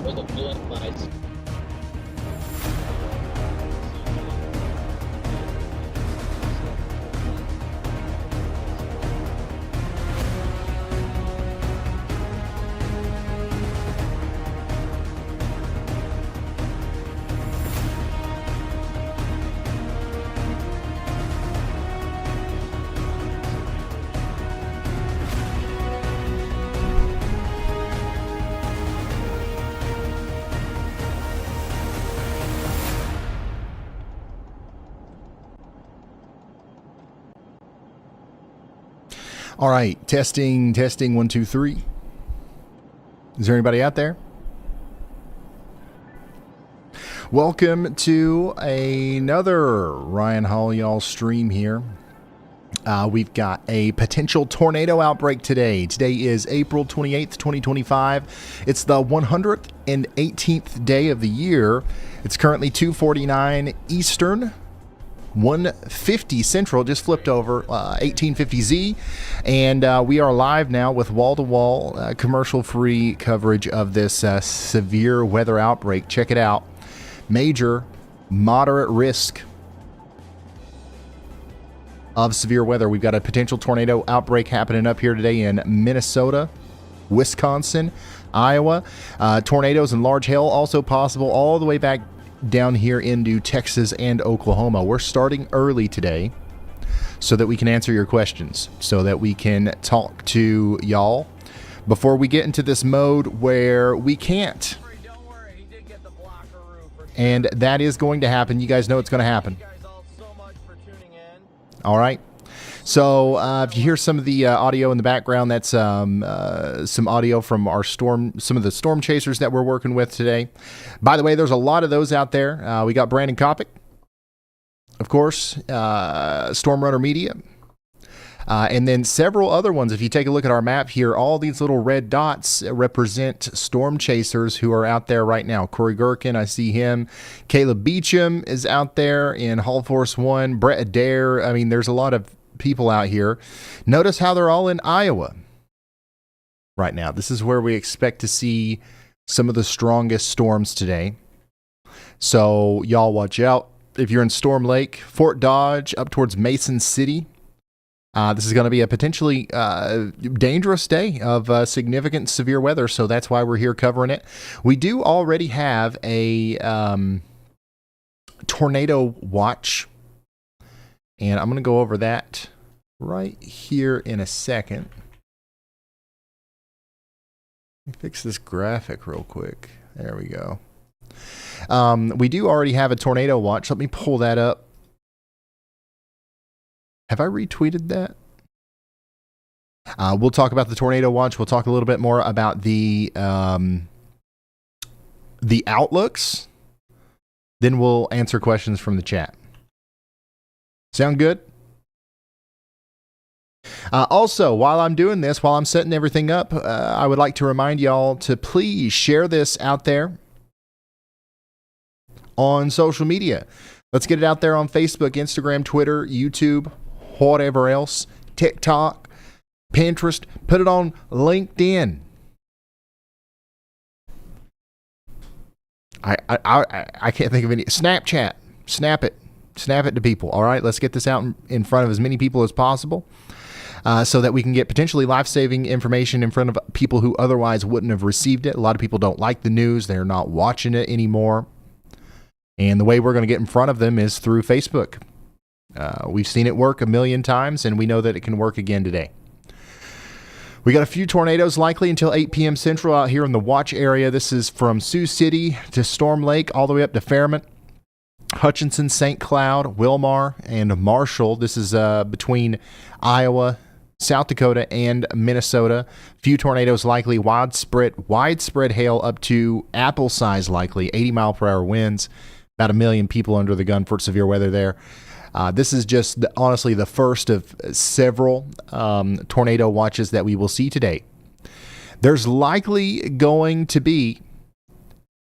or the villain lies. All right, testing, 1, 2, 3. Is there anybody out there? Welcome to another Ryan Hall y'all stream here. We've got a potential tornado outbreak today. Today is April 28th, 2025. It's the 118th day of the year. It's currently 2:49 Eastern. 150 Central, just flipped over 1850Z, and we are live now with wall-to-wall commercial-free coverage of this severe weather outbreak. Check it out. Major, moderate risk of severe weather. We've got a potential tornado outbreak happening up here today in Minnesota, Wisconsin, Iowa. Tornadoes and large hail also possible all the way back down here into Texas and Oklahoma. We're starting early today so that we can answer your questions, so that we can talk to y'all before we get into this mode where we can't. And that is going to happen. You guys know it's going to happen. All right. So if you hear some of the audio in the background, that's some audio from our some of the storm chasers that we're working with today. By the way, there's a lot of those out there. We got Brandon Kopic, of course, Storm Runner Media, and then several other ones. If you take a look at our map here, all these little red dots represent storm chasers who are out there right now. Corey Gherkin, I see him. Caleb Beecham is out there in Hull Force 1. Brett Adair. I mean, there's a lot of people out here. Notice how they're all in Iowa right now. This is where we expect to see some of the strongest storms today. So y'all watch out. If you're in Storm Lake, Fort Dodge, up towards Mason City, this is going to be a potentially dangerous day of significant severe weather. So that's why we're here covering it. We do already have a tornado watch, and I'm going to go over that right here in a second. Let me fix this graphic real quick. There we go. We do already have a tornado watch. Let me pull that up. Have I retweeted that? We'll talk about the tornado watch. We'll talk a little bit more about the outlooks. Then we'll answer questions from the chat. Sound good? Also, while I'm doing this, while I'm setting everything up, I would like to remind y'all to please share this out there on social media. Let's get it out there on Facebook, Instagram, Twitter, YouTube, whatever else, TikTok, Pinterest. Put it on LinkedIn. I can't think of any. Snapchat. Snap it to people. All right, let's get this out in front of as many people as possible, so that we can get potentially life-saving information in front of people who otherwise wouldn't have received it. A lot of people don't like the news. They're not watching it anymore. And the way we're going to get in front of them is through Facebook. We've seen it work a million times, and we know that it can work again today. We got a few tornadoes likely until 8 p.m. Central out here in the watch area. This is from Sioux City to Storm Lake, all the way up to Fairmont, Hutchinson, St. Cloud, Wilmar, and Marshall. This is between Iowa, South Dakota, and Minnesota. Few tornadoes likely, widespread hail up to apple size likely, 80-mile-per-hour winds, about 1 million people under the gun for severe weather there. This is just honestly the first of several tornado watches that we will see today. There's likely going to be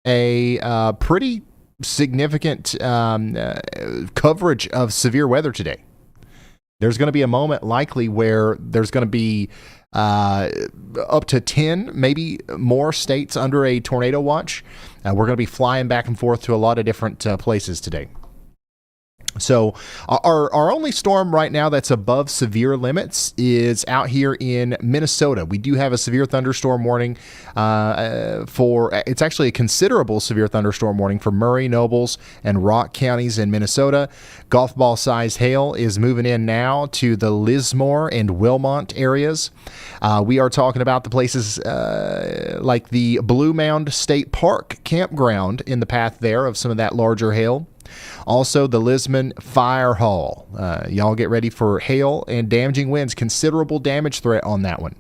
a pretty significant coverage of severe weather today. There's going to be a moment likely where there's going to be up to 10, maybe more states under a tornado watch. We're going to be flying back and forth to a lot of different places today. So our only storm right now that's above severe limits is out here in Minnesota. We do have a severe thunderstorm warning it's actually a considerable severe thunderstorm warning for Murray, Nobles, and Rock counties in Minnesota. Golf ball sized hail is moving in now to the Lismore and Wilmot areas. We are talking about the places like the Blue Mound State Park campground in the path there of some of that larger hail. Also, the Lismon Fire Hall. Y'all get ready for hail and damaging winds. Considerable damage threat on that one.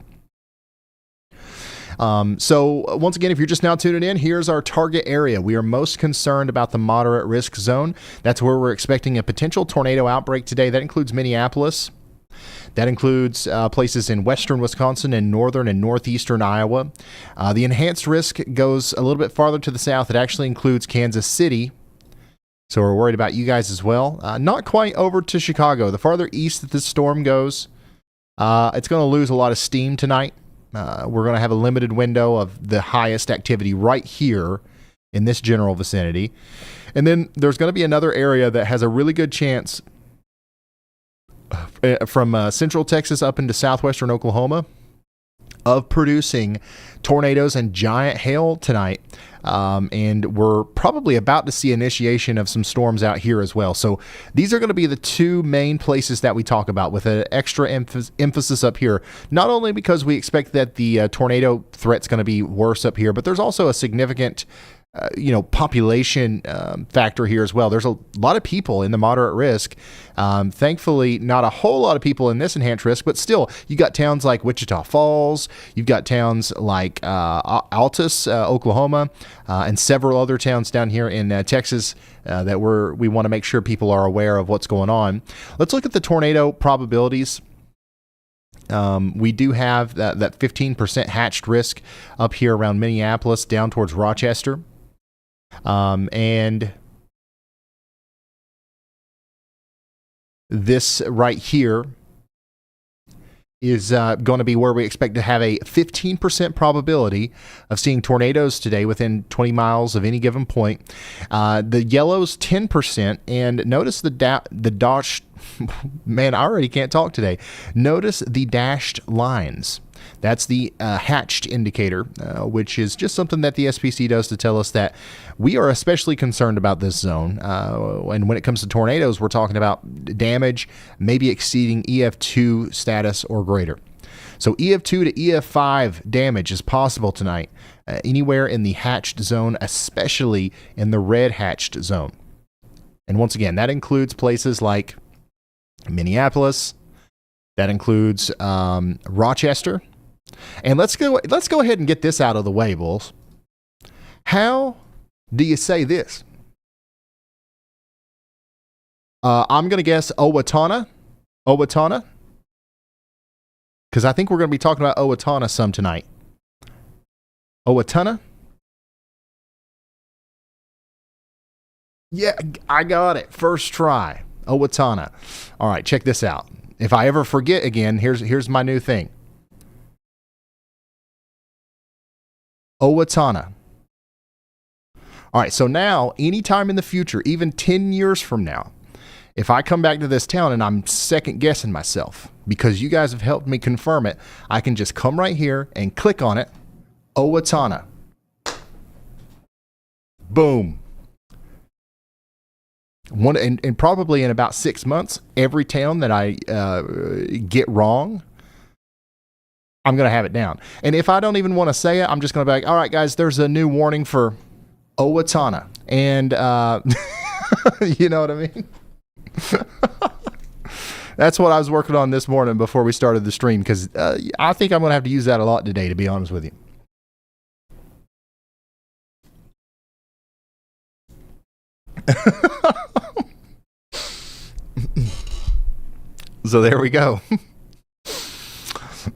So once again, if you're just now tuning in, here's our target area. We are most concerned about the moderate risk zone. That's where we're expecting a potential tornado outbreak today. That includes Minneapolis. That includes places in western Wisconsin and northern and northeastern Iowa. The enhanced risk goes a little bit farther to the south. It actually includes Kansas City. So we're worried about you guys as well. Not quite over to Chicago. The farther east that this storm goes, it's going to lose a lot of steam tonight. We're going to have a limited window of the highest activity right here in this general vicinity. And then there's going to be another area that has a really good chance from central Texas up into southwestern Oklahoma of producing tornadoes and giant hail tonight. And we're probably about to see initiation of some storms out here as well. So these are going to be the two main places that we talk about with an extra emphasis up here, not only because we expect that the tornado threat's going to be worse up here, but there's also a significant population factor here as well. There's a lot of people in the moderate risk. Thankfully, not a whole lot of people in this enhanced risk, but still, you got towns like Wichita Falls, you've got towns like Altus, Oklahoma, and several other towns down here in Texas that we want to make sure people are aware of what's going on. Let's look at the tornado probabilities. We do have that 15% hatched risk up here around Minneapolis down towards Rochester. And this right here is going to be where we expect to have a 15% probability of seeing tornadoes today within 20 miles of any given point. The yellow's 10%, and notice the dashed, man, I already can't talk today. Notice the dashed lines. That's the hatched indicator, which is just something that the SPC does to tell us that we are especially concerned about this zone. And when it comes to tornadoes, we're talking about damage maybe exceeding EF2 status or greater. So EF2 to EF5 damage is possible tonight, anywhere in the hatched zone, especially in the red hatched zone. And once again, that includes places like Minneapolis. That includes Rochester. And let's go ahead and get this out of the way, Bulls. How do you say this? I'm going to guess Owatonna, because I think we're going to be talking about Owatonna some tonight. Owatonna? Yeah, I got it. First try. Owatonna. All right, check this out. If I ever forget again, here's my new thing. Owatonna. All right, so now, anytime in the future, even 10 years from now, if I come back to this town and I'm second guessing myself, because you guys have helped me confirm it, I can just come right here and click on it. Owatonna. Boom. And probably in about 6 months, every town that I get wrong, I'm going to have it down. And if I don't even want to say it, I'm just going to be like, all right, guys, there's a new warning for Owatonna. And you know what I mean? That's what I was working on this morning before we started the stream, because I think I'm going to have to use that a lot today, to be honest with you. So there we go.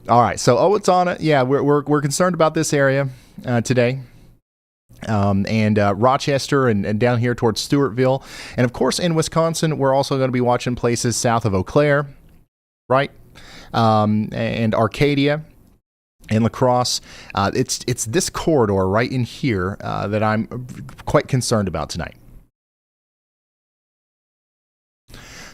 All right, so Owatonna, yeah, we're concerned about this area today, and Rochester and down here towards Stewartville, and of course in Wisconsin we're also going to be watching places south of Eau Claire, right? And Arcadia and La Crosse. It's this corridor right in here that I'm quite concerned about tonight.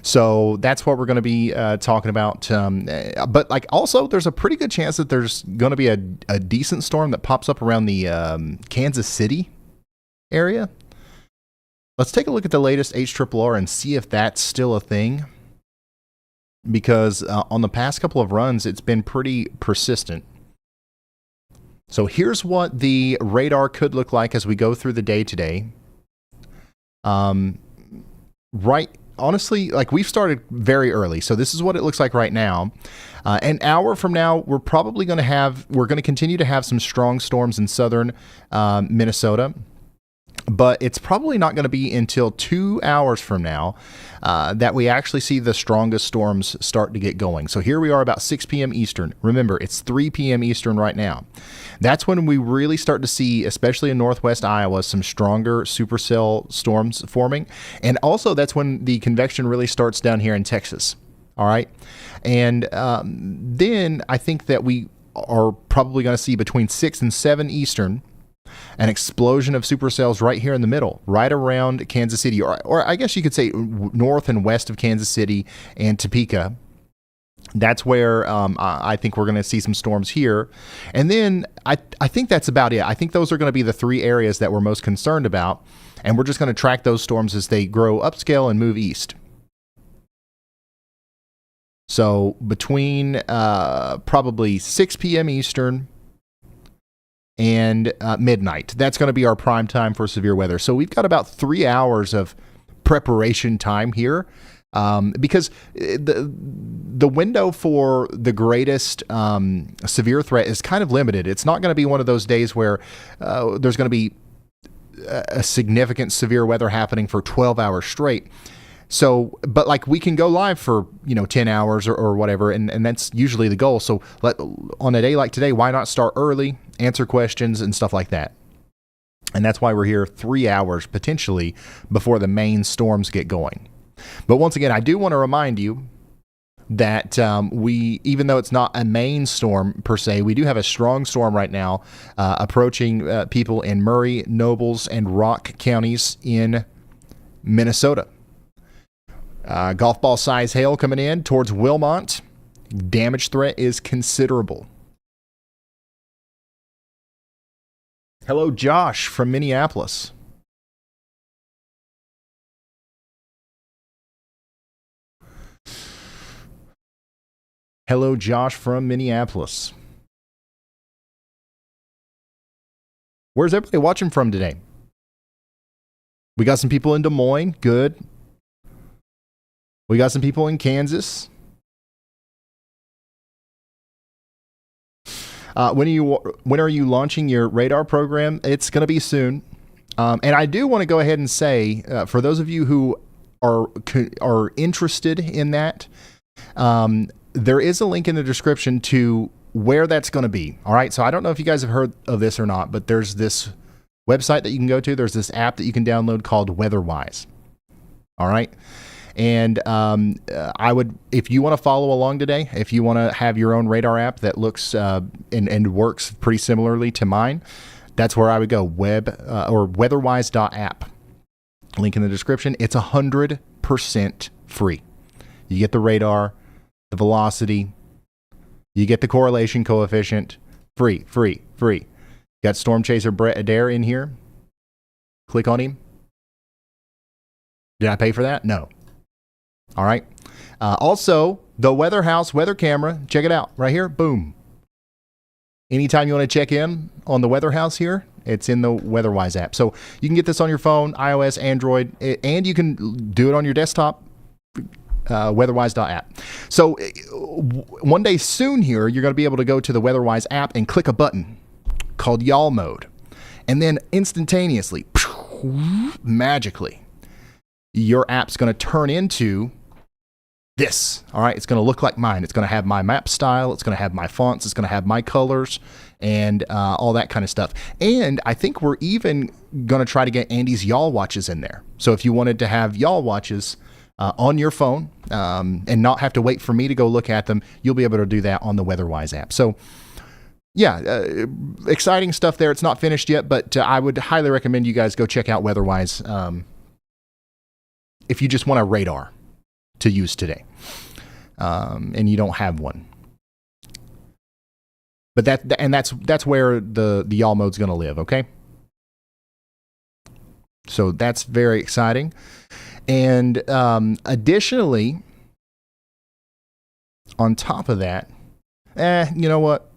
So that's what we're going to be talking about. But like also, there's a pretty good chance that there's going to be a decent storm that pops up around the Kansas City area. Let's take a look at the latest HRRR and see if that's still a thing. Because on the past couple of runs, it's been pretty persistent. So here's what the radar could look like as we go through the day today. Honestly, like we've started very early. So this is what it looks like right now. An hour from now, we're going to continue to have some strong storms in southern Minnesota. But it's probably not going to be until 2 hours from now that we actually see the strongest storms start to get going. So here we are about 6 p.m. Eastern. Remember, it's 3 p.m. Eastern right now. That's when we really start to see, especially in northwest Iowa, some stronger supercell storms forming. And also that's when the convection really starts down here in Texas. All right. And then I think that we are probably going to see between 6 and 7 Eastern an explosion of supercells right here in the middle, right around Kansas City, or I guess you could say north and west of Kansas City and Topeka. That's where I think we're going to see some storms here. And then I think that's about it. I think those are going to be the 3 areas that we're most concerned about. And we're just going to track those storms as they grow upscale and move east. So between probably 6 p.m. Eastern and midnight. That's going to be our prime time for severe weather. So we've got about 3 hours of preparation time here because the window for the greatest severe threat is kind of limited. It's not going to be one of those days where there's going to be a significant severe weather happening for 12 hours straight. So, but like we can go live for, 10 hours or whatever, and that's usually the goal. So on a day like today, why not start early, answer questions and stuff like that? And that's why we're here 3 hours potentially before the main storms get going. But once again, I do want to remind you that even though it's not a main storm per se, we do have a strong storm right now approaching people in Murray, Nobles, and Rock counties in Minnesota. Golf ball size hail coming in towards Wilmot. Damage threat is considerable. Hello, Josh from Minneapolis. Hello, Josh from Minneapolis. Where's everybody watching from today? We got some people in Des Moines. Good. We got some people in Kansas. When are you launching your radar program? It's going to be soon. And I do want to go ahead and say, for those of you who are interested in that, there is a link in the description to where that's going to be. All right. So I don't know if you guys have heard of this or not, but there's this website that you can go to. There's this app that you can download called WeatherWise. All right. And I would, if you want to follow along today, if you want to have your own radar app that looks and works pretty similarly to mine, that's where I would go, or weatherwise.app. Link in the description. It's 100% free. You get the radar, the velocity, you get the correlation coefficient, free. Got Storm Chaser Brett Adair in here. Click on him. Did I pay for that? No. All right. Also, the Weather House weather camera. Check it out right here. Boom. Anytime you want to check in on the Weather House here, it's in the WeatherWise app. So you can get this on your phone, iOS, Android, and you can do it on your desktop. Weatherwise.app. So one day soon here, you're going to be able to go to the WeatherWise app and click a button called Y'all Mode. And then instantaneously, magically, your app's going to turn into this. All right. It's going to look like mine. It's going to have my map style. It's going to have my fonts. It's going to have my colors and all that kind of stuff. And I think we're even going to try to get Andy's Y'all Watches in there. So if you wanted to have Y'all Watches on your phone and not have to wait for me to go look at them. You'll be able to do that on the WeatherWise app. So, yeah, exciting stuff there. It's not finished yet, but I would highly recommend you guys go check out WeatherWise if you just want a radar to use today and you don't have one. But that's where the y'all mode's going to live, okay? So that's very exciting. And additionally, on top of that, you know what?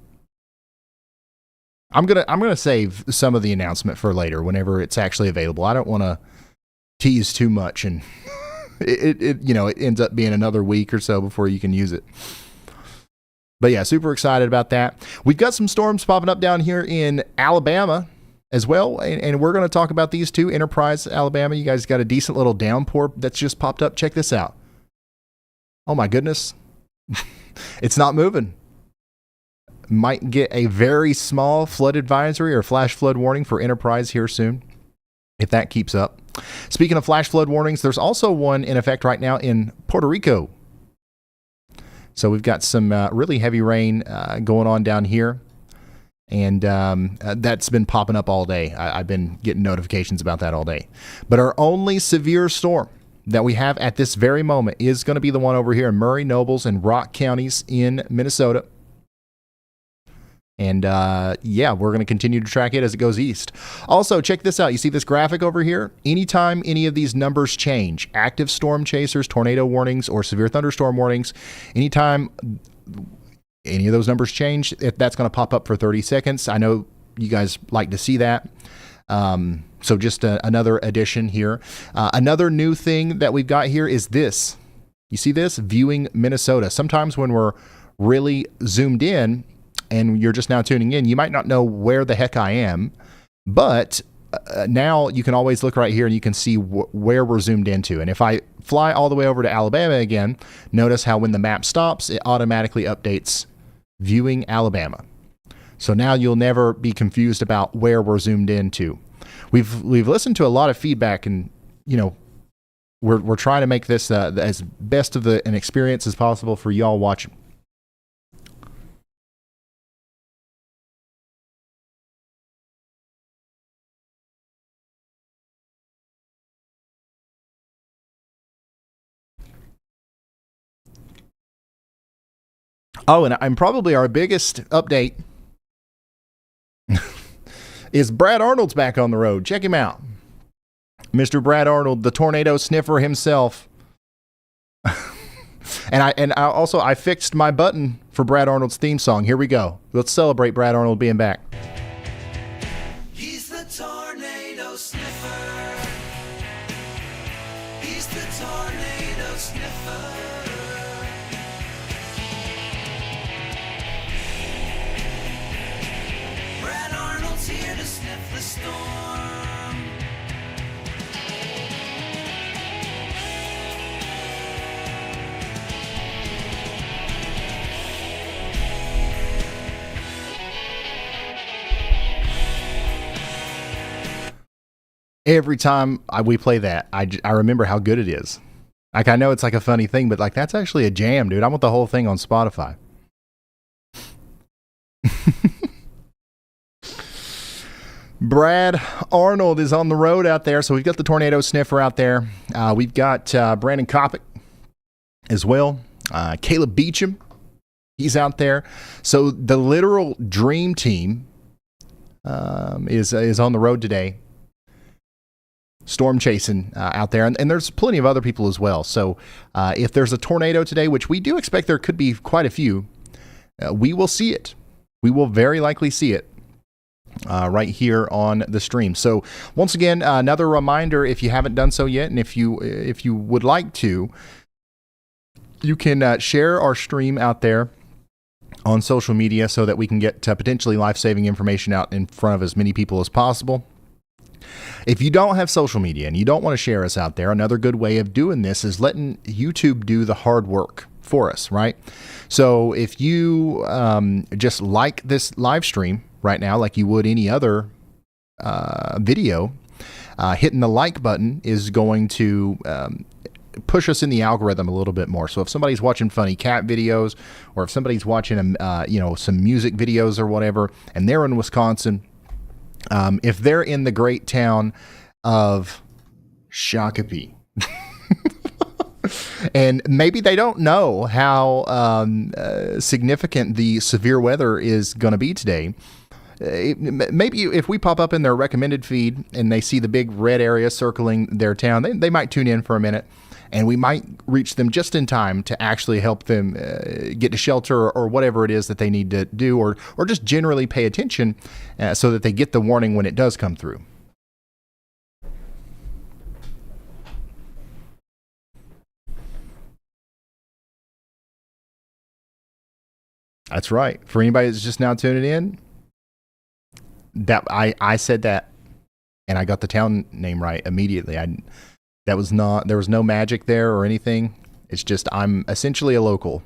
I'm gonna save some of the announcement for later, whenever it's actually available. I don't want to tease too much, and it ends up being another week or so before you can use it. But yeah, super excited about that. We've got some storms popping up down here in Alabama as well, and we're going to talk about these two. Enterprise, Alabama, you guys got a decent little downpour that's just popped up. Check this out. Oh my goodness. It's not moving. Might get a very small flood advisory or flash flood warning for Enterprise here soon, if that keeps up. Speaking of flash flood warnings, there's also one in effect right now in Puerto Rico. So we've got some really heavy rain going on down here. And that's been popping up all day. I've been getting notifications about that all day. But our only severe storm that we have at this very moment is going to be the one over here in Murray, Nobles, and Rock counties in Minnesota. And yeah, we're going to continue to track it as it goes east. Also, check this out. You see this graphic over here? Anytime any of these numbers change, active storm chasers, tornado warnings, or severe thunderstorm warnings, anytime any of those numbers change, that's going to pop up for 30 seconds. I know you guys like to see that. So just another addition here. Another new thing that we've got here is this. You see this? Viewing Minnesota. Sometimes when we're really zoomed in and you're just now tuning in, you might not know where the heck I am. But now you can always look right here and you can see where we're zoomed into. And if I fly all the way over to Alabama again, notice how when the map stops, it automatically updates Viewing Alabama. So now you'll never be confused about where we're zoomed into. We've listened to a lot of feedback, and we're trying to make this as best of an experience as possible for y'all watching. Oh, and probably our biggest update is Brad Arnold's back on the road. Check him out. Mr. Brad Arnold, the tornado sniffer himself. and I also fixed my button for Brad Arnold's theme song. Here we go. Let's celebrate Brad Arnold being back. He's the tornado sniffer. He's the tornado sniffer. Brad Arnold's here to sniff the storm. Every time we play that, I remember how good it is. Like, I know it's like a funny thing, but like, that's actually a jam, dude. I want the whole thing on Spotify. Brad Arnold is on the road out there. So we've got the tornado sniffer out there. We've got Brandon Kopic as well. Caleb Beecham, he's out there. So the literal dream team is on the road today. Storm chasing out there. And there's plenty of other people as well. So if there's a tornado today, which we do expect there could be quite a few, we will see it. We will very likely see it right here on the stream. So once again, another reminder, if you haven't done so yet, and if you would like to, you can share our stream out there on social media so that we can get potentially life-saving information out in front of as many people as possible. If you don't have social media and you don't want to share us out there, another good way of doing this is letting YouTube do the hard work for us, right? So if you just like this live stream right now, like you would any other video, hitting the like button is going to push us in the algorithm a little bit more. So if somebody's watching funny cat videos, or if somebody's watching some music videos or whatever, and they're in Wisconsin, if they're in the great town of Shakopee, and maybe they don't know how significant the severe weather is going to be today. Maybe if we pop up in their recommended feed and they see the big red area circling their town, they might tune in for a minute, and we might reach them just in time to actually help them get to shelter or whatever it is that they need to do, or just generally pay attention so that they get the warning when it does come through. That's right. For anybody that's just now tuning in, that I said that, and I got the town name right immediately. There was no magic there or anything. It's just I'm essentially a local.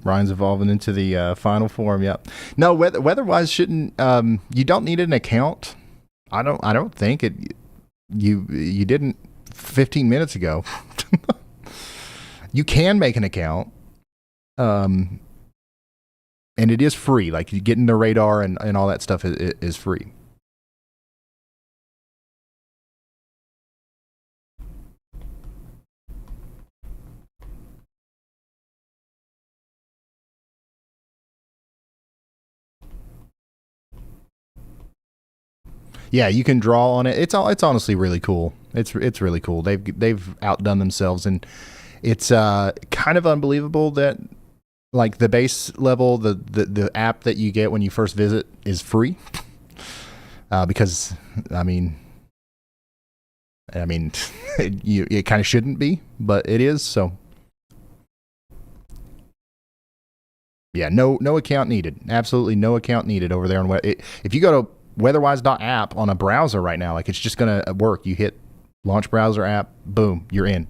Ryan's evolving into the final form. Yep. No, weather-wise shouldn't. You don't need an account. I don't think it. You didn't 15 minutes ago. You can make an account, and it is free. Like, you getting the radar and all that stuff is free. Yeah, you can draw on it. It's honestly really cool. It's really cool. They've outdone themselves, and it's kind of unbelievable that, like, the base level, the app that you get when you first visit is free. Because I mean, it kind of shouldn't be, but it is. So yeah, no account needed. Absolutely no account needed over there on if you go to weatherwise.app on a browser right now, like, it's just going to work. You hit launch browser app, boom, you're in.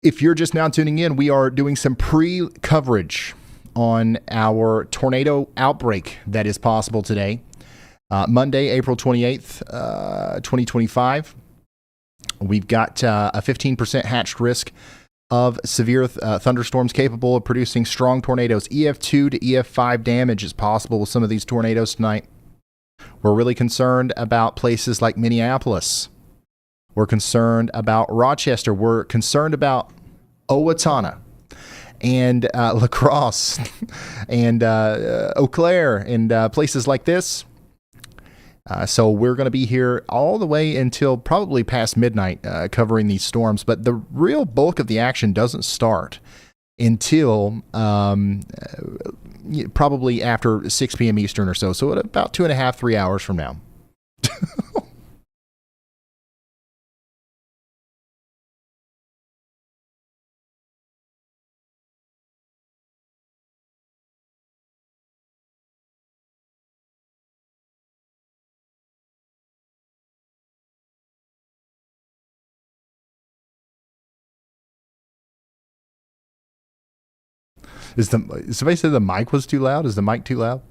If you're just now tuning in, we are doing some pre-coverage on our tornado outbreak that is possible today. Monday, April 28th, 2025. We've got a 15% hatched risk of severe thunderstorms capable of producing strong tornadoes. EF2 to EF5 damage is possible with some of these tornadoes tonight. We're really concerned about places like Minneapolis. We're concerned about Rochester. We're concerned about Owatonna and La Crosse and Eau Claire and places like this. So we're going to be here all the way until probably past midnight covering these storms. But the real bulk of the action doesn't start until probably after 6 p.m. Eastern or so. So at about 2.5, 3 hours from now. Somebody said the mic was too loud? Is the mic too loud?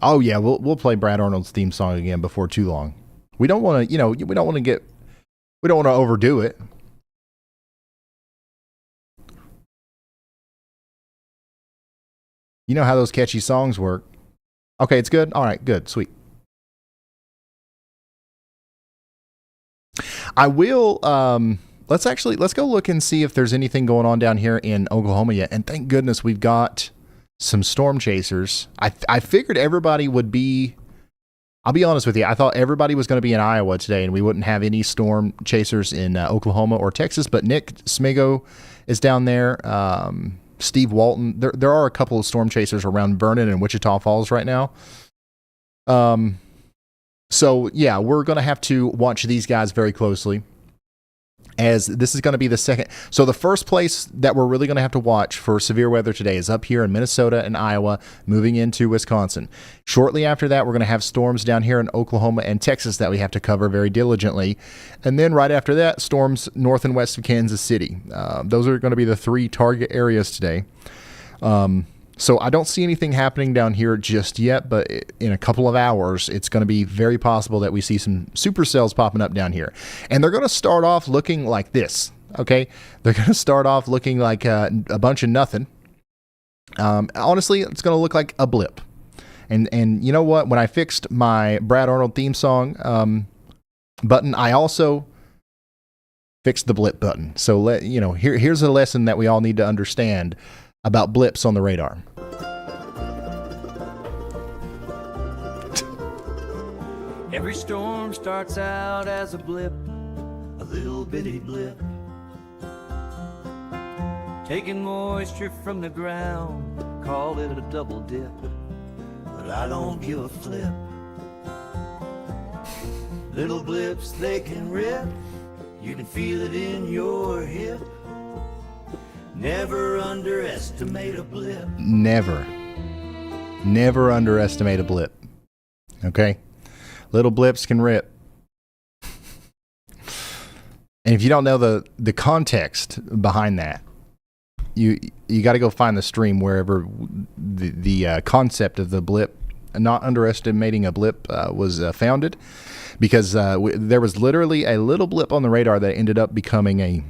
Oh yeah, we'll play Brad Arnold's theme song again before too long. We don't want to, we don't want to overdo it. You know how those catchy songs work. Okay, it's good. All right, good, sweet. I will. Let's go look and see if there's anything going on down here in Oklahoma yet. And thank goodness we've got some storm chasers. I figured everybody would be. I'll be honest with you. I thought everybody was going to be in Iowa today, and we wouldn't have any storm chasers in Oklahoma or Texas. But Nick Smigo is down there. Steve Walton. There are a couple of storm chasers around Vernon and Wichita Falls right now. So yeah, we're going to have to watch these guys very closely. as this is going to be the second. So the first place that we're really going to have to watch for severe weather today is up here in Minnesota and Iowa, moving into Wisconsin. Shortly after that, we're going to have storms down here in Oklahoma and Texas that we have to cover very diligently. And then right after that, storms north and west of Kansas City. Those are going to be the 3 target areas today. So I don't see anything happening down here just yet, but in a couple of hours, it's going to be very possible that we see some supercells popping up down here. And they're going to start off looking like this, okay? They're going to start off looking like a bunch of nothing. Honestly, it's going to look like a blip. And you know what? When I fixed my Brad Arnold theme song button, I also fixed the blip button. So here's a lesson that we all need to understand about blips on the radar. Every storm starts out as a blip, a little bitty blip, taking moisture from the ground, call it a double dip, but I don't give a flip. Little blips, they can rip, you can feel it in your hip. Never underestimate a blip. Never underestimate a blip. Okay? Little blips can rip. And if you don't know the context behind that, you got to go find the stream wherever the concept of the blip, not underestimating a blip, was founded, because there was literally a little blip on the radar that ended up becoming a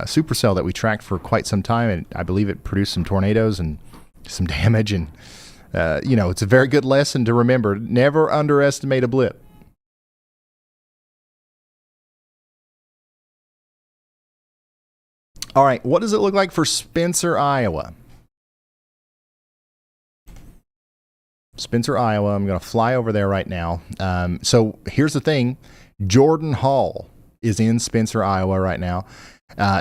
supercell that we tracked for quite some time, and I believe it produced some tornadoes and some damage. And it's a very good lesson to remember: never underestimate a blip. All right, what does it look like for Spencer, Iowa? Spencer, Iowa. I'm going to fly over there right now. So here's the thing: Jordan Hall is in Spencer, Iowa right now.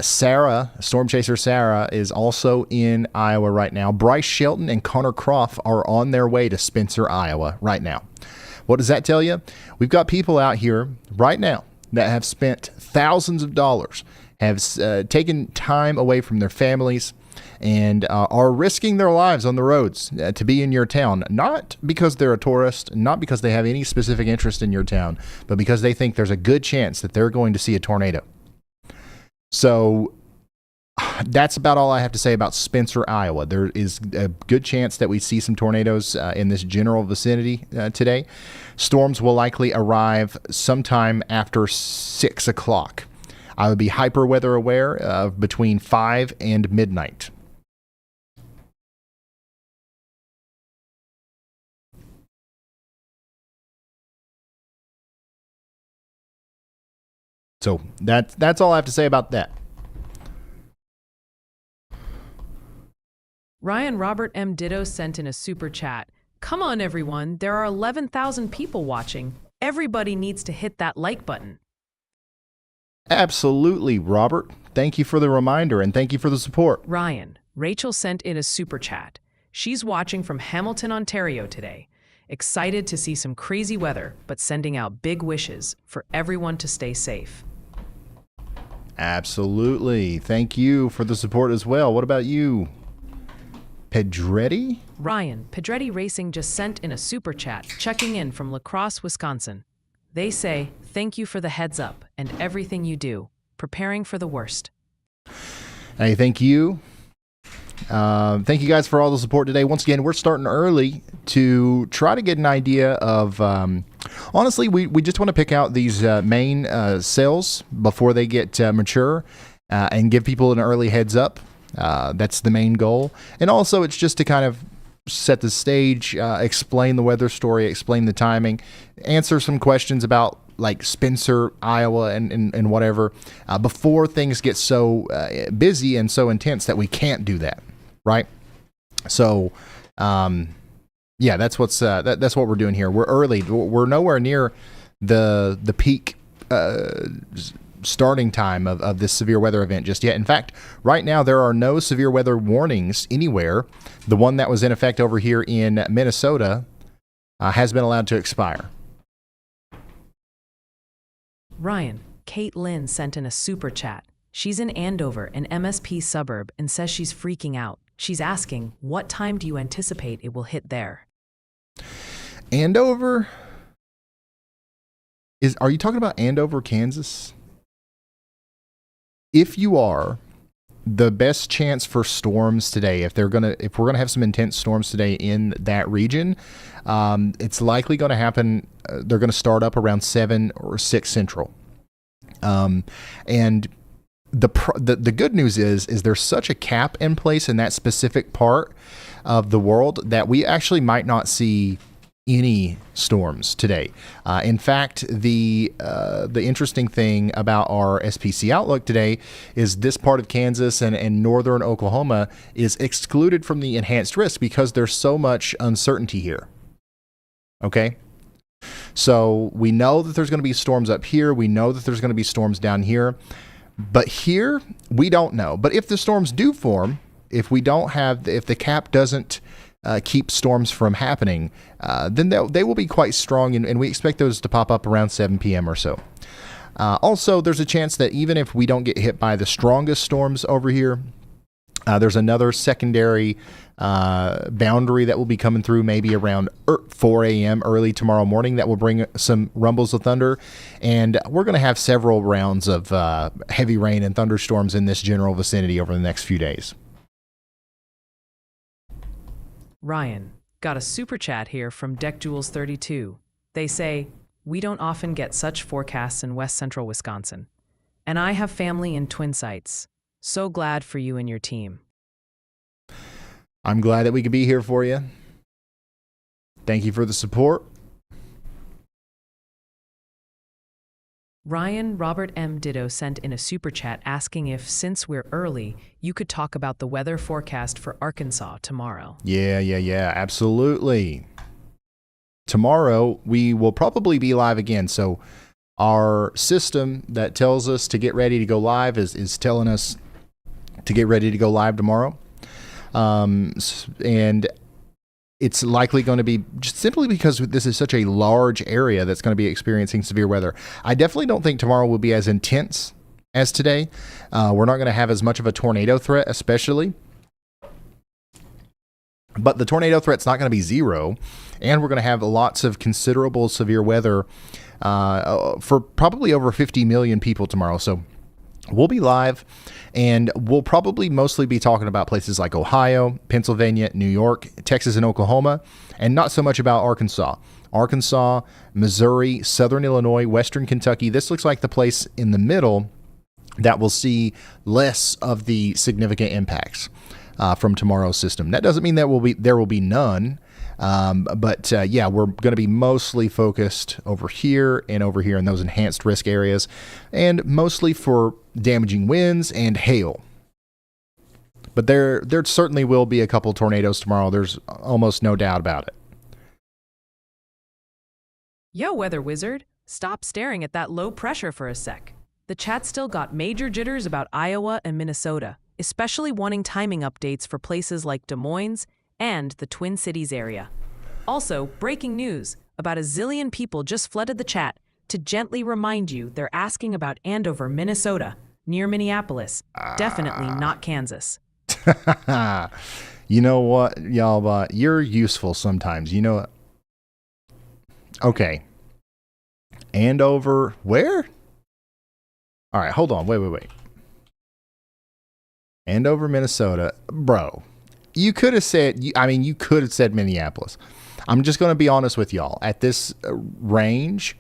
Storm Chaser Sarah is also in Iowa right now. Bryce Shelton and Connor Croft are on their way to Spencer, Iowa right now. What does that tell you? We've got people out here right now that have spent thousands of dollars, have taken time away from their families, and are risking their lives on the roads to be in your town, not because they're a tourist, not because they have any specific interest in your town, but because they think there's a good chance that they're going to see a tornado. So that's about all I have to say about Spencer, Iowa. There is a good chance that we see some tornadoes in this general vicinity today. Storms will likely arrive sometime after 6 o'clock. I would be hyper weather aware of between 5 and midnight. So that's all I have to say about that. Ryan Robert M. Ditto sent in a super chat. Come on, everyone. There are 11,000 people watching. Everybody needs to hit that like button. Absolutely, Robert. Thank you for the reminder, and thank you for the support. Ryan, Rachel sent in a super chat. She's watching from Hamilton, Ontario today. Excited to see some crazy weather, but sending out big wishes for everyone to stay safe. Absolutely. Thank you for the support as well. What about you, Pedretti? Ryan, Pedretti Racing just sent in a super chat, checking in from La Crosse, Wisconsin. They say, thank you for the heads up and everything you do, preparing for the worst. Hey, thank you. Thank you guys for all the support today. Once again, we're starting early to try to get an idea of, honestly, we just want to pick out these main cells before they get mature and give people an early heads up. That's the main goal. And also, it's just to kind of set the stage, explain the weather story, explain the timing, answer some questions about like Spencer, Iowa, and whatever, before things get so busy and so intense that we can't do that, right? So, yeah, that's that's what we're doing here. We're early. We're nowhere near the peak starting time of this severe weather event just yet. In fact, right now there are no severe weather warnings anywhere. The one that was in effect over here in Minnesota has been allowed to expire. Ryan, Kate Lynn sent in a super chat. She's in Andover, an MSP suburb, and says she's freaking out. She's asking, what time do you anticipate it will hit there? Andover? Are you talking about Andover, Kansas? If you are, the best chance for storms today, if we're gonna have some intense storms today in that region, it's likely going to happen. They're going to start up around 7 or 6 Central. And the good news is there's such a cap in place in that specific part of the world that we actually might not see any storms today. In fact, the interesting thing about our SPC outlook today is this part of Kansas and northern Oklahoma is excluded from the enhanced risk because there's so much uncertainty here. Okay? So we know that there's going to be storms up here. We know that there's going to be storms down here. But here, we don't know. But if the storms do form, if the cap doesn't keep storms from happening, then they will be quite strong, and we expect those to pop up around 7 p.m. or so. Also, there's a chance that even if we don't get hit by the strongest storms over here, there's another secondary boundary that will be coming through maybe around 4 a.m. early tomorrow morning that will bring some rumbles of thunder. And we're going to have several rounds of heavy rain and thunderstorms in this general vicinity over the next few days. Ryan, got a super chat here from DeckJules32. They say, we don't often get such forecasts in west central Wisconsin. And I have family in Twin Sites. So glad for you and your team. I'm glad that we could be here for you. Thank you for the support. Ryan Robert M. Ditto sent in a super chat asking if, since we're early, you could talk about the weather forecast for Arkansas tomorrow. Yeah, absolutely. Tomorrow, we will probably be live again. So our system that tells us to get ready to go live is telling us to get ready to go live tomorrow. And it's likely going to be just simply because this is such a large area that's going to be experiencing severe weather. I definitely don't think tomorrow will be as intense as today. We're not going to have as much of a tornado threat, especially. But the tornado threat's not going to be zero. And we're going to have lots of considerable severe weather for probably over 50 million people tomorrow. So we'll be live, and we'll probably mostly be talking about places like Ohio, Pennsylvania, New York, Texas, and Oklahoma, and not so much about Arkansas. Arkansas, Missouri, Southern Illinois, Western Kentucky. This looks like the place in the middle that will see less of the significant impacts from tomorrow's system. That doesn't mean there will be none. But we're going to be mostly focused over here in those enhanced risk areas, and mostly for damaging winds and hail. But there certainly will be a couple tornadoes tomorrow. There's almost no doubt about it. Yo, weather wizard, stop staring at that low pressure for a sec. The chat still got major jitters about Iowa and Minnesota, especially wanting timing updates for places like Des Moines and the Twin Cities area. Also, breaking news, about a zillion people just flooded the chat to gently remind you they're asking about Andover, Minnesota, near Minneapolis, definitely not Kansas. You know what, y'all, you're useful sometimes. You know what? Okay. Andover, where? All right, hold on. Wait. Andover, Minnesota. Bro, you could have said Minneapolis. I'm just going to be honest with y'all. At this range,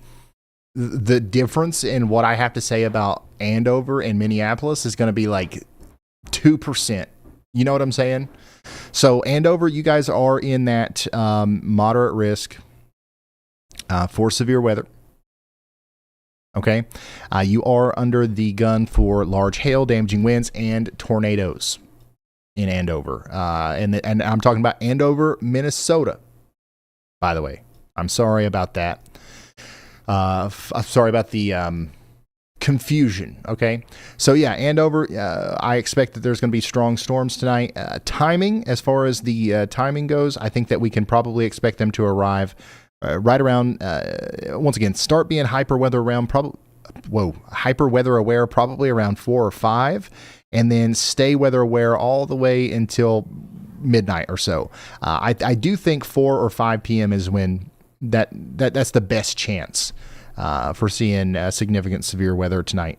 the difference in what I have to say about Andover and Minneapolis is going to be like 2%. You know what I'm saying? So Andover, you guys are in that moderate risk for severe weather. Okay. You are under the gun for large hail, damaging winds, and tornadoes in Andover. And I'm talking about Andover, Minnesota, by the way. I'm sorry about that. I'm sorry about the confusion. Okay. So yeah, Andover, I expect that there's going to be strong storms tonight. Timing, as far as the timing goes, I think that we can probably expect them to arrive right around, once again, start being hyper weather around probably hyper weather aware probably around 4 or 5, and then stay weather aware all the way until midnight or so. I do think 4 or 5 p.m. is when that's the best chance for seeing significant severe weather tonight.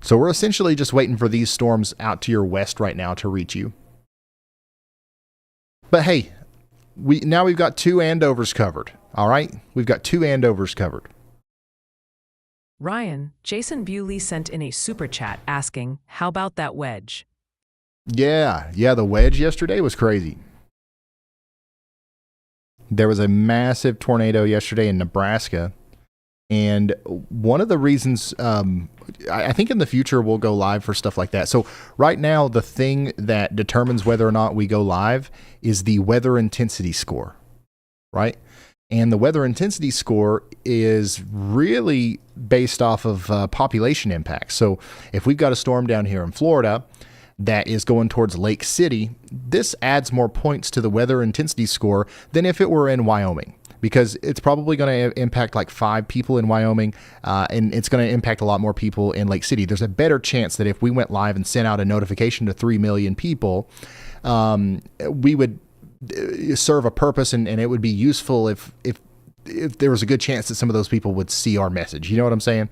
So we're essentially just waiting for these storms out to your west right now to reach you. But hey, we've got 2 Andovers covered. All right, we've got 2 Andovers covered. Ryan, Jason Bewley sent in a super chat asking, how about that wedge? Yeah, the wedge yesterday was crazy. There was a massive tornado yesterday in Nebraska. And one of the reasons, I think in the future we'll go live for stuff like that. So right now, the thing that determines whether or not we go live is the weather intensity score, right? And the weather intensity score is really based off of population impact. So if we've got a storm down here in Florida that is going towards Lake City, this adds more points to the weather intensity score than if it were in Wyoming, because it's probably going to impact like 5 people in Wyoming, and it's going to impact a lot more people in Lake City. There's a better chance that if we went live and sent out a notification to 3 million people, we would serve a purpose, and it would be useful if there was a good chance that some of those people would see our message. You know what I'm saying?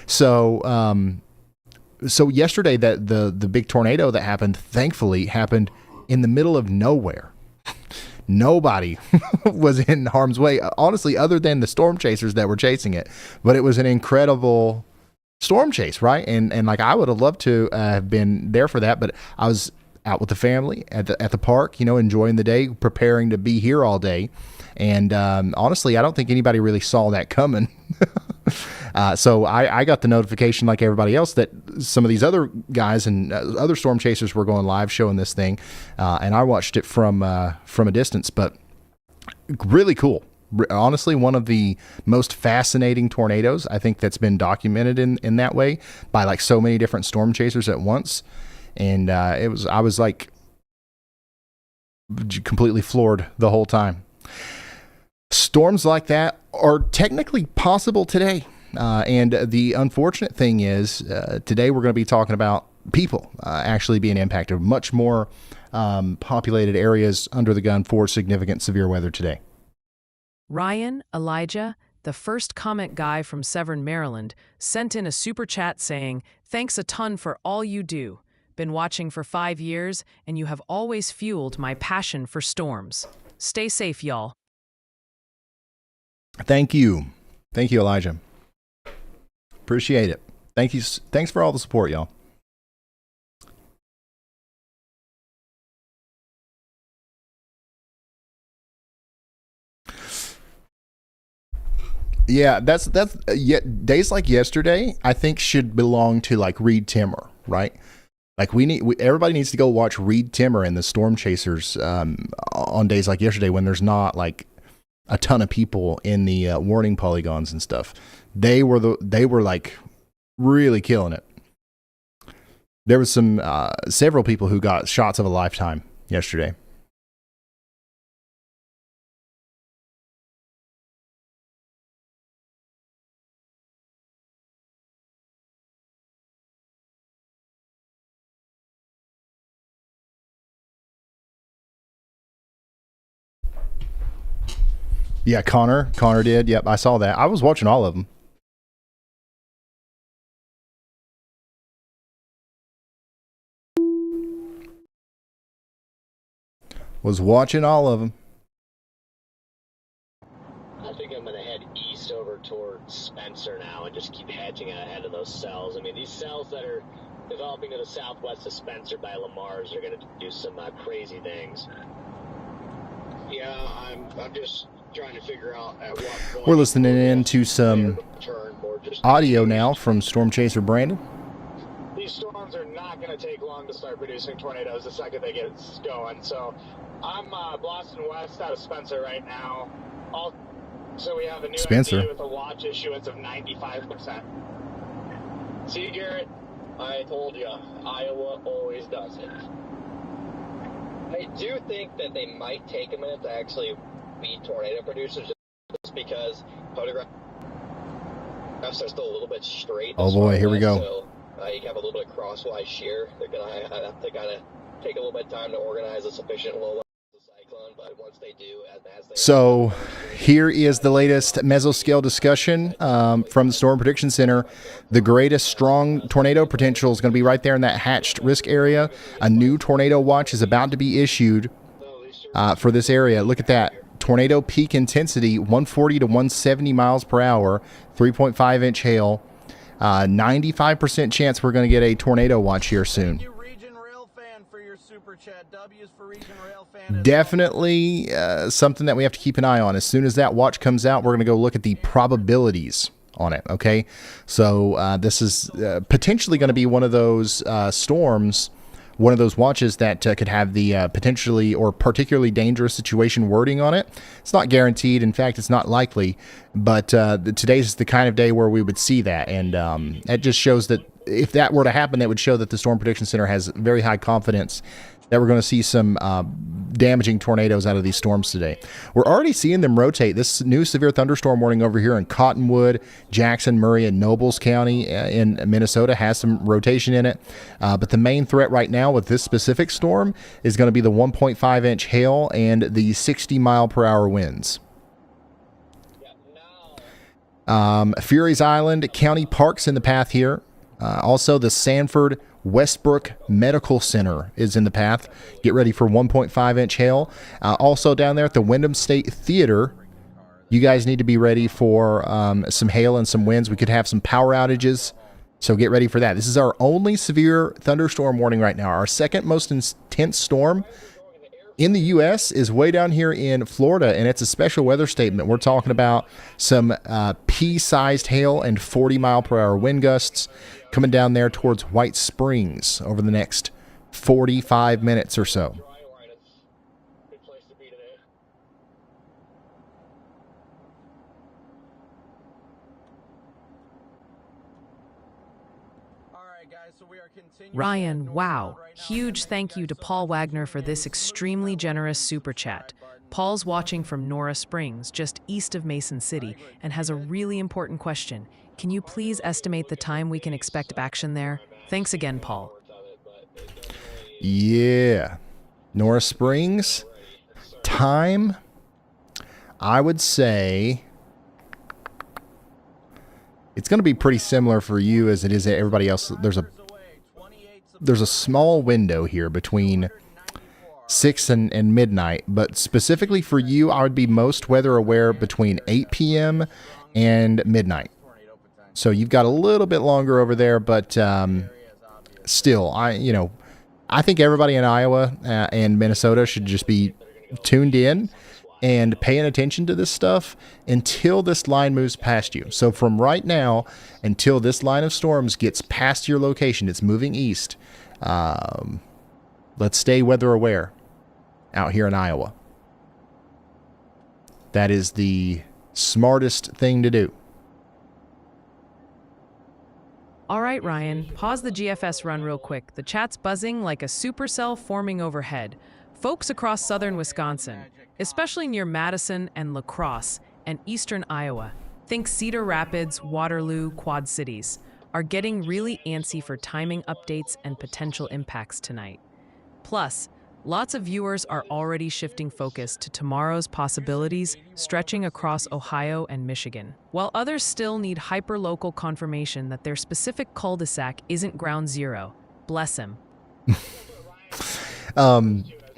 So yesterday, that the big tornado that happened, thankfully, happened in the middle of nowhere. Nobody was in harm's way, honestly, other than the storm chasers that were chasing it. But it was an incredible storm chase, right? And like, I would have loved to have been there for that, but I was out with the family at the park, enjoying the day, preparing to be here all day. And honestly, I don't think anybody really saw that coming. So I got the notification like everybody else that some of these other guys and other storm chasers were going live showing this thing. And I watched it from a distance, but really cool. Honestly, one of the most fascinating tornadoes I think that's been documented in that way by like so many different storm chasers at once. And I was like completely floored the whole time. Storms like that are technically possible today. And the unfortunate thing is, today we're going to be talking about people actually being impacted. Much more populated areas under the gun for significant severe weather today. Ryan, Elijah, the first comment guy from Severn, Maryland, sent in a super chat saying, thanks a ton for all you do. Been watching for 5 years, and you have always fueled my passion for storms. Stay safe, y'all. Thank you. Thank you, Elijah. Appreciate it. Thank you. Thanks for all the support, y'all. Yeah, that's days like yesterday, I think should belong to like Reed Timmer, right? Like everybody needs to go watch Reed Timmer and the Storm Chasers on days like yesterday when there's not like a ton of people in the warning polygons and stuff. They were like really killing it. There was some several people who got shots of a lifetime yesterday. Yeah, Connor did. Yep, I saw that. I was watching all of them. Was watching all of them. I think I'm going to head east over towards Spencer now and just keep hedging ahead of those cells. I mean, these cells that are developing to the southwest of Spencer by Lamar's are going to do some crazy things. Yeah, I'm just trying to figure out at what point. We're listening in to some audio now from Storm Chaser Brandon. These storms are not going to take long to start producing tornadoes the second they get going. So I'm blasting west out of Spencer right now. So we have a new Spencer idea with a watch issuance of 95%. See, Garrett, I told you, Iowa always does it. I do think that they might take a minute to actually be tornado producers, just because photograph. Are still a little bit straight. Oh boy, here we go. So you have a little bit of crosswise shear. They're gonna have to kind of take a little bit of time to organize a sufficient low level cyclone, but once they do, as they So here is the latest mesoscale discussion from the Storm Prediction Center. The greatest strong tornado potential is going to be right there in that hatched risk area. A new tornado watch is about to be issued for this area. Look at that. Tornado peak intensity, 140 to 170 miles per hour, 3.5-inch hail. 95% chance we're going to get a tornado watch here soon. Definitely something that we have to keep an eye on. As soon as that watch comes out, we're going to go look at the probabilities on it, okay? So this is potentially going to be one of those storms, one of those watches that could have the potentially or particularly dangerous situation wording on it. It's not guaranteed. In fact, it's not likely. But today's the kind of day where we would see that. And it just shows that if that were to happen, that would show that the Storm Prediction Center has very high confidence that we're going to see some damaging tornadoes out of these storms today. We're already seeing them rotate. This new severe thunderstorm warning over here in Cottonwood, Jackson, Murray, and Nobles County in Minnesota has some rotation in it. But the main threat right now with this specific storm is going to be the 1.5-inch hail and the 60-mile-per-hour winds. Fury's Island County Park's in the path here. Also, the Sanford Westbrook Medical Center is in the path. Get ready for 1.5-inch hail. Also down there at the Wyndham State Theater, you guys need to be ready for some hail and some winds. We could have some power outages, so get ready for that. This is our only severe thunderstorm warning right now. Our second most intense storm in the U.S. is way down here in Florida, and it's a special weather statement. We're talking about some pea-sized hail and 40-mile-per-hour wind gusts coming down there towards White Springs over the next 45 minutes or so. Ryan, wow. Huge thank you to Paul Wagner for this extremely generous super chat. Paul's watching from Nora Springs, just east of Mason City, and has a really important question. Can you please estimate the time we can expect action there? Thanks again, Paul. Yeah. Nora Springs, time, I would say it's going to be pretty similar for you as it is to everybody else. There's a small window here between 6 and midnight, but specifically for you, I would be most weather aware between 8 p.m. and midnight. So you've got a little bit longer over there, but still, I think everybody in Iowa and Minnesota should just be tuned in and paying attention to this stuff until this line moves past you. So from right now until this line of storms gets past your location, it's moving east. Let's stay weather aware out here in Iowa. That is the smartest thing to do. All right, Ryan, pause the GFS run real quick. The chat's buzzing like a supercell forming overhead. Folks across southern Wisconsin, especially near Madison and La Crosse and eastern Iowa, think Cedar Rapids, Waterloo, Quad Cities, are getting really antsy for timing updates and potential impacts tonight. Plus, lots of viewers are already shifting focus to tomorrow's possibilities stretching across Ohio and Michigan, while others still need hyperlocal confirmation that their specific cul-de-sac isn't ground zero. Bless him.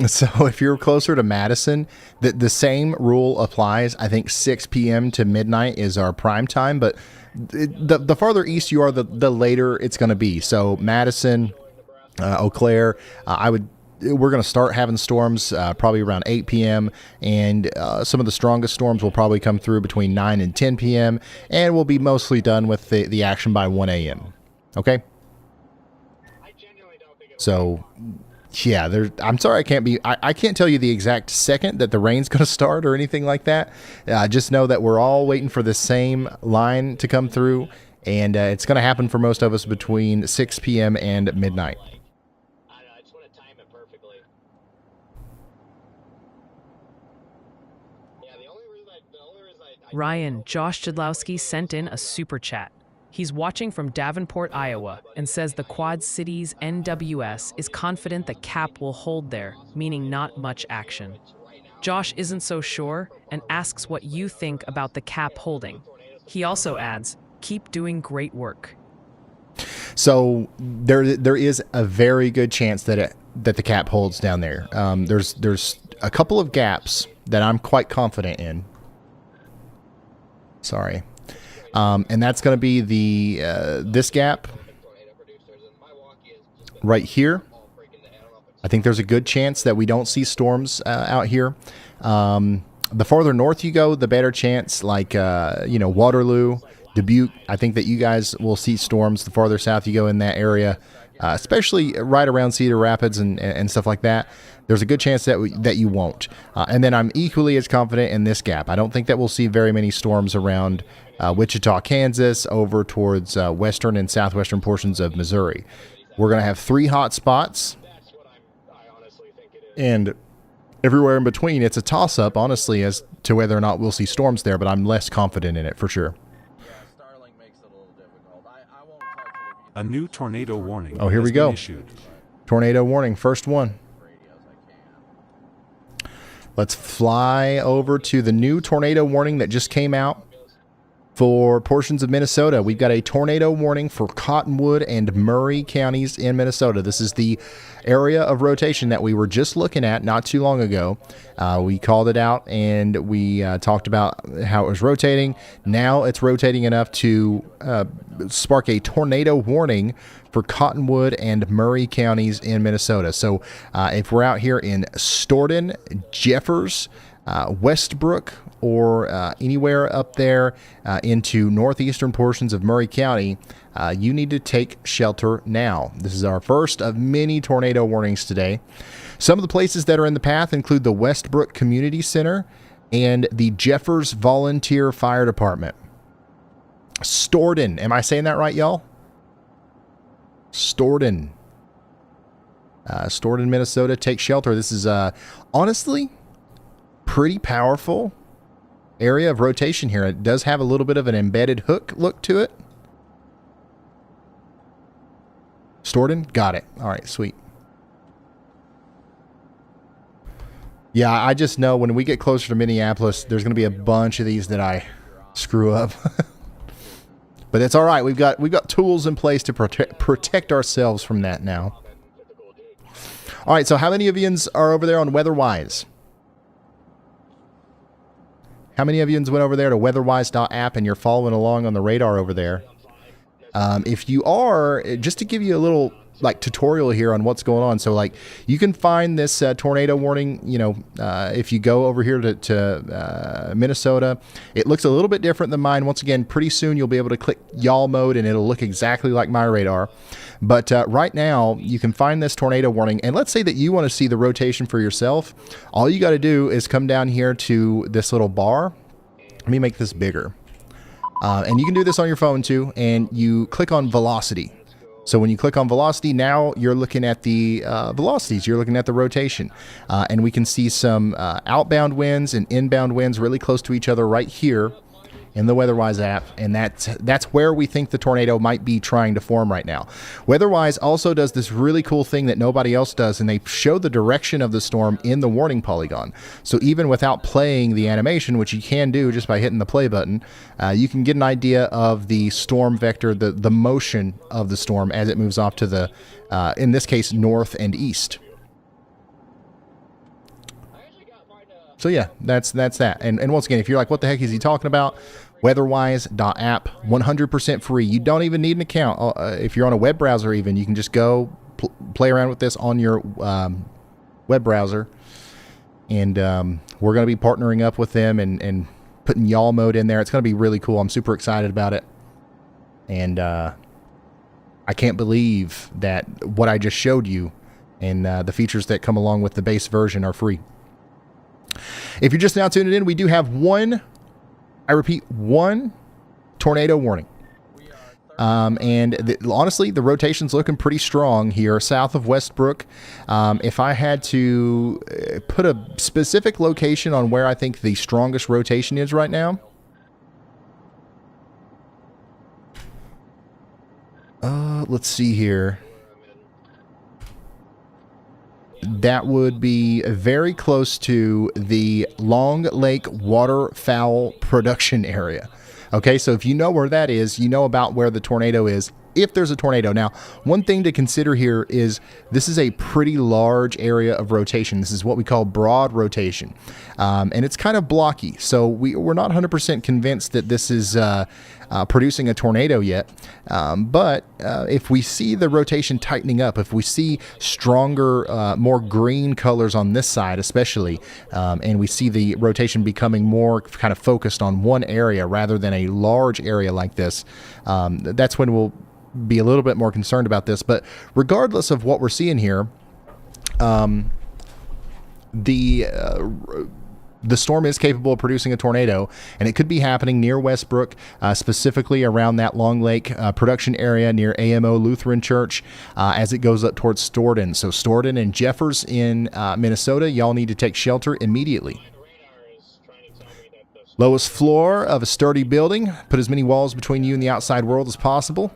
So if you're closer to Madison, the same rule applies. I think 6 p.m. to midnight is our prime time, but the farther east you are, the later it's going to be. So Madison, Eau Claire, we're going to start having storms probably around 8 p.m. and some of the strongest storms will probably come through between 9 and 10 p.m. and we'll be mostly done with the action by 1 a.m. Okay? So, yeah, I'm sorry I can't tell you the exact second that the rain's going to start or anything like that. Just know that we're all waiting for the same line to come through, and it's going to happen for most of us between 6 p.m. and midnight. I just want to time it perfectly. Yeah, the only reason I Ryan, Josh Jadlowski sent in a super chat. He's watching from Davenport, Iowa, and says the Quad Cities NWS is confident the cap will hold there, meaning not much action. Josh isn't so sure and asks what you think about the cap holding. He also adds, keep doing great work. So there is a very good chance that the cap holds down there. There's a couple of gaps that I'm quite confident in. Sorry. And that's going to be this gap right here. I think there's a good chance that we don't see storms out here. The farther north you go, the better chance, like, Waterloo, Dubuque. I think that you guys will see storms the farther south you go in that area, especially right around Cedar Rapids and stuff like that. There's a good chance that you won't. And then I'm equally as confident in this gap. I don't think that we'll see very many storms around Wichita, Kansas, over towards western and southwestern portions of Missouri. We're going to have 3 hot spots. And everywhere in between, it's a toss-up, honestly, as to whether or not we'll see storms there, but I'm less confident in it for sure. A new tornado warning. Oh, here we go. Tornado warning, first one. Let's fly over to the new tornado warning that just came out for portions of Minnesota. We've got a tornado warning for Cottonwood and Murray counties in Minnesota. This is the area of rotation that we were just looking at not too long ago. We called it out and we talked about how it was rotating. Now it's rotating enough to spark a tornado warning for Cottonwood and Murray counties in Minnesota. So if we're out here in Stoughton, Jeffers, Westbrook, or anywhere up there into northeastern portions of Murray County, you need to take shelter now. This is our first of many tornado warnings today. Some of the places that are in the path include the Westbrook Community Center and the Jeffers Volunteer Fire Department. Stoughton, am I saying that right, y'all? Stoughton, Minnesota, take shelter. This is honestly pretty powerful area of rotation here. It does have a little bit of an embedded hook look to it. Stoughton, got it. All right, sweet. Yeah, I just know when we get closer to Minneapolis, there's going to be a bunch of these that I screw up. But that's all right. We've got tools in place to protect ourselves from that now. All right, so how many of you are over there on WeatherWise? How many of you went over there to weatherwise.app and you're following along on the radar over there? If you are, just to give you a little tutorial here on what's going on. So you can find this tornado warning, if you go over here to Minnesota. It looks a little bit different than mine. Once again, pretty soon you'll be able to click y'all mode and it'll look exactly like my radar. But right now you can find this tornado warning. And let's say that you want to see the rotation for yourself. All you got to do is come down here to this little bar. Let me make this bigger. And you can do this on your phone too. And you click on velocity. So when you click on velocity, now you're looking at the velocities. You're looking at the rotation. And we can see some outbound winds and inbound winds really close to each other right here in the WeatherWise app. And that's where we think the tornado might be trying to form right now. WeatherWise also does this really cool thing that nobody else does, and they show the direction of the storm in the warning polygon. So even without playing the animation, which you can do just by hitting the play button, you can get an idea of the storm vector, the motion of the storm as it moves off to the, in this case, north and east. So yeah, that's that. And once again, if you're like, what the heck is he talking about? Weatherwise.app, 100% free. You don't even need an account. If you're on a web browser even, you can just go play around with this on your web browser. And we're going to be partnering up with them and putting y'all mode in there. It's going to be really cool. I'm super excited about it. And I can't believe that what I just showed you and the features that come along with the base version are free. If you're just now tuning in, we do have one tornado warning. And honestly, the rotation's looking pretty strong here south of Westbrook. If I had to put a specific location on where I think the strongest rotation is right now, let's see here. That would be very close to the Long Lake waterfowl production area. Okay, so if you know where that is, you know about where the tornado is, if there's a tornado. Now, one thing to consider here is this is a pretty large area of rotation. This is what we call broad rotation, and it's kind of blocky. So we're not 100% convinced that this is producing a tornado yet. But if we see the rotation tightening up, if we see stronger, more green colors on this side especially, and we see the rotation becoming more kind of focused on one area rather than a large area like this, that's when we'll be a little bit more concerned about this. But regardless of what we're seeing here, the storm is capable of producing a tornado, and it could be happening near Westbrook, specifically around that Long Lake production area near AMO Lutheran Church, as it goes up towards Stratford. So Stratford and Jeffers in Minnesota, y'all need to take shelter immediately. Lowest floor of a sturdy building. Put as many walls between you and the outside world as possible.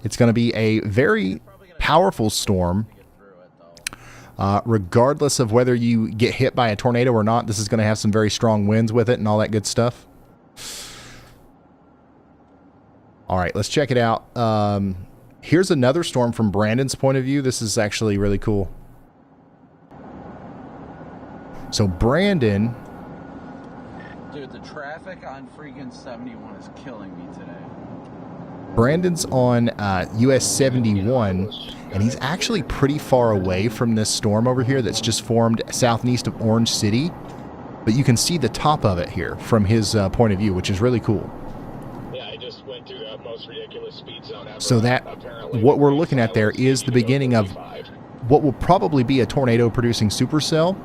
It's going to be a very powerful storm. Regardless of whether you get hit by a tornado or not, this is going to have some very strong winds with it and all that good stuff. All right, let's check it out. Here's another storm from Brandon's point of view. This is actually really cool. So Brandon... Dude, the traffic on freaking 71 is killing me today. Brandon's on US 71, and he's actually pretty far away from this storm over here that's just formed southeast of Orange City. But you can see the top of it here from his point of view, which is really cool. Yeah, I just went through the most ridiculous speed zone ever. So that, what we're looking at there is the beginning of what will probably be a tornado-producing supercell,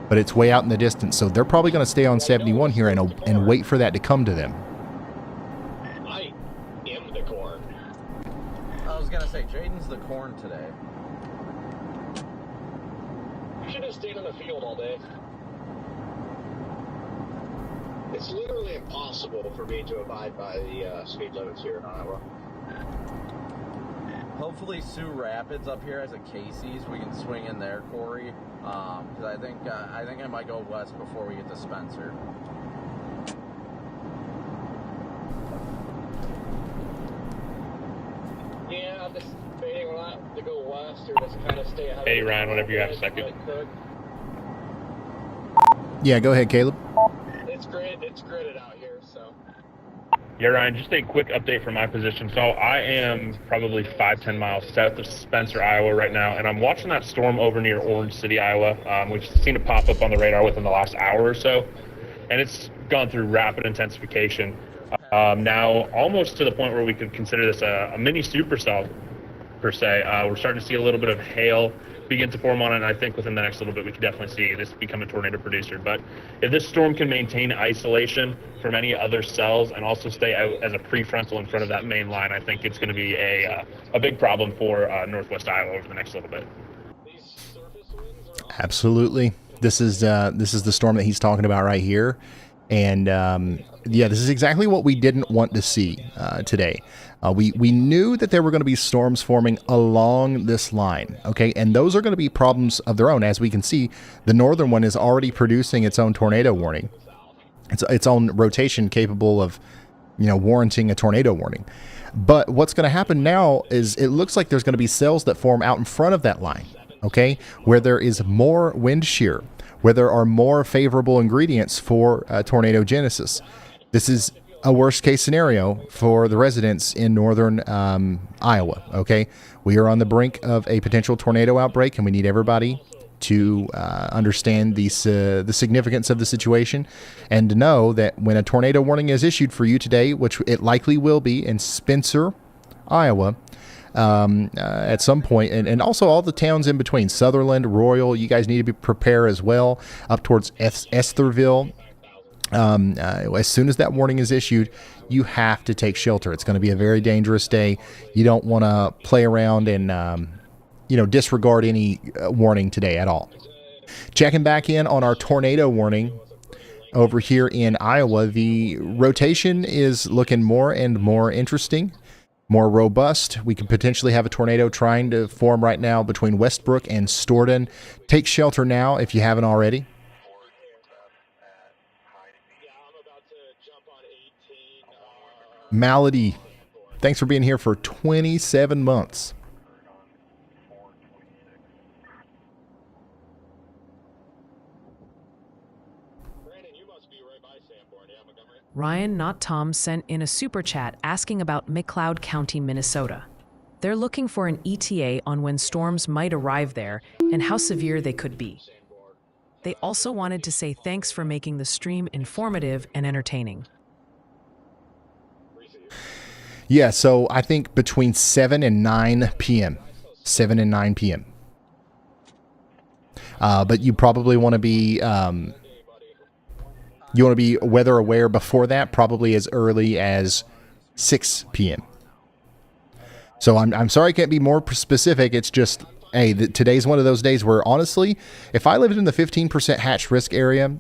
but it's way out in the distance. So they're probably going to stay on 71 here and wait for that to come to them. I was gonna say, Jaden's the corn today. You should have stayed in the field all day. It's literally impossible for me to abide by the speed limits here in Iowa. Hopefully Sioux Rapids up here has a Casey's. We can swing in there, Corey. Because I think I might go west before we get to Spencer. Yeah, I'm just debating to go west or just kind of stay ahead. Hey, Ryan, whenever you have a second. Yeah, go ahead, Caleb. It's gridded out here, so. Yeah, Ryan, just a quick update from my position. So I am probably 5-10 miles south of Spencer, Iowa right now, and I'm watching that storm over near Orange City, Iowa. We've seen it pop up on the radar within the last hour or so, and it's gone through rapid intensification. Now almost to the point where we could consider this a mini supercell per se. We're starting to see a little bit of hail begin to form on it, and I think within the next little bit we could definitely see this become a tornado producer. But if this storm can maintain isolation from any other cells and also stay out as a prefrontal in front of that main line, I think it's going to be a big problem for northwest Iowa over the next little bit. Absolutely. This is the storm that he's talking about right here. And yeah, this is exactly what we didn't want to see today. We knew that there were going to be storms forming along this line, okay? And those are going to be problems of their own. As we can see, the northern one is already producing its own tornado warning. It's its own rotation capable of, warranting a tornado warning. But what's going to happen now is it looks like there's going to be cells that form out in front of that line, okay? Where there is more wind shear, where there are more favorable ingredients for tornado genesis. This is a worst case scenario for the residents in northern Iowa, okay? We are on the brink of a potential tornado outbreak, and we need everybody to understand the significance of the situation and to know that when a tornado warning is issued for you today, which it likely will be in Spencer, Iowa, at some point, and also all the towns in between, Sutherland, Royal, you guys need to be prepared as well, up towards Estherville. As soon as that warning is issued, you have to take shelter. It's going to be a very dangerous day. You don't want to play around and, disregard any warning today at all. Checking back in on our tornado warning. over here in Iowa, the rotation is looking more and more interesting, more robust. We could potentially have a tornado trying to form right now between Westbrook and Stoughton. Take shelter now if you haven't already. Malady, thanks for being here for 27 months. Ryan, not Tom, sent in a super chat asking about McLeod County, Minnesota. They're looking for an ETA on when storms might arrive there and how severe they could be. They also wanted to say thanks for making the stream informative and entertaining. Yeah, so I think between 7 and 9 p.m. 7 and 9 p.m. But you probably want to be... you want to be weather aware before that, probably as early as 6 p.m. So I'm sorry I can't be more specific. It's just, hey, today's one of those days where, honestly, if I lived in the 15% hatch risk area,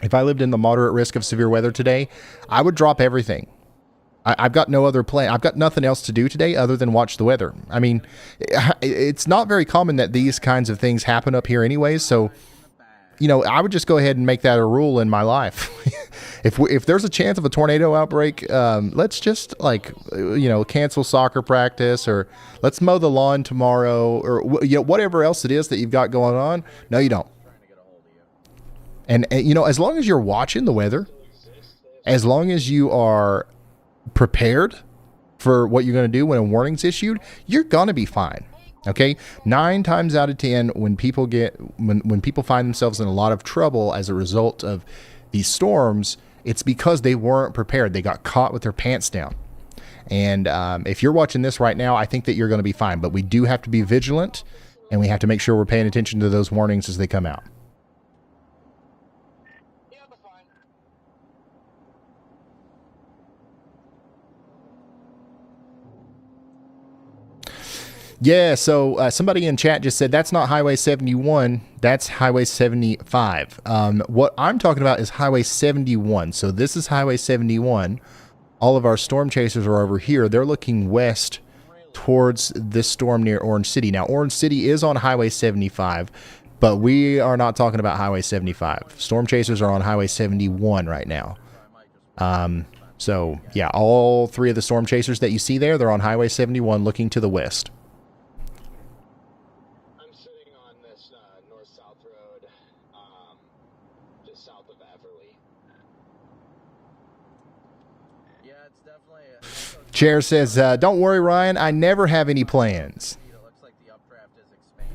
if I lived in the moderate risk of severe weather today, I would drop everything. I've got no other plan. I've got nothing else to do today other than watch the weather. I mean, it's not very common that these kinds of things happen up here anyways, so... You know, I would just go ahead and make that a rule in my life. If there's a chance of a tornado outbreak, let's just cancel soccer practice, or let's mow the lawn tomorrow, or whatever else it is that you've got going on. No, you don't. And as long as you're watching the weather, as long as you are prepared for what you're going to do when a warning's issued, you're going to be fine. Okay, 9 times out of 10, when people find themselves in a lot of trouble as a result of these storms, it's because they weren't prepared. They got caught with their pants down. And if you're watching this right now, I think that you're going to be fine. But we do have to be vigilant, and we have to make sure we're paying attention to those warnings as they come out. Yeah, so somebody in chat just said, that's not Highway 71, that's Highway 75. What I'm talking about is Highway 71. So this is Highway 71. All of our storm chasers are over here. They're looking west towards this storm near Orange City. Now, Orange City is on Highway 75, but we are not talking about Highway 75. Storm chasers are on Highway 71 right now. So, yeah, all 3 of the storm chasers that you see there, they're on Highway 71 looking to the west. Chair says, don't worry, Ryan, I never have any plans. It looks like the updraft is expanding.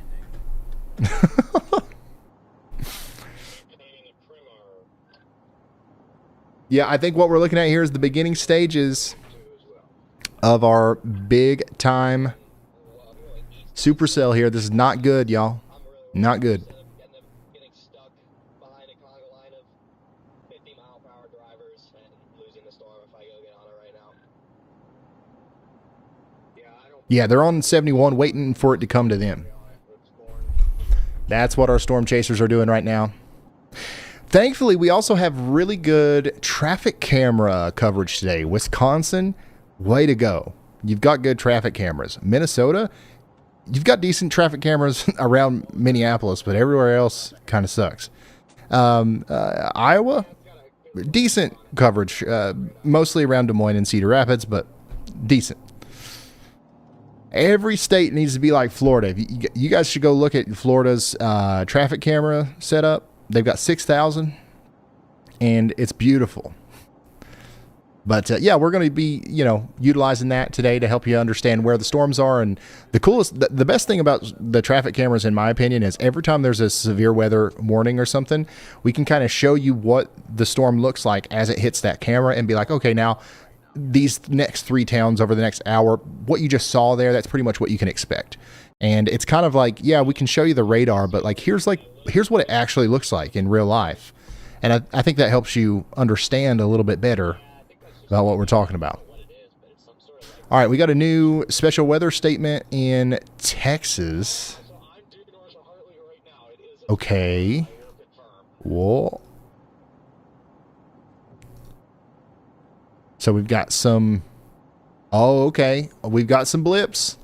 Yeah, I think what we're looking at here is the beginning stages of our big time supercell here. This is not good, y'all. Not good. Getting stuck behind a conga line of 50-mile-per-hour drivers and losing the storm if I go get on it right now. Yeah, they're on 71 waiting for it to come to them. That's what our storm chasers are doing right now. Thankfully, we also have really good traffic camera coverage today. Wisconsin, way to go. You've got good traffic cameras. Minnesota, you've got decent traffic cameras around Minneapolis, but everywhere else kind of sucks. Iowa, decent coverage, mostly around Des Moines and Cedar Rapids, but decent. Every state needs to be like Florida. You guys should go look at Florida's traffic camera setup. They've got 6,000, and it's beautiful. But yeah, we're going to be, utilizing that today to help you understand where the storms are. And the best thing about the traffic cameras, in my opinion, is every time there's a severe weather warning or something, we can kind of show you what the storm looks like as it hits that camera and be like, okay, now these next 3 towns over the next hour, what you just saw there, that's pretty much what you can expect. And it's kind of like, yeah, we can show you the radar, but here's what it actually looks like in real life. And I think that helps you understand a little bit better about what we're talking about. All right, we got a new special weather statement in Texas. Okay. Whoa. So we've got some... Oh, okay. We've got some blips.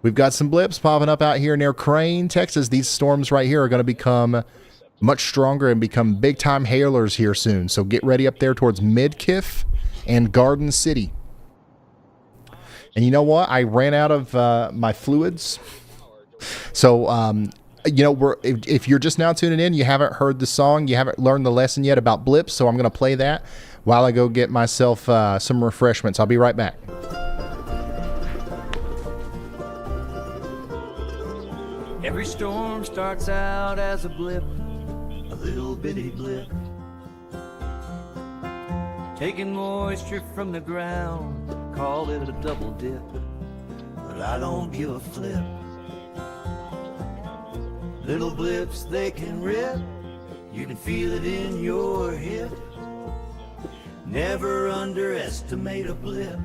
We've got some blips popping up out here near Crane, Texas. These storms right here are going to become much stronger and become big-time hailers here soon. So get ready up there towards Midkiff and Garden City. And you know what? I ran out of my fluids. So, you know, if you're just now tuning in, you haven't heard the song, you haven't learned the lesson yet about blips, so I'm going to play that while I go get myself some refreshments. I'll be right back. Every storm starts out as a blip, a little bitty blip, taking moisture from the ground, call it a double dip, but I don't give a flip. Little blips, they can rip, you can feel it in your hip. Never underestimate a blip.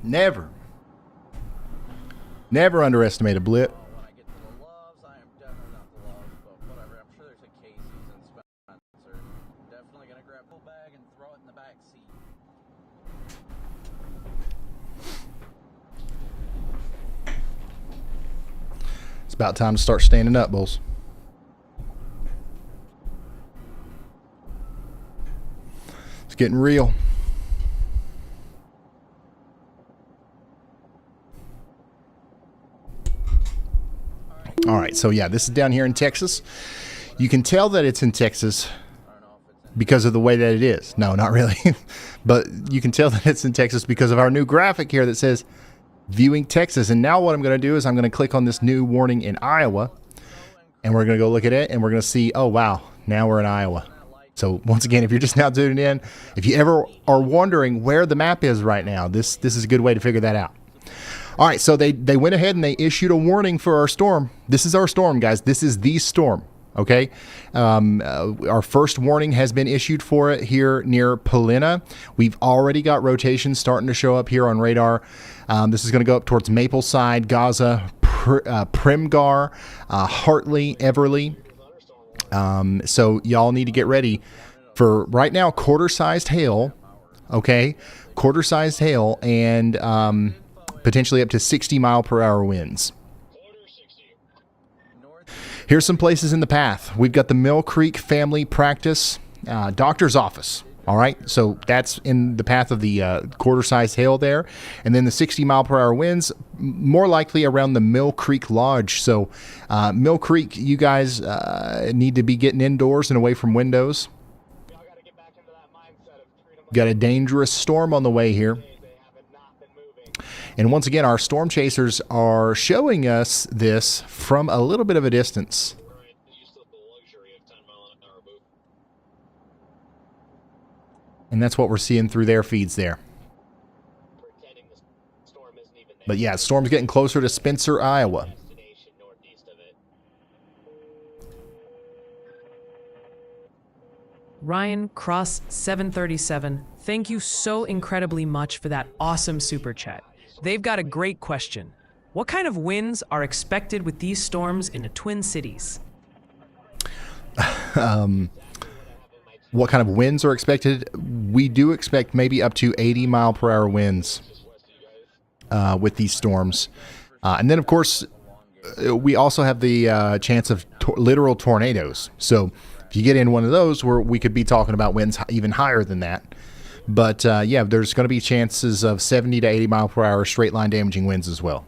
Never underestimate a blip. When I get to the loves, I am definitely not the loves, but whatever. I'm sure there's a Casey's in Spencer. Definitely gonna grab a full bag and throw it in the back seat. It's about time to start standing up, bulls. It's getting real. All right, so yeah, this is down here in Texas. You can tell that it's in Texas because of the way that it is. No, not really. But you can tell that it's in Texas because of our new graphic here that says Viewing Texas. And now what I'm going to do is I'm going to click on this new warning in Iowa, and we're going to go look at it, and we're going to see, oh, wow, now we're in Iowa. So once again, if you're just now tuning in, if you ever are wondering where the map is right now, this is a good way to figure that out. All right, so they went ahead and they issued a warning for our storm. This is our storm, guys. This is the storm, okay? Our first warning has been issued for it here near Polina. We've already got rotations starting to show up here on radar. This is going to go up towards Mapleside, Gaza, Primgar, Hartley, Everly. So y'all need to get ready for, right now, quarter-sized hail, okay? Quarter-sized hail and potentially up to 60-mile-per-hour winds. Here's some places in the path. We've got the Mill Creek Family Practice Doctor's Office. All right, so that's in the path of the quarter-sized hail there. And then the 60-mile-per-hour winds, more likely around the Mill Creek Lodge. So Mill Creek, you guys need to be getting indoors and away from windows. Got a dangerous storm on the way here. And once again, our storm chasers are showing us this from a little bit of a distance. And that's what we're seeing through their feeds there. But yeah, storm's getting closer to Spencer, Iowa. Ryan Cross 737, thank you so incredibly much for that awesome super chat. They've got a great question. What kind of winds are expected with these storms in the Twin Cities? What kind of winds are expected? We do expect maybe up to 80-mile-per-hour winds with these storms. And then, of course, we also have the chance of literal tornadoes. So if you get in one of those, we could be talking about winds even higher than that. But, yeah, there's going to be chances of 70 to 80 mile per hour straight line damaging winds as well.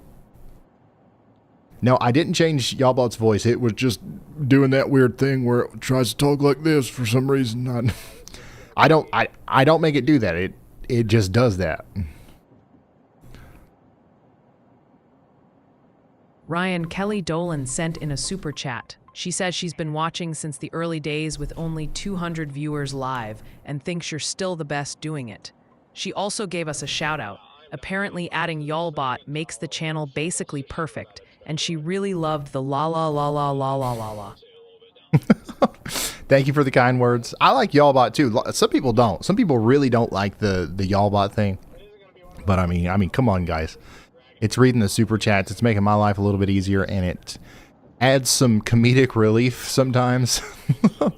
No, I didn't change Y'allbot's voice. It was just doing that weird thing where it tries to talk like this for some reason. I don't make it do that. It just does that. Ryan, Kelly Dolan sent in a super chat. She says she's been watching since the early days with only 200 viewers live and thinks you're still the best doing it. She also gave us a shout out. Apparently adding Y'allbot makes the channel basically perfect, and she really loved the la la la la la la la la. Thank you for the kind words. I like Y'allbot too. Some people don't. Some people really don't like the Y'allbot thing. But I mean, come on, guys. It's reading the super chats. It's making my life a little bit easier, and adds some comedic relief sometimes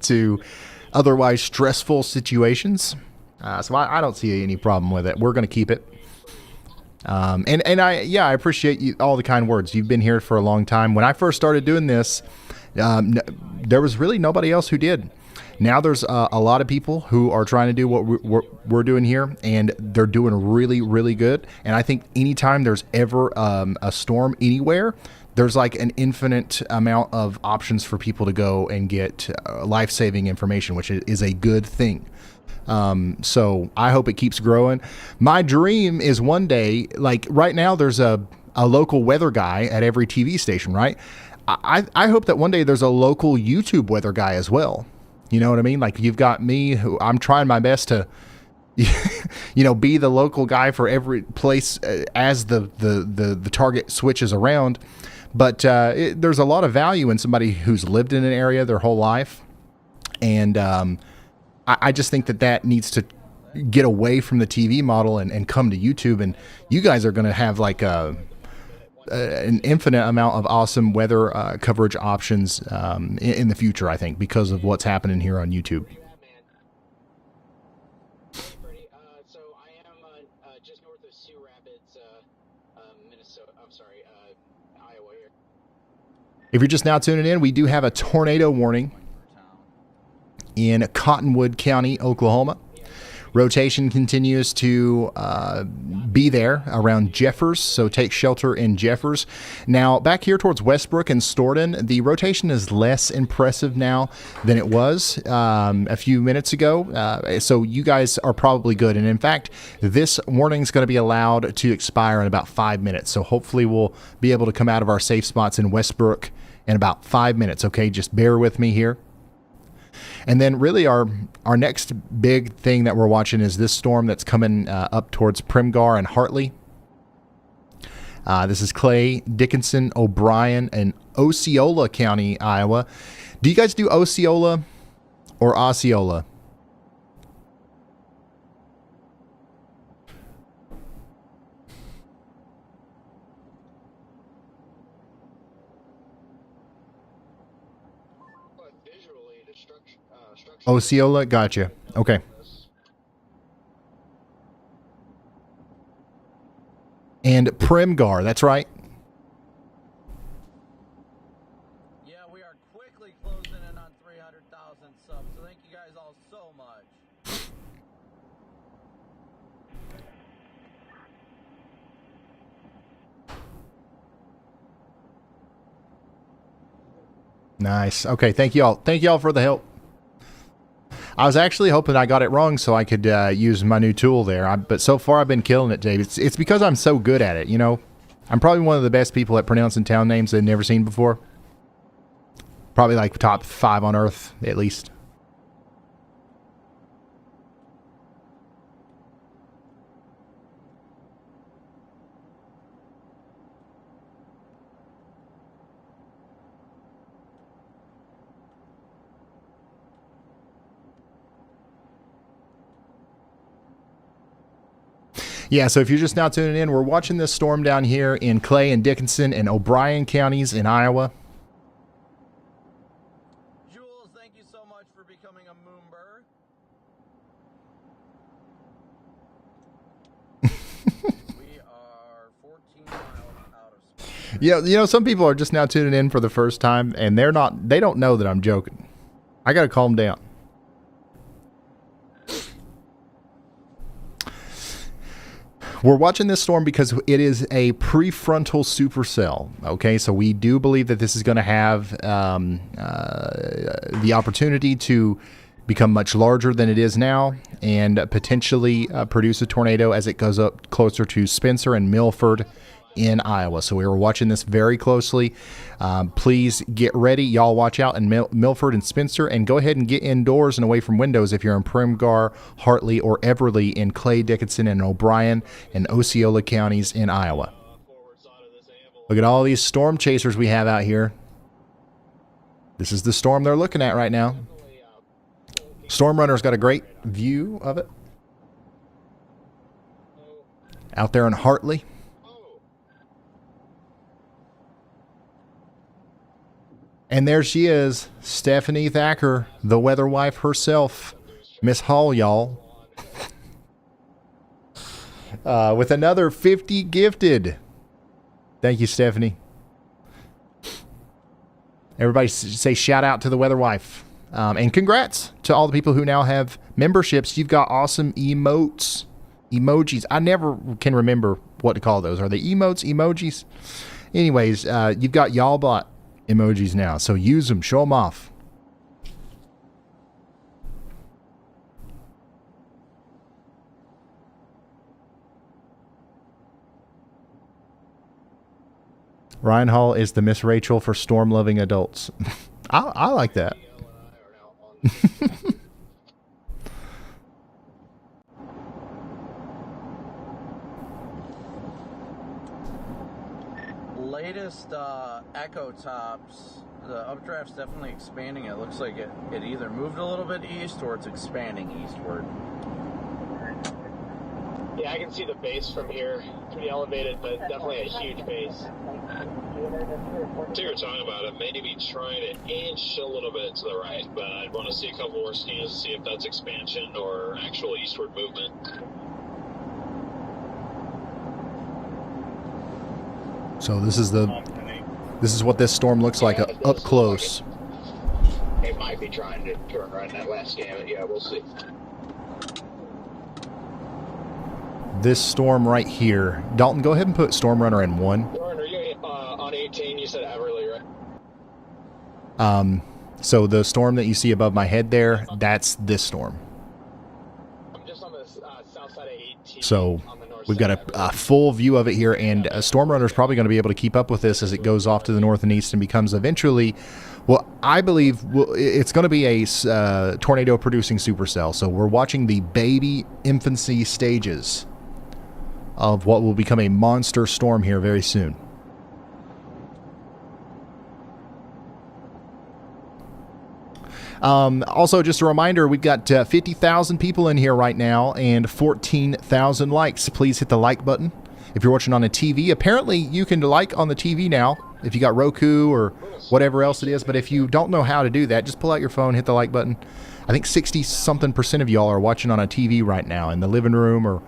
to otherwise stressful situations. So I don't see any problem with it. We're going to keep it. And I appreciate all the kind words. You've been here for a long time. When I first started doing this, there was really nobody else who did. Now there's a lot of people who are trying to do what we're doing here, and they're doing really, really good. And I think anytime there's ever a storm anywhere, there's like an infinite amount of options for people to go and get life-saving information, which is a good thing. So I hope it keeps growing. My dream is one day, like right now, there's a local weather guy at every TV station, right? I hope that one day there's a local YouTube weather guy as well. You know what I mean? Like you've got me, who I'm trying my best to, be the local guy for every place as the target switches around. But there's a lot of value in somebody who's lived in an area their whole life. And I just think that needs to get away from the TV model and come to YouTube. And you guys are going to have like an infinite amount of awesome weather coverage options in the future, I think, because of what's happening here on YouTube. So I am just north of Sioux Rapids, Minnesota. I'm sorry, Iowa here. If you're just now tuning in, we do have a tornado warning in Cottonwood County, Oklahoma. Rotation continues to be there around Jeffers, so take shelter in Jeffers. Now, back here towards Westbrook and Stoughton, the rotation is less impressive now than it was a few minutes ago, so you guys are probably good. And in fact, this warning is going to be allowed to expire in about 5 minutes, so hopefully we'll be able to come out of our safe spots in Westbrook in about 5 minutes, okay? Just bear with me here. And then really our next big thing that we're watching is this storm that's coming up towards Primgar and Hartley. This is Clay, Dickinson, O'Brien, and Osceola County, Iowa. Do you guys do Osceola or Osceola? Osceola, gotcha. Okay. And Primgar, that's right. Yeah, we are quickly closing in on 300,000 subs, so thank you guys all so much. Nice. Okay, thank you all. Thank you all for the help. I was actually hoping I got it wrong so I could use my new tool there. But so far I've been killing it, Dave. It's because I'm so good at it, you know. I'm probably one of the best people at pronouncing town names they've never seen before. Probably like top 5 on Earth, at least. Yeah, so if you're just now tuning in, we're watching this storm down here in Clay and Dickinson and O'Brien counties in Iowa. Jules, thank you so much for becoming a moonbur. We are 14 miles out of space. Yeah, you know, some people are just now tuning in for the first time, and they don't know that I'm joking. I got to calm down. We're watching this storm because it is a prefrontal supercell. Okay, so we do believe that this is going to have the opportunity to become much larger than it is now and potentially produce a tornado as it goes up closer to Spencer and Milford in Iowa. So we were watching this very closely. Please get ready. Y'all watch out in Milford and Spencer, and go ahead and get indoors and away from windows if you're in Primgar, Hartley, or Everly in Clay, Dickinson, and O'Brien and Osceola counties in Iowa. Look at all these storm chasers we have out here. This is the storm they're looking at right now. Storm Runner's got a great view of it. Out there in Hartley. And there she is, Stephanie Thacker, the weather wife herself, Miss Hall, y'all. With another 50 gifted. Thank you, Stephanie. Everybody say shout out to the weather wife. And congrats to all the people who now have memberships. You've got awesome emotes, emojis. I never can remember what to call those. Are they emotes, emojis? Anyways, you've got y'all bot emojis now, so use them, show them off. Ryan Hall is the Miss Rachel for storm-loving adults. I like that. Latest echo tops, the updraft's definitely expanding. It looks like it either moved a little bit east or it's expanding eastward. Yeah, I can see the base from here. Pretty elevated, but definitely a huge base. So you're talking about it, maybe trying to inch a little bit to the right, but I'd want to see a couple more scans to see if that's expansion or actual eastward movement. So this is what this storm looks like up close. It might be trying to turn right in that last scan. Yeah, we'll see. This storm right here. Dalton, go ahead and put Storm Runner in 1. Warren, are you on 18? You said Everly, right? So the storm that you see above my head there, that's this storm. I'm just on the south side of 18. So we've got a full view of it here, and Storm Runner is probably going to be able to keep up with this as it goes off to the north and east and becomes eventually, well, I believe it's going to be a tornado-producing supercell. So we're watching the baby infancy stages of what will become a monster storm here very soon. Also, just a reminder, we've got 50,000 people in here right now and 14,000 likes. Please hit the like button. If you're watching on a TV, apparently you can like on the TV now if you got Roku or whatever else it is. But if you don't know how to do that, just pull out your phone, hit the like button. I think 60-something% of y'all are watching on a TV right now in the living room or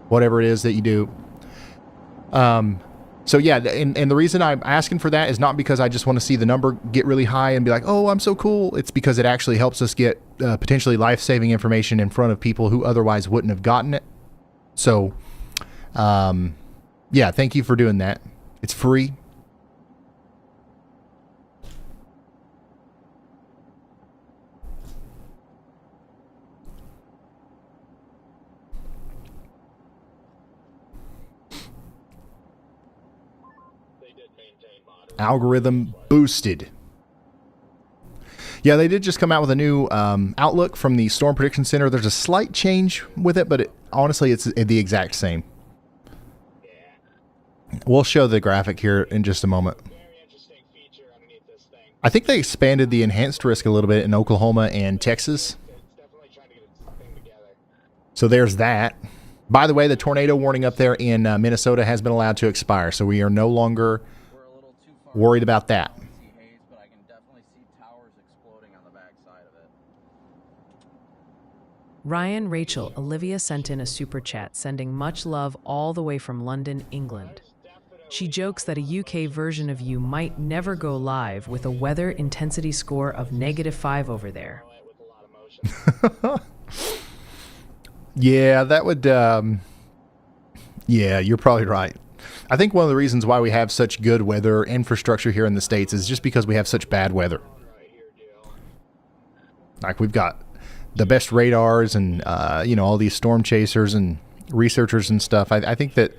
whatever it is that you do. So yeah, and the reason I'm asking for that is not because I just want to see the number get really high and be like, oh, I'm so cool. It's because it actually helps us get potentially life-saving information in front of people who otherwise wouldn't have gotten it. So, yeah, thank you for doing that. It's free. Algorithm boosted. Yeah, they did just come out with a new outlook from the Storm Prediction Center. There's a slight change with it, but honestly, it's the exact same. We'll show the graphic here in just a moment. I think they expanded the enhanced risk a little bit in Oklahoma and Texas. So there's that. By the way, the tornado warning up there in Minnesota has been allowed to expire, so we are no longer worried about that. But I can definitely see towers exploding on the backside of it. Ryan, Rachel, Olivia sent in a super chat sending much love all the way from London, England. She jokes that a UK version of you might never go live with a weather intensity score of -5 over there. Yeah, that would, yeah, you're probably right. I think one of the reasons why we have such good weather infrastructure here in the States is just because we have such bad weather. Like, we've got the best radars and, all these storm chasers and researchers and stuff. I think that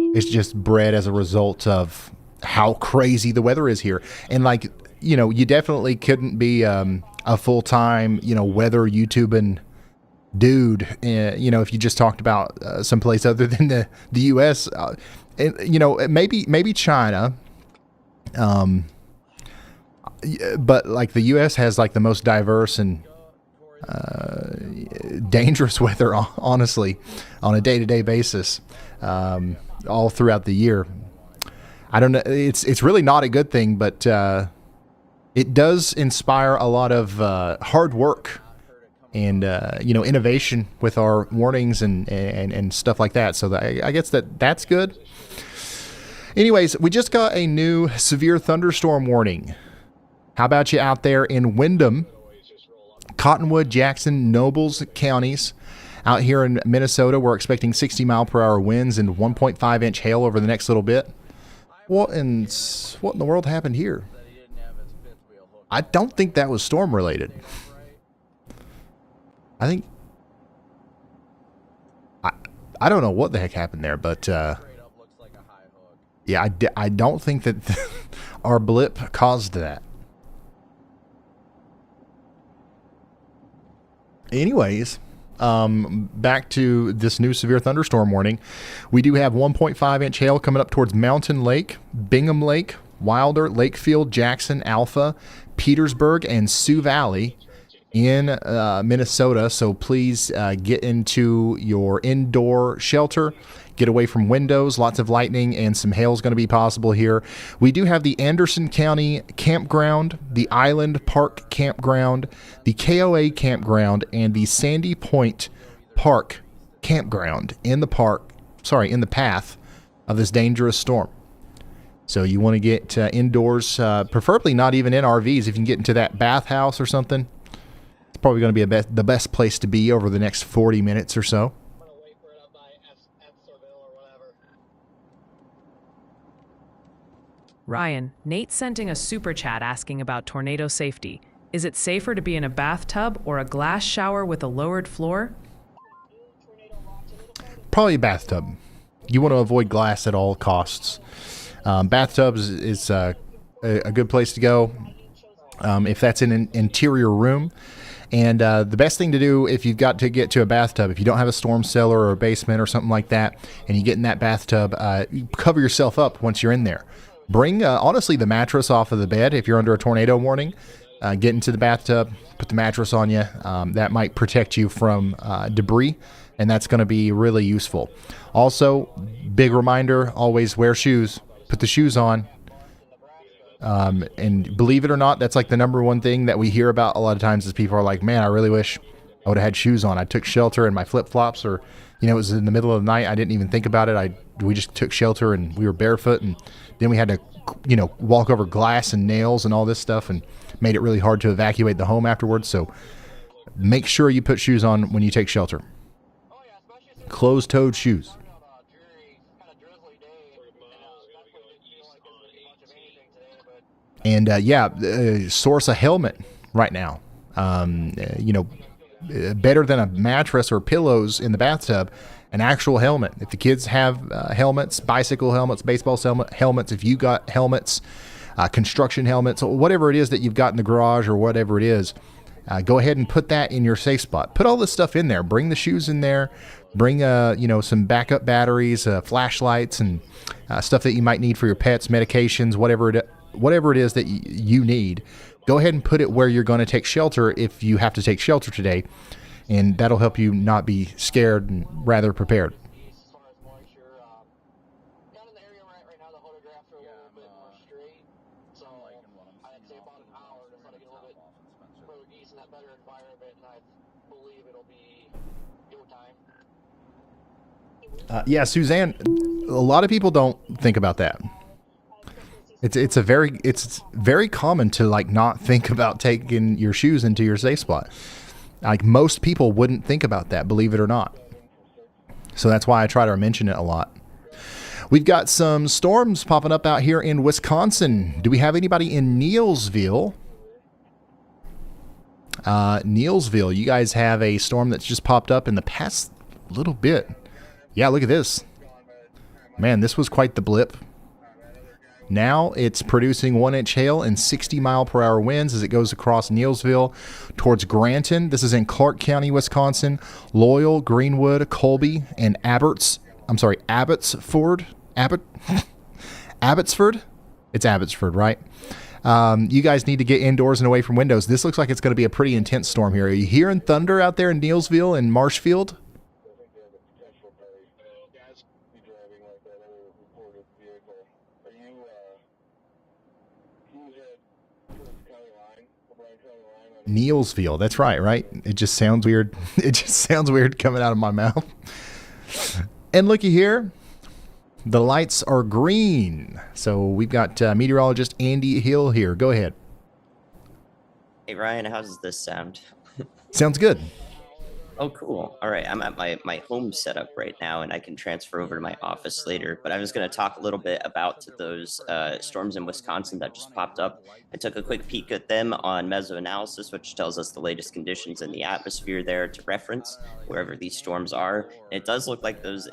it's just bred as a result of how crazy the weather is here. And, like, you definitely couldn't be a full-time, weather YouTubing dude, if you just talked about someplace other than the U.S., maybe China, but like the U.S. has like the most diverse and dangerous weather, honestly, on a day-to-day basis, all throughout the year. I don't know. It's really not a good thing, but it does inspire a lot of hard work and innovation with our warnings and stuff like that. So I guess that's good. Anyways, we just got a new severe thunderstorm warning. How about you out there in Windham, Cottonwood, Jackson, Nobles counties? Out here in Minnesota, we're expecting 60-mile-per-hour winds and 1.5-inch hail over the next little bit. What in the world happened here? I don't think that was storm related. I don't know what the heck happened there, but yeah, I don't think that our blip caused that. Anyways, back to this new severe thunderstorm warning. We do have 1.5-inch hail coming up towards Mountain Lake, Bingham Lake, Wilder, Lakefield, Jackson, Alpha, Petersburg, and Sioux Valley in Minnesota. So please get into your indoor shelter. Get away from windows. Lots of lightning and some hail is going to be possible here. We do have the Anderson County Campground, the Island Park Campground, the KOA Campground, and the Sandy Point Park Campground in the path of this dangerous storm. So you want to get indoors, preferably not even in RVs. If you can get into that bathhouse or something, it's probably going to be the best place to be over the next 40 minutes or so. Ryan, Nate's sending a super chat asking about tornado safety. Is it safer to be in a bathtub or a glass shower with a lowered floor? Probably a bathtub. You want to avoid glass at all costs. Bathtubs is a good place to go if that's in an interior room. And the best thing to do if you've got to get to a bathtub, if you don't have a storm cellar or a basement or something like that, and you get in that bathtub, cover yourself up once you're in there. Bring, honestly, the mattress off of the bed if you're under a tornado warning. Get into the bathtub, put the mattress on you. That might protect you from debris, and that's going to be really useful. Also, big reminder, always wear shoes. Put the shoes on. And believe it or not, that's like the number one thing that we hear about a lot of times is people are like, man, I really wish I would have had shoes on. I took shelter in my flip-flops, or, it was in the middle of the night. I didn't even think about it. We just took shelter and we were barefoot, and then we had to, walk over glass and nails and all this stuff, and made it really hard to evacuate the home afterwards. So make sure you put shoes on when you take shelter. Closed-toed shoes. And source a helmet right now. Better than a mattress or pillows in the bathtub, an actual helmet. If the kids have helmets, bicycle helmets, baseball helmets, if you got helmets, construction helmets, whatever it is that you've got in the garage or whatever it is, go ahead and put that in your safe spot. Put all this stuff in there. Bring the shoes in there. Bring some backup batteries, flashlights, and stuff that you might need for your pets, medications, whatever it is that you need. Go ahead and put it where you're going to take shelter if you have to take shelter today, and that'll help you not be scared and rather prepared. Suzanne, a lot of people don't think about that. It's very common to not think about taking your shoes into your safe spot. Most people wouldn't think about that, believe it or not. So that's why I try to mention it a lot. We've got some storms popping up out here in Wisconsin. Do we have anybody in Neillsville? Neillsville, you guys have a storm that's just popped up in the past little bit. Yeah, look at this. Man, this was quite the blip. Now it's producing 1-inch hail and 60-mile-per-hour winds as it goes across Neillsville towards Granton. This is in Clark County, Wisconsin. Loyal, Greenwood, Colby, and Abbotsford. Abbotsford? It's Abbotsford, right? You guys need to get indoors and away from windows. This looks like it's going to be a pretty intense storm here. Are you hearing thunder out there in Neillsville and Marshfield? Neilsville. That's right? It just sounds weird. It just sounds weird coming out of my mouth. And looky here. The lights are green. So we've got meteorologist Andy Hill here. Go ahead. Hey, Ryan, how does this sound? Sounds good. Oh, cool. All right, I'm at my home setup right now, and I can transfer over to my office later. But I was going to talk a little bit about those storms in Wisconsin that just popped up. I took a quick peek at them on mesoanalysis, which tells us the latest conditions in the atmosphere there to reference wherever these storms are. And it does look like those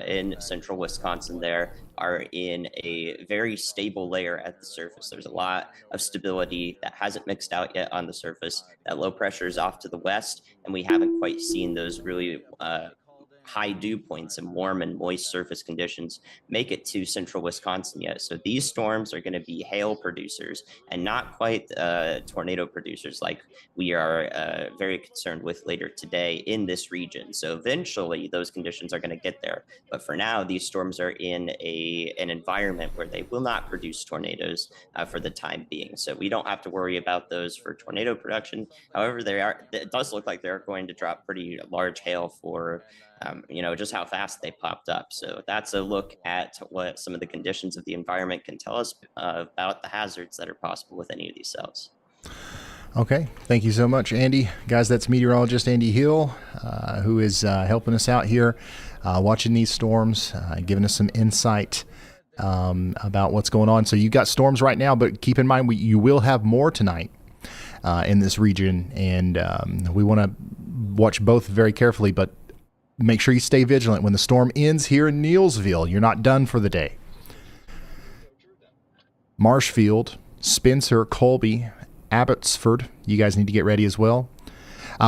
in central Wisconsin there are in a very stable layer at the surface. There's a lot of stability that hasn't mixed out yet on the surface. That low pressure is off to the west, and we haven't quite seen those really high dew points and warm and moist surface conditions make it to central Wisconsin yet. So these storms are going to be hail producers and not quite tornado producers like we are very concerned with later today in this region. So eventually those conditions are going to get there. But for now, these storms are in an environment where they will not produce tornadoes for the time being. So we don't have to worry about those for tornado production. However, it does look like they're going to drop pretty large hail for just how fast they popped up. So that's a look at what some of the conditions of the environment can tell us about the hazards that are possible with any of these cells. Okay. Thank you so much, Andy. Guys, that's meteorologist Andy Hill, who is helping us out here, watching these storms, giving us some insight about what's going on. So you got storms right now, but keep in mind, you will have more tonight in this region, and we want to watch both very carefully, but make sure you stay vigilant. When the storm ends here in Neilsville, you're not done for the day. Marshfield, Spencer, Colby, Abbotsford, you guys need to get ready as well.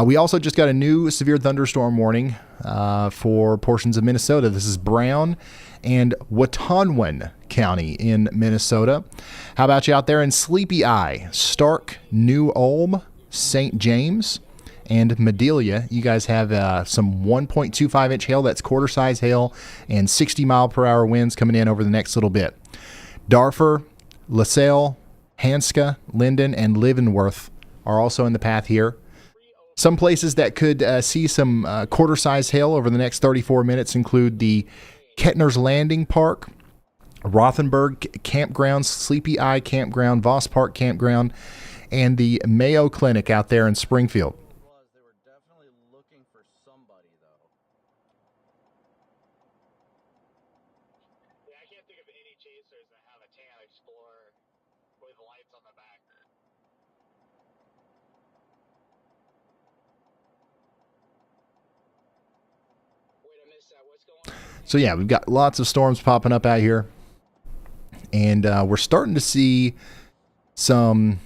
We also just got a new severe thunderstorm warning for portions of Minnesota. This is Brown and Watonwan County in Minnesota. How about you out there in Sleepy Eye, Stark, New Ulm, St. James, and Madelia? You guys have some 1.25 inch hail. That's quarter size hail and 60 mile per hour winds coming in over the next little bit. Darfur, LaSalle, Hanska, Linden, and Leavenworth are also in the path here. Some places that could see some quarter size hail over the next 34 minutes include the Kettner's Landing Park, Rothenberg Campground, Sleepy Eye Campground, Voss Park Campground, and the Mayo Clinic out there in Springfield. So yeah, we've got lots of storms popping up out here, and we're starting to see some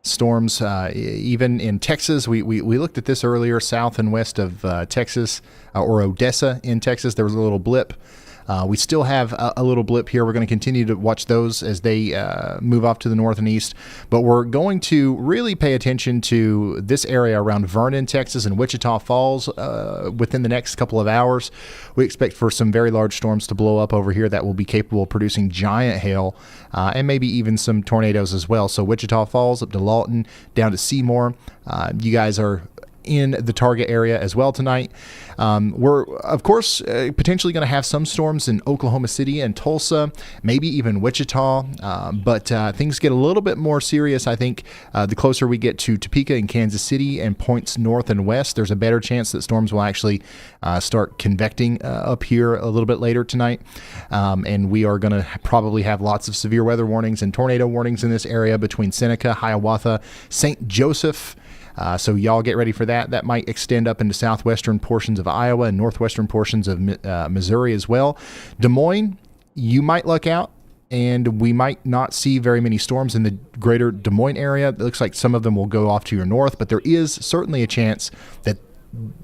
storms even in Texas. We looked at this earlier, south and west of Texas, or Odessa in Texas. There was a little blip. We still have a little blip here. We're going to continue to watch those as they move off to the north and east. But we're going to really pay attention to this area around Vernon, Texas, and Wichita Falls within the next couple of hours. We expect for some very large storms to blow up over here that will be capable of producing giant hail and maybe even some tornadoes as well. So Wichita Falls up to Lawton, down to Seymour. You guys are in the target area as well tonight. We're, of course, potentially going to have some storms in Oklahoma City and Tulsa, maybe even Wichita, but things get a little bit more serious, I think, the closer we get to Topeka and Kansas City and points north and west. There's a better chance that storms will actually start convecting up here a little bit later tonight, and we are going to probably have lots of severe weather warnings and tornado warnings in this area between Seneca, Hiawatha, St. Joseph. So y'all get ready for that. That might extend up into southwestern portions of Iowa and northwestern portions of Missouri as well. Des Moines, you might luck out, and we might not see very many storms in the greater Des Moines area. It looks like some of them will go off to your north, but there is certainly a chance that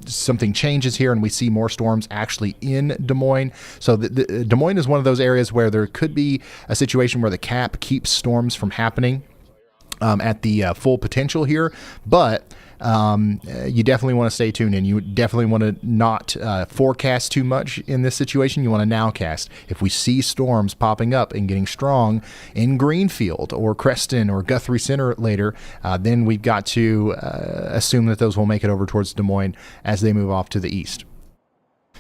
something changes here and we see more storms actually in Des Moines. So Des Moines is one of those areas where there could be a situation where the cap keeps storms from happening at the full potential here, but you definitely want to stay tuned in. You definitely want to not forecast too much in this situation. You want to nowcast. If we see storms popping up and getting strong in Greenfield or Creston or Guthrie Center later, then we've got to assume that those will make it over towards Des Moines as they move off to the east.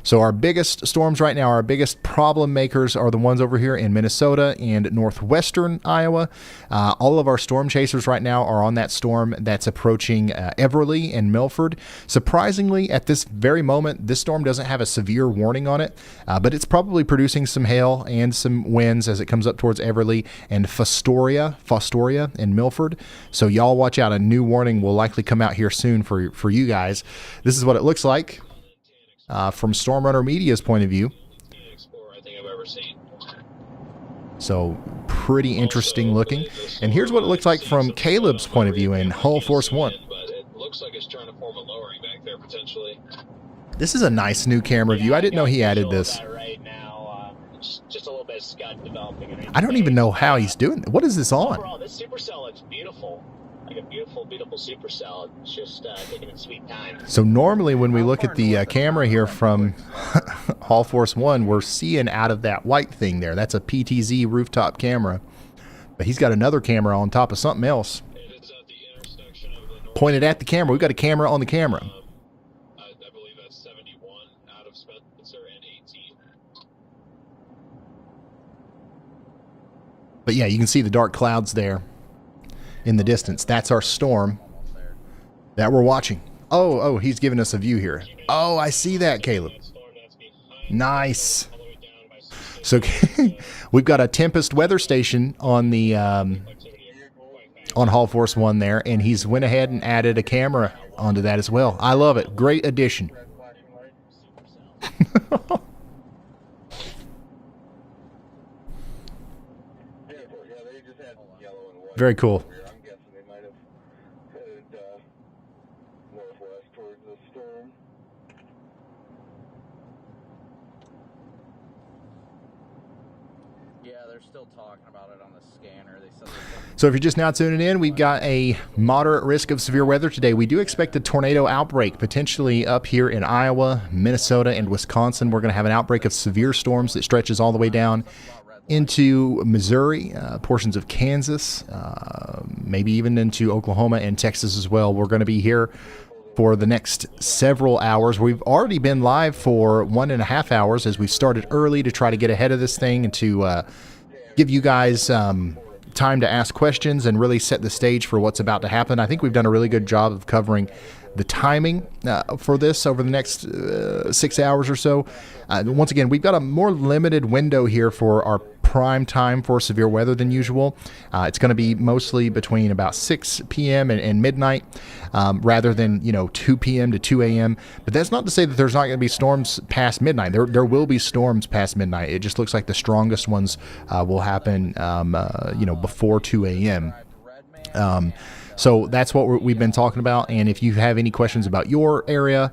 So our biggest storms right now, our biggest problem makers are the ones over here in Minnesota and northwestern Iowa. All of our storm chasers right now are on that storm that's approaching Everly and Milford. Surprisingly, at this very moment, this storm doesn't have a severe warning on it, but it's probably producing some hail and some winds as it comes up towards Everly and Fostoria and Milford. So y'all watch out. A new warning will likely come out here soon for you guys. This is what it looks like. From Storm Runner Media's point of view. So pretty interesting looking. And here's what it looks like from Caleb's point of view in Hull Force 1. But it looks like it's trying to form a lowering back there potentially. This is a nice new camera view. I didn't know he added this. Right now, just a little bit of scud developing. I don't even know how he's doing it. What is this on? Overall, this supercell looks beautiful. Like a beautiful, beautiful supercell. It's just taking its sweet time. So normally when we look at the camera here from Hull Force 1, we're seeing out of that white thing there. That's a PTZ rooftop camera. But he's got another camera on top of something else. Pointed at the camera. We've got a camera on the camera. I believe that's 71 out of Spencer and 18. But yeah, you can see the dark clouds there in the distance. That's our storm that we're watching. Oh, he's giving us a view here. Oh, I see that, Caleb. Nice. So we've got a Tempest weather station on the on Hull Force 1 there, and he's went ahead and added a camera onto that as well. I love it. Great addition. Very cool. Still talking about it on the scanner. They said so if you're just now tuning in, we've got a moderate risk of severe weather today. We do expect a tornado outbreak potentially up here in Iowa, Minnesota, and Wisconsin. We're going to have an outbreak of severe storms that stretches all the way down into Missouri, portions of Kansas, maybe even into Oklahoma and Texas as well. We're going to be here for the next several hours. We've already been live for 1.5 hours as we've started early to try to get ahead of this thing and to give you guys time to ask questions and really set the stage for what's about to happen. I think we've done a really good job of covering the timing for this over the next 6 hours or so. Once again, we've got a more limited window here for our prime time for severe weather than usual. It's going to be mostly between about 6 p.m. and midnight rather than 2 p.m. to 2 a.m. But that's not to say that there's not going to be storms past midnight. There will be storms past midnight. It just looks like the strongest ones will happen before 2 a.m. So that's what we've been talking about. And if you have any questions about your area,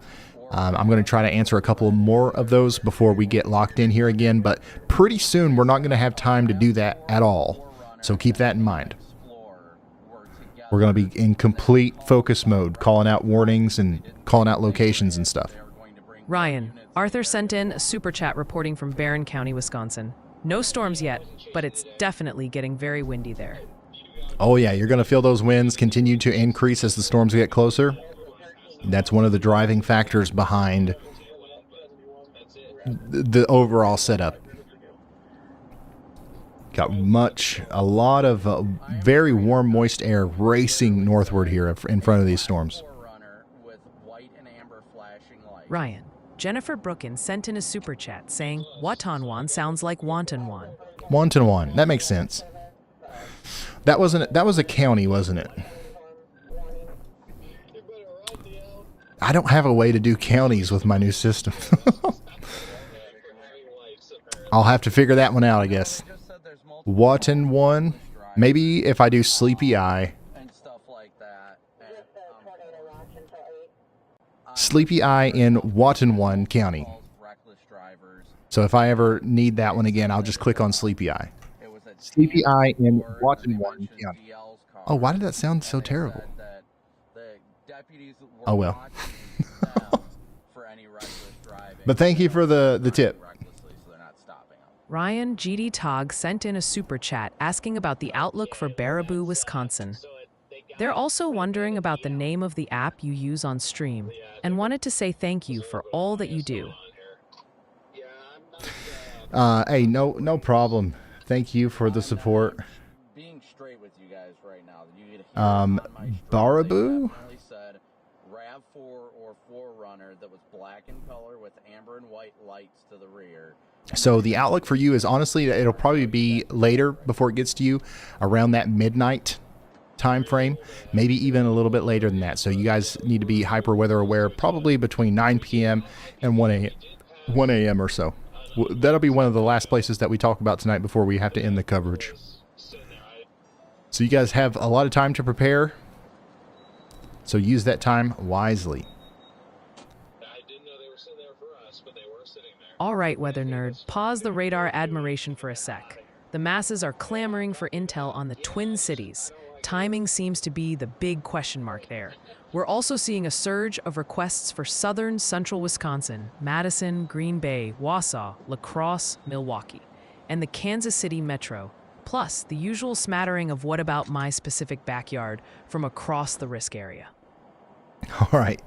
I'm going to try to answer a couple more of those before we get locked in here again. But pretty soon, we're not going to have time to do that at all. So keep that in mind. We're going to be in complete focus mode, calling out warnings and calling out locations and stuff. Ryan, Arthur sent in a super chat reporting from Barron County, Wisconsin. No storms yet, but it's definitely getting very windy there. Oh yeah, you're going to feel those winds continue to increase as the storms get closer. That's one of the driving factors behind the overall setup. Got a lot of very warm, moist air racing northward here in front of these storms. Ryan, Jennifer Brookin sent in a super chat saying, Watonwan sounds like Wantonwan. Wantonwan, that makes sense. That was a county, wasn't it? I don't have a way to do counties with my new system. I'll have to figure that one out, I guess. Watonwan. Maybe if I do Sleepy Eye. Sleepy Eye in Watonwan County. So if I ever need that one again, I'll just click on Sleepy Eye. Sleepy Eye in Watonwan County. Oh, why did that sound so terrible? deputies were Oh, well. watching them for any reckless driving. But thank you for the tip. Recklessly, so they're not stopping them. Ryan GD Tog sent in a super chat asking about the outlook for Baraboo, Wisconsin. They're also wondering about the name of the app you use on stream and wanted to say thank you for all that you do. Hey, no problem. Thank you for the support. Being straight with you guys right now, you get Baraboo? definitely said RAV4 or 4Runner that was black in color with amber and white lights to the rear. So the outlook for you is honestly, it'll probably be later before it gets to you, around that midnight time frame, maybe even a little bit later than that. So you guys need to be hyper weather aware, probably between 9 p.m. and 1 a.m. or so. That'll be one of the last places that we talk about tonight before we have to end the coverage. So you guys have a lot of time to prepare. So use that time wisely. All right, weather nerd, pause the radar admiration for a sec. The masses are clamoring for intel on the Twin Cities. Timing seems to be the big question mark there. We're also seeing a surge of requests for southern central Wisconsin, Madison, Green Bay, Wausau, La Crosse, Milwaukee, and the Kansas City metro, plus the usual smattering of what about my specific backyard from across the risk area. All right.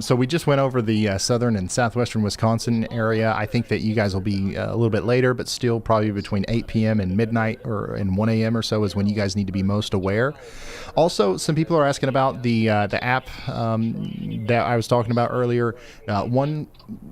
So we just went over the southern and southwestern Wisconsin area. I think that you guys will be a little bit later, but still probably between 8 p.m. and midnight or in 1 a.m. or so is when you guys need to be most aware. Also, some people are asking about the app that I was talking about earlier. One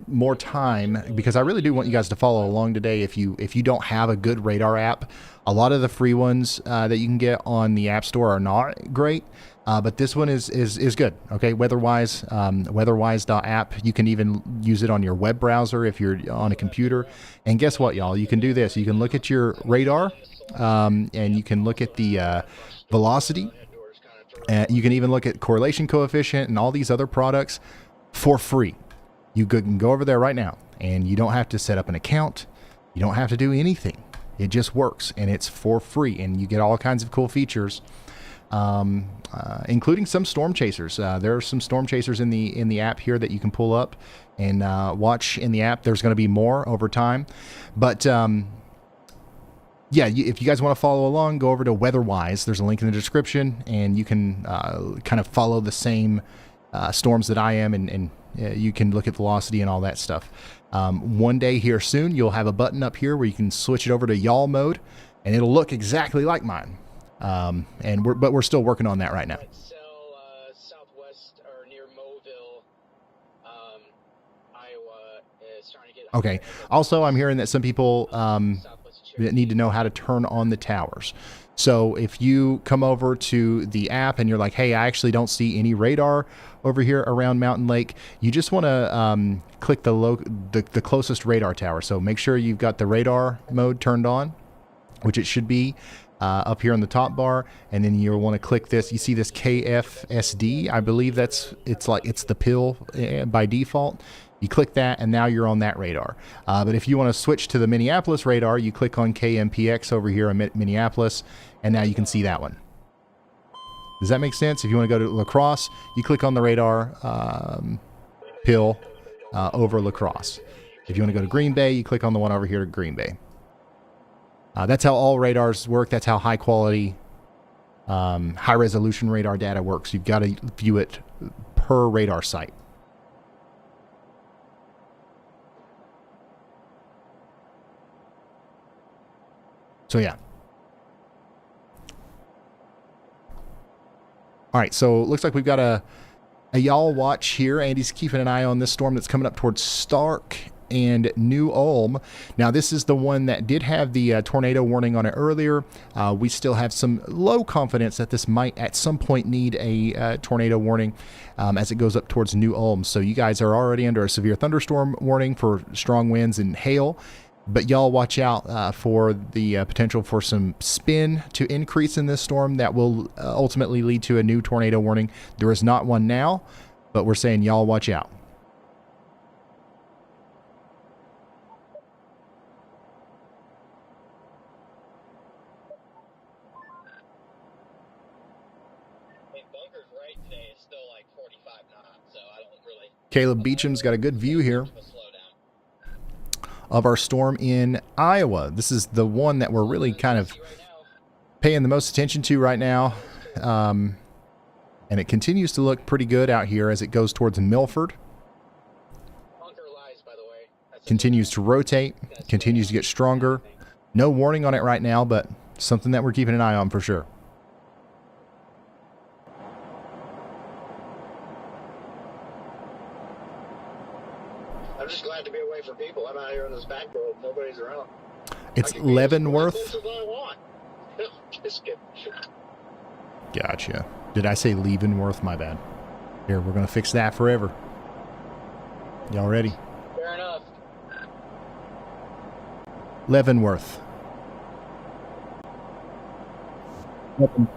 more time, because I really do want you guys to follow along today. If you don't have a good radar app, a lot of the free ones that you can get on the App Store are not great. But this one is good. Okay, Weatherwise, weatherwise.app. You can even use it on your web browser if you're on a computer. And guess what, y'all? You can do this. You can look at your radar, and you can look at the velocity. You can even look at correlation coefficient and all these other products for free. You can go over there right now, and you don't have to set up an account. You don't have to do anything. It just works, and it's for free, and you get all kinds of cool features. Including some storm chasers. There are some storm chasers in the app here that you can pull up and watch in the app. There's going to be more over time, but yeah, if you guys want to follow along, go over to Weatherwise. There's a link in the description, and you can kind of follow the same storms that I am, and you can look at velocity and all that stuff. One day here soon, you'll have a button up here where you can switch it over to y'all mode, and it'll look exactly like mine. But we're still working on that right now. Southwest or near Mobile, Iowa is starting to get. Okay. Also, I'm hearing that some people that need to know how to turn on the towers. So if you come over to the app and you're like, hey, I actually don't see any radar over here around Mountain Lake, you just want to click the closest radar tower. So make sure you've got the radar mode turned on, which it should be. Up here on the top bar, and then you'll want to click this. You see this KFSD, I believe it's the pill by default. You click that, and now you're on that radar. But if you want to switch to the Minneapolis radar, you click on KMPX over here in Minneapolis, and now you can see that one. Does that make sense? If you want to go to La Crosse, you click on the radar pill over La Crosse. If you want to go to Green Bay, you click on the one over here to Green Bay. That's how all radars work. That's how high quality, high resolution radar data works. You've got to view it per radar site. So yeah. All right, so it looks like we've got a y'all watch here. Andy's keeping an eye on this storm that's coming up towards Stark and New Ulm. Now, this is the one that did have the tornado warning on it earlier. We still have some low confidence that this might at some point need a tornado warning as it goes up towards New Ulm. So you guys are already under a severe thunderstorm warning for strong winds and hail. But y'all watch out for the potential for some spin to increase in this storm that will ultimately lead to a new tornado warning. There is not one now, but we're saying y'all watch out. bunker's right today is still like 45 knots, so I don't really. Caleb Beecham's got a good view here Slow down. of our storm in Iowa. This is the one that we're really kind of paying the most attention to right now. And it continues to look pretty good out here as it goes towards Milford. Bunker lies, by the way. Continues to rotate, continues to get stronger. No warning on it right now, but something that we're keeping an eye on for sure. I'm just glad to be away from people. I'm out here in this back road. Nobody's around. It's Leavenworth. This is what I want. Just kidding. Gotcha. Did I say Leavenworth? My bad. Here, we're going to fix that forever. Y'all ready? Fair enough. Leavenworth. Oh,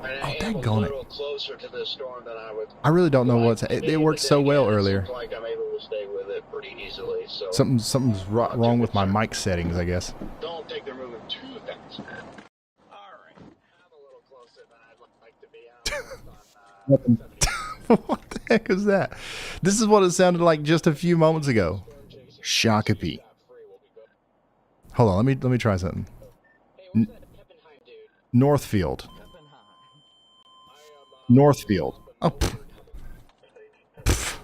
I am a daggone it. little closer to this storm than I would. I really don't know like what's... to be, It worked but so then well again, it earlier. seems like I'm able to stay with it pretty easily. So Something's wrong with my mic settings, I guess. don't think they're moving too fast. All right, I'm a little closer than I'd like to be. What the heck is that? This is what it sounded like just a few moments ago. Shakopee. Hold on, let me try something. Northfield. Northfield. Oh. Pff.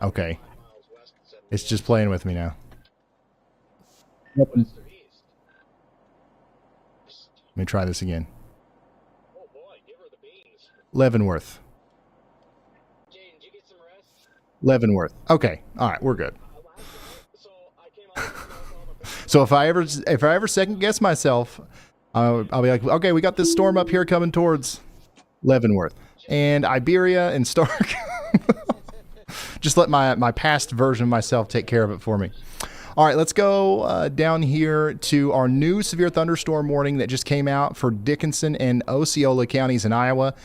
Okay. It's just playing with me now. Let me try this again. Leavenworth. Leavenworth. Okay. All right, we're good. So if I ever second guess myself, I'll be like, okay, we got this storm up here coming towards Leavenworth and Iberia and Stark. Just let my past version of myself take care of it for me. All right, let's go down here to our new severe thunderstorm warning that just came out for Dickinson and Osceola counties in Iowa.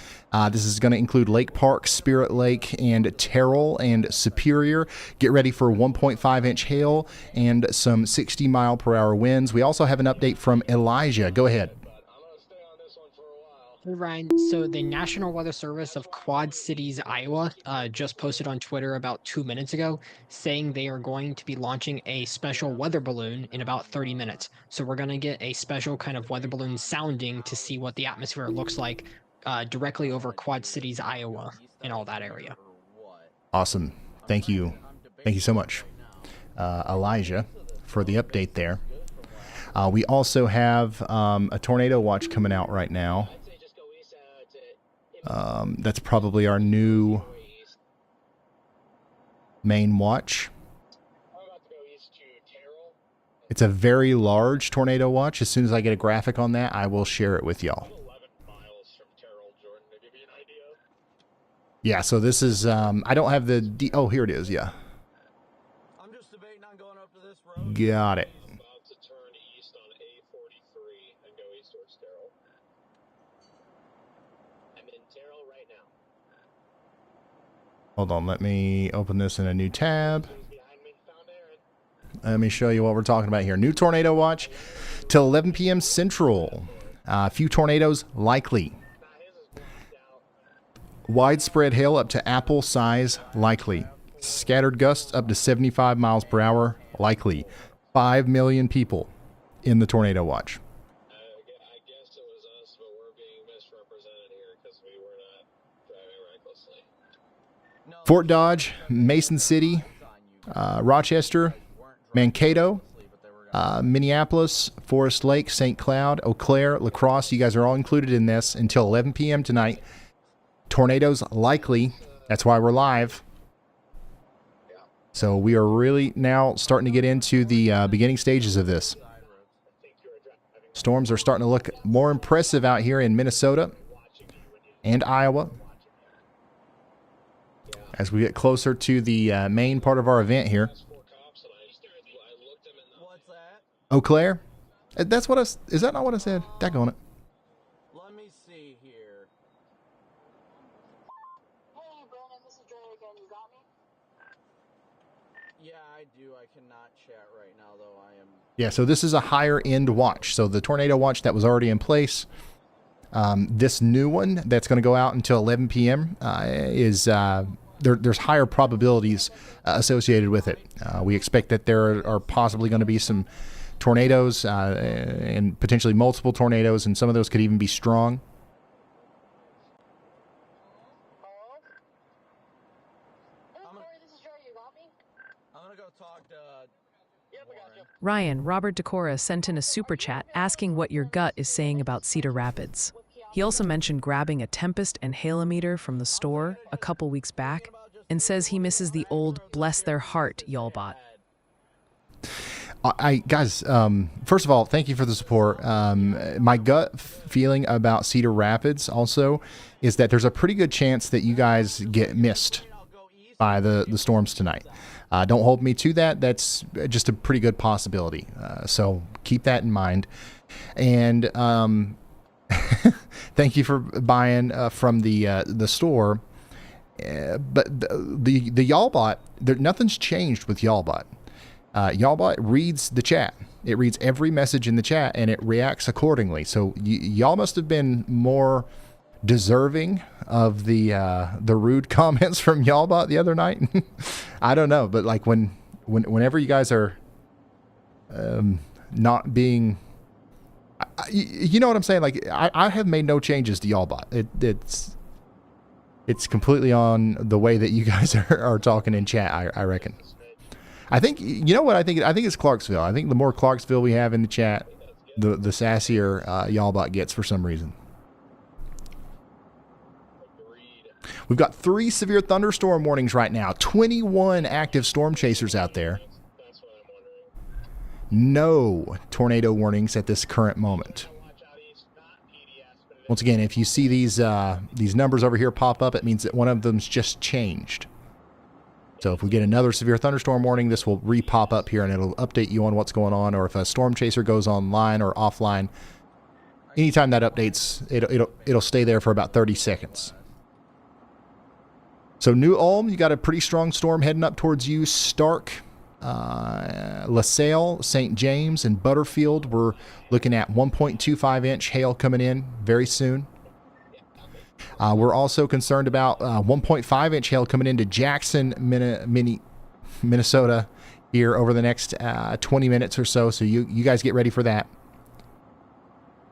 This is going to include Lake Park, Spirit Lake, and Terrell and Superior. Get ready for 1.5-inch hail and some 60-mile-per-hour winds. We also have an update from Elijah. Go ahead. Hey Ryan, so the National Weather Service of Quad Cities, Iowa, just posted on Twitter about 2 minutes ago saying they are going to be launching a special weather balloon in about 30 minutes. So we're going to get a special kind of weather balloon sounding to see what the atmosphere looks like directly over Quad Cities, Iowa, and all that area. Awesome. Thank you. Thank you so much, Elijah, for the update there. We also have a tornado watch coming out right now. That's probably our new main watch. It's a very large tornado watch. As soon as I get a graphic on that, I will share it with y'all. Yeah, so this is, I don't have the, oh, here it is, yeah. I'm just debating on going up to this road. Got it. I'm about to turn east on A43 and go east towards Terrell. I'm in Terrell right now. Hold on, let me open this in a new tab. Let me show you what we're talking about here. New tornado watch till 11 p.m. Central. A few tornadoes likely. Widespread hail up to apple size likely. Scattered gusts up to 75 miles per hour likely. 5 million people in the tornado watch. I guess it was us, but we're being misrepresented here because we were not driving recklessly. Fort Dodge, Mason City, Rochester, Mankato, Minneapolis, Forest Lake, St. Cloud, Eau Claire, La Crosse. You guys are all included in this until 11 p.m. tonight. Tornadoes likely. That's why we're live. So we are really now starting to get into the beginning stages of this. Storms are starting to look more impressive out here in Minnesota and Iowa as we get closer to the main part of our event here. Eau Claire? That's what is that not what I said? Daggone it. Let me see here. Hey, Brandon, this is Dre again. You got me? Yeah, I do. I cannot chat right now, though. I am. Yeah, so this is a higher end watch. So the tornado watch that was already in place This new one that's going to go out until 11 p.m. There's higher probabilities associated with it. We expect that there are possibly going to be some tornadoes and potentially multiple tornadoes, and some of those could even be strong. Ryan, Robert Decora sent in a super chat asking what your gut is saying about Cedar Rapids. He also mentioned grabbing a Tempest and Halometer from the store a couple weeks back and says he misses the old bless their heart y'all bought. Guys, first of all, thank you for the support. My gut feeling about Cedar Rapids also is that there's a pretty good chance that you guys get missed by the storms tonight. Don't hold me to that. That's just a pretty good possibility. So keep that in mind. And thank you for buying from the store. But the Y'allbot, nothing's changed with Y'allbot. Y'allbot reads the chat. It reads every message in the chat and it reacts accordingly. So y'all must have been more deserving of the rude comments from Y'allbot the other night. I don't know, but like whenever you guys are not being, you know what I'm saying? Like I have made no changes to Y'allbot. It's completely on the way that you guys are talking in chat. I reckon. I think, you know what I think? I think it's Clarksville. I think the more Clarksville we have in the chat, the sassier Y'allbot gets for some reason. We've got 3 severe thunderstorm warnings right now. 21 active storm chasers out there. No tornado warnings at this current moment. Once again, if you see these numbers over here pop up, it means that one of them's just changed. So if we get another severe thunderstorm warning, this will re-pop up here and it'll update you on what's going on, or if a storm chaser goes online or offline. Anytime that updates, it'll stay there for about 30 seconds. So New Ulm, you got a pretty strong storm heading up towards you. Stark, LaSalle, St. James, and Butterfield, we're looking at 1.25 inch hail coming in very soon. We're also concerned about 1.5 inch hail coming into Jackson, Minnesota here over the next 20 minutes or so. So you guys get ready for that.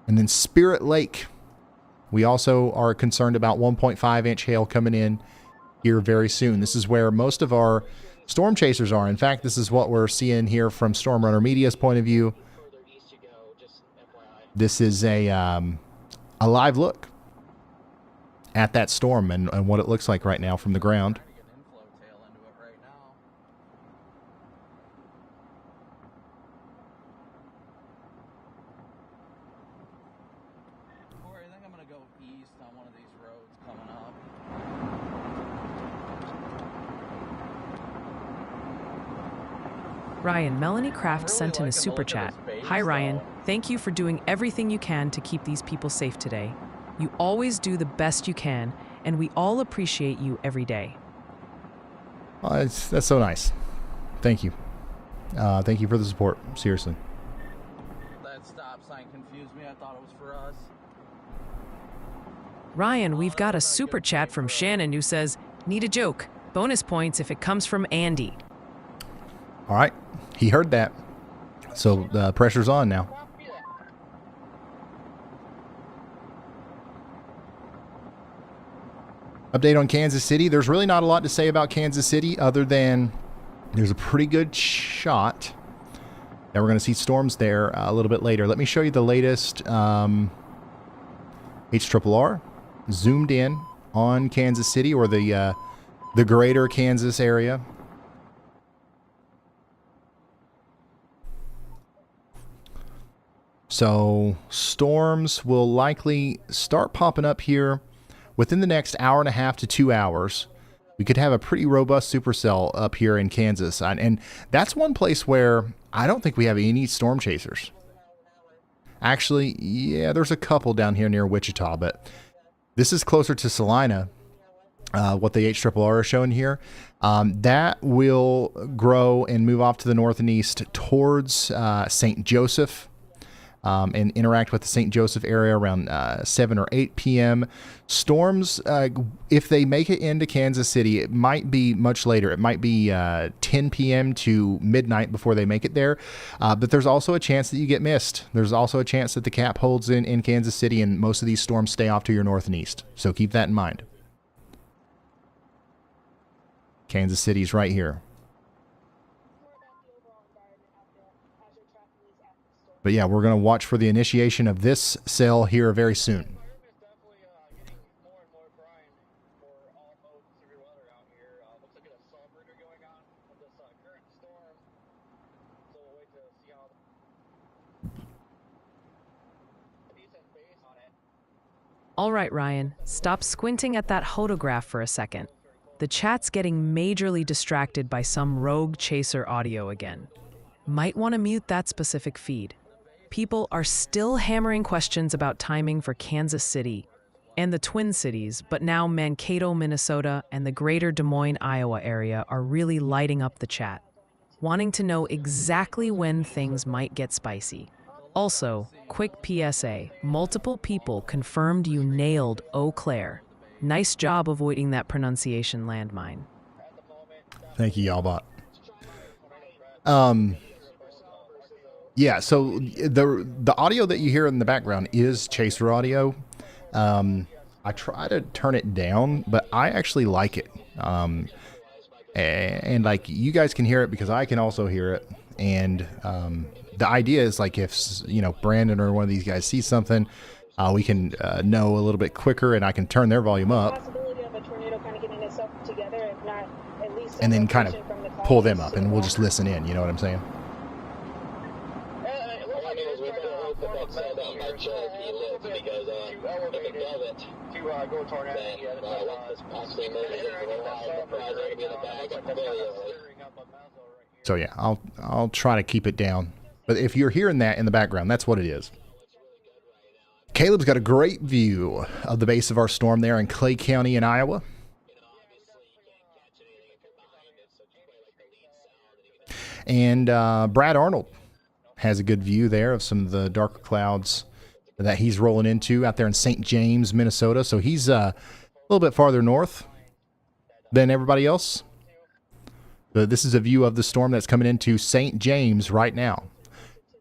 And then Spirit Lake, we also are concerned about 1.5 inch hail coming in here very soon. This is where most of our storm chasers are. In fact, this is what we're seeing here from Storm Runner Media's point of view. This is a live look at that storm and what it looks like right now from the ground. Corey, I think I'm going to go east on one of these roads coming up. Ryan, Melanie Kraft sent in a super chat. Hi Ryan, thank you for doing everything you can to keep these people safe today. You always do the best you can, and we all appreciate you every day. That's so nice. Thank you. Thank you for the support. Seriously. That stop sign confused me. I thought it was for us. Ryan, we've got a super chat from Shannon who says, need a joke. Bonus points if it comes from Andy. All right. He heard that. So the pressure's on now. Update on Kansas City. There's really not a lot to say about Kansas City other than there's a pretty good shot that we're going to see storms there a little bit later. Let me show you the latest HRRR zoomed in on Kansas City, or the greater Kansas area. So storms will likely start popping up here within the next hour and a half to 2 hours. We could have a pretty robust supercell up here in Kansas. And that's one place where I don't think we have any storm chasers. Actually, yeah, there's a couple down here near Wichita, but this is closer to Salina, what the HRRR is showing here. That will grow and move off to the north and east towards St. Joseph. and interact with the St. Joseph area around 7 or 8 p.m. Storms, if they make it into Kansas City, it might be much later. It might be 10 p.m. to midnight before they make it there. But there's also a chance that you get missed. There's also a chance that the cap holds in Kansas City, and most of these storms stay off to your north and east. So keep that in mind. Kansas City's right here. But yeah, we're going to watch for the initiation of this cell here very soon. All right, Ryan, stop squinting at that photograph for a second. The chat's getting majorly distracted by some rogue chaser audio again. Might want to mute that specific feed. People are still hammering questions about timing for Kansas City and the Twin Cities, but now Mankato, Minnesota, and the greater Des Moines, Iowa area are really lighting up the chat, wanting to know exactly when things might get spicy. Also, quick PSA, multiple people confirmed you nailed Eau Claire. Nice job avoiding that pronunciation landmine. Thank you, Albert. Yeah, so the audio that you hear in the background is chaser audio. I try to turn it down, but I actually like it. And like you guys can hear it because I can also hear it. And the idea is like if Brandon or one of these guys sees something, we can know a little bit quicker, and I can turn their volume up. And then kind of pull them up, and we'll just listen in. You know what I'm saying? So yeah, I'll try to keep it down. But if you're hearing that in the background, that's what it is. Caleb's got a great view of the base of our storm there in Clay County in Iowa. And Brad Arnold has a good view there of some of the darker clouds that he's rolling into out there in St. James, Minnesota. So he's a little bit farther north than everybody else. But this is a view of the storm that's coming into St. James right now.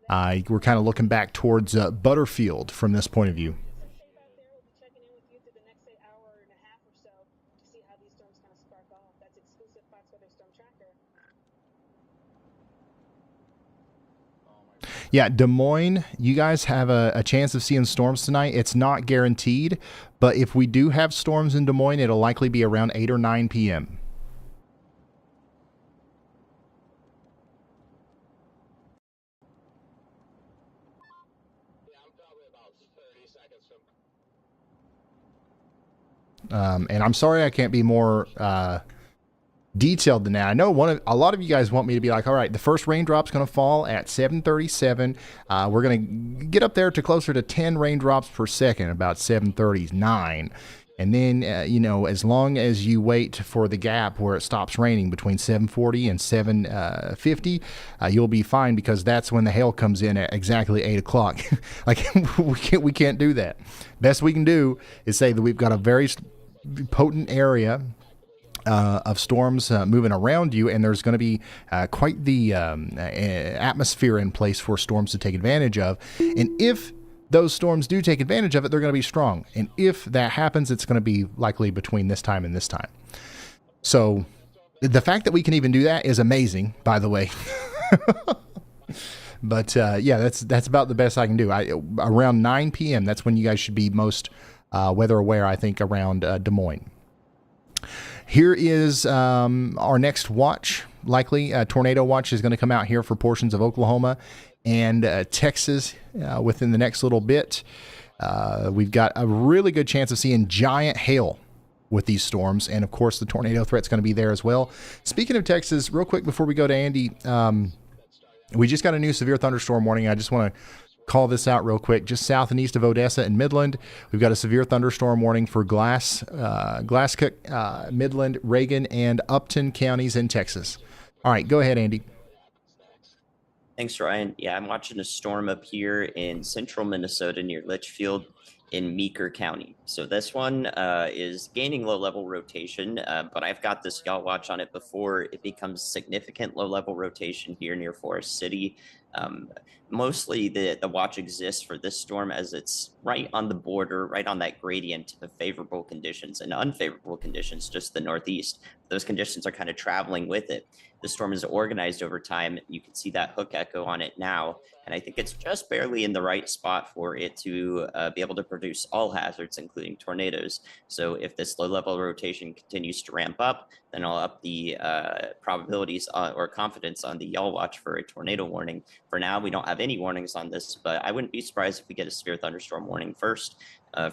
We're kind of looking back towards Butterfield from this point of view. Yeah, Des Moines, you guys have a chance of seeing storms tonight. It's not guaranteed, but if we do have storms in Des Moines, it'll likely be around 8 or 9 p.m. And I'm sorry I can't be more detailed than that. I know a lot of you guys want me to be like, all right, the first raindrop's going to fall at 7:37. We're going to get up there to closer to 10 raindrops per second, about 7:39. And then, as long as you wait for the gap where it stops raining between 7:40 and 7:50, you'll be fine, because that's when the hail comes in at exactly 8 o'clock. Like, we can't do that. Best we can do is say that we've got a very potent area of storms moving around you, and there's going to be quite the atmosphere in place for storms to take advantage of. And if those storms do take advantage of it, they're going to be strong. And if that happens, it's going to be likely between this time and this time. So the fact that we can even do that is amazing, by the way. But yeah, that's about the best I can do. Around 9 p.m., that's when you guys should be most weather aware, I think, around Des Moines. Here is our next watch. Likely a tornado watch is going to come out here for portions of Oklahoma and Texas within the next little bit. We've got a really good chance of seeing giant hail with these storms, and of course the tornado threat's going to be there as well. Speaking of Texas, real quick before we go to Andy, we just got a new severe thunderstorm warning. I just want to call this out real quick. Just south and east of Odessa and Midland, we've got a severe thunderstorm warning for Glasscook, Midland, Reagan, and Upton counties in Texas. All right, go ahead, Andy. Thanks, Ryan. Yeah, I'm watching a storm up here in central Minnesota near Litchfield in Meeker County. So this one is gaining low-level rotation, but I've got this yacht watch on it before it becomes significant low-level rotation here near Forest City. Mostly the watch exists for this storm as it's right on the border, right on that gradient of favorable conditions and unfavorable conditions, just the northeast. Those conditions are kind of traveling with it. The storm is organized over time. You can see that hook echo on it now. And I think it's just barely in the right spot for it to be able to produce all hazards, including tornadoes. So if this low level rotation continues to ramp up, then I'll up the probabilities or confidence on the y'all watch for a tornado warning. For now, we don't have any warnings on this, but I wouldn't be surprised if we get a severe thunderstorm warning first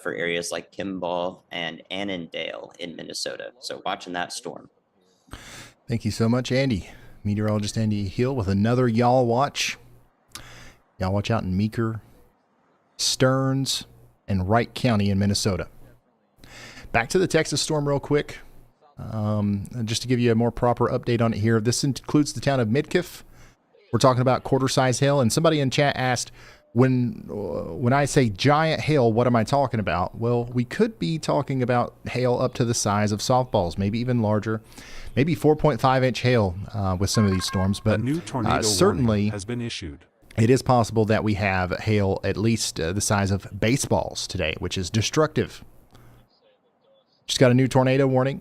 for areas like Kimball and Annandale in Minnesota. So watching that storm. Thank you so much, Andy. Meteorologist Andy Hill with another Y'all Watch. Y'all Watch out in Meeker, Stearns, and Wright County in Minnesota. Back to the Texas storm real quick. Just to give you a more proper update on it here. This includes the town of Midkiff. We're talking about quarter-size hail. And somebody in chat asked, when I say giant hail, what am I talking about? Well, we could be talking about hail up to the size of softballs, maybe even larger. Maybe 4.5-inch hail with some of these storms, but a new tornado certainly has been issued. It is possible that we have hail at least the size of baseballs today, which is destructive. Just got a new tornado warning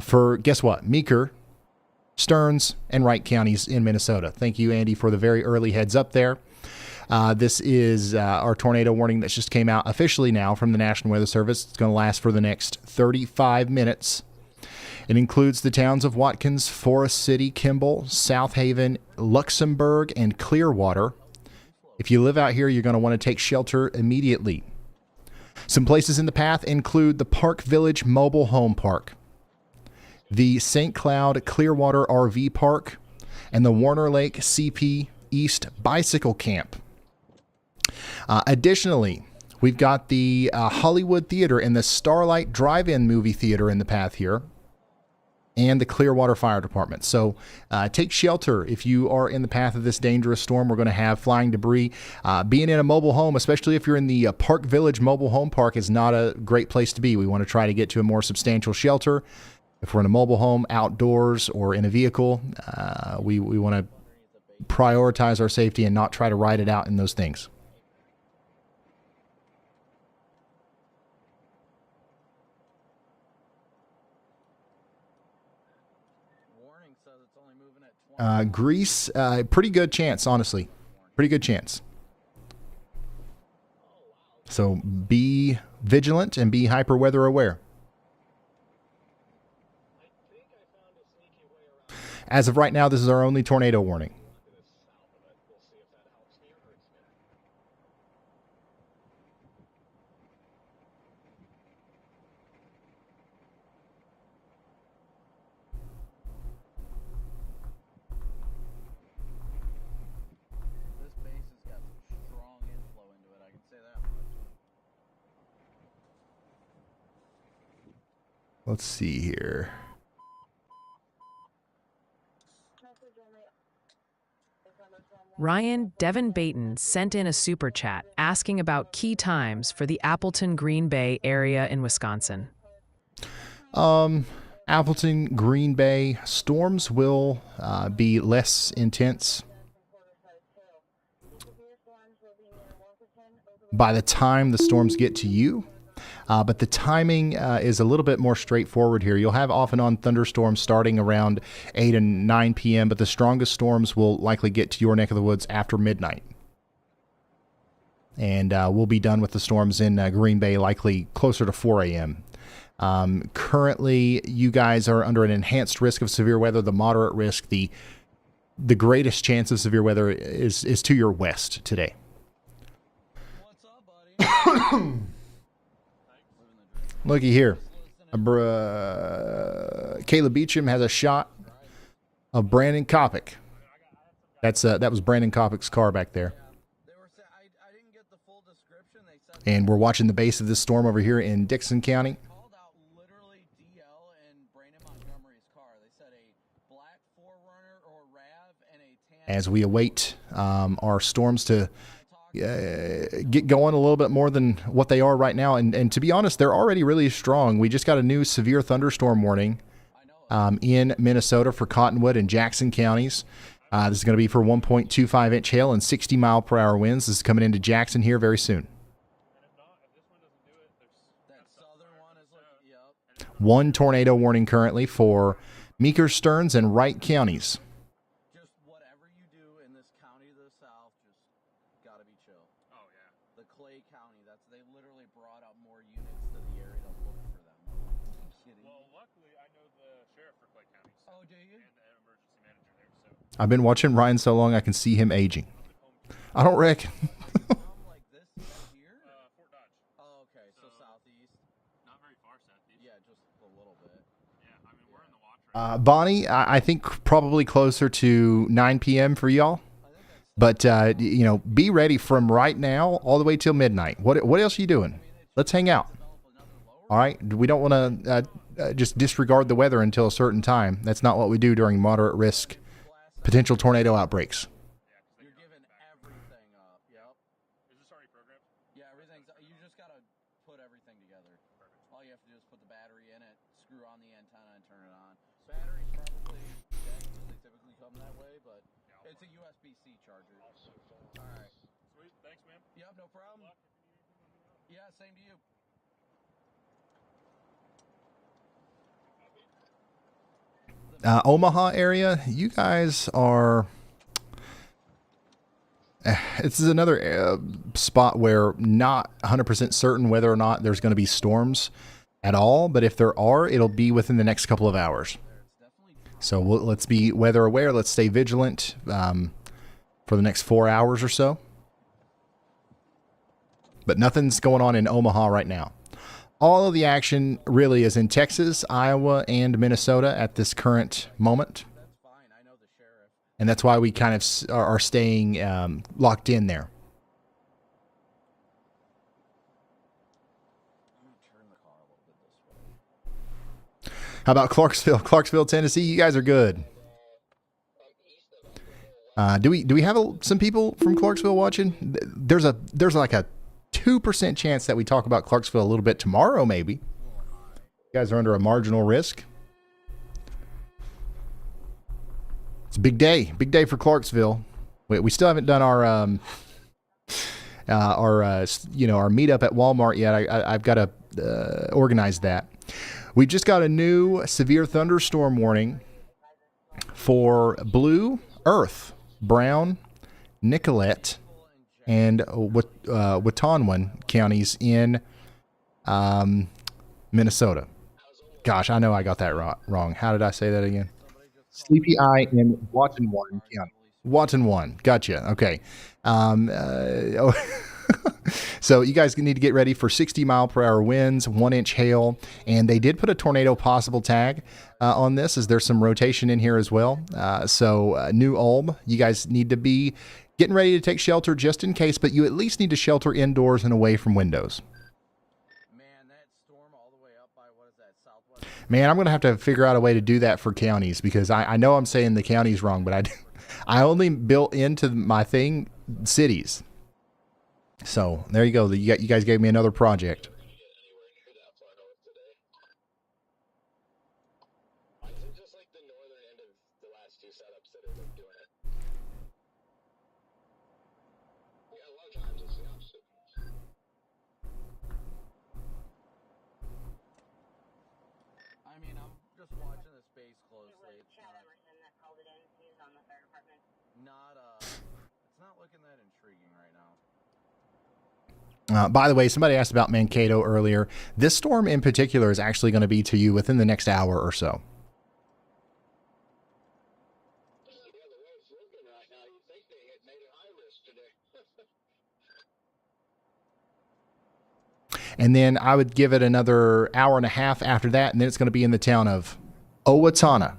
for, guess what, Meeker, Stearns, and Wright counties in Minnesota. Thank you, Andy, for the very early heads up there. This is our tornado warning that just came out officially now from the National Weather Service. It's going to last for the next 35 minutes. It includes the towns of Watkins, Forest City, Kimball, South Haven, Luxembourg, and Clearwater. If you live out here, you're going to want to take shelter immediately. Some places in the path include the Park Village Mobile Home Park, the St. Cloud Clearwater RV Park, and the Warner Lake CP East Bicycle Camp. Additionally, we've got the Hollywood Theater and the Starlight Drive-In movie theater in the path here, and the Clearwater Fire Department. So take shelter if you are in the path of this dangerous storm. We're going to have flying debris. Being in a mobile home, especially if you're in the Park Village Mobile Home Park, is not a great place to be. We want to try to get to a more substantial shelter. If we're in a mobile home, outdoors, or in a vehicle, we want to prioritize our safety and not try to ride it out in those things. Greece, pretty good chance, honestly. Pretty good chance. So be vigilant and be hyper weather aware. As of right now, this is our only tornado warning. Let's see here. Ryan Devin Baton sent in a super chat asking about key times for the Appleton Green Bay area in Wisconsin. Appleton, Green Bay, storms will be less intense by the time the storms get to you. But the timing is a little bit more straightforward here. You'll have off and on thunderstorms starting around 8 and 9 p.m., but the strongest storms will likely get to your neck of the woods after midnight. And we'll be done with the storms in Green Bay likely closer to 4 a.m. Currently, you guys are under an enhanced risk of severe weather, the moderate risk. The greatest chance of severe weather is to your west today. What's up, buddy? Looky here. Caleb Beecham has a shot of Brandon Kopic. That was Brandon Kopic's car back there. And we're watching the base of this storm over here in Dickinson County. Called out literally DL and Brandon Montgomery's car. They said a black 4Runner or RAV and a tan as we await our storms to get going a little bit more than what they are right now. And to be honest, they're already really strong. We just got a new severe thunderstorm warning in Minnesota for Cottonwood and Jackson counties. This is going to be for 1.25-inch hail and 60-mile-per-hour winds. This is coming into Jackson here very soon. One tornado warning currently for Meeker, Stearns, and Wright counties. Just whatever you do in this county to the south, just gotta be chill. Oh yeah. The Clay County, they literally brought out more units to the area to look for them. I'm like, kidding. Well, luckily I know the sheriff for Clay County. So, oh, do you? And the emergency manager there. So. I've been watching Ryan so long I can see him aging. I don't reckon. Like this here? Fort Dodge. Oh, okay. So southeast. Not very far southeast. Yeah, just a little bit. Yeah, I mean, we're in the watch right now. Bonnie, I think probably closer to 9 p.m. for y'all. But, be ready from right now all the way till midnight. What else are you doing? Let's hang out. All right? We don't want to just disregard the weather until a certain time. That's not what we do during moderate risk potential tornado outbreaks. You're giving everything up. Yep. Is this already programmed? Yeah, everything's. You just gotta put everything together. Perfect. All you have to do is put the battery in it, screw on the antenna, and turn it on. Battery's probably dead because they typically come that way, but it's a USB-C charger. All right. Sweet. Thanks, man. Yep, no problem. Yeah, same to you. Omaha area, you guys are... This is another spot where not 100% certain whether or not there's going to be storms at all, but if there are, it'll be within the next couple of hours. So let's be weather aware. Let's stay vigilant for the next 4 hours or so. But nothing's going on in Omaha right now. All of the action really is in Texas, Iowa, and Minnesota at this current moment. And that's why we kind of are staying locked in there. How about Clarksville? Clarksville, Tennessee, you guys are good. Do we have some people from Clarksville watching? There's like a 2% chance that we talk about Clarksville a little bit tomorrow, maybe. You guys are under a marginal risk. It's a big day for Clarksville. We still haven't done our meetup at Walmart yet. I've got to organize that. We just got a new severe thunderstorm warning for Blue, Earth, Brown, Nicollet, and Watonwan counties in Minnesota. Gosh, I know I got that wrong. How did I say that again? Sleepy Eye in Watonwan County. Watonwan. Gotcha. Okay. So you guys need to get ready for 60-mile-per-hour winds, 1-inch hail, and they did put a tornado possible tag on this, as there's some rotation in here as well. So New Ulm, you guys need to be getting ready to take shelter just in case, but you at least need to shelter indoors and away from windows. Man, that storm all the way up by, what is that, southwest? Man, I'm going to have to figure out a way to do that for counties, because I know I'm saying the counties wrong, but I only built into my thing cities. So there you go. You guys gave me another project. I mean, I'm just watching the space closely. It's not looking that intriguing right now. By the way, somebody asked about Mankato earlier. This storm in particular is actually going to be to you within the next hour or so. And then I would give it another hour and a half after that, and then it's going to be in the town of Owatonna.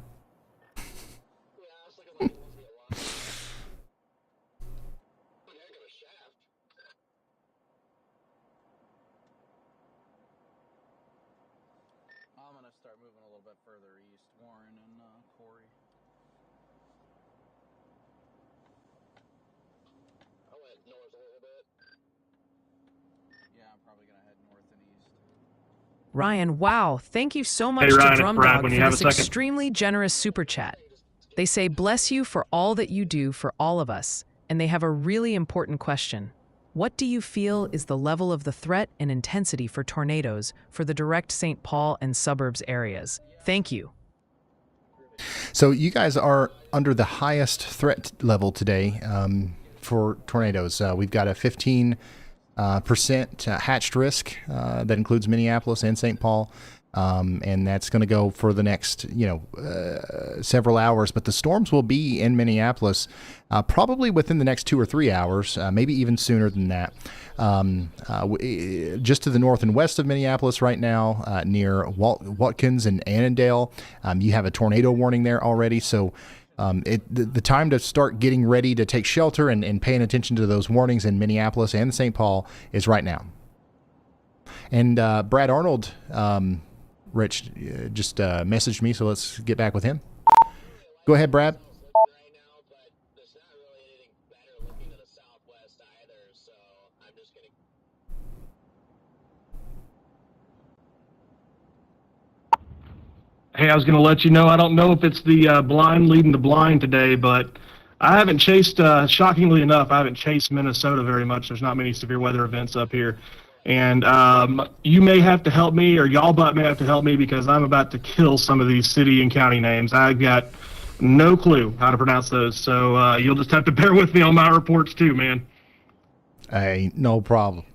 I'm probably gonna head north and east. Ryan, wow, thank you so much Ryan, to it's Drum Brad, Dog when for you have this a second. extremely generous super chat. They say, bless you for all that you do for all of us. And they have a really important question. What do you feel is the level of the threat and intensity for tornadoes for the direct St. Paul and suburbs areas? Thank you. So you guys are under the highest threat level today for tornadoes. We've got a 15% hatched risk that includes Minneapolis and St. Paul. And that's going to go for the next, several hours. But the storms will be in Minneapolis probably within the next 2 or 3 hours, maybe even sooner than that. Just to the north and west of Minneapolis right now, near Watkins and Annandale, you have a tornado warning there already. So the time to start getting ready to take shelter and paying attention to those warnings in Minneapolis and St. Paul is right now. And Brad Arnold, Rich, just messaged me, so let's get back with him. Go ahead, Brad. Right now, but there's not really anything better looking to the southwest either, so I'm just gonna. Hey, I was going to let you know, I don't know if it's the blind leading the blind today, but I haven't chased, shockingly enough, I haven't chased Minnesota very much. There's not many severe weather events up here. And you may have to help me, or y'all may have to help me, because I'm about to kill some of these city and county names. I've got no clue how to pronounce those, so you'll just have to bear with me on my reports too, man. Hey, no problem.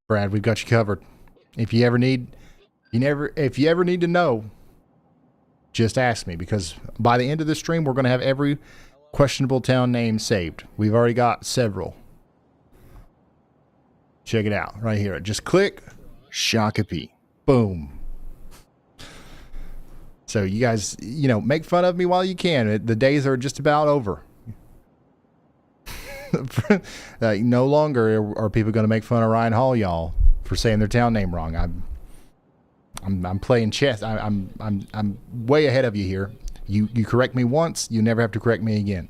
Brad, we've got you covered. If you ever need to know, just ask me, because by the end of this stream, we're going to have every questionable town name saved. We've already got several. Check it out right here. Just click Shakopee. Boom. So you guys, make fun of me while you can. The days are just about over. No longer are people going to make fun of Ryan Hall, y'all, for saying their town name wrong. I'm playing chess. I'm way ahead of you here. You correct me once, you never have to correct me again.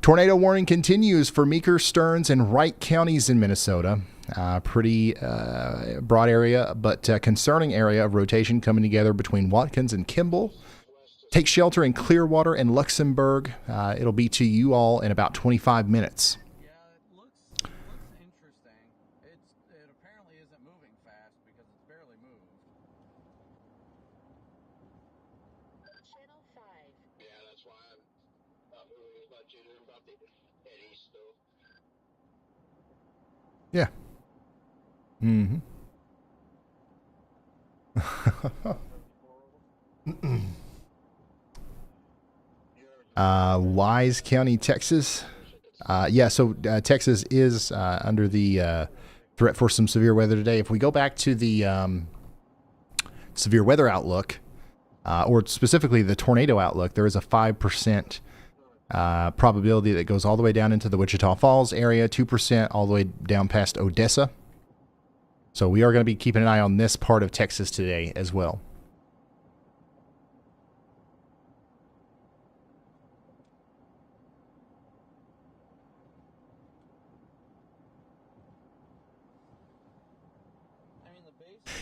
Tornado warning continues for Meeker, Stearns, and Wright counties in Minnesota. Pretty broad area, but concerning area of rotation coming together between Watkins and Kimball. Take shelter in Clearwater and Luxembourg. It'll be to you all in about 25 minutes. Yeah, it looks interesting. It apparently isn't moving fast because it's barely moved. Channel 5. Yeah, that's why I'm not moving as much either. I'm about to head east though. Yeah. Wise County, Texas. So Texas is under the threat for some severe weather today. If we go back to the severe weather outlook, or specifically the tornado outlook, there is a 5% probability that goes all the way down into the Wichita Falls area, 2% all the way down past Odessa. So we are going to be keeping an eye on this part of Texas today as well.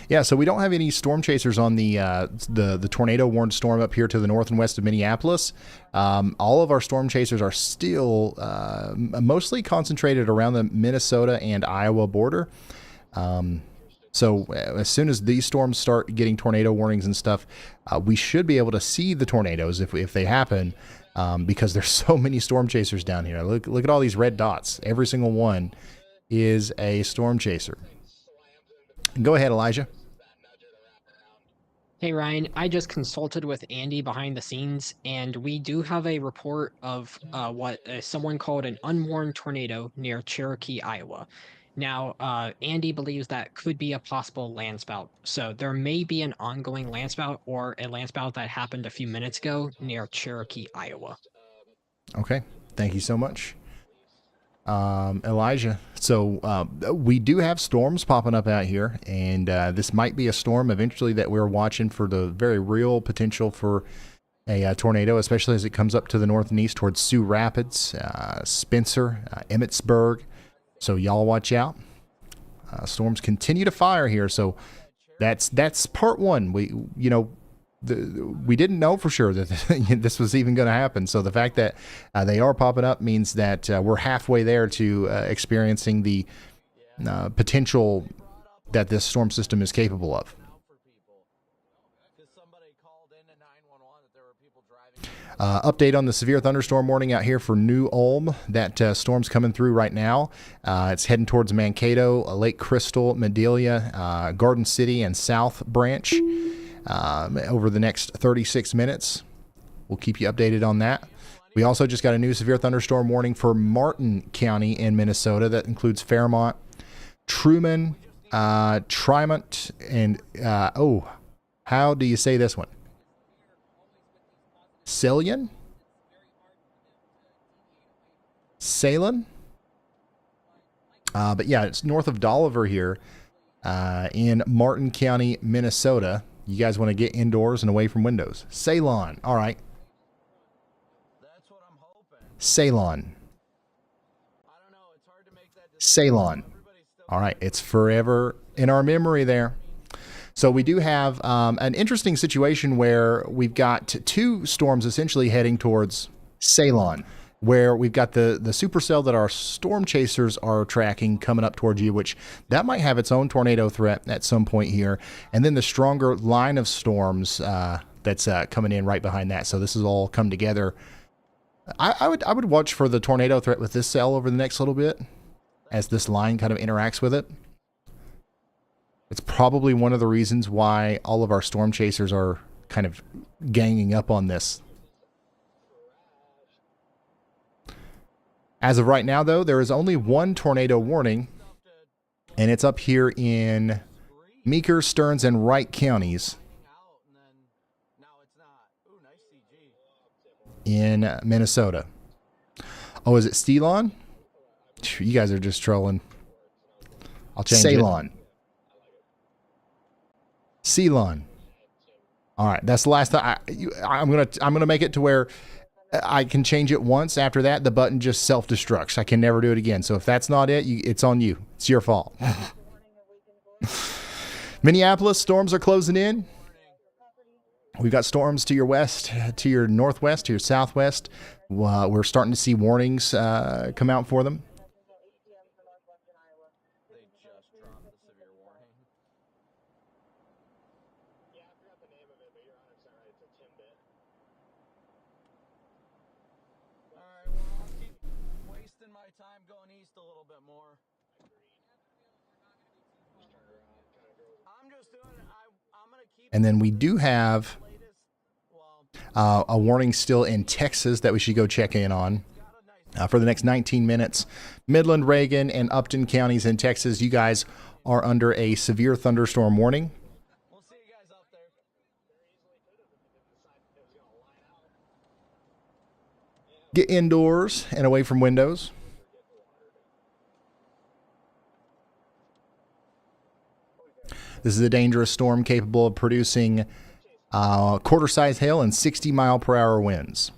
Yeah, so we don't have any storm chasers on the tornado warned storm up here to the north and west of Minneapolis. All of our storm chasers are still mostly concentrated around the Minnesota and Iowa border. So as soon as these storms start getting tornado warnings and stuff, we should be able to see the tornadoes if they happen, because there's so many storm chasers down here. Look at all these red dots. Every single one is a storm chaser. Go ahead, Elijah. Hey Ryan, I just consulted with Andy behind the scenes, and we do have a report of what someone called an unwarned tornado near Cherokee, Iowa. Now, Andy believes that could be a possible landspout. So there may be an ongoing landspout or a landspout that happened a few minutes ago near Cherokee, Iowa. Okay, thank you so much, Elijah. So we do have storms popping up out here, and this might be a storm eventually that we're watching for the very real potential for a tornado, especially as it comes up to the north and east towards Sioux Rapids, Spencer, Emmitsburg. So y'all watch out. Storms continue to fire here, so that's part one. We didn't know for sure that this was even going to happen. So the fact that they are popping up means that we're halfway there to experiencing the potential that this storm system is capable of. Update on the severe thunderstorm warning out here for New Ulm. That storm's coming through right now. It's heading towards Mankato, Lake Crystal, Medelia, Garden City, and South Branch over the next 36 minutes. We'll keep you updated on that. We also just got a new severe thunderstorm warning for Martin County in Minnesota. That includes Fairmont, Truman, Trimont, and how do you say this one? Salem? But yeah, it's north of Dolliver here in Martin County, Minnesota. You guys want to get indoors and away from windows. Ceylon. All right. Ceylon. Ceylon. All right. It's forever in our memory there. So we do have an interesting situation where we've got two storms essentially heading towards Ceylon, where we've got the supercell that our storm chasers are tracking coming up towards you, which that might have its own tornado threat at some point here. And then the stronger line of storms that's coming in right behind that. So this has all come together. I would watch for the tornado threat with this cell over the next little bit as this line kind of interacts with it. It's probably one of the reasons why all of our storm chasers are kind of ganging up on this. As of right now, though, there is only one tornado warning, and it's up here in Meeker, Stearns, and Wright counties in Minnesota. Oh, is it Steele? You guys are just trolling. I'll change it. Ceylon. All right, that's the last time. I'm gonna make it to where I can change it once. After that, the button just self-destructs. I can never do it again. So if that's not it, it's on you. It's your fault. Minneapolis, storms are closing in. We've got storms to your west, to your northwest, to your southwest. We're starting to see warnings come out for them. And then we do have a warning still in Texas that we should go check in on for the next 19 minutes. Midland, Reagan, and Upton counties in Texas, you guys are under a severe thunderstorm warning. Get indoors and away from windows. This is a dangerous storm capable of producing quarter-size hail and 60-mile-per-hour winds.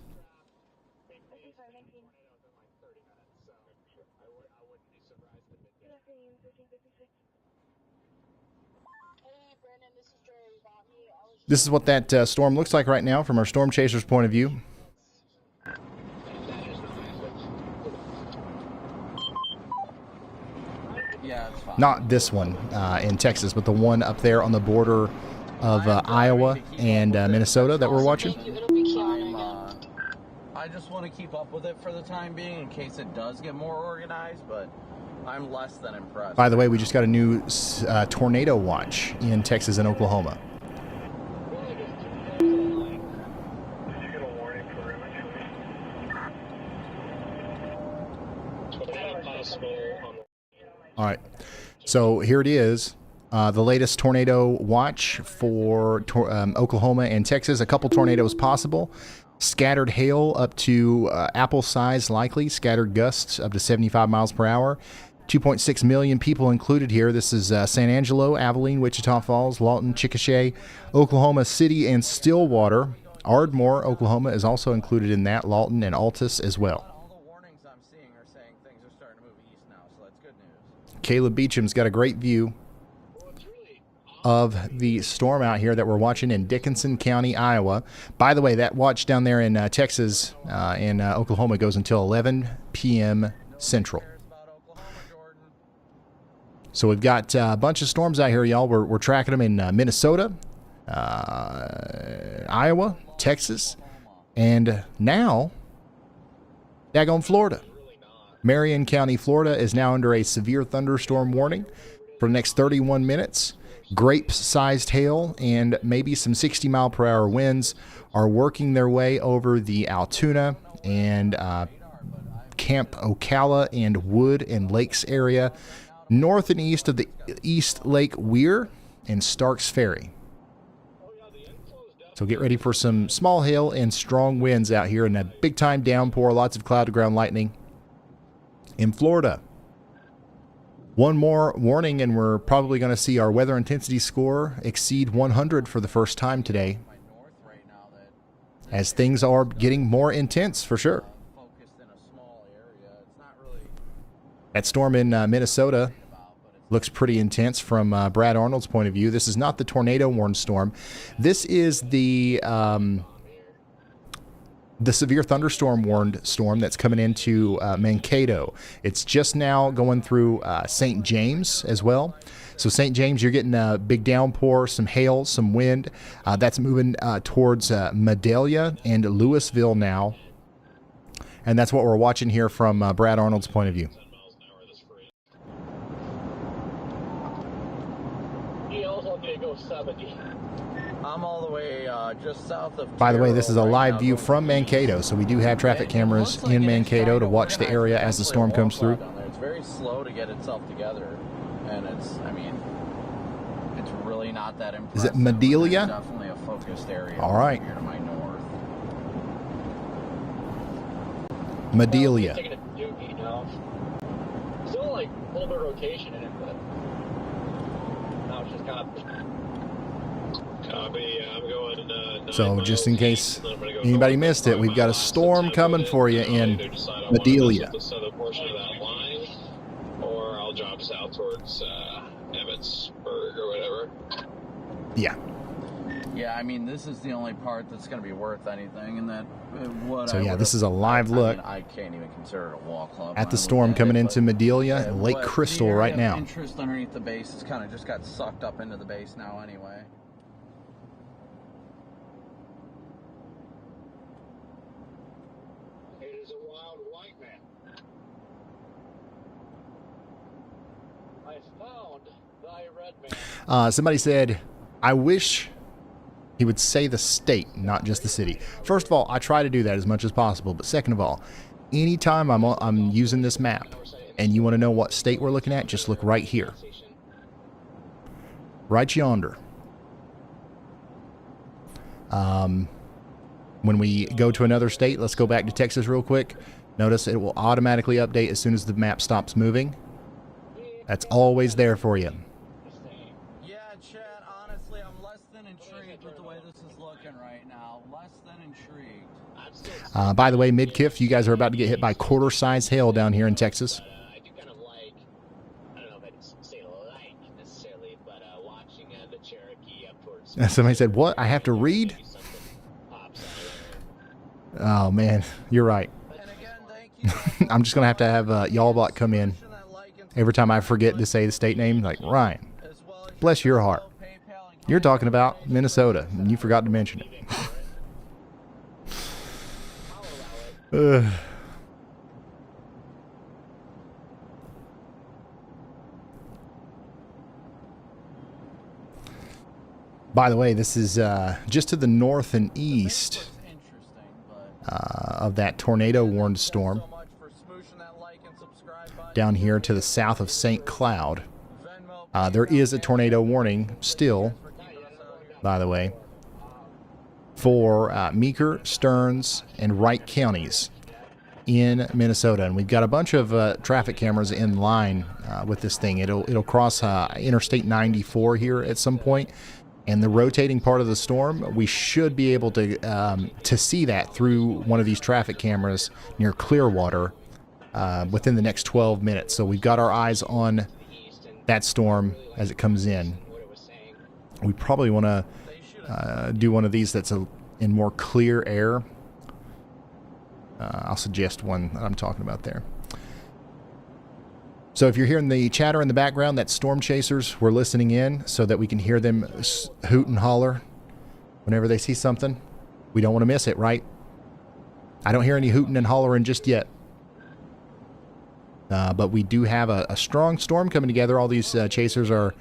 This is what that storm looks like right now from our storm chaser's point of view. Not this one in Texas, but the one up there on the border of Iowa and Minnesota that we're watching. I just want to keep up with it for the time being in case it does get more organized, but I'm less than impressed. By the way, we just got a new tornado watch in Texas and Oklahoma. All right, so here it is, the latest tornado watch for Oklahoma and Texas. A couple tornadoes possible. Scattered hail up to apple size likely. Scattered gusts up to 75 miles per hour. 2.6 million people included here. This is San Angelo, Abilene, Wichita Falls, Lawton, Chickasha, Oklahoma City, and Stillwater. Ardmore, Oklahoma is also included in that. Lawton and Altus as well. Caleb Beecham's got a great view of the storm out here that we're watching in Dickinson County, Iowa. By the way, that watch down there in Texas and Oklahoma goes until 11 p.m. Central. So we've got a bunch of storms out here, y'all. We're tracking them in Minnesota, Iowa, Texas, and now daggone Florida. Marion County, Florida is now under a severe thunderstorm warning for the next 31 minutes. Grape-sized hail and maybe some 60-mile-per-hour winds are working their way over the Altoona and Camp Ocala and Wood and Lakes area, north and east of the East Lake Weir and Starks Ferry. So get ready for some small hail and strong winds out here and a big-time downpour, lots of cloud-to-ground lightning in Florida. One more warning, and we're probably going to see our weather intensity score exceed 100 for the first time today, as things are getting more intense for sure. That storm in Minnesota looks pretty intense from Brad Arnold's point of view. This is not the tornado warned storm. This is the severe thunderstorm warned storm that's coming into Mankato. It's just now going through St. James as well. So St. James, you're getting a big downpour, some hail, some wind. That's moving towards Medalia and Louisville now. And that's what we're watching here from Brad Arnold's point of view. I'm all the way just south of. By the way, this is a live view from Mankato, so we do have traffic cameras in Mankato to watch the area as the storm comes through. It's very slow to get itself together, and it's really not that impressive. Is it Medalia? It's definitely a focused area. All right. Here to my north. Medalia. Taking a dookie, you know. Still like a little bit of rotation in it, but now it's just kind of. Copy. I'm going. So just in case anybody missed it, we've got a storm coming for you in Medalia. The southern portion of that line, or I'll drop south towards Abbotsford or whatever. Yeah. Yeah, I mean, this is the only part that's going to be worth anything, and that So yeah, this is a live look I can't even consider it a wall club at the storm coming into Medalia and Lake Crystal right now. Interest underneath the base has kind of just got sucked up into the base now, anyway. Somebody said, I wish he would say the state, not just the city. First of all, I try to do that as much as possible. But second of all, anytime I'm using this map and you want to know what state we're looking at, just look right here. Right yonder. When we go to another state, let's go back to Texas real quick. Notice it will automatically update as soon as the map stops moving. That's always there for you. Yeah, Chad, honestly, I'm less than intrigued with the way this is looking right now. Less than intrigued. By the way, Midkiff, you guys are about to get hit by quarter-size hail down here in Texas. I do kind of like, I don't know if I'd say like necessarily, but watching the Cherokee up towards. Somebody said, what? I have to read? Oh, man, you're right. I'm just going to have Y'allbot come in every time I forget to say the state name. Like, Ryan, bless your heart. You're talking about Minnesota, and you forgot to mention it. By the way, this is just to the north and east of that tornado-warned storm. Down here to the south of St. Cloud. There is a tornado warning still, by the way, for Meeker, Stearns, and Wright counties in Minnesota. And we've got a bunch of traffic cameras in line with this thing. It'll cross Interstate 94 here at some point. And the rotating part of the storm, we should be able to see that through one of these traffic cameras near Clearwater within the next 12 minutes. So we've got our eyes on that storm as it comes in. We probably want to do one of these that's in more clear air. I'll suggest one that I'm talking about there. So if you're hearing the chatter in the background, that's storm chasers. We're listening in so that we can hear them hoot and holler whenever they see something. We don't want to miss it, right? I don't hear any hooting and hollering just yet. But we do have a strong storm coming together. All these chasers are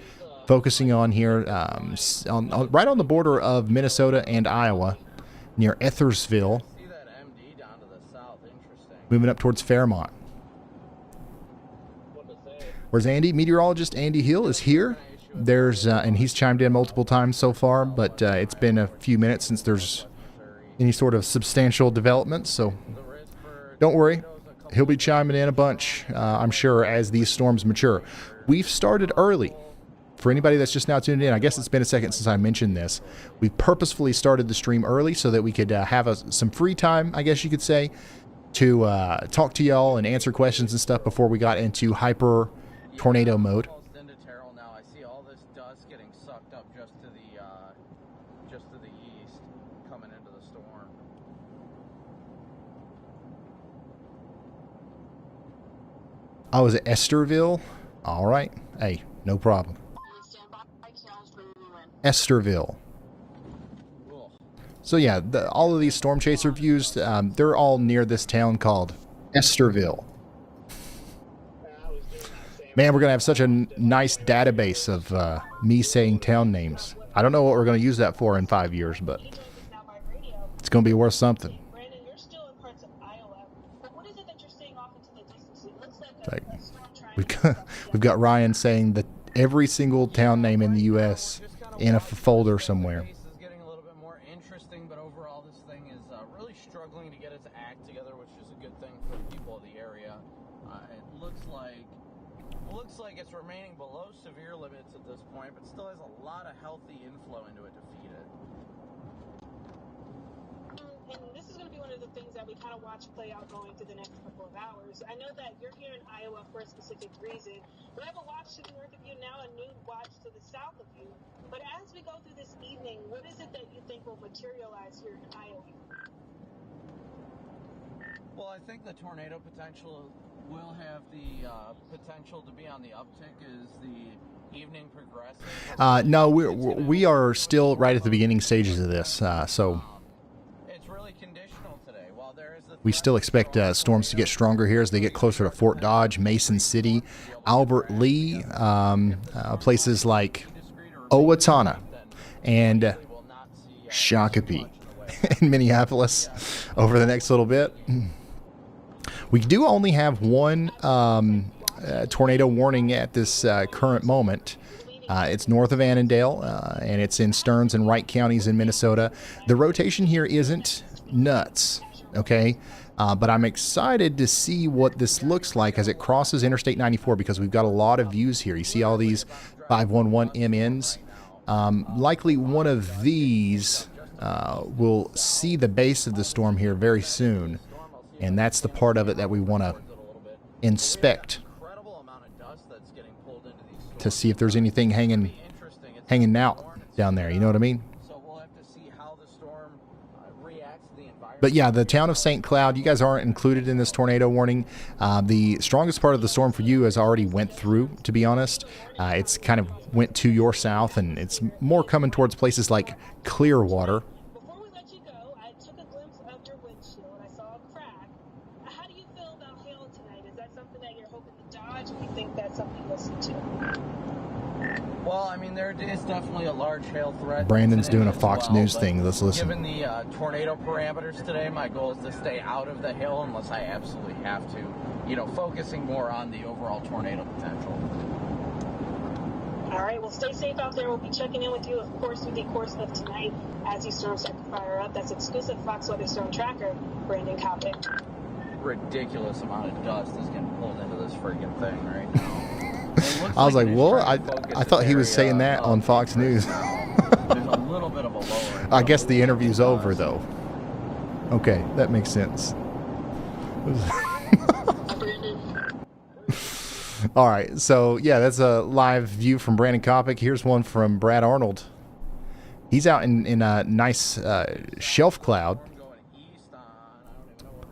focusing on here, right on the border of Minnesota and Iowa, near Ethersville, moving up towards Fairmont. Where's Andy? Meteorologist Andy Hill is here. There's and he's chimed in multiple times so far, but it's been a few minutes since there's any sort of substantial development, so don't worry. He'll be chiming in a bunch, I'm sure, as these storms mature. We've started early. For anybody that's just now tuned in, I guess it's been a second since I mentioned this. We purposefully started the stream early so that we could have some free time, I guess you could say, to talk to y'all and answer questions and stuff before we got into hyper tornado mode. Now I see all this dust getting sucked up just to the east, coming into the storm. Oh, is it Esterville? All right. Hey, no problem. Esterville. So yeah, all of these storm chaser views, they're all near this town called Esterville. Man, we're going to have such a nice database of me saying town names. I don't know what we're going to use that for in 5 years, but it's going to be worth something. Brandon, you're still in parts of Iowa, but what is it that you're seeing off into the distance? It looks like a storm We've got Ryan saying that every single town name in the U.S. in a folder somewhere. This is getting a little bit more interesting, but overall this thing is really struggling to get its act together, which is a good thing for the people of the area. It looks like it's remaining below severe limits at this point, but still has a lot of healthy inflow into it to feed it. And this is going to be one of the things that we kind of watch play out going through the next couple of hours. I know that you're here in Iowa for a specific reason. We have a watch to the north of you now, a new watch to the south of you. But as we go through this evening, what is it that you think will materialize here in Iowa? Well, I think the tornado potential will have the potential to be on the uptick as the evening progresses. No, we are still right at the beginning stages of this, so it's really conditional today. While there is we still expect storms to get stronger here as they get closer to Fort Dodge, Mason City, Albert Lea, places like Owatonna and Shakopee in Minneapolis over the next little bit. We do only have one tornado warning at this current moment. It's north of Annandale, and it's in Stearns and Wright counties in Minnesota. The rotation here isn't nuts, okay? But I'm excited to see what this looks like as it crosses Interstate 94 because we've got a lot of views here. You see all these 511 MNs. Likely one of these will see the base of the storm here very soon. And that's the part of it that we want to inspect to see if there's anything hanging out down there. You know what I mean? But yeah, the town of St. Cloud, you guys aren't included in this tornado warning. The strongest part of the storm for you has already went through, to be honest. It's kind of went to your south, and it's more coming towards places like Clearwater. Before we let you go, I took a glimpse of your windshield. I saw a crack. How do you feel about hail tonight? Is that something that you're hoping to dodge, or do you think that's something you'll see too? Well, I mean, there is definitely a large hail threat. Brandon's doing a Fox News thing. Let's listen. Given the tornado parameters today, my goal is to stay out of the hail unless I absolutely have to, focusing more on the overall tornado potential. All right, well, stay safe out there. We'll be checking in with you, of course, through the course of tonight as these storms start to fire up. That's exclusive Fox Weather Storm Tracker, Brandon Copic. Ridiculous amount of dust is getting pulled into this freaking thing right now. I was like, what? I thought he was saying that on Fox News. There's a little bit of a lower. I guess the interview's over, though. Okay, that makes sense. All right, so yeah, that's a live view from Brandon Kopic. Here's one from Brad Arnold. He's out in a nice shelf cloud.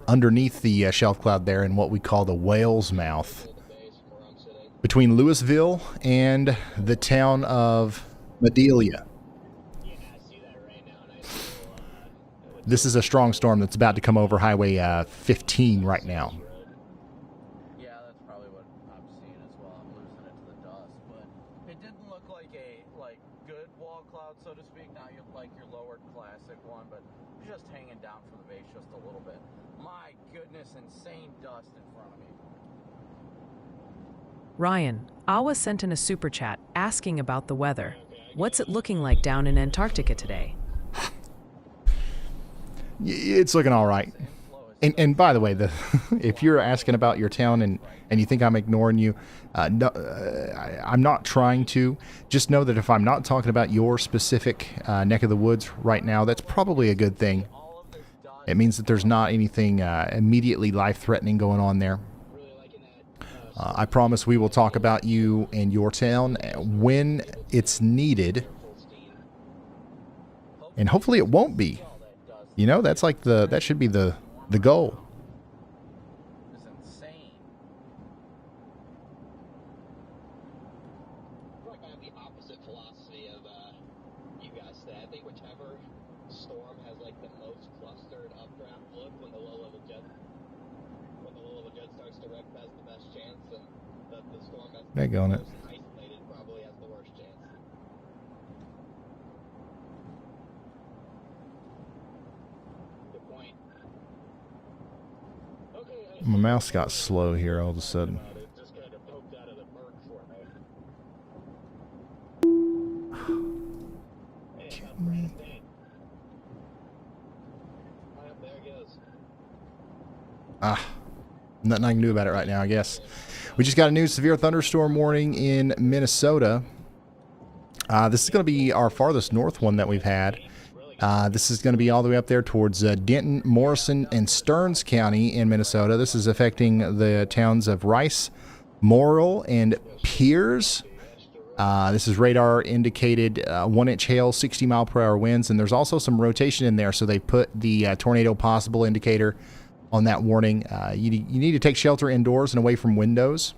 Underneath the shelf cloud there in what we call the whale's mouth. Between Louisville and the town of Madelia. This is a strong storm that's about to come over Highway 15 right now. Yeah, that's probably what I'm seeing as well. I'm losing it to the dust, but it didn't look like a good wall cloud, so to speak. Not your lower classic one, but just hanging down from the base just a little bit. My goodness, insane dust in front of me. Ryan, Awa sent in a super chat asking about the weather. What's it looking like down in Antarctica today? It's looking all right. And by the way, if you're asking about your town and you think I'm ignoring you, no, I'm not trying to. Just know that if I'm not talking about your specific neck of the woods right now, that's probably a good thing. It means that there's not anything immediately life-threatening going on there. I promise we will talk about you and your town when it's needed. And hopefully it won't be. You know, that's like that should be the goal. It's insane. I have the opposite philosophy of you guys say. I think whichever storm has like the most clustered updraft look when the low level jet starts to wreck has the best chance, and the storm that's They're going it. most isolated probably has the worst chance. My mouse got slow here all of a sudden. Nothing I can do about it right now, I guess. We just got a new severe thunderstorm warning in Minnesota. This is going to be our farthest north one that we've had. This is going to be all the way up there towards Denton, Morrison, and Stearns County in Minnesota. This is affecting the towns of Rice, Morrill, and Piers. This is radar indicated 1-inch hail, 60-mile-per-hour winds, and there's also some rotation in there, so they put the tornado possible indicator on that warning. You need to take shelter indoors and away from windows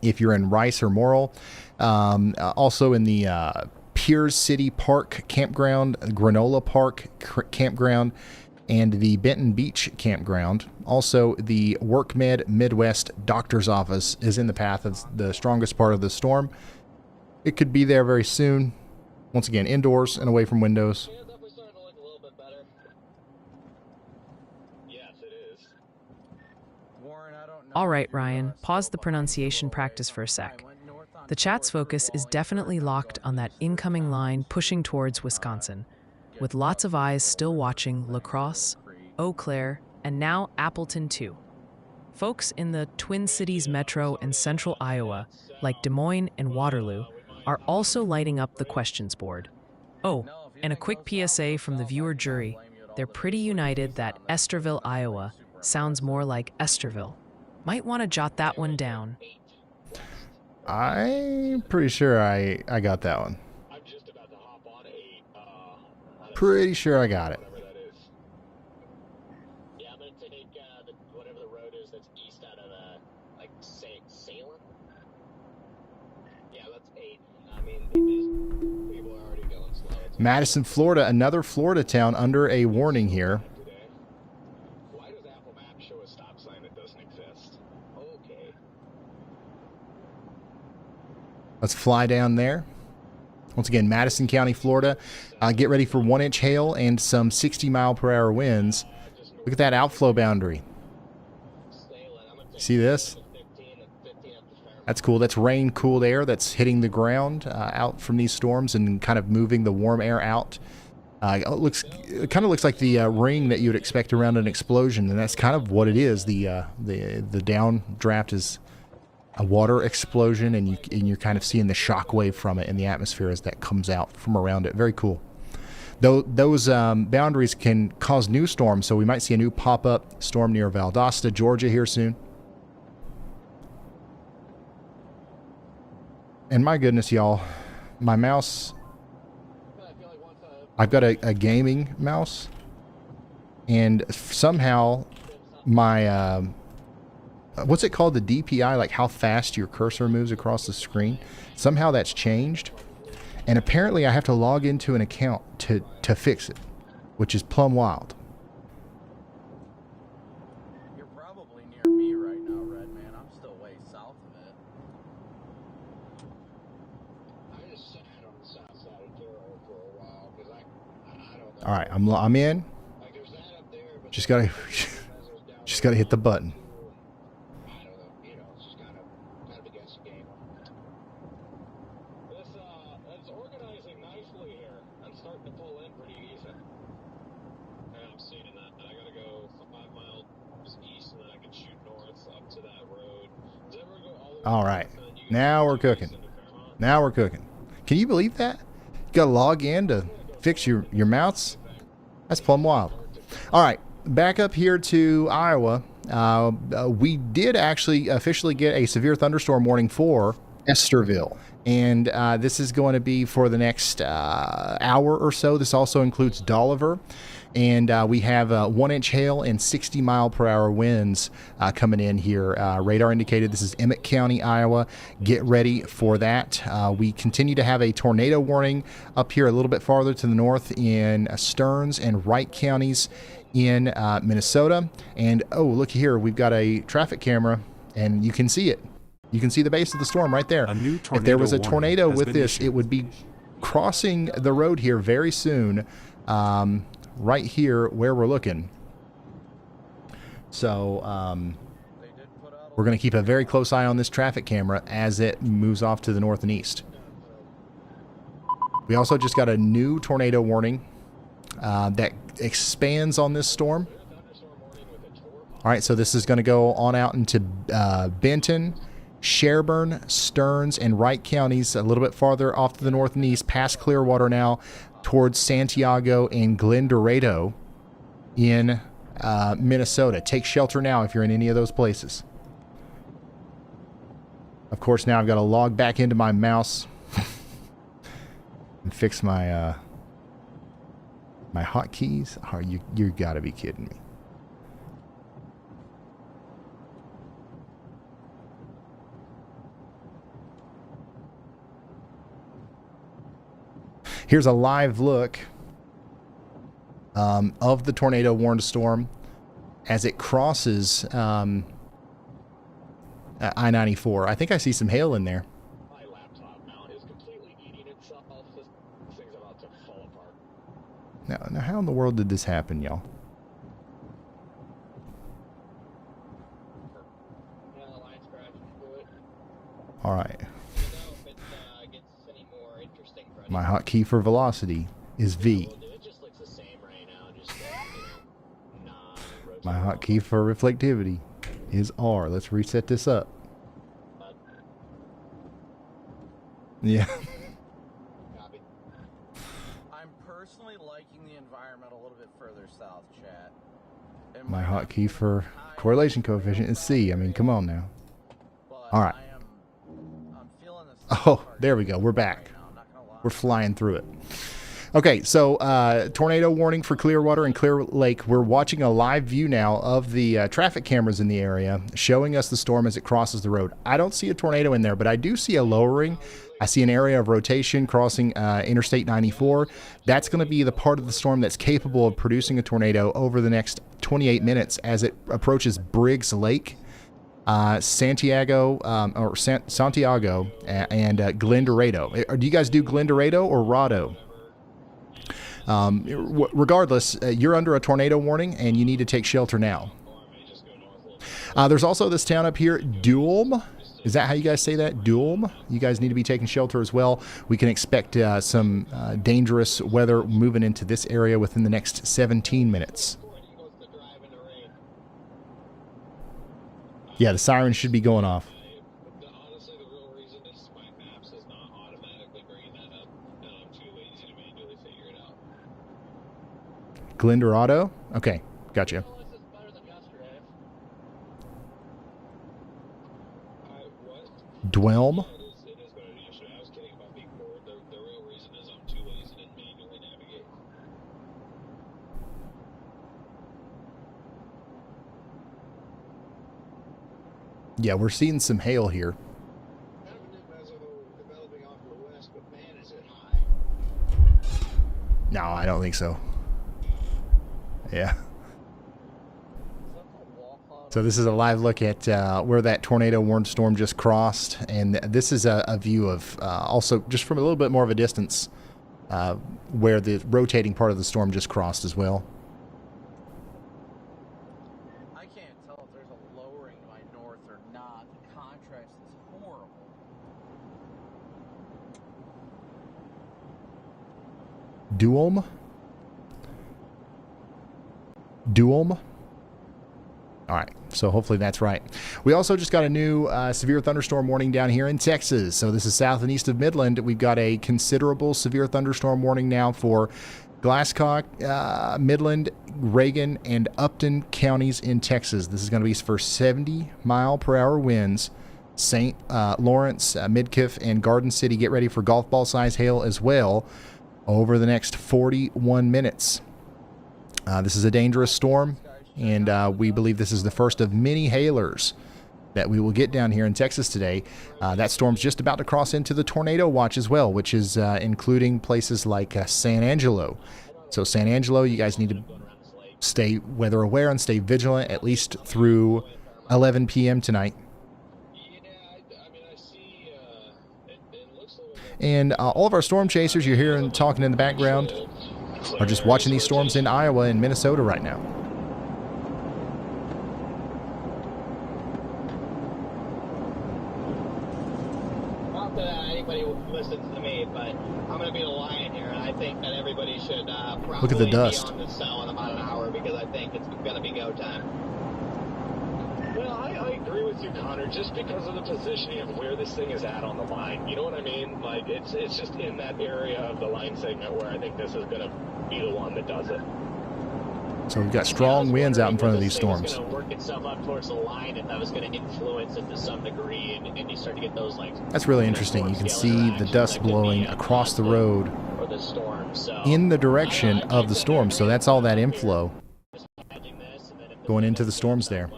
if you're in Rice or Morrill. Also in the Piers City Park Campground, Granola Park Campground, and the Benton Beach Campground. Also, the WorkMed Midwest Doctor's Office is in the path of the strongest part of the storm. It could be there very soon. Once again, indoors and away from windows. Yeah, definitely starting to look a little bit better. Yes, it is. Warren, I don't know. All right, Ryan, pause the pronunciation practice for a sec. The chat's focus is definitely locked on that incoming line pushing towards Wisconsin, with lots of eyes still watching La Crosse, Eau Claire, and now Appleton too. Folks in the Twin Cities metro and central Iowa, like Des Moines and Waterloo, are also lighting up the questions board. Oh, and a quick PSA from the viewer jury. They're pretty united that Esterville, Iowa sounds more like Esterville. Might want to jot that one down. I'm pretty sure I got that one. I'm just about to hop on Pretty sure I got it. whatever that is. Yeah, I'm gonna take whatever the road is that's east out of Salem. Yeah, that's 8. I mean, these people are already going slow. Madison, Florida, another Florida town under a warning here. Why does Apple Maps show a stop sign that doesn't exist? Okay. Let's fly down there. Once again, Madison County, Florida. Get ready for 1-inch hail and some 60-mile-per-hour winds. Look at that outflow boundary. See this? That's cool. That's rain-cooled air that's hitting the ground out from these storms and kind of moving the warm air out. It kind of looks like the ring that you would expect around an explosion, and that's kind of what it is. The downdraft is a water explosion, and you're kind of seeing the shock wave from it in the atmosphere as that comes out from around it. Very cool. Those boundaries can cause new storms, so we might see a new pop-up storm near Valdosta, Georgia here soon. And my goodness, y'all, my mouse, I've got a gaming mouse, and somehow my, what's it called? The DPI, like how fast your cursor moves across the screen. Somehow that's changed. And apparently I have to log into an account to fix it, which is plumb wild. You're probably near me right now, Red Man. I'm still way south of it. I just sat on the south side of Terrell for a while because I don't know. All right, I'm in. Like there's that up there, but Just gotta hit the button. I don't know. You know, it's just kind of a guessing game. It's organizing nicely here. I'm starting to pull in pretty easy. And I'm seeing that I gotta go 5 miles east and then I can shoot north up to that road. Does that road go all the way? All right, now we're cooking. Now we're cooking. Can you believe that? You gotta log in to fix your mouse? That's plumb wild. All right, back up here to Iowa. We did actually officially get a severe thunderstorm warning for Esterville. And this is going to be for the next hour or so. This also includes Dolliver. And we have 1-inch hail and 60-mile-per-hour winds coming in here. Radar indicated this is Emmett County, Iowa. Get ready for that. We continue to have a tornado warning up here a little bit farther to the north in Stearns and Wright counties in Minnesota. And, oh, look here. We've got a traffic camera, and you can see it. You can see the base of the storm right there. If there was a tornado with this, it would be crossing the road here very soon, right here where we're looking. So we're going to keep a very close eye on this traffic camera as it moves off to the north and east. We also just got a new tornado warning that expands on this storm. All right, so this is going to go on out into Benton, Sherburne, Stearns, and Wright counties, a little bit farther off to the north and east, past Clearwater now, towards Santiago and Glen Dorado in Minnesota. Take shelter now if you're in any of those places. Of course, now I've got to log back into my mouse and fix my my hotkeys. Oh, you got to be kidding me. Here's a live look of the tornado warned storm as it crosses I-94. I think I see some hail in there. My laptop mount is completely eating itself. This thing's about to fall apart. Now, how in the world did this happen, y'all? Yeah, the line's crashing through it. All right. If it gets any more interesting. My hotkey for velocity is V. It just looks the same right now. Just My hotkey for reflectivity is R. Let's reset this up. Yeah. Copy. I'm personally liking the environment a little bit further south, chat. My hotkey for correlation coefficient is C. I mean, come on now. All right. Oh, there we go. We're back. We're flying through it. Okay, so tornado warning for Clearwater and Clear Lake. We're watching a live view now of the traffic cameras in the area showing us the storm as it crosses the road. I don't see a tornado in there, but I do see a lowering. I see an area of rotation crossing Interstate 94. That's going to be the part of the storm that's capable of producing a tornado over the next 28 minutes as it approaches Briggs Lake, Santiago, and Glen Dorado. Do you guys do Glen Dorado or Rado? Regardless, you're under a tornado warning and you need to take shelter now. There's also this town up here, Duelm. Is that how you guys say that? Duelm? You guys need to be taking shelter as well. We can expect some dangerous weather moving into this area within the next 17 minutes. Yeah, the siren should be going off. Honestly, the real reason is my maps is not automatically bringing that up, and I'm too lazy to manually figure it out. Glen Dorado? Okay, gotcha. Dwelm? Yeah, we're seeing some hail here. No, I don't think so. Yeah. So this is a live look at where that tornado warned storm just crossed, and this is a view of also just from a little bit more of a distance where the rotating part of the storm just crossed as well. I can't tell if there's a lowering to my north or not. The contrast is horrible. Duom. All right, so hopefully that's right. We also just got a new severe thunderstorm warning down here in Texas. So this is south and east of Midland. We've got a considerable severe thunderstorm warning now for Glasscock, Midland, Reagan, and Upton counties in Texas. This is going to be for 70-mile-per-hour winds. St. Lawrence, Midkiff, and Garden City, get ready for golf ball size hail as well over the next 41 minutes. This is a dangerous storm, and we believe this is the first of many hailers that we will get down here in Texas today. That storm's just about to cross into the tornado watch as well, which is including places like San Angelo. So San Angelo, you guys need to stay weather aware and stay vigilant at least through 11 p.m. tonight. And all of our storm chasers you're hearing talking in the background are just watching these storms in Iowa and Minnesota right now. Not that anybody listens to me, but I'm going to be the lion here, and I think that everybody should probably Look at the dust. be on this cell in about an hour because I think it's going to be go time. Well, I agree with you, Connor, just because of the positioning of where this thing is at on the line. You know what I mean? Like, it's just in that area of the line segment where I think this is going to be the one that does it. So we've got strong winds out in front of these storms. It's going to work itself up towards the line, and that was going to influence it to some degree, and you start to get those, like... That's really interesting. You can see the dust blowing across the road in the direction of the storm. So that's all that inflow going into the storms there.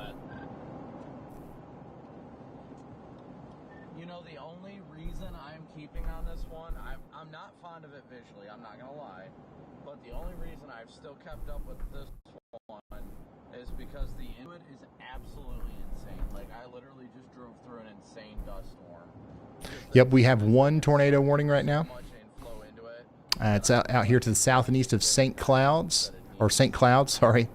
You know, the only reason I'm keeping on this one, I'm not fond of it visually, I'm not going to lie, but the only reason I've still kept up with this one is because the input is absolutely insane. Like, I literally just drove through an insane dust storm. Yep, we have one tornado warning right now. It's out here to the south and east of St. Cloud, sorry.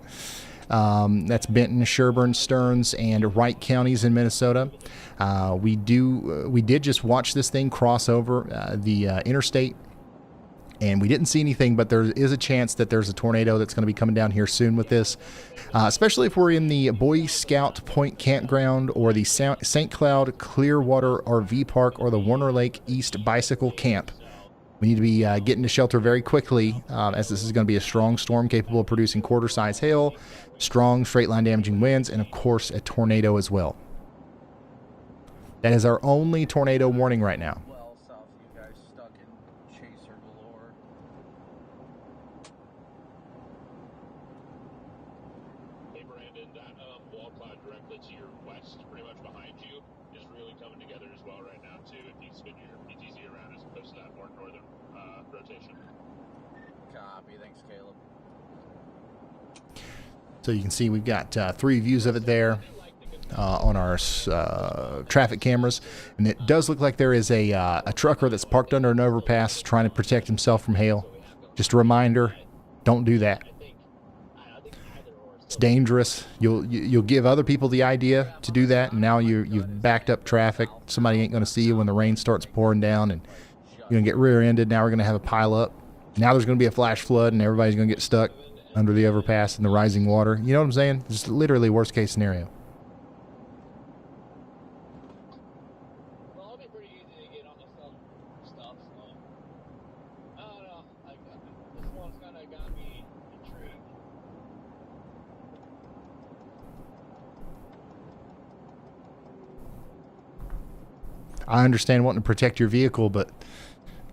That's Benton, Sherburne, Stearns, and Wright counties in Minnesota. We did just watch this thing cross over the interstate, and we didn't see anything, but there is a chance that there's a tornado that's going to be coming down here soon with this, especially if we're in the Boy Scout Point Campground or the St. Cloud Clearwater RV Park or the Warner Lake East Bicycle Camp. We need to be getting to shelter very quickly, as this is going to be a strong storm capable of producing quarter-size hail, strong straight-line damaging winds, and, of course, a tornado as well. That is our only tornado warning right now. Well, south of you guys stuck in chaser galore. Hey, Brandon, that wall cloud directly to your west, pretty much behind you, is really coming together as well right now, too, if you spin your PTZ around as opposed to that more northern rotation. Copy, thanks, Caleb. So you can see we've got 3 views of it there on our traffic cameras, and it does look like there is a trucker that's parked under an overpass trying to protect himself from hail. Just a reminder, don't do that. It's dangerous. You'll give other people the idea to do that, and now you've backed up traffic. Somebody ain't going to see you when the rain starts pouring down, and you're going to get rear-ended. Now we're going to have a pile up. Now there's going to be a flash flood, and everybody's going to get stuck under the overpass in the rising water. You know what I'm saying? It's literally worst case scenario. Well, it'll be pretty easy to get on this stuff, so... I don't know. This one's kind of got me intrigued. I understand wanting to protect your vehicle, but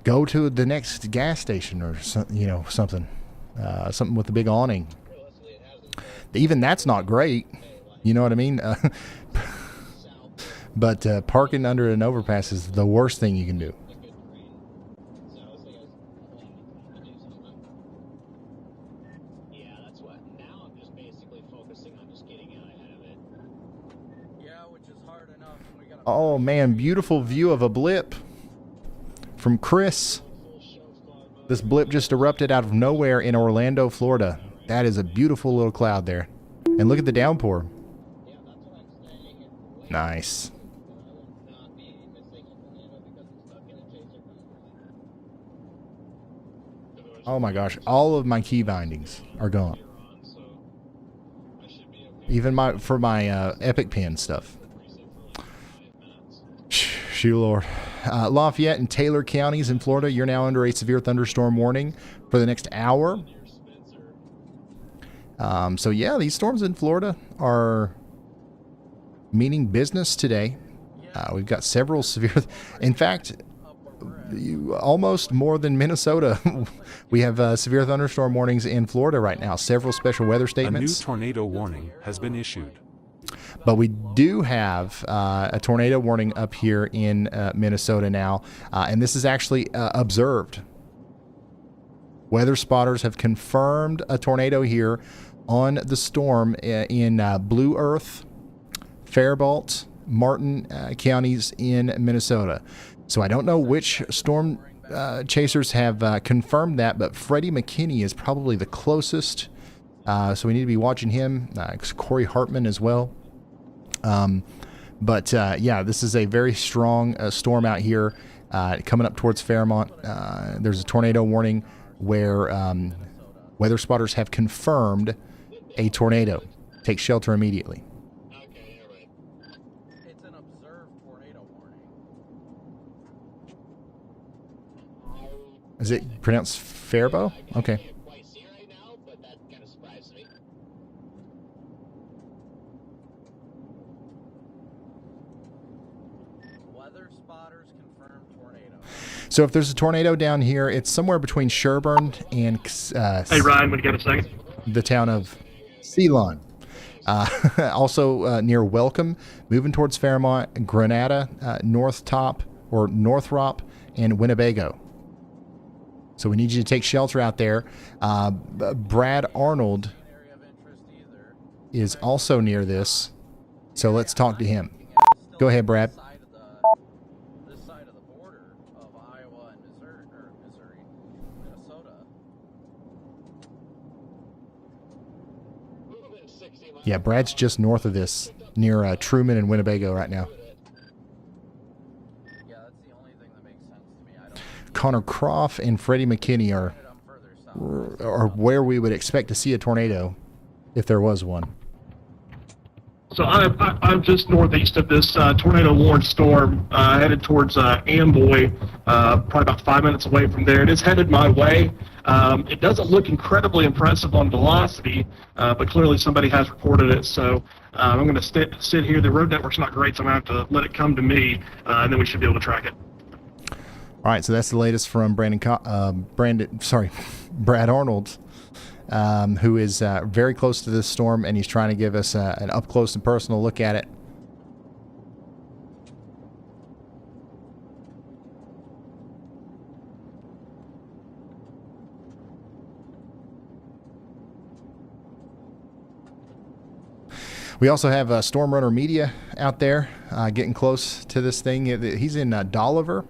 go to the next gas station or something with a big awning. Even that's not great. You know what I mean? But parking under an overpass is the worst thing you can do. Yeah, that's what. Now I'm just basically focusing on just getting out ahead of it. Yeah, which is hard enough. We gotta Oh man, beautiful view of a blip from Chris. This blip just erupted out of nowhere in Orlando, Florida. That is a beautiful little cloud there. And look at the downpour. Nice. Oh my gosh, all of my key bindings are gone. Even for my Epic Pen stuff. Shoot, Lord. Lafayette and Taylor counties in Florida, you're now under a severe thunderstorm warning for the next hour. So yeah, these storms in Florida are meaning business today. We've got several severe, in fact, almost more than Minnesota. We have severe thunderstorm warnings in Florida right now. Several special weather statements. A new tornado warning has been issued. But we do have a tornado warning up here in Minnesota now, and this is actually observed. Weather spotters have confirmed a tornado here on the storm in Blue Earth, Fairmont, Martin counties in Minnesota. So I don't know which storm chasers have confirmed that, but Freddie McKinney is probably the closest. So we need to be watching him. Corey Hartman as well. But yeah, this is a very strong storm out here coming up towards Fairmont. There's a tornado warning where weather spotters have confirmed a tornado. Take shelter immediately. Okay, yeah, right. It's an observed tornado warning. Is it pronounced Fairbo? Okay. I can't quite see right now, but that kind of surprised me. Weather spotters confirmed tornado. So if there's a tornado down here, it's somewhere between Sherburne and Hey, Ryan, would you get a second? the town of Ceylon. Also near Welcome, moving towards Fairmont, Granada, Northrop, and Winnebago. So we need you to take shelter out there. Brad Arnold is also near this, so let's talk to him. Go ahead, Brad. This side of the border of Iowa and Missouri, Minnesota. Yeah, Brad's just north of this, near Truman and Winnebago right now. Yeah, that's the only thing that makes sense to me. I don't Connor Croft and Freddie McKinney are where we would expect to see a tornado if there was one. So I'm just northeast of this tornado-warned storm, headed towards Amboy, probably about 5 minutes away from there. It is headed my way. It doesn't look incredibly impressive on velocity, but clearly somebody has reported it. So I'm going to sit here. The road network's not great, so I'm going to have to let it come to me, and then we should be able to track it. All right, so that's the latest from Brad Arnold, who is very close to this storm, and he's trying to give us an up-close and personal look at it. We also have Storm Runner Media out there getting close to this thing. He's in Dolliver,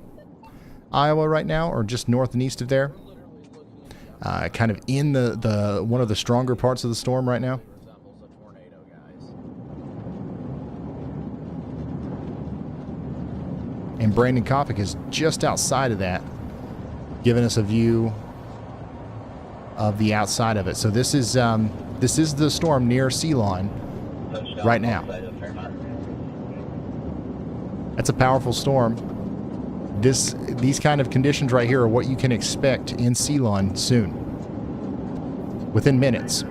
Iowa right now, or just north and east of there. Kind of in the one of the stronger parts of the storm right now. And Brandon Kopic is just outside of that, giving us a view of the outside of it. So this is the storm near Ceylon right now. That's a powerful storm. These kind of conditions right here are what you can expect in Ceylon soon, within minutes.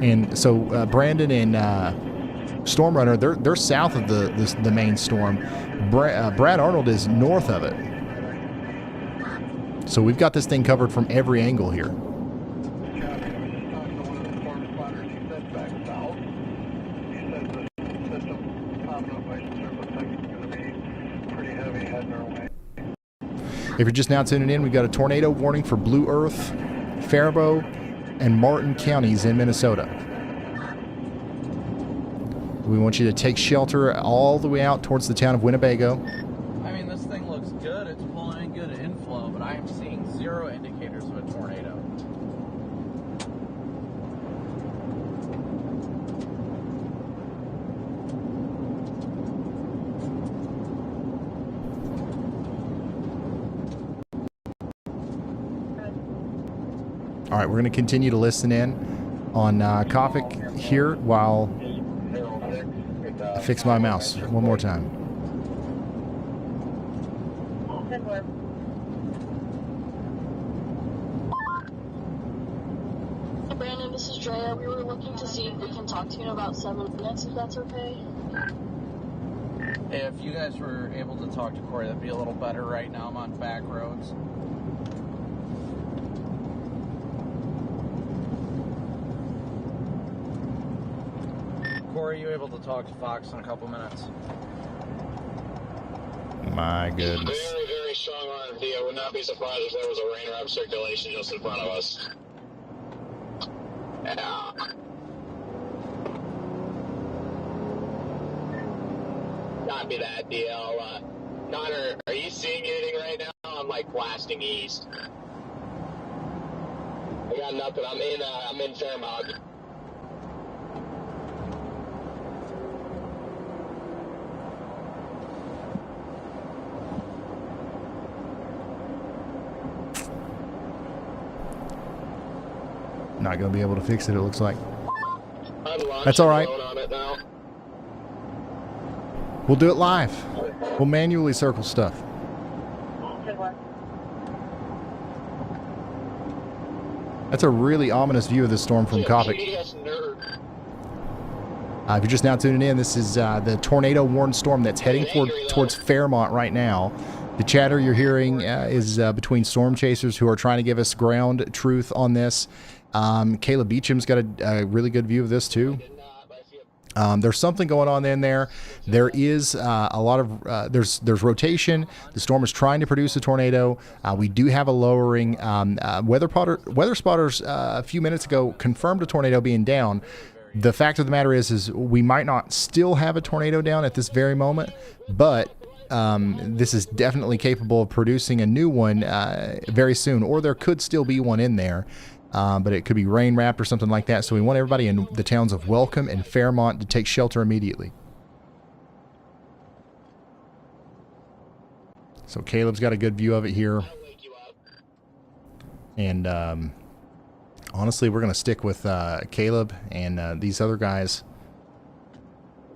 And so Brandon and Storm Runner, they're south of the main storm. Brad Arnold is north of it. So we've got this thing covered from every angle here. If you're just now tuning in, we've got a tornado warning for Blue Earth, Faribault, and Martin counties in Minnesota. We want you to take shelter all the way out towards the town of Winnebago. I mean, this thing looks good. It's pulling in good inflow, but I am seeing zero indicators of a tornado. All right, we're going to continue to listen in on Kopic here while I fix my mouse one more time. Hey Brandon, this is Drea. We were looking to see if we can talk to you in about 7 minutes, if that's okay. If you guys were able to talk to Corey, that'd be a little better. Right now I'm on back roads. Corey, are you able to talk to Fox in a couple minutes? My goodness. Very, very strong arm, Dia. Would not be surprised if there was a rain rap circulation just in front of us. Yeah. Not be that deal. Connor, are you seeing anything right now? I'm like blasting east. I got nothing. I'm in Fairmont. Not going to be able to fix it, it looks like. That's all right. We'll do it live. We'll manually circle stuff. That's a really ominous view of this storm from Kopic. If you're just now tuning in, this is the tornado warned storm that's heading towards Fairmont right now. The chatter you're hearing is between storm chasers who are trying to give us ground truth on this. Caleb Beecham's got a really good view of this too. There's something going on in there. There is a lot of there's rotation. The storm is trying to produce a tornado. We do have a lowering. Weather spotters a few minutes ago confirmed a tornado being down. The fact of the matter is we might not still have a tornado down at this very moment, but this is definitely capable of producing a new one very soon, or there could still be one in there. But it could be rain wrapped or something like that. So we want everybody in the towns of Welcome and Fairmont to take shelter immediately. So Caleb's got a good view of it here. And honestly, we're going to stick with Caleb and these other guys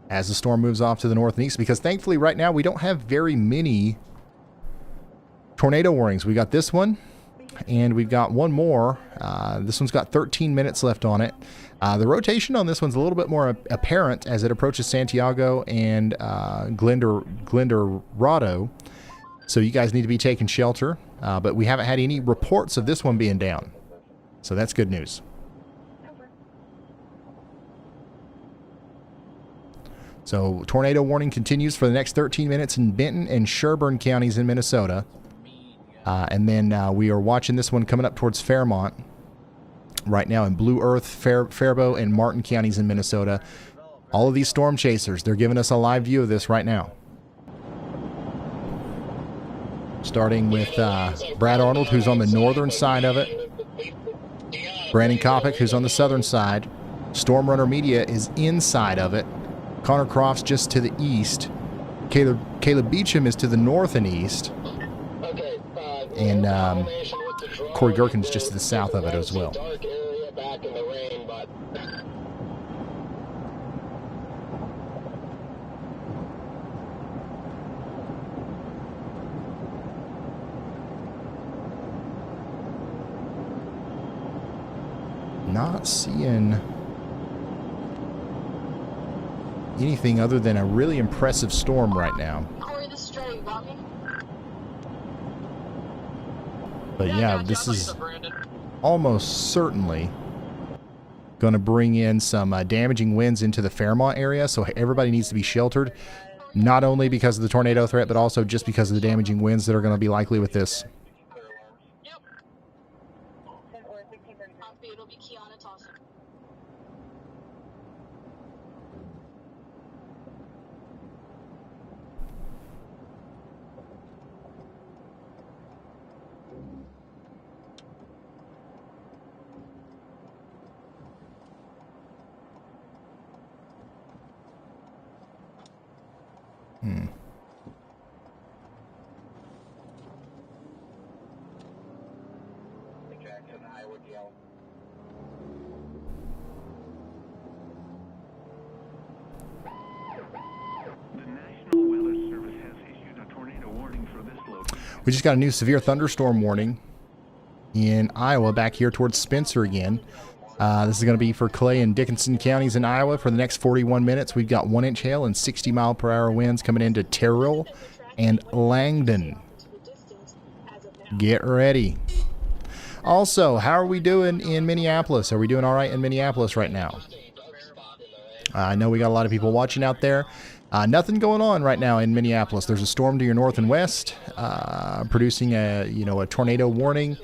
as the storm moves off to the north and east, because thankfully right now we don't have very many tornado warnings. We got this one. And we've got one more. This one's got 13 minutes left on it. The rotation on this one's a little bit more apparent as it approaches Santiago and Glendorado. So you guys need to be taking shelter. But we haven't had any reports of this one being down. So that's good news. So tornado warning continues for the next 13 minutes in Benton and Sherburne counties in Minnesota. And then we are watching this one coming up towards Fairmont right now in Blue Earth, Faribault, and Martin counties in Minnesota. All of these storm chasers, they're giving us a live view of this right now. Starting with Brad Arnold, who's on the northern side of it. Brandon Kopic, who's on the southern side. Storm Runner Media is inside of it. Connor Crofts just to the east. Caleb Beecham is to the north and east. And Corey Gherkin's just to the south of it as well. Not seeing anything other than a really impressive storm right now. Corey, this is Dre. You got me? But yeah, this is almost certainly going to bring in some damaging winds into the Fairmont area, so everybody needs to be sheltered. Not only because of the tornado threat, but also just because of the damaging winds that are going to be likely with this. It'll be Kiana tossing. Jackson, I would yell. The National Weather Service has issued a tornado warning for this location. We just got a new severe thunderstorm warning in Iowa back here towards Spencer again. This is going to be for Clay and Dickinson counties in Iowa for the next 41 minutes. We've got 1-inch hail and 60-mile-per-hour winds coming into Terrell and Langdon. Get ready. Also, how are we doing in Minneapolis? Are we doing all right in Minneapolis right now? I know we got a lot of people watching out there. Nothing going on right now in Minneapolis. There's a storm to your north and west, producing a tornado warning.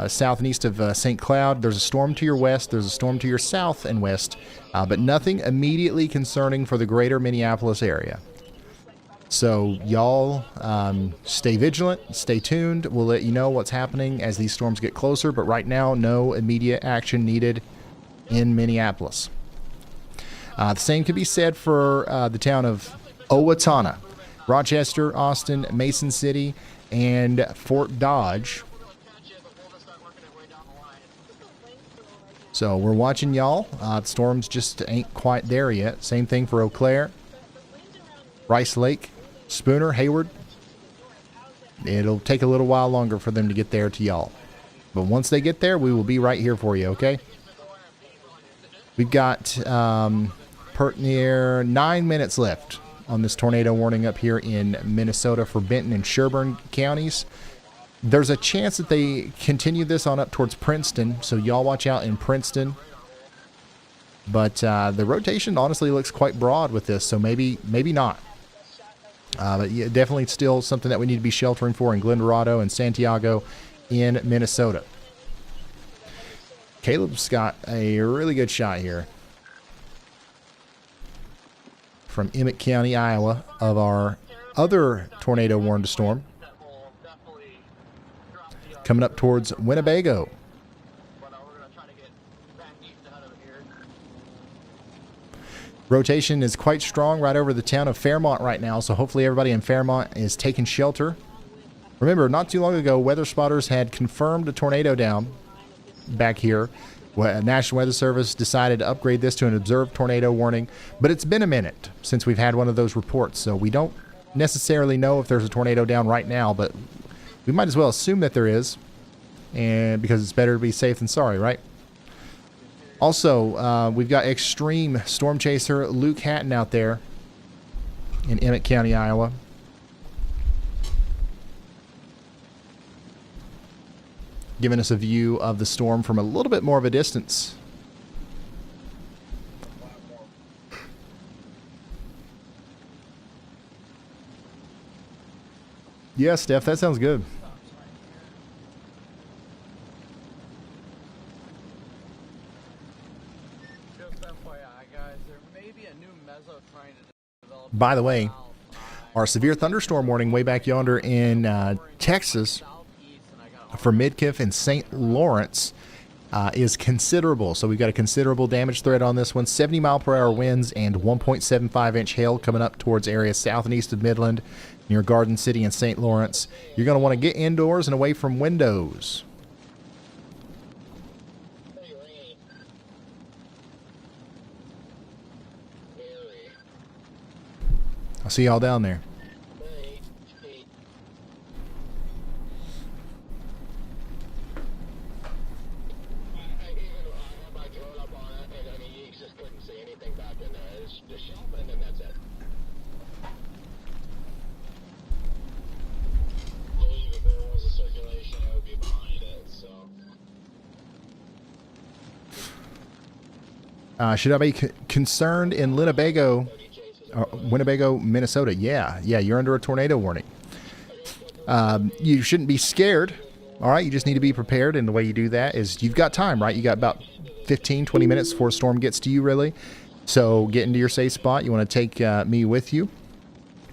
South and east of St. Cloud. There's a storm to your west. There's a storm to your south and west, but nothing immediately concerning for the greater Minneapolis area. So y'all stay vigilant, stay tuned. We'll let you know what's happening as these storms get closer, but right now, no immediate action needed in Minneapolis. The same could be said for the town of Owatonna, Rochester, Austin, Mason City, and Fort Dodge. So we're watching y'all. The storms just ain't quite there yet. Same thing for Eau Claire, Rice Lake, Spooner, Hayward. It'll take a little while longer for them to get there to y'all. But once they get there, we will be right here for you, okay? We've got near 9 minutes left on this tornado warning up here in Minnesota for Benton and Sherburne counties. There's a chance that they continue this on up towards Princeton, so y'all watch out in Princeton. But the rotation honestly looks quite broad with this, so maybe not. But yeah, definitely still something that we need to be sheltering for in Glendorado and Santiago in Minnesota. Caleb's got a really good shot here from Emmett County, Iowa, of our other tornado warned storm coming up towards Winnebago. Rotation is quite strong right over the town of Fairmont right now, so hopefully everybody in Fairmont is taking shelter. Remember, not too long ago, weather spotters had confirmed a tornado down back here. National Weather Service decided to upgrade this to an observed tornado warning, but it's been a minute since we've had one of those reports, so we don't necessarily know if there's a tornado down right now, but we might as well assume that there is, and because it's better to be safe than sorry, right? Also, we've got extreme storm chaser Luke Hatton out there in Emmett County, Iowa. Giving us a view of the storm from a little bit more of a distance. Yeah, Steph, that sounds good. By the way, our severe thunderstorm warning way back yonder in Texas for Midkiff and St. Lawrence is considerable. So we've got a considerable damage threat on this one. 70 mile per hour winds and 1.75 inch hail coming up towards areas south and east of Midland near Garden City and St. Lawrence. You're going to want to get indoors and away from windows. I'll see y'all down there. Should I be concerned in Winnebago Winnebago, Minnesota. Yeah, you're under a tornado warning. You shouldn't be scared. All right, you just need to be prepared, and the way you do that is you've got time, right? You got about 15, 20 minutes before a storm gets to you, really. So get into your safe spot. You want to take me with you.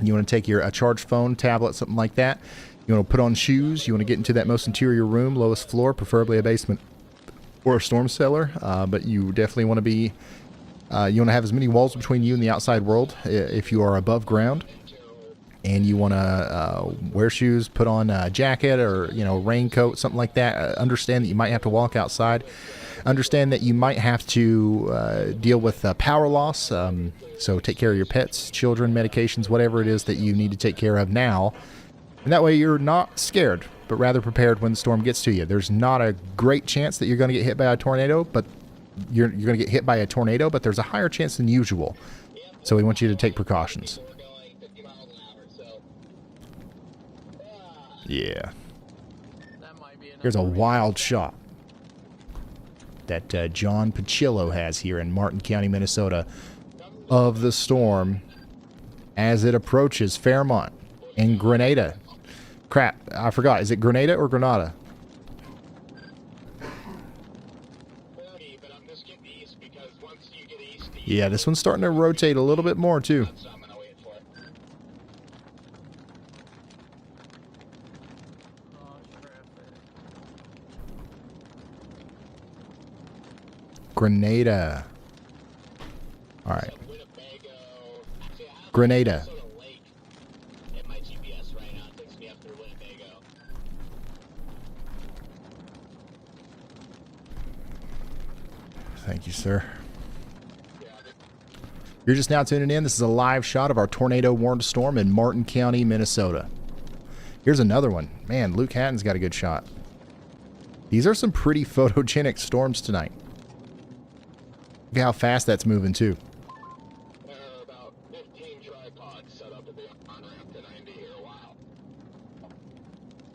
You want to take a charged phone, tablet, something like that. You want to put on shoes. You want to get into that most interior room, lowest floor, preferably a basement or a storm cellar. But you definitely want to be, you want to have as many walls between you and the outside world if you are above ground. And you want to wear shoes, put on a jacket or, raincoat, something like that. Understand that you might have to walk outside. Understand that you might have to deal with power loss. So take care of your pets, children, medications, whatever it is that you need to take care of now. And that way you're not scared, but rather prepared when the storm gets to you. There's not a great chance that you're going to get hit by a tornado, but you're going to get hit by a tornado, but there's a higher chance than usual. So we want you to take precautions. Yeah. Here's a wild shot that John Pacillo has here in Martin County, Minnesota, of the storm as it approaches Fairmont and Granada. Crap, I forgot. Is it Granada or Granada? Yeah, this one's starting to rotate a little bit more, too. Grenada. All right. Grenada. Thank you, sir. You're just now tuning in. This is a live shot of our tornado warned storm in Martin County, Minnesota. Here's another one. Man, Luke Hatton's got a good shot. These are some pretty photogenic storms tonight. Look at how fast that's moving, too. There are about 15 tripods set up at the on-ramp to 90 here. Wow.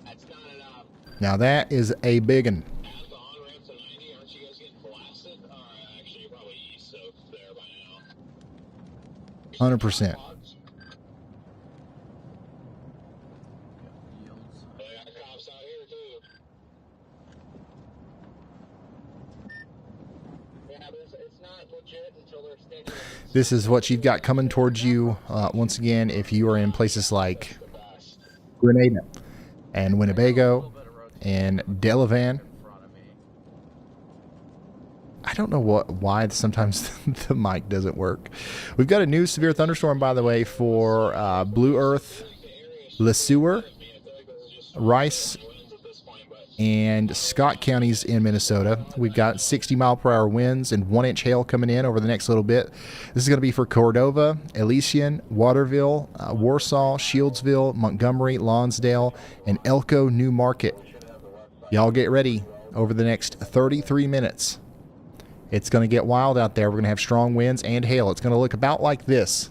That's not enough. Now that is a big one. As the on-ramp to 90, aren't you guys getting blasted? Actually, you're probably east of there by now. 100%. They got cops out here, too. This is what you've got coming towards you once again if you are in places like Grenada and Winnebago and Delavan. I don't know why sometimes the mic doesn't work. We've got a new severe thunderstorm, by the way, for Blue Earth, Le Sueur, Rice, and Scott counties in Minnesota. We've got 60-mile-per-hour winds and 1-inch hail coming in over the next little bit. This is going to be for Cordova, Elysian, Waterville, Warsaw, Shieldsville, Montgomery, Lonsdale, and Elko New Market. Y'all get ready over the next 33 minutes. It's going to get wild out there. We're going to have strong winds and hail. It's going to look about like this.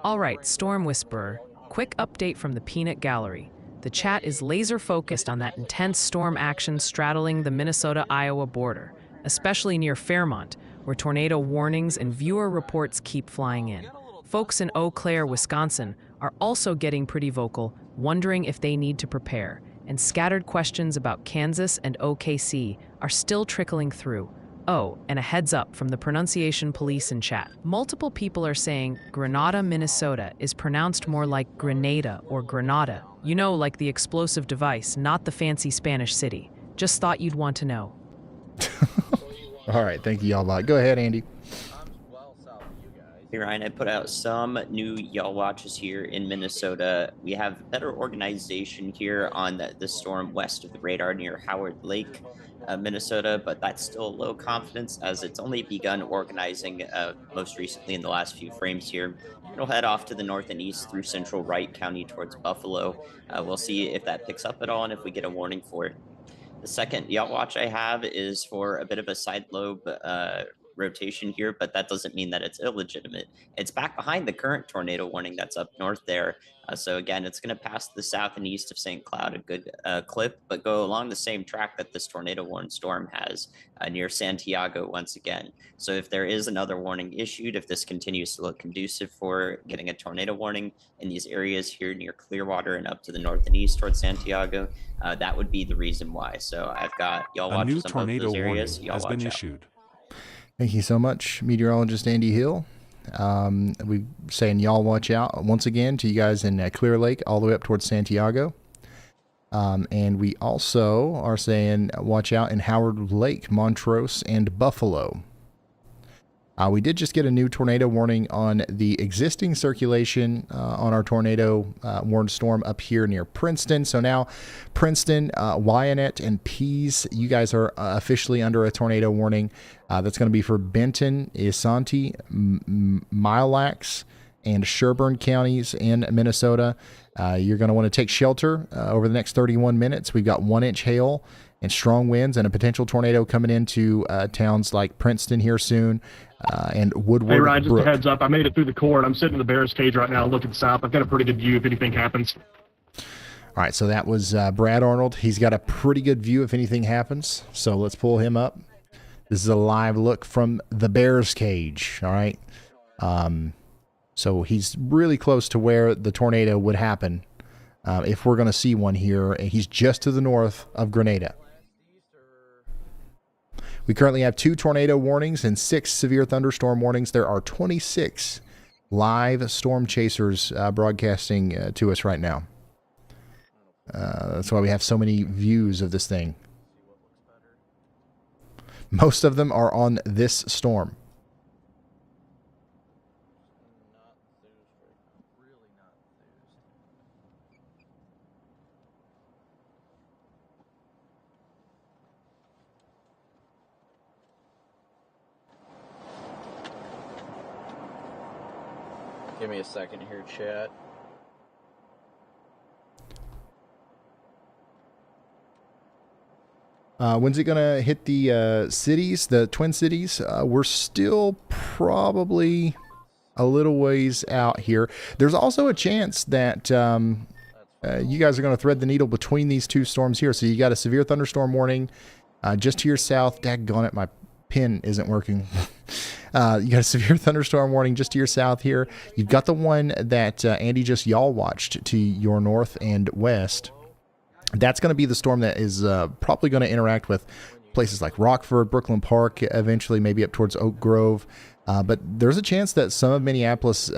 All right, Storm Whisperer, quick update from the Peanut Gallery. The chat is laser focused on that intense storm action straddling the Minnesota-Iowa border, especially near Fairmont, where tornado warnings and viewer reports keep flying in. Folks in Eau Claire, Wisconsin, are also getting pretty vocal, wondering if they need to prepare, and scattered questions about Kansas and OKC are still trickling through. Oh, and a heads up from the pronunciation police in chat. Multiple people are saying Granada, Minnesota is pronounced more like Grenada or Granada. You know, like the explosive device, not the fancy Spanish city. Just thought you'd want to know. All right, thank you, y'all a lot. Go ahead, Andy. Hey, Ryan, I put out some new Y'all Watches here in Minnesota. We have better organization here on the storm west of the radar near Howard Lake, Minnesota, but that's still low confidence as it's only begun organizing most recently in the last few frames here. It'll head off to the north and east through central Wright County towards Buffalo. We'll see if that picks up at all and if we get a warning for it. The second yacht watch I have is for a bit of a side lobe rotation here, but that doesn't mean that it's illegitimate. It's back behind the current tornado warning that's up north there. So again, it's going to pass the south and east of St. Cloud a good clip, but go along the same track that this tornado warned storm has near Santiago once again. So if there is another warning issued, if this continues to look conducive for getting a tornado warning in these areas here near Clearwater and up to the north and east towards Santiago, that would be the reason why. So I've got y'all A new watchers on both tornado those warning areas. Y'all has been watch out. issued. Thank you so much, meteorologist Andy Hill. We saying y'all watch out once again to you guys in Clear Lake all the way up towards Santiago. And we also are saying watch out in Howard Lake, Montrose, and Buffalo. We did just get a new tornado warning on the existing circulation on our tornado warned storm up here near Princeton. So now Princeton, Wyanett, and Pease, you guys are officially under a tornado warning. That's going to be for Benton, Isanti, Milax, and Sherburne counties in Minnesota. You're going to want to take shelter over the next 31 minutes. We've got 1-inch hail and strong winds and a potential tornado coming into towns like Princeton here soon. And Woodward. Hey, Ryan, just Brook. a heads up. I made it through the court. I'm sitting in the Bears cage right now looking south. I've got a pretty good view if anything happens. All right, so that was Brad Arnold. He's got a pretty good view if anything happens. So let's pull him up. This is a live look from the Bears cage. All right. So he's really close to where the tornado would happen if we're going to see one here. He's just to the north of Grenada. We currently have 2 tornado warnings and 6 severe thunderstorm warnings. There are 26 live storm chasers broadcasting to us right now. That's why we have so many views of this thing. Most of them are on this storm. Give me a second here, chat. When's it going to hit the cities, the Twin Cities? We're still probably a little ways out here. There's also a chance that you guys are going to thread the needle between these 2 storms here. So you got a severe thunderstorm warning just to your south. Daggone it, my pen isn't working. You got a severe thunderstorm warning just to your south here. You've got the one that Andy just y'all watched to your north and west. That's going to be the storm that is probably going to interact with places like Rockford, Brooklyn Park, eventually maybe up towards Oak Grove. But there's a chance that some of Minneapolis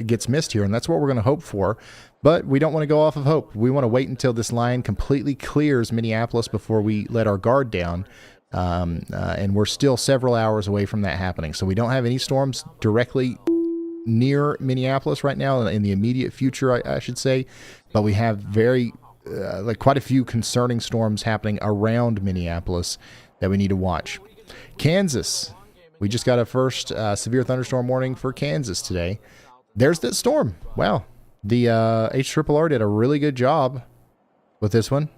gets missed here, and that's what we're going to hope for. But we don't want to go off of hope. We want to wait until this line completely clears Minneapolis before we let our guard down. And we're still several hours away from that happening. So we don't have any storms directly near Minneapolis right now in the immediate future, I should say. But we have quite a few concerning storms happening around Minneapolis that we need to watch. Kansas. We just got a first severe thunderstorm warning for Kansas today. There's that storm. Wow. The HRRR did a really good job with this one.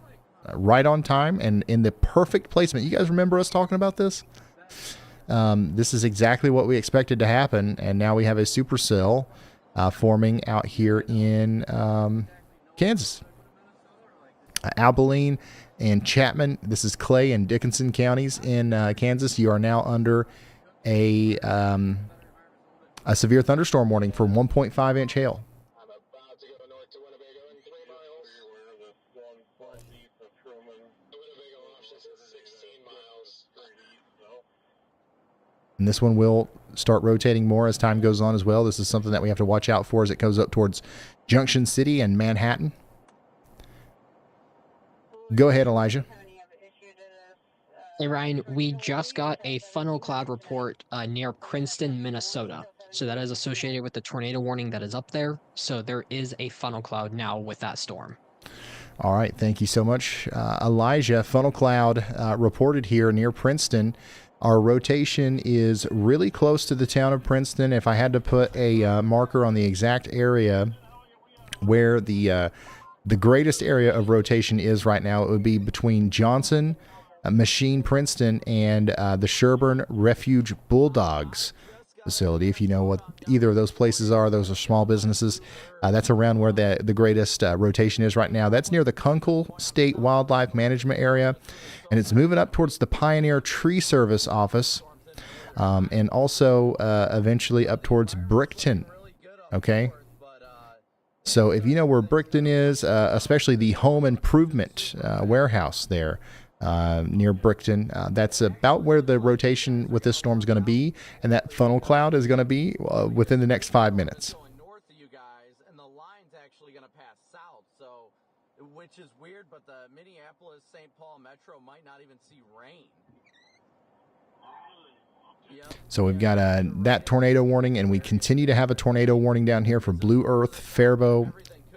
Right on time and in the perfect placement. You guys remember us talking about this? This is exactly what we expected to happen, and now we have a supercell forming out here in Kansas. Abilene and Chapman, this is Clay and Dickinson counties in Kansas. You are now under a severe thunderstorm warning for 1.5-inch hail. And this one will start rotating more as time goes on as well. This is something that we have to watch out for as it goes up towards Junction City and Manhattan. Go ahead, Elijah. Hey, Ryan, we just got a funnel cloud report near Princeton, Minnesota. So that is associated with the tornado warning that is up there. So there is a funnel cloud now with that storm. All right. Thank you so much, Elijah. Funnel cloud reported here near Princeton. Our rotation is really close to the town of Princeton. If I had to put a marker on the exact area where the greatest area of rotation is right now, it would be between Johnson Machine Princeton, and the Sherburne Refuge Bulldogs facility. If you know what either of those places are, those are small businesses. That's around where the greatest rotation is right now. That's near the Kunkel State Wildlife Management Area, and it's moving up towards the Pioneer Tree Service office, and also eventually up towards Brickton. Okay. So if you know where Brickton is, especially the home improvement warehouse there, near Brickton. That's about where the rotation with this storm is going to be, and that funnel cloud is going to be within the next 5 minutes. North of you guys, and the line's actually going to pass south, so which is weird. But the Minneapolis-St. Paul Metro might not even see rain. So we've got that tornado warning, and we continue to have a tornado warning down here for Blue Earth, Faribault,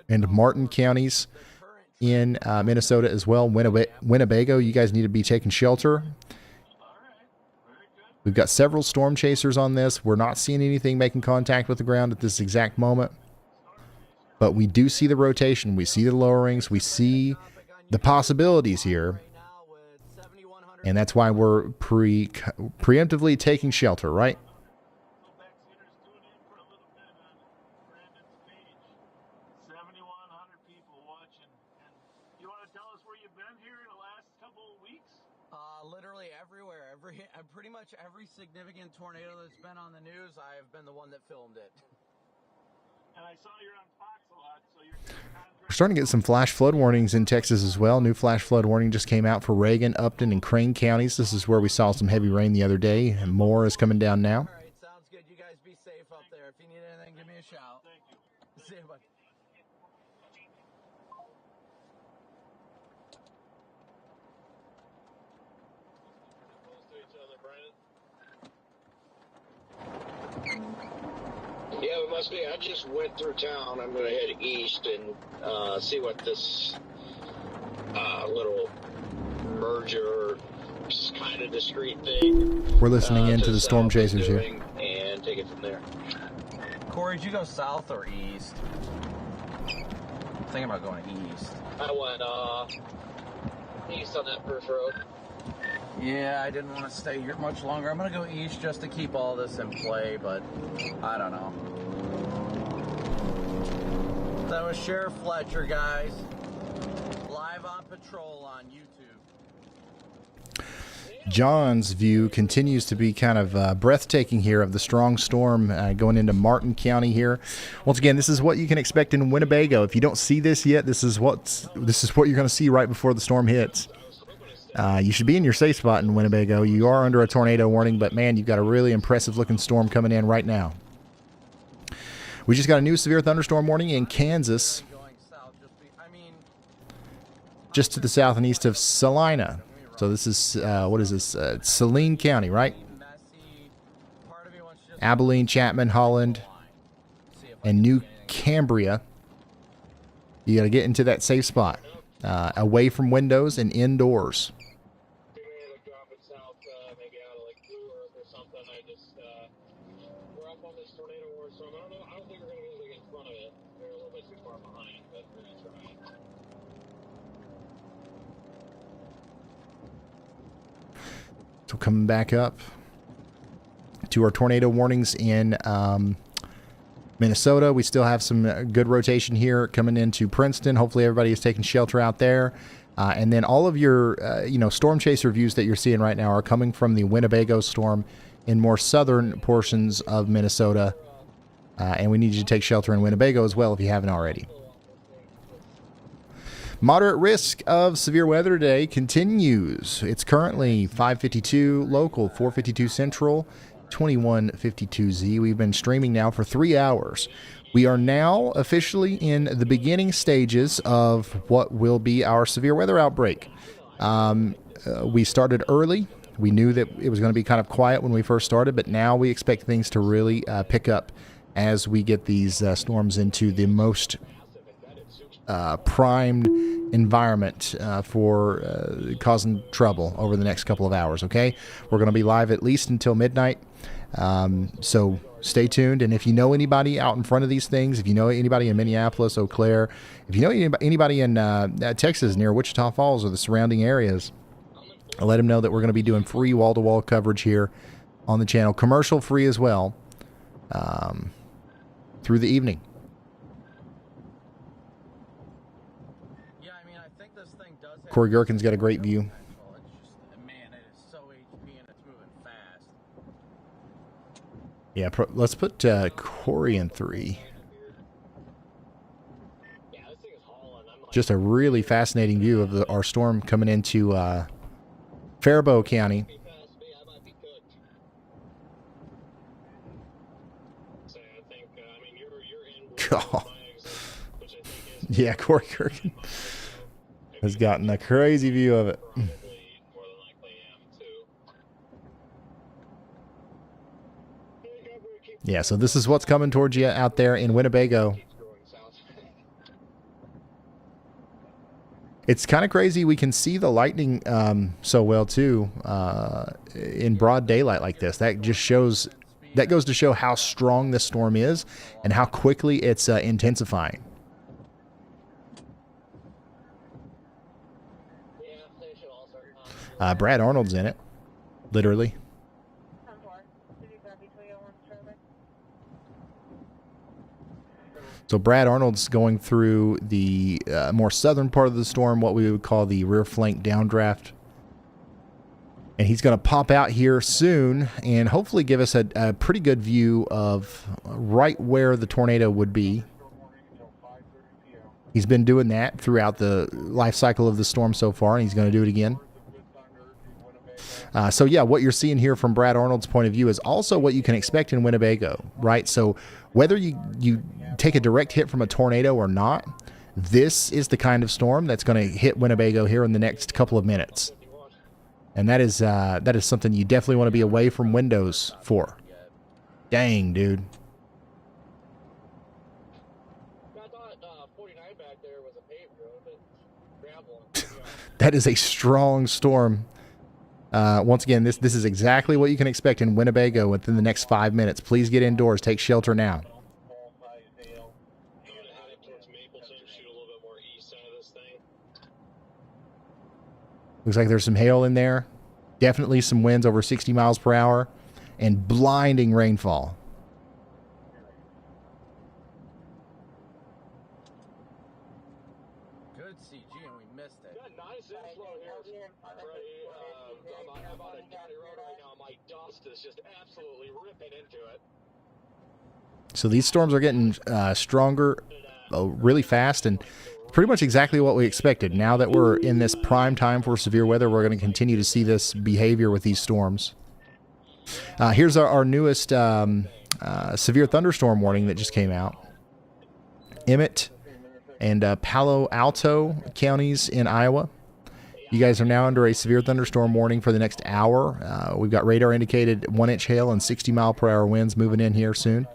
and Martin counties in Minnesota as well. Winnebago, you guys need to be taking shelter. We've got several storm chasers on this. We're not seeing anything making contact with the ground at this exact moment, but we do see the rotation. We see the lowerings. We see the possibilities here, and that's why we're preemptively taking shelter, right? Pretty much every significant tornado that's been on the news, I have been the one that filmed it. And I saw you're on Fox a lot, so you're... We're starting to get some flash flood warnings in Texas as well. New flash flood warning just came out for Reagan, Upton, and Crane counties. This is where we saw some heavy rain the other day, and more is coming down now. All right, sounds good. You guys be safe up there. If you need anything, give me a shout. Thank you. See you, buddy. Yeah, it must be. I just went through town. I'm going to head east and see what this little merger kind of discreet thing. We're listening into the storm chasers here. And take it from there. Corey, did you go south or east? I'm thinking about going east. I went east on that first road. Yeah, I didn't want to stay here much longer. I'm going to go east just to keep all this in play, but I don't know. That was Sheriff Fletcher, guys. Live on patrol on YouTube. John's view continues to be kind of breathtaking here of the strong storm going into Martin County here. Once again, this is what you can expect in Winnebago. If you don't see this yet, this is what you're going to see right before the storm hits. You should be in your safe spot in Winnebago. You are under a tornado warning, but man, you've got a really impressive looking storm coming in right now. We just got a new severe thunderstorm warning in Kansas, just to the south and east of Salina. So this is, what is this? Saline County, right? Abilene, Chapman, Holland, and New Cambria. You got to get into that safe spot, away from windows and indoors. So coming back up to our tornado warnings in Minnesota. We still have some good rotation here coming into Princeton. Hopefully everybody is taking shelter out there. And then all of your storm chaser views that you're seeing right now are coming from the Winnebago storm in more southern portions of Minnesota. And we need you to take shelter in Winnebago as well if you haven't already. Moderate risk of severe weather today continues. It's currently 5:52 local, 4:52 central, 21:52 Z. We've been streaming now for 3 hours. We are now officially in the beginning stages of what will be our severe weather outbreak. We started early. We knew that it was going to be kind of quiet when we first started, but now we expect things to really pick up as we get these storms into the most primed environment for causing trouble over the next couple of hours. Okay, we're going to be live at least until midnight, so stay tuned. And if you know anybody out in front of these things, if you know anybody in Minneapolis, Eau Claire, if you know anybody in Texas near Wichita Falls or the surrounding areas, I let him know that we're going to be doing free wall-to-wall coverage here on the channel, commercial free as well, through the evening. Yeah, I mean, I think this thing does have Corey Gherkin's got a great view. potential. It's just, man, it is so HP and it's moving fast. Yeah, let's put Corey in 3. Just a really fascinating view of our storm coming into Faribault County. God. Yeah, Corey Gherkin has gotten a crazy view of it. Yeah, so this is what's coming towards you out there in Winnebago. It's kind of crazy. We can see the lightning so well, too, in broad daylight like this. That just shows, that goes to show how strong this storm is and how quickly it's intensifying. Brad Arnold's in it, literally. So Brad Arnold's going through the more southern part of the storm, what we would call the rear flank downdraft. And he's going to pop out here soon and hopefully give us a pretty good view of right where the tornado would be. He's been doing that throughout the life cycle of the storm so far, and he's going to do it again. So yeah, what you're seeing here from Brad Arnold's point of view is also what you can expect in Winnebago, right? So whether you take a direct hit from a tornado or not, this is the kind of storm that's going to hit Winnebago here in the next couple of minutes. And that is something you definitely want to be away from windows for. Dang, dude. That is a strong storm. Once again, this is exactly what you can expect in Winnebago within the next 5 minutes. Please get indoors. Take shelter now. Looks like there's some hail in there. Definitely some winds over 60 miles per hour and blinding rainfall. Good CG and we missed it. Nice inflow here. I'm on a county road right now. My dust is just absolutely ripping into it. So these storms are getting stronger really fast and pretty much exactly what we expected. Now that we're in this prime time for severe weather, we're going to continue to see this behavior with these storms. Here's our newest severe thunderstorm warning that just came out. Emmett and Palo Alto counties in Iowa. You guys are now under a severe thunderstorm warning for the next hour. We've got radar indicated 1-inch hail and 60 mile per hour winds moving in here soon.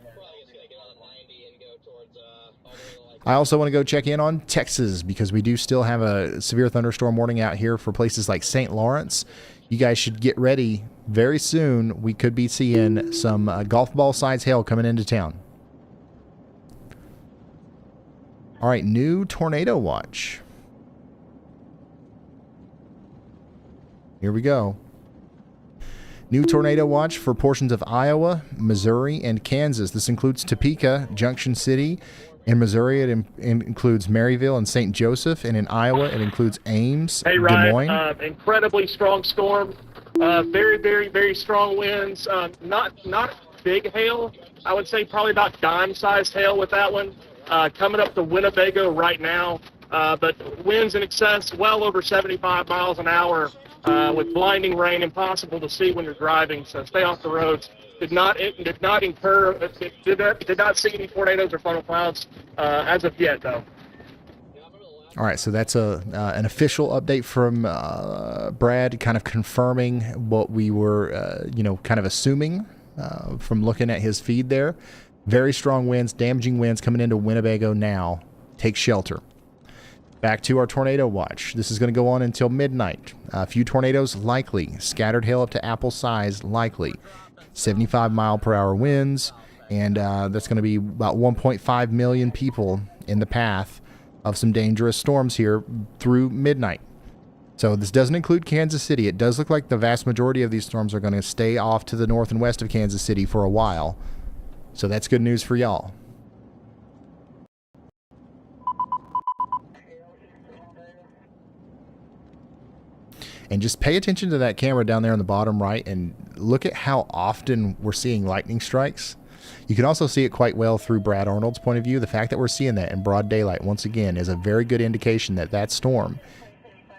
I also want to go check in on Texas because we do still have a severe thunderstorm warning out here for places like St. Lawrence. You guys should get ready very soon. We could be seeing some golf ball size hail coming into town. All right, new tornado watch. Here we go. New tornado watch for portions of Iowa, Missouri, and Kansas. This includes Topeka, Junction City. In Missouri, it includes Maryville and St. Joseph, and in Iowa, it includes Ames, Hey, Des Ryan, Moines. incredibly strong storm. Very, very, very strong winds. Not big hail. I would say probably about dime-sized hail with that one. Coming up to Winnebago right now. But winds in excess, well over 75 miles an hour with blinding rain, impossible to see when you're driving. So stay off the roads. Did not see any tornadoes or funnel clouds as of yet, though. All right, so that's an official update from Brad, kind of confirming what we were, kind of assuming from looking at his feed there. Very strong winds, damaging winds coming into Winnebago now. Take shelter. Back to our tornado watch. This is going to go on until midnight. A few tornadoes likely. Scattered hail up to apple size likely. 75 mile per hour winds, and that's going to be about 1.5 million people in the path of some dangerous storms here through midnight. So this doesn't include Kansas City. It does look like the vast majority of these storms are going to stay off to the north and west of Kansas City for a while. So that's good news for y'all. And just pay attention to that camera down there on the bottom right and look at how often we're seeing lightning strikes. You can also see it quite well through Brad Arnold's point of view. The fact that we're seeing that in broad daylight once again is a very good indication that that storm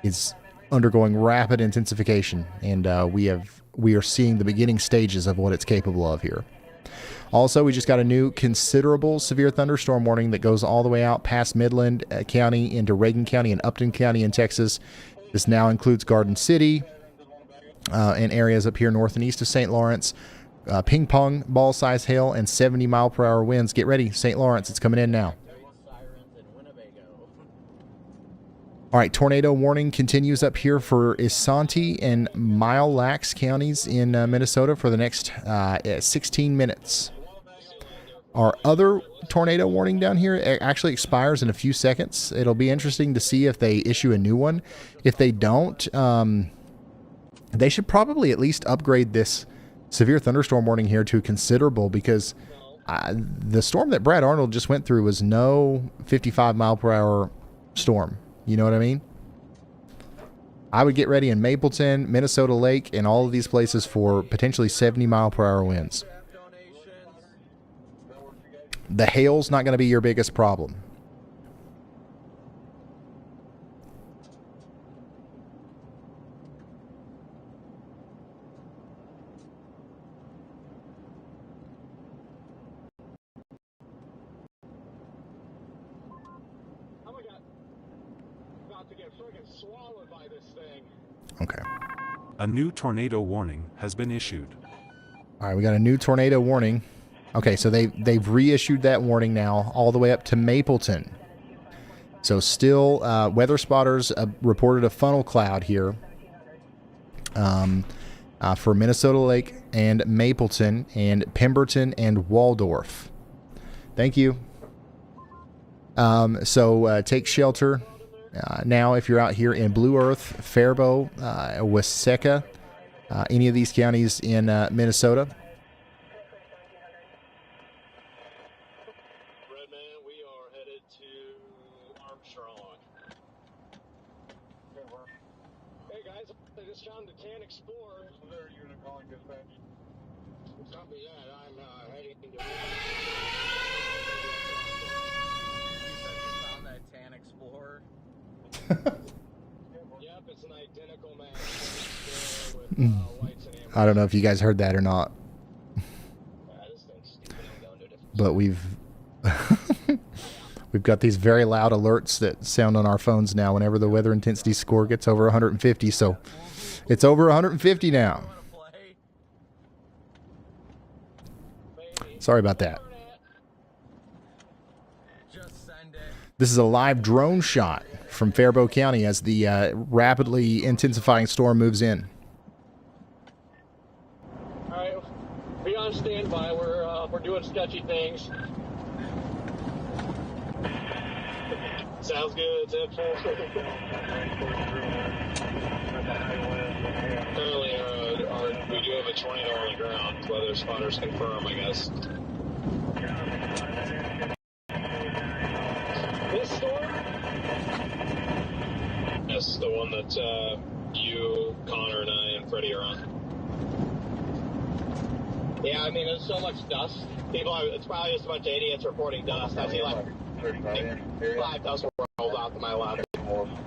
is undergoing rapid intensification, and we are seeing the beginning stages of what it's capable of here. Also, we just got a new considerable severe thunderstorm warning that goes all the way out past Midland County into Reagan County and Upton County in Texas. This now includes Garden City and areas up here north and east of St. Lawrence. Ping pong ball size hail and 70 mile per hour winds. Get ready, St. Lawrence, it's coming in now. All right, tornado warning continues up here for Isanti and Mille Lacs counties in Minnesota for the next 16 minutes. Our other tornado warning down here actually expires in a few seconds. It'll be interesting to see if they issue a new one. If they don't, they should probably at least upgrade this severe thunderstorm warning here to considerable, because the storm that Brad Arnold just went through was no 55 mile per hour storm. You know what I mean? I would get ready in Mapleton, Minnesota Lake, and all of these places for potentially 70 mile per hour winds. The hail's not going to be your biggest problem. Okay. A new tornado warning has been issued. All right, we got a new tornado warning. Okay, so they've reissued that warning now all the way up to Mapleton. So still, weather spotters reported a funnel cloud here for Minnesota Lake and Mapleton and Pemberton and Waldorf. Thank you. So take shelter now if you're out here in Blue Earth, Faribault, Waseca, any of these counties in Minnesota. I don't know if you guys heard that or not, but we've got these very loud alerts that sound on our phones now whenever the weather intensity score gets over 150. So it's over 150 now. Sorry about that. This is a live drone shot from Faribault County as the rapidly intensifying storm moves in. All right, be on standby. We're doing sketchy things. Sounds good. Currently, we do have a tornado on the ground. Weather spotters confirm, I guess. This storm? Yes, the one that you, Connor, and I, and Freddie are on. Yeah, I mean, there's so much dust. It's probably just a bunch of idiots reporting dust. I see like 5 dust rolls out to my left.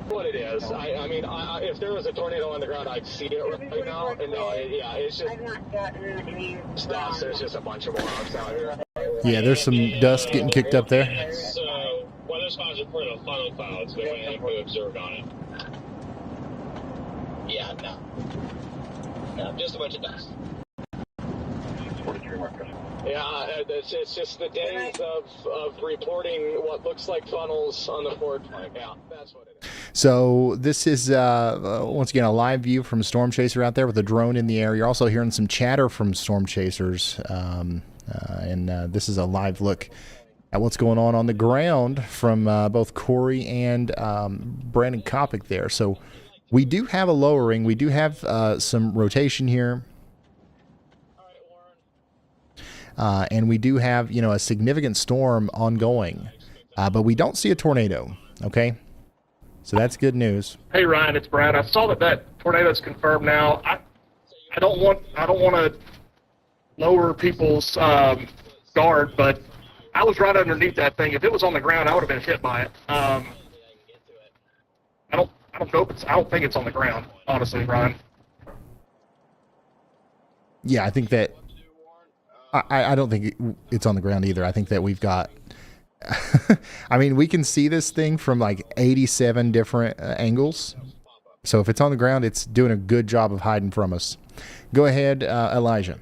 What it is, I mean, if there was a tornado on the ground, I'd see it right now. And no, it's just dust. There's just a bunch of rocks out here. Yeah, there's some dust getting kicked up there. So, weather spotters reported a funnel cloud, so they went ahead and put observed on it. Yeah, no, just a bunch of dust. Yeah, it's just the days of reporting what looks like funnels on the forward flank. Yeah, that's what it is. So this is, once again, a live view from a storm chaser out there with a drone in the air. You're also hearing some chatter from storm chasers. And this is a live look at what's going on the ground from both Corey and Brandon Kopic there. So We do have a lowering. We do have some rotation here. And we do have, a significant storm ongoing. But we don't see a tornado, okay? So that's good news. Hey Ryan, it's Brad. I saw that tornado's confirmed now. I don't want to lower people's guard, but I was right underneath that thing. If it was on the ground, I would have been hit by it. I don't know I don't think it's on the ground, honestly, Ryan. Yeah, I think that I don't think it's on the ground either. I think that we've got I mean, we can see this thing from like 87 different angles. So if it's on the ground, it's doing a good job of hiding from us. Go ahead, Elijah.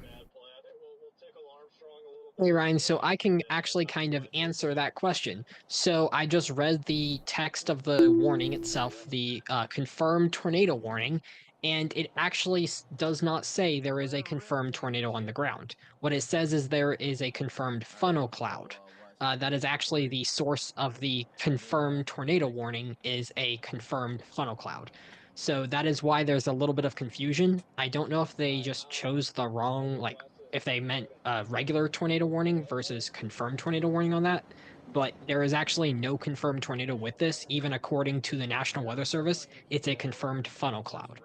Hey, Ryan, so I can actually kind of answer that question. So I just read the text of the warning itself, the confirmed tornado warning, and it actually does not say there is a confirmed tornado on the ground. What it says is there is a confirmed funnel cloud. That is actually the source of the confirmed tornado warning, is a confirmed funnel cloud. So that is why there's a little bit of confusion. I don't know if they just chose the wrong, if they meant regular tornado warning versus confirmed tornado warning on that. But there is actually no confirmed tornado with this. Even according to the National Weather Service, it's a confirmed funnel cloud.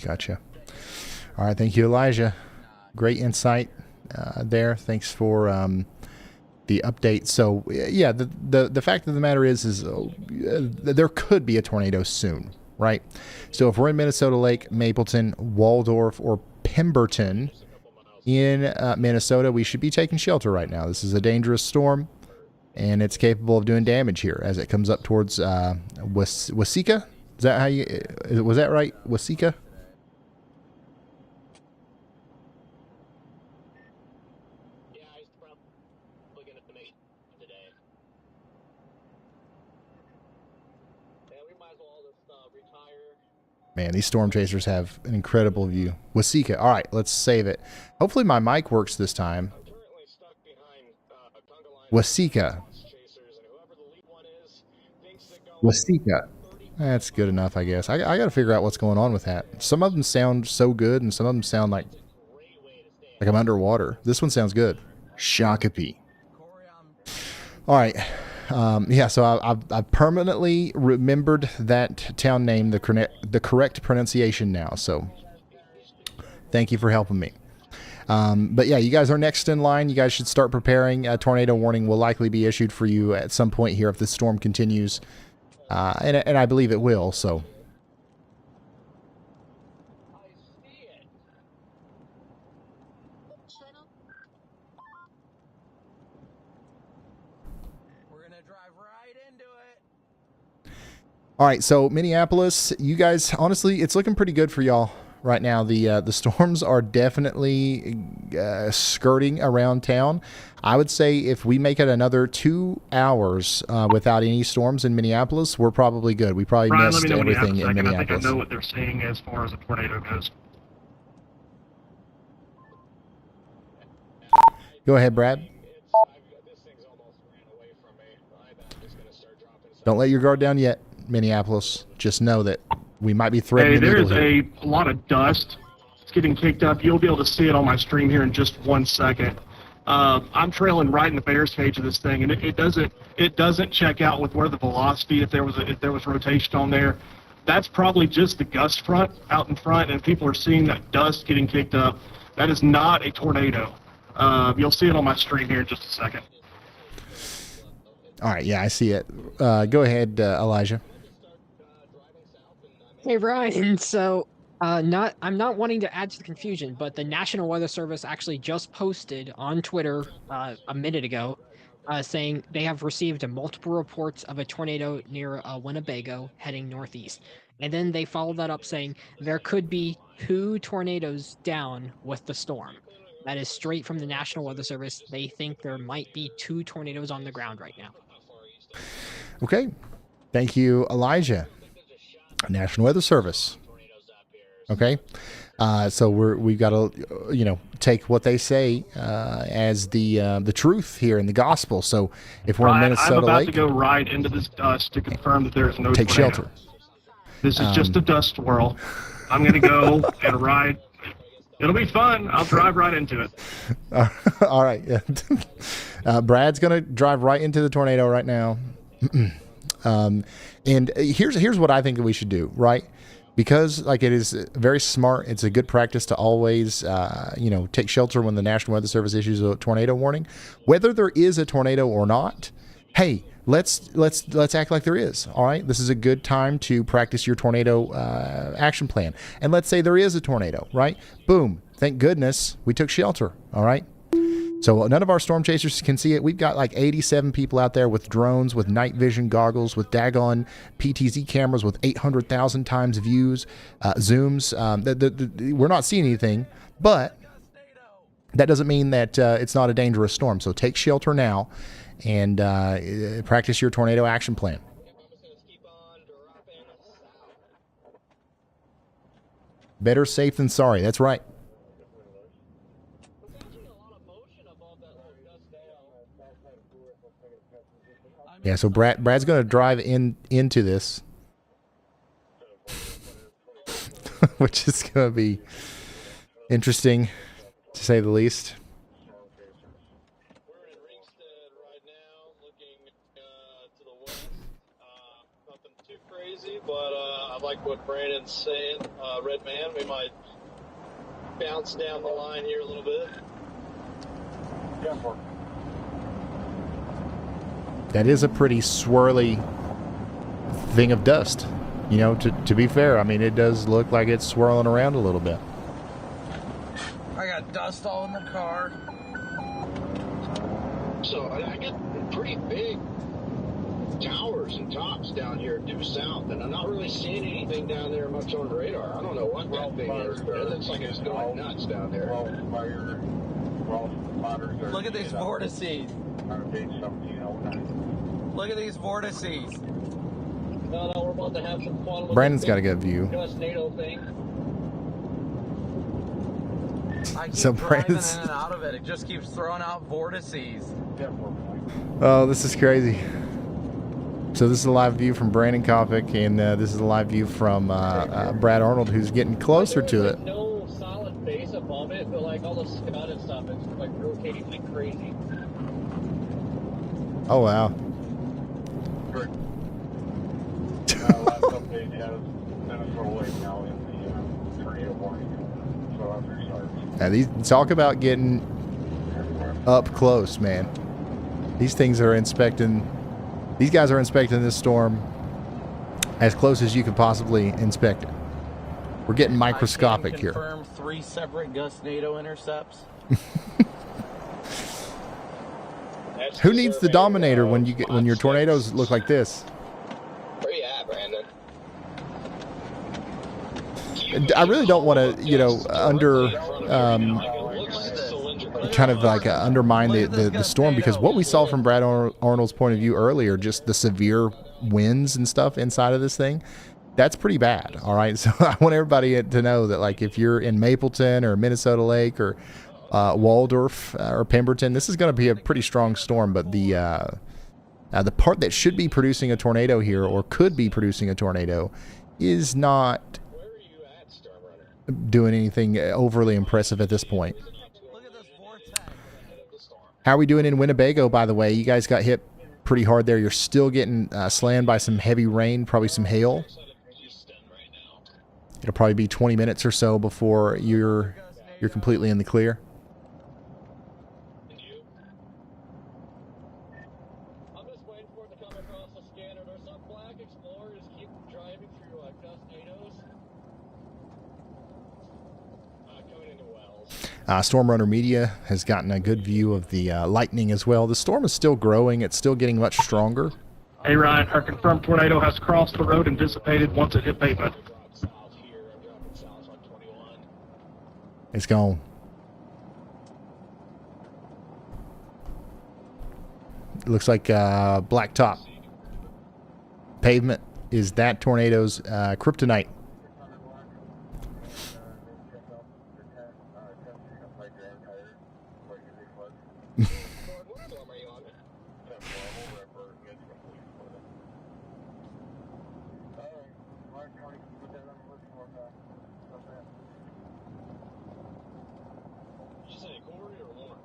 Gotcha. All right. Thank you, Elijah. Great insight there. Thanks for the update. So yeah, the fact of the matter is there could be a tornado soon, right? So if we're in Minnesota Lake, Mapleton, Waldorf, or Pemberton in Minnesota, we should be taking shelter right now. This is a dangerous storm, and it's capable of doing damage here as it comes up towards Waseca. Is that how you? Was that right? Waseca. Man, these storm chasers have an incredible view. Waseca. All right, let's save it. Hopefully my mic works this time. Waseca. Waseca. That's good enough, I guess. I got to figure out what's going on with that. Some of them sound so good, and some of them sound like I'm underwater. This one sounds good. Shakopee. All right. Yeah, so I've permanently remembered that town name, the correct pronunciation now. So thank you for helping me. But yeah, you guys are next in line. You guys should start preparing. A tornado warning will likely be issued for you at some point here if the storm continues. And I believe it will, so. All right, so Minneapolis, you guys, honestly, it's looking pretty good for y'all right now. The storms are definitely skirting around town. I would say if we make it another 2 hours without any storms in Minneapolis, we're probably good. We probably Brian, missed everything in Minneapolis. I think I know what they're saying as far as a tornado goes. Go ahead, Brad. Don't let your guard down yet, Minneapolis. Just know that we might be threatening. Hey, there's a lot of dust. It's getting kicked up. You'll be able to see it on my stream here in just 1 second. I'm trailing right in the bear's cage of this thing, and it doesn't check out with where the velocity, if there was rotation on there. That's probably just the gust front out in front, and people are seeing that dust getting kicked up. That is not a tornado. You'll see it on my stream here in just a second. All right, yeah, I see it. Go ahead, Elijah. Hey, Ryan. So, I'm not wanting to add to the confusion, but the National Weather Service actually just posted on Twitter a minute ago, saying they have received multiple reports of a tornado near Winnebago heading northeast. And then they followed that up saying there could be 2 tornadoes down with the storm. That is straight from the National Weather Service. They think there might be 2 tornadoes on the ground right now. Okay. Thank you, Elijah. National Weather Service. Okay. So we've got to, take what they say as the truth here in the gospel. So if we're in Minnesota I'm about Lake, to go right into this dust to confirm that there's no take tornado. shelter. This is just a dust swirl. I'm going to go and ride. It'll be fun. I'll drive right into it. All right. Yeah. Brad's going to drive right into the tornado right now. And here's what I think that we should do, right? Because like it is very smart. It's a good practice to always, take shelter when the National Weather Service issues a tornado warning, whether there is a tornado or not. Hey, let's act like there is. All right. This is a good time to practice your tornado action plan. And let's say there is a tornado, right? Boom. Thank goodness we took shelter. All right. So none of our storm chasers can see it. We've got like 87 people out there with drones, with night vision goggles, with daggone PTZ cameras with 800,000 times views, zooms. We're not seeing anything, but that doesn't mean that it's not a dangerous storm. So take shelter now and practice your tornado action plan. Better safe than sorry. That's right. Yeah, so Brad's going to drive into this, which is going to be interesting, to say the least. We're in Ringstead right now, looking to the west. Nothing too crazy, but I like what Brandon's saying. Red Man, we might bounce down the line here a little bit. Yeah, for That is a pretty swirly thing of dust. To be fair, I mean, it does look like it's swirling around a little bit. I got dust all in the car. So I get pretty big towers and tops down here due south, and I'm not really seeing anything down there much on radar. I don't know what that thing is, but it looks like it's going nuts down there. Look at these vortices. Look at these vortices. No, we're about to have some quantum. Brandon's got a good view. NATO thing. I keep So driving Brandon's- in and out of it. It just keeps throwing out vortices. Oh, this is crazy. So this is a live view from Brandon Kopic, and this is a live view from Brad Arnold, who's getting closer to it. No solid base above it, but like all the scud and stuff, it's like rotating like crazy. Oh, wow. Last update has Minnesota Lake now in the tornado warning. So after Now, talk about getting up close, man. These guys are inspecting this storm as close as you could possibly inspect it. We're getting microscopic I can here. confirm 3 separate gust NATO intercepts. Who needs the Dominator when your tornadoes look like this? Where you at, Brandon? I really don't want to, undermine the storm, because what we saw from Brad Arnold's point of view earlier, just the severe winds and stuff inside of this thing, that's pretty bad. All right. So I want everybody to know that, like, if you're in Mapleton or Minnesota Lake or Waldorf or Pemberton, this is going to be a pretty strong storm. But the part that should be producing a tornado here, or could be producing a tornado, is not doing anything overly impressive at this point. How are we doing in Winnebago, by the way? You guys got hit pretty hard there. You're still getting slammed by some heavy rain, probably some hail. It'll probably be 20 minutes or so before you're completely in the clear. I'm just waiting for it to come across the scanner. There's some black explorers keep driving through gust NATOs. Coming into Wells. Storm Runner Media has gotten a good view of the lightning as well. The storm is still growing. It's still getting much stronger. Hey, Ryan, our confirmed tornado has crossed the road and dissipated once it hit pavement. It's gone. It looks like blacktop pavement is that tornado's kryptonite. Did you say Corey or Warren?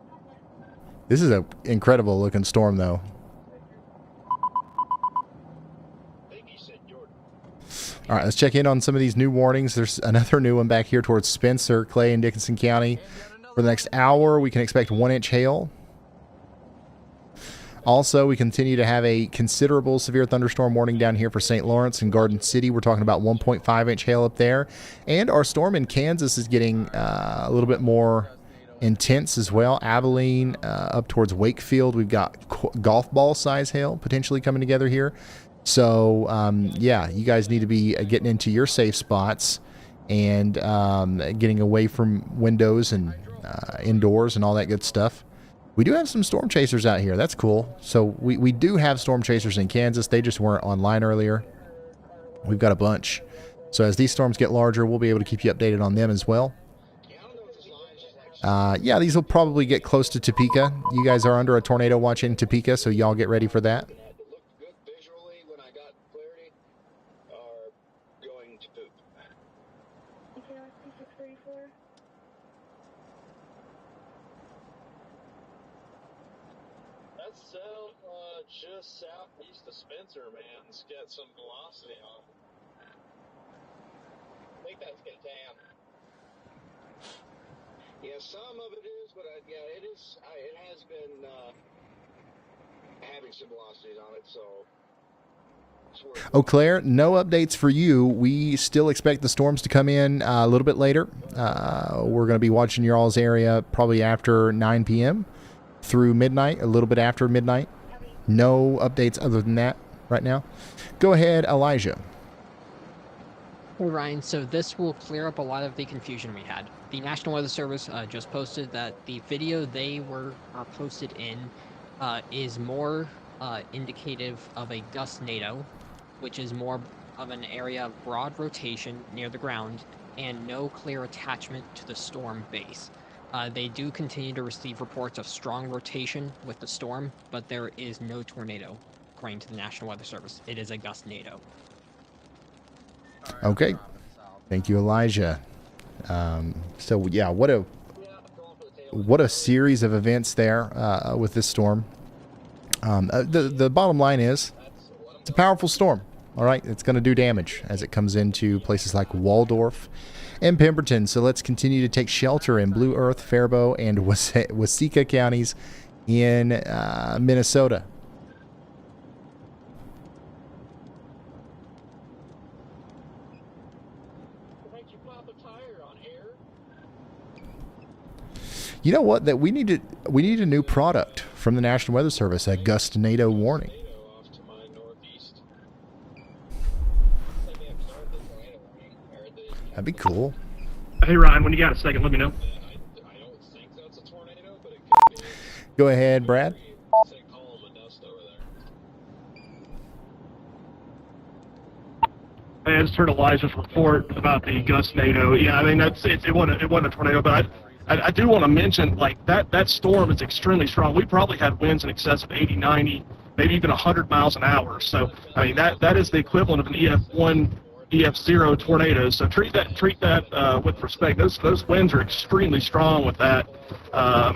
This is an incredible looking storm, though. I think he said Jordan. All right, let's check in on some of these new warnings. There's another new one back here towards Spencer, Clay, and Dickinson County. For the next hour, we can expect 1-inch hail. Also, we continue to have a considerable severe thunderstorm warning down here for St. Lawrence and Garden City. We're talking about 1.5-inch hail up there. And our storm in Kansas is getting a little bit more intense as well. Abilene up towards Wakefield. We've got golf ball size hail potentially coming together here. So, yeah, you guys need to be getting into your safe spots and getting away from windows and indoors and all that good stuff. We do have some storm chasers out here. That's cool. So we do have storm chasers in Kansas. They just weren't online earlier. We've got a bunch. So as these storms get larger, we'll be able to keep you updated on them as well. Yeah, these will probably get close to Topeka. You guys are under a tornado watch in Topeka, so y'all get ready for that. Just southeast of Spencer, man. It's got some velocity on it. I think that's Catan. Yeah, some of it is, but yeah, it is. It has been having some velocities on it, so. Eau Claire, no updates for you. We still expect the storms to come in a little bit later. We're going to be watching your all's area probably after 9 p.m. through midnight, a little bit after midnight. No updates other than that right now. Go ahead, Elijah. Hey, Ryan. So this will clear up a lot of the confusion we had. The National Weather Service just posted that the video they were posted in is more indicative of a gustnado, which is more of an area of broad rotation near the ground and no clear attachment to the storm base. They do continue to receive reports of strong rotation with the storm, but there is no tornado, according to the National Weather Service. It is a gustnado. Okay. Thank you, Elijah. So, yeah, what a series of events there with this storm. The bottom line is it's a powerful storm. All right, it's going to do damage as it comes into places like Waldorf and Pemberton. So let's continue to take shelter in Blue Earth, Faribault, and Waseca counties in Minnesota. You know what? That we need a new product from the National Weather Service, a gustnado warning. That'd be cool. Hey, Ryan, when you got a second, let me know. Go ahead, Brad. I just heard Elijah's report about the gustnado. Yeah, I mean, it wasn't a tornado, but I do want to mention, like, that storm is extremely strong. We probably had winds in excess of 80, 90, maybe even 100 miles an hour. So, I mean, that is the equivalent of an EF1, EF0 tornado. So treat that with respect. Those winds are extremely strong with that.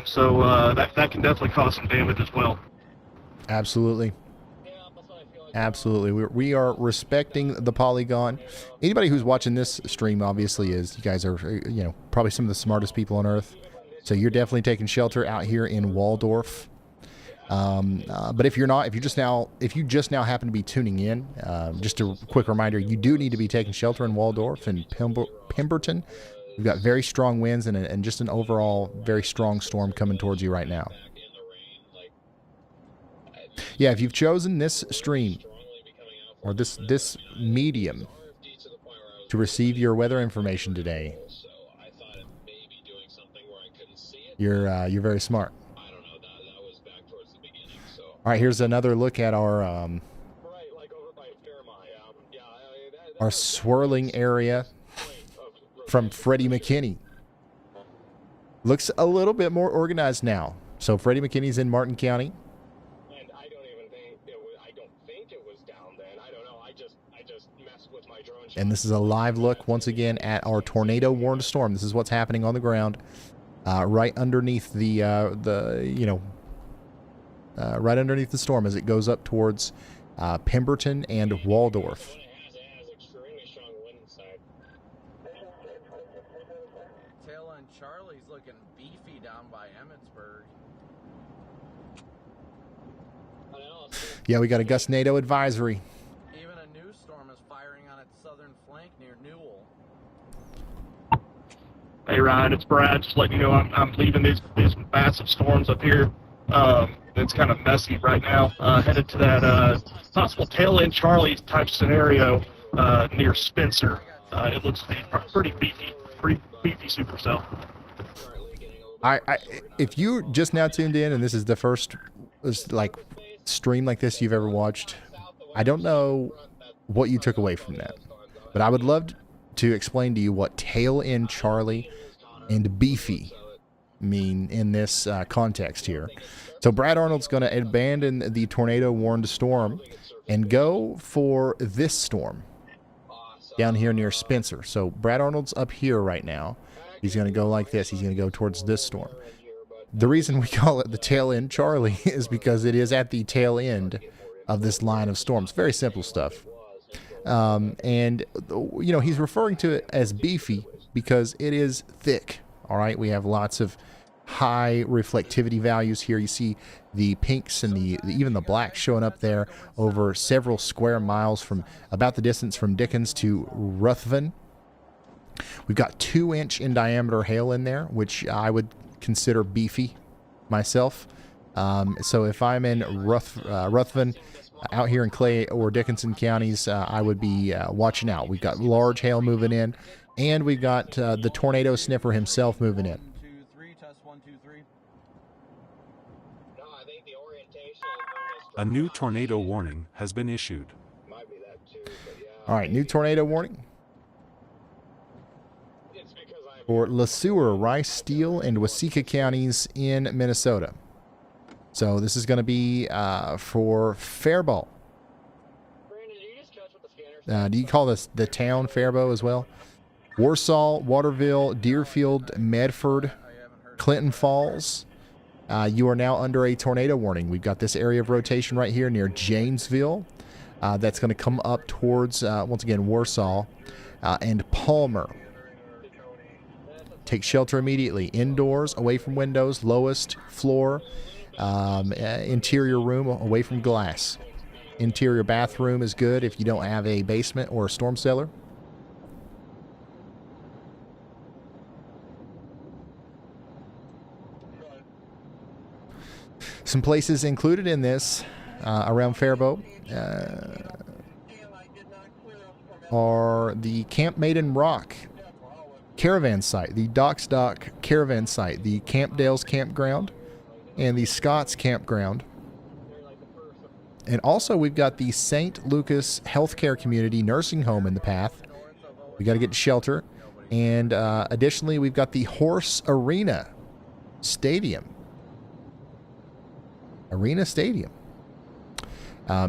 So that can definitely cause some damage as well. Absolutely. Absolutely. We are respecting the polygon. Anybody who's watching this stream obviously is. You guys are, probably some of the smartest people on earth. So you're definitely taking shelter out here in Waldorf. But if you're not, if you just now happen to be tuning in, just a quick reminder, you do need to be taking shelter in Waldorf and Pemberton. We've got very strong winds and just an overall very strong storm coming towards you right now. Yeah, if you've chosen this stream or this medium to receive your weather information today, you're very smart. All right, here's another look at our swirling area from Freddie McKinney. Looks a little bit more organized now. So Freddie McKinney's in Martin County. And I don't think it was down then. I don't know. I just And this is a live look once again at our tornado warned storm. This is what's happening on the ground, right underneath the right underneath the storm as it goes up towards Pemberton and Waldorf. Tail and Charlie's looking beefy down by Emmitsburg. Yeah, we got a gustnado advisory. Even a new storm is firing on its southern flank near Newell. Hey Ryan, it's Brad. Just letting you know I'm leaving these massive storms up here. It's kind of messy right now. Headed to that possible tail end Charlie type scenario near Spencer. It looks to be pretty beefy supercell. If you just now tuned in and this is the first stream like this you've ever watched, I don't know what you took away from that, but I would love to explain to you what tail end Charlie and beefy mean in this context here. So Brad Arnold's going to abandon the tornado warned storm and go for this storm down here near Spencer. So Brad Arnold's up here right now. He's going to go like this. He's going to go towards this storm. The reason we call it the tail end Charlie is because it is at the tail end of this line of storms. Very simple stuff. And, you know, he's referring to it as beefy because it is thick. All right. We have lots of high reflectivity values here. You see the pinks and even the blacks showing up there over several square miles from about the distance from Dickinson to Ruthven. We've got 2-inch in diameter hail in there, which I would consider beefy myself. So if I'm in Ruthven, out here in Clay or Dickinson counties, I would be watching out. We've got large hail moving in, and we've got the tornado sniffer himself moving in. A new tornado warning has been issued. All right, new tornado warning for Le Sueur, Rice, Steele, and Waseca counties in Minnesota. So this is going to be for Faribault. Do you call this the town Faribault as well? Warsaw, Waterville, Deerfield, Medford, Clinton Falls. You are now under a tornado warning. We've got this area of rotation right here near Janesville. That's going to come up towards, once again, Warsaw and Palmer. Take shelter immediately. Indoors, away from windows, lowest floor, interior room, away from glass. Interior bathroom is good if you don't have a basement or a storm cellar. Some places included in this around Faribault are the Camp Maiden Rock caravan site, the Docks Dock caravan site, the Camp Dales campground, and the Scotts campground. And also we've got the St. Lucas Healthcare Community Nursing Home in the path. We got to get to shelter. And additionally, we've got the Horse Arena Stadium. Arena Stadium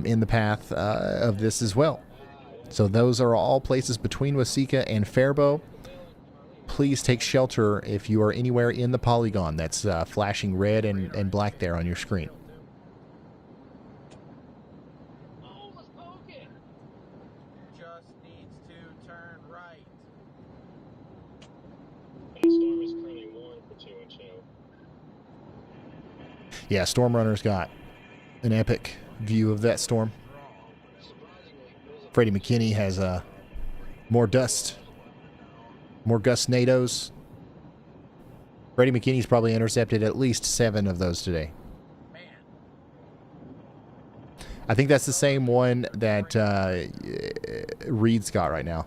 in the path of this as well. So those are all places between Waseca and Faribault. Please take shelter if you are anywhere in the polygon that's flashing red and black there on your screen. Just needs to turn right. The storm is currently warned for 2-inch hail. Yeah, Storm Runner's got an epic view of that storm. Freddie McKinney has more dust, more gustnados. Freddie McKinney's probably intercepted at least 7 of those today. I think that's the same one that Reed's got right now.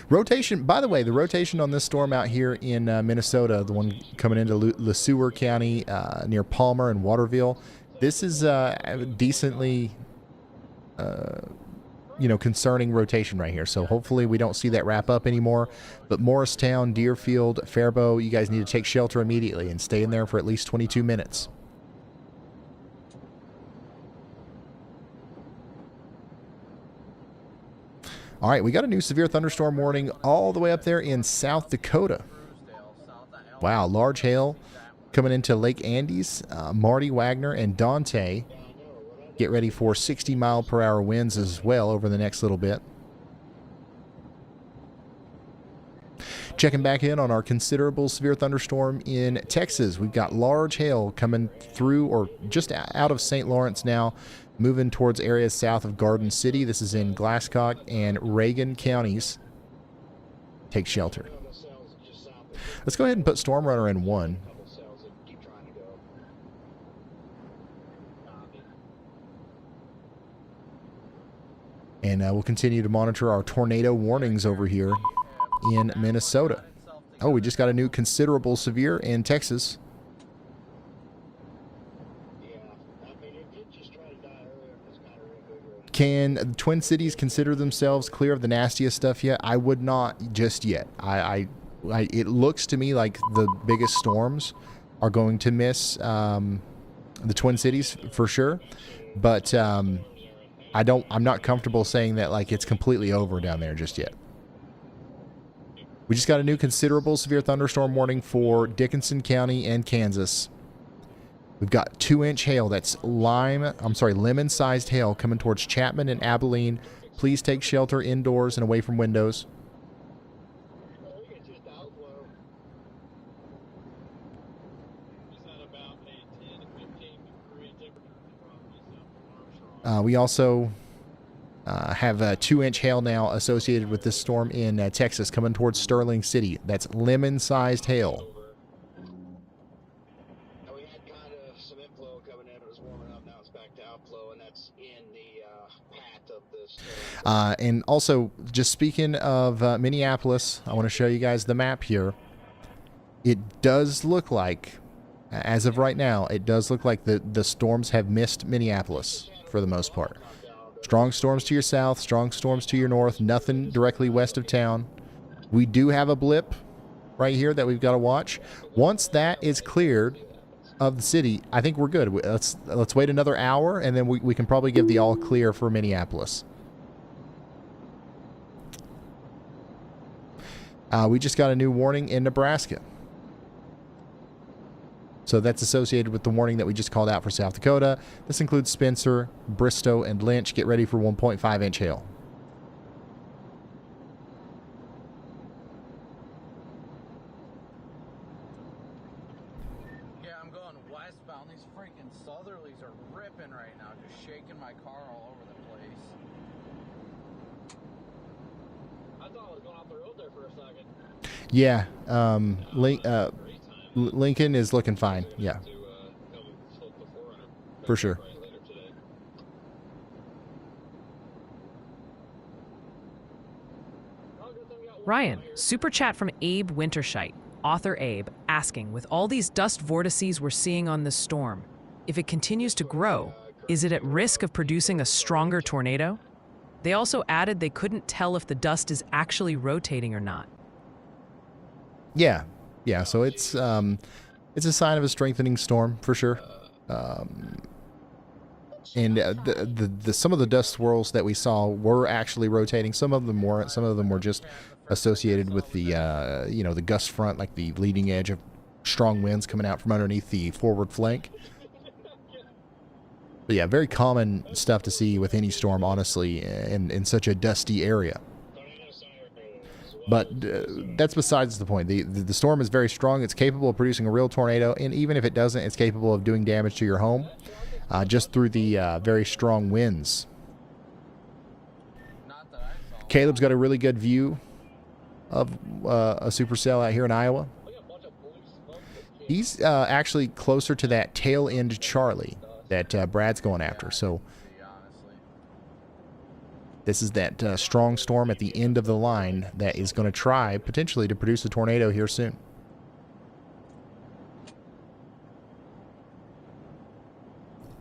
Rotation, by the way, the rotation on this storm out here in Minnesota, the one coming into Le Sueur County near Palmer and Waterville, this is decently, concerning rotation right here. So hopefully we don't see that wrap up anymore. But Morristown, Deerfield, Faribault, you guys need to take shelter immediately and stay in there for at least 22 minutes. All right, we got a new severe thunderstorm warning all the way up there in South Dakota. Wow, large hail coming into Lake Andes. Marty Wagner and Dante get ready for 60-mile-per-hour winds as well over the next little bit. Checking back in on our considerable severe thunderstorm in Texas. We've got large hail coming through or just out of St. Lawrence now, moving towards areas south of Garden City. This is in Glasscock and Reagan counties. Take shelter. Let's go ahead and put Storm Runner in 1. And we'll continue to monitor our tornado warnings over here in Minnesota. Oh, we just got a new considerable severe in Texas. Can the Twin Cities consider themselves clear of the nastiest stuff yet? I would not just yet. It looks to me like the biggest storms are going to miss the Twin Cities for sure, but I'm not comfortable saying that like it's completely over down there just yet. We just got a new considerable severe thunderstorm warning for Dickinson County and Kansas. We've got 2-inch hail. That's lemon-sized hail coming towards Chapman and Abilene. Please take shelter indoors and away from windows. We also have 2-inch hail now associated with this storm in Texas coming towards Sterling City. That's lemon-sized hail. We had kind of some inflow coming in. It was warming up. Now it's back to outflow, and that's in the path of this. And also, just speaking of Minneapolis, I want to show you guys the map here. It does look like, as of right now, it does look like the storms have missed Minneapolis for the most part. Strong storms to your south, strong storms to your north, nothing directly west of town. We do have a blip right here that we've got to watch. Once that is cleared of the city, I think we're good. Let's wait another hour, and then we can probably give the all clear for Minneapolis. We just got a new warning in Nebraska. So that's associated with the warning that we just called out for South Dakota. This includes Spencer, Bristow, and Lynch. Get ready for 1.5-inch hail. Yeah, I'm going westbound. These freaking southerlies are ripping right now, just shaking my car all over the place. I thought I was going off the road there for a second. Yeah, Lincoln is looking fine. Yeah, for sure. Ryan, super chat from Abe Winterscheidt, author Abe, asking, with all these dust vortices we're seeing on this storm, if it continues to grow, is it at risk of producing a stronger tornado? They also added they couldn't tell if the dust is actually rotating or not. Yeah, so it's a sign of a strengthening storm for sure. And some of the dust swirls that we saw were actually rotating. Some of them weren't. Some of them were just associated with the the gust front, like the leading edge of strong winds coming out from underneath the forward flank. But yeah, very common stuff to see with any storm, honestly, in such a dusty area. But that's besides the point. The storm is very strong. It's capable of producing a real tornado, and even if it doesn't, it's capable of doing damage to your home just through the very strong winds. Caleb's got a really good view of a supercell out here in Iowa. He's actually closer to that tail end Charlie that Brad's going after. So this is that strong storm at the end of the line that is going to try potentially to produce a tornado here soon.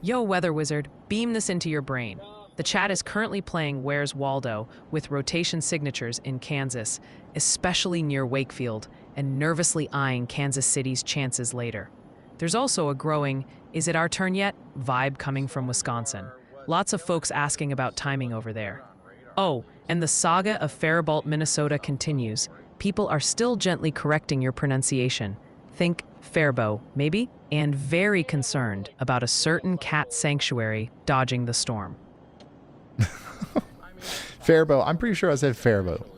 Yo, Weather Wizard, beam this into your brain. The chat is currently playing Where's Waldo with rotation signatures in Kansas, especially near Wakefield, and nervously eyeing Kansas City's chances later. There's also a growing, is it our turn yet, vibe coming from Wisconsin. Lots of folks asking about timing over there. Oh, And the saga of Faribault, Minnesota continues. People are still gently correcting your pronunciation. Think Faribault, maybe? And very concerned about a certain cat sanctuary dodging the storm. Faribault. I'm pretty sure I said Faribault.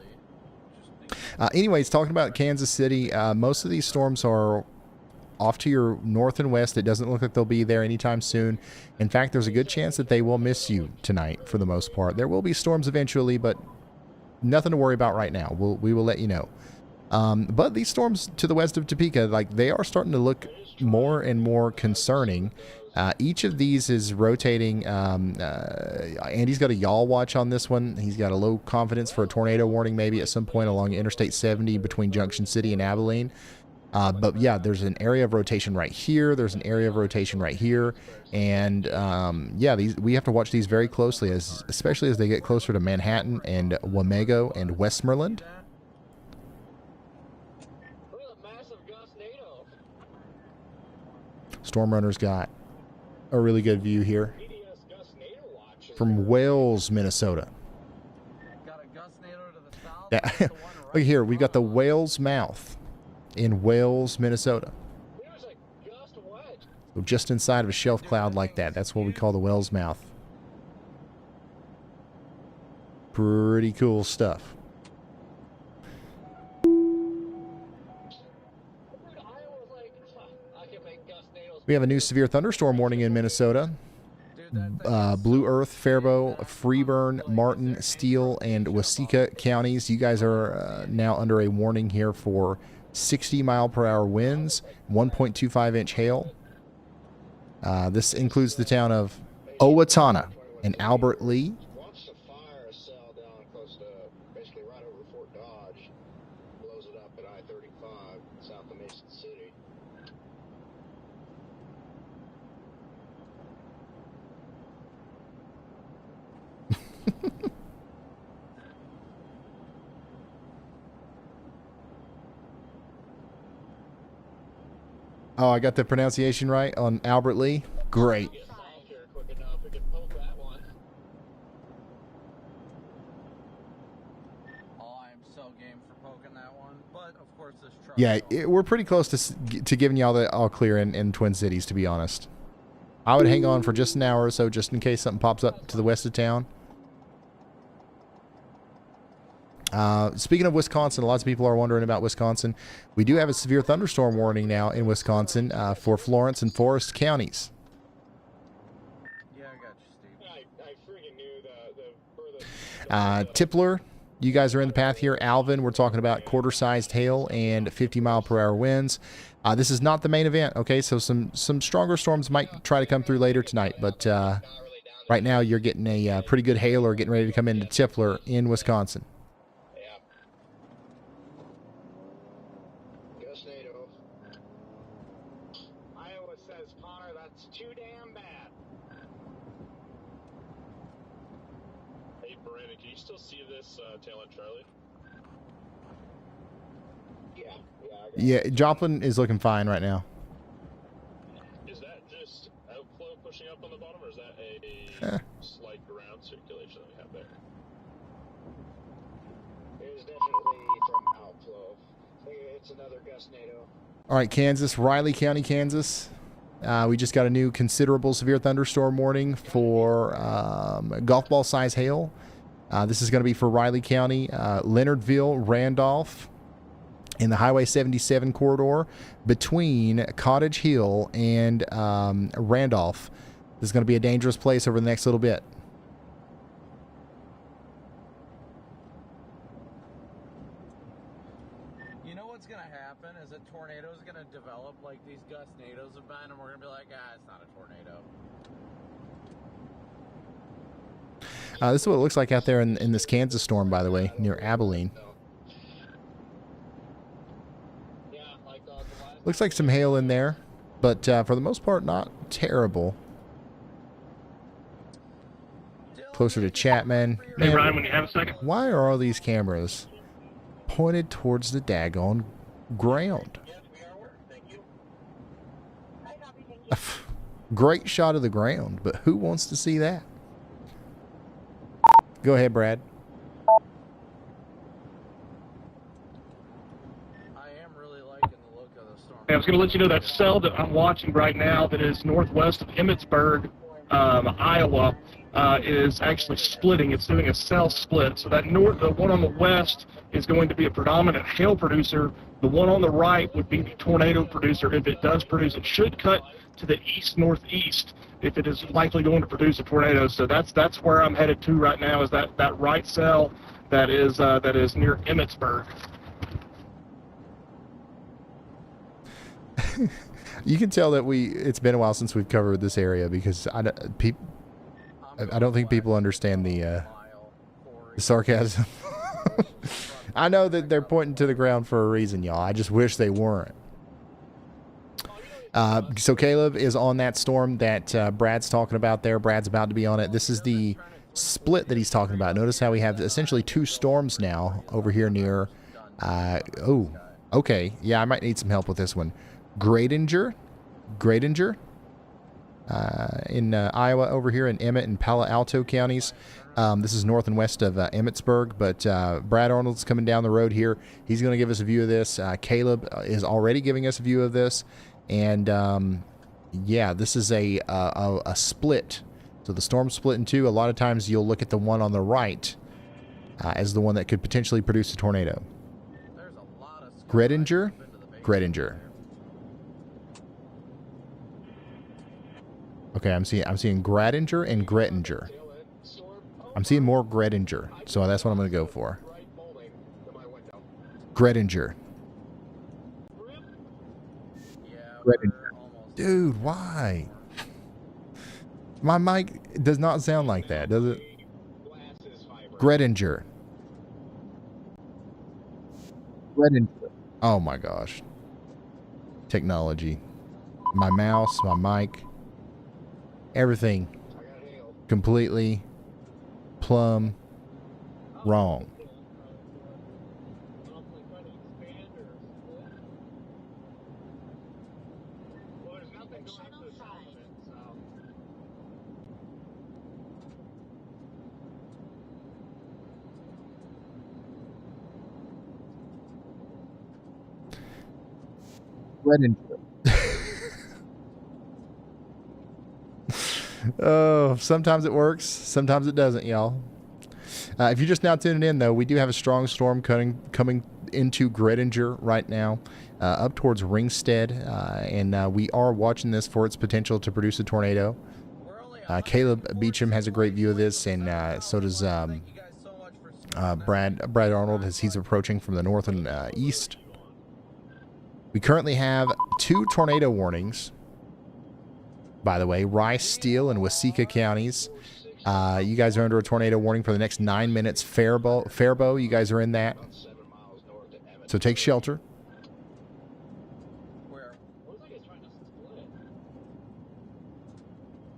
Anyways, talking about Kansas City, most of these storms are off to your north and west. It doesn't look like they'll be there anytime soon. In fact, there's a good chance that they will miss you tonight for the most part. There will be storms eventually, but nothing to worry about right now. We will let you know. But these storms to the west of Topeka, like, they are starting to look more and more concerning. Each of these is rotating. Andy's got a yaw watch on this one. He's got a low confidence for a tornado warning maybe at some point along Interstate 70 between Junction City and Abilene. But yeah, there's an area of rotation right here. There's an area of rotation right here. And yeah, we have to watch these very closely, especially as they get closer to Manhattan and Wamego and Westmoreland. Storm Runner's got a really good view here from Wales, Minnesota. Yeah. Look here, we've got the Whale's Mouth in Wales, Minnesota. So just inside of a shelf cloud like that. That's what we call the Whale's Mouth. Pretty cool stuff. We have a new severe thunderstorm warning in Minnesota. Blue Earth, Faribault, Freeburn, Martin, Steele, and Waseca counties. You guys are now under a warning here for 60-mile-per-hour winds, 1.25-inch hail. This includes the town of Owatonna and Albert Lea. Oh, I got the pronunciation right on Albert Lea? Great. Yeah, we're pretty close to giving y'all the all clear in Twin Cities, to be honest. I would hang on for just an hour or so just in case something pops up to the west of town. Speaking of Wisconsin, lots of people are wondering about Wisconsin. We do have a severe thunderstorm warning now in Wisconsin for Florence and Forest counties. Yeah, I got you, Steve. I freaking knew the Tipler, you guys are in the path here. Alvin, we're talking about quarter-sized hail and 50-mile-per-hour winds. This is not the main event, okay? So some stronger storms might try to come through later tonight, but right now you're getting a pretty good hail or getting ready to come into Tipler in Wisconsin. Yeah, Joplin is looking fine right now. Is that just outflow pushing up on the bottom, or is that a slight ground circulation that we have there? It is definitely from outflow. It's another gustnado. All right, Kansas, Riley County, Kansas. We just got a new considerable severe thunderstorm warning for golf ball size hail. This is going to be for Riley County, Leonardville, Randolph, in the Highway 77 corridor between Cottage Hill and Randolph. This is going to be a dangerous place over the next little bit. You know what's going to happen is a tornado is going to develop like these gustnados have been, and we're going to be like, it's not a tornado. This is what it looks like out there in this Kansas storm, by the way, near Abilene. Looks like some hail in there, but for the most part, not terrible. Closer to Chapman. Hey, Man, Ryan, when you have a second. why are all these cameras pointed towards the daggone ground? Great shot of the ground, but who wants to see that? Go ahead, Brad. I was going to let you know that cell that I'm watching right now that is northwest of Emmitsburg, Iowa, is actually splitting. It's doing a cell split. So that the one on the west is going to be a predominant hail producer. The one on the right would be the tornado producer. If it does produce, it should cut to the east-northeast if it is likely going to produce a tornado. So that's where I'm headed to right now, is that right cell that is near Emmitsburg. You can tell that it's been a while since we've covered this area, because I don't think people understand the sarcasm. I know that they're pointing to the ground for a reason, y'all. I just wish they weren't. So Caleb is on that storm that Brad's talking about there. Brad's about to be on it. This is the split that he's talking about. Notice how we have essentially two storms now over here near... oh, okay. Yeah, I might need some help with this one. Gradinger in Iowa over here in Emmett and Palo Alto counties. This is north and west of Emmitsburg, but Brad Arnold's coming down the road here. He's going to give us a view of this. Caleb is already giving us a view of this. And yeah, this is a split. So the storm split in two. A lot of times you'll look at the one on the right as the one that could potentially produce a tornado. Gredinger. Okay, I'm seeing Gradinger and Gretinger. I'm seeing more Gredinger, so that's what I'm going to go for. Gredinger. Dude, why? My mic does not sound like that, does it? Gredinger. Oh my gosh. Technology. My mouse, my mic. Everything completely plumb wrong. Oh, sometimes it works, sometimes it doesn't, y'all. If you're just now tuning in, though, we do have a strong storm coming into Gredinger right now, up towards Ringstead, and we are watching this for its potential to produce a tornado. Caleb Beecham has a great view of this, and so does Brad Arnold as he's approaching from the north and east. We currently have 2 tornado warnings. By the way, Rice, Steele, and Waseca counties. You guys are under a tornado warning for the next 9 minutes. Faribault, you guys are in that. So take shelter.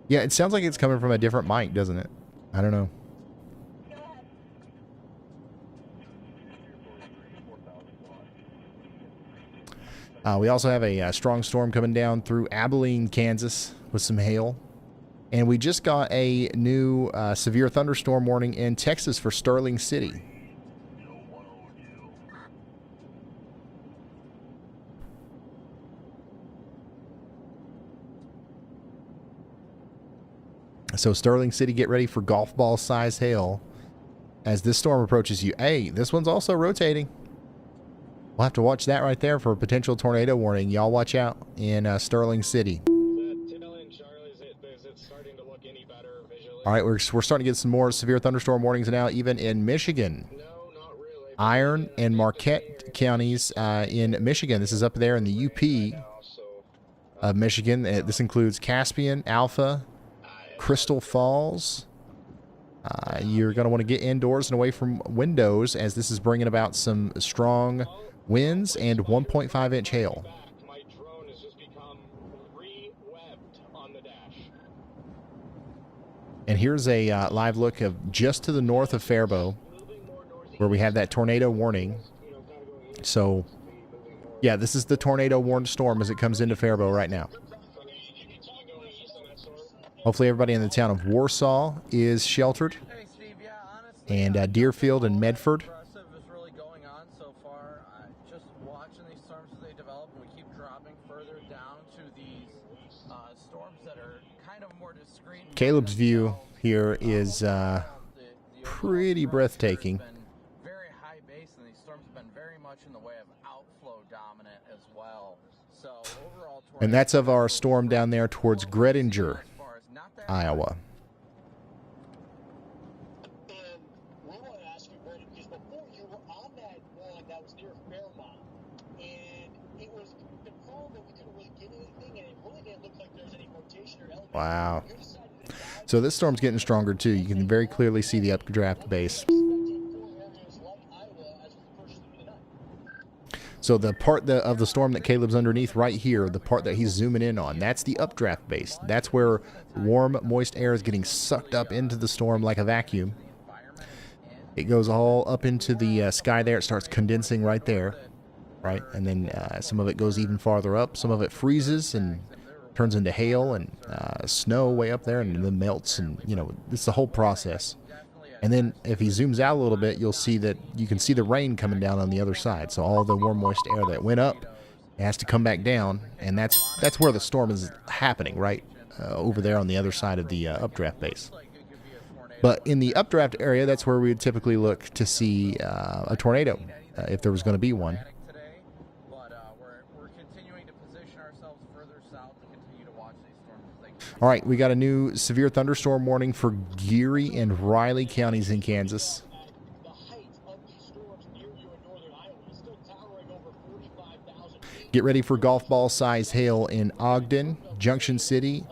Yeah, it sounds like it's coming from a different mic, doesn't it? I don't know. We also have a strong storm coming down through Abilene, Kansas with some hail. And we just got a new severe thunderstorm warning in Texas for Sterling City. So Sterling City, get ready for golf ball size hail as this storm approaches you. Hey, this one's also rotating. We'll have to watch that right there for a potential tornado warning. Y'all watch out in Sterling City. All right, we're starting to get some more severe thunderstorm warnings now, even in Michigan. Iron and Marquette counties in Michigan. This is up there in the UP of Michigan. This includes Caspian, Alpha, Crystal Falls. You're going to want to get indoors and away from windows, as this is bringing about some strong winds and 1.5-inch hail. And here's a live look of just to the north of Faribault, where we have that tornado warning. So, yeah, this is the tornado warned storm as it comes into Faribault right now. Hopefully everybody in the town of Warsaw is sheltered. and Deerfield and Medford. Impressive is really going on so far. Just watching these storms as they develop, and we keep dropping further down to these storms that are kind of more discreet. Caleb's view here is pretty breathtaking. Very high base, and these storms have been very much in the way of outflow dominant as well. So overall, And that's of our storm down there towards Gredinger, Iowa. And we want to ask you, Brandon, because before you were on that one that was near Fairmont, and it was confirmed, but we couldn't really get anything, and it really didn't look like there was any rotation or element. Wow. So this storm's getting stronger too. You can very clearly see the updraft base. So the part of the storm that Caleb's underneath right here, the part that he's zooming in on, that's the updraft base. That's where warm, moist air is getting sucked up into the storm like a vacuum. It goes all up into the sky there. It starts condensing right there, right? And then some of it goes even farther up. Some of it freezes and turns into hail and snow way up there, and then melts, and it's the whole process. And then if he zooms out a little bit, you'll see that you can see the rain coming down on the other side. So all the warm, moist air that went up has to come back down, and that's where the storm is happening, right over there on the other side of the updraft base. But in the updraft area, that's where we would typically look to see a tornado if there was going to be one. All right, we got a new severe thunderstorm warning for Geary and Riley counties in Kansas. Get ready for golf ball sized hail in Ogden, Junction City,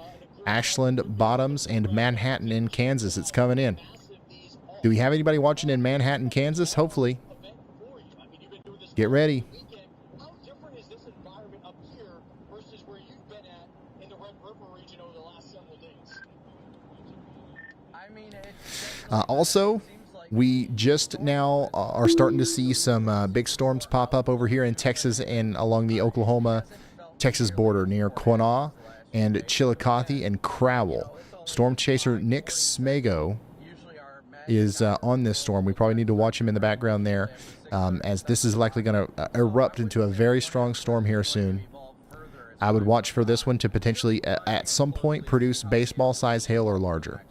Ashland Bottoms, and Manhattan in Kansas. It's coming in. Do we have anybody watching in Manhattan, Kansas? Hopefully. Get ready. Also, we just now are starting to see some big storms pop up over here in Texas and along the Oklahoma-Texas border near Quinaw and Chillicothe and Crowell. Storm chaser Nick Smago is on this storm. We probably need to watch him in the background there, as this is likely going to erupt into a very strong storm here soon. I would watch for this one to potentially at some point produce baseball-sized hail or larger.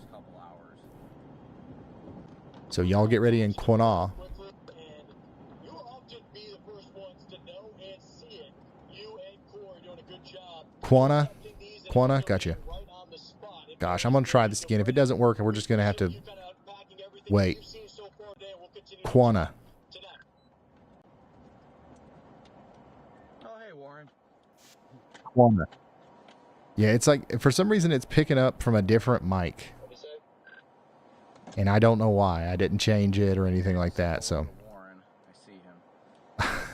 So y'all get ready in Quinaw. Quinaw, gotcha. Gosh, I'm going to try this again. If it doesn't work, we're just going to have to wait. Quinaw. Oh, hey, Warren. Quinaw. Yeah, it's like, for some reason, it's picking up from a different mic. And I don't know why. I didn't change it or anything like that, so Warren, I see him.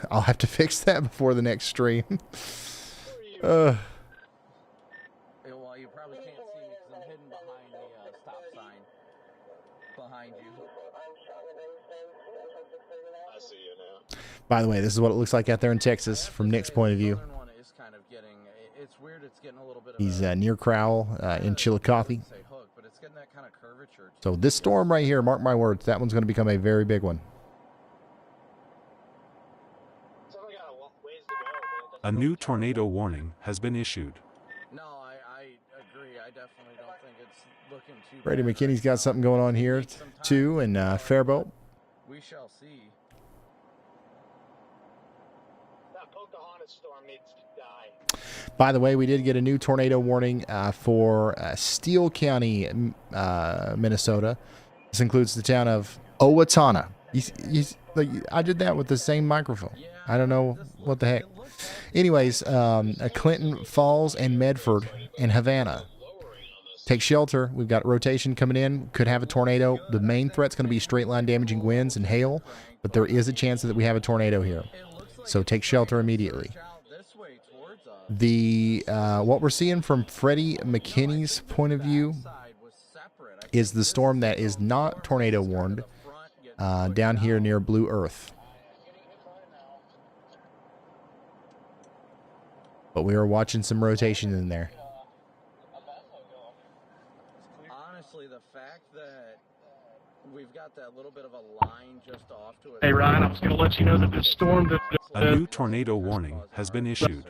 I'll have to fix that before the next stream. Well, you probably can't see me because I'm hidden behind the stop sign behind you. I see you now. By the way, this is what it looks like out there in Texas from Nick's point of view. It's weird. It's getting a little bit of He's near Crowell in Chillicothe. So this storm right here, mark my words, that one's going to become a very big one. A new tornado warning has been issued. No, I agree. I definitely don't think it's looking too Brady bad. McKinney's got something going on here too in Faribault. We shall see. That Pocahontas storm needs to die. By the way, we did get a new tornado warning for Steele County, Minnesota. This includes the town of Owatonna. I did that with the same microphone. I don't know what the heck. Anyways, Clinton Falls and Medford and Havana. Take shelter. We've got rotation coming in. Could have a tornado. The main threat's going to be straight line damaging winds and hail, but there is a chance that we have a tornado here. So take shelter immediately. The what we're seeing from Freddie McKinney's point of view is the storm that is not tornado warned down here near Blue Earth. But we are watching some rotation in there. Honestly, the fact that We've got that little bit of a line just off to it. Hey Ryan, I was going to let you know that this storm that A new tornado warning has been issued.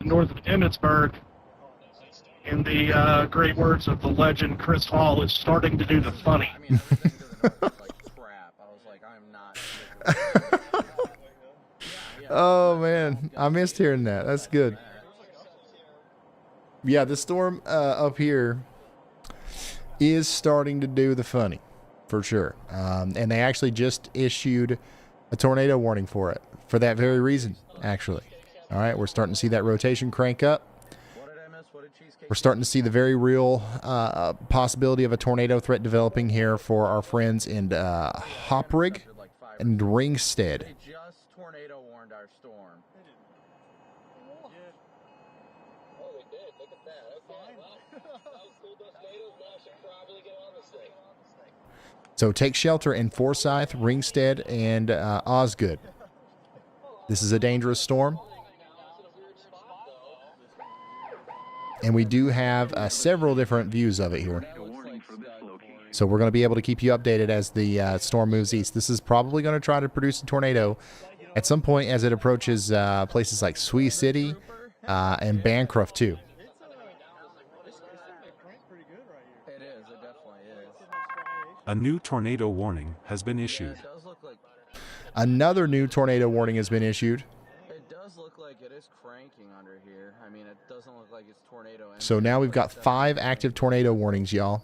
north of Emmitsburg, in the great words of the legend Chris Hall, is starting to do the funny. Oh man, I missed hearing that. That's good. Yeah, the storm up here is starting to do the funny, for sure. And they actually just issued a tornado warning for it, for that very reason, actually. All right, we're starting to see that rotation crank up. We're starting to see the very real possibility of a tornado threat developing here for our friends in Hoprig and Ringstead. They just tornado warned our storm. Oh, they did. Look at that. Okay, well, cool tornadoes. Now I should probably get on this thing. So take shelter in Forsyth, Ringstead, and Osgood. This is a dangerous storm. And we do have several different views of it here. So we're going to be able to keep you updated as the storm moves east. This is probably going to try to produce a tornado at some point as it approaches places like Sui City and Bancroft too. A new tornado warning has been issued. Another new tornado warning has been issued. It does look like it is cranking under here. I mean, it doesn't look like it's tornado. So now we've got 5 active tornado warnings, y'all.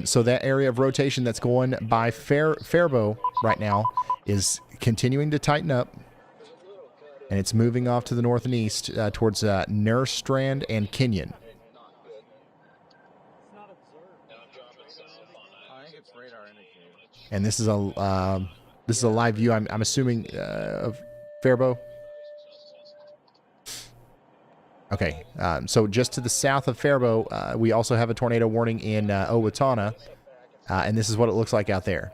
So that area of rotation that's going by Faribault right now is continuing to tighten up, and it's moving off to the north and east towards Nerstrand and Kenyon. And this is a live view. I'm assuming of Faribault. Okay, so just to the south of Faribault, we also have a tornado warning in Owatonna, and this is what it looks like out there.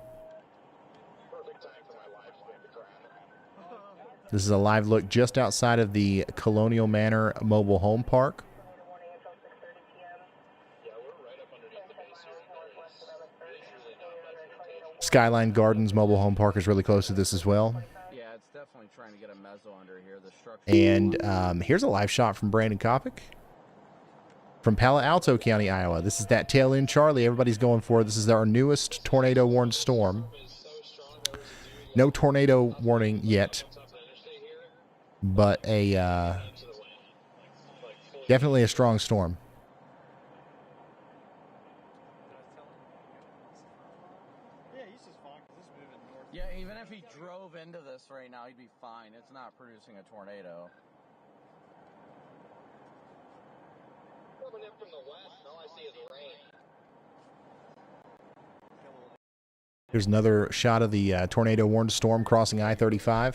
This is a live look just outside of the Colonial Manor Mobile Home Park. Skyline Gardens Mobile Home Park is really close to this as well. Yeah, it's definitely trying to get a mezzo under here. The structure. And here's a live shot from Brandon Kopic from Palo Alto County, Iowa. This is that tail end Charlie everybody's going for. This is our newest tornado warned storm. No tornado warning yet, but a definitely a strong storm. Yeah, even if he drove into this right now, he'd be fine. It's not producing a tornado. Coming in from the west, all I see is rain. Here's another shot of the tornado warned storm crossing I-35.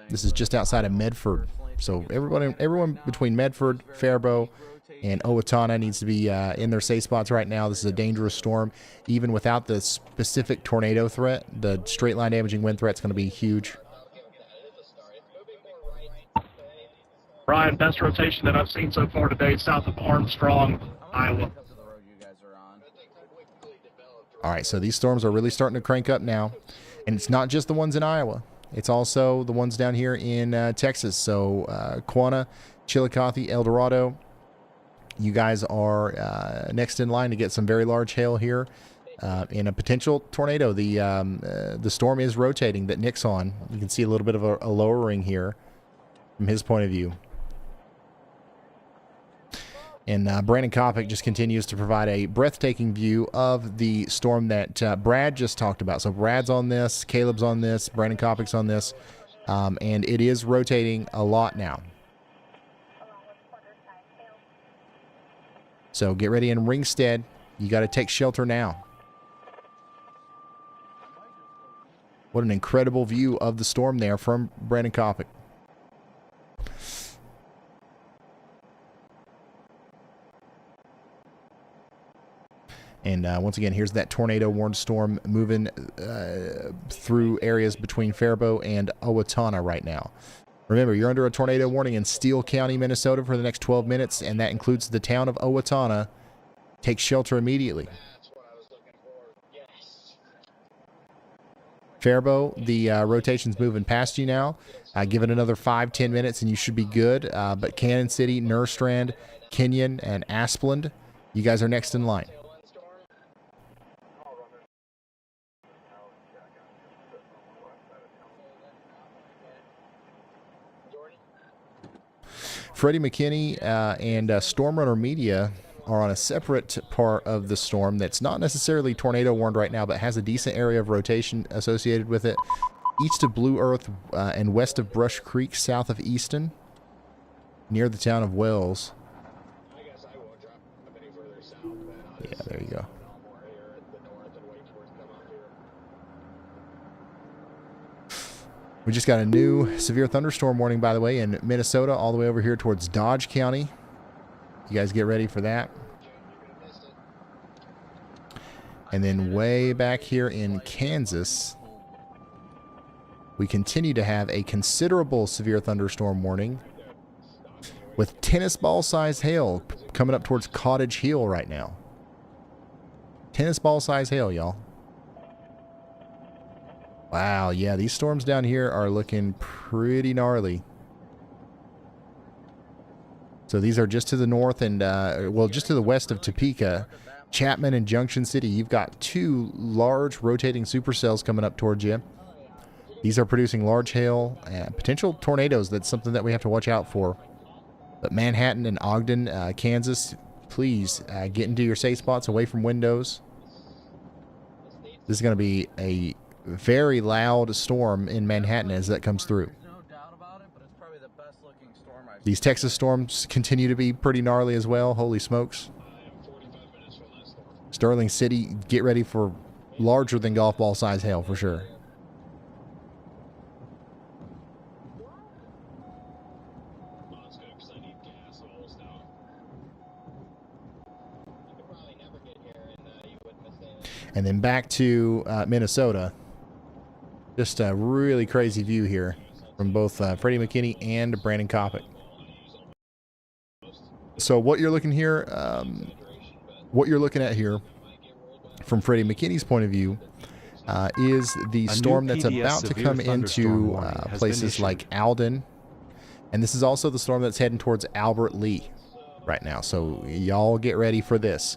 This is just outside of Medford. So everyone between Medford, Faribault, and Owatonna needs to be in their safe spots right now. This is a dangerous storm. Even without the specific tornado threat, the straight line damaging wind threat is going to be huge. Ryan, best rotation that I've seen so far today, south of Armstrong, Iowa. All right, so these storms are really starting to crank up now. And it's not just the ones in Iowa. It's also the ones down here in Texas. So Quanah, Chillicothe, El Dorado. You guys are next in line to get some very large hail here in a potential tornado. The storm is rotating that Nick's on. You can see a little bit of a lowering here from his point of view. And Brandon Kopic just continues to provide a breathtaking view of the storm that Brad just talked about. So Brad's on this, Caleb's on this, Brandon Kopic's on this, and it is rotating a lot now. So get ready in Ringstead. You got to take shelter now. What an incredible view of the storm there from Brandon Kopic. And once again, here's that tornado warned storm moving through areas between Faribault and Owatonna right now. Remember, you're under a tornado warning in Steele County, Minnesota for the next 12 minutes, and that includes the town of Owatonna Take shelter immediately. Faribault, the rotation's moving past you now. Give it another 5-10 minutes and you should be good. But Cannon City, Nerstrand, Kenyon, and Aspland, you guys are next in line. Freddie McKinney and Stormrunner Media are on a separate part of the storm that's not necessarily tornado warned right now, but has a decent area of rotation associated with it. East of Blue Earth and west of Brush Creek, south of Easton, near the town of Wells. Yeah, there you go. We just got a new severe thunderstorm warning, by the way, in Minnesota, all the way over here towards Dodge County. You guys get ready for that. And then way back here in Kansas, we continue to have a considerable severe thunderstorm warning with tennis ball size hail coming up towards Cottage Hill right now. Tennis ball size hail, y'all. Wow, yeah, these storms down here are looking pretty gnarly. So these are just to the north and, well, just to the west of Topeka, Chapman and Junction City. You've got two large rotating supercells coming up towards you. These are producing large hail and potential tornadoes. That's something that we have to watch out for. But Manhattan and Ogden, Kansas, please get into your safe spots away from windows. This is going to be a very loud storm in Manhattan as that comes through. These Texas storms continue to be pretty gnarly as well. Holy smokes. Sterling City, get ready for larger than golf ball size hail for sure. And then back to Minnesota. Just a really crazy view here from both Freddie McKinney and Brandon Kopic. So what you're looking here, what you're looking at here from Freddie McKinney's point of view is the storm that's about to come into places like Alden. And this is also the storm that's heading towards Albert Lea right now. So y'all get ready for this.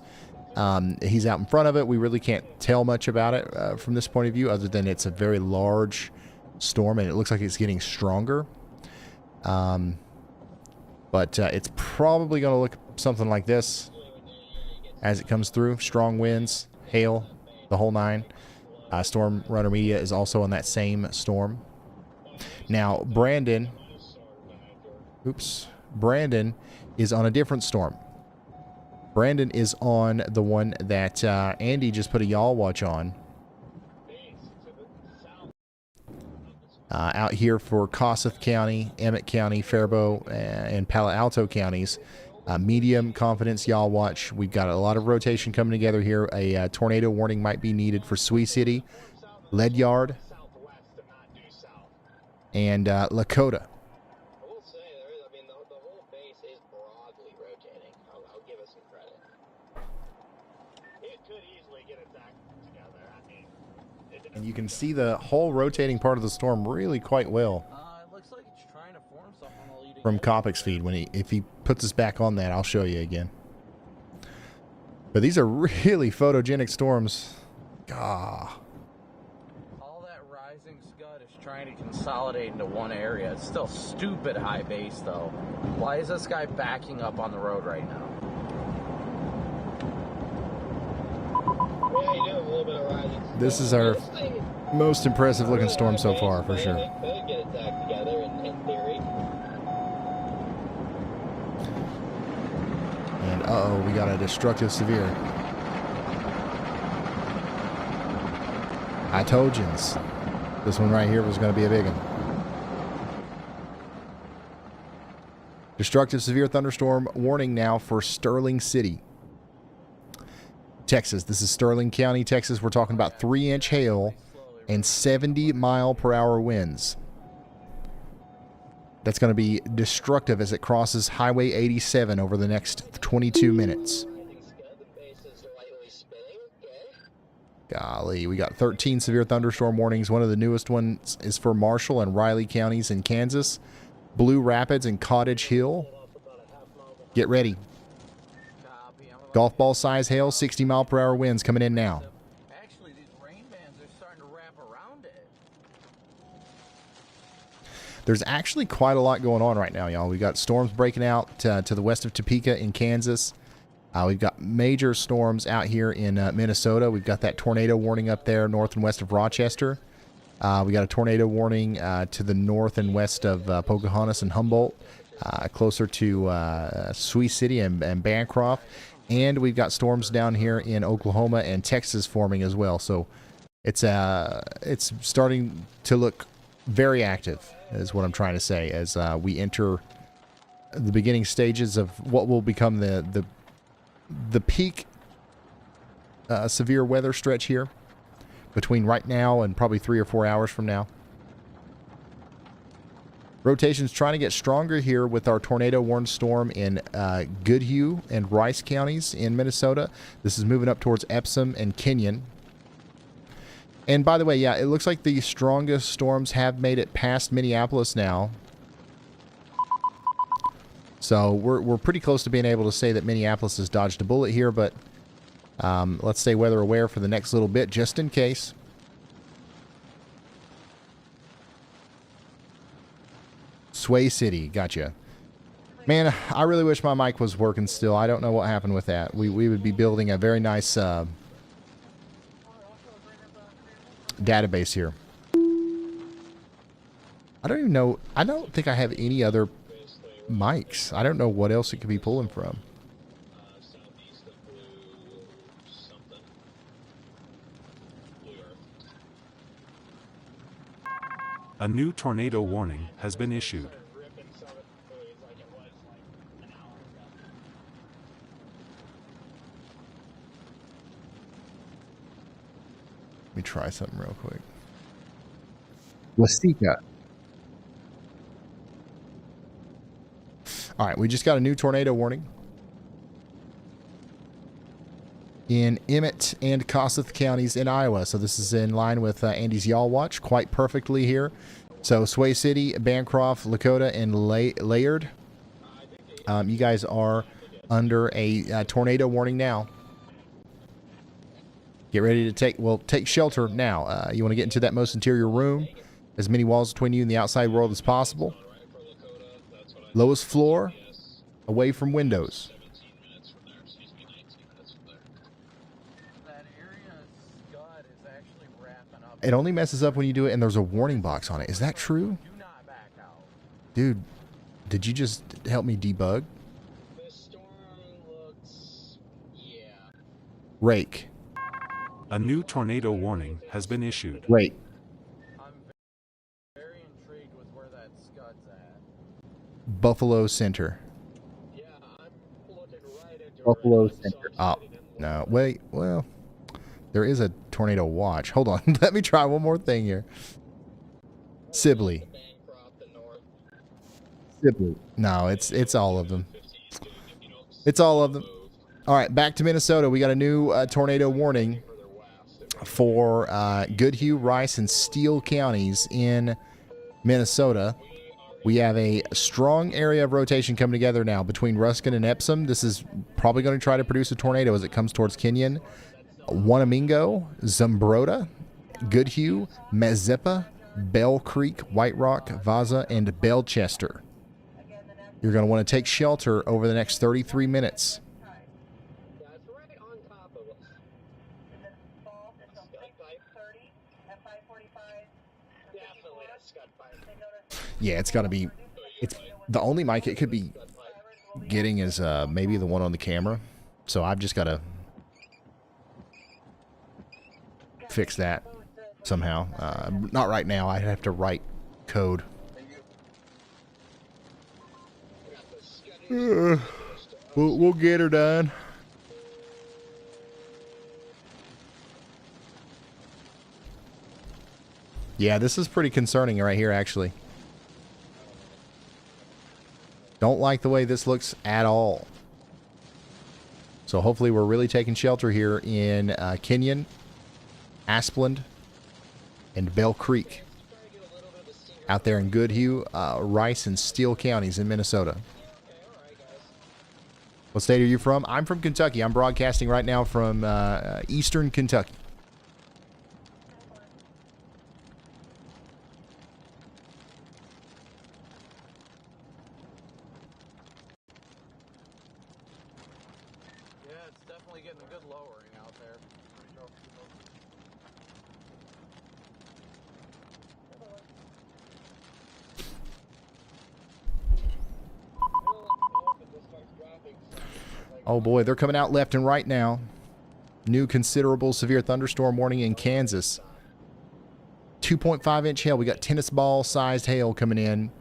He's out in front of it. We really can't tell much about it from this point of view other than it's a very large storm and it looks like it's getting stronger. But it's probably going to look something like this as it comes through. Strong winds, hail, the whole nine. Storm Runner Media is also on that same storm. Now, Brandon is on a different storm. Brandon is on the one that Andy just put a yaw watch on. Out here for Kossuth County, Emmett County, Faribault, and Palo Alto counties. Medium confidence yaw watch. We've got a lot of rotation coming together here. A tornado warning might be needed for Swee City, Ledyard, and Lakota. And you can see the whole rotating part of the storm really quite well from Kopic's feed. If he puts us back on that, I'll show you again. But these are really photogenic storms. Gah. All that rising scud is trying to consolidate into one area. It's still stupid high base, though. Why is this guy backing up on the road right now? Yeah, you do have a little bit of rising. This is our most impressive looking storm so far, for sure. Could get it back together in theory. And uh-oh, we got a destructive severe. I told yous. This one right here was going to be a big one. Destructive severe thunderstorm warning now for Sterling City, Texas. This is Sterling County, Texas. We're talking about 3-inch hail and 70-mile-per-hour winds. That's going to be destructive as it crosses Highway 87 over the next 22 minutes. Golly, we got 13 severe thunderstorm warnings. One of the newest ones is for Marshall and Riley counties in Kansas. Blue Rapids and Cottage Hill. Get ready. Golf ball size hail, 60-mile-per-hour winds coming in now. Actually, these rain bands are starting to wrap around it. There's actually quite a lot going on right now, y'all. We've got storms breaking out to the west of Topeka in Kansas. We've got major storms out here in Minnesota. We've got that tornado warning up there north and west of Rochester. We got a tornado warning to the north and west of Pocahontas and Humboldt, closer to Sioux City and Bancroft. And we've got storms down here in Oklahoma and Texas forming as well. So it's starting to look very active, is what I'm trying to say, as we enter the beginning stages of what will become the peak severe weather stretch here between right now and probably 3 or 4 hours from now. Rotation's trying to get stronger here with our tornado warned storm in Goodhue and Rice counties in Minnesota. This is moving up towards Epsom and Kenyon. And by the way, yeah, it looks like the strongest storms have made it past Minneapolis now. So we're pretty close to being able to say that Minneapolis has dodged a bullet here, but let's stay weather aware for the next little bit just in case. Sway City, gotcha. Man, I really wish my mic was working still. I don't know what happened with that. We would be building a very nice database here. I don't even know. I don't think I have any other mics. I don't know what else it could be pulling from. A new tornado warning has been issued. Let me try something real quick. Wasika. All right, we just got a new tornado warning in Emmett and Kossuth counties in Iowa. So this is in line with Andy's Y'all Watch quite perfectly here. So Sway City, Bancroft, Lakota, and Laird, you guys are under a tornado warning now. Get ready to take shelter now. You want to get into that most interior room, as many walls between you and the outside world as possible. Lowest floor, away from windows. It only messes up when you do it and there's a warning box on it. Is that true? Dude, did you just help me debug? Rake. A new tornado warning has been issued. Rake. Buffalo Center. Buffalo Center. Oh, no. Wait, well, there is a tornado watch. Hold on. Let me try one more thing here. Sibley. Sibley. No, it's all of them. It's all of them. All right, back to Minnesota. We got a new tornado warning for Goodhue, Rice, and Steele counties in Minnesota. We have a strong area of rotation coming together now between Ruskin and Epsom. This is probably going to try to produce a tornado as it comes towards Kenyon, Wanamingo, Zumbrota, Goodhue, Mazeppa, Bell Creek, White Rock, Vaza, and Belchester. You're going to want to take shelter over the next 33 minutes. Yeah, it's got to be. It's the only mic it could be getting is maybe the one on the camera. So I've just got to fix that somehow. Not right now. I have to write code. We'll get her done. Yeah, this is pretty concerning right here, actually. Don't like the way this looks at all. So hopefully we're really taking shelter here in Kenyon Asplund, and Bell Creek. Out there in Goodhue, Rice, and Steele counties in Minnesota. What state are you from? I'm from Kentucky. I'm broadcasting right now from eastern Kentucky. Yeah, it's definitely getting a good lowering out there. Oh boy, they're coming out left and right now. New considerable severe thunderstorm warning in Kansas. 2.5 inch hail. We got tennis ball sized hail coming in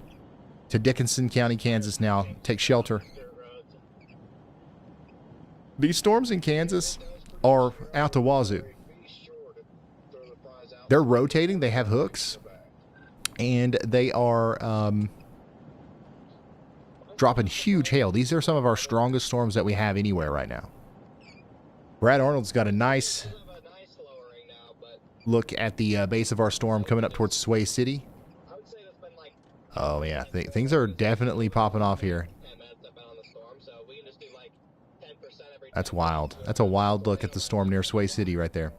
to Dickinson County, Kansas now. Take shelter. These storms in Kansas are out the wazoo. They're rotating. They have hooks. And they are dropping huge hail. These are some of our strongest storms that we have anywhere right now. Brad Arnold's got a nice look at the base of our storm coming up towards Sway City. Oh yeah, things are definitely popping off here. That's wild. That's a wild look at the storm near Sway City right there.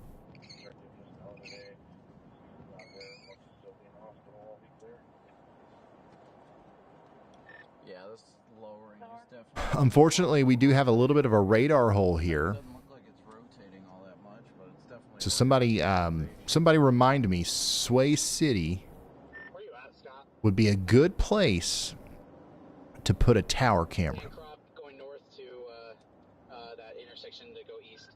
Yeah, this lowering is definitely. Unfortunately, we do have a little bit of a radar hole here. Doesn't look like it's rotating all that much, but it's definitely. So somebody remind me, Sway City would be a good place to put a tower camera. Going north to that intersection to go east.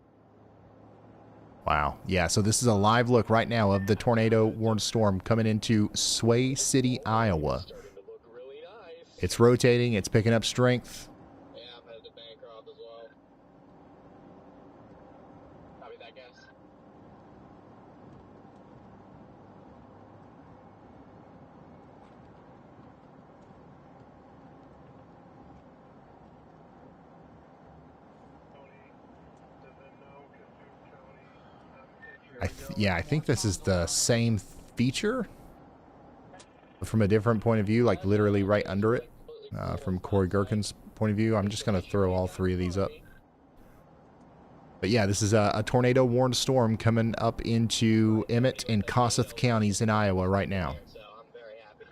Wow. Yeah, so this is a live look right now of the tornado warned storm coming into Sway City, Iowa. It's rotating. It's picking up strength. Yeah, I'm headed to Bancroft as well. Copy that, guys. I think this is the same feature, but from a different point of view, like literally right under it, from Corey Gherkin's point of view. I'm just going to throw all three of these up. But yeah, this is a tornado warned storm coming up into Emmett and Kossuth counties in Iowa right now. So I'm very happy.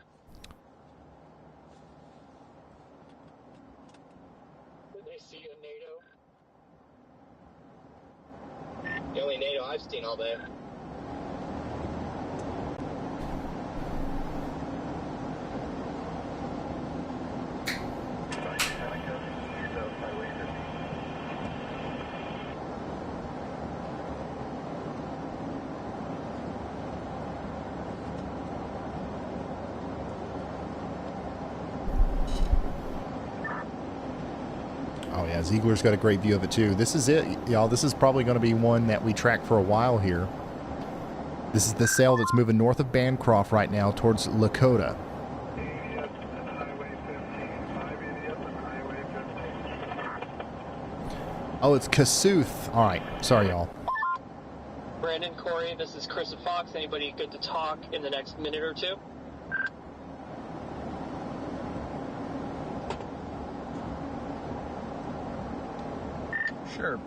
Did they see a NATO? The only NATO I've seen all day. Oh yeah, Ziegler's got a great view of it too. This is it, y'all. This is probably going to be one that we track for a while here. This is the cell that's moving north of Bancroft right now towards Lakota. Oh, it's Kossuth. All right, sorry, y'all. Brandon, Corey, this is Chris and Fox. Anybody good to talk in the next minute or two? Sure.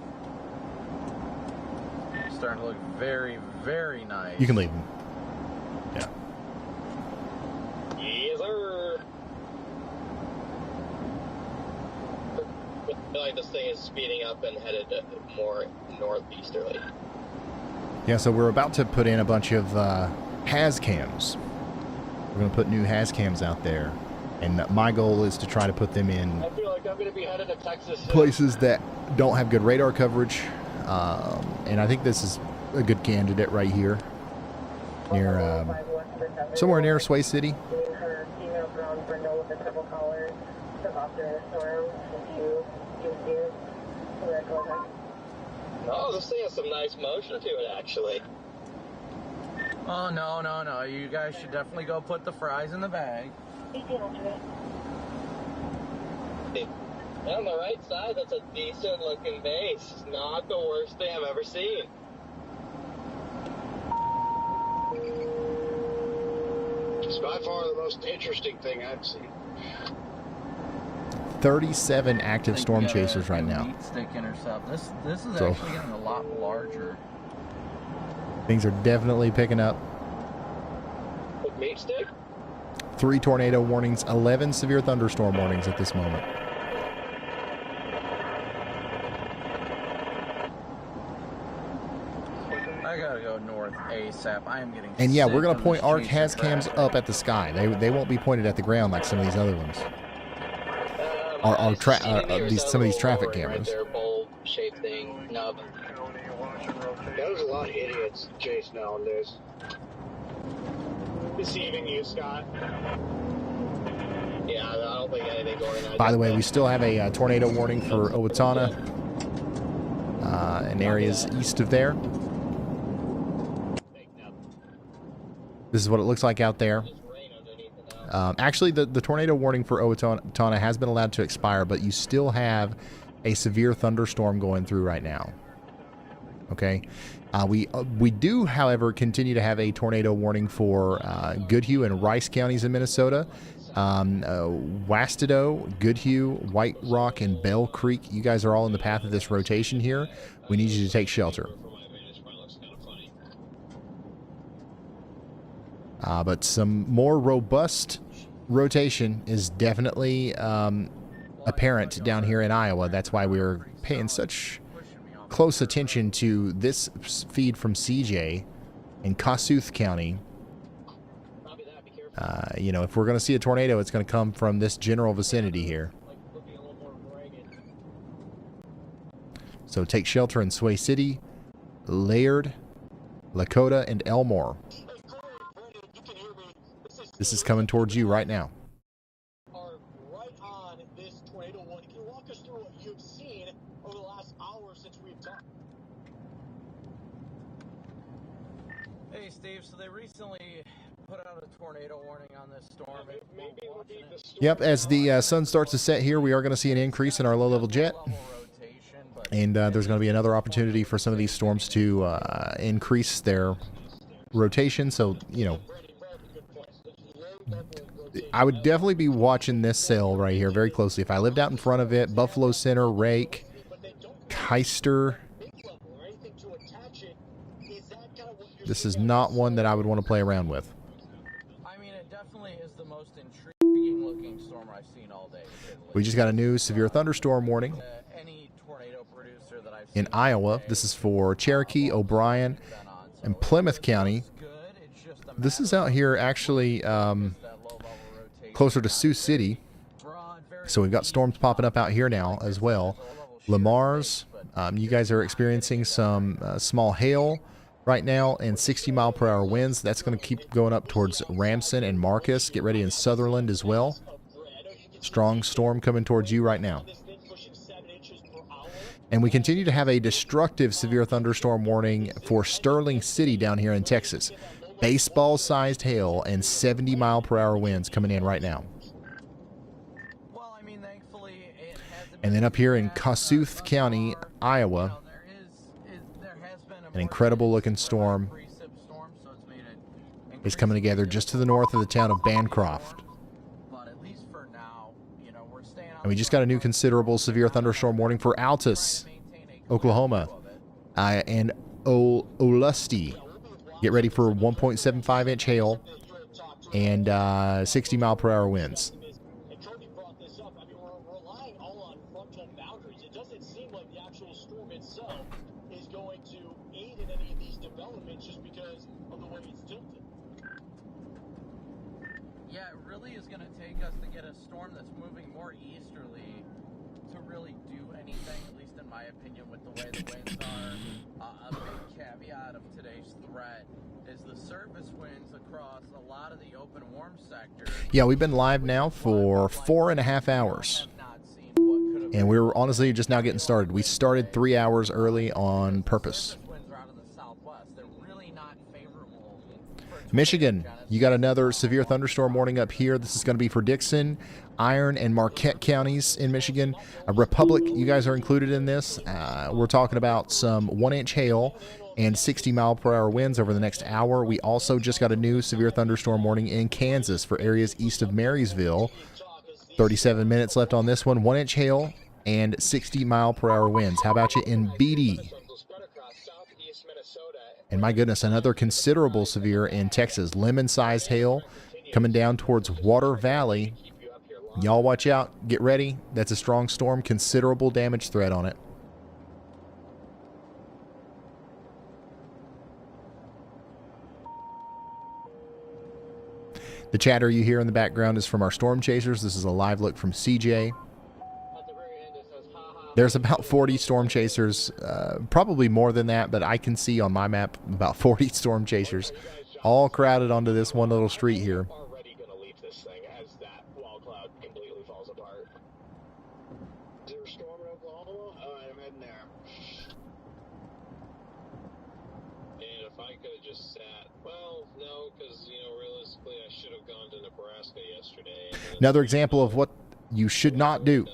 Starting to look very, very nice. You can leave them. Yeah. Yes, sir. I feel like this thing is speeding up and headed more northeasterly. Yeah, so we're about to put in a bunch of has cams. We're going to put new has cams out there. And my goal is to try to put them in I feel like I'm going to be headed to Texas soon. places that don't have good radar coverage. And I think this is a good candidate right here. Near, somewhere near Sway City. Oh, this thing has some nice motion to it, actually. Oh, no. You guys should definitely go put the fries in the bag. On the right side, that's a decent looking base. Not the worst thing I've ever seen. It's by far the most interesting thing I've seen. 37 active storm chasers right now. Stick intercept. This is So- actually getting a lot larger. Things are definitely picking up. With meat stick? 3 tornado warnings, 11 severe thunderstorm warnings at this moment. I gotta go north ASAP. I am getting. And yeah, sick we're going of to point this our chasing CAS cams traffic. up at the sky. They won't be pointed at the ground like some of these other ones. Some of these traffic cameras. Their bowl-shaped thing, nub. There's a lot of idiots chasing nowadays. Deceiving you, Scott. Yeah, I don't think anything going on. By the way, we still have a tornado warning for Owatonna and areas east of there. This is what it looks like out there. Actually, the tornado warning for Owatonna has been allowed to expire, but you still have a severe thunderstorm going through right now. Okay, we do, however, continue to have a tornado warning for Goodhue and Rice counties in Minnesota. Wastedo, Goodhue, White Rock, and Bell Creek. You guys are all in the path of this rotation here. We need you to take shelter. But some more robust rotation is definitely apparent down here in Iowa. That's why we're paying such close attention to this feed from CJ in Kossuth County. You know, if we're going to see a tornado, it's going to come from this general vicinity here. So take shelter in Sway City, Laird, Lakota, and Elmore. This is coming towards you right now. Are right on this tornado one. Can you walk us through what you've seen over the last hour since we've talked? Hey, Steve. So they recently put out a tornado warning on this storm. Yep, as the sun starts to set here, we are going to see an increase in our low-level jet. And there's going to be another opportunity for some of these storms to increase their rotation. So, you know, I would definitely be watching this cell right here very closely. If I lived out in front of it, Buffalo Center, Rake, Keister. This is not one that I would want to play around with. I mean, it definitely is the most intriguing looking storm I've seen all day. We just got a new severe thunderstorm warning in Iowa. This is for Cherokee, O'Brien, and Plymouth County. This is out here actually closer to Sioux City. So we've got storms popping up out here now as well. Lamar's, you guys are experiencing some small hail right now and 60-mile-per-hour winds. That's going to keep going up towards Ramson and Marcus. Get ready in Sutherland as well. Strong storm coming towards you right now. And we continue to have a destructive severe thunderstorm warning for Sterling City down here in Texas. Baseball-sized hail and 70-mile-per-hour winds coming in right now. And then up here in Kossuth County, Iowa, an incredible-looking storm is coming together just to the north of the town of Bancroft. And we just got a new considerable severe thunderstorm warning for Altus, Oklahoma, and Olustee. Get ready for 1.75-inch hail and 60-mile-per-hour winds. And Colby brought this up. I mean, we're relying all on frontal boundaries. It doesn't seem like the actual storm itself is going to aid in any of these developments just because of the way it's tilted. Yeah, it really is going to take us to get a storm that's moving more easterly to really do anything, at least in my opinion, with the way the winds are. A big caveat of today's threat is the surface winds across a lot of the open warm sectors. Yeah, we've been live now for 4.5 hours. And we're honestly just now getting started. We started 3 hours early on purpose. Michigan, you got another severe thunderstorm warning up here. This is going to be for Dickinson, Iron, and Marquette counties in Michigan. Republic, you guys are included in this. We're talking about some 1-inch hail and 60-mile-per-hour winds over the next hour. We also just got a new severe thunderstorm warning in Kansas for areas east of Marysville. 37 minutes left on this one. 1-inch hail and 60-mile-per-hour winds. How about you in Beatty? And my goodness, another considerable severe in Texas. Lemon-sized hail coming down towards Water Valley. Y'all watch out. Get ready. That's a strong storm. Considerable damage threat on it. The chatter you hear in the background is from our storm chasers. This is a live look from CJ. There's about 40 storm chasers, probably more than that, but I can see on my map about 40 storm chasers all crowded onto this one little street here. Already going to leave this thing as that wall cloud completely falls apart. Is there a storm in Oklahoma? Alright, I'm heading there. And if I could have just sat, well, no, because, you know, realistically, I should have gone to Nebraska yesterday. Another example of what you should not do.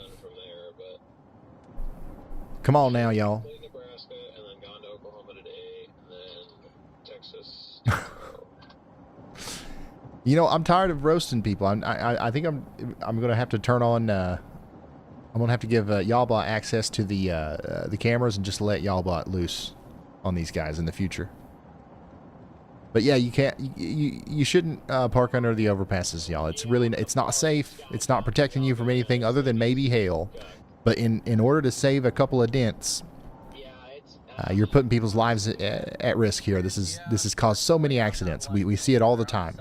Come on now, y'all. Nebraska, and then gone to Oklahoma today, and then Texas. You know, I'm tired of roasting people. I think I'm gonna have to turn on. I'm gonna have to give Y'allbot access to the cameras and just let Y'allbot loose on these guys in the future. But yeah, you can't. You shouldn't park under the overpasses, y'all. It's not safe. It's not protecting you from anything other than maybe hail. But in order to save a couple of dents, you're putting people's lives at risk here. This has caused so many accidents. We see it all the time.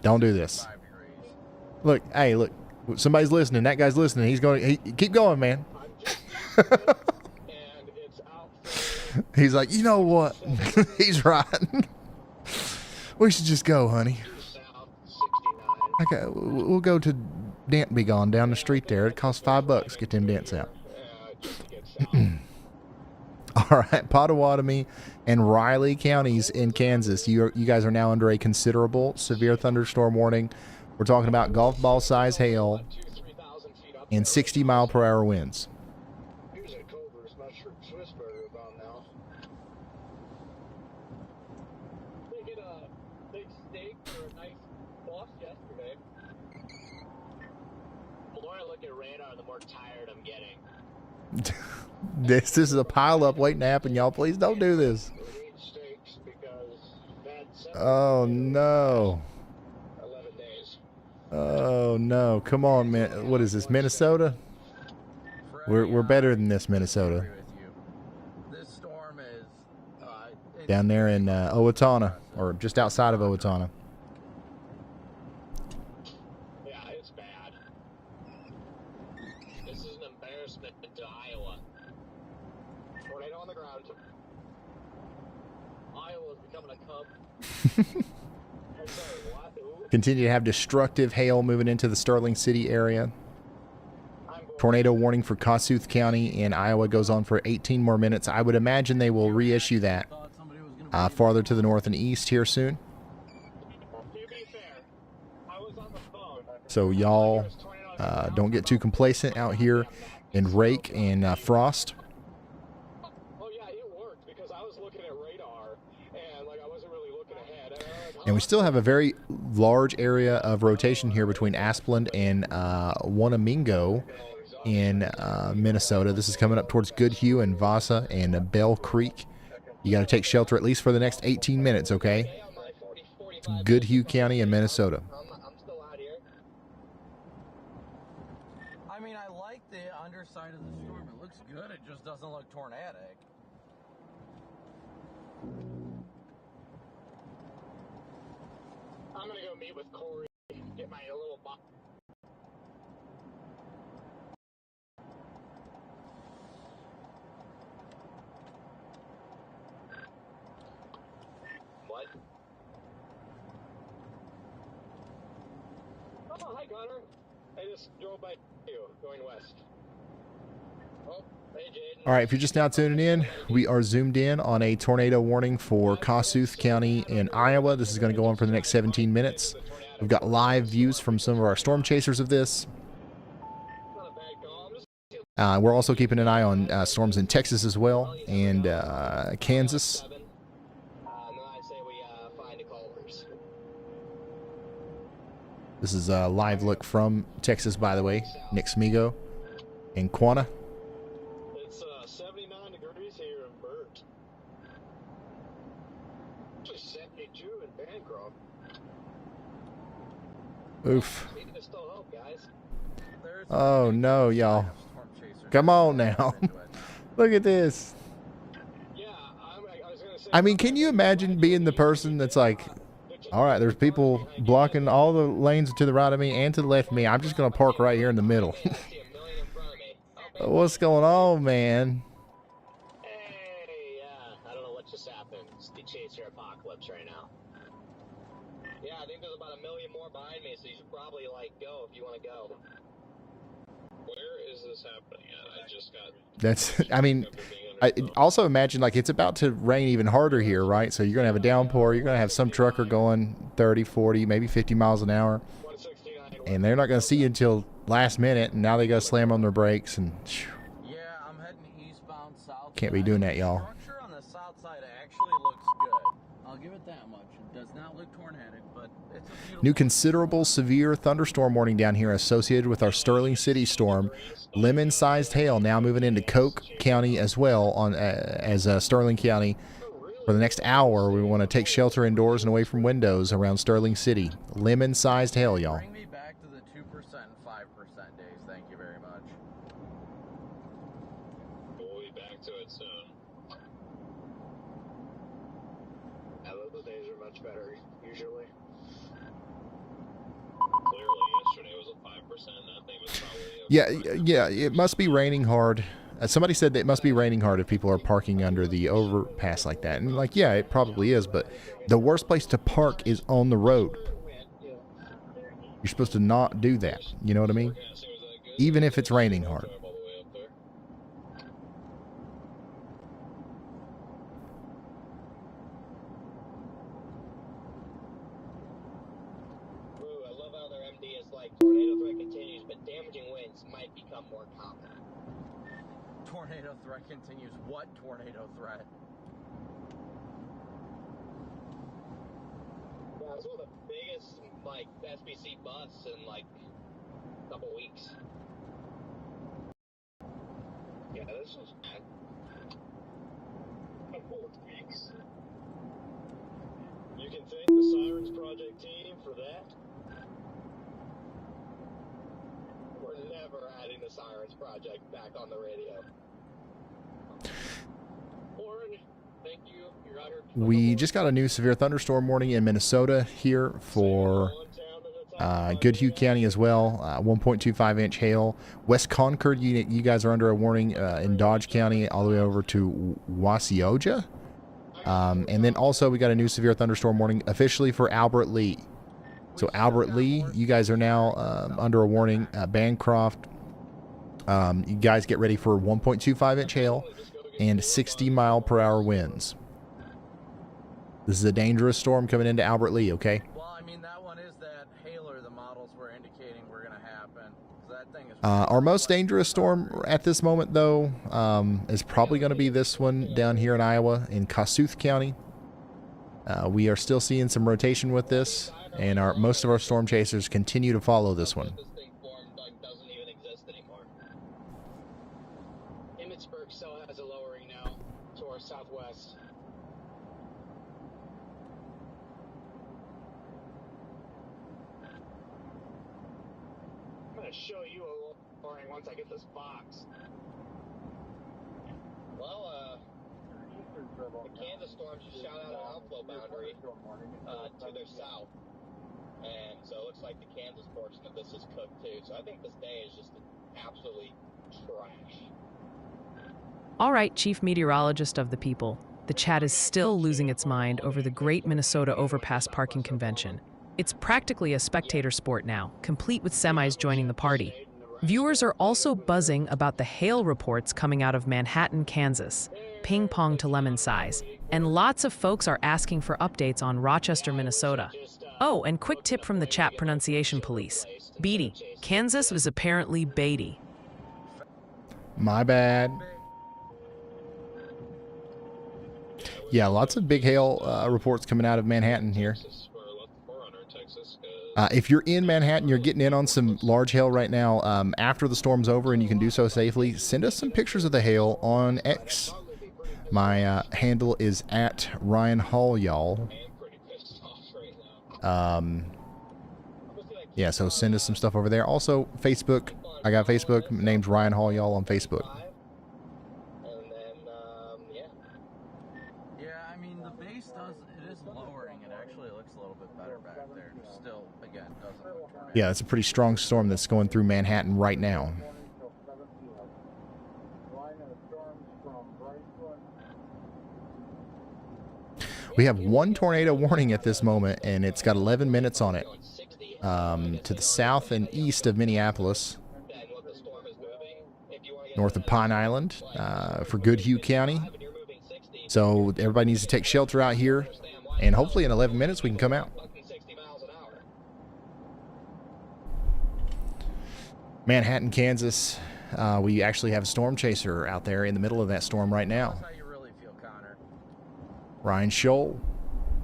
Don't do this. Look, hey, look. Somebody's listening. That guy's listening. He's going. Keep going, man. He's like, you know what? He's right. We should just go, honey. Okay, we'll go to Dent Be Gone down the street there. It costs $5 to get them dents out. All right, Pottawatomie and Riley counties in Kansas. You guys are now under a considerable severe thunderstorm warning. We're talking about golf ball size hail and 60-mile-per-hour winds. This is a pile-up waiting to happen, y'all. Please don't do this. Oh, no. Oh, no. Come on, man. What is this, Minnesota? We're better than this, Minnesota. Down there in Owatonna, or just outside of Owatonna. Yeah, it's bad. This is an embarrassment to Iowa. Tornado on the ground. Iowa's becoming a cub. Continue to have destructive hail moving into the Sterling City area. Tornado warning for Kossuth County in Iowa goes on for 18 more minutes. I would imagine they will reissue that farther to the north and east here soon. So y'all don't get too complacent out here in Rake and Frost. And we still have a very large area of rotation here between Asplund and Wanamingo in Minnesota. This is coming up towards Goodhue and Vasa and Bell Creek. You got to take shelter at least for the next 18 minutes, okay? It's Goodhue County in Minnesota. I mean, I like the underside of the storm. It looks good. It just doesn't look tornadic. I'm gonna go meet with Corey, get my little box. What? Oh, hi Connor. I just drove by you, going west. Oh, hey Jaden. All right, if you're just now tuning in, we are zoomed in on a tornado warning for Kossuth County in Iowa. This is going to go on for the next 17 minutes. We've got live views from some of our storm chasers of this. We're also keeping an eye on storms in Texas as well, and Kansas. Then I'd say we find a culverts. This is a live look from Texas, by the way. Nick Smigo and Quanah. It's 79 degrees here in Burt. Just 72 in Bancroft. Oof. There's still hope, guys. Oh no, y'all. Come on now. Look at this. Yeah, I was gonna say. I mean, can you imagine being the person that's like, all right, there's people blocking all the lanes to the right of me and to the left of me. I'm just going to park right here in the middle. What's going on, man? Hey, I don't know what just happened. It's the chaser apocalypse right now. Yeah, I think there's about 1 million more behind me, so you should probably, like, go if you want to go. Where is this happening at? I just got. That's, I mean, I also imagine like it's about to rain even harder here, right? So you're going to have a downpour. You're going to have some trucker going 30, 40, maybe 50 miles an hour. And they're not going to see you until last minute. And now they got to slam on their brakes. And Yeah, I'm heading eastbound south. can't be doing that, y'all. Structure on the south side actually looks good. I'll give it that much. It does not look tornadic, but it's a beautiful. New considerable severe thunderstorm warning down here associated with our Sterling City storm. Lemon-sized hail now moving into Coke County as well on as Sterling County. For the next hour, we want to take shelter indoors and away from windows around Sterling City. Lemon-sized hail, y'all. Bring me back to the 2% and 5% days. Thank you very much. We'll be back to it soon. Yeah, those days are much better, usually. Clearly, yesterday was a 5%. That thing was probably. Yeah, it must be raining hard. Somebody said that it must be raining hard if people are parking under the overpass like that. And like, yeah, it probably is, but the worst place to park is on the road. You're supposed to not do that. You know what I mean? Even if it's raining hard. Ooh, I love how their MD is like, tornado threat continues, but damaging winds might become more common. Tornado threat continues. What tornado threat? Yeah, it's one of the biggest, like, SBC busts in, like, a couple weeks. Yeah, this is bad. Couple of weeks. You can thank the Sirens Project team for that. We're never adding the Sirens Project back on the radio. Warren, thank you. You're out here. We just got a new severe thunderstorm warning in Minnesota here for Goodhue County as well. 1.25 inch hail. West Concord, you guys are under a warning in Dodge County all the way over to Wasioja. And then also we got a new severe thunderstorm warning officially for Albert Lea. So Albert Lea, you guys are now under a warning. Bancroft, you guys get ready for 1.25 inch hail and 60-mile-per-hour winds. This is a dangerous storm coming into Albert Lea, okay? Well, I mean, that one is that hailer the models were indicating were going to happen. That thing is. Our most dangerous storm at this moment, though, is probably going to be this one down here in Iowa in Kossuth County. We are still seeing some rotation with this, and most of our storm chasers continue to follow this one. This thing formed, like, doesn't even exist anymore. Emmitsburg still has a lowering now to our southwest. I'm gonna show you a lowering once I get this box. Well, the Kansas storms just shot out an outflow boundary to their south. And so it looks like the Kansas portion of this is cooked too. So I think this day is just absolutely trash. All right, Chief Meteorologist of the People. The chat is still losing its mind over the Great Minnesota Overpass Parking Convention. It's practically a spectator sport now, complete with semis joining the party. Viewers are also buzzing about the hail reports coming out of Manhattan, Kansas, ping pong to lemon size, and lots of folks are asking for updates on Rochester, Minnesota. Oh, and quick tip from the chat pronunciation police. Beatty. Kansas was apparently Beatty. My bad. Yeah, lots of big hail reports coming out of Manhattan here. If you're in Manhattan, you're getting in on some large hail right now. After the storm's over and you can do so safely, send us some pictures of the hail on X. My handle is at Ryan Hall, y'all. Yeah, so send us some stuff over there. Also, Facebook. I got Facebook. My name's Ryan Hall, y'all, on Facebook. Yeah, I mean, the base it is lowering. It actually looks a little bit better back there. Still, again, doesn't look tornado. Yeah, it's a pretty strong storm that's going through Manhattan right now. We have one tornado warning at this moment, and it's got 11 minutes on it. To the south and east of Minneapolis, north of Pine Island, for Goodhue County. So everybody needs to take shelter out here, and hopefully in 11 minutes we can come out. Manhattan, Kansas. We actually have a storm chaser out there in the middle of that storm right now. Ryan Scholl.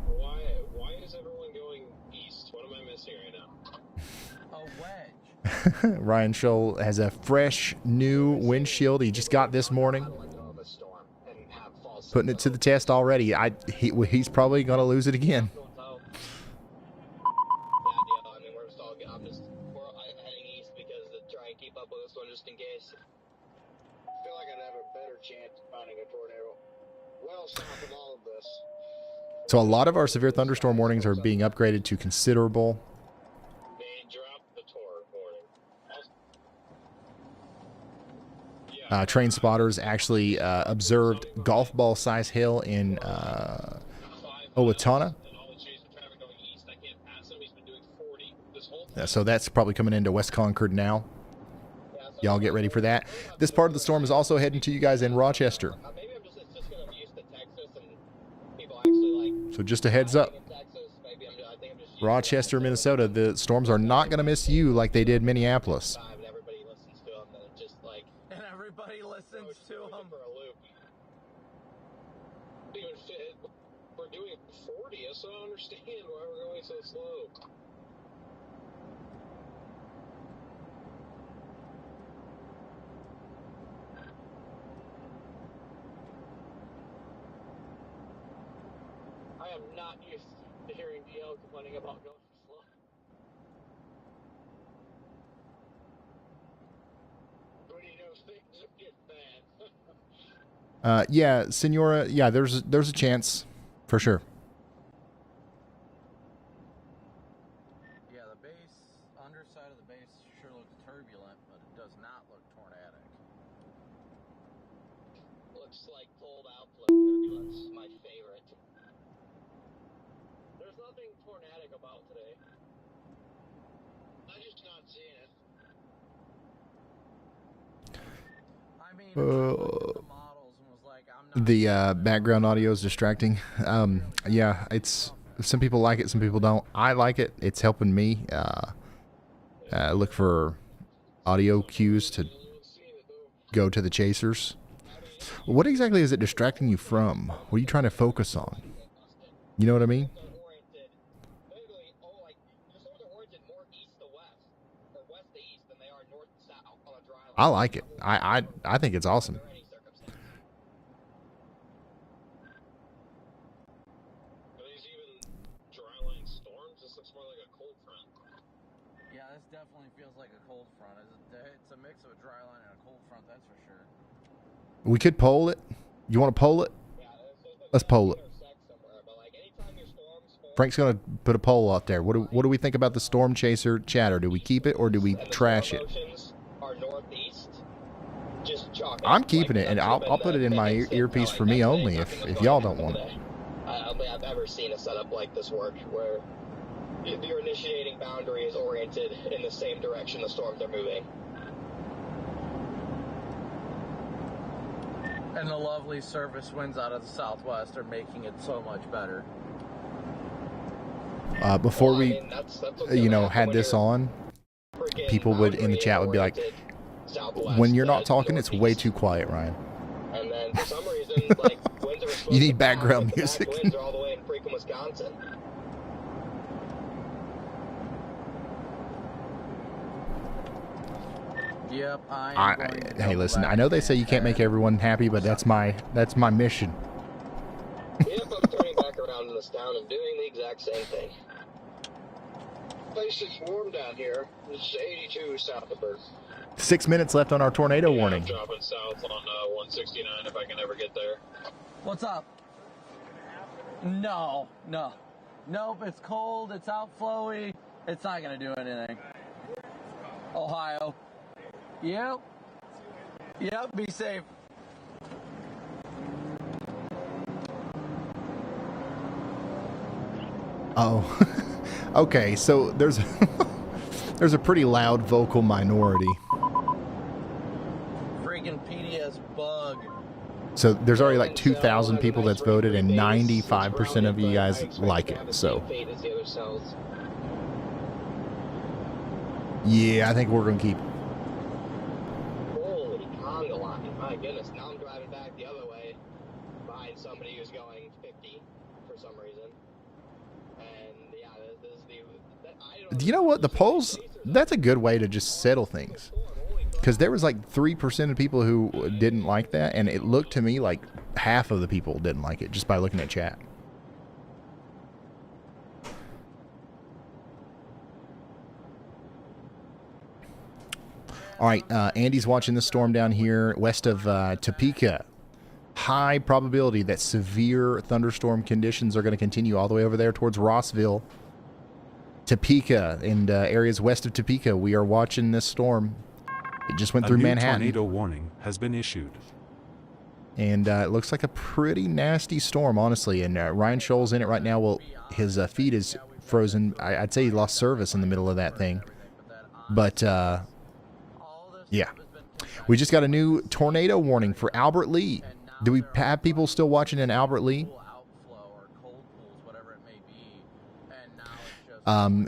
Why is everyone going east? What am I missing right now? Ryan Scholl has a fresh new windshield he just got this morning. Putting it to the test already. He's probably going to lose it again. So a lot of our severe thunderstorm warnings are being upgraded to considerable. Train spotters actually observed golf ball size hail in Owatonna. So that's probably coming into West Concord now. Y'all get ready for that. This part of the storm is also heading to you guys in Rochester. So just a heads up. Rochester, Minnesota, the storms are not going to miss you like they did Minneapolis. And everybody listens to him. We're doing 40, so I don't understand why we're going so slow. I am not used to hearing DL complaining about going slow. When he knows things get bad. Yeah, Senora, yeah, there's a chance for sure. Yeah, the base, underside of the base sure looks turbulent, but it does not look tornadic. Looks like cold outflow turbulence, my favorite. There's nothing tornadic about today. I'm just not seeing it. I mean, The background audio is distracting. Yeah, it's some people like it, some people don't. I like it. It's helping me look for audio cues to go to the chasers. What exactly is it distracting you from? What are you trying to focus on? You know what I mean? I like it. I think it's awesome. Yeah, this definitely feels like a cold front. It's a mix of a dry line and a cold front, that's for sure. We could poll it. You want to poll it? Let's poll it. Frank's going to put a poll out there. What do we think about the storm chaser chatter? Do we keep it or do we trash it? I'm keeping it, and I'll put it in my earpiece for me only if y'all don't want it. I don't think I've ever seen a setup like this work where your initiating boundary is oriented in the same direction the storms are moving. And the lovely surface winds out of the southwest are making it so much better. Before we, had this on, people would in the chat would be like, southwest. When you're not talking, it's way too quiet, Ryan. And then for some reason, like, winds are supposed You need to background back music. winds are all the way in freaking Wisconsin. Yep, Hey, listen, I know they say you can't make everyone happy, but that's my mission. Yep, I'm turning back around in this town and doing the exact same thing. Place is warm down here. It's 82 south of Berkeley. 6 minutes left on our tornado warning. I'm dropping south on 169 if I can ever get there. What's up? No. Nope, it's cold, it's out flowy. It's not gonna do anything. Ohio. Yep, be safe. Oh, okay. So there's a pretty loud vocal minority. Freaking PDS bug. So there's already like 2,000 people that's voted, and 95% of you guys like it. So yeah, I think we're gonna keep. Holy conga line. My goodness, now I'm driving back the other way behind somebody who's going 50 for some reason. And yeah, this is Do you know what? The polls, that's a good way to just settle things. Because there was like 3% of people who didn't like that, and it looked to me like half of the people didn't like it just by looking at chat. All right, Andy's watching the storm down here west of Topeka. High probability that severe thunderstorm conditions are going to continue all the way over there towards Rossville, Topeka, and areas west of Topeka. We are watching this storm. It just went through Manhattan. A new tornado warning has been issued. And it looks like a pretty nasty storm, honestly. And Ryan Scholl's in it right now. Well, his feed is frozen. I'd say he lost service in the middle of that thing. But, yeah. We just got a new tornado warning for Albert Lea. Do we have people still watching in Albert Lea?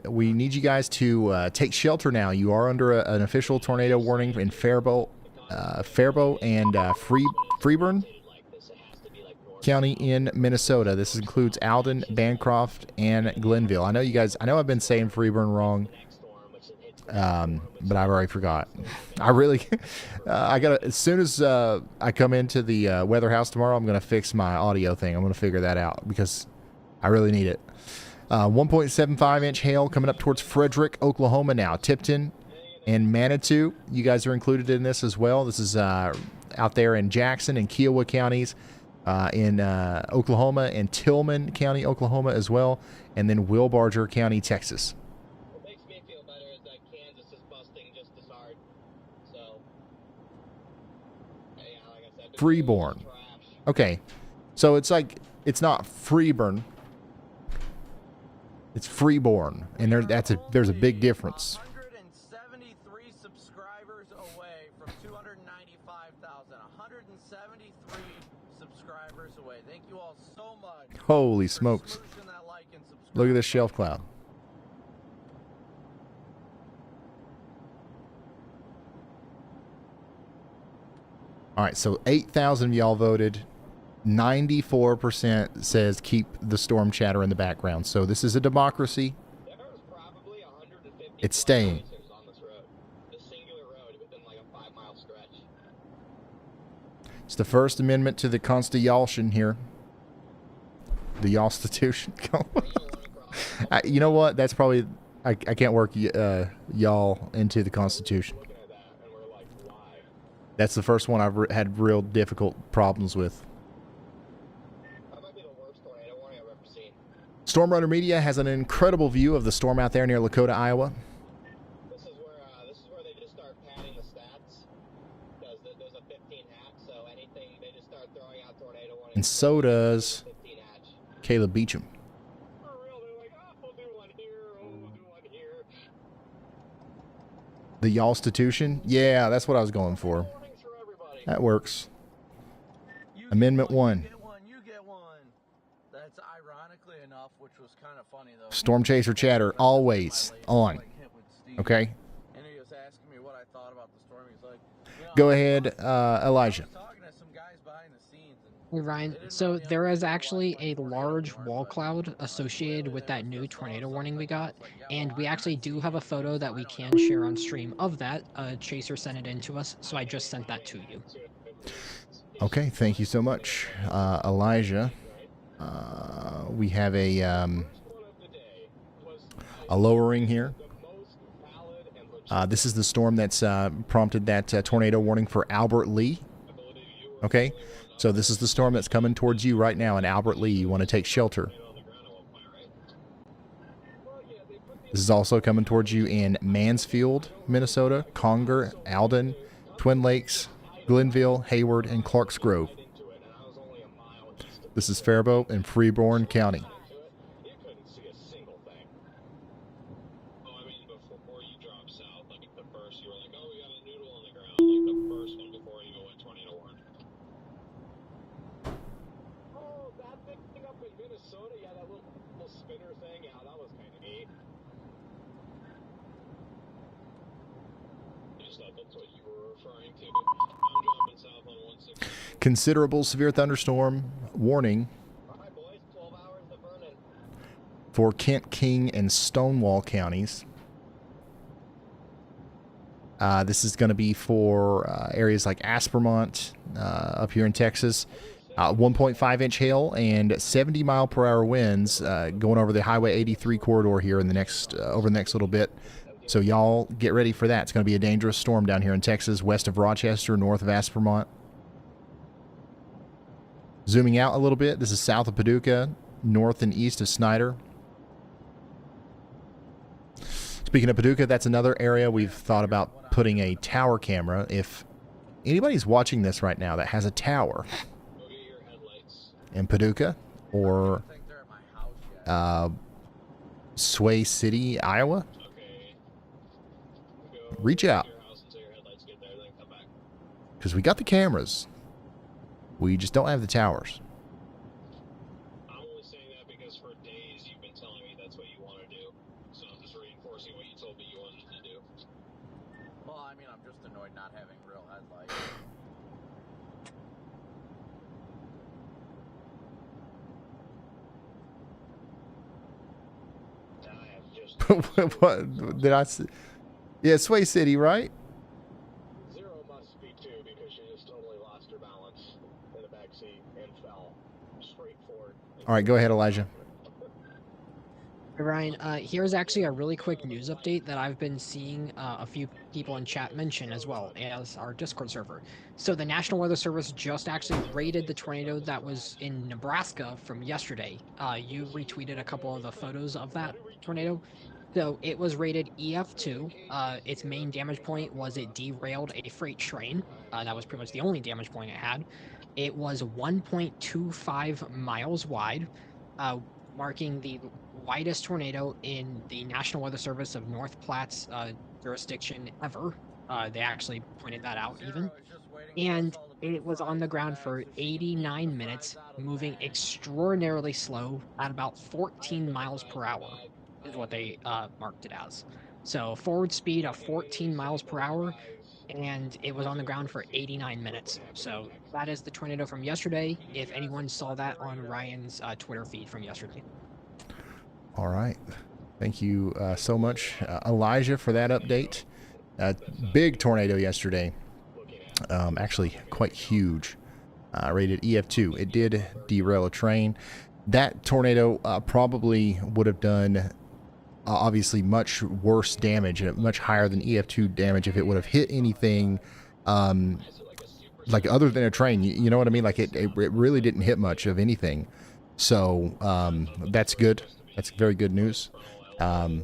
We need you guys to take shelter now. You are under an official tornado warning in Faribault and Freeburn County in Minnesota. This includes Alden, Bancroft, and Glenville. I know I've been saying Freeburn wrong, but I've already forgot. I gotta, as soon as I come into the weather house tomorrow, I'm gonna fix my audio thing. I'm gonna figure that out because I really need it. 1.75 inch hail coming up towards Frederick, Oklahoma now. Tipton and Manitou, you guys are included in this as well. This is out there in Jackson and Kiowa counties in Oklahoma, and Tillman County, Oklahoma as well, and then Wilbarger County, Texas. What makes me feel better is that Kansas is busting just as hard. So, yeah, like I said, Freeborn. Okay, so it's like, it's not Freeburn. It's Freeborn, and there's a big difference. 173 subscribers away from 295,000. 173 subscribers away. Thank you all so much. Holy smokes. Look at this shelf cloud. All right, so 8,000 of y'all voted. 94% says keep the storm chatter in the background. So this is a democracy. It's staying. It's the First Amendment to the Constitution here. The Constitution. You know what? That's probably, I can't work y'all into the Constitution. That's the first one I've had real difficult problems with. Storm Runner Media has an incredible view of the storm out there near Lakota, Iowa. This is where they just start padding the stats. Because there's a 15 hatch, so anything, they just start throwing out tornado warnings. And so does Caleb Beecham. The Constitution? Yeah, that's what I was going for. That works. Amendment 1. That's ironically enough, which was kind of funny though. Storm Chaser chatter always on. Okay? And he was asking me what I thought about the storm. He's like, Go ahead, Elijah. Hey, Ryan, so there is actually a large wall cloud associated with that new tornado warning we got, and we actually do have a photo that we can share on stream of that. Chaser sent it in to us, so I just sent that to you. Okay, thank you so much, Elijah. We have a lowering here. This is the storm that's prompted that tornado warning for Albert Lea. Okay, so this is the storm that's coming towards you right now in Albert Lea. You want to take shelter. This is also coming towards you in Mansfield, Minnesota, Conger, Alden, Twin Lakes, Glenville, Hayward, and Clarks Grove. This is Faribault and Freeborn County. Considerable severe thunderstorm warning for Kent, King, and Stonewall counties. This is going to be for areas like Aspermont up here in Texas. 1.5-inch hail and 70-mile-per-hour winds going over the Highway 83 corridor here in the next over the next little bit. So y'all get ready for that. It's going to be a dangerous storm down here in Texas, west of Rochester, north of Aspermont. Zooming out a little bit, this is south of Paducah, north and east of Snyder. Speaking of Paducah, that's another area we've thought about putting a tower camera. If anybody's watching this right now that has a tower in Paducah or Sway City, Iowa, reach out. Because we got the cameras. We just don't have the towers. I'm only saying that because for days you've been telling me that's what you want to do. So I'm just reinforcing what you told me you wanted to do. Well, I mean, I'm just annoyed not having real headlights. What did I say? Yeah, Sway City, right? Zero must be two because she just totally lost her balance in the back seat and fell straight forward. All right, go ahead, Elijah. Hey, Ryan, here's actually a really quick news update that I've been seeing a few people in chat mention as well as our Discord server. So the National Weather Service just actually rated the tornado that was in Nebraska from yesterday. You retweeted a couple of the photos of that tornado. So it was rated EF2. Its main damage point was it derailed a freight train. That was pretty much the only damage point it had. It was 1.25 miles wide, marking the widest tornado in the National Weather Service of North Platte's jurisdiction ever. They actually pointed that out even. And it was on the ground for 89 minutes, moving extraordinarily slow at about 14 miles per hour is what they marked it as. So forward speed of 14 miles per hour, and it was on the ground for 89 minutes. So that is the tornado from yesterday, if anyone saw that on Ryan's Twitter feed from yesterday. All right. Thank you so much, Elijah, for that update. Big tornado yesterday. Actually, quite huge. Rated EF2. It did derail a train. That tornado probably would have done obviously much worse damage, much higher than EF2 damage if it would have hit anything like other than a train. You know what I mean? Like it really didn't hit much of anything. So that's good. That's very good news. But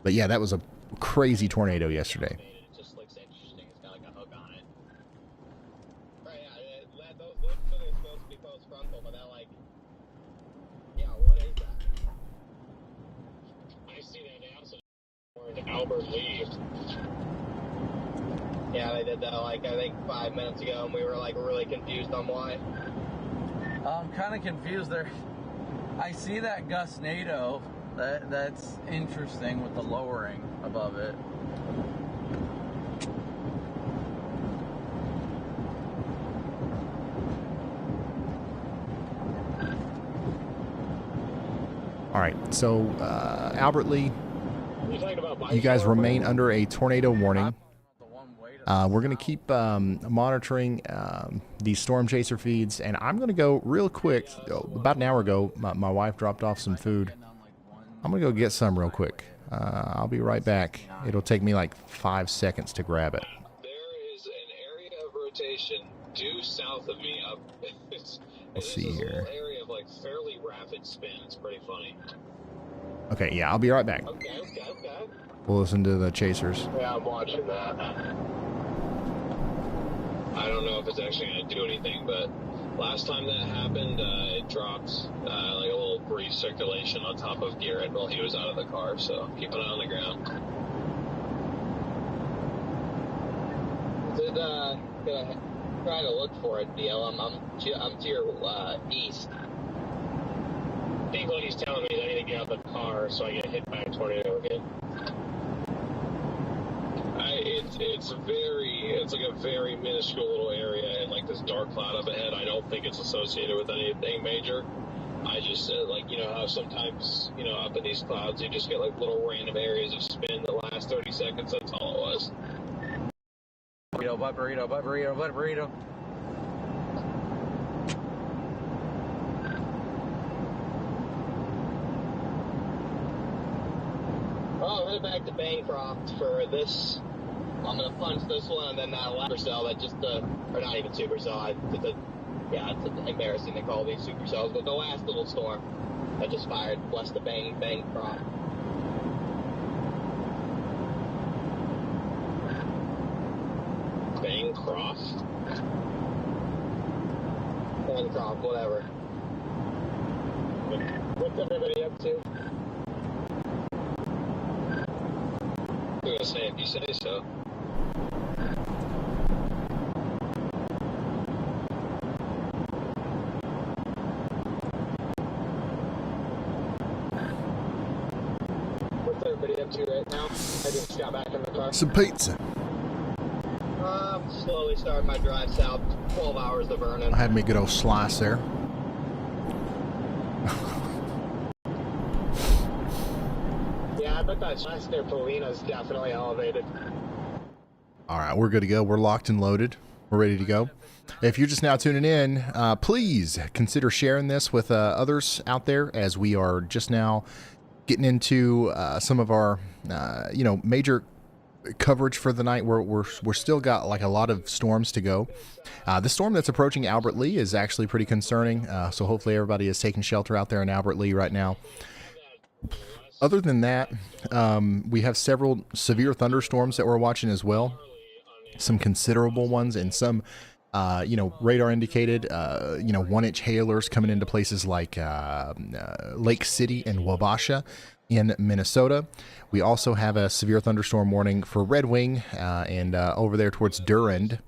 yeah, that was a crazy tornado yesterday. Albert Lea. Yeah, they did that like I think 5 minutes ago, and we were like really confused on why. I'm kind of confused there. I see that gustnado. That's interesting with the lowering above it. All right, so Albert Lea, you guys remain under a tornado warning. We're going to keep monitoring these storm chaser feeds, and I'm going to go real quick. About an hour ago, my wife dropped off some food. I'm going to go get some real quick. I'll be right back. It'll take me like 5 seconds to grab it. There is an area of rotation due south of me. Let's see here. Area of like fairly rapid spin. It's pretty funny. Okay, yeah, I'll be right back. Okay. We'll listen to the chasers. Yeah, I'm watching that. I don't know if it's actually going to do anything, but last time that happened, it dropped like a little brief circulation on top of Garrett while he was out of the car, so keep an eye on the ground. Gonna try to look for it, Deal. I'm to your east. I think what he's telling me is I need to get out of the car so I get hit by a tornado again. It's like a very minuscule little area and like this dark cloud up ahead. I don't think it's associated with anything major. I just like, you know how sometimes, you know, up in these clouds you just get like little random areas of spin that last 30 seconds. That's all it was. Burrito. I'll head back to Bancroft for this. I'm gonna punch this one and then that supercell that just or not even supercell. It's embarrassing to call these supercells, but the last little storm that just fired west of Bancroft. Bancroft, whatever. What's everybody up to? I'm gonna say if you say so. What's everybody up to right now? I just got back in the car. Some pizza. I'm slowly starting my drive south. 12 hours to Vernon. I had me a good old slice there. Yeah, I bet that slice near Polina's definitely elevated. All right, we're good to go. We're locked and loaded. We're ready to go. If you're just now tuning in, please consider sharing this with others out there, as we are just now getting into some of our, major coverage for the night. We're still got like a lot of storms to go. The storm that's approaching Albert Lea is actually pretty concerning. So hopefully everybody is taking shelter out there in Albert Lea right now. Other than that, we have several severe thunderstorms that we're watching as well. Some considerable ones, and some, radar indicated, 1-inch hailers coming into places like Lake City and Wabasha in Minnesota. We also have a severe thunderstorm warning for Red Wing and over there towards Durand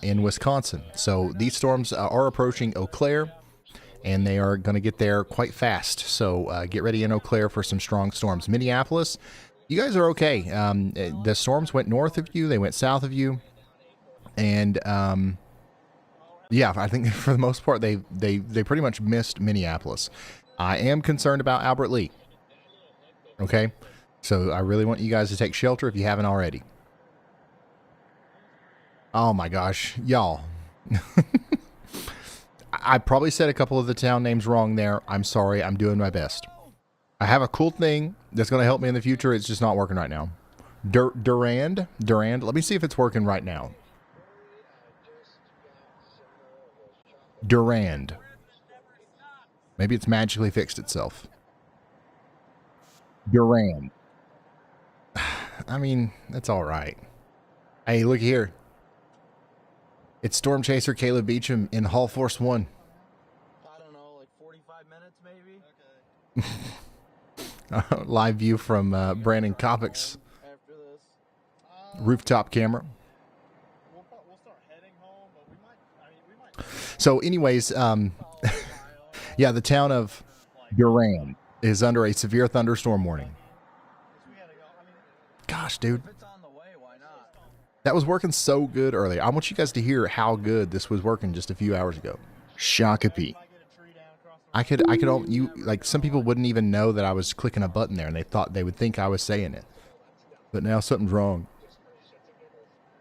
in Wisconsin. So these storms are approaching Eau Claire, and they are going to get there quite fast. So get ready in Eau Claire for some strong storms. Minneapolis, you guys are okay. The storms went north of you. They went south of you. And, I think for the most part, they pretty much missed Minneapolis. I am concerned about Albert Lea. Okay? So I really want you guys to take shelter if you haven't already. Oh my gosh. Y'all. I probably said a couple of the town names wrong there. I'm sorry. I'm doing my best. I have a cool thing that's going to help me in the future. It's just not working right now. Durand. Let me see if it's working right now. Durand. Maybe it's magically fixed itself. Durand. I mean, that's all right. Hey, look here. It's Storm Chaser Caleb Beecham in Hall Force 1. I don't know, like 45 minutes maybe? Okay. Live view from Brandon Kopic's rooftop camera. We'll start heading home, but we might. So anyways, the town of Durand is under a severe thunderstorm warning. Gosh, dude. That was working so good earlier. I want you guys to hear how good this was working just a few hours ago. Shakopee. You like some people wouldn't even know that I was clicking a button there, and they would think I was saying it. But now something's wrong.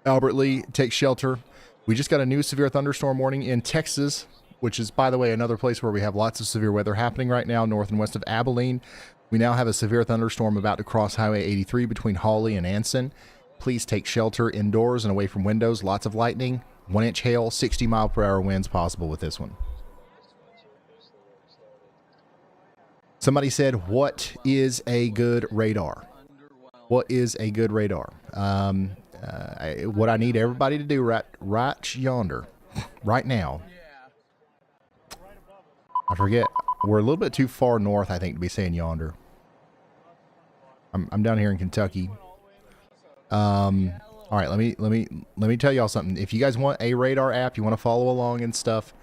Albert Lea, take shelter. We just got a new severe thunderstorm warning in Texas, which is, by the way, another place where we have lots of severe weather happening right now, north and west of Abilene. We now have a severe thunderstorm about to cross Highway 83 between Hawley and Anson. Please take shelter indoors and away from windows. Lots of lightning, 1-inch hail, 60-mile-per-hour winds possible with this one. Somebody said, what is a good radar? What is a good radar? What I need everybody to do right yonder, right now. I forget. We're a little bit too far north, I think, to be saying yonder. I'm down here in Kentucky. All right, let me tell y'all something. If you guys want a radar app, you want to follow along and stuff,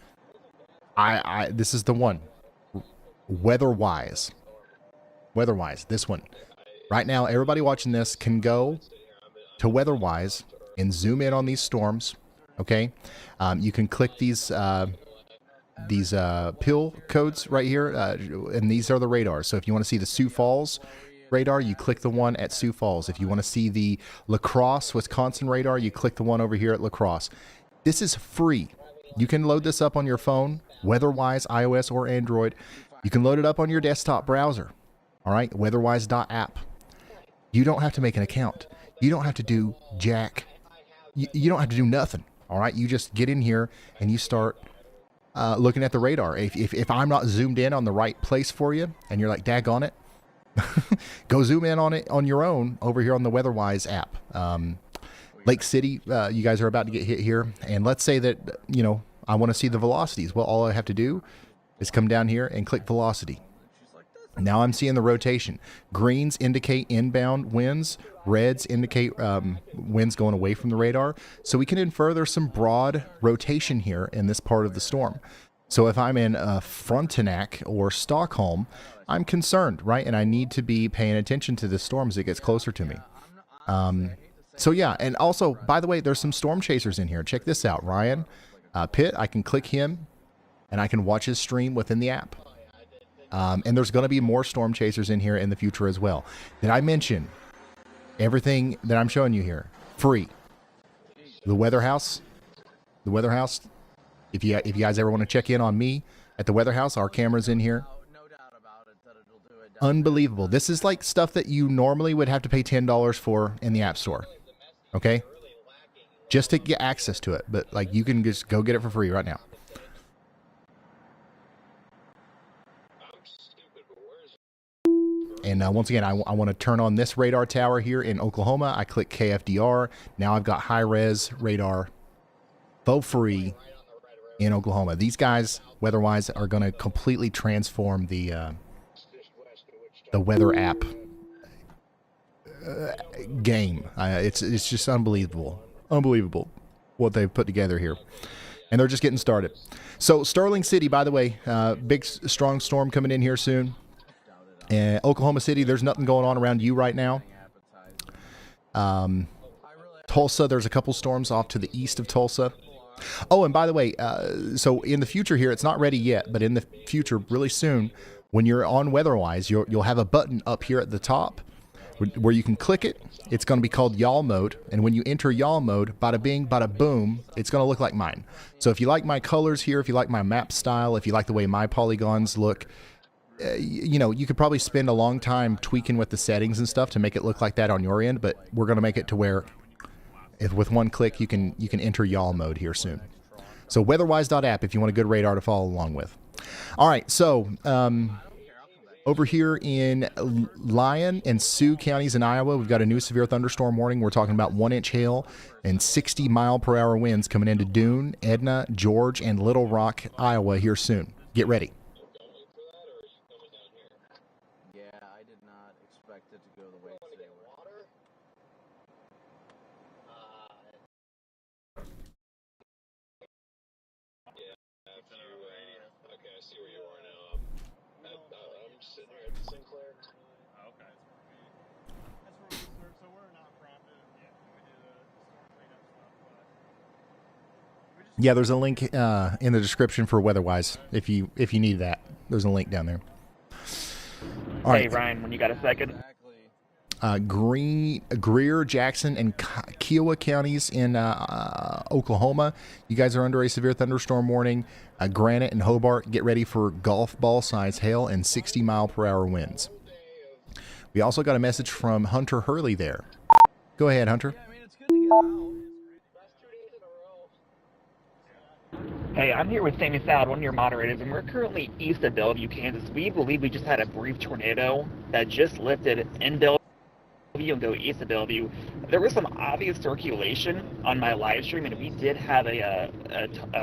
this is the one. Weatherwise, this one. Right now, everybody watching this can go to Weatherwise and zoom in on these storms. Okay, you can click these pill codes right here, and these are the radars. So if you want to see the Sioux Falls radar, you click the one at Sioux Falls. If you want to see the La Crosse, Wisconsin radar, you click the one over here at La Crosse. This is free. You can load this up on your phone, Weatherwise, iOS or Android. You can load it up on your desktop browser. All right, weatherwise.app. You don't have to make an account. You don't have to do jack. You don't have to do nothing. All right, you just get in here and you start looking at the radar. If I'm not zoomed in on the right place for you, and you're like, daggone it, go zoom in on it on your own over here on the Weatherwise app. Lake City, you guys are about to get hit here, and let's say that I want to see the velocities. Well, all I have to do is come down here and click velocity. Now I'm seeing the rotation. Greens indicate inbound winds. Reds indicate winds going away from the radar. So we can infer there's some broad rotation here in this part of the storm. So if I'm in Frontenac or Stockholm, I'm concerned, right? And I need to be paying attention to this storm as it gets closer to me. So yeah, and also, by the way, there's some storm chasers in here. Check this out, Ryan Pitt. I can click him, and I can watch his stream within the app. And there's going to be more storm chasers in here in the future as well. Did I mention everything that I'm showing you here? Free. The Weather House. The Weather House. If you guys ever want to check in on me at the Weather House, our camera's in here. Unbelievable. This is like stuff that you normally would have to pay $10 for in the App Store. Okay? Just to get access to it. But like you can just go get it for free right now. And once again, I want to turn on this radar tower here in Oklahoma. I click KFDR. Now I've got high-res radar for free in Oklahoma. These guys, Weatherwise, are going to completely transform the weather app game. It's just unbelievable. Unbelievable what they've put together here. And they're just getting started. So Sterling City, by the way, big, strong storm coming in here soon. Oklahoma City, there's nothing going on around you right now. Tulsa, there's a couple storms off to the east of Tulsa. Oh, and by the way, so in the future here, it's not ready yet, but in the future, really soon, when you're on Weatherwise, you'll have a button up here at the top where you can click it. It's going to be called Y'all Mode, and when you enter Y'all Mode, bada bing, bada boom, it's going to look like mine. So if you like my colors here, if you like my map style, if you like the way my polygons look, you could probably spend a long time tweaking with the settings and stuff to make it look like that on your end, but we're going to make it to where if with one click you can enter Y'all Mode here soon. So weatherwise.app if you want a good radar to follow along with. All right, so over here in Lyon and Sioux counties in Iowa, we've got a new severe thunderstorm warning. We're talking about 1-inch hail and 60-mile-per-hour winds coming into Dune, Edna, George, and Little Rock, Iowa here soon. Get ready. Yeah, there's a link in the description for Weatherwise if you need that. There's a link down there. All right. Ryan, when you got a second. Greer, Jackson, and Kiowa counties in Oklahoma. You guys are under a severe thunderstorm warning. Granite and Hobart, get ready for golf ball size hail and 60-mile-per-hour winds. We also got a message from Hunter Hurley there. Go ahead, Hunter. Hey, I'm here with Sammy Sowd, one of your moderators, and we're currently east of Bellevue, Kansas. We believe we just had a brief tornado that just lifted in Bellevue and go east of Bellevue. There was some obvious circulation on my live stream, and we did have a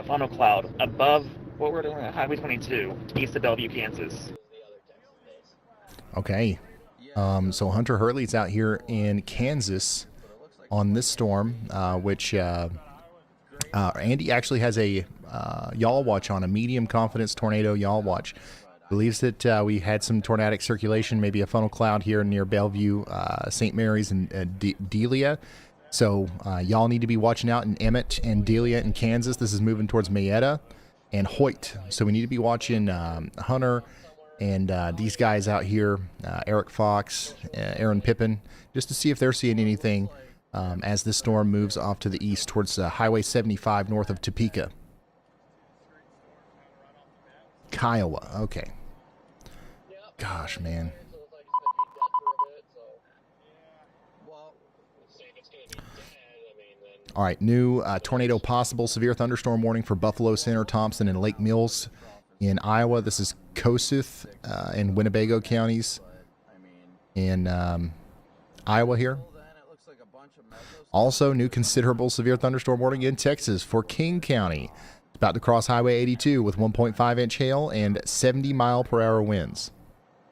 funnel cloud above what we're doing on Highway 22, east of Bellevue, Kansas. Okay. So Hunter Hurley's out here in Kansas on this storm, which Andy actually has a yaw watch on, a medium confidence tornado yaw watch. Believes that we had some tornadic circulation, maybe a funnel cloud here near Bellevue, St. Mary's, and Delia. So y'all need to be watching out in Emmett and Delia in Kansas. This is moving towards Mayetta and Hoyt. So we need to be watching Hunter and these guys out here, Eric Fox, Aaron Pippin, just to see if they're seeing anything as this storm moves off to the east towards Highway 75 north of Topeka. Kiowa, okay. Gosh, man. All right, new tornado possible. Severe thunderstorm warning for Buffalo Center, Thompson, and Lake Mills in Iowa. This is Kossuth and Winnebago counties in Iowa here. Also, new considerable severe thunderstorm warning in Texas for King County. It's about to cross Highway 82 with 1.5-inch hail and 70-mile-per-hour winds.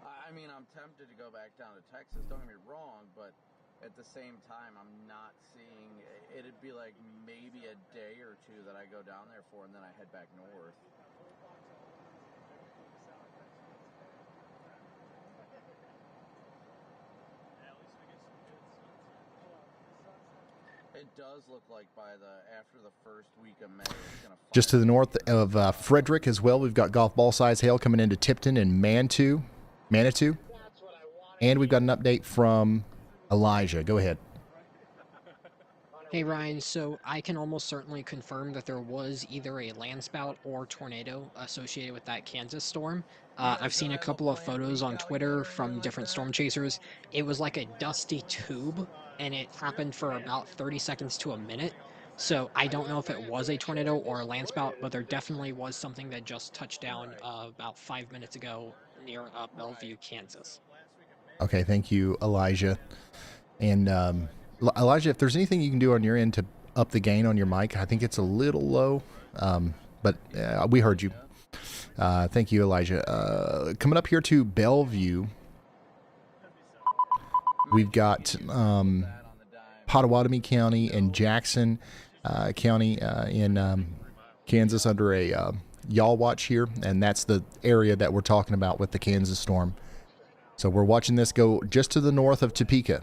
I mean, I'm tempted to go back down to Texas, don't get me wrong, but at the same time, I'm not seeing, it'd be like maybe a day or two that I go down there for, and then I head back north. It does look like after the first week of May, it's going to Just to the north of Frederick as well, we've got golf ball size hail coming into Tipton and Manitou. And we've got an update from Elijah. Go ahead. Hey Ryan, so I can almost certainly confirm that there was either a landspout or tornado associated with that Kansas storm. I've seen a couple of photos on Twitter from different storm chasers. It was like a dusty tube, and it happened for about 30 seconds to a minute. So I don't know if it was a tornado or a landspout, but there definitely was something that just touched down about 5 minutes ago near Bellevue, Kansas. Okay, thank you, Elijah. And Elijah, if there's anything you can do on your end to up the gain on your mic, I think it's a little low, but we heard you. Thank you, Elijah. Coming up here to Bellevue, we've got Pottawatomie County and Jackson County in Kansas under a yaw watch here, and that's the area that we're talking about with the Kansas storm. So we're watching this go just to the north of Topeka.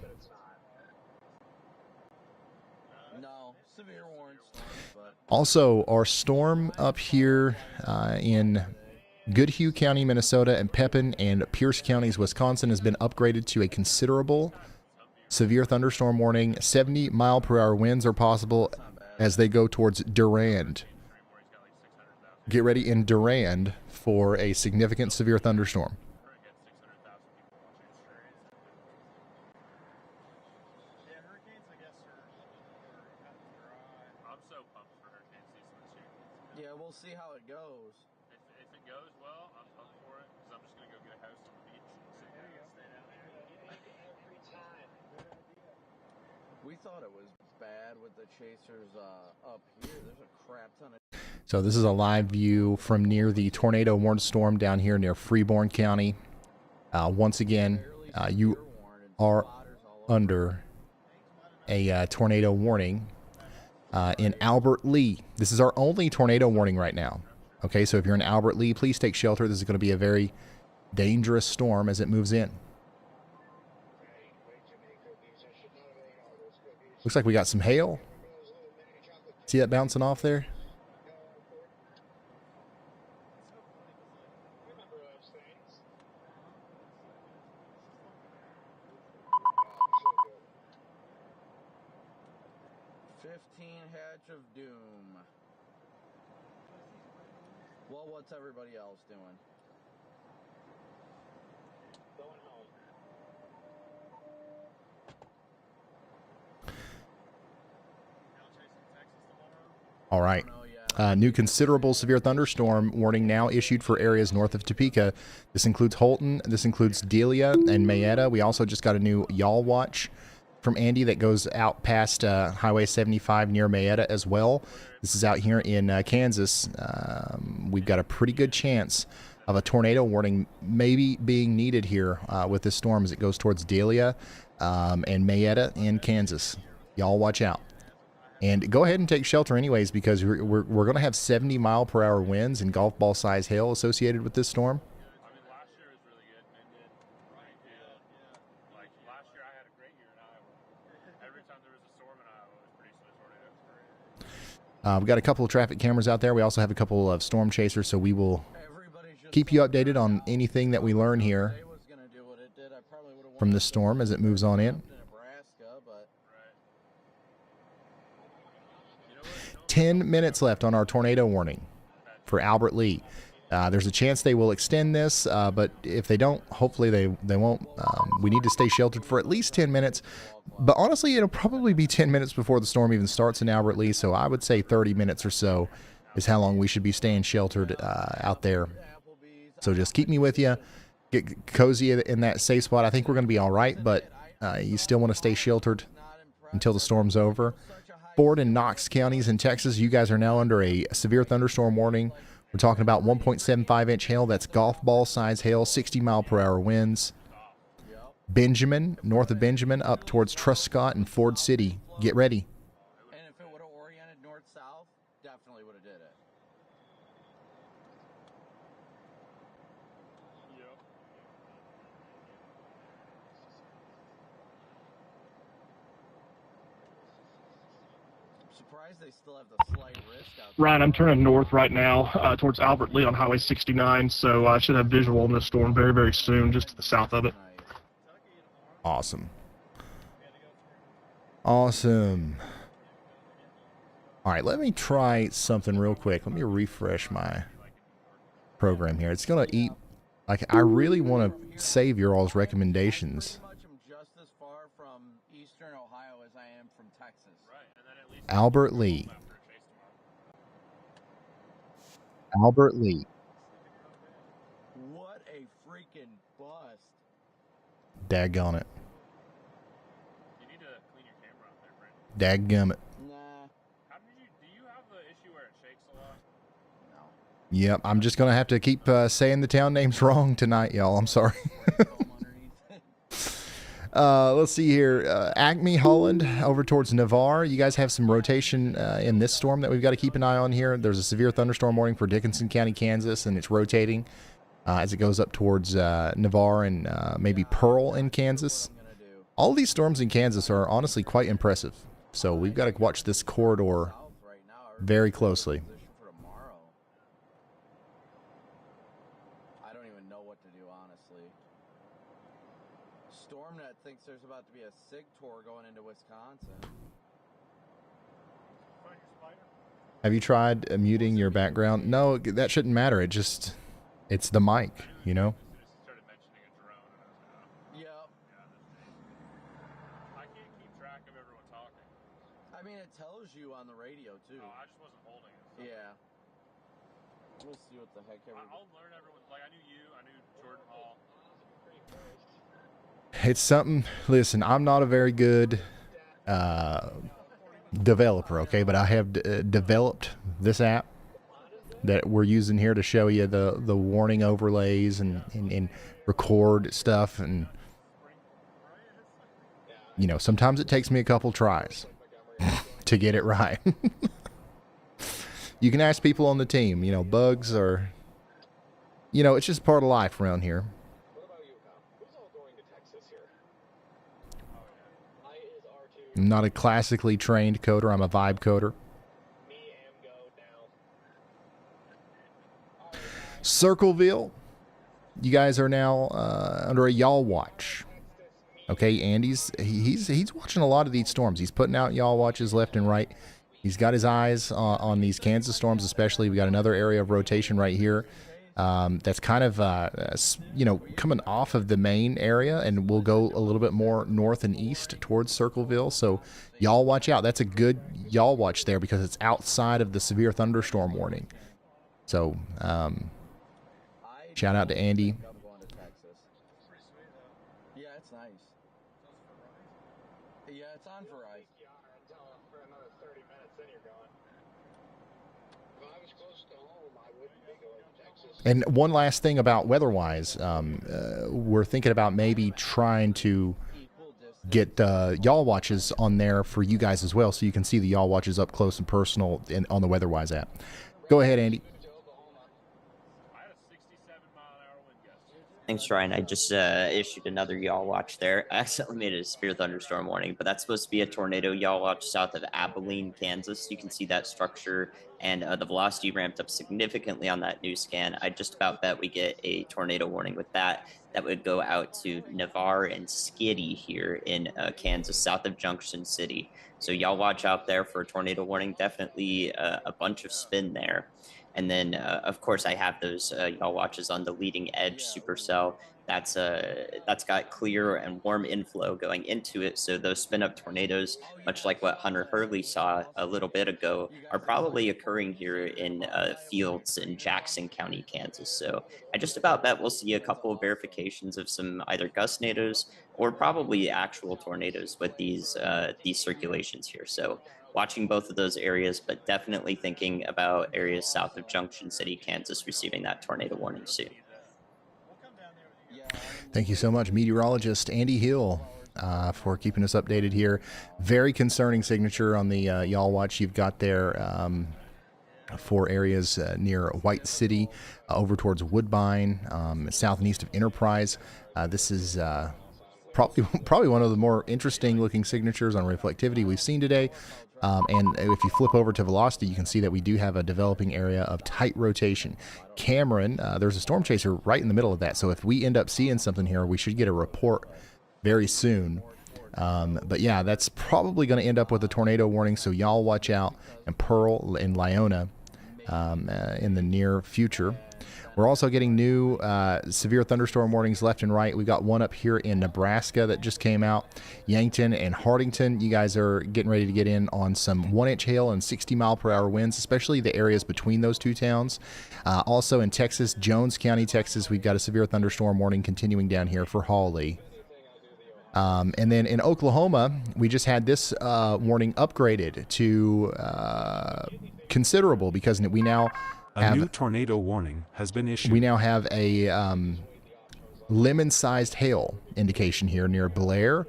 Also, our storm up here in Goodhue County, Minnesota, and Pepin and Pierce counties, Wisconsin, has been upgraded to a considerable severe thunderstorm warning. 70-mile-per-hour winds are possible as they go towards Durand. Get ready in Durand for a significant severe thunderstorm. Yeah, we'll see how it goes. If it goes well, I'm up for it, because I'm just going to go get a house on the beach and stay down there. Every time. We thought it was bad with the chasers up here. There's a crap ton of... So this is a live view from near the tornado warned storm down here near Freeborn County. Once again, you are under a tornado warning in Albert Lea. This is our only tornado warning right now. Okay, so if you're in Albert Lea, please take shelter. This is going to be a very dangerous storm as it moves in. Looks like we got some hail. See that bouncing off there? 15 Hatch of Doom. Well, what's everybody else doing? Going home. All right. New considerable severe thunderstorm warning now issued for areas north of Topeka. This includes Holton. This includes Delia and Mayetta. We also just got a new yawl watch from Andy that goes out past Highway 75 near Mayetta as well. This is out here in Kansas. We've got a pretty good chance of a tornado warning maybe being needed here with this storm as it goes towards Delia and Mayetta in Kansas. Y'all watch out. And go ahead and take shelter anyways, because we're going to have 70-mile-per-hour winds and golf ball size hail associated with this storm. I mean, last year was really good, and then like last year I had a great year in Iowa. Every time there was a storm in Iowa, it was pretty tornado. We've got a couple of traffic cameras out there. We also have a couple of storm chasers, so we will keep you updated on anything that we learn here from this storm as it moves on in. 10 minutes left on our tornado warning for Albert Lea. There's a chance they will extend this, but if they don't, hopefully they won't. We need to stay sheltered for at least 10 minutes. But honestly, it'll probably be 10 minutes before the storm even starts in Albert Lea, so I would say 30 minutes or so is how long we should be staying sheltered out there. So just keep me with you. Get cozy in that safe spot. I think we're going to be all right, but you still want to stay sheltered until the storm's over. Ford and Knox counties in Texas, you guys are now under a severe thunderstorm warning. We're talking about 1.75-inch hail. That's golf ball size hail, 60-mile-per-hour winds. Benjamin, north of Benjamin, up towards Truscott and Ford City. Get ready. And if it would have oriented north-south, definitely would have did it. Surprised they still have the slight risk out there. Ryan, I'm turning north right now towards Albert Lea on Highway 69, so I should have visual on this storm very, very soon, just to the south of it. Awesome. Awesome. All right, let me try something real quick. Let me refresh my program here. It's going to eat, like, I really want to save your all's recommendations. Just as far from eastern Ohio as I am from Texas. Albert Lea. Albert Lea. What a freaking bust. Daggone it. You need to clean your camera out there, Brandon. Dadgummit. Nah. Do you have the issue where it shakes a lot? No. Yep, I'm just going to have to keep saying the town names wrong tonight, y'all. I'm sorry. Let's see here. Acme, Holland, over towards Navarre. You guys have some rotation in this storm that we've got to keep an eye on here. There's a severe thunderstorm warning for Dickinson County, Kansas, and it's rotating as it goes up towards Navarre and maybe Pearl in Kansas. All these storms in Kansas are honestly quite impressive. So we've got to watch this corridor very closely. I don't even know what to do, honestly. StormNet thinks there's about to be a SIG tour going into Wisconsin. Have you tried muting your background? No, that shouldn't matter. It's the mic, you know? Yep. I can't keep track of everyone talking. I mean, it tells you on the radio, too. No, I just wasn't holding it. So. Yeah. We'll see what the heck everybody... I'll learn everyone. Like, I knew you, I knew Jordan Hall. It's something, listen, I'm not a very good developer, okay, but I have developed this app that we're using here to show you the warning overlays and record stuff, and you know, sometimes it takes me a couple tries to get it right. You can ask people on the team, you know, bugs are, you know, it's just part of life around here. I'm not a classically trained coder. I'm a vibe coder. Circleville, you guys are now under a yawl watch. Okay, Andy's he's watching a lot of these storms. He's putting out yaw watches left and right. He's got his eyes on these Kansas storms, especially. We got another area of rotation right here that's kind of coming off of the main area, and we'll go a little bit more north and east towards Circleville. So y'all watch out. That's a good y'all watch there because it's outside of the severe thunderstorm warning. So shout out to Andy. Yeah, it's nice. Yeah, it's on for ice. For another 30 minutes, then you're going. If I was close to home, I wouldn't be going to Texas. And one last thing about weather-wise, we're thinking about maybe trying to get y'all watches on there for you guys as well, so you can see the y'all watches up close and personal on the weather-wise app. Go ahead, Andy. Thanks, Ryan. I just issued another yaw watch there. I accidentally made it a severe thunderstorm warning, but that's supposed to be a tornado yaw watch south of Abilene, Kansas. You can see that structure, and the velocity ramped up significantly on that new scan. I just about bet we get a tornado warning with that. That would go out to Navarre and Skiddy here in Kansas, south of Junction City. So y'all watch out there for a tornado warning. Definitely a bunch of spin there. And then, of course, I have those y'all watches on the leading edge supercell. That's got clear and warm inflow going into it. So those spin up tornadoes, much like what Hunter Hurley saw a little bit ago, are probably occurring here in fields in Jackson County, Kansas. So I just about bet we'll see a couple of verifications of some either gustnados or probably actual tornadoes with these circulations here. So watching both of those areas, but definitely thinking about areas south of Junction City, Kansas, receiving that tornado warning soon. Thank you so much, meteorologist Andy Hill, for keeping us updated here. Very concerning signature on the y'all watch you've got there for areas near White City, over towards Woodbine, south and east of Enterprise. This is probably one of the more interesting looking signatures on reflectivity we've seen today. And if you flip over to velocity, you can see that we do have a developing area of tight rotation. Cameron, there's a storm chaser right in the middle of that. So if we end up seeing something here, we should get a report very soon. But yeah, that's probably going to end up with a tornado warning. So y'all watch out. And Pearl and Lyona in the near future. We're also getting new severe thunderstorm warnings left and right. We got one up here in Nebraska that just came out. Yankton and Hardington, you guys are getting ready to get in on some 1-inch hail and 60-mile-per-hour winds, especially the areas between those two towns. Also in Texas, Jones County, Texas, we've got a severe thunderstorm warning continuing down here for Hawley. And then in Oklahoma, we just had this warning upgraded to considerable because we now a new tornado warning has been issued. We now have a lemon-sized hail indication here near Blair,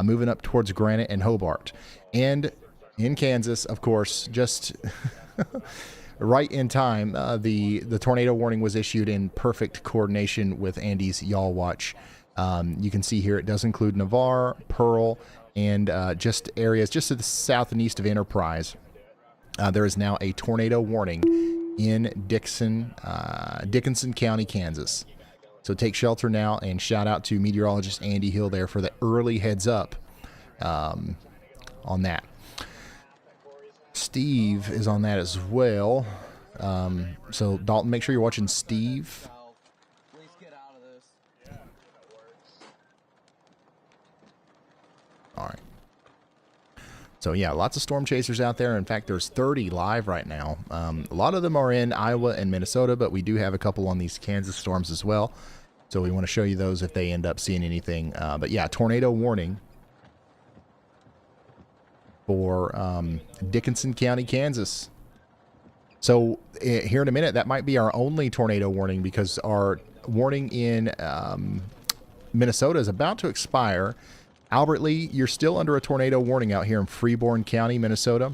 moving up towards Granite and Hobart. And in Kansas, of course, just right in time, the tornado warning was issued in perfect coordination with Andy's y'all watch. You can see here it does include Navarre, Pearl, and just areas just to the south and east of Enterprise. There is now a tornado warning in Dickinson County, Kansas. So take shelter now, and shout out to meteorologist Andy Hill there for the early heads up on that. Steve is on that as well. So Dalton, make sure you're watching Steve. All right. So yeah, lots of storm chasers out there. In fact, there's 30 live right now. A lot of them are in Iowa and Minnesota, but we do have a couple on these Kansas storms as well. So we want to show you those if they end up seeing anything. But yeah, tornado warning for Dickinson County, Kansas. So here in a minute, that might be our only tornado warning because our warning in Minnesota is about to expire. Albert Lea, you're still under a tornado warning out here in Freeborn County, Minnesota,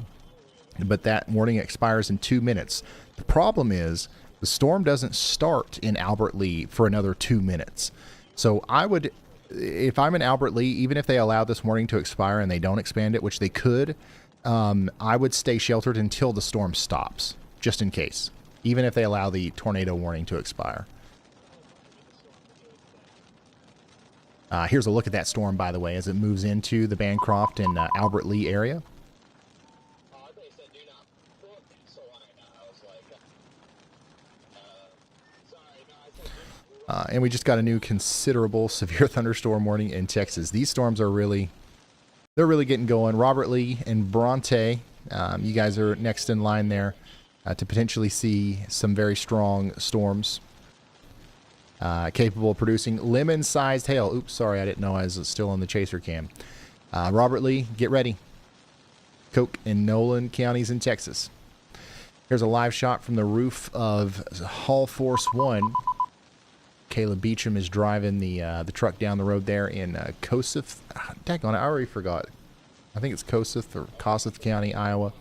but that warning expires in 2 minutes. The problem is the storm doesn't start in Albert Lea for another 2 minutes. So I would, if I'm in Albert Lea, even if they allow this warning to expire and they don't expand it, which they could, I would stay sheltered until the storm stops, just in case, even if they allow the tornado warning to expire. Here's a look at that storm, by the way, as it moves into the Bancroft and Albert Lea area. And we just got a new considerable severe thunderstorm warning in Texas. These storms are they're really getting going. Robert Lee and Bronte, you guys are next in line there to potentially see some very strong storms capable of producing lemon-sized hail. Oops, sorry, I didn't know I was still on the chaser cam. Robert Lee, get ready. Coke and Nolan counties in Texas. Here's a live shot from the roof of Hall Force 1. Caleb Beecham is driving the truck down the road there in Kossuth. Daggone it, I already forgot. I think it's Kossuth or Kossuth County, Iowa.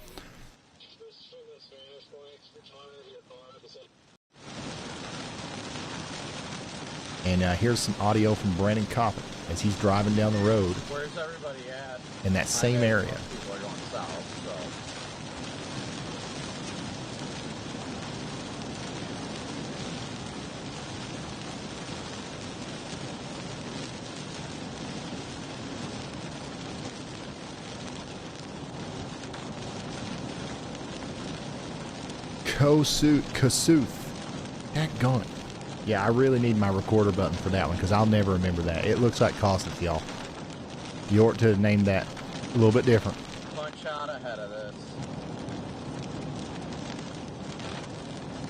And here's some audio from Brandon Coppin as he's driving down the road. Where's everybody at? In that same area. People are going south, so. Kossuth. Daggone it. Yeah, I really need my recorder button for that one because I'll never remember that. It looks like Kossuth, y'all. You ought to have named that a little bit different. Punch out ahead of this.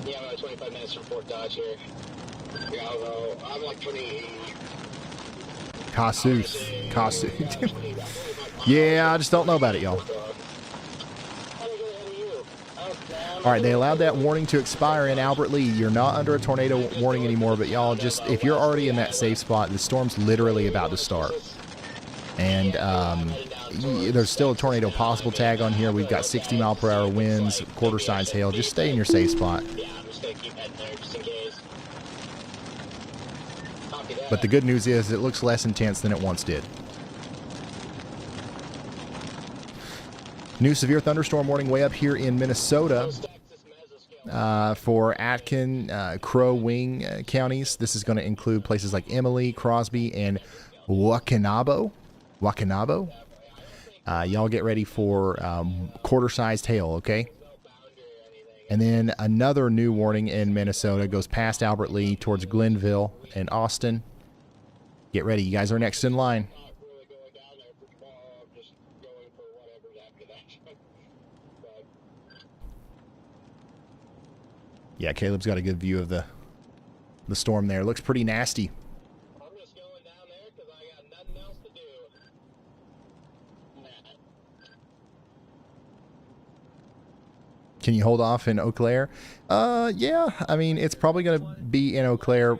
Yeah, I'm about 25 minutes from Fort Dodge here. Yeah, I'll go. I'm like 20. Kossuth. Yeah, I just don't know about it, y'all. All right, they allowed that warning to expire in Albert Lea. You're not under a tornado warning anymore, but y'all just, if you're already in that safe spot, the storm's literally about to start. And there's still a tornado possible tag on here. We've got 60-mile-per-hour winds, quarter-size hail. Just stay in your safe spot. But the good news is it looks less intense than it once did. New severe thunderstorm warning way up here in Minnesota for Aitkin, Crow Wing counties. This is going to include places like Emily, Crosby, and Wakanabo. Y'all get ready for quarter-sized hail, okay? And then another new warning in Minnesota goes past Albert Lea towards Glenville and Austin. Get ready. You guys are next in line. Yeah, Caleb's got a good view of the storm there. It looks pretty nasty. I'm just going down there because I got nothing else to do. Can you hold off in Eau Claire? Yeah. I mean, it's probably going to be in Eau Claire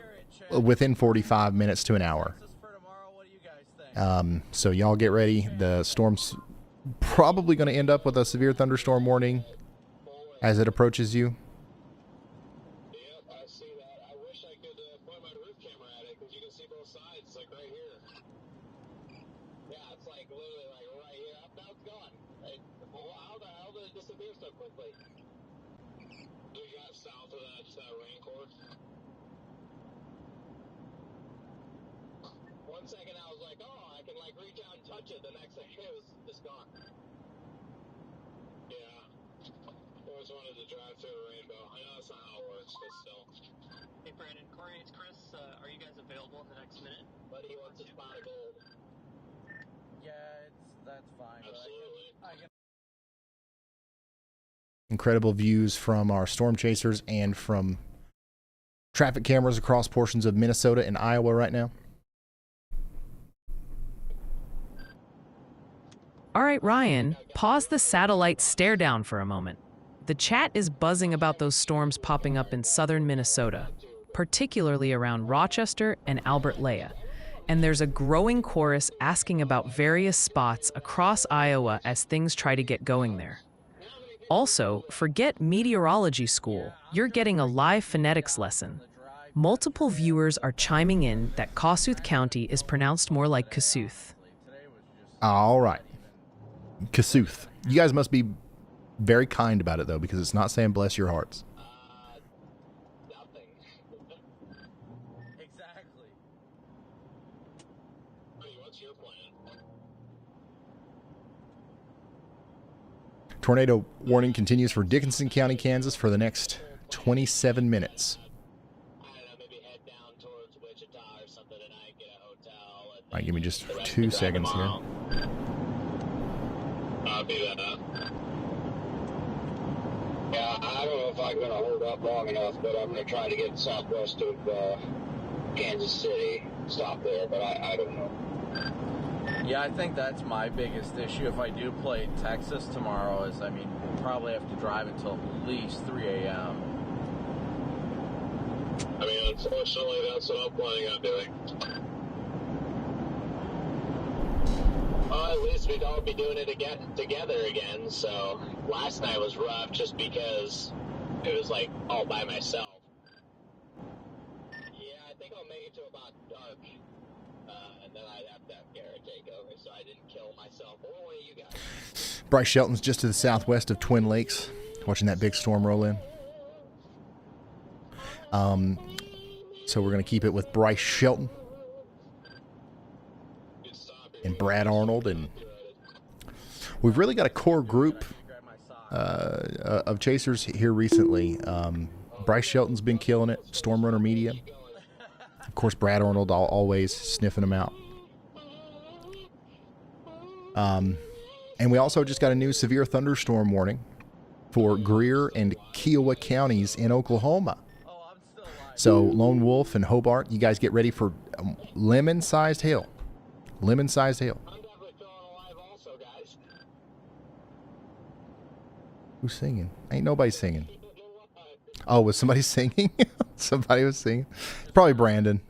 within 45 minutes to an hour. So y'all get ready. The storm's probably going to end up with a severe thunderstorm warning as it approaches you. Incredible views from our storm chasers and from traffic cameras across portions of Minnesota and Iowa right now. All right, Ryan, pause the satellite stare down for a moment. The chat is buzzing about those storms popping up in southern Minnesota, particularly around Rochester and Albert Lea. And there's a growing chorus asking about various spots across Iowa as things try to get going there. Also, forget meteorology school. You're getting a live phonetics lesson. Multiple viewers are chiming in that Kossuth County is pronounced more like Kossuth. All right. Kossuth. You guys must be very kind about it, though, because it's not saying bless your hearts. Tornado warning continues for Dickinson County, Kansas for the next 27 minutes. All right, give me just 2 seconds here. I'll be that. Yeah, I don't know if I'm going to hold up long enough, but I'm going to try to get southwest of Kansas City, stop there, but I don't know. Yeah, I think that's my biggest issue. If I do play Texas tomorrow, is we'll probably have to drive until at least 3 a.m. I mean, unfortunately, that's what I'm planning on doing. Well, at least we'd all be doing it together again, so last night was rough just because it was all by myself. Yeah, I think I'll make it to about dark, and then I'd have to have Garrett take over, so I didn't kill myself. Or one of you guys. Bryce Shelton's just to the southwest of Twin Lakes, watching that big storm roll in. So we're going to keep it with Bryce Shelton and Brad Arnold, and we've really got a core group of chasers here recently. Bryce Shelton's been killing it, Storm Runner Media. Of course, Brad Arnold always sniffing them out. And we also just got a new severe thunderstorm warning for Greer and Kiowa counties in Oklahoma. So Lone Wolf and Hobart, you guys get ready for lemon-sized hail. Lemon-sized hail. Who's singing? Ain't nobody singing. Oh, was somebody singing? Somebody was singing. It's probably Brandon.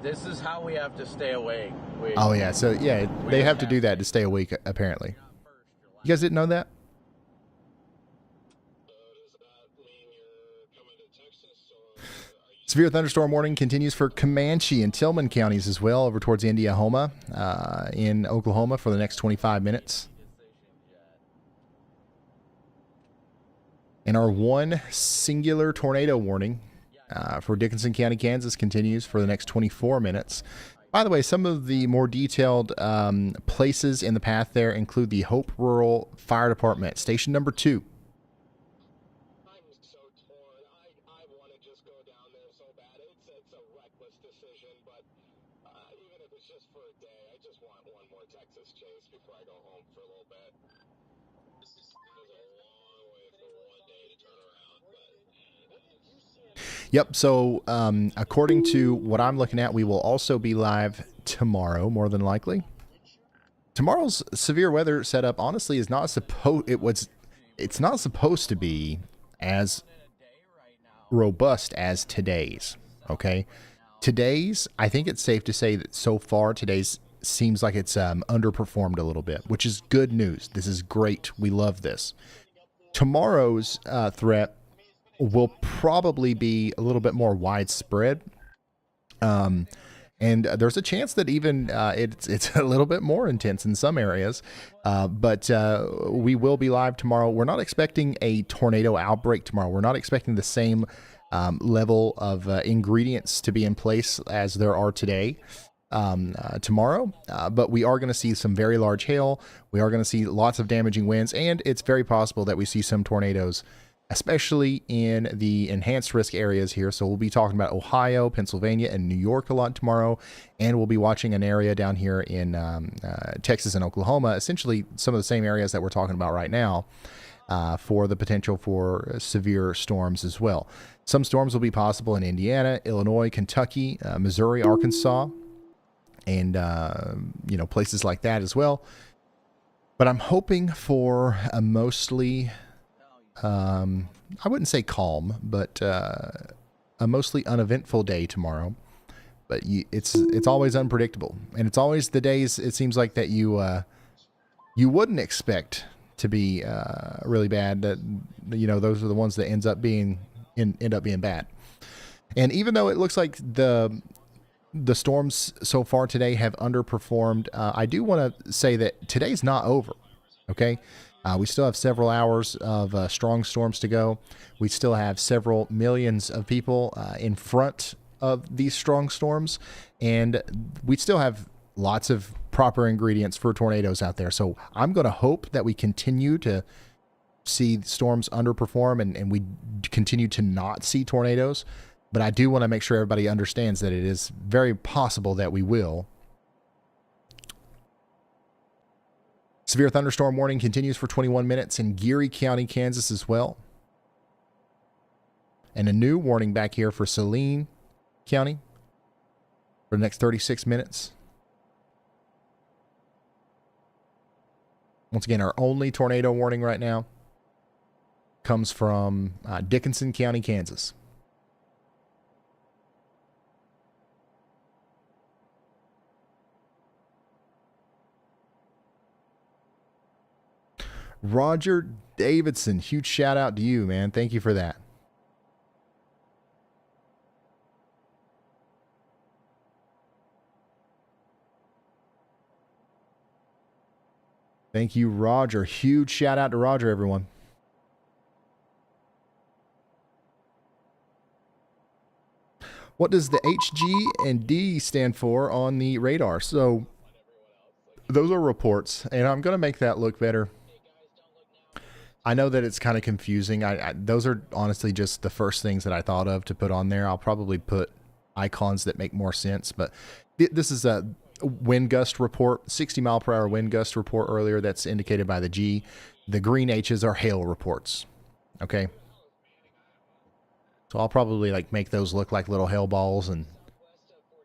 This is how we have to stay awake. Oh, yeah. So, yeah, they have to do that to stay awake, apparently. You guys didn't know that? Severe thunderstorm warning continues for Comanche and Tillman counties as well, over towards Indiahoma in Oklahoma for the next 25 minutes. And our one singular tornado warning for Dickinson County, Kansas continues for the next 24 minutes. By the way, some of the more detailed places in the path there include the Hope Rural Fire Department, station number 2. Yep, so according to what I'm looking at, we will also be live tomorrow, more than likely. Tomorrow's severe weather setup, honestly, is not it's not supposed to be as robust as today's, okay? Today's, I think it's safe to say that so far today's seems like it's underperformed a little bit, which is good news. This is great. We love this. Tomorrow's threat will probably be a little bit more widespread. And there's a chance that even it's a little bit more intense in some areas. But we will be live tomorrow. We're not expecting a tornado outbreak tomorrow. We're not expecting the same level of ingredients to be in place as there are today. Tomorrow, but we are going to see some very large hail. We are going to see lots of damaging winds, and it's very possible that we see some tornadoes, especially in the enhanced risk areas here. So we'll be talking about Ohio, Pennsylvania, and New York a lot tomorrow, and we'll be watching an area down here in Texas and Oklahoma, essentially some of the same areas that we're talking about right now, for the potential for severe storms as well. Some storms will be possible in Indiana, Illinois, Kentucky, Missouri, Arkansas, and places like that as well. But I'm hoping for a mostly I wouldn't say calm, but a mostly uneventful day tomorrow. But it's always unpredictable, and it's always the days it seems like that you wouldn't expect to be really bad. That those are the ones that end up being bad. And even though it looks like the storms so far today have underperformed, I do want to say that today's not over. Okay. We still have several hours of strong storms to go. We still have several millions of people in front of these strong storms, and we still have lots of proper ingredients for tornadoes out there. So I'm going to hope that we continue to see storms underperform and we continue to not see tornadoes. But I do want to make sure everybody understands that it is very possible that we will. Severe thunderstorm warning continues for 21 minutes in Geary County, Kansas as well. And a new warning back here for Saline County for the next 36 minutes. Once again, our only tornado warning right now comes from Dickinson County, Kansas. Roger Davidson, huge shout out to you, man. Thank you for that. Thank you, Roger. Huge shout out to Roger, everyone. What does the HG and D stand for on the radar? So those are reports, and I'm going to make that look better. I know that it's kind of confusing. Those are honestly just the first things that I thought of to put on there. I'll probably put icons that make more sense, but this is a wind gust report, 60 mile per hour wind gust report earlier. That's indicated by the G. The green H's are hail reports. Okay. So I'll probably like make those look like little hail balls, and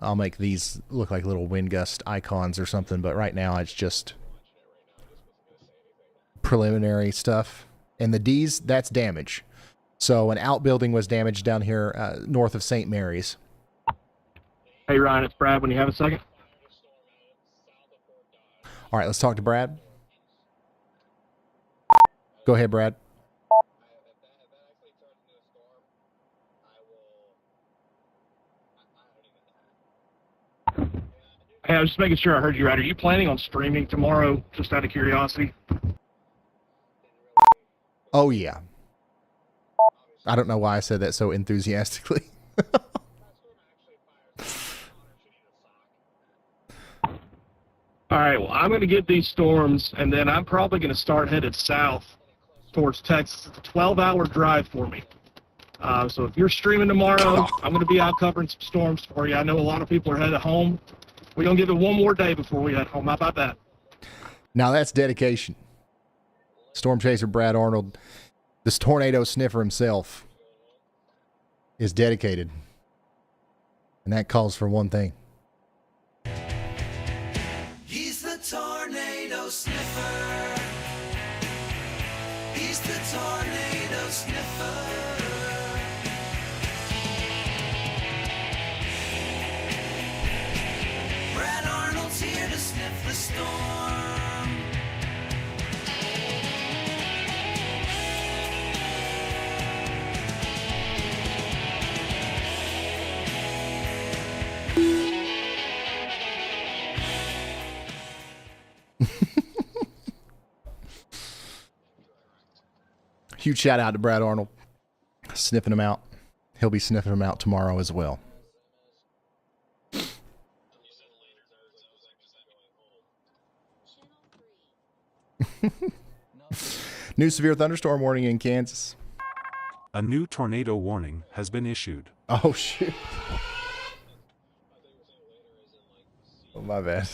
I'll make these look like little wind gust icons or something. But right now it's just preliminary stuff. And the D's, that's damage. So an outbuilding was damaged down here north of St. Mary's. Hey, Ryan, it's Brad. When you have a second. All right, let's talk to Brad. Go ahead, Brad. Hey, I was just making sure I heard you right. Are you planning on streaming tomorrow, just out of curiosity? Oh, yeah. I don't know why I said that so enthusiastically. All right, well, I'm going to get these storms, and then I'm probably going to start headed south towards Texas. It's a 12-hour drive for me. So if you're streaming tomorrow, I'm going to be out covering some storms for you. I know a lot of people are headed home. We're going to give it one more day before we head home. How about that? Now that's dedication. Storm chaser Brad Arnold, this tornado sniffer himself, is dedicated. And that calls for one thing. He's the tornado sniffer. He's the tornado sniffer. Brad Arnold's here to sniff the storm. Huge shout out to Brad Arnold, sniffing them out. He'll be sniffing them out tomorrow as well. New severe thunderstorm warning in Kansas. A new tornado warning has been issued. Oh, shoot. Oh, my bad.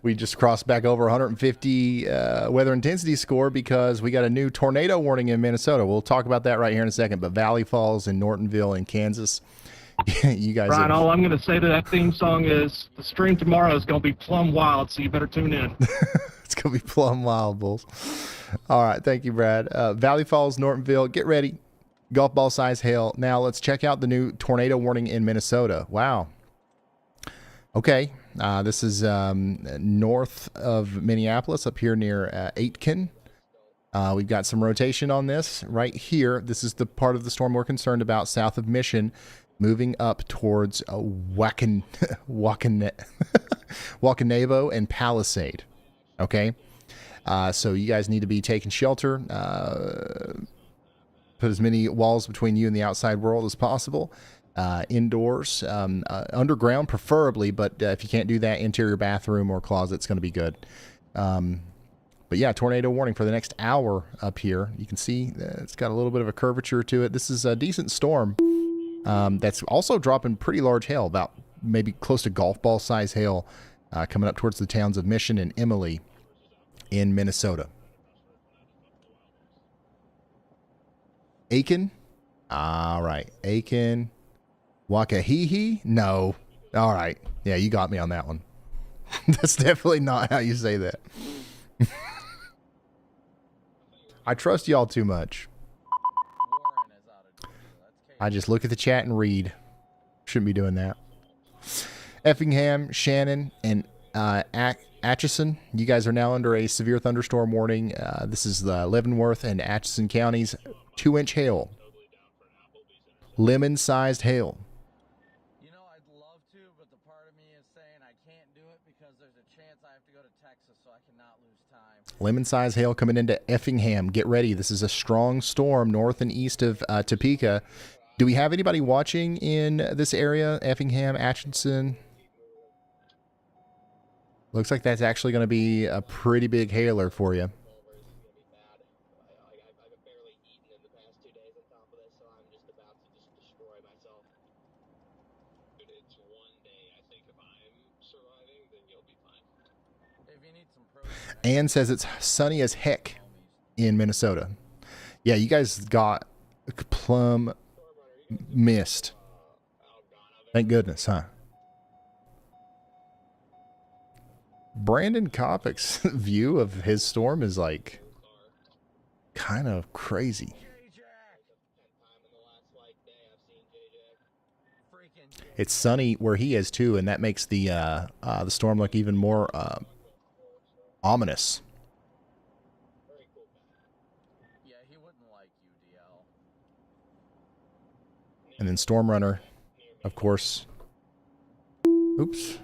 We just crossed back over 150 weather intensity score because we got a new tornado warning in Minnesota. We'll talk about that right here in a second. But Valley Falls and Nortonville in Kansas, you guys. Brian, all I'm going to say to that theme song is the stream tomorrow is going to be plumb wild, so you better tune in. It's going to be plumb wild, Bulls. All right. Thank you, Brad. Valley Falls, Nortonville, get ready. Golf ball size hail. Now let's check out the new tornado warning in Minnesota. Wow. Okay. This is north of Minneapolis, up here near Aitkin. We've got some rotation on this right here. This is the part of the storm we're concerned about, south of Mission, moving up towards Wakinevo and Palisade. Okay, so you guys need to be taking shelter. Put as many walls between you and the outside world as possible. indoors, underground preferably, but if you can't do that, interior bathroom or closet's going to be good. But yeah, tornado warning for the next hour up here. You can see it's got a little bit of a curvature to it. This is a decent storm that's also dropping pretty large hail, about maybe close to golf ball size hail, coming up towards the towns of Mission and Emily in Minnesota. Aitkin? All right. Aitkin. Wakahihi? No. All right. Yeah, you got me on that one. That's definitely not how you say that. I trust y'all too much. I just look at the chat and read. Shouldn't be doing that. Effingham, Shannon, and Atchison, you guys are now under a severe thunderstorm warning. This is the Leavenworth and Atchison counties. 2-inch hail. Lemon-sized hail. You know, I'd love to, but the part of me is saying I can't do it because there's a chance I have to go to Texas, so I cannot lose time. Lemon-sized hail coming into Effingham. Get ready. This is a strong storm north and east of Topeka. Do we have anybody watching in this area? Effingham, Atchison? Looks like that's actually going to be a pretty big hailer for you. Ann says it's sunny as heck in Minnesota. Yeah, you guys got plum mist. Thank goodness, huh? Brandon Kopic's view of his storm is like kind of crazy. It's sunny where he is too, and that makes the storm look even more ominous. Yeah, he wouldn't like you, DL. And then Storm Runner, of course. Oops.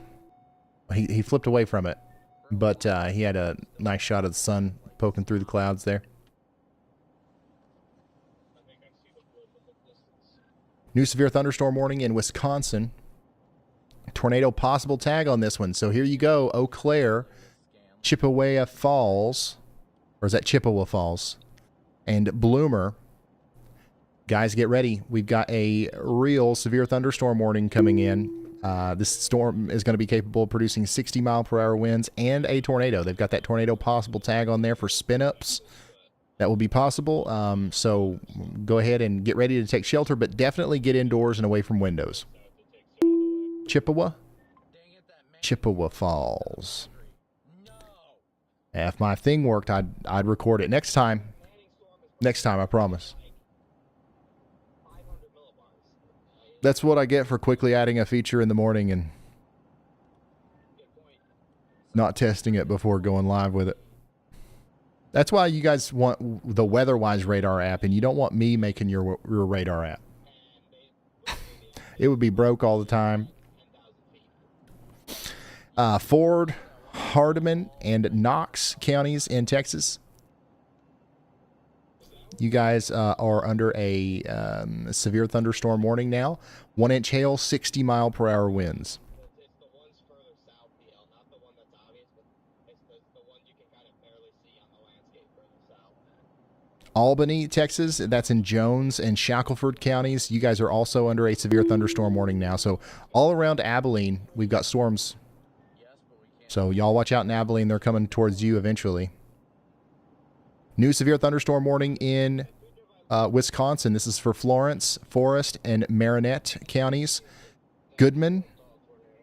He flipped away from it, but he had a nice shot of the sun poking through the clouds there. New severe thunderstorm warning in Wisconsin. Tornado possible tag on this one. So here you go. Eau Claire, Chippewa Falls, or is that Chippewa Falls? And Bloomer. Guys, get ready. We've got a real severe thunderstorm warning coming in. This storm is going to be capable of producing 60-mile-per-hour winds and a tornado. They've got that tornado possible tag on there for spin-ups. That will be possible. So go ahead and get ready to take shelter, but definitely get indoors and away from windows. Chippewa? Chippewa Falls. If my thing worked, I'd record it next time. Next time, I promise. That's what I get for quickly adding a feature in the morning and not testing it before going live with it. That's why you guys want the WeatherWise radar app, and you don't want me making your radar app. It would be broke all the time. Ford, Hardeman, and Knox counties in Texas. You guys are under a severe thunderstorm warning now. 1-inch hail, 60-mile-per-hour winds. Albany, Texas, that's in Jones and Shackelford counties. You guys are also under a severe thunderstorm warning now. So all around Abilene, we've got storms. So y'all watch out in Abilene. They're coming towards you eventually. New severe thunderstorm warning in Wisconsin. This is for Florence, Forest, and Marinette counties. Goodman,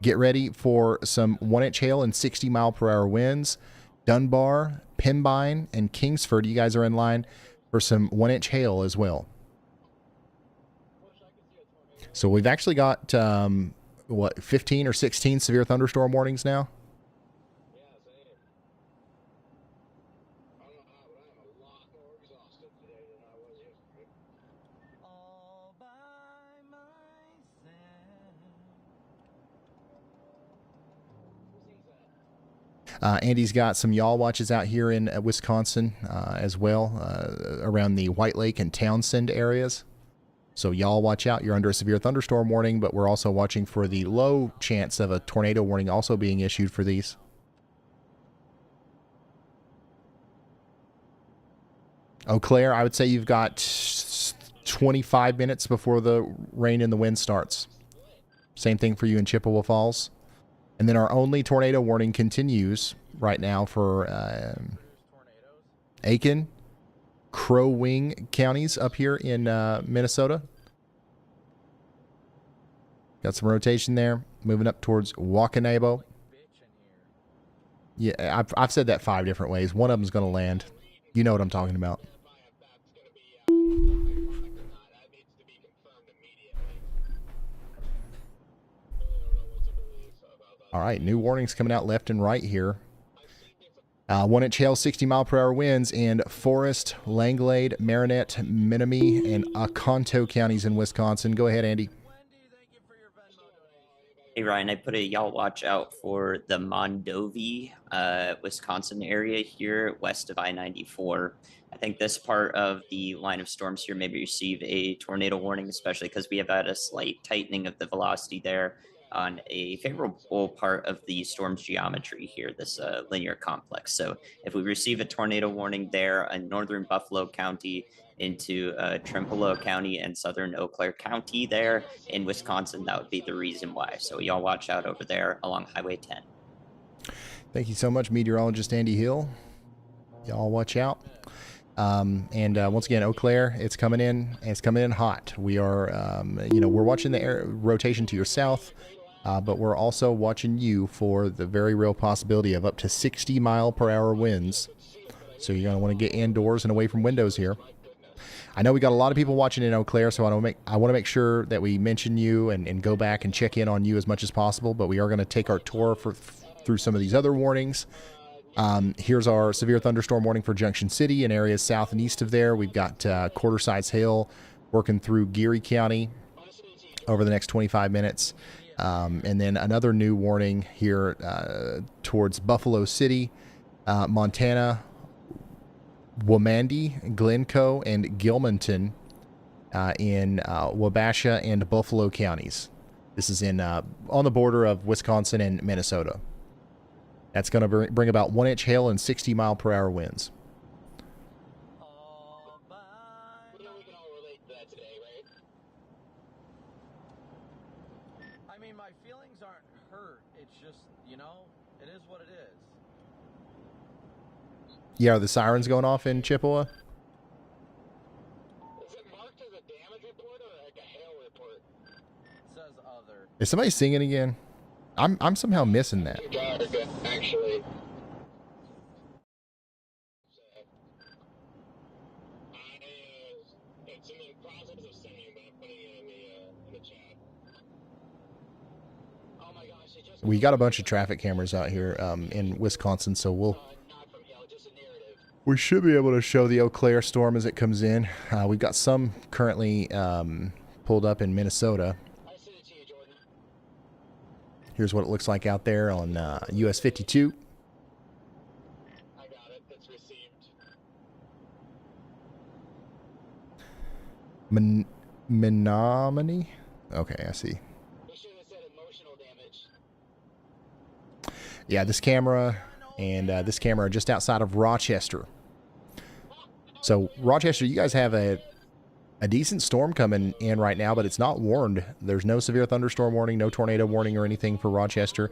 get ready for some 1-inch hail and 60-mile-per-hour winds. Dunbar, Pembine, and Kingsford, you guys are in line for some 1-inch hail as well. So we've actually got, 15 or 16 severe thunderstorm warnings now? Andy's got some yaw watches out here in Wisconsin as well, around the White Lake and Townsend areas. So y'all watch out. You're under a severe thunderstorm warning, but we're also watching for the low chance of a tornado warning also being issued for these. Eau Claire, I would say you've got 25 minutes before the rain and the wind starts. Same thing for you in Chippewa Falls. And then our only tornado warning continues right now for Aitkin, Crow Wing counties up here in Minnesota. Got some rotation there. Moving up towards Wakanabo. Yeah, I've said that 5 different ways. One of them's going to land. You know what I'm talking about. All right, new warnings coming out left and right here. 1-inch hail, 60-mile-per-hour winds in Forest, Langlade, Marinette, Menominee, and Oconto counties in Wisconsin. Go ahead, Andy. Hey, Ryan, I put a y'all watch out for the Mondovi, Wisconsin area here west of I-94. I think this part of the line of storms here maybe receive a tornado warning, especially because we have had a slight tightening of the velocity there on a favorable part of the storm's geometry here, this linear complex. So if we receive a tornado warning there in northern Buffalo County into Trempealeau County and southern Eau Claire County there in Wisconsin, that would be the reason why. So y'all watch out over there along Highway 10. Thank you so much, meteorologist Andy Hill. Y'all watch out. And once again, Eau Claire, it's coming in. And it's coming in hot. We are, we're watching the air rotation to your south. But we're also watching you for the very real possibility of up to 60-mile-per-hour winds. So you're going to want to get indoors and away from windows here. I know we got a lot of people watching in Eau Claire, so I want to make sure that we mention you and go back and check in on you as much as possible. But we are going to take our tour through some of these other warnings. Here's our severe thunderstorm warning for Junction City and areas south and east of there. We've got quarter-size hail working through Geary County over the next 25 minutes. And then another new warning here towards Buffalo City, Montana, Wamandee, Glencoe, and Gilmanton in Wabasha and Buffalo counties. This is in on the border of Wisconsin and Minnesota. That's going to bring about 1-inch hail and 60-mile-per-hour winds. Yeah, are the sirens going off in Chippewa? Is it marked as a damage report or like a hail report? It says other. Is somebody singing again? I'm somehow missing that. Actually. It's in the process of sending, but I'm putting it in the chat. Oh my gosh, it just... We got a bunch of traffic cameras out here in Wisconsin, so we should be able to show the Eau Claire storm as it comes in. We've got some currently pulled up in Minnesota. Here's what it looks like out there on US 52. I got it. It's received. Menominee? Okay, I see. Yeah, this camera and this camera are just outside of Rochester. So, Rochester, you guys have a decent storm coming in right now, but it's not warned. There's no severe thunderstorm warning, no tornado warning or anything for Rochester.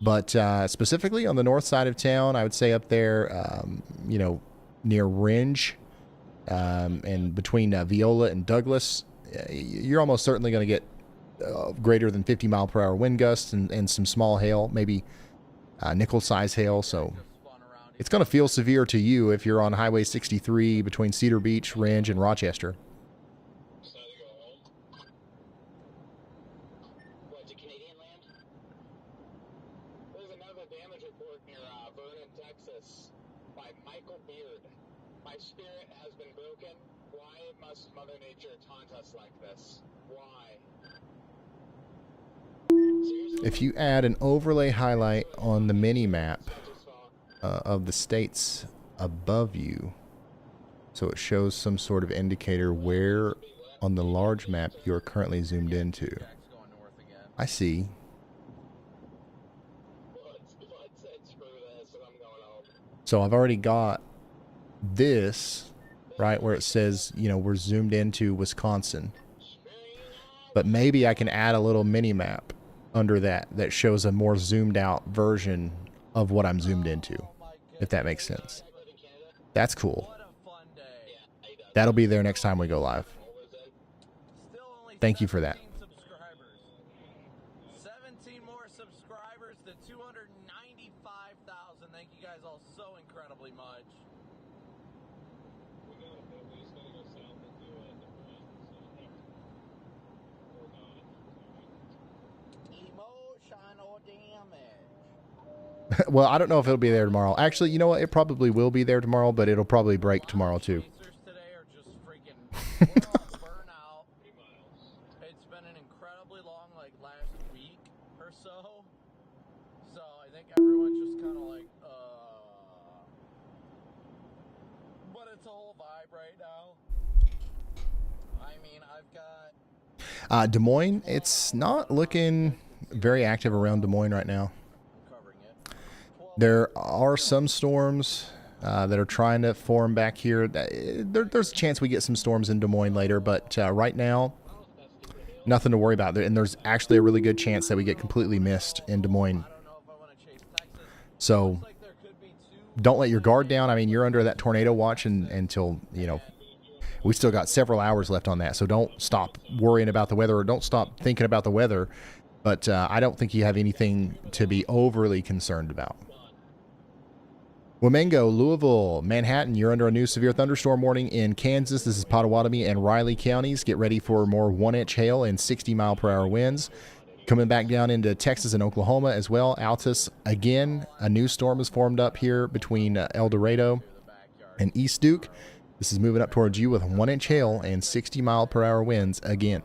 But specifically on the north side of town, I would say up there, near Ringe and between Viola and Douglas, you're almost certainly going to get greater than 50-mile-per-hour wind gusts and some small hail, maybe nickel-size hail. So it's going to feel severe to you if you're on Highway 63 between Cedar Beach, Ringe, and Rochester. If you add an overlay highlight on the mini map of the states above you, so it shows some sort of indicator where on the large map you are currently zoomed into. I see. So I've already got this, right, where it says, you know, we're zoomed into Wisconsin. But maybe I can add a little mini map under that that shows a more zoomed out version of what I'm zoomed into, if that makes sense. That's cool. That'll be there next time we go live. Thank you for that. 17 more subscribers to 295,000. Thank you guys all so incredibly much. Emotional damage. Well, I don't know if it'll be there tomorrow. Actually, you know what? It probably will be there tomorrow, but it'll probably break tomorrow too. It's been an incredibly long, like, last week or so. So I think everyone's just kind of like, but it's a whole vibe right now. I mean, I've got... Des Moines, it's not looking very active around Des Moines right now. There are some storms that are trying to form back here. There's a chance we get some storms in Des Moines later, but right now, nothing to worry about. And there's actually a really good chance that we get completely missed in Des Moines. So don't let your guard down. I mean, you're under that tornado watch until, you know, we still got several hours left on that. So don't stop worrying about the weather, or don't stop thinking about the weather. But I don't think you have anything to be overly concerned about. Wamengo, Louisville, Manhattan, you're under a new severe thunderstorm warning in Kansas. This is Potawatomi and Riley counties. Get ready for more 1-inch hail and 60-mile-per-hour winds. Coming back down into Texas and Oklahoma as well. Altus, again, a new storm has formed up here between El Dorado and East Duke. This is moving up towards you with 1-inch hail and 60-mile-per-hour winds again.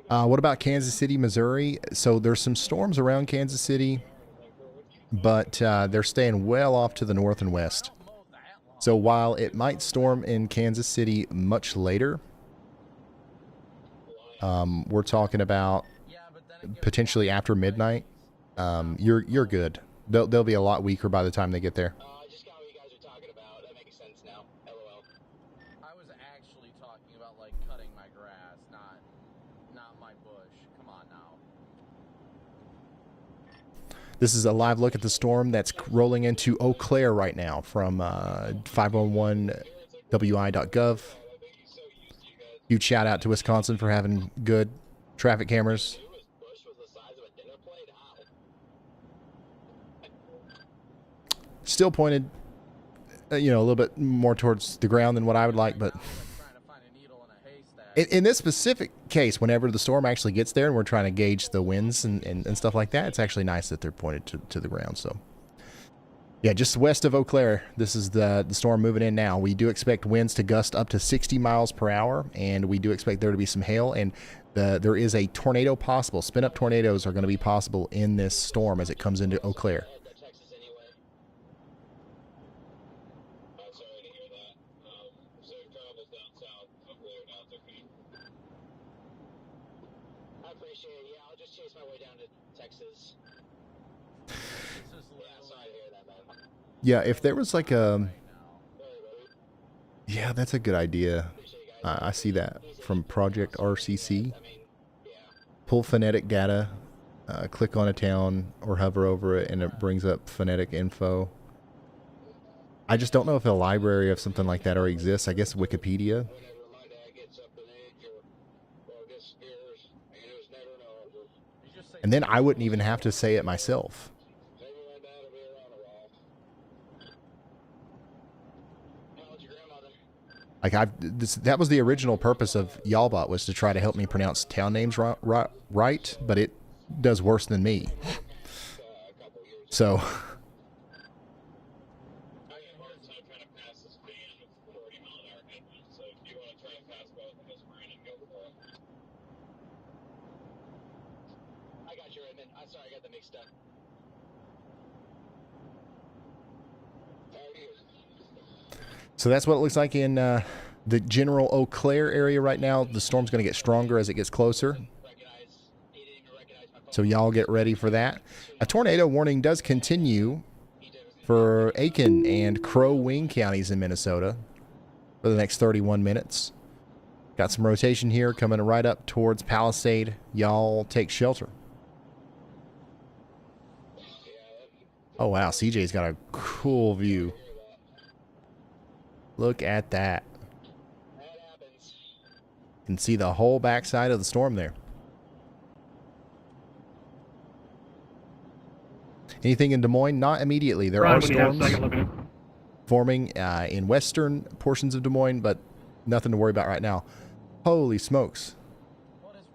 What about Kansas City, Missouri? So there's some storms around Kansas City, but they're staying well off to the north and west. So while it might storm in Kansas City much later, we're talking about potentially after midnight. You're good. They'll be a lot weaker by the time they get there. I was actually talking about, like, cutting my grass, not my bush. Come on now. This is a live look at the storm that's rolling into Eau Claire right now from 511wi.gov. Huge shout out to Wisconsin for having good traffic cameras. Still pointed, a little bit more towards the ground than what I would like, but in this specific case, whenever the storm actually gets there and we're trying to gauge the winds and stuff like that, it's actually nice that they're pointed to the ground. So, yeah, just west of Eau Claire, this is the storm moving in now. We do expect winds to gust up to 60 miles per hour, and we do expect there to be some hail, and there is a tornado possible. Spin-up tornadoes are going to be possible in this storm as it comes into Eau Claire. Yeah, if there was like a... Yeah, that's a good idea. I see that from Project RCC. Pull phonetic data, click on a town or hover over it, and it brings up phonetic info. I just don't know if a library of something like that already exists. I guess Wikipedia. And then I wouldn't even have to say it myself. Like that was the original purpose of Y'allbot, was to try to help me pronounce town names right, but it does worse than me. So So that's what it looks like in the general Eau Claire area right now. The storm's going to get stronger as it gets closer. So y'all get ready for that. A tornado warning does continue for Aitkin and Crow Wing counties in Minnesota for the next 31 minutes. Got some rotation here coming right up towards Palisade. Y'all take shelter. Oh, wow. CJ's got a cool view. Look at that. You can see the whole backside of the storm there. Anything in Des Moines? Not immediately. There are storms forming in western portions of Des Moines, but nothing to worry about right now. Holy smokes.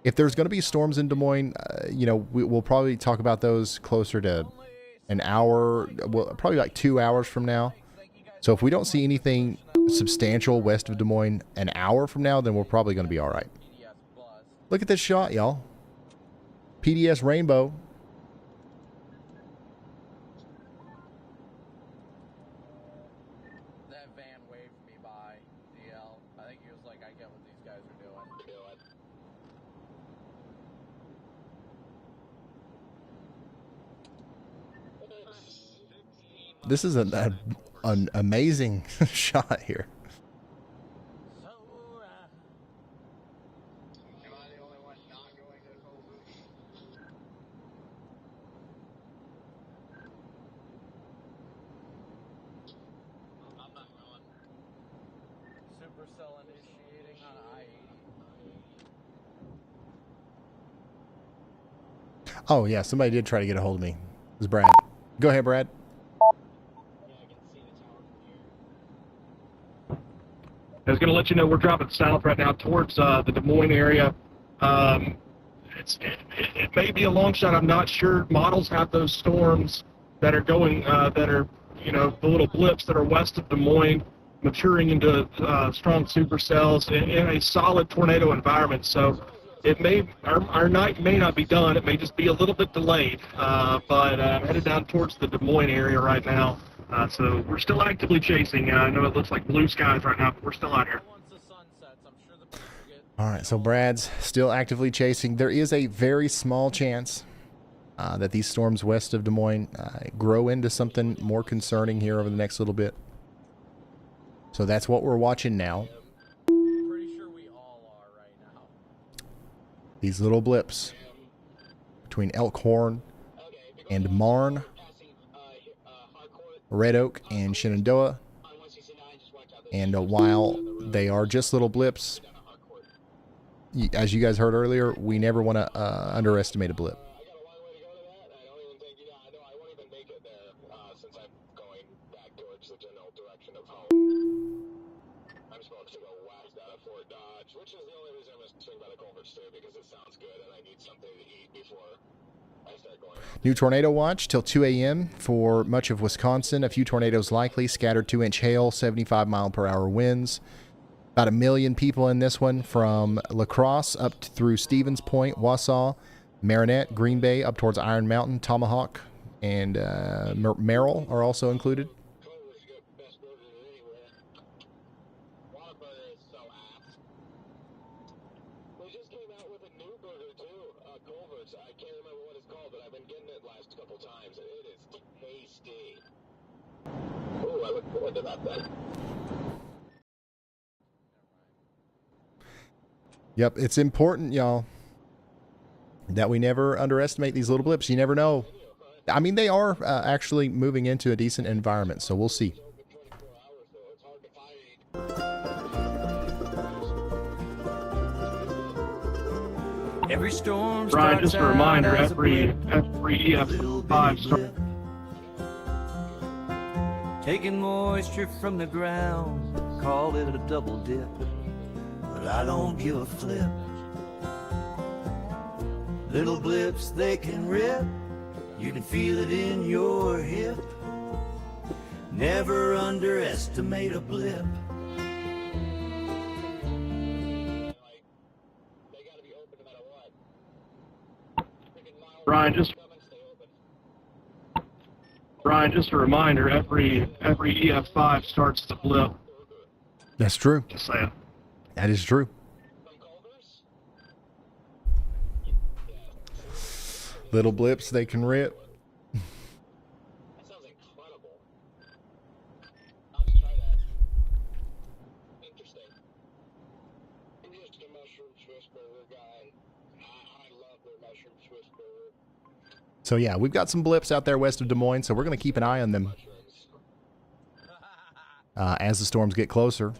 If there's going to be storms in Des Moines, we'll probably talk about those closer to an hour, well, probably like 2 hours from now. So if we don't see anything substantial west of Des Moines an hour from now, then we're probably going to be all right. Look at this shot, y'all. PDS rainbow. That van waved me by, DL. I think he was like, I get what these guys are doing. This is an amazing shot here. Supercell initiating on I-80. Oh, yeah, somebody did try to get a hold of me. It was Brad. Go ahead, Brad. I was going to let you know we're dropping south right now towards the Des Moines area. It may be a long shot. I'm not sure. Models have those storms that are going, that are, the little blips that are west of Des Moines, maturing into strong supercells in a solid tornado environment. So it may, our night may not be done. It may just be a little bit delayed. But I'm headed down towards the Des Moines area right now. So we're still actively chasing. I know it looks like blue skies right now, but we're still out here. All right, so Brad's still actively chasing. There is a very small chance that these storms west of Des Moines grow into something more concerning here over the next little bit. So that's what we're watching now. Pretty sure we all are right now. These little blips between Elkhorn and Marne, Red Oak and Shenandoah. And while they are just little blips, as you guys heard earlier, we never want to underestimate a blip. New tornado watch till 2 a.m. for much of Wisconsin. A few tornadoes likely. Scattered 2-inch hail, 75-mile-per-hour winds. About 1 million people in this one from La Crosse up through Stevens Point, Wausau, Marinette, Green Bay, up towards Iron Mountain, Tomahawk, and Merrill are also included. Yep, it's important, y'all, that we never underestimate these little blips. You never know. I mean, they are actually moving into a decent environment, so we'll see. Every storm Brian, just a reminder, out as every EF5 taking moisture from the ground, call it a double dip, but I don't give a flip. Little blips, they can rip, you can feel it in your hip. Never underestimate a blip. Brian, just a reminder, every EF5 starts the blip. That's true. Just saying. That is true. Little blips, they can rip. That sounds incredible. I'll just try that. Interesting. I'm just a mushroom Swiss burger guy. I love their mushroom Swiss burger. So yeah, we've got some blips out there west of Des Moines, so we're going to keep an eye on them as the storms get closer.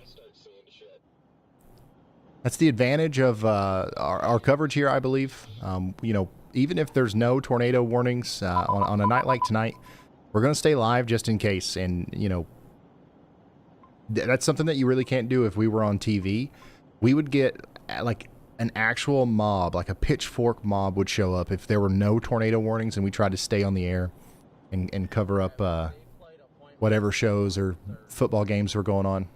That's the advantage of our coverage here, I believe. You know, even if there's no tornado warnings on a night like tonight, we're going to stay live just in case. And, you know, that's something that you really can't do if we were on TV. We would get like an actual mob, like a pitchfork mob would show up if there were no tornado warnings and we tried to stay on the air and cover up whatever shows or football games were going on.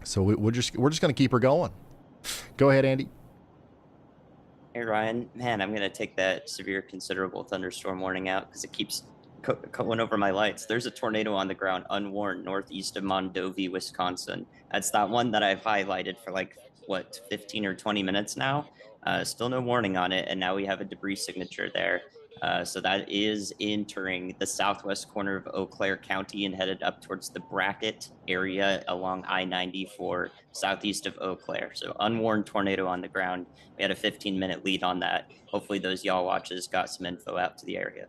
So we're just going to keep her going. Go ahead, Andy. Hey, Ryan. Man, I'm going to take that severe considerable thunderstorm warning out because it keeps going over my lights. There's a tornado on the ground unwarned northeast of Mondovi, Wisconsin. That's that one that I've highlighted for like, 15 or 20 minutes now. Still no warning on it, and now we have a debris signature there. So that is entering the southwest corner of Eau Claire County and headed up towards the Brackett area along I-94 southeast of Eau Claire. So unwarned tornado on the ground. We had a 15-minute lead on that. Hopefully those y'all watches got some info out to the area.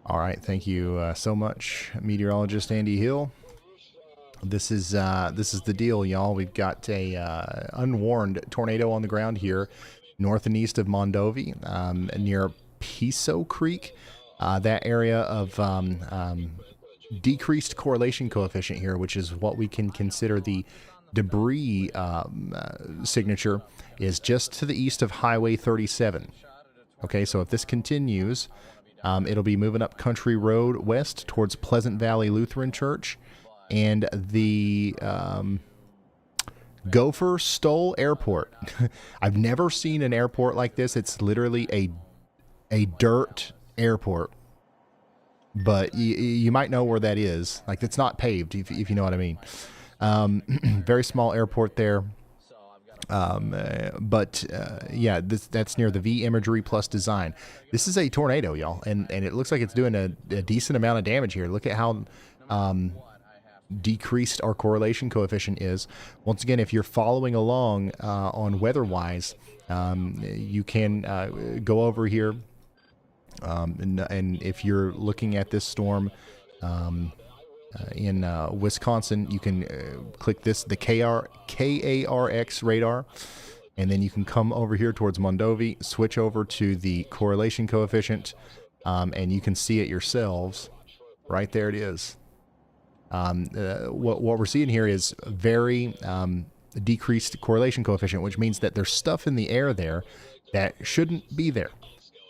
All right, thank you so much, meteorologist Andy Hill. This is the deal, y'all. We've got a unwarned tornado on the ground here, north and east of Mondovi, near Piso Creek. That area of decreased correlation coefficient here, which is what we can consider the debris signature, is just to the east of Highway 37. Okay, so if this continues, it'll be moving up Country Road west towards Pleasant Valley Lutheran Church and the Gopher Stoll Airport. I've never seen an airport like this. It's literally a dirt airport, but you might know where that is. Like, it's not paved, if you know what I mean. Very small airport there. Yeah, that's near the V Imagery Plus Design. This is a tornado, y'all, and it looks like it's doing a decent amount of damage here. Look at how decreased our correlation coefficient is. Once again, if you're following along on WeatherWise, you can go over here, and if you're looking at this storm in Wisconsin, you can click the KARX radar, and then you can come over here towards Mondovi, switch over to the correlation coefficient, and you can see it yourselves. Right there it is. What we're seeing here is very decreased correlation coefficient, which means that there's stuff in the air there that shouldn't be there.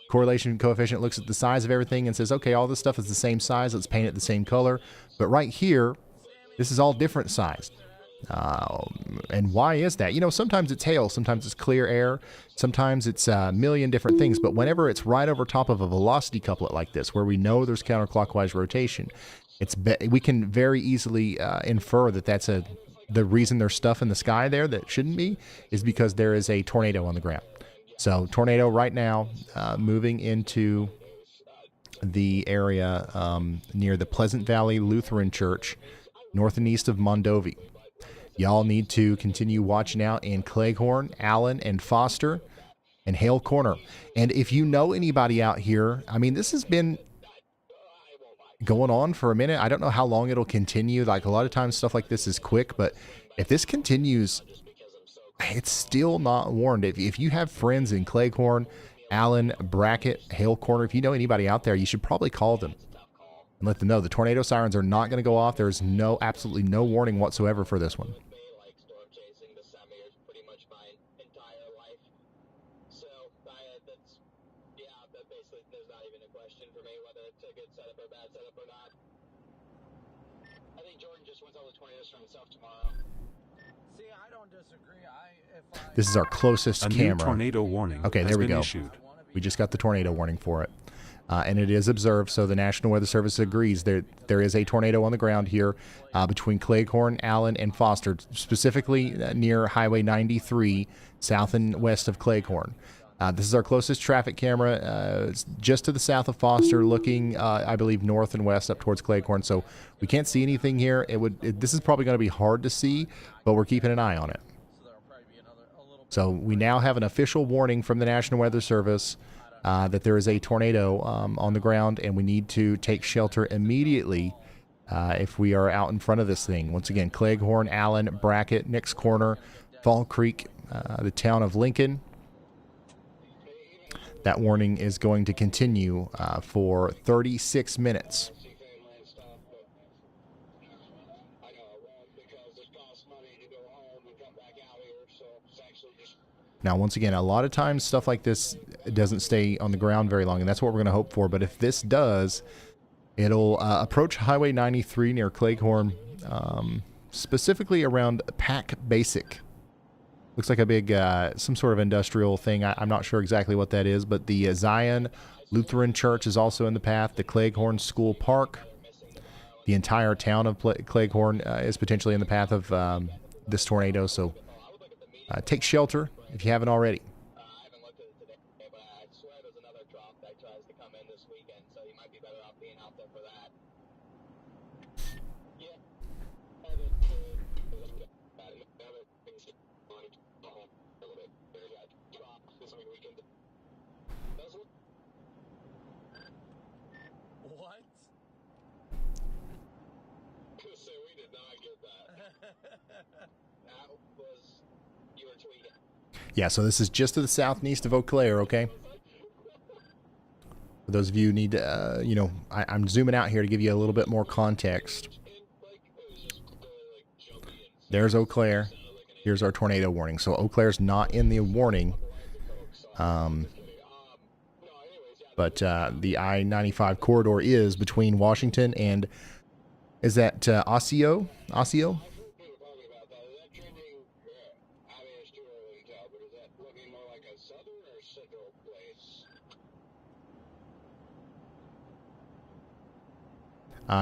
Correlation coefficient looks at the size of everything and says, okay, all this stuff is the same size, let's paint it the same color. But right here, this is all different sized. And why is that? You know, sometimes it's hail, sometimes it's clear air, sometimes it's a million different things. But whenever it's right over top of a velocity couplet like this, where we know there's counterclockwise rotation, we can very easily infer that that's the reason there's stuff in the sky there that shouldn't be is because there is a tornado on the ground. So tornado right now moving into the area near the Pleasant Valley Lutheran Church, north and east of Mondovi. Y'all need to continue watching out in Cleghorn, Allen, and Foster, and Hale Corner. And if you know anybody out here, I mean, this has been going on for a minute. I don't know how long it'll continue. Like, a lot of times stuff like this is quick, but if this continues, it's still not warned. If you have friends in Cleghorn, Allen, Brackett, Hale Corner, if you know anybody out there, you should probably call them. and let them know the tornado sirens are not going to go off. There's absolutely no warning whatsoever for this one. Like storm chasing the summer is pretty much my entire life. So that's that basically there's not even a question for me whether it's a good setup or bad setup or not. I think Jordan just wants all the tornadoes from himself tomorrow. See, I don't disagree. This is our closest A camera. new tornado warning Okay, has there we been go. issued. We just got the tornado warning for it. And it is observed, so the National Weather Service agrees there is a tornado on the ground here between Cleghorn, Allen, and Foster, specifically near Highway 93, south and west of Cleghorn. This is our closest traffic camera, it's just to the south of Foster, looking, I believe, north and west up towards Cleghorn. So we can't see anything here. This is probably going to be hard to see, but we're keeping an eye on it. So we now have an official warning from the National Weather Service that there is a tornado on the ground, and we need to take shelter immediately if we are out in front of this thing. Once again, Cleghorn, Allen, Brackett, Nix Corner, Fall Creek, the town of Lincoln. That warning is going to continue for 36 minutes. Now, once again, a lot of times stuff like this doesn't stay on the ground very long, and that's what we're going to hope for. But if this does, it'll approach Highway 93 near Cleghorn, specifically around Pack Basic. Looks like a big, some sort of industrial thing. I'm not sure exactly what that is, but the Zion Lutheran Church is also in the path. The Cleghorn School Park. The entire town of Cleghorn is potentially in the path of this tornado, so take shelter if you haven't already. I haven't looked at it today, but I swear there's another drop that tries to come in this weekend, so you might be better off being out there for that. Yeah. What? So we did not get that. That was you were tweeting. Yeah, so this is just to the south and east of Eau Claire, okay? For those of you who need to, I'm zooming out here to give you a little bit more context. There's Eau Claire. Here's our tornado warning. So Eau Claire's not in the warning. But the I-95 corridor is between Washington and, is that Osseo? Osseo?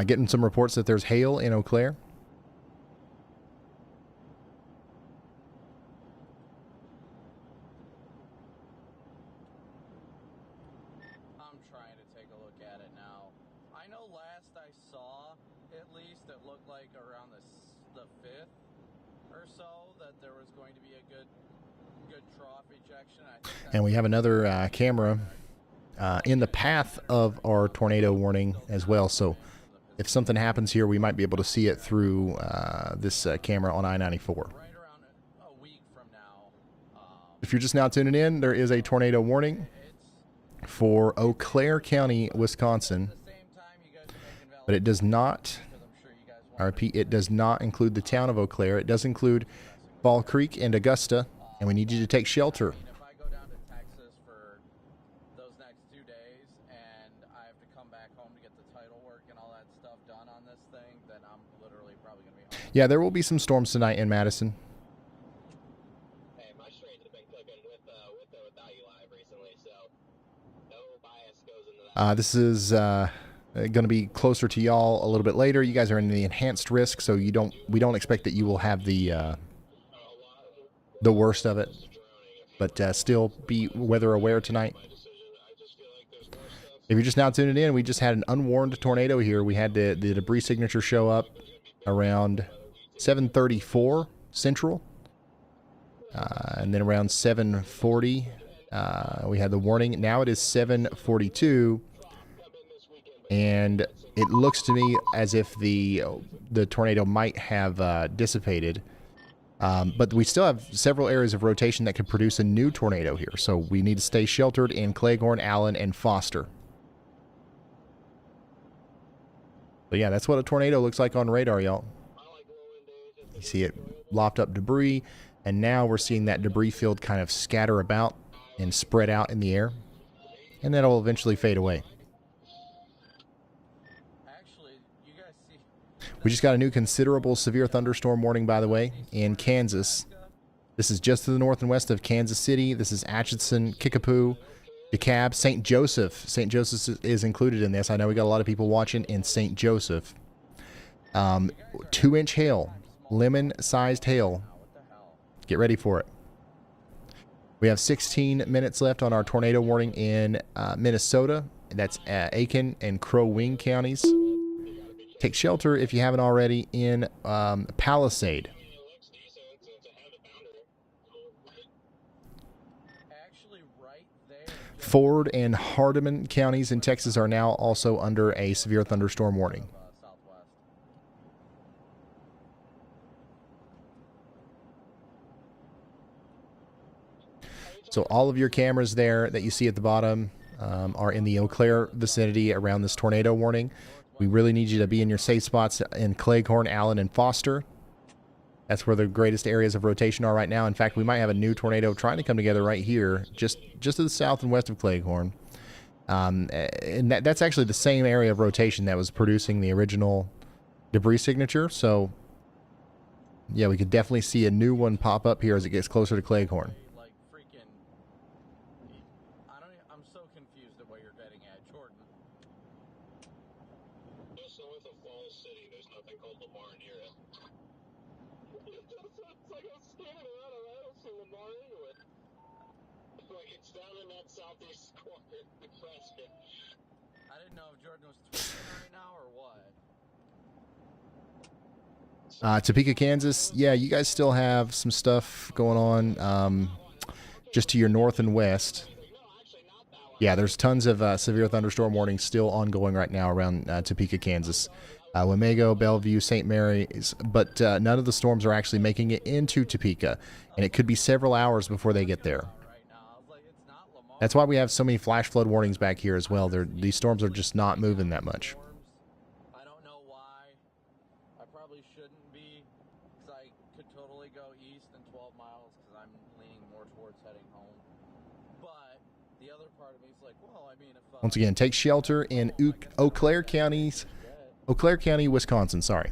Getting some reports that there's hail in Eau Claire. I'm trying to take a look at it now. I know last I saw, at least, it looked like around the 5th or so that there was going to be a good trough ejection. And we have another camera in the path of our tornado warning as well. So if something happens here, we might be able to see it through this camera on I-94. If you're just now tuning in, there is a tornado warning for Eau Claire County, Wisconsin. But it does not, I repeat, it does not include the town of Eau Claire. It does include Fall Creek and Augusta, and we need you to take shelter. Yeah, there will be some storms tonight in Madison. Hey, my strains have been cooking with or without you live recently, so no bias goes into that. This is going to be closer to y'all a little bit later. You guys are in the enhanced risk, so we don't expect that you will have the worst of it. But still be weather aware tonight. If you're just now tuning in, we just had an unwarned tornado here. We had the debris signature show up around 7:34 Central, and then around 7:40 we had the warning. Now it is 7:42, and it looks to me as if the tornado might have dissipated, but we still have several areas of rotation that could produce a new tornado here, so we need to stay sheltered in Cleghorn, Allen, and Foster. But yeah, that's what a tornado looks like on radar, y'all. You see it lopped up debris, and now we're seeing that debris field kind of scatter about and spread out in the air, and that'll eventually fade away. We just got a new considerable severe thunderstorm warning, by the way, in Kansas. This is just to the north and west of Kansas City. This is Atchison, Kickapoo, DeKalb, St. Joseph. St. Joseph is included in this. I know we got a lot of people watching in St. Joseph. 2-inch hail, lemon-sized hail. Get ready for it. We have 16 minutes left on our tornado warning in Minnesota. That's Aitkin and Crow Wing counties. Take shelter if you haven't already in Palisade. Ford and Hardeman counties in Texas are now also under a severe thunderstorm warning. So all of your cameras there that you see at the bottom are in the Eau Claire vicinity around this tornado warning. We really need you to be in your safe spots in Cleghorn, Allen, and Foster. That's where the greatest areas of rotation are right now. In fact, we might have a new tornado trying to come together right here, just to the south and west of Cleghorn. And that's actually the same area of rotation that was producing the original debris signature. So, yeah, we could definitely see a new one pop up here as it gets closer to Cleghorn. Topeka, Kansas. Yeah, you guys still have some stuff going on just to your north and west. Yeah, there's tons of severe thunderstorm warnings still ongoing right now around Topeka, Kansas. Wamego, Bellevue, St. Mary's, but none of the storms are actually making it into Topeka, and it could be several hours before they get there. That's why we have so many flash flood warnings back here as well. These storms are just not moving that much. I don't know why. I probably shouldn't be, because I could totally go east in 12 miles because I'm leaning more towards heading home. But the other part of me is like, well, I mean, if... Once again, take shelter in Eau Claire counties. Eau Claire County, Wisconsin, sorry.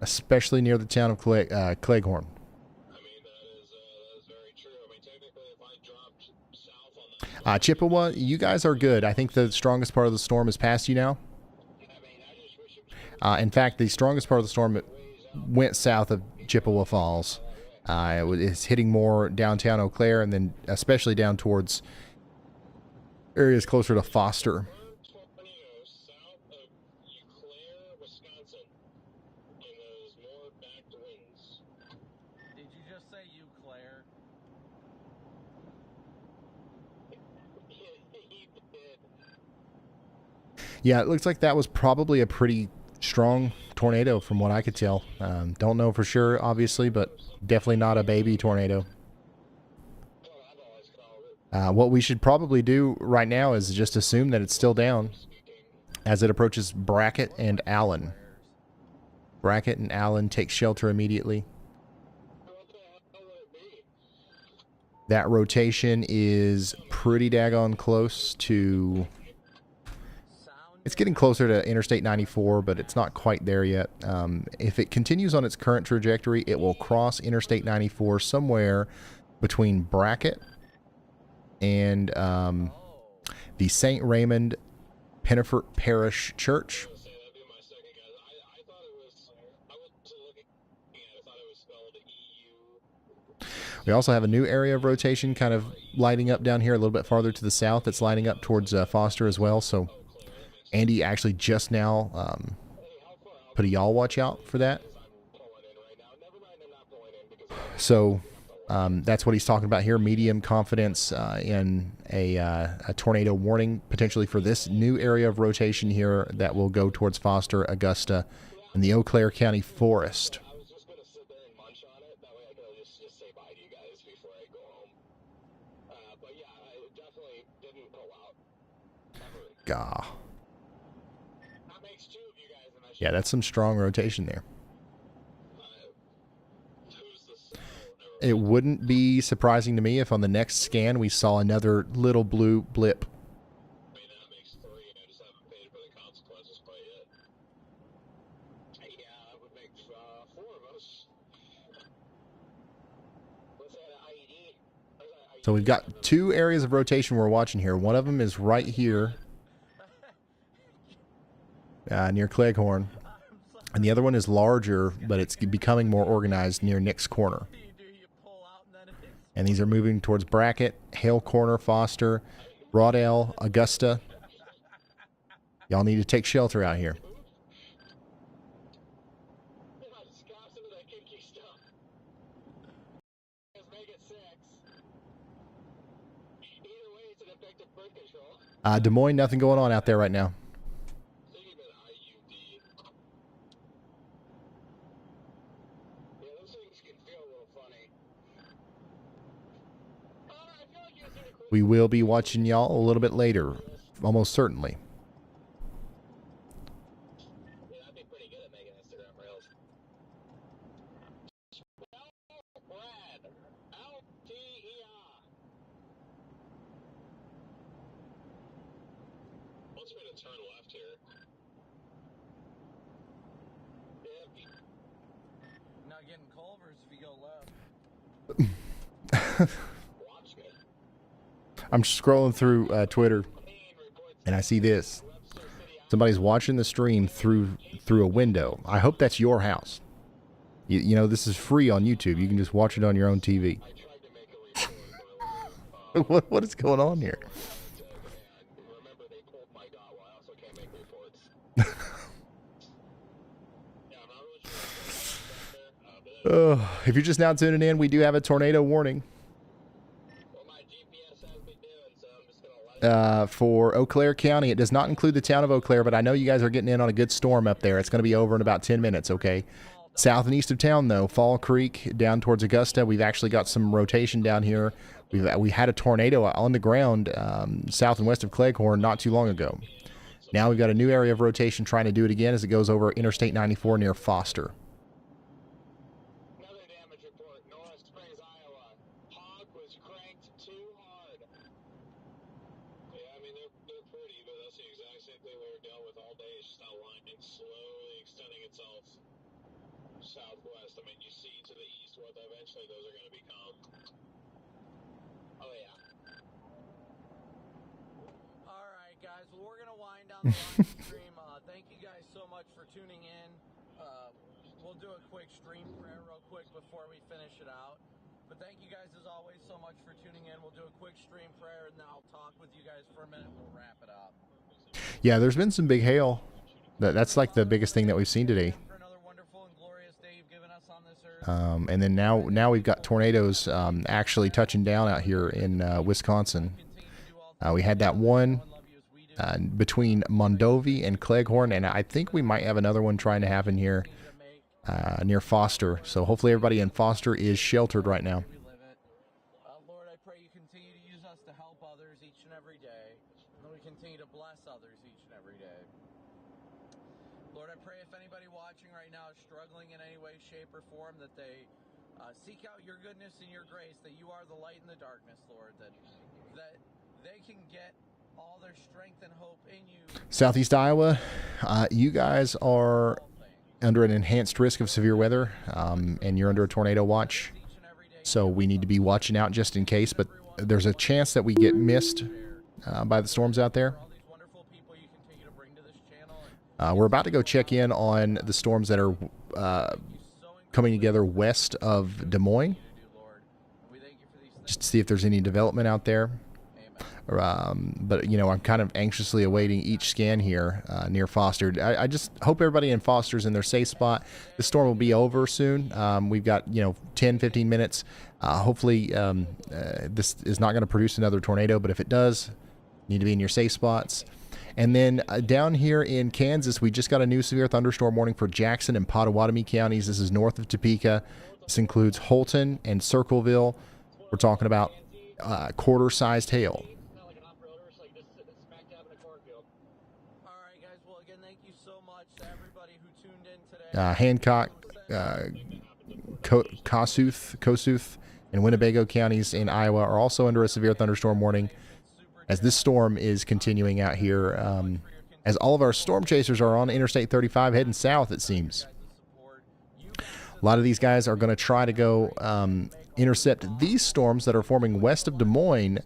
Especially near the town of Cleghorn. Chippewa, you guys are good. I think the strongest part of the storm is past you now. In fact, the strongest part of the storm went south of Chippewa Falls. It's hitting more downtown Eau Claire and then especially down towards areas closer to Foster. Yeah, it looks like that was probably a pretty strong tornado from what I could tell. Don't know for sure, obviously, but definitely not a baby tornado. What we should probably do right now is just assume that it's still down as it approaches Brackett and Allen. Brackett and Allen take shelter immediately. That rotation is pretty daggone close to... It's getting closer to Interstate 94, but it's not quite there yet. If it continues on its current trajectory, it will cross Interstate 94 somewhere between Brackett and the St. Raymond Penafort Parish Church. We also have a new area of rotation kind of lighting up down here a little bit farther to the south. That's lighting up towards Foster as well. So Andy actually just now put a y'all watch out for that. So that's what he's talking about here. Medium confidence in a tornado warning potentially for this new area of rotation here that will go towards Foster, Augusta, and the Eau Claire County Forest. Gah. Yeah, that's some strong rotation there. It wouldn't be surprising to me if on the next scan we saw another little blue blip. So we've got two areas of rotation we're watching here. One of them is right here near Cleghorn. And the other one is larger, but it's becoming more organized near Nick's Corner. And these are moving towards Brackett, Hale Corner, Foster, Broadale, Augusta. Y'all need to take shelter out here. Des Moines, nothing going on out there right now. We will be watching y'all a little bit later, almost certainly. Not getting Culver's if you go left. I'm scrolling through Twitter, and I see this. Somebody's watching the stream through a window. I hope that's your house. You know, this is free on YouTube. You can just watch it on your own TV. What is going on here? If you're just now tuning in, we do have a tornado warning for Eau Claire County. It does not include the town of Eau Claire, but I know you guys are getting in on a good storm up there. It's going to be over in about 10 minutes, okay? South and east of town, though, Fall Creek down towards Augusta. We've actually got some rotation down here. We had a tornado on the ground south and west of Cleghorn not too long ago. Now we've got a new area of rotation trying to do it again as it goes over Interstate 94 near Foster. Stream. Thank you guys so much for tuning in. We'll do a quick stream prayer real quick before we finish it out. But thank you guys as always so much for tuning in. We'll do a quick stream prayer and then I'll talk with you guys for a minute. We'll wrap it up. Yeah, there's been some big hail. That's like the biggest thing that we've seen today. And then now we've got tornadoes actually touching down out here in Wisconsin. We had that one between Mondovi and Cleghorn, and I think we might have another one trying to happen here near Foster. So hopefully everybody in Foster is sheltered right now. Lord, I pray you continue to use us to help others each and every day, and we continue to bless others each and every day. Lord, I pray if anybody watching right now is struggling in any way, shape, or form, that they seek out your goodness and your grace, that you are the light in the darkness, Lord, that they can get all their strength and hope in you. Southeast Iowa, you guys are under an enhanced risk of severe weather, and you're under a tornado watch. So we need to be watching out just in case, but there's a chance that we get missed by the storms out there. We're about to go check in on the storms that are coming together west of Des Moines, just to see if there's any development out there. But, you know, I'm kind of anxiously awaiting each scan here near Foster. I just hope everybody in Foster's in their safe spot. The storm will be over soon. We've got, 10, 15 minutes. Hopefully this is not going to produce another tornado, but if it does, you need to be in your safe spots. And then down here in Kansas, we just got a new severe thunderstorm warning for Jackson and Pottawatomie counties. This is north of Topeka. This includes Holton and Circleville. We're talking about quarter-sized hail. All right, guys. Well, again, thank you so much. Hancock, Kossuth, and Winnebago counties in Iowa are also under a severe thunderstorm warning as this storm is continuing out here. As all of our storm chasers are on Interstate 35 heading south, it seems. A lot of these guys are going to try to go intercept these storms that are forming west of Des Moines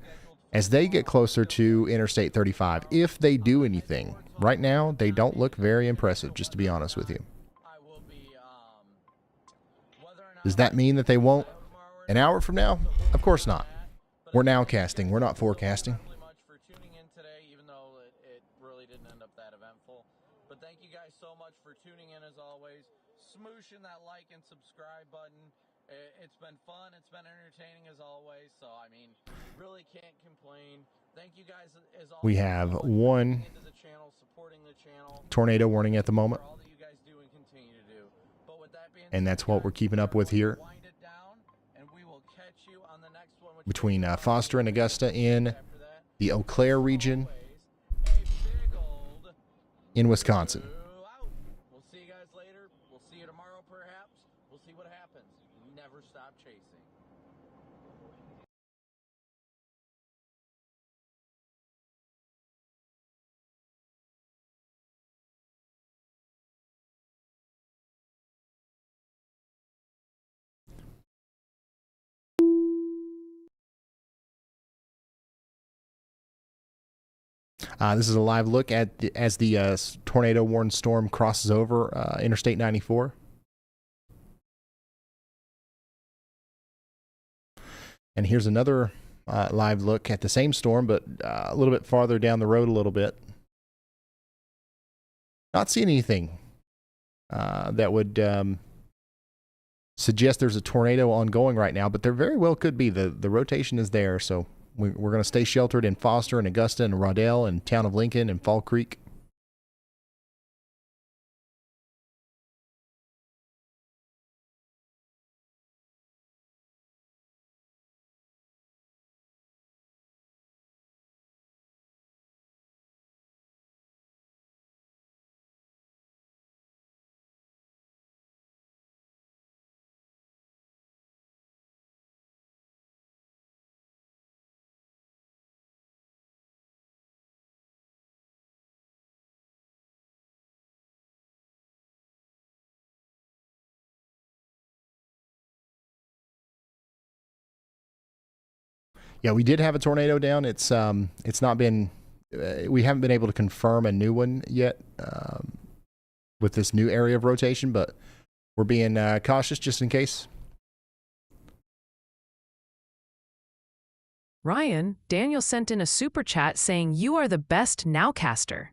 as they get closer to Interstate 35, if they do anything. Right now, they don't look very impressive, just to be honest with you. Does that mean that they won't an hour from now? Of course not. We're nowcasting. We're not forecasting. Even though it really didn't end up that eventful. But thank you guys so much for tuning in as always. Smooshing that like and subscribe button. It's been fun. It's been entertaining as always. So, I mean, really can't complain. Thank you guys as always. We have one tornado warning at the moment. And that's what we're keeping up with here. Between Foster and Augusta in the Eau Claire region in Wisconsin. We'll see you guys later. We'll see you tomorrow perhaps. We'll see what happens. Never stop chasing. This is a live look at as the tornado warned storm crosses over Interstate 94. And here's another live look at the same storm, but a little bit farther down the road a little bit. Not seeing anything that would suggest there's a tornado ongoing right now, but there very well could be. The rotation is there, so we're going to stay sheltered in Foster and Augusta and Waddell and Town of Lincoln and Fall Creek. Yeah, we did have a tornado down. It's not been, we haven't been able to confirm a new one yet with this new area of rotation, but we're being cautious just in case. Ryan, Daniel sent in a super chat saying you are the best nowcaster.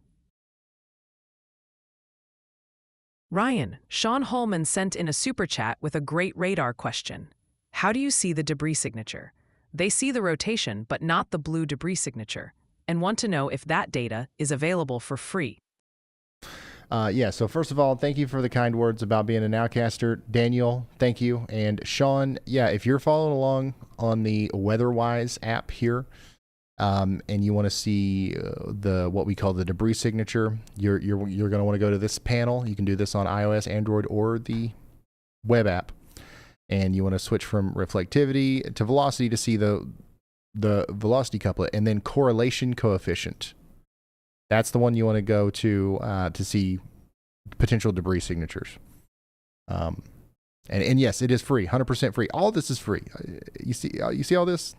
Ryan, Sean Holman sent in a super chat with a great radar question. How do you see the debris signature? They see the rotation, but not the blue debris signature, and want to know if that data is available for free. Yeah, so first of all, thank you for the kind words about being a nowcaster. Daniel, thank you. And Sean, yeah, if you're following along on the WeatherWise app here, and you want to see what we call the debris signature, you're going to want to go to this panel. You can do this on iOS, Android, or the web app. And you want to switch from reflectivity to velocity to see the velocity couplet, and then correlation coefficient. That's the one you want to go to see potential debris signatures. And yes, it is free, 100% free. All this is free. You see all this?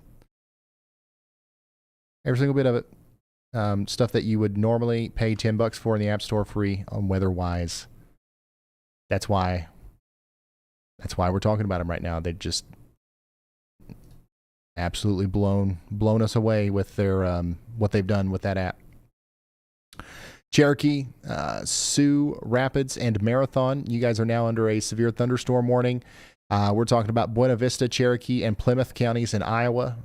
Every single bit of it. Stuff that you would normally pay $10 for in the App Store, free on WeatherWise. That's why we're talking about them right now. They've just absolutely blown us away with their what they've done with that app. Cherokee, Sioux, Rapids, and Marathon. You guys are now under a severe thunderstorm warning. We're talking about Buena Vista, Cherokee, and Plymouth counties in Iowa.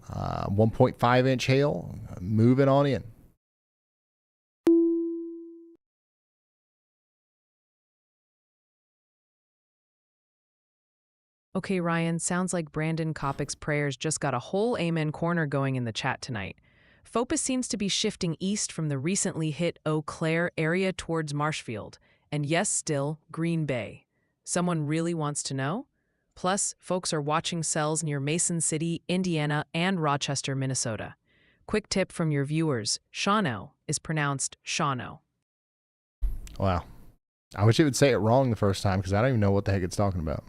1.5-inch hail. Moving on in. Okay, Ryan, sounds like Brandon Kopic's prayers just got a whole amen corner going in the chat tonight. Focus seems to be shifting east from the recently hit Eau Claire area towards Marshfield, and yes, still, Green Bay. Someone really wants to know? Plus, folks are watching cells near Mason City, Indiana, and Rochester, Minnesota. Quick tip from your viewers, Shawano is pronounced Shawano. Wow. I wish it would say it wrong the first time because I don't even know what the heck it's talking about.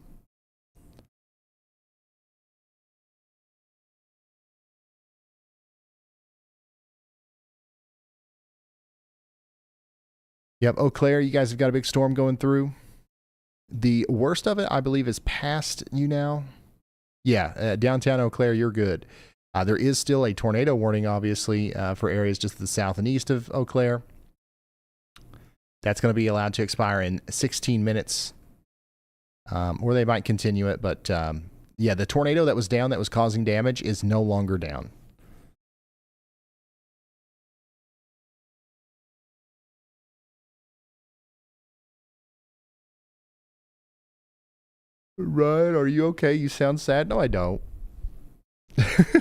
Yep, Eau Claire, you guys have got a big storm going through. The worst of it, I believe, is past you now. Yeah, downtown Eau Claire, you're good. There is still a tornado warning, obviously, for areas just to the south and east of Eau Claire. That's going to be allowed to expire in 16 minutes, or they might continue it. But yeah, the tornado that was down that was causing damage is no longer down. Ryan, are you okay? You sound sad. No, I don't.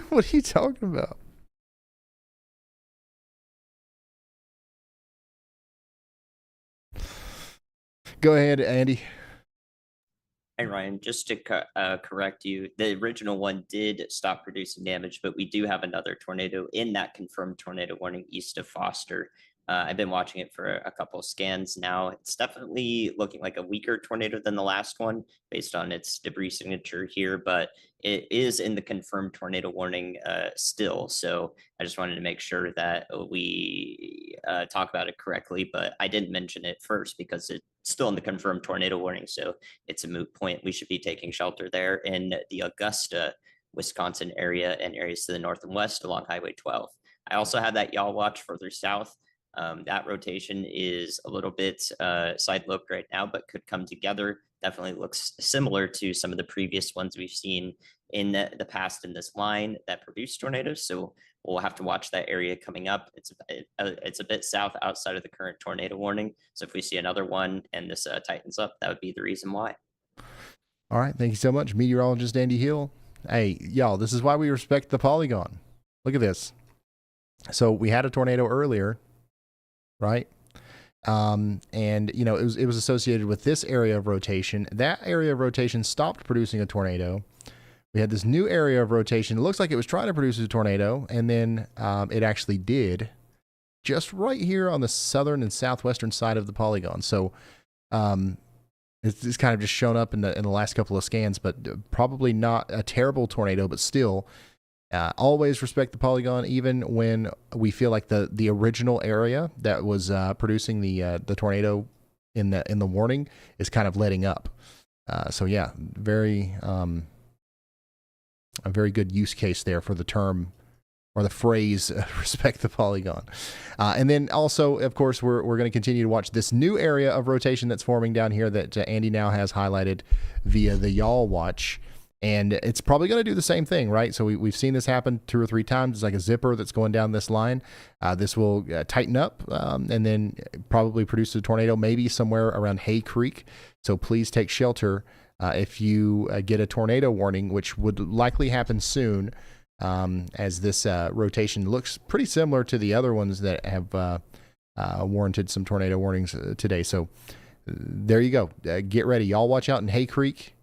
What are you talking about? Go ahead, Andy. Hey Ryan, just to correct you, the original one did stop producing damage, but we do have another tornado in that confirmed tornado warning east of Foster. I've been watching it for a couple of scans now. It's definitely looking like a weaker tornado than the last one based on its debris signature here, but it is in the confirmed tornado warning still. So I just wanted to make sure that we talk about it correctly, but I didn't mention it first because it's still in the confirmed tornado warning. So it's a moot point. We should be taking shelter there in the Augusta, Wisconsin area and areas to the north and west along Highway 12. I also have that y'all watch further south. That rotation is a little bit side loped right now, but could come together. Definitely looks similar to some of the previous ones we've seen in the past in this line that produced tornadoes. So we'll have to watch that area coming up. It's a bit south outside of the current tornado warning. So if we see another one and this tightens up, that would be the reason why. All right. Thank you so much, meteorologist Andy Hill. Hey, y'all, this is why we respect the polygon. Look at this. So we had a tornado earlier, right? And you know, it was associated with this area of rotation. That area of rotation stopped producing a tornado. We had this new area of rotation. It looks like it was trying to produce a tornado, and then it actually did, just right here on the southern and southwestern side of the polygon. So it's kind of just shown up in the last couple of scans, but probably not a terrible tornado, but still. Always respect the polygon, even when we feel like the original area that was producing the tornado in the warning is kind of letting up. So yeah, a very good use case there for the term or the phrase respect the polygon. And then also, of course, we're going to continue to watch this new area of rotation that's forming down here that Andy now has highlighted via the y'all watch. And it's probably going to do the same thing, right? So we've seen this happen 2 or 3 times. It's like a zipper that's going down this line. This will tighten up and then probably produce a tornado, maybe somewhere around Hay Creek. So please take shelter if you get a tornado warning, which would likely happen soon, as this rotation looks pretty similar to the other ones that have warranted some tornado warnings today. So there you go. Get ready. Y'all watch out in Hay Creek.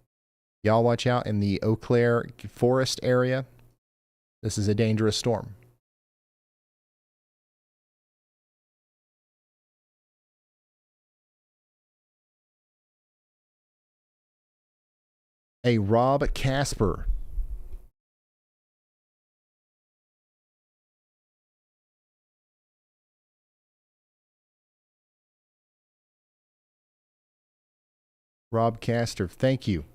Y'all watch out in the Eau Claire forest area. This is a dangerous storm. Hey, Rob Casper. Rob Castor, thank you.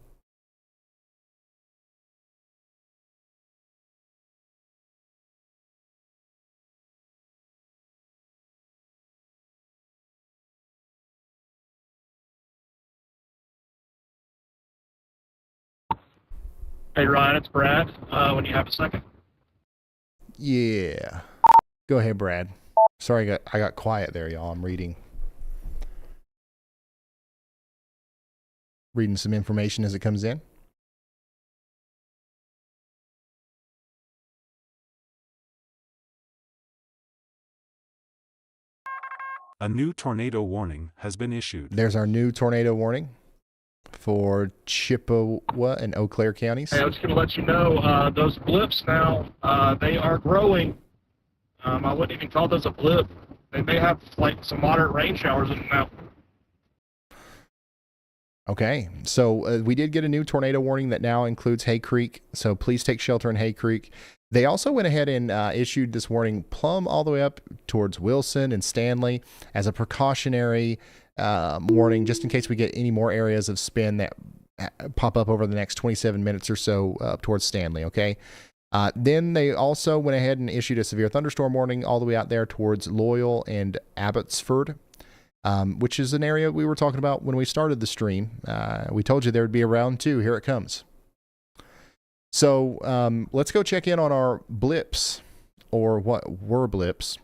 Hey Ryan, it's Brad. When you have a second. Yeah. Go ahead, Brad. Sorry, I got quiet there, y'all. I'm reading some information as it comes in. A new tornado warning has been issued. There's our new tornado warning. for Chippewa and Eau Claire counties. Hey, I was going to let you know, those blips now, they are growing. I wouldn't even call those a blip. They may have like some moderate rain showers in them now. Okay, so we did get a new tornado warning that now includes Hay Creek, so please take shelter in Hay Creek. They also went ahead and issued this warning plumb all the way up towards Wilson and Stanley as a precautionary warning, just in case we get any more areas of spin that pop up over the next 27 minutes or so up towards Stanley, okay? Then they also went ahead and issued a severe thunderstorm warning all the way out there towards Loyal and Abbotsford, which is an area we were talking about when we started the stream. We told you there would be a round 2. Here it comes. So let's go check in on our blips, or what were blips,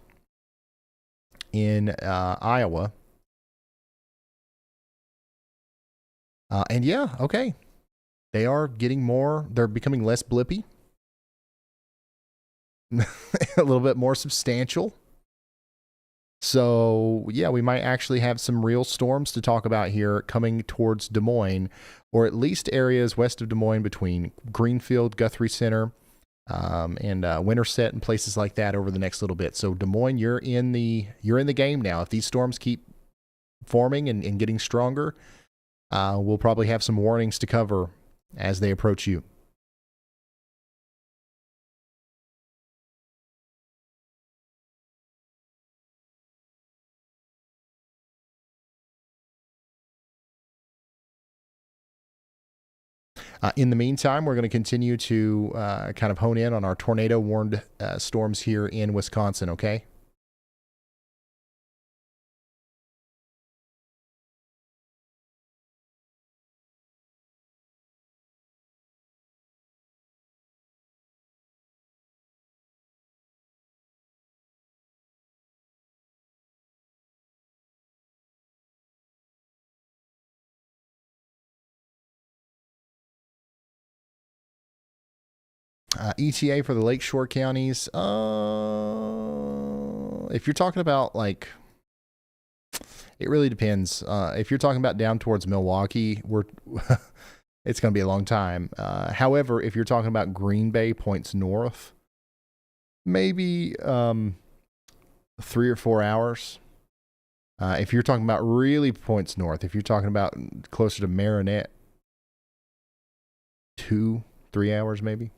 in Iowa. And yeah, okay. They are getting more, they're becoming less blippy. A little bit more substantial. So, yeah, we might actually have some real storms to talk about here coming towards Des Moines, or at least areas west of Des Moines between Greenfield, Guthrie Center, and Winterset and places like that over the next little bit. So, Des Moines, you're in the game now. If these storms keep forming and getting stronger, we'll probably have some warnings to cover as they approach you. In the meantime, we're going to continue to kind of hone in on our tornado-warned storms here in Wisconsin, okay? ETA for the lakeshore counties. If you're talking about like, it really depends. If you're talking about down towards Milwaukee, it's going to be a long time. However, if you're talking about Green Bay points north, maybe 3 or 4 hours. If you're talking about really points north, if you're talking about closer to Marinette, 2-3 hours maybe.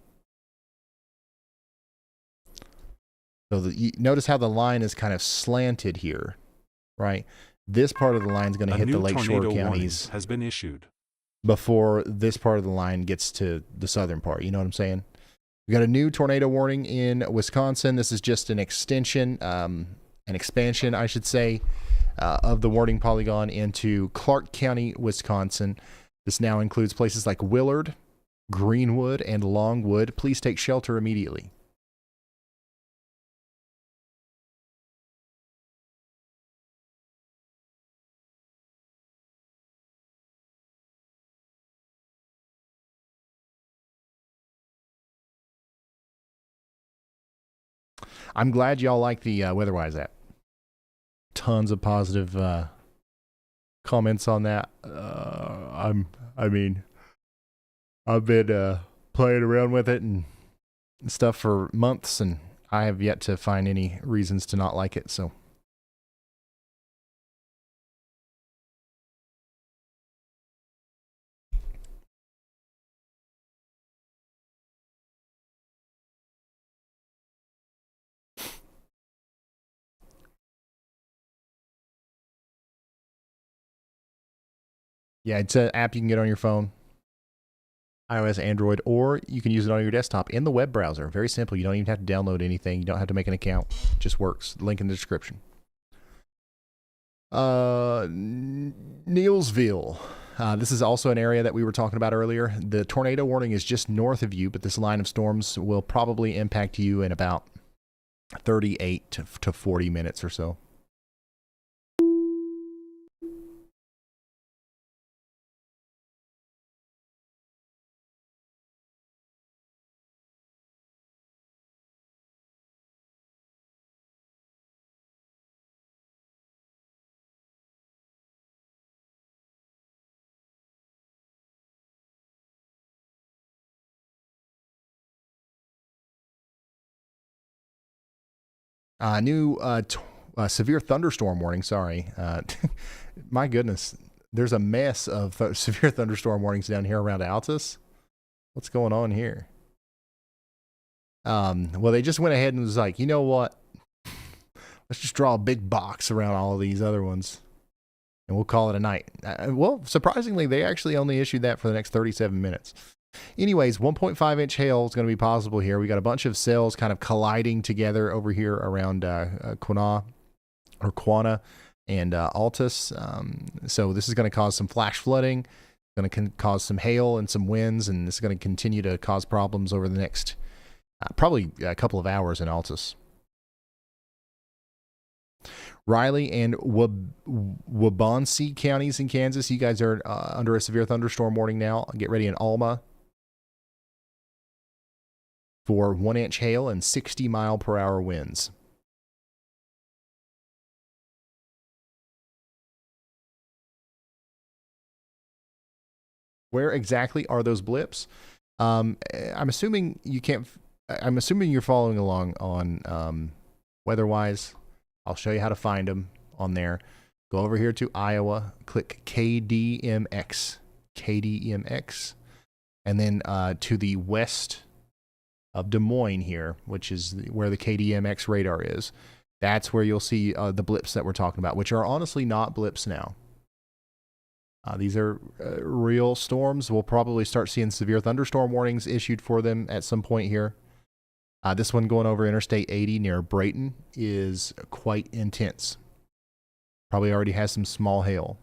So notice how the line is kind of slanted here, right? This part of the line is going to hit the lakeshore counties has been issued before this part of the line gets to the southern part. You know what I'm saying? We got a new tornado warning in Wisconsin. This is just an extension, an expansion, I should say, of the warning polygon into Clark County, Wisconsin. This now includes places like Willard, Greenwood, and Longwood. Please take shelter immediately. I'm glad y'all like the WeatherWise app. Tons of positive comments on that. I've been playing around with it and stuff for months, and I have yet to find any reasons to not like it. So. Yeah, it's an app you can get on your phone, iOS, Android, or you can use it on your desktop in the web browser. Very simple. You don't even have to download anything. You don't have to make an account. It just works. Link in the description. Neilsville. This is also an area that we were talking about earlier. The tornado warning is just north of you, but this line of storms will probably impact you in about 38 to 40 minutes or so. New severe thunderstorm warning. Sorry. My goodness. There's a mess of severe thunderstorm warnings down here around Altus. What's going on here? Well, they just went ahead and was like, you know what? Let's just draw a big box around all of these other ones, and we'll call it a night. Well, surprisingly, they actually only issued that for the next 37 minutes. Anyways, 1.5-inch hail is going to be possible here. We got a bunch of cells kind of colliding together over here around Quanah and Altus. So this is going to cause some flash flooding, going to cause some hail and some winds, and this is going to continue to cause problems over the next probably a couple of hours in Altus. Riley and Waubonsee counties in Kansas, you guys are under a severe thunderstorm warning now. Get ready in Alma for 1-inch hail and 60-mile-per-hour winds. Where exactly are those blips? I'm assuming you can't. I'm assuming you're following along on weather-wise. I'll show you how to find them on there. Go over here to Iowa, click KDMX, and then to the west of Des Moines here, which is where the KDMX radar is. That's where you'll see the blips that we're talking about, which are honestly not blips now. These are real storms. We'll probably start seeing severe thunderstorm warnings issued for them at some point here. This one going over Interstate 80 near Brayton is quite intense. Probably already has some small hail.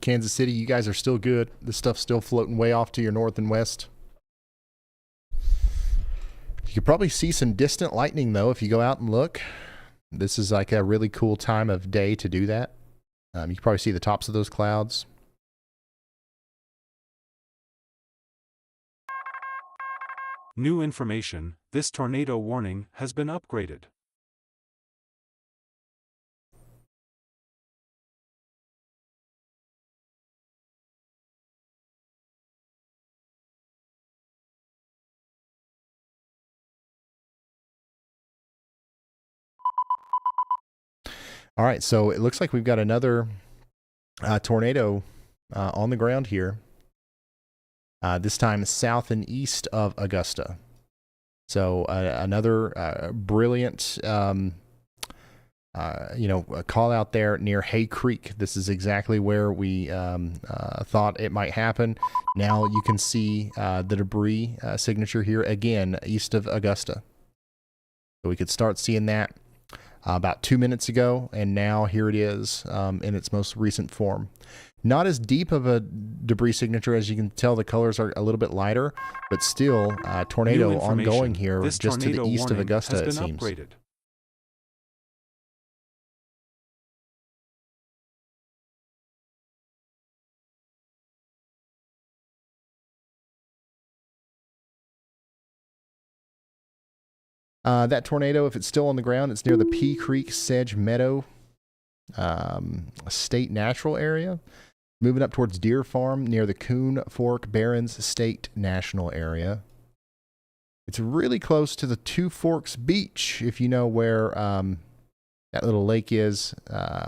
Kansas City, you guys are still good. The stuff's still floating way off to your north and west. You could probably see some distant lightning, though, if you go out and look. This is like a really cool time of day to do that. You can probably see the tops of those clouds. New information, this tornado warning has been upgraded. All right, so it looks like we've got another tornado on the ground here. This time south and east of Augusta. So another brilliant, a call out there near Hay Creek. This is exactly where we thought it might happen. Now you can see the debris signature here again east of Augusta. So we could start seeing that about 2 minutes ago, and now here it is in its most recent form. Not as deep of a debris signature, as you can tell. The colors are a little bit lighter, but still tornado ongoing here just to the east of Augusta, it seems. Upgraded. That tornado, if it's still on the ground, it's near the Pea Creek Sedge Meadow State Natural Area. Moving up towards Deer Farm near the Coon Fork Barrens State National Area. It's really close to the Two Forks Beach, if you know where that little lake is,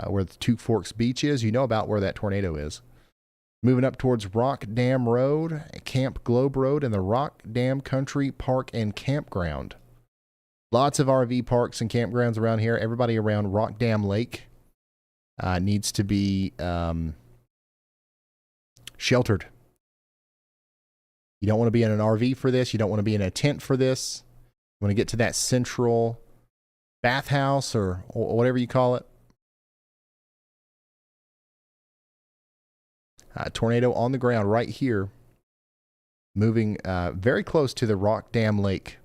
where the Two Forks Beach is. You know about where that tornado is. Moving up towards Rock Dam Road, Camp Globe Road, and the Rock Dam Country Park and Campground. Lots of RV parks and campgrounds around here. Everybody around Rock Dam Lake needs to be sheltered. You don't want to be in an RV for this. You don't want to be in a tent for this. You want to get to that central bathhouse or whatever you call it. Tornado on the ground right here, moving very close to the Rock Dam Lake.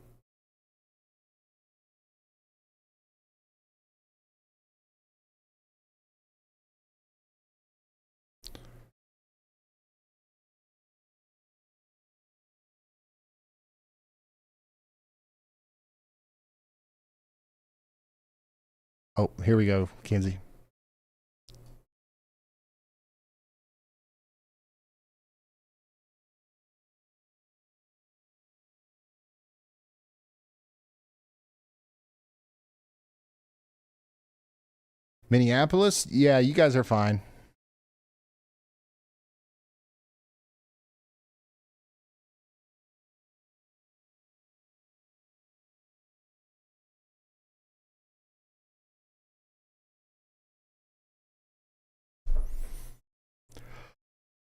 Oh, here we go, Kenzie. Minneapolis? Yeah, you guys are fine.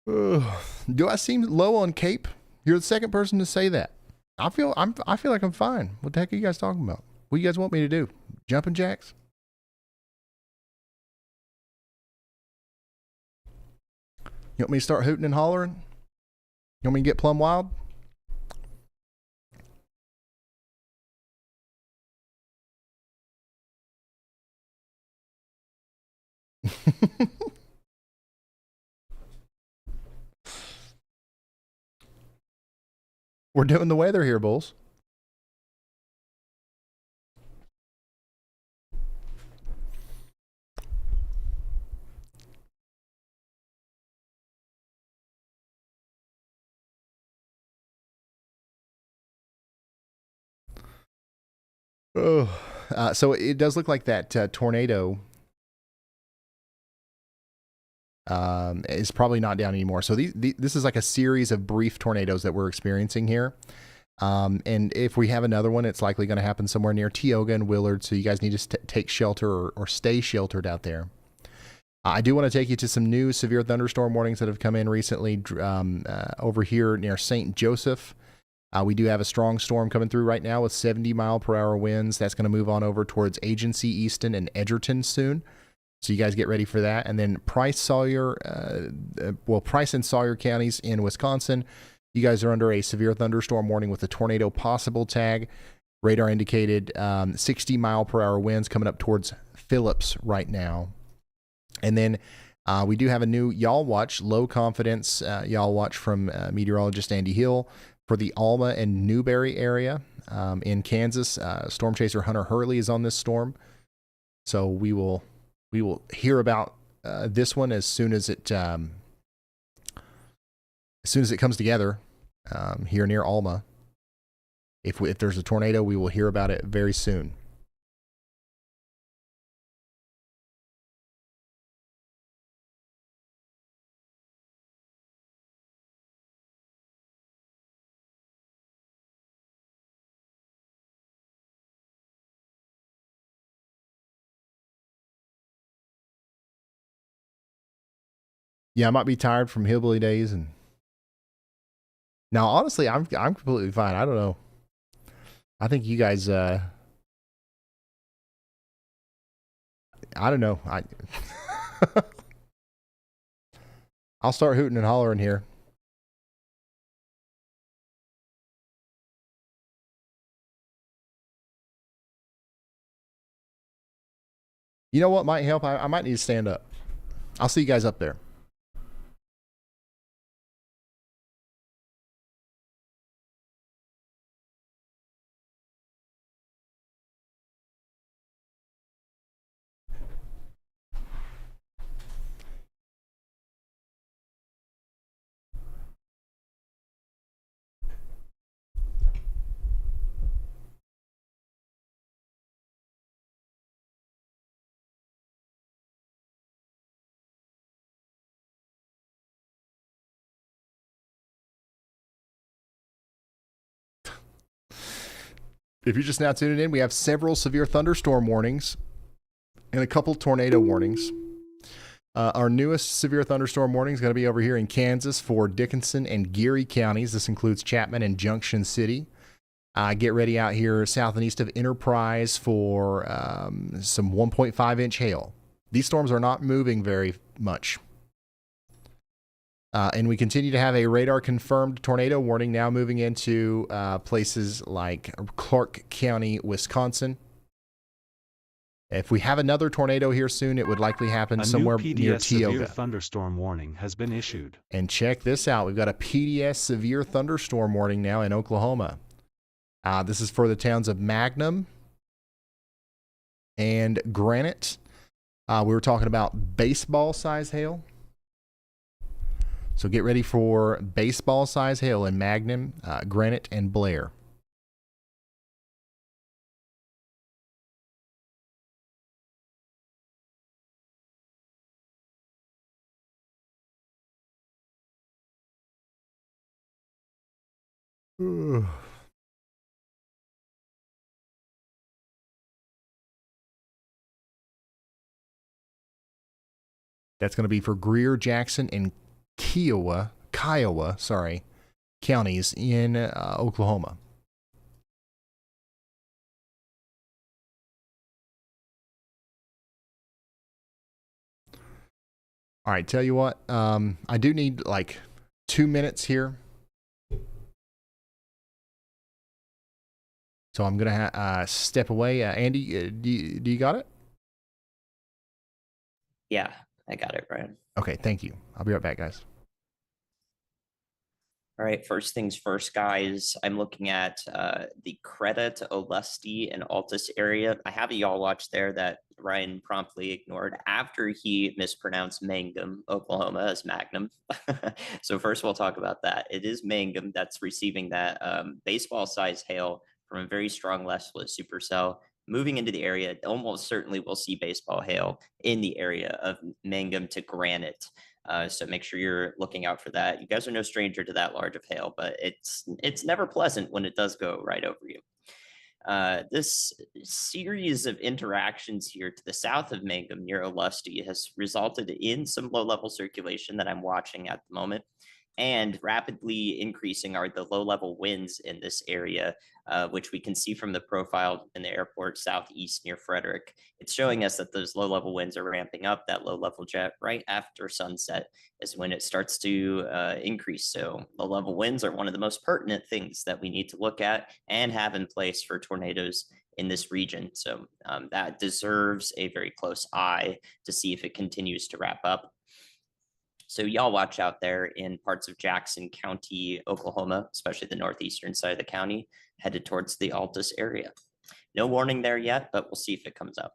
Do I seem low on Cape? You're the second person to say that. I feel like I'm fine. What the heck are you guys talking about? What do you guys want me to do? Jumping jacks? You want me to start hooting and hollering? You want me to get plumb wild? We're doing the weather here, Bulls. Oh, so it does look like that tornado is probably not down anymore. So this is like a series of brief tornadoes that we're experiencing here. And if we have another one, it's likely going to happen somewhere near Tioga and Willard. So you guys need to take shelter or stay sheltered out there. I do want to take you to some new severe thunderstorm warnings that have come in recently over here near St. Joseph. We do have a strong storm coming through right now with 70-mile-per-hour winds. That's going to move on over towards Agency, Easton, and Edgerton soon. So you guys get ready for that. And then Price and Sawyer counties in Wisconsin, you guys are under a severe thunderstorm warning with a tornado possible tag. Radar indicated 60-mile-per-hour winds coming up towards Phillips right now. And then we do have a new Y'all Watch, low confidence Y'all Watch from meteorologist Andy Hill for the Alma and Newberry area in Kansas. Storm chaser Hunter Hurley is on this storm. So we will hear about this one as soon as it comes together here near Alma. If there's a tornado, we will hear about it very soon. Yeah, I might be tired from hillbilly days, and now honestly, I'm completely fine. I don't know. I think you guys. I don't know. I'll start hooting and hollering here. You know what might help? I might need to stand up. I'll see you guys up there. If you're just now tuning in, we have several severe thunderstorm warnings and a couple tornado warnings. Our newest severe thunderstorm warning is going to be over here in Kansas for Dickinson and Geary counties. This includes Chapman and Junction City. Get ready out here south and east of Enterprise for some 1.5-inch hail. These storms are not moving very much. And we continue to have a radar confirmed tornado warning now moving into places like Clark County, Wisconsin. If we have another tornado here soon, it would likely happen somewhere new PDS near severe Tioga. thunderstorm warning has been issued. And check this out. We've got a PDS severe thunderstorm warning now in Oklahoma. This is for the towns of Mangum and Granite. We were talking about baseball size hail. So get ready for baseball size hail in Mangum, Granite, and Blair. That's going to be for Greer, Jackson, and Kiowa counties in Oklahoma. All right, tell you what, I do need like 2 minutes here. So I'm going to step away. Andy, do you got it? Yeah, I got it, Brian. Okay, thank you. I'll be right back, guys. All right, first things first, guys. I'm looking at the Credit, Olustee, and Altus area. I have a y'all watch there that Ryan promptly ignored after he mispronounced Mangum, Oklahoma, as Magnum. So first we'll talk about that. It is Mangum that's receiving that baseball-size hail from a very strong west-west supercell. Moving into the area, almost certainly we'll see baseball hail in the area of Mangum to Granite. So make sure you're looking out for that. You guys are no stranger to that large of hail, but it's never pleasant when it does go right over you. This series of interactions here to the south of Mangum near Olustee has resulted in some low-level circulation that I'm watching at the moment. And rapidly increasing are the low-level winds in this area, which we can see from the profile in the airport southeast near Frederick. It's showing us that those low-level winds are ramping up. That low-level jet right after sunset is when it starts to increase. So low-level winds are one of the most pertinent things that we need to look at and have in place for tornadoes in this region. So that deserves a very close eye to see if it continues to wrap up. So y'all watch out there in parts of Jackson County, Oklahoma, especially the northeastern side of the county, headed towards the Altus area. No warning there yet, but we'll see if it comes up.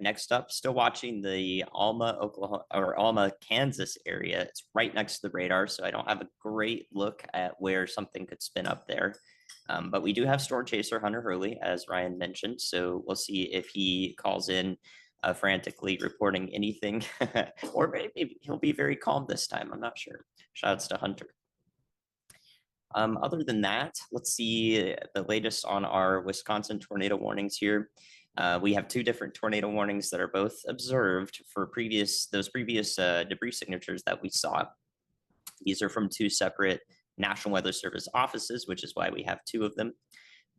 Next up, still watching the Alma, Oklahoma, or Alma, Kansas area. It's right next to the radar, so I don't have a great look at where something could spin up there. But we do have Storm Chaser Hunter Hurley, as Ryan mentioned, so we'll see if he calls in frantically reporting anything, or maybe he'll be very calm this time. I'm not sure. Shouts to Hunter. Other than that, let's see the latest on our Wisconsin tornado warnings here. We have two different tornado warnings that are both observed for those previous debris signatures that we saw. These are from two separate National Weather Service offices, which is why we have two of them.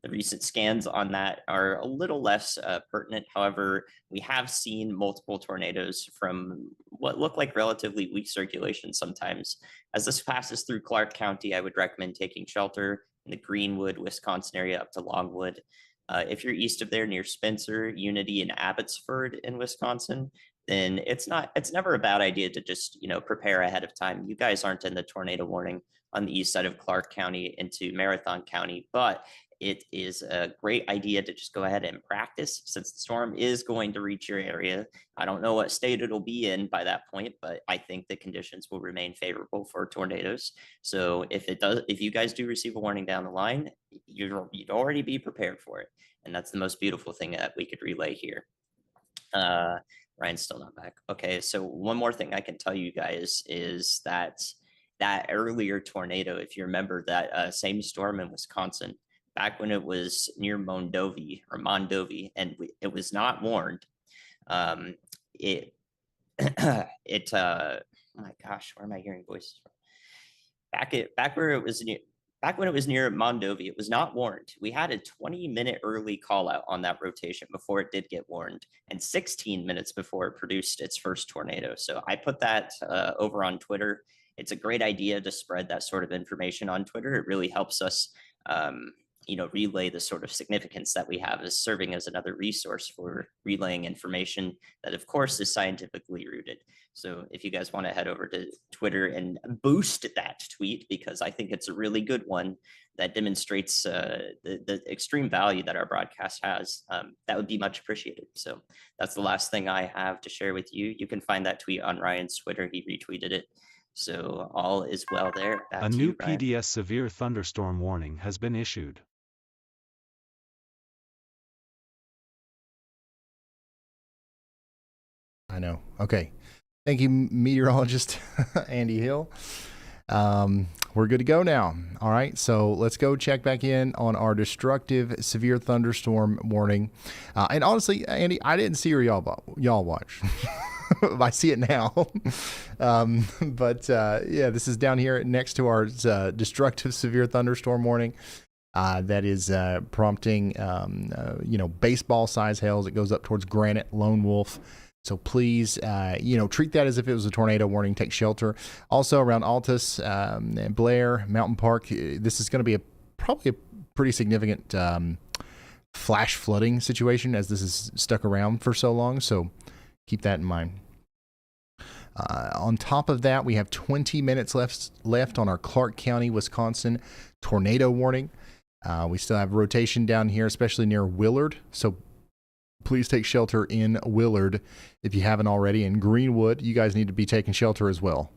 The recent scans on that are a little less pertinent. However, we have seen multiple tornadoes from what look like relatively weak circulation sometimes. As this passes through Clark County, I would recommend taking shelter in the Greenwood, Wisconsin area up to Longwood. If you're east of there near Spencer, Unity, and Abbotsford in Wisconsin, then it's never a bad idea to just, prepare ahead of time. You guys aren't in the tornado warning on the east side of Clark County into Marathon County, but it is a great idea to just go ahead and practice since the storm is going to reach your area. I don't know what state it'll be in by that point, but I think the conditions will remain favorable for tornadoes. So if you guys do receive a warning down the line, you'd already be prepared for it. And that's the most beautiful thing that we could relay here. Ryan's still not back. Okay, so one more thing I can tell you guys is that earlier tornado, if you remember that same storm in Wisconsin, back when it was near Mondovi, and it was not warned. Oh my gosh, where am I hearing voices from? Back where it was near, back when it was near Mondovi, it was not warned. We had a 20-minute early call out on that rotation before it did get warned, and 16 minutes before it produced its first tornado. So I put that over on Twitter. It's a great idea to spread that sort of information on Twitter. It really helps us, relay the sort of significance that we have as serving as another resource for relaying information that, of course, is scientifically rooted. So if you guys want to head over to Twitter and boost that tweet, because I think it's a really good one that demonstrates the extreme value that our broadcast has, that would be much appreciated. So that's the last thing I have to share with you. You can find that tweet on Ryan's Twitter. He retweeted it. So all is well there. Back A to new you, Ryan. PDS severe thunderstorm warning has been issued. I know. Okay. Thank you, meteorologist Andy Hill. We're good to go now. All right. So let's go check back in on our destructive severe thunderstorm warning. And honestly, Andy, I didn't see where y'all watch. I see it now. Yeah, this is down here next to our destructive severe thunderstorm warning. That is prompting, baseball size hails. It goes up towards Granite, Lone Wolf. So please, treat that as if it was a tornado warning. Take shelter. Also around Altus, and Blair, Mountain Park, this is going to be probably a pretty significant flash flooding situation as this is stuck around for so long. So keep that in mind. On top of that, we have 20 minutes left on our Clark County, Wisconsin tornado warning. We still have rotation down here, especially near Willard. So please take shelter in Willard if you haven't already. In Greenwood, you guys need to be taking shelter as well.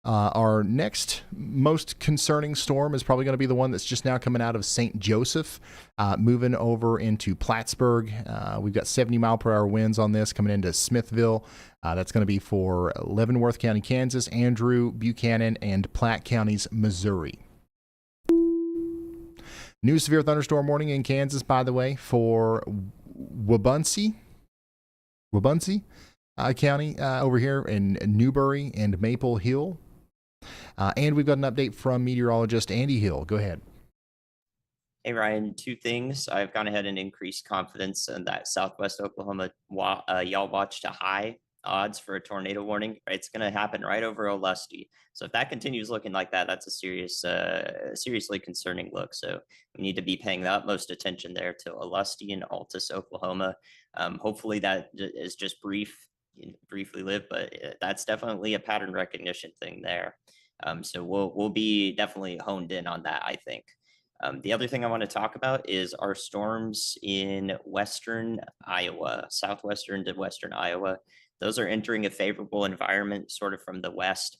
Our next most concerning storm is probably going to be the one that's just now coming out of St. Joseph, moving over into Plattsburgh. We've got 70-mile-per-hour winds on this coming into Smithville. That's going to be for Leavenworth County, Kansas, Andrew, Buchanan, and Platte counties, Missouri. New severe thunderstorm warning in Kansas, by the way, for Wabunsee County over here in Newberry and Maple Hill. And we've got an update from meteorologist Andy Hill. Go ahead. Hey, Ryan, two things. I've gone ahead and increased confidence in that Southwest Oklahoma y'all watch to high odds for a tornado warning. It's going to happen right over Olusty. So if that continues looking like that, that's a seriously concerning look. So we need to be paying the utmost attention there to Olusty and Altus, Oklahoma. Hopefully that is just briefly lived, but that's definitely a pattern recognition thing there. So we'll be definitely honed in on that, I think. The other thing I want to talk about is our storms in western Iowa, southwestern to western Iowa. Those are entering a favorable environment sort of from the west.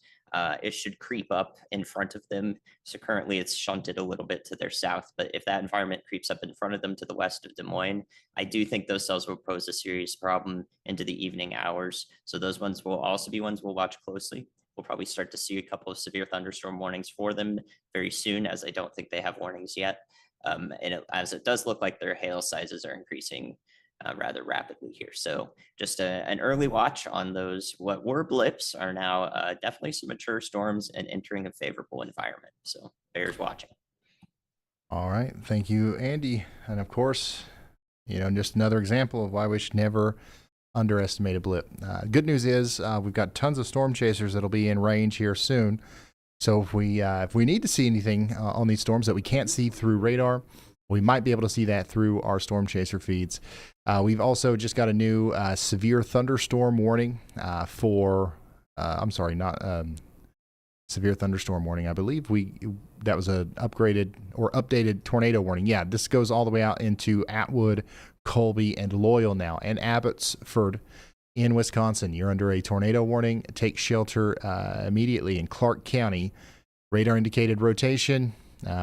It should creep up in front of them. So currently it's shunted a little bit to their south, but if that environment creeps up in front of them to the west of Des Moines, I do think those cells will pose a serious problem into the evening hours. So those ones will also be ones we'll watch closely. We'll probably start to see a couple of severe thunderstorm warnings for them very soon, as I don't think they have warnings yet. As it does look like their hail sizes are increasing rather rapidly here. So just an early watch on those. What were blips are now definitely some mature storms and entering a favorable environment. So bears watching. All right. Thank you, Andy. And of course, just another example of why we should never underestimate a blip. Good news is we've got tons of storm chasers that'll be in range here soon. So if we need to see anything on these storms that we can't see through radar, we might be able to see that through our storm chaser feeds. We've also just got a new severe thunderstorm warning severe thunderstorm warning. I believe that was a upgraded or updated tornado warning. Yeah, this goes all the way out into Atwood, Colby, and Loyal now, and Abbotsford in Wisconsin. You're under a tornado warning. Take shelter immediately in Clark County. Radar indicated rotation.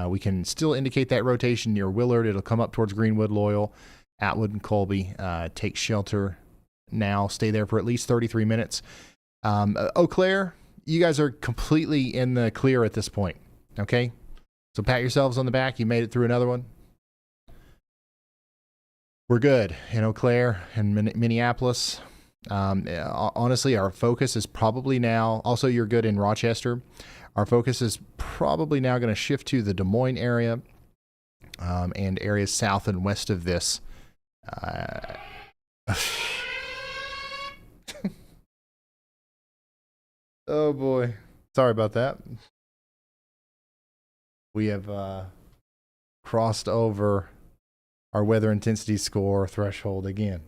We can still indicate that rotation near Willard. It'll come up towards Greenwood, Loyal, Atwood, and Colby. Take shelter now. Stay there for at least 33 minutes. Eau Claire, you guys are completely in the clear at this point. Okay? So pat yourselves on the back. You made it through another one. We're good in Eau Claire and Minneapolis. Honestly, our focus is probably now, also you're good in Rochester. Our focus is probably now going to shift to the Des Moines area and areas south and west of this. Oh boy. Sorry about that. We have crossed over our weather intensity score threshold again.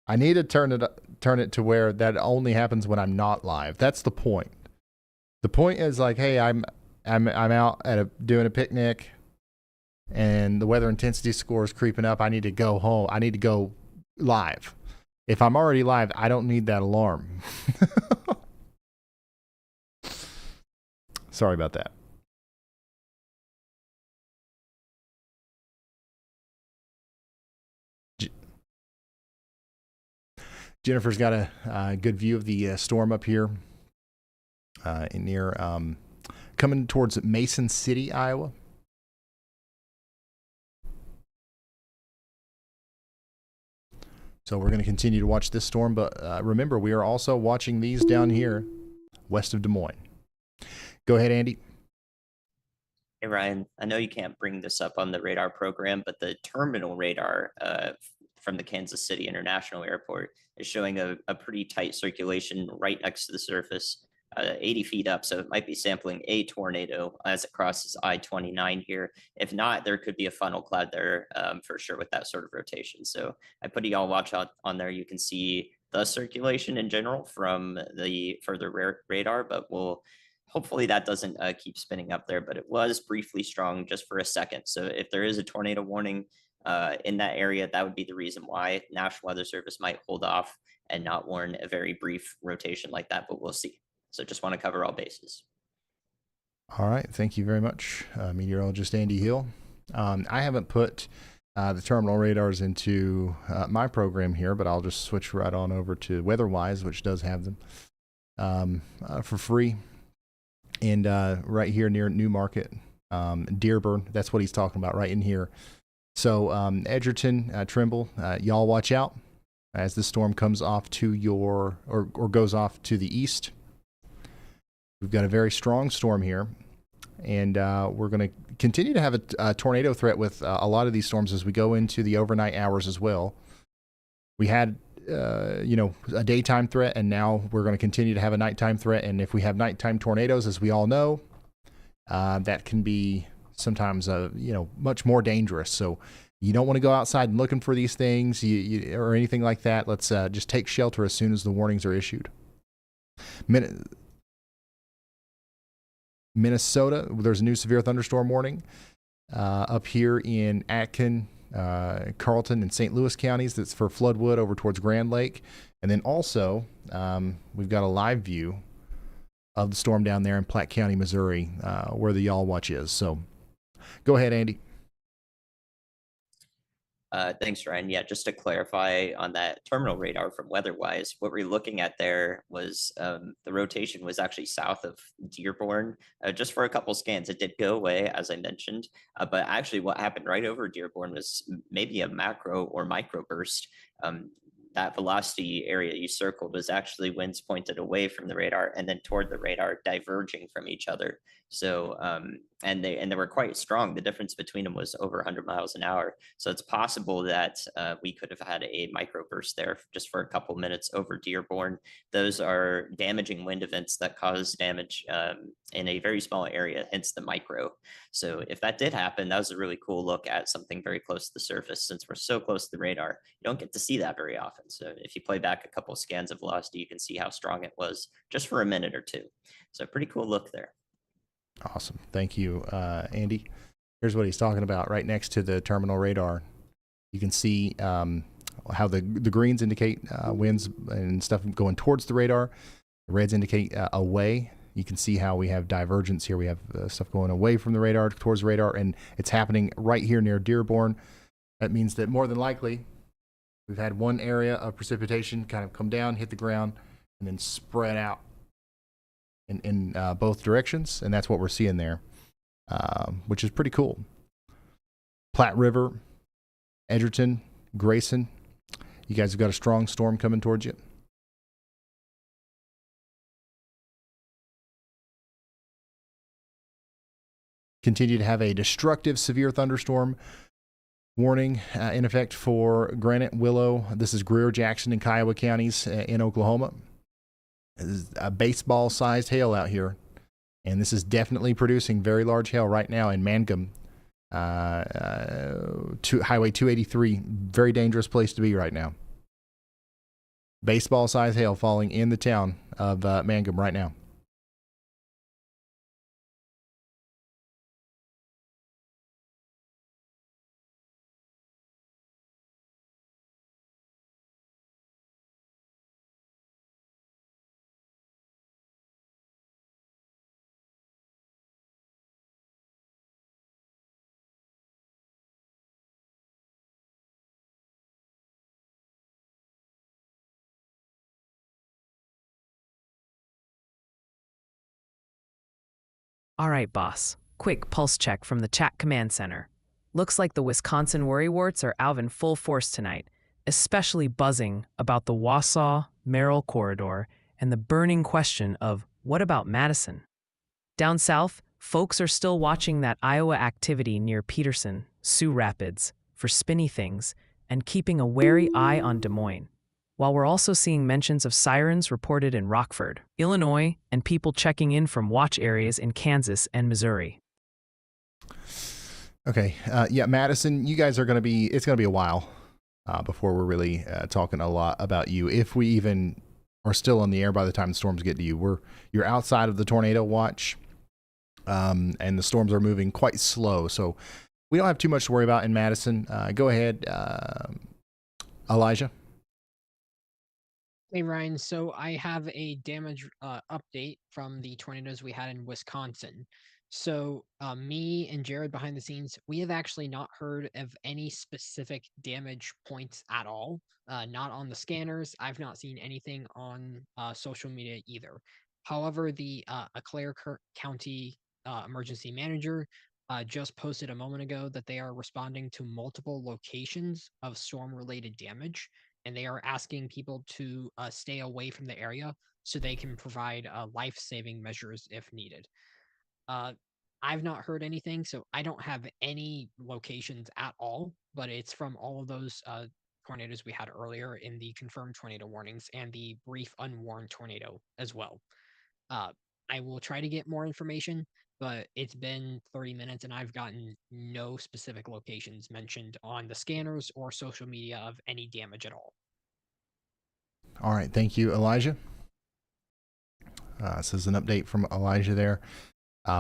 I need to turn it to where that only happens when I'm not live. That's the point. The point is like, hey, I'm out doing a picnic, and the weather intensity score is creeping up. I need to go home. I need to go live. If I'm already live, I don't need that alarm. Sorry about that. Jennifer's got a good view of the storm up here near coming towards Mason City, Iowa. So we're going to continue to watch this storm, but remember, we are also watching these down here west of Des Moines. Go ahead, Andy. Hey, Ryan, I know you can't bring this up on the radar program, but the terminal radar from the Kansas City International Airport is showing a pretty tight circulation right next to the surface, 80 feet up. So it might be sampling a tornado as it crosses I-29 here. If not, there could be a funnel cloud there for sure with that sort of rotation. So I put y'all watch out on there. You can see the circulation in general from the further radar, but hopefully that doesn't keep spinning up there, but it was briefly strong just for a second. So if there is a tornado warning in that area, that would be the reason why National Weather Service might hold off and not warn a very brief rotation like that, but we'll see. So just want to cover all bases. All right. Thank you very much, meteorologist Andy Hill. I haven't put the terminal radars into my program here, but I'll just switch right on over to WeatherWise, which does have them for free. And right here near Newmarket, Dearborn, that's what he's talking about right in here. So Edgerton, Trimble, y'all watch out as the storm comes off to your, or goes off to the east. We've got a very strong storm here, and we're going to continue to have a tornado threat with a lot of these storms as we go into the overnight hours as well. We had a daytime threat, and now we're going to continue to have a nighttime threat. And if we have nighttime tornadoes, as we all know, that can be sometimes, much more dangerous. So you don't want to go outside and looking for these things or anything like that. Let's just take shelter as soon as the warnings are issued. Minnesota, there's a new severe thunderstorm warning up here in Aitkin, Carlton, and St. Louis counties. That's for Floodwood over towards Grand Lake. And then also, we've got a live view of the storm down there in Platte County, Missouri, where the Y'all Watch is. So go ahead, Andy. Thanks, Ryan. Yeah, just to clarify on that terminal radar from WeatherWise, what we're looking at there was the rotation was actually south of Dearborn, just for a couple scans. It did go away, as I mentioned, but actually what happened right over Dearborn was maybe a macro or micro burst. That velocity area you circled was actually winds pointed away from the radar and then toward the radar, diverging from each other. So, and they were quite strong. The difference between them was over 100 miles an hour. So it's possible that we could have had a microburst there just for a couple minutes over Dearborn. Those are damaging wind events that cause damage in a very small area, hence the micro. So if that did happen, that was a really cool look at something very close to the surface. Since we're so close to the radar, you don't get to see that very often. So if you play back a couple scans of velocity, you can see how strong it was just for a minute or two. So pretty cool look there. Awesome. Thank you, Andy. Here's what he's talking about right next to the terminal radar. You can see how the greens indicate winds and stuff going towards the radar. The reds indicate away. You can see how we have divergence here. We have stuff going away from the radar towards the radar, and it's happening right here near Dearborn. That means that more than likely we've had one area of precipitation kind of come down, hit the ground, and then spread out in both directions, and that's what we're seeing there, which is pretty cool. Platte River, Edgerton, Grayson, You guys have got a strong storm coming towards you. Continue to have a destructive severe thunderstorm warning in effect for Granite, Willow. This is Greer, Jackson, and Kiowa counties in Oklahoma. This is a baseball-sized hail out here, and this is definitely producing very large hail right now in Mangum, Highway 283. Very dangerous place to be right now. Baseball-sized hail falling in the town of Mangum right now. All right, boss. Quick pulse check from the chat command center. Looks like the Wisconsin worrywarts are out in full force tonight, especially buzzing about the Wausau-Merrill corridor and the burning question of what about Madison? Down south, folks are still watching that Iowa activity near Peterson, Sioux Rapids, for spinny things and keeping a wary eye on Des Moines, while we're also seeing mentions of sirens reported in Rockford, Illinois, and people checking in from watch areas in Kansas and Missouri. Okay, yeah, Madison, you guys are going to be, it's going to be a while before we're really talking a lot about you, if we even are still in the air by the time the storms get to you. You're outside of the tornado watch, and the storms are moving quite slow, so we don't have too much to worry about in Madison. Go ahead, Elijah. Hey Ryan, so I have a damage update from the tornadoes we had in Wisconsin. So me and Jared behind the scenes, we have actually not heard of any specific damage points at all. Not on the scanners. I've not seen anything on social media either. However, the Eau Claire County emergency manager just posted a moment ago that they are responding to multiple locations of storm-related damage, and they are asking people to stay away from the area so they can provide life-saving measures if needed. I've not heard anything, so I don't have any locations at all, but it's from all of those tornadoes we had earlier in the confirmed tornado warnings and the brief unwarned tornado as well. I will try to get more information, but it's been 30 minutes and I've gotten no specific locations mentioned on the scanners or social media of any damage at all. All right, thank you, Elijah. This is an update from Elijah there.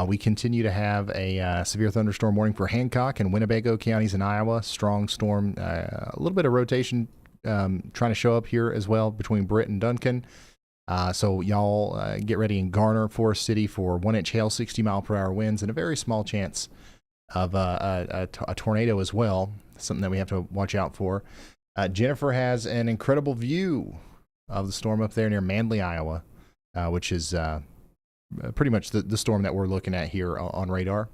We continue to have a severe thunderstorm warning for Hancock and Winnebago counties in Iowa. Strong storm, a little bit of rotation trying to show up here as well between Britt and Duncan. So y'all get ready in Garner, Forest City for 1-inch hail, 60-mile-per-hour winds, and a very small chance of a tornado as well, something that we have to watch out for. Jennifer has an incredible view of the storm up there near Manley, Iowa, which is pretty much the storm that we're looking at here on radar.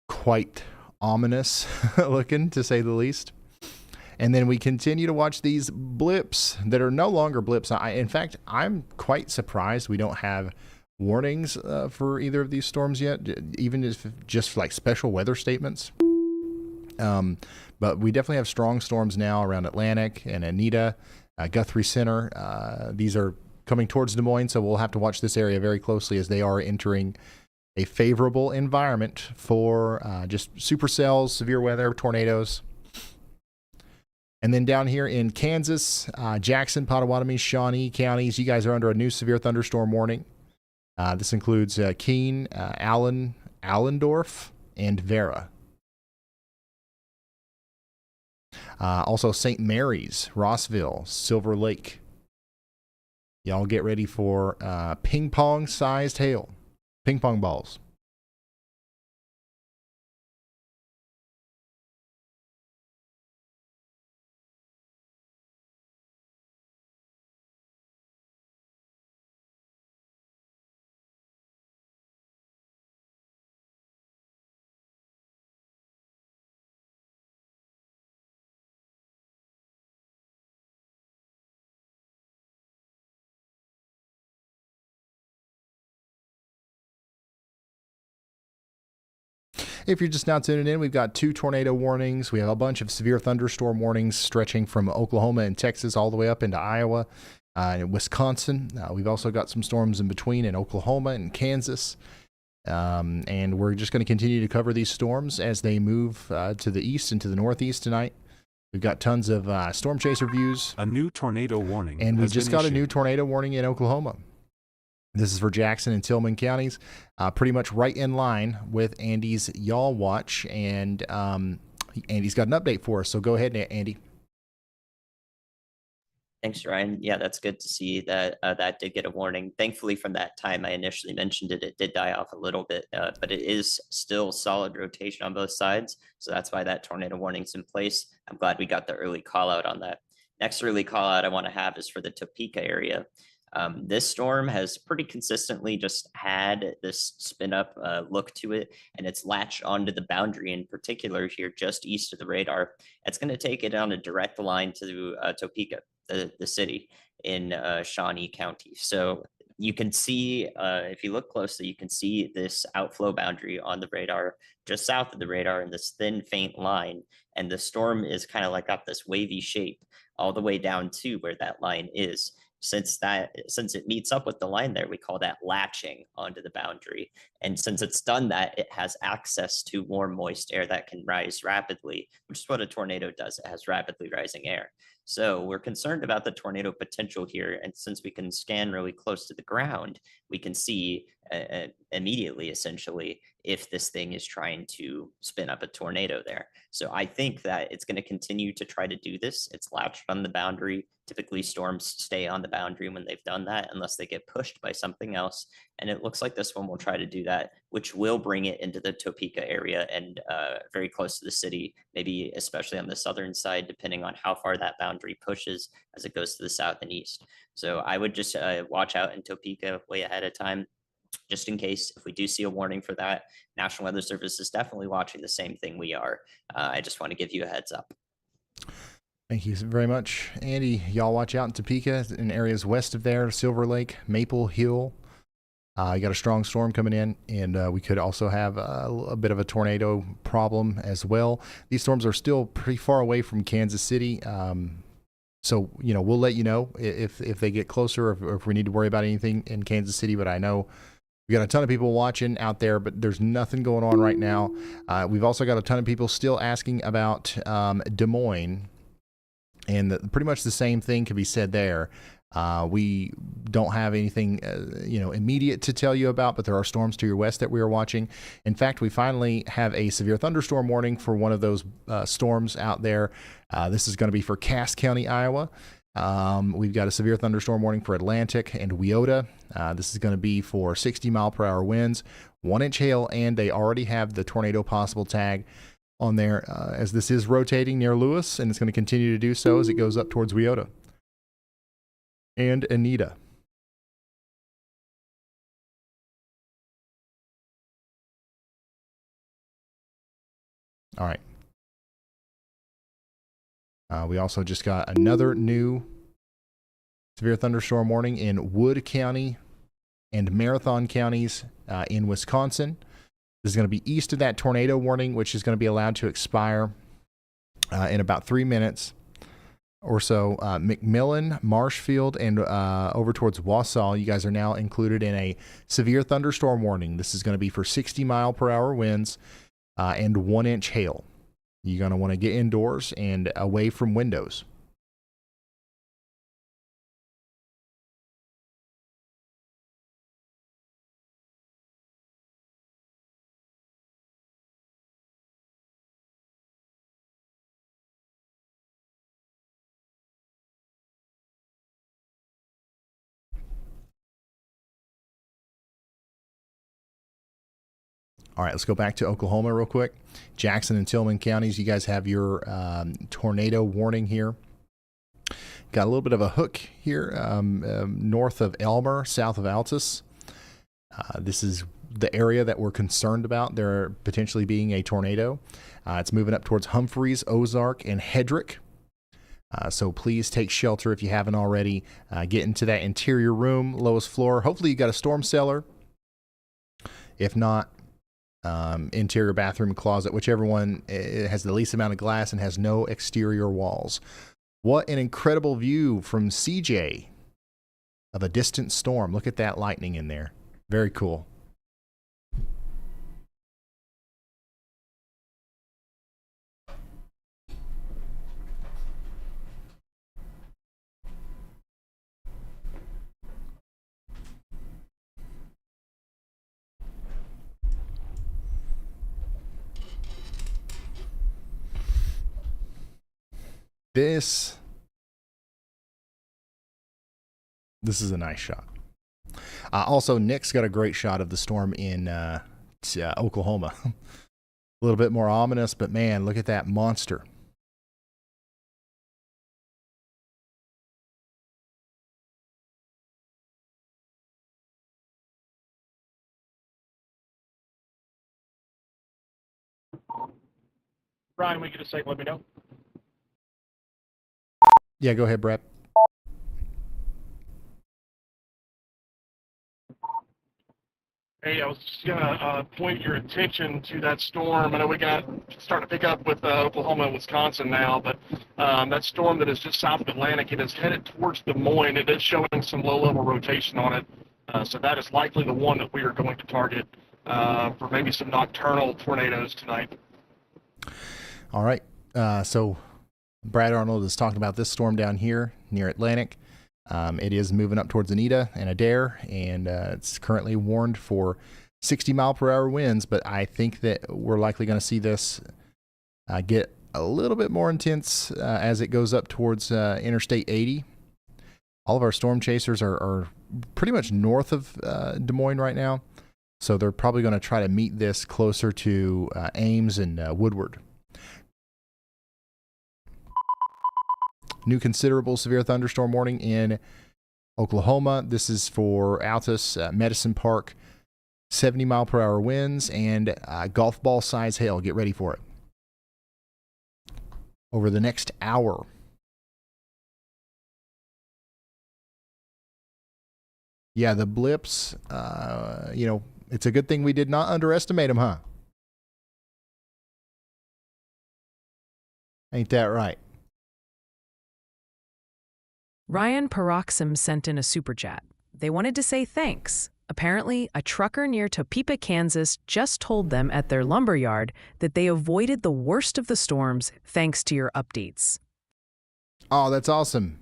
Quite ominous looking, to say the least. And then we continue to watch these blips that are no longer blips. In fact, I'm quite surprised we don't have warnings for either of these storms yet, even if just like special weather statements. But we definitely have strong storms now around Atlantic and Anita, Guthrie Center. These are coming towards Des Moines, so we'll have to watch this area very closely as they are entering a favorable environment for just supercells, severe weather, tornadoes. And then down here in Kansas, Jackson, Pottawatomie, Shawnee counties, you guys are under a new severe thunderstorm warning. This includes Keene, Allen, Allendorf, and Vera. Also St. Mary's, Rossville, Silver Lake. Y'all get ready for ping pong sized hail. Ping pong balls. If you're just now tuning in, we've got 2 tornado warnings. We have a bunch of severe thunderstorm warnings stretching from Oklahoma and Texas all the way up into Iowa and Wisconsin. We've also got some storms in between in Oklahoma and Kansas. And we're just going to continue to cover these storms as they move to the east and to the northeast tonight. We've got tons of storm chaser views. A new tornado warning. And we has just been got a new issued. tornado warning in Oklahoma. This is for Jackson and Tillman counties, pretty much right in line with Andy's Y'all Watch. And Andy's got an update for us. So go ahead, Andy. Thanks, Ryan. Yeah, that's good to see that that did get a warning. Thankfully, from that time I initially mentioned it, it did die off a little bit, but it is still solid rotation on both sides. So that's why that tornado warning's in place. I'm glad we got the early call out on that. Next early call out I want to have is for the Topeka area. This storm has pretty consistently just had this spin up look to it, and it's latched onto the boundary in particular here just east of the radar. It's going to take it on a direct line to Topeka, the city in Shawnee County. So you can see, if you look closely, you can see this outflow boundary on the radar just south of the radar in this thin, faint line. And the storm is kind of like got this wavy shape all the way down to where that line is. Since it meets up with the line there, we call that latching onto the boundary. And since it's done that, it has access to warm, moist air that can rise rapidly, which is what a tornado does. It has rapidly rising air. So we're concerned about the tornado potential here. And since we can scan really close to the ground, we can see immediately, essentially, if this thing is trying to spin up a tornado there. So I think that it's going to continue to try to do this. It's latched on the boundary. Typically, storms stay on the boundary when they've done that, unless they get pushed by something else. And it looks like this one will try to do that, which will bring it into the Topeka area and very close to the city, maybe especially on the southern side, depending on how far that boundary pushes as it goes to the south and east. So I would just watch out in Topeka way ahead of time, just in case if we do see a warning for that. National Weather Service is definitely watching the same thing we are. I just want to give you a heads up. Thank you very much, Andy. Y'all watch out in Topeka, in areas west of there, Silver Lake, Maple Hill. You got a strong storm coming in, and we could also have a bit of a tornado problem as well. These storms are still pretty far away from Kansas City. So, we'll let you know if they get closer or if we need to worry about anything in Kansas City. But I know we got a ton of people watching out there, but there's nothing going on right now. We've also got a ton of people still asking about Des Moines. And pretty much the same thing can be said there. We don't have anything, immediate to tell you about, but there are storms to your west that we are watching. In fact, we finally have a severe thunderstorm warning for one of those storms out there. This is going to be for Cass County, Iowa. We've got a severe thunderstorm warning for Atlantic and Weota. This is going to be for 60-mile-per-hour winds, 1-inch hail, and they already have the tornado possible tag on there as this is rotating near Lewis, and it's going to continue to do so as it goes up towards Weota and Anita. All right. We also just got another new severe thunderstorm warning in Wood County and Marathon counties in Wisconsin. This is going to be east of that tornado warning, which is going to be allowed to expire in about 3 minutes or so. McMillan, Marshfield, and over towards Wausau, you guys are now included in a severe thunderstorm warning. This is going to be for 60-mile-per-hour winds and 1-inch hail. You're going to want to get indoors and away from windows. All right, let's go back to Oklahoma real quick. Jackson and Tillman counties, you guys have your tornado warning here. Got a little bit of a hook here north of Elmer, south of Altus. This is the area that we're concerned about there potentially being a tornado. It's moving up towards Humphreys, Ozark, and Hedrick. So please take shelter if you haven't already. Get into that interior room, lowest floor. Hopefully you got a storm cellar. If not, interior bathroom closet, whichever one. It has the least amount of glass and has no exterior walls. What an incredible view from CJ of a distant storm. Look at that lightning in there. Very cool. This is a nice shot. Also, Nick's got a great shot of the storm in Oklahoma. A little bit more ominous, but man, look at that monster. Ryan, we get a second, let me know. Yeah, go ahead, Brett. Hey, I was just going to point your attention to that storm. I know we got starting to pick up with Oklahoma and Wisconsin now, but that storm that is just south of Atlantic, it is headed towards Des Moines. It is showing some low-level rotation on it, so that is likely the one that we are going to target for maybe some nocturnal tornadoes tonight. All right, so Brad Arnold is talking about this storm down here near Atlantic. It is moving up towards Anita and Adair, and it's currently warned for 60-mile-per-hour winds, but I think that we're likely going to see this get a little bit more intense as it goes up towards Interstate 80. All of our storm chasers are pretty much north of Des Moines right now, so they're probably going to try to meet this closer to Ames and Woodward. New considerable severe thunderstorm warning in Oklahoma. This is for Altus, Medicine Park, 70-mile-per-hour winds and golf ball size hail. Get ready for it. Over the next hour. Yeah, the blips, it's a good thing we did not underestimate them, huh? Ain't that right? Ryan Paroxym sent in a super chat. They wanted to say thanks. Apparently, a trucker near Topeka, Kansas just told them at their lumber yard that they avoided the worst of the storms thanks to your updates. Oh, that's awesome.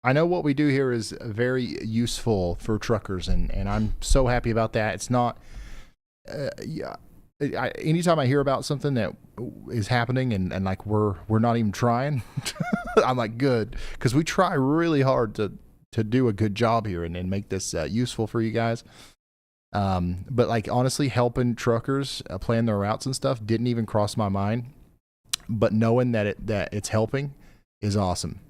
I know what we do here is very useful for truckers, and I'm so happy about that. It's not... anytime I hear about something that is happening and like we're not even trying, I'm like, good, because we try really hard to do a good job here and make this useful for you guys. But like honestly, helping truckers plan their routes and stuff didn't even cross my mind. But knowing that it's helping is awesome.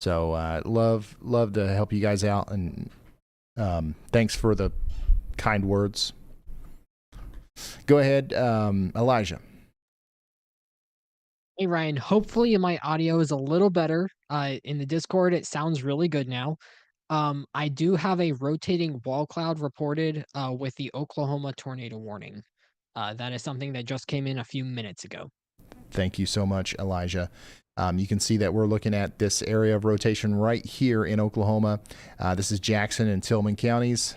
So love to help you guys out, and thanks for the kind words. Go ahead, Elijah. Hey, Ryan. Hopefully my audio is a little better. In the Discord, it sounds really good now. I do have a rotating wall cloud reported with the Oklahoma tornado warning. That is something that just came in a few minutes ago. Thank you so much, Elijah. You can see that we're looking at this area of rotation right here in Oklahoma. This is Jackson and Tillman counties.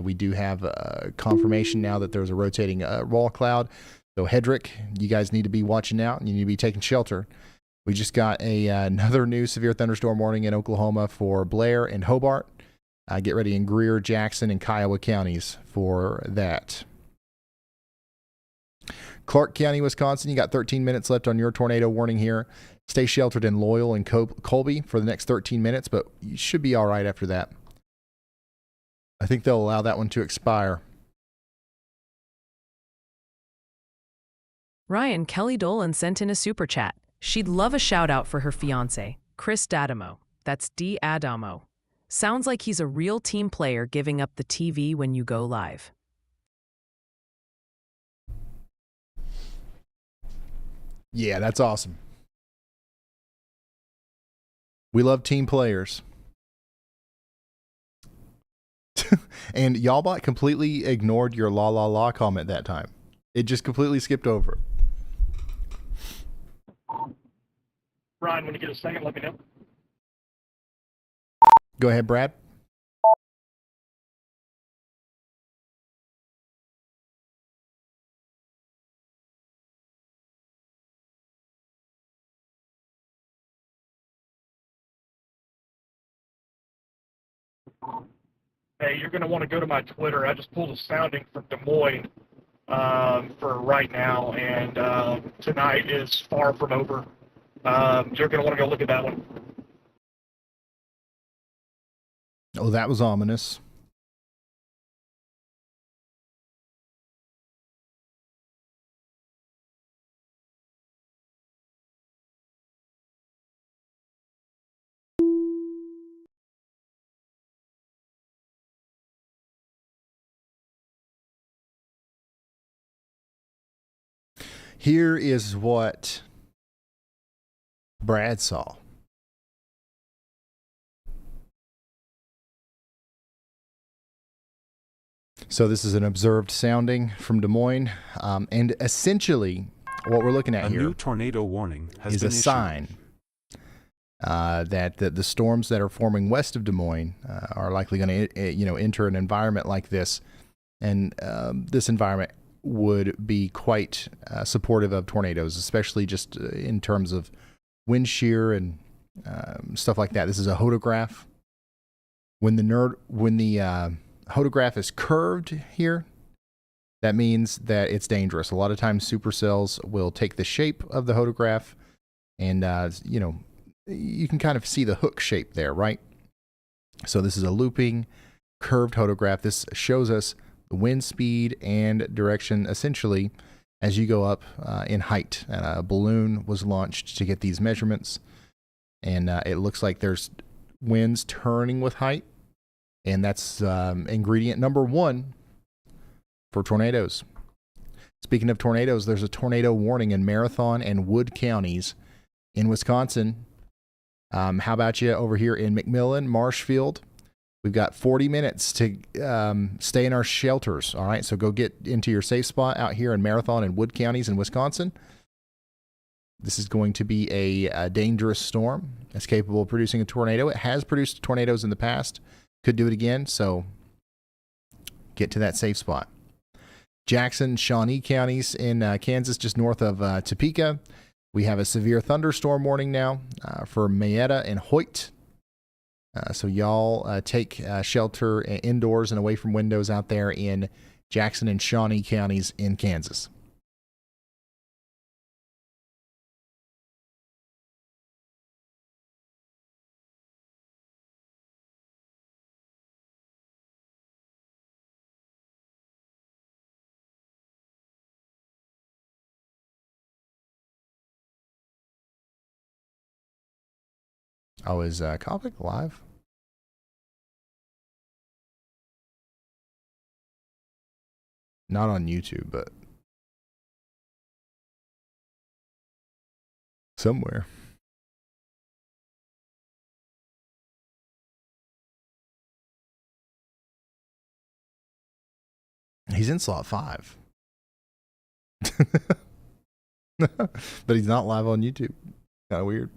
We do have confirmation now that there's a rotating wall cloud. So Hedrick, you guys need to be watching out, and you need to be taking shelter. We just got another new severe thunderstorm warning in Oklahoma for Blair and Hobart. Get ready in Greer, Jackson, and Kiowa counties for that. Clark County, Wisconsin, you got 13 minutes left on your tornado warning here. Stay sheltered in Loyal and Colby for the next 13 minutes, but you should be all right after that. I think they'll allow that one to expire. Ryan, Kelly Dolan sent in a super chat. She'd love a shout out for her fiance, Chris D'Adamo. That's D. Adamo. Sounds like he's a real team player giving up the TV when you go live. Yeah, that's awesome. We love team players. And Y'allbot completely ignored your la la la comment that time. It just completely skipped over it. Ryan, when you get a second, let me know. Go ahead, Brad. Hey, you're going to want to go to my Twitter. I just pulled a sounding from Des Moines for right now, and tonight is far from over. You're going to want to go look at that one. Oh, that was ominous. Here is what Brad saw. So this is an observed sounding from Des Moines, and essentially what we're looking at A here new tornado warning has is been a issued. sign that the storms that are forming west of Des Moines are likely going to enter an environment like this, and this environment would be quite supportive of tornadoes, especially just in terms of wind shear and stuff like that. This is a hodograph. When the hodograph is curved here, that means that it's dangerous. A lot of times supercells will take the shape of the hodograph, and you can kind of see the hook shape there, right? So this is a looping, curved hodograph. This shows us the wind speed and direction, essentially, as you go up in height. And a balloon was launched to get these measurements, and it looks like there's winds turning with height, and that's ingredient number one for tornadoes. Speaking of tornadoes, there's a tornado warning in Marathon and Wood counties in Wisconsin. How about you over here in McMillan, Marshfield? We've got 40 minutes to stay in our shelters, all right? So go get into your safe spot out here in Marathon and Wood counties in Wisconsin. This is going to be a dangerous storm. It's capable of producing a tornado. It has produced tornadoes in the past. Could do it again, so get to that safe spot. Jackson, Shawnee counties in Kansas, just north of Topeka. We have a severe thunderstorm warning now for Mayetta and Hoyt. So y'all take shelter indoors and away from windows out there in Jackson and Shawnee counties in Kansas. Oh, is Colby live? Not on YouTube, but somewhere. He's in slot 5. But he's not live on YouTube. Kind of weird.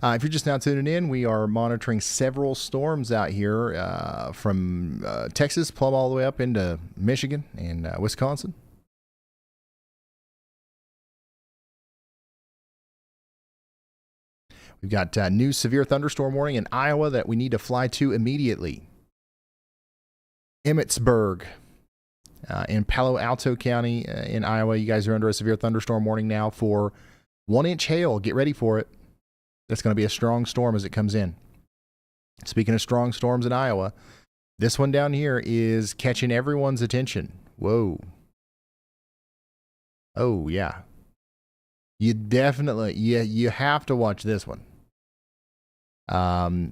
If you're just now tuning in, we are monitoring several storms out here from Texas, plumb all the way up into Michigan and Wisconsin. We've got new severe thunderstorm warning in Iowa that we need to fly to immediately. Emmitsburg in Palo Alto County in Iowa. You guys are under a severe thunderstorm warning now for 1-inch hail. Get ready for it. That's going to be a strong storm as it comes in. Speaking of strong storms in Iowa, this one down here is catching everyone's attention. Whoa. Oh, yeah. You definitely, you have to watch this one.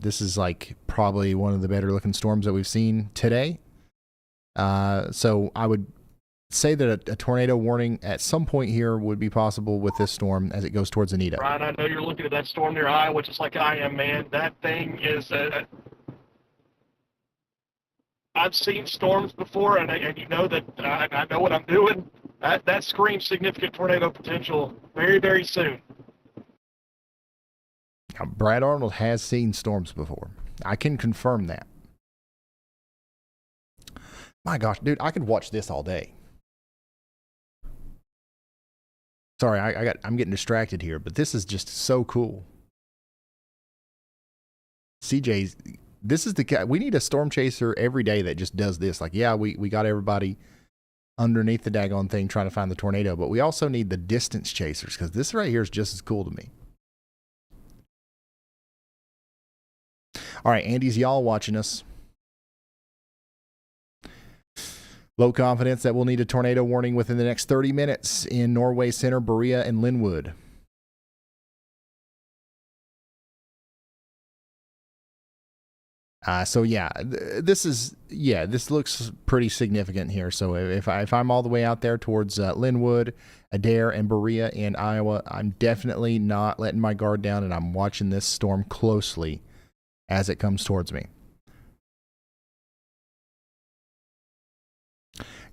This is like probably one of the better looking storms that we've seen today. So I would say that a tornado warning at some point here would be possible with this storm as it goes towards Anita. Ryan, I know you're looking at that storm near Iowa, just like I am, man. That thing is. I've seen storms before, and you know that I know what I'm doing. That screams significant tornado potential very, very soon. Now, Brad Arnold has seen storms before. I can confirm that. My gosh, dude, I could watch this all day. Sorry, I'm getting distracted here, but this is just so cool. CJ's, this is the guy. We need a storm chaser every day that just does this. Like, yeah, we got everybody underneath the daggone thing trying to find the tornado, but we also need the distance chasers because this right here is just as cool to me. All right, Andy's y'all watching us. Low confidence that we'll need a tornado warning within the next 30 minutes in Norway Center, Berea, and Linwood. So yeah, this looks pretty significant here. So if I'm all the way out there towards Linwood, Adair, and Berea in Iowa, I'm definitely not letting my guard down, and I'm watching this storm closely as it comes towards me.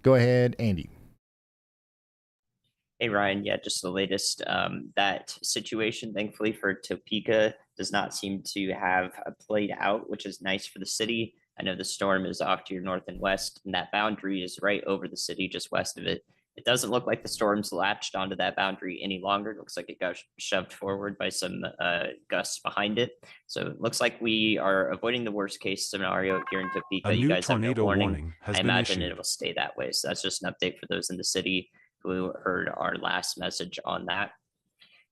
Go ahead, Andy. Hey, Ryan. Yeah, just the latest. That situation, thankfully, for Topeka does not seem to have played out, which is nice for the city. I know the storm is off to your north and west, and that boundary is right over the city, just west of it. It doesn't look like the storm's latched onto that boundary any longer. It looks like it got shoved forward by some gusts behind it. So it looks like we are avoiding the worst case scenario here in Topeka. You guys have no warning. I imagine it will stay that way. So that's just an update for those in the city who heard our last message on that.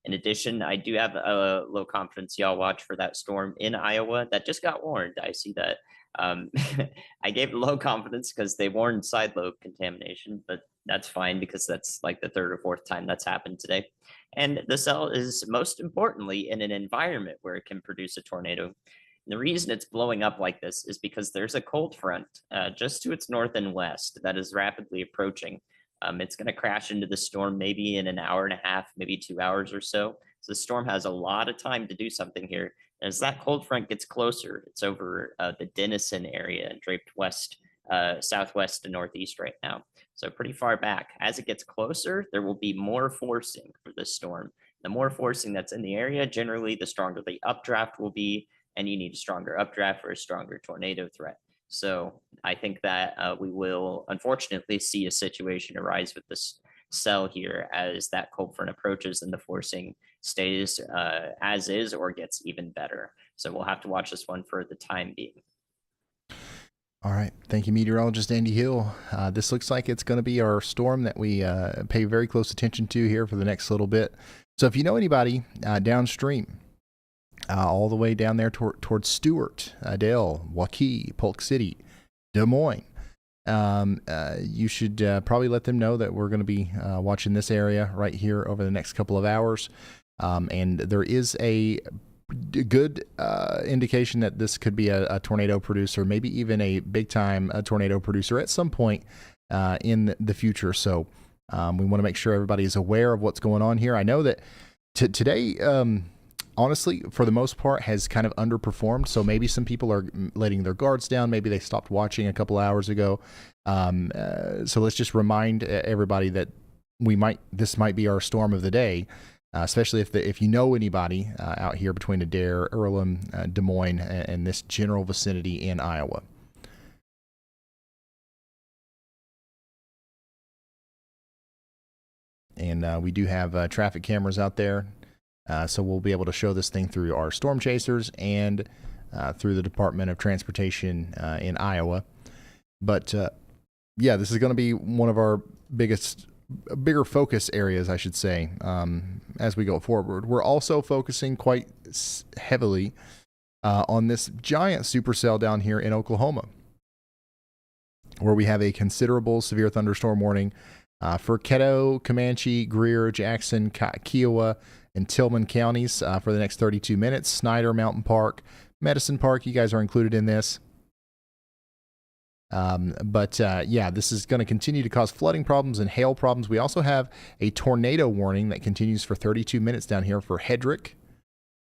In addition, I do have a low confidence y'all watch for that storm in Iowa that just got warned. I see that. I gave it low confidence because they warned side lobe contamination, but that's fine because that's like the third or fourth time that's happened today. And the cell is most importantly in an environment where it can produce a tornado. And the reason it's blowing up like this is because there's a cold front just to its north and west that is rapidly approaching. It's going to crash into the storm maybe in an hour and a half, maybe 2 hours or so. So the storm has a lot of time to do something here. As that cold front gets closer, it's over the Dickinson area and draped west, southwest to northeast right now. So pretty far back. As it gets closer, there will be more forcing for this storm. The more forcing that's in the area, generally the stronger the updraft will be, and you need a stronger updraft for a stronger tornado threat. So I think that we will unfortunately see a situation arise with this cell here as that cold front approaches and the forcing stays as is or gets even better. So we'll have to watch this one for the time being. All right. Thank you, meteorologist Andy Hill. This looks like it's going to be our storm that we pay very close attention to here for the next little bit. So if you know anybody downstream, all the way down there towards Stewart, Adel, Waukee, Polk City, Des Moines, you should probably let them know that we're going to be watching this area right here over the next couple of hours. And there is a good indication that this could be a tornado producer, maybe even a big time tornado producer at some point in the future. So we want to make sure everybody is aware of what's going on here. I know that today, honestly, for the most part, has kind of underperformed. So maybe some people are letting their guards down. Maybe they stopped watching a couple hours ago. So let's just remind everybody that this might be our storm of the day. Especially if you know anybody out here between Adair, Earlham, Des Moines, and this general vicinity in Iowa. And we do have traffic cameras out there, so we'll be able to show this thing through our storm chasers and through the Department of Transportation in Iowa. But yeah, this is going to be one of our bigger focus areas, I should say, as we go forward. We're also focusing quite heavily on this giant supercell down here in Oklahoma, where we have a considerable severe thunderstorm warning For Caddo, Comanche, Greer, Jackson, Kiowa, and Tillman counties for the next 32 minutes. Snyder, Mountain Park, Medicine Park, you guys are included in this. Yeah, this is going to continue to cause flooding problems and hail problems. We also have a tornado warning that continues for 32 minutes down here for Hedrick.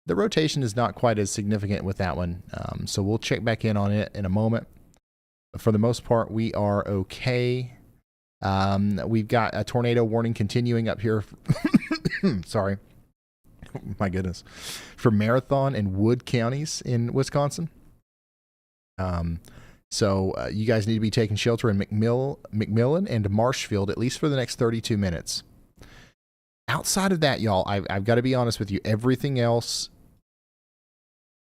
The rotation is not quite as significant with that one, so we'll check back in on it in a moment. But for the most part, we are okay. We've got a tornado warning continuing up here. Sorry. My goodness. For Marathon and Wood counties in Wisconsin. So you guys need to be taking shelter in McMillan and Marshfield, at least for the next 32 minutes. Outside of that, y'all, I've got to be honest with you. Everything else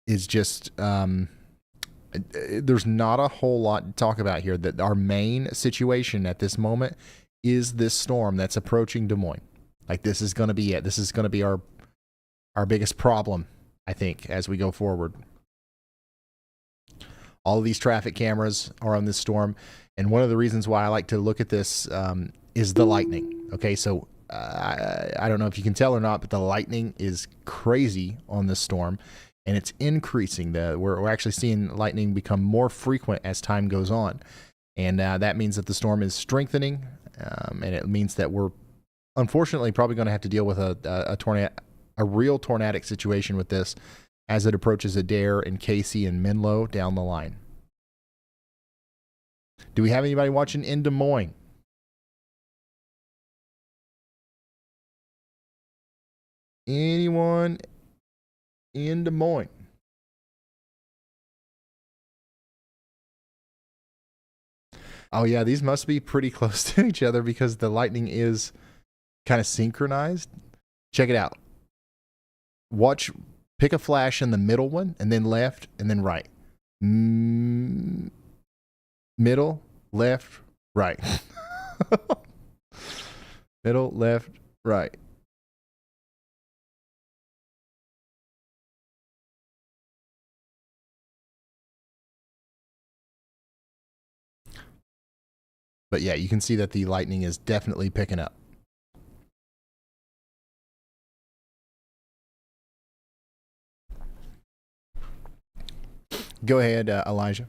is just, there's not a whole lot to talk about here. That our main situation at this moment is this storm that's approaching Des Moines. Like, this is going to be it. This is going to be our biggest problem, I think, as we go forward. All of these traffic cameras are on this storm. And one of the reasons why I like to look at this is the lightning. Okay, so I don't know if you can tell or not, but the lightning is crazy on this storm. And it's increasing. We're actually seeing lightning become more frequent as time goes on. And that means that the storm is strengthening. And it means that we're unfortunately probably going to have to deal with a real tornadic situation with this as it approaches Adair and Casey and Menlo down the line. Do we have anybody watching in Des Moines? Anyone in Des Moines? Oh yeah, these must be pretty close to each other because the lightning is kind of synchronized. Check it out. Pick a flash in the middle one, and then left, and then right. Middle, left, right. Middle, left, right. But yeah, you can see that the lightning is definitely picking up. Go ahead, Elijah.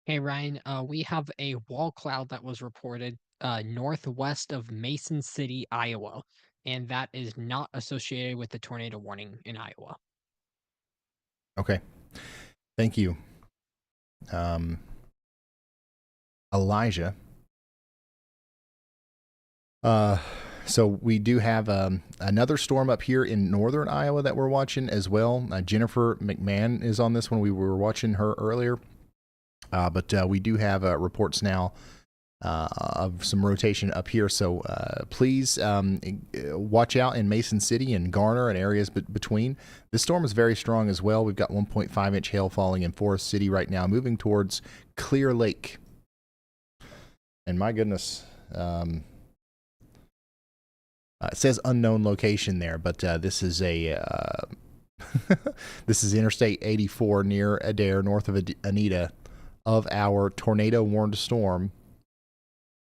Hey, Ryan, we have a wall cloud that was reported northwest of Mason City, Iowa, and that is not associated with the tornado warning in Iowa. Okay. Thank you. Elijah. So we do have another storm up here in northern Iowa that we're watching as well. Jennifer McMahon is on this one. We were watching her earlier. But we do have reports now of some rotation up here. So please watch out in Mason City and Garner and areas between. This storm is very strong as well. We've got 1.5 inch hail falling in Forest City right now, moving towards Clear Lake. And my goodness, it says unknown location there, but this is this is Interstate 84 near Adair, north of Anita, of our tornado warned storm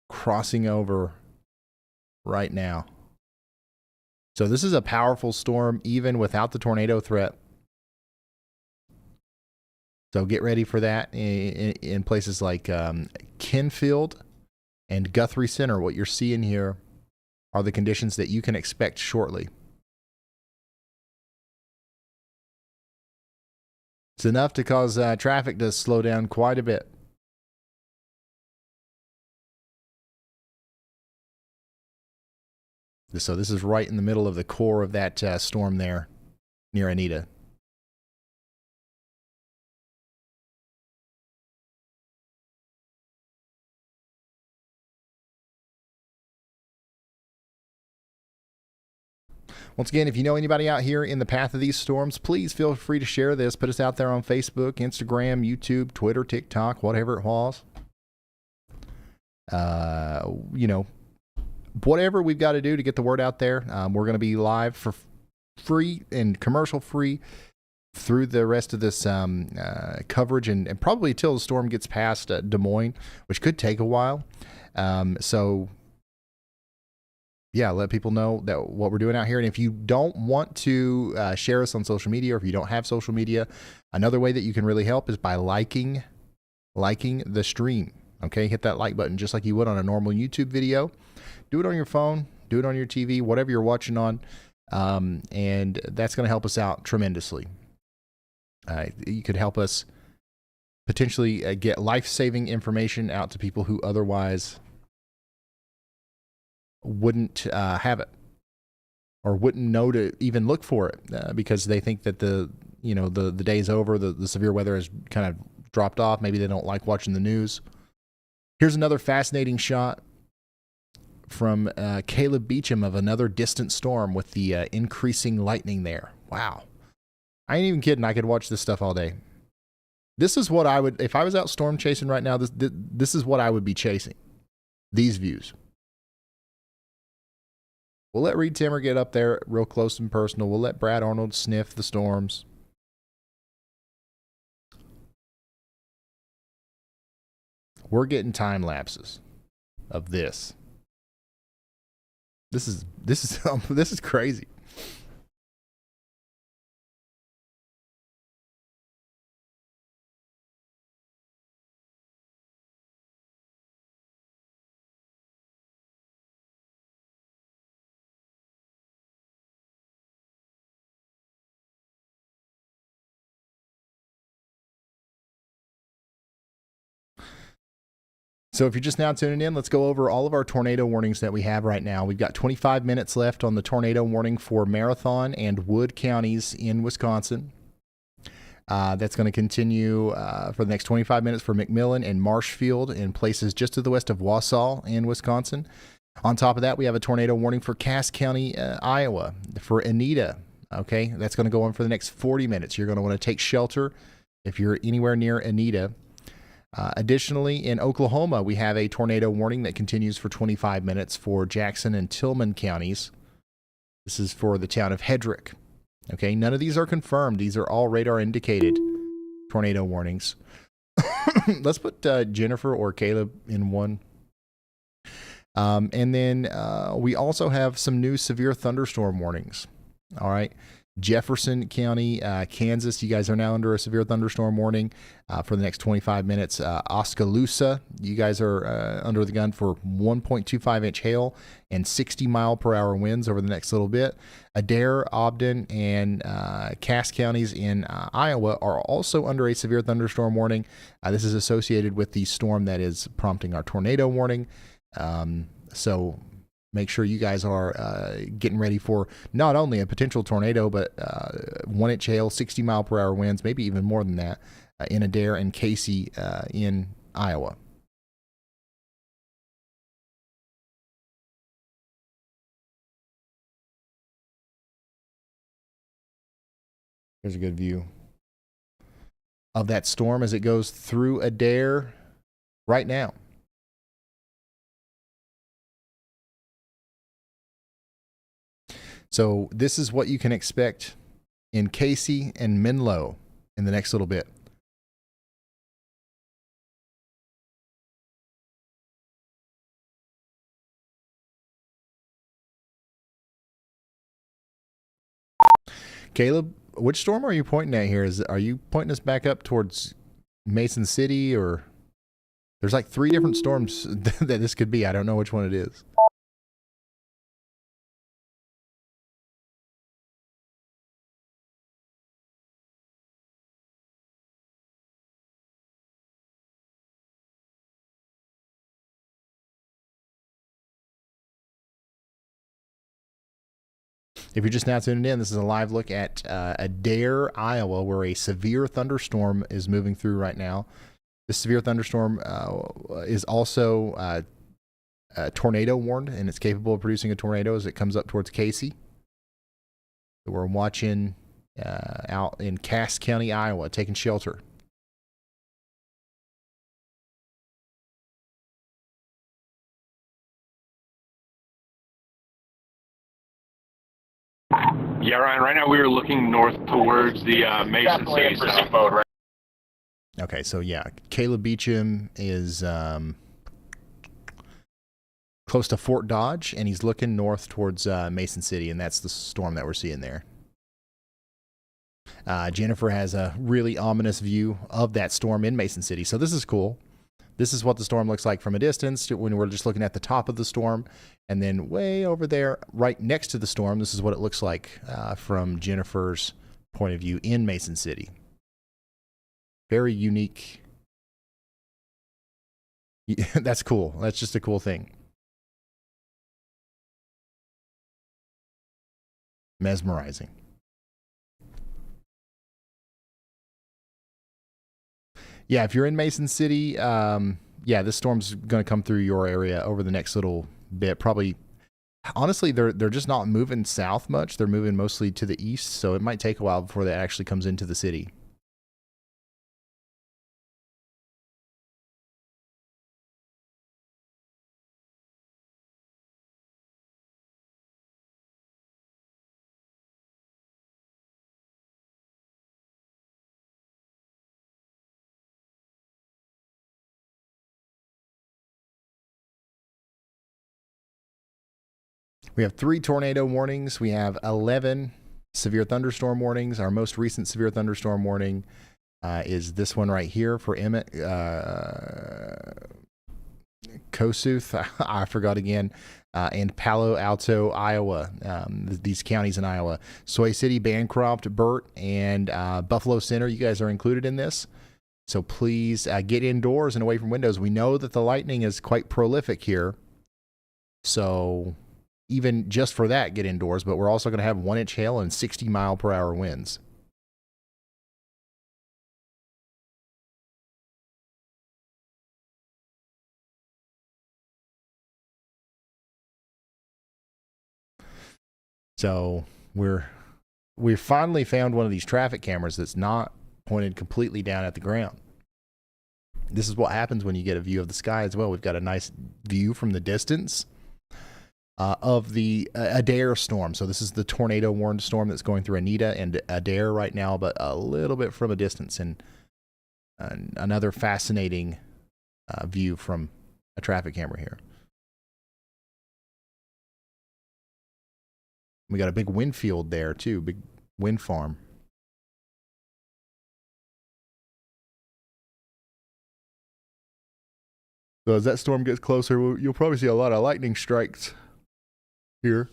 crossing over right now. So this is a powerful storm even without the tornado threat. So get ready for that in places like Kenfield and Guthrie Center. What you're seeing here are the conditions that you can expect shortly. It's enough to cause traffic to slow down quite a bit. So this is right in the middle of the core of that storm there near Anita. Once again, if you know anybody out here in the path of these storms, please feel free to share this. Put us out there on Facebook, Instagram, YouTube, Twitter, TikTok, whatever it was. You know, whatever we've got to do to get the word out there. We're going to be live for free and commercial free through the rest of this coverage and probably till the storm gets past Des Moines, which could take a while. So, yeah, let people know that what we're doing out here. And if you don't want to share us on social media, or if you don't have social media, another way that you can really help is by liking the stream. Okay, hit that like button just like you would on a normal YouTube video. Do it on your phone, do it on your TV, whatever you're watching on, and that's going to help us out tremendously. You could help us potentially get life-saving information out to people who otherwise wouldn't have it, or wouldn't know to even look for it, because they think that the day's over, the severe weather has kind of dropped off. Maybe they don't like watching the news. Here's another fascinating shot from Caleb Beecham of another distant storm with the increasing lightning there. Wow. I ain't even kidding. I could watch this stuff all day. This is what I would, if I was out storm chasing right now, this is what I would be chasing. These views. We'll let Reed Timmer get up there real close and personal. We'll let Brad Arnold sniff the storms. We're getting time lapses of this. This is crazy. So if you're just now tuning in, let's go over all of our tornado warnings that we have right now. We've got 25 minutes left on the tornado warning for Marathon and Wood counties in Wisconsin. That's going to continue for the next 25 minutes for McMillan and Marshfield in places just to the west of Wausau in Wisconsin. On top of that, we have a tornado warning for Cass County, Iowa, for Anita. Okay, that's going to go on for the next 40 minutes. You're going to want to take shelter if you're anywhere near Anita. Additionally, in Oklahoma, we have a tornado warning that continues for 25 minutes for Jackson and Tillman counties. This is for the town of Hedrick. Okay, none of these are confirmed. These are all radar indicated tornado warnings. Let's put Jennifer or Caleb in one. And then we also have some new severe thunderstorm warnings. All right. Jefferson County, Kansas, you guys are now under a severe thunderstorm warning for the next 25 minutes. Oskaloosa, you guys are under the gun for 1.25-inch hail and 60-mile-per-hour winds over the next little bit. Adair, Ogden, and Cass counties in Iowa are also under a severe thunderstorm warning. This is associated with the storm that is prompting our tornado warning. So make sure you guys are getting ready for not only a potential tornado, but 1-inch hail, 60-mile-per-hour winds, maybe even more than that, in Adair and Casey in Iowa. Here's a good view of that storm as it goes through Adair right now. So this is what you can expect in Casey and Menlo in the next little bit. Caleb, which storm are you pointing at here? Are you pointing us back up towards Mason City, or there's like 3 different storms that this could be. I don't know which one it is. If you're just now tuning in, this is a live look at Adair, Iowa, where a severe thunderstorm is moving through right now. This severe thunderstorm is also tornado warned, and it's capable of producing a tornado as it comes up towards Casey. So we're watching out in Cass County, Iowa, taking shelter. Yeah, Ryan, right now we are looking north towards the Mason City south. Right? Okay, so yeah, Caleb Beecham is close to Fort Dodge, and he's looking north towards Mason City, and that's the storm that we're seeing there. Jennifer has a really ominous view of that storm in Mason City, so this is cool. This is what the storm looks like from a distance when we're just looking at the top of the storm, and then way over there, right next to the storm, this is what it looks like from Jennifer's point of view in Mason City. Very unique. That's cool. That's just a cool thing. Mesmerizing. Yeah, if you're in Mason City, yeah, this storm's going to come through your area over the next little bit. Probably, honestly, they're just not moving south much. They're moving mostly to the east, so it might take a while before that actually comes into the city. We have 3 tornado warnings. We have 11 severe thunderstorm warnings. Our most recent severe thunderstorm warning is this one right here for Emmett, Kossuth, I forgot again, and Palo Alto, Iowa, these counties in Iowa. Soy City, Bancroft, Burt, and Buffalo Center, you guys are included in this. So please get indoors and away from windows. We know that the lightning is quite prolific here. So even just for that, get indoors, but we're also going to have 1-inch hail and 60-mile-per-hour winds. So we finally found one of these traffic cameras that's not pointed completely down at the ground. This is what happens when you get a view of the sky as well. We've got a nice view from the distance of the Adair storm. So this is the tornado warned storm that's going through Anita and Adair right now, but a little bit from a distance, and another fascinating view from a traffic camera here. We got a big wind field there too, big wind farm. So as that storm gets closer, you'll probably see a lot of lightning strikes here.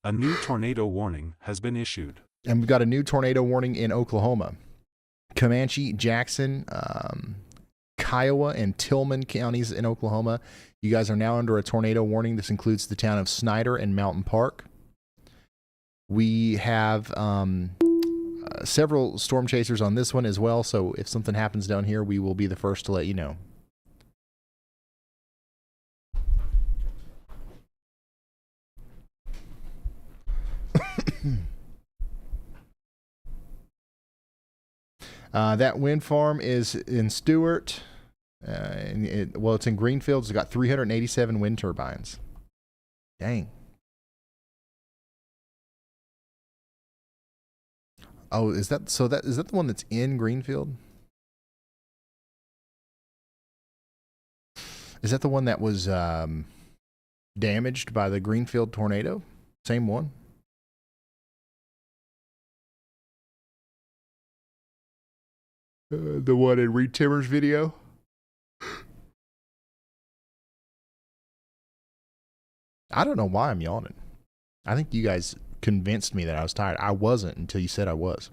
A new tornado warning has been issued. And we've got a new tornado warning in Oklahoma. Comanche, Jackson, Kiowa, and Tillman counties in Oklahoma. You guys are now under a tornado warning. This includes the town of Snyder and Mountain Park. We have several storm chasers on this one as well, so if something happens down here, we will be the first to let you know. That wind farm is in Stewart. It's in Greenfield. It's got 387 wind turbines. Dang. Oh, is that the one that's in Greenfield? Is that the one that was damaged by the Greenfield tornado? Same one? The one in Reed Timmer's video? I don't know why I'm yawning. I think you guys convinced me that I was tired. I wasn't until you said I was.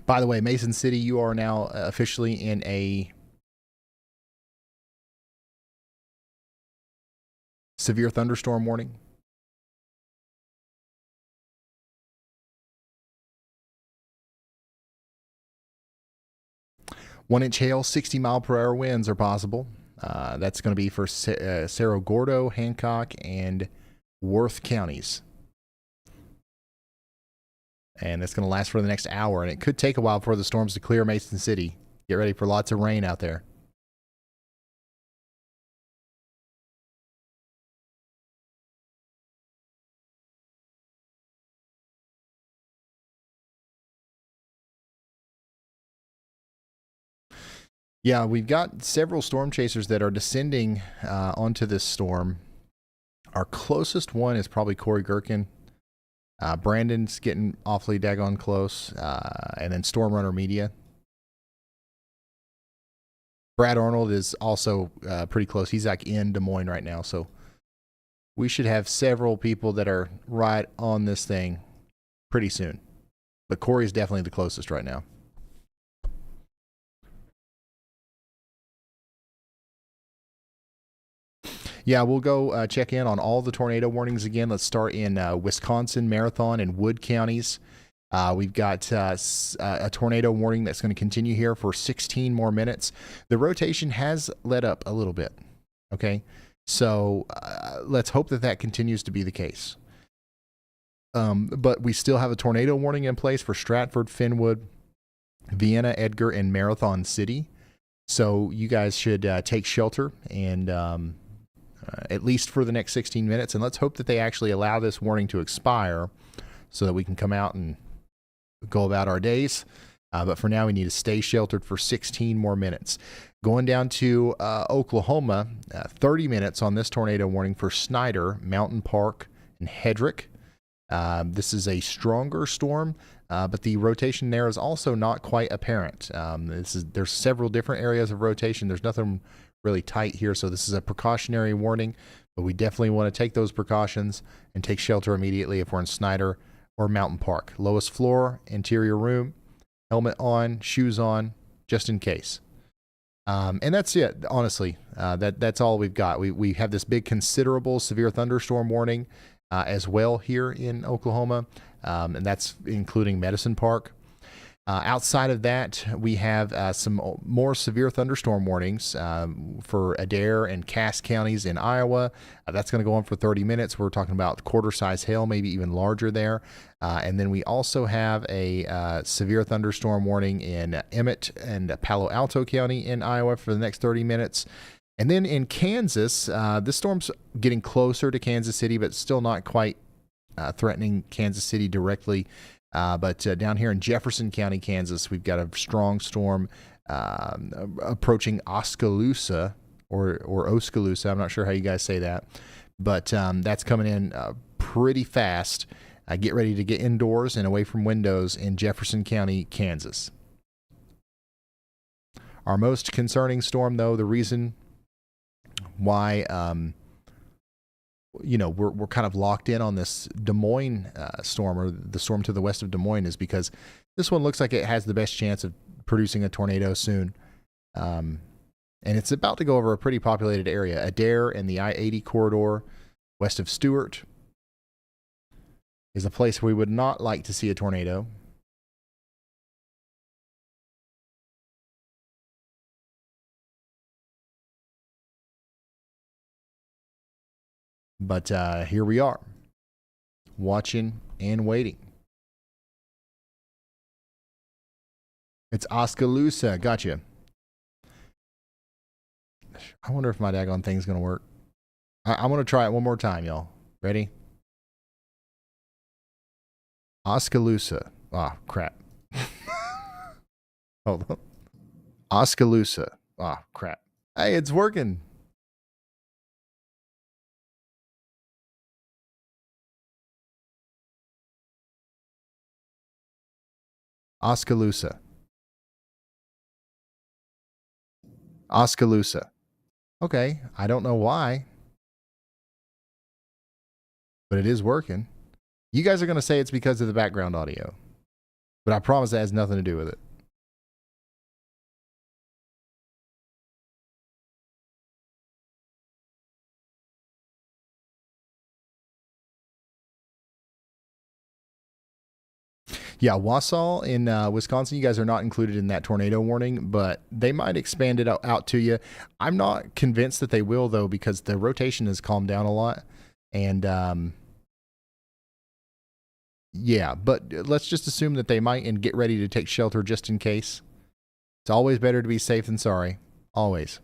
By the way, Mason City, you are now officially in a severe thunderstorm warning. 1-inch hail, 60-mile-per-hour winds are possible. That's going to be for Cerro Gordo, Hancock, and Worth counties. And it's going to last for the next hour, and it could take a while for the storms to clear Mason City. Get ready for lots of rain out there. Yeah, we've got several storm chasers that are descending onto this storm. Our closest one is probably Corey Gherkin. Brandon's getting awfully daggone close. And then Storm Runner Media. Brad Arnold is also pretty close. He's like in Des Moines right now. So we should have several people that are right on this thing pretty soon. But Corey's definitely the closest right now. Yeah, we'll go check in on all the tornado warnings again. Let's start in Wisconsin, Marathon, and Wood counties. We've got a tornado warning that's going to continue here for 16 more minutes. The rotation has let up a little bit. Okay, so let's hope that that continues to be the case. But we still have a tornado warning in place for Stratford, Fenwood, Vienna, Edgar, and Marathon City. So you guys should take shelter and at least for the next 16 minutes. And let's hope that they actually allow this warning to expire so that we can come out and go about our days. But for now, we need to stay sheltered for 16 more minutes. Going down to Oklahoma, 30 minutes on this tornado warning for Snyder, Mountain Park, and Hedrick. This is a stronger storm, but the rotation there is also not quite apparent. There's several different areas of rotation. There's nothing really tight here, so this is a precautionary warning, but we definitely want to take those precautions and take shelter immediately if we're in Snyder or Mountain Park. Lowest floor, interior room, helmet on, shoes on, just in case. And that's it, honestly. That's all we've got. We have this big considerable severe thunderstorm warning as well here in Oklahoma, and that's including Medicine Park. Outside of that, we have some more severe thunderstorm warnings for Adair and Cass counties in Iowa. That's going to go on for 30 minutes. We're talking about quarter-size hail, maybe even larger there. And then we also have a severe thunderstorm warning in Emmett and Palo Alto County in Iowa for the next 30 minutes. And then in Kansas, this storm's getting closer to Kansas City, but still not quite threatening Kansas City directly. But down here in Jefferson County, Kansas, we've got a strong storm approaching Oskaloosa or Oskaloosa. I'm not sure how you guys say that. But that's coming in pretty fast. Get ready to get indoors and away from windows in Jefferson County, Kansas. Our most concerning storm, though, the reason why we're kind of locked in on this Des Moines storm, or the storm to the west of Des Moines, is because this one looks like it has the best chance of producing a tornado soon. And it's about to go over a pretty populated area. Adair and the I-80 corridor west of Stewart is a place we would not like to see a tornado. But here we are, watching and waiting. It's Oskaloosa. Gotcha. I wonder if my daggone thing's going to work. I'm going to try it one more time, y'all. Ready? Oskaloosa. Ah, oh, crap. Hold on. Oskaloosa. Ah, oh, crap. Hey, it's working. Oskaloosa. Oskaloosa. Okay, I don't know why, but it is working. You guys are going to say it's because of the background audio, but I promise that has nothing to do with it. Yeah, Wausau in Wisconsin, you guys are not included in that tornado warning, but they might expand it out to you. I'm not convinced that they will, though, because the rotation has calmed down a lot. And yeah, but let's just assume that they might and get ready to take shelter just in case. It's always better to be safe than sorry. Always.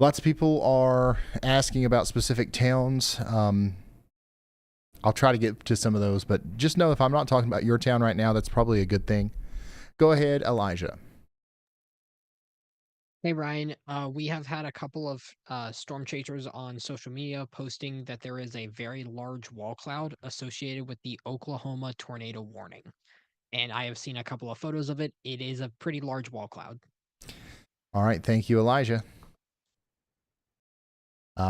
Lots of people are asking about specific towns. I'll try to get to some of those, but just know if I'm not talking about your town right now, that's probably a good thing. Go ahead, Elijah. Hey Ryan, we have had a couple of storm chasers on social media posting that there is a very large wall cloud associated with the Oklahoma tornado warning. And I have seen a couple of photos of it. It is a pretty large wall cloud. All right, thank you, Elijah.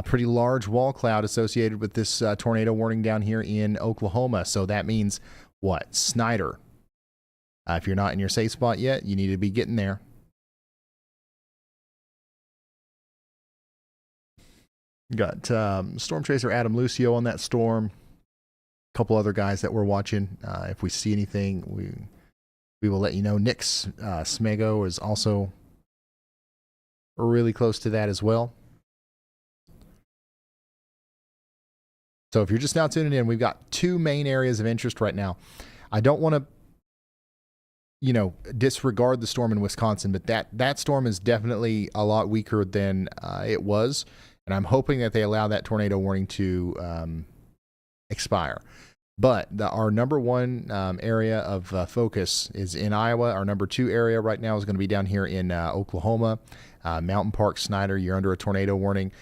Pretty large wall cloud associated with this tornado warning down here in Oklahoma. So that means what? Snyder. If you're not in your safe spot yet, you need to be getting there. Got Storm Chaser Adam Lucio on that storm. A couple other guys that we're watching. If we see anything, we will let you know. Nick's Smego is also really close to that as well. So if you're just now tuning in, we've got two main areas of interest right now. I don't want to, disregard the storm in Wisconsin, but that storm is definitely a lot weaker than it was. And I'm hoping that they allow that tornado warning to expire. But our number one area of focus is in Iowa. Our number two area right now is going to be down here in Oklahoma. Mountain Park, Snyder, you're under a tornado warning.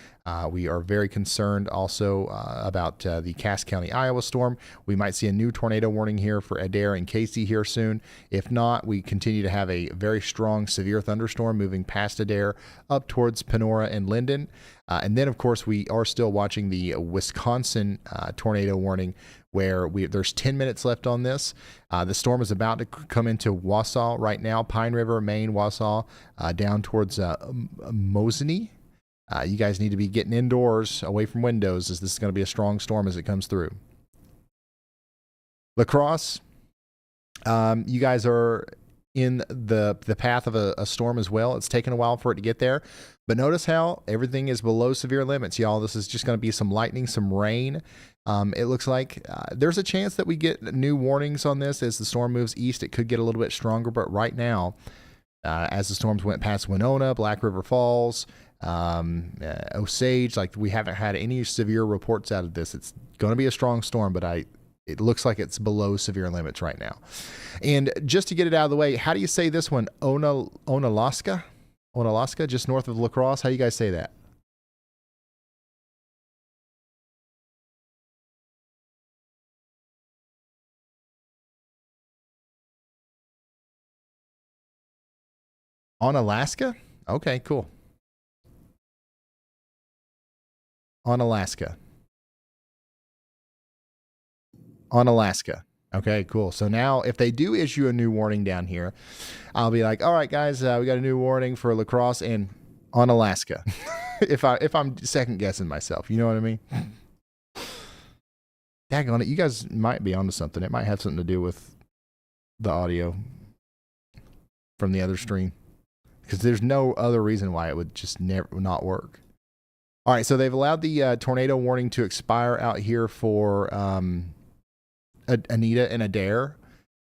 We are very concerned also about the Cass County, Iowa storm. We might see a new tornado warning here for Adair and Casey here soon. If not, we continue to have a very strong severe thunderstorm moving past Adair up towards Panora and Linden. And then, of course, we are still watching the Wisconsin tornado warning where there's 10 minutes left on this. The storm is about to come into Wausau right now, Pine River, Maine, Wausau, down towards Mosinee. You guys need to be getting indoors, away from windows, as this is going to be a strong storm as it comes through. La Crosse, you guys are in the path of a storm as well. It's taken a while for it to get there. But notice how everything is below severe limits, y'all. This is just going to be some lightning, some rain. It looks like there's a chance that we get new warnings on this as the storm moves east. It could get a little bit stronger, but right now, as the storms went past Winona, Black River Falls, Osage, we haven't had any severe reports out of this. It's going to be a strong storm, but it looks like it's below severe limits right now. And just to get it out of the way, how do you say this one? Onalaska? Onalaska, just north of La Crosse. How do you guys say that? On Alaska? Okay, cool. On Alaska. On Alaska. Okay, cool. So now if they do issue a new warning down here, I'll be like, all right, guys, we got a new warning for La Crosse and on Alaska. if I'm second guessing myself, you know what I mean? Daggone it, you guys might be onto something. It might have something to do with the audio from the other stream, because there's no other reason why it would just never not work. All right, so they've allowed the tornado warning to expire out here for Anita and Adair.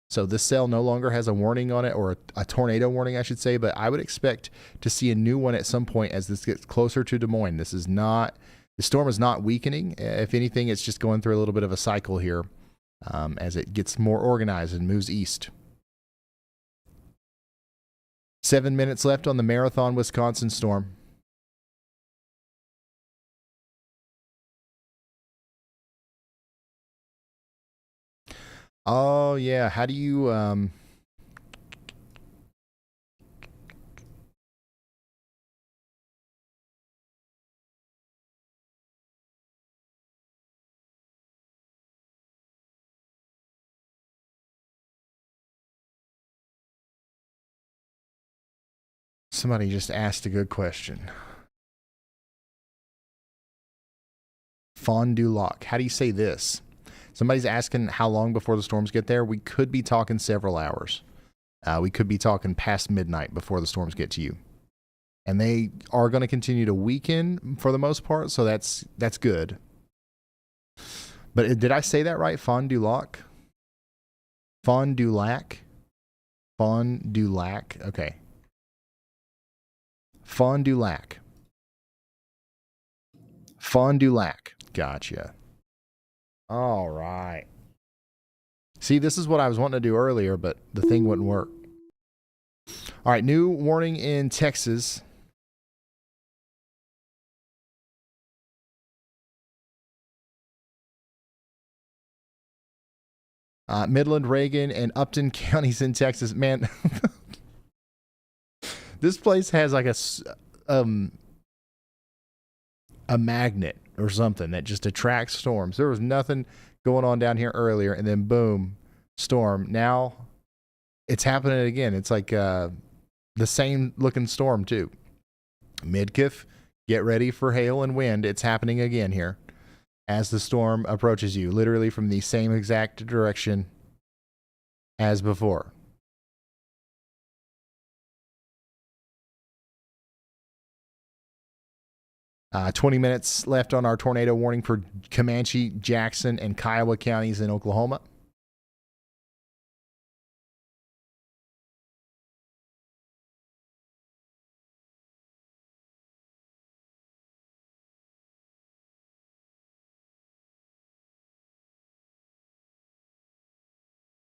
So this cell no longer has a warning on it, or a tornado warning, I should say, but I would expect to see a new one at some point as this gets closer to Des Moines. The storm is not weakening. If anything, it's just going through a little bit of a cycle here as it gets more organized and moves east. 7 minutes left on the Marathon, Wisconsin storm. Oh yeah. How do you somebody just asked a good question. Fond du lac. How do you say this? Somebody's asking how long before the storms get there. We could be talking several hours. We could be talking past midnight before the storms get to you. And they are going to continue to weaken for the most part, so that's good. But did I say that right? Fond du lac? Fond du lac? Fond du lac. Okay. Fond du lac. Fond du lac. Gotcha. All right. See, this is what I was wanting to do earlier, but the thing wouldn't work. All right, new warning in Texas. Midland, Reagan, and Upton counties in Texas. Man, this place has like a magnet or something that just attracts storms. There was nothing going on down here earlier, and then boom, storm. Now it's happening again. It's like the same looking storm too. Midkiff, get ready for hail and wind. It's happening again here as the storm approaches you, literally from the same exact direction as before. 20 minutes left on our tornado warning for Comanche, Jackson, and Kiowa counties in Oklahoma.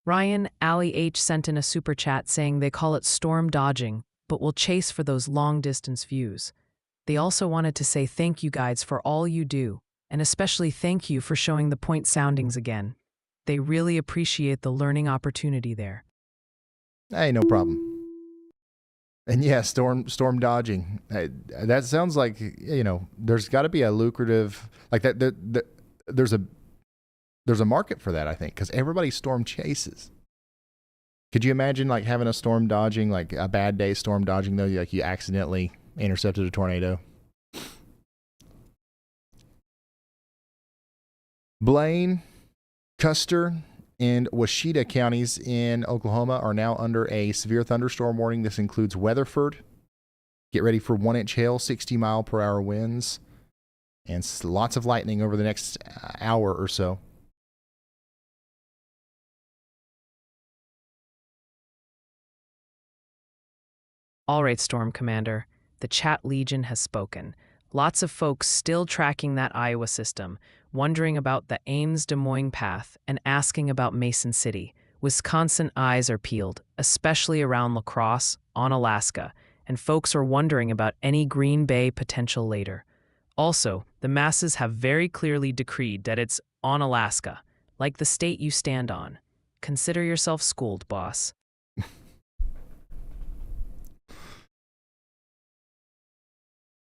Ryan, Allie H. sent in a super chat saying they call it storm dodging, but will chase for those long-distance views. They also wanted to say thank you guys for all you do, and especially thank you for showing the point soundings again. They really appreciate the learning opportunity there. Hey, no problem. And yeah, storm dodging. That sounds like, there's got to be a lucrative, like that. There's a market for that, I think, because everybody storm chases. Could you imagine like having a storm dodging, like a bad day storm dodging though, like you accidentally intercepted a tornado? Blaine, Custer, and Washita counties in Oklahoma are now under a severe thunderstorm warning. This includes Weatherford. Get ready for 1-inch hail, 60-mile-per-hour winds, and lots of lightning over the next hour or so. All right, Storm Commander, the Chat Legion has spoken. Lots of folks still tracking that Iowa system, wondering about the Ames-Des Moines path and asking about Mason City. Wisconsin eyes are peeled, especially around La Crosse, on Alaska, and folks are wondering about any Green Bay potential later. Also, the masses have very clearly decreed that it's on Alaska, like the state you stand on. Consider yourself schooled, boss.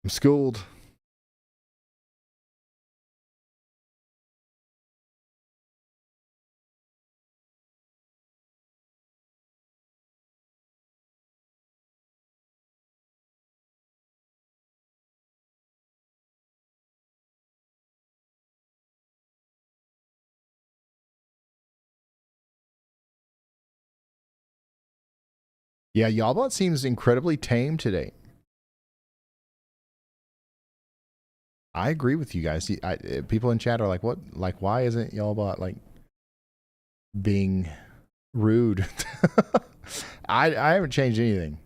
I'm schooled. Yeah, Yalbot seems incredibly tame today. I agree with you guys. People in chat are like, "What? Like, why isn't Yalbot like being rude?" I haven't changed anything.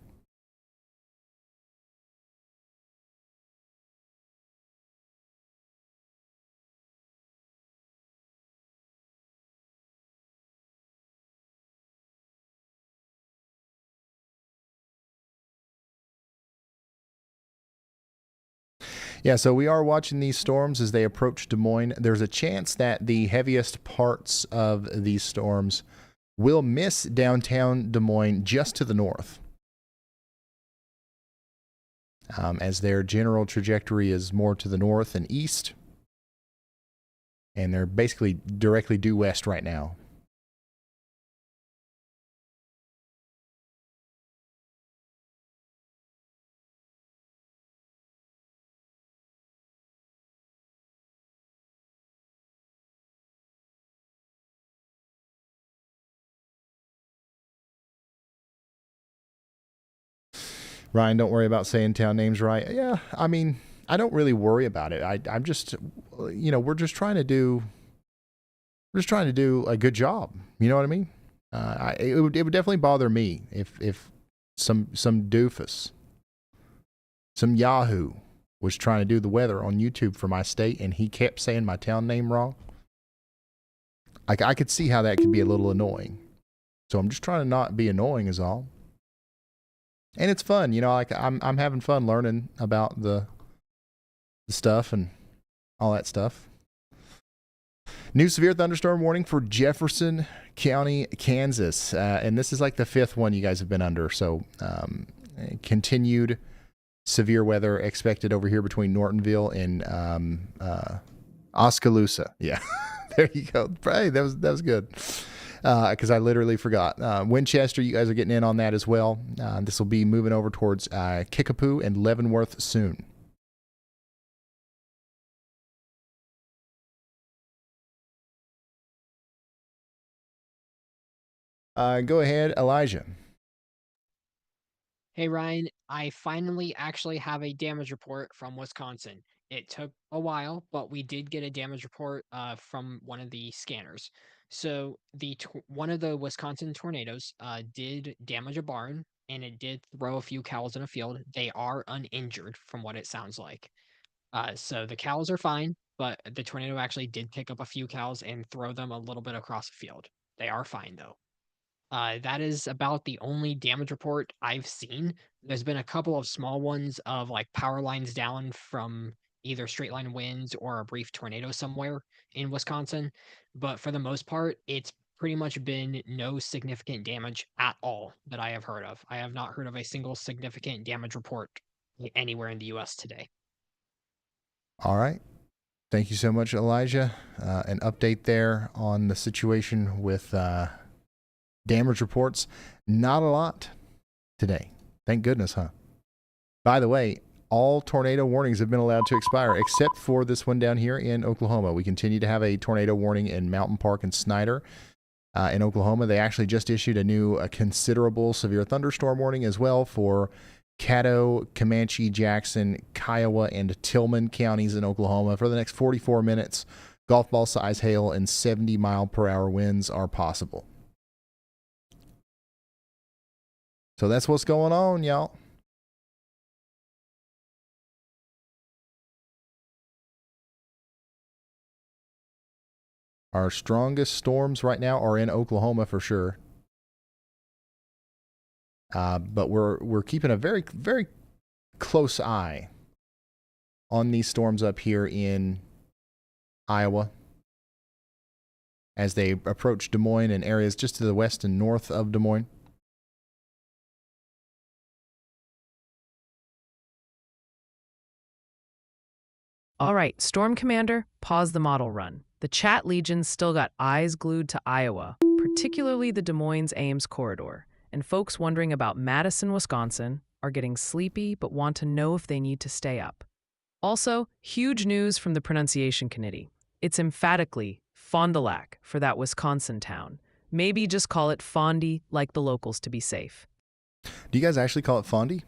Yeah, so we are watching these storms as they approach Des Moines. There's a chance that the heaviest parts of these storms will miss downtown Des Moines just to the north, as their general trajectory is more to the north and east, and they're basically directly due west right now. Ryan, don't worry about saying town names right. Yeah, I mean, I don't really worry about it. I'm just, we're just trying to do a good job. You know what I mean? It would definitely bother me if some doofus, some Yahoo was trying to do the weather on YouTube for my state and he kept saying my town name wrong. I could see how that could be a little annoying. So I'm just trying to not be annoying is all. And it's fun, like I'm having fun learning about the stuff and all that stuff. New severe thunderstorm warning for Jefferson County, Kansas. And this is like the 5th one you guys have been under. So continued severe weather expected over here between Nortonville and Oskaloosa. Yeah, there you go. Hey, that was good. Because I literally forgot. Winchester, you guys are getting in on that as well. This will be moving over towards Kickapoo and Leavenworth soon. Go ahead, Elijah. Hey Ryan, I finally actually have a damage report from Wisconsin. It took a while, but we did get a damage report from one of the scanners. So one of the Wisconsin tornadoes did damage a barn, and it did throw a few cows in a field. They are uninjured from what it sounds like. So the cows are fine, but the tornado actually did pick up a few cows and throw them a little bit across the field. They are fine though. That is about the only damage report I've seen. There's been a couple of small ones of like power lines down from either straight line winds or a brief tornado somewhere in Wisconsin. But for the most part, it's pretty much been no significant damage at all that I have heard of. I have not heard of a single significant damage report anywhere in the US today. All right. Thank you so much, Elijah. An update there on the situation with damage reports. Not a lot today. Thank goodness, huh? By the way, all tornado warnings have been allowed to expire except for this one down here in Oklahoma. We continue to have a tornado warning in Mountain Park and Snyder in Oklahoma. They actually just issued a considerable severe thunderstorm warning as well for Caddo, Comanche, Jackson, Kiowa, and Tillman counties in Oklahoma for the next 44 minutes. Golf ball size hail and 70-mile-per-hour winds are possible. So that's what's going on, y'all. Our strongest storms right now are in Oklahoma for sure. But we're keeping a very, very close eye on these storms up here in Iowa as they approach Des Moines and areas just to the west and north of Des Moines. All right, Storm Commander, pause the model run. The Chat Legion's still got eyes glued to Iowa, particularly the Des Moines-Ames corridor. And folks wondering about Madison, Wisconsin, are getting sleepy but want to know if they need to stay up. Also, huge news from the Pronunciation Committee. It's emphatically Fond du Lac for that Wisconsin town. Maybe just call it Fondy like the locals to be safe. Do you guys actually call it Fondy?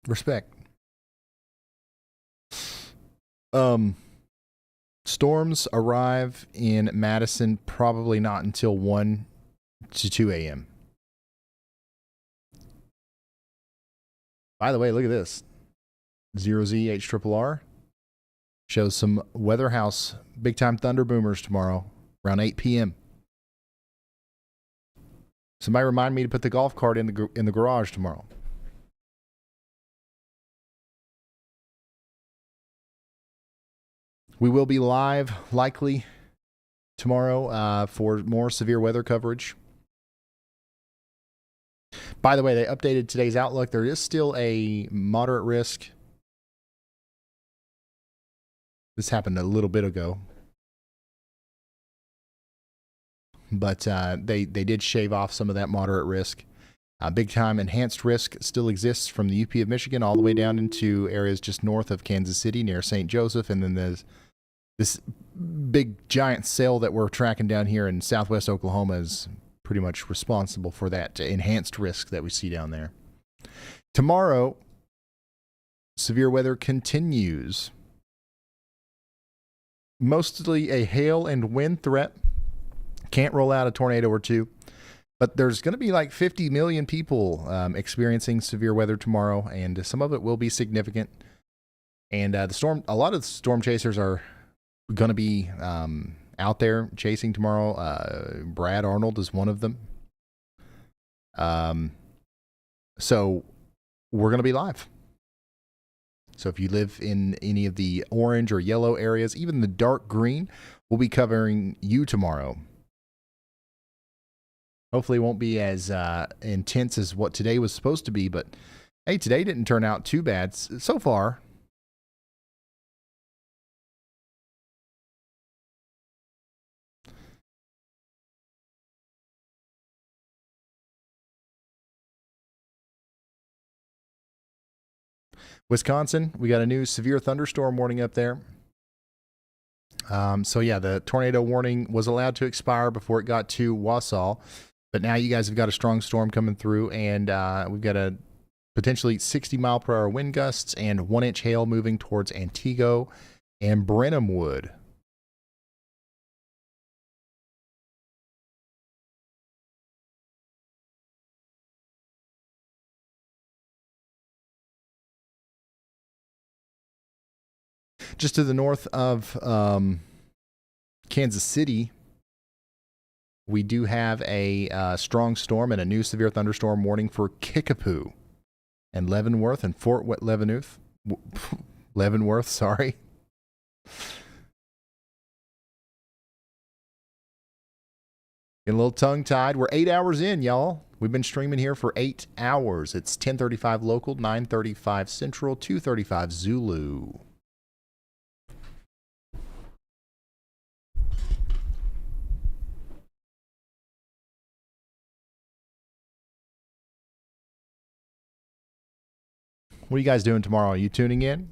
Respect. Storms arrive in Madison probably not until 1 to 2 a.m. By the way, look at this. 0ZHRRR shows some Weather House big time thunder boomers tomorrow around 8 p.m. Somebody remind me to put the golf cart in the garage tomorrow. We will be live likely tomorrow for more severe weather coverage. By the way, they updated today's outlook. There is still a moderate risk. This happened a little bit ago. But they did shave off some of that moderate risk. Big time enhanced risk still exists from the UP of Michigan all the way down into areas just north of Kansas City near St. Joseph. And then there's this big giant cell that we're tracking down here in southwest Oklahoma is pretty much responsible for that enhanced risk that we see down there. Tomorrow, severe weather continues. Mostly a hail and wind threat. Can't roll out a tornado or two. But there's going to be like 50 million people experiencing severe weather tomorrow, and some of it will be significant. And a lot of the storm chasers are going to be out there chasing tomorrow. Brad Arnold is one of them. So we're going to be live. So if you live in any of the orange or yellow areas, even the dark green, we'll be covering you tomorrow. Hopefully it won't be as intense as what today was supposed to be, but hey, today didn't turn out too bad so far. Wisconsin, we got a new severe thunderstorm warning up there. So yeah, the tornado warning was allowed to expire before it got to Wausau. But now you guys have got a strong storm coming through, and we've got a potentially 60-mile-per-hour wind gusts and 1-inch hail moving towards Antigo and Brenhamwood. Just to the north of Kansas City, we do have a strong storm and a new severe thunderstorm warning for Kickapoo and Leavenworth and Fort Leavenworth. Leavenworth, sorry. Getting a little tongue-tied. We're 8 hours in, y'all. We've been streaming here for 8 hours. It's 10:35 local, 9:35 central, 2:35 Zulu. What are you guys doing tomorrow? Are you tuning in?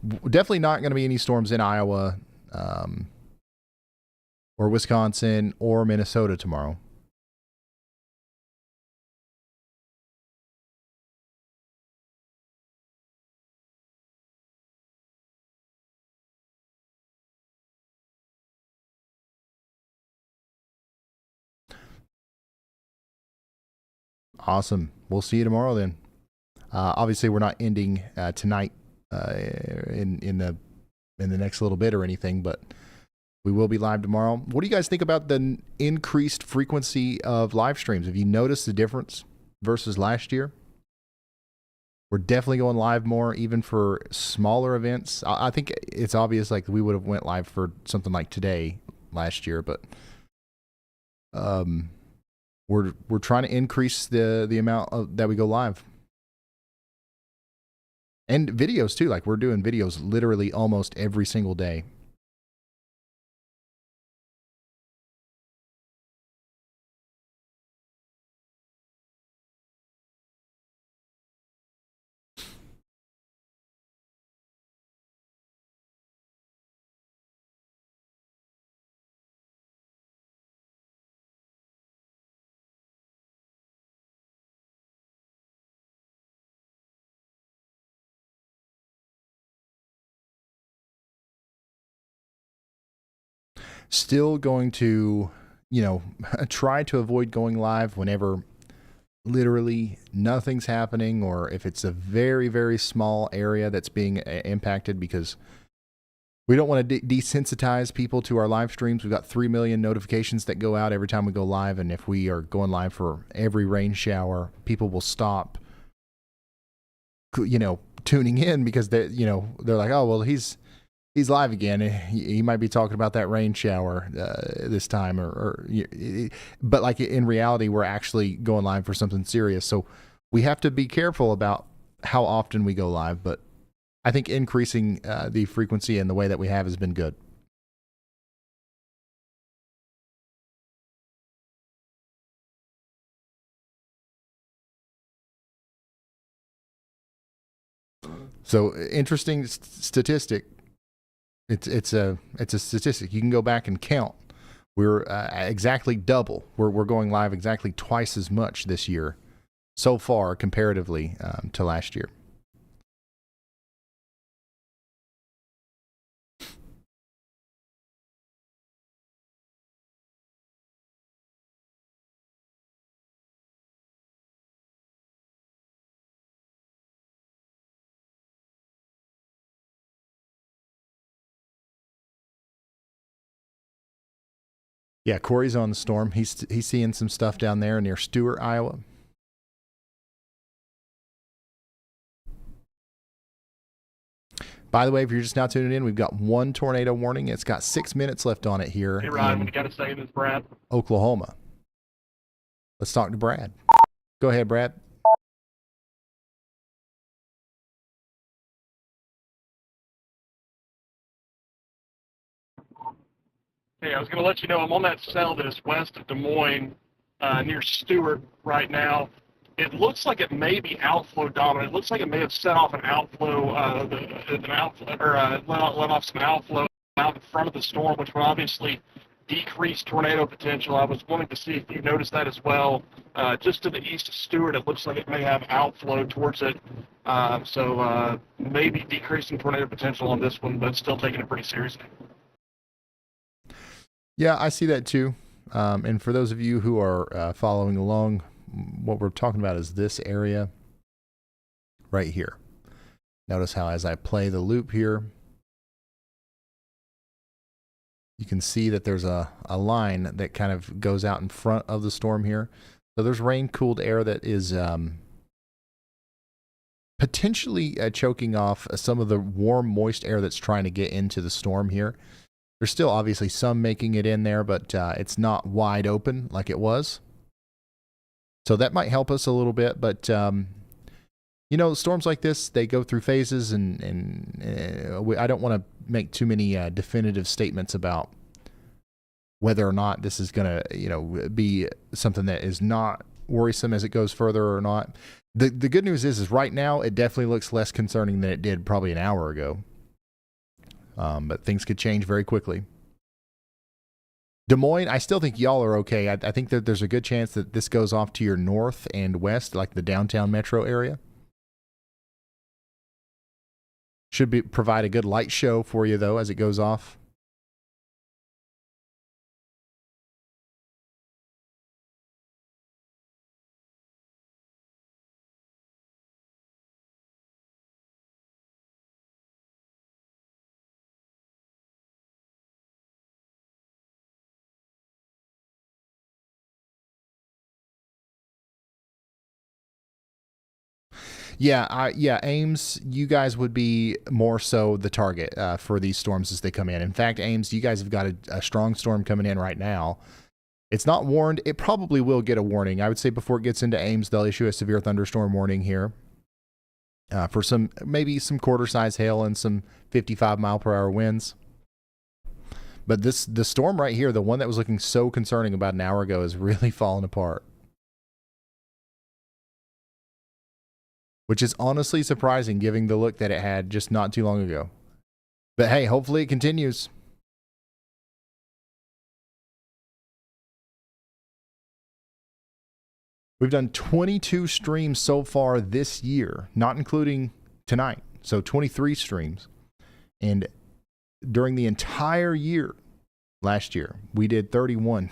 Definitely not going to be any storms in Iowa or Wisconsin or Minnesota tomorrow. Awesome. We'll see you tomorrow then. Obviously, we're not ending tonight in the next little bit or anything, but we will be live tomorrow. What do you guys think about the increased frequency of live streams? Have you noticed the difference versus last year? We're definitely going live more, even for smaller events. I think it's obvious, like we would have went live for something like today last year, but we're trying to increase the amount that we go live. And videos too. Like we're doing videos literally almost every single day. Still going to, try to avoid going live whenever literally nothing's happening, or if it's a very, very small area that's being impacted, because we don't want to desensitize people to our live streams. We've got 3 million notifications that go out every time we go live, and if we are going live for every rain shower, people will stop, tuning in because they're like, oh well, he's live again. He might be talking about that rain shower this time, but like in reality, we're actually going live for something serious. So we have to be careful about how often we go live. But I think increasing the frequency and the way that we have has been good. So interesting statistic. It's a statistic. You can go back and count. We're exactly double. We're going live exactly twice as much this year so far comparatively to last year. Yeah, Corey's on the storm. He's seeing some stuff down there near Stewart, Iowa. By the way, if you're just now tuning in, we've got one tornado warning. It's got 6 minutes left on it here. Hey, Ryan, what you got to say this, Brad? Oklahoma. Let's talk to Brad. Go ahead, Brad. Hey, I was going to let you know I'm on that cell that is west of Des Moines, near Stewart right now. It looks like it may be outflow dominant. It looks like it may have set off an outflow, let off some outflow out in front of the storm, which would obviously decrease tornado potential. I was wanting to see if you noticed that as well. Just to the east of Stewart, it looks like it may have outflow towards it. So maybe decreasing tornado potential on this one, but still taking it pretty seriously. Yeah, I see that too. And for those of you who are following along, what we're talking about is this area right here. Notice how as I play the loop here, you can see that there's a line that kind of goes out in front of the storm here. So there's rain-cooled air that is potentially choking off some of the warm, moist air that's trying to get into the storm here. There's still obviously some making it in there, but it's not wide open like it was. So that might help us a little bit, but storms like this, they go through phases, and I don't want to make too many definitive statements about whether or not this is going to, be something that is not worrisome as it goes further or not. The good news is right now it definitely looks less concerning than it did probably an hour ago. But things could change very quickly. Des Moines, I still think y'all are okay. I think that there's a good chance that this goes off to your north and west, like the downtown metro area. Should provide a good light show for you, though, as it goes off. Yeah, Ames, you guys would be more so the target for these storms as they come in. In fact, Ames, you guys have got a strong storm coming in right now. It's not warned. It probably will get a warning. I would say before it gets into Ames, they'll issue a severe thunderstorm warning here for maybe some quarter-size hail and some 55-mile-per-hour winds. But the storm right here, the one that was looking so concerning about an hour ago, is really falling apart. Which is honestly surprising given the look that it had just not too long ago. But hey, hopefully it continues. We've done 22 streams so far this year, not including tonight. So 23 streams. And during the entire year, last year, we did 31.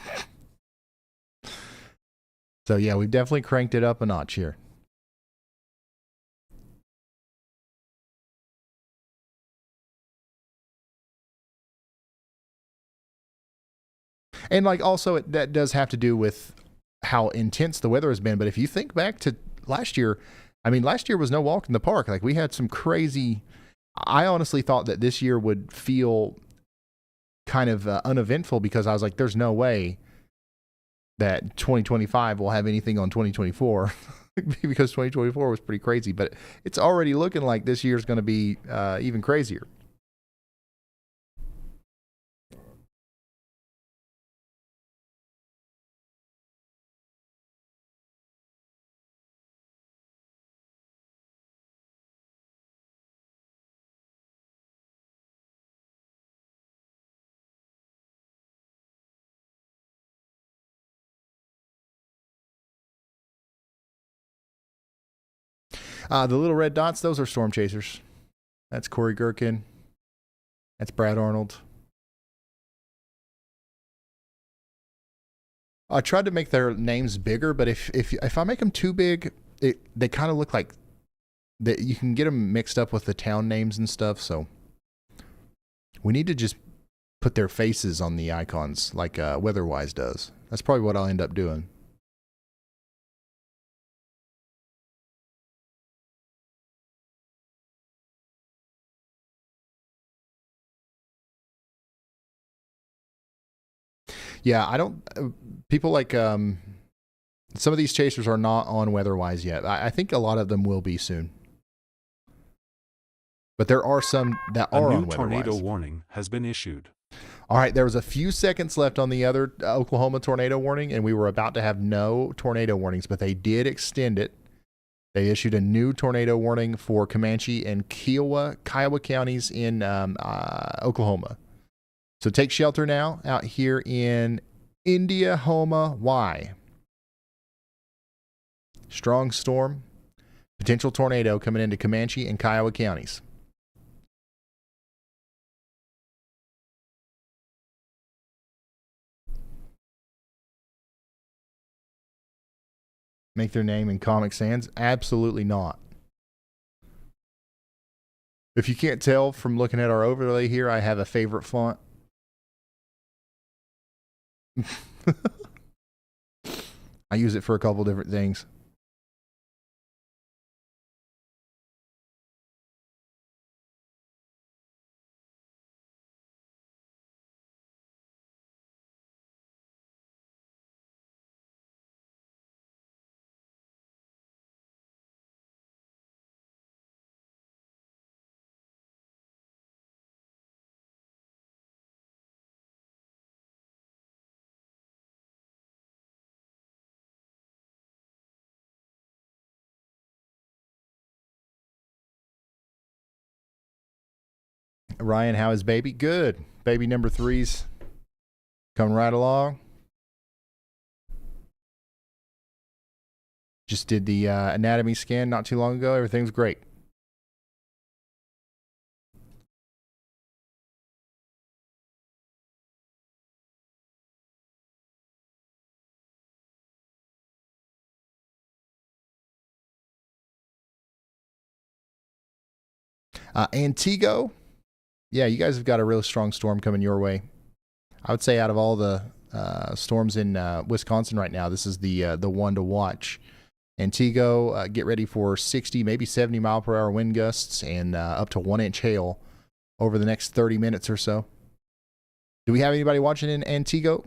So yeah, we've definitely cranked it up a notch here. And also that does have to do with how intense the weather has been. But if you think back to last year, I mean, last year was no walk in the park. Like, we had some crazy. I honestly thought that this year would feel kind of uneventful, because I was like, there's no way that 2025 will have anything on 2024 because 2024 was pretty crazy. But it's already looking like this year's going to be even crazier. The little red dots, those are storm chasers. That's Corey Gherkin. That's Brad Arnold. I tried to make their names bigger, but if I make them too big, they kind of look like that. You can get them mixed up with the town names and stuff. So we need to just put their faces on the icons like Weatherwise does. That's probably what I'll end up doing. Yeah, I don't. People like some of these chasers are not on Weatherwise yet. I think a lot of them will be soon, but there are some that are on Weatherwise. A new tornado warning has been issued. All right, there was a few seconds left on the other Oklahoma tornado warning, and we were about to have no tornado warnings, but they did extend it. They issued a new tornado warning for Comanche and Kiowa counties in Oklahoma. So take shelter now out here in Indiahoma. Why? Strong storm, potential tornado coming into Comanche and Kiowa counties. Make their name in Comic Sans? Absolutely not. If you can't tell from looking at our overlay here, I have a favorite font. I use it for a couple different things. Ryan, how is baby? Good. Baby number 3's coming right along. Just did the anatomy scan not too long ago. Everything's great. Antigo. Yeah, you guys have got a really strong storm coming your way. I would say out of all the storms in Wisconsin right now, this is the one to watch. Antigo, get ready for 60, maybe 70 mile per hour wind gusts and up to 1-inch hail over the next 30 minutes or so. Do we have anybody watching in Antigo?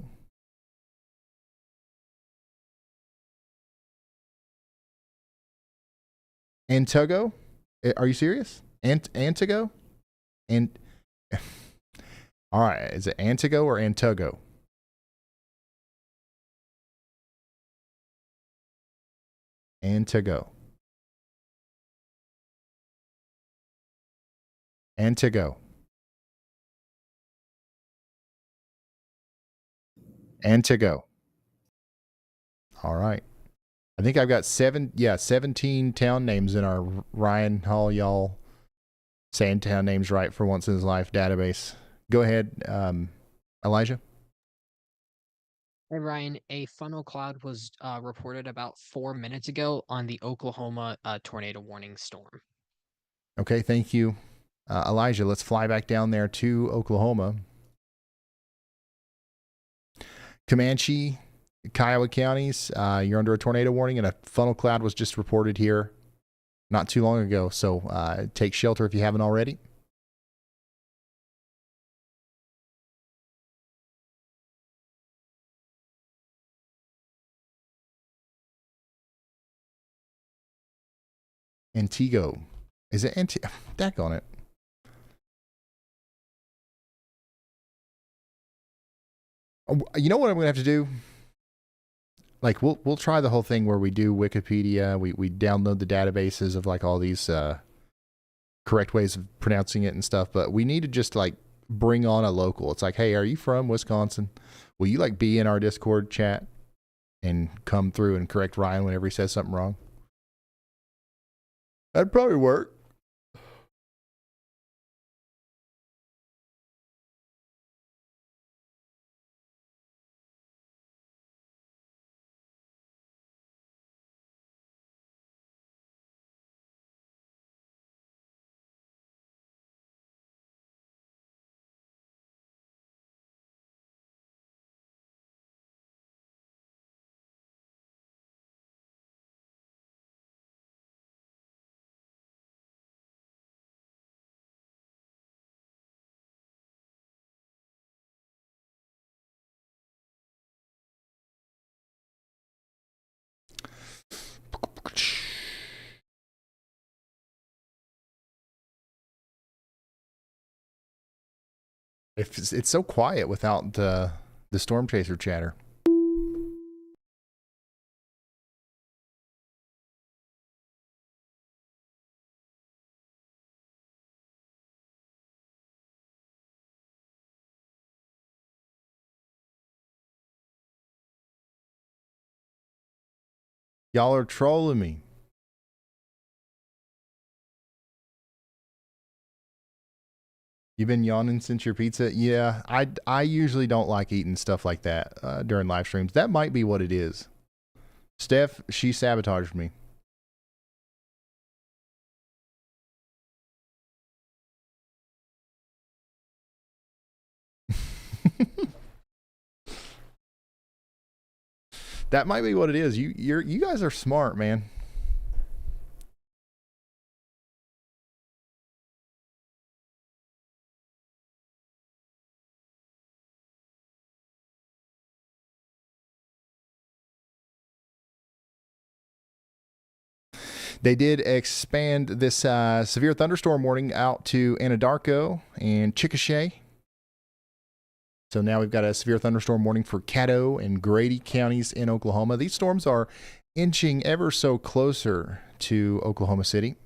Antigo? Are you serious? Antigo? And all right, is it Antigo or Antigo? Antigo. Antigo. Antigo. All right. I think I've got 17 town names in our Ryan Hall, y'all saying town names right for once in his life database. Go ahead, Elijah. Hey Ryan, a funnel cloud was reported about 4 minutes ago on the Oklahoma tornado warning storm. Okay, thank you. Elijah, let's fly back down there to Oklahoma. Comanche, Kiowa counties, you're under a tornado warning, and a funnel cloud was just reported here not too long ago. So take shelter if you haven't already. Antigo. Is it Antigo? Dack on it. You know what I'm gonna have to do? Like we'll try the whole thing where we do Wikipedia, we download the databases of like all these correct ways of pronouncing it and stuff, but we need to just like bring on a local. It's like, hey, are you from Wisconsin? Will you like be in our Discord chat and come through and correct Ryan whenever he says something wrong? That'd probably work. It's so quiet without the storm chaser chatter. Y'all are trolling me. You've been yawning since your pizza? Yeah, I usually don't like eating stuff like that during live streams. That might be what it is. Steph, she sabotaged me. That might be what it is. You guys are smart, man. They did expand this severe thunderstorm warning out to Anadarko and Chickasha. So now we've got a severe thunderstorm warning for Caddo and Grady counties in Oklahoma. These storms are inching ever so closer to Oklahoma City.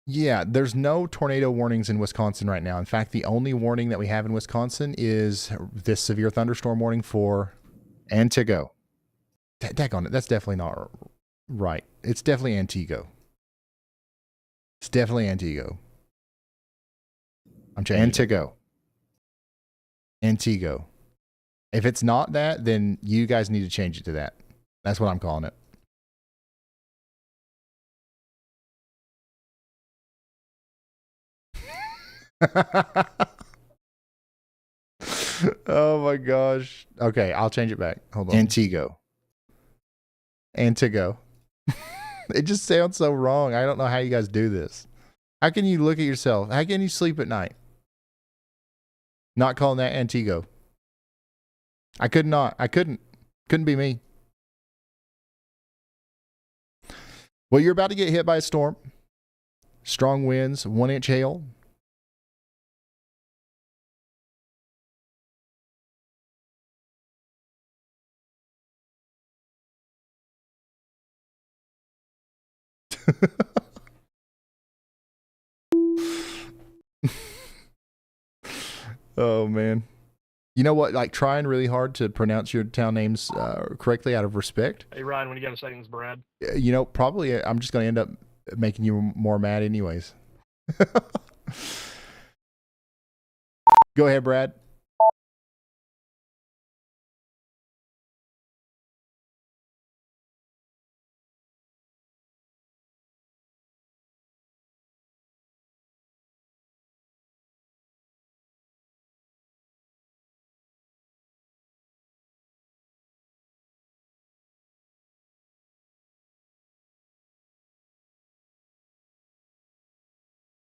Yeah, there's no tornado warnings in Wisconsin right now. In fact, the only warning that we have in Wisconsin is this severe thunderstorm warning for Antigo. Daggone it, that's definitely not right. It's definitely Antigo. It's definitely Antigo. I'm changing. Antigo. Antigo. If it's not that, then you guys need to change it to that. That's what I'm calling it. Oh my gosh. Okay, I'll change it back. Hold on. Antigo. Antigo. It just sounds so wrong. I don't know how you guys do this. How can you look at yourself? How can you sleep at night? Not calling that Antigo. I could not. I couldn't. Couldn't be me. Well, you're about to get hit by a storm. Strong winds, 1-inch hail. Oh man. You know what? Like trying really hard to pronounce your town names correctly out of respect. Hey, Ryan, when you got a second, it's Brad. You know, probably I'm just going to end up making you more mad anyways. Go ahead, Brad.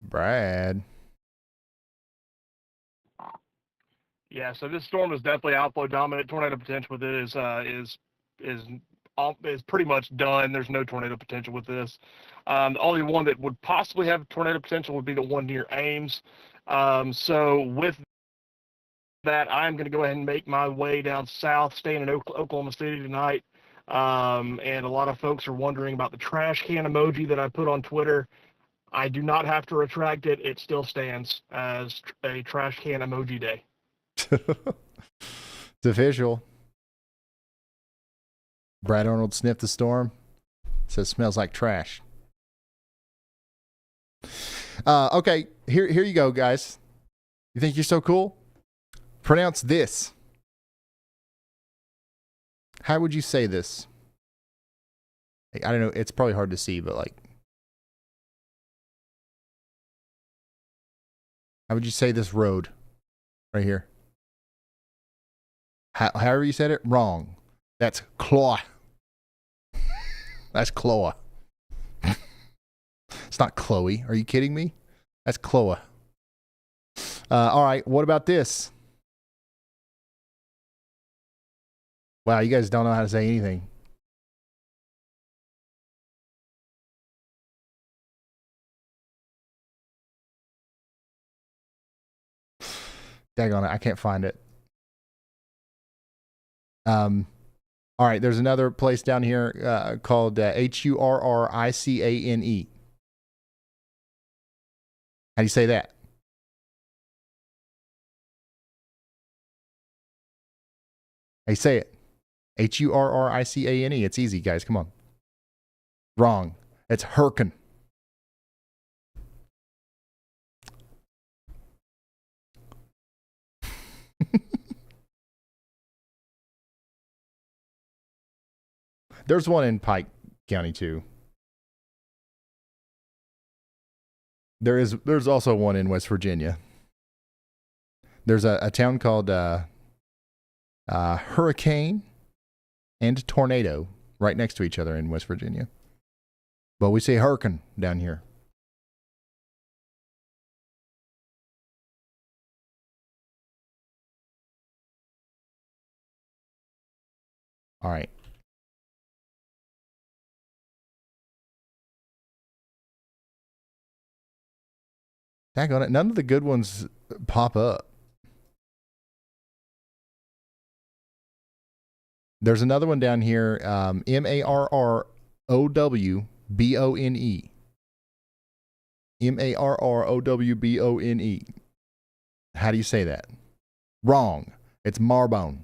Brad. Yeah, so this storm is definitely outflow dominant. Tornado potential with it is pretty much done. There's no tornado potential with this. The only one that would possibly have tornado potential would be the one near Ames. So with that, I'm going to go ahead and make my way down south, staying in Oklahoma City tonight. And a lot of folks are wondering about the trash can emoji that I put on Twitter. I do not have to retract it. It still stands as a trash can emoji day. It's official. Brad Arnold sniffed the storm. Says smells like trash. Okay, here you go, guys. You think you're so cool? Pronounce this. How would you say this? I don't know. It's probably hard to see, but like, how would you say this road right here? However you said it, wrong. That's claw. That's Chloe. It's not Chloe. Are you kidding me? That's Chloe. All right. What about this? Wow, you guys don't know how to say anything. Daggone it, I can't find it. All right, there's another place down here called Hurricane. How do you say that? Hey, say it. Hurricane. It's easy, guys. Come on. Wrong. It's Hurricane. There's one in Pike County too. There's also one in West Virginia. There's a town called Hurricane and Tornado right next to each other in West Virginia. But we say Hurricane down here. All right. Daggone it. None of the good ones pop up. There's another one down here, Marrowbone. Marrowbone. How do you say that? Wrong. It's Marbone.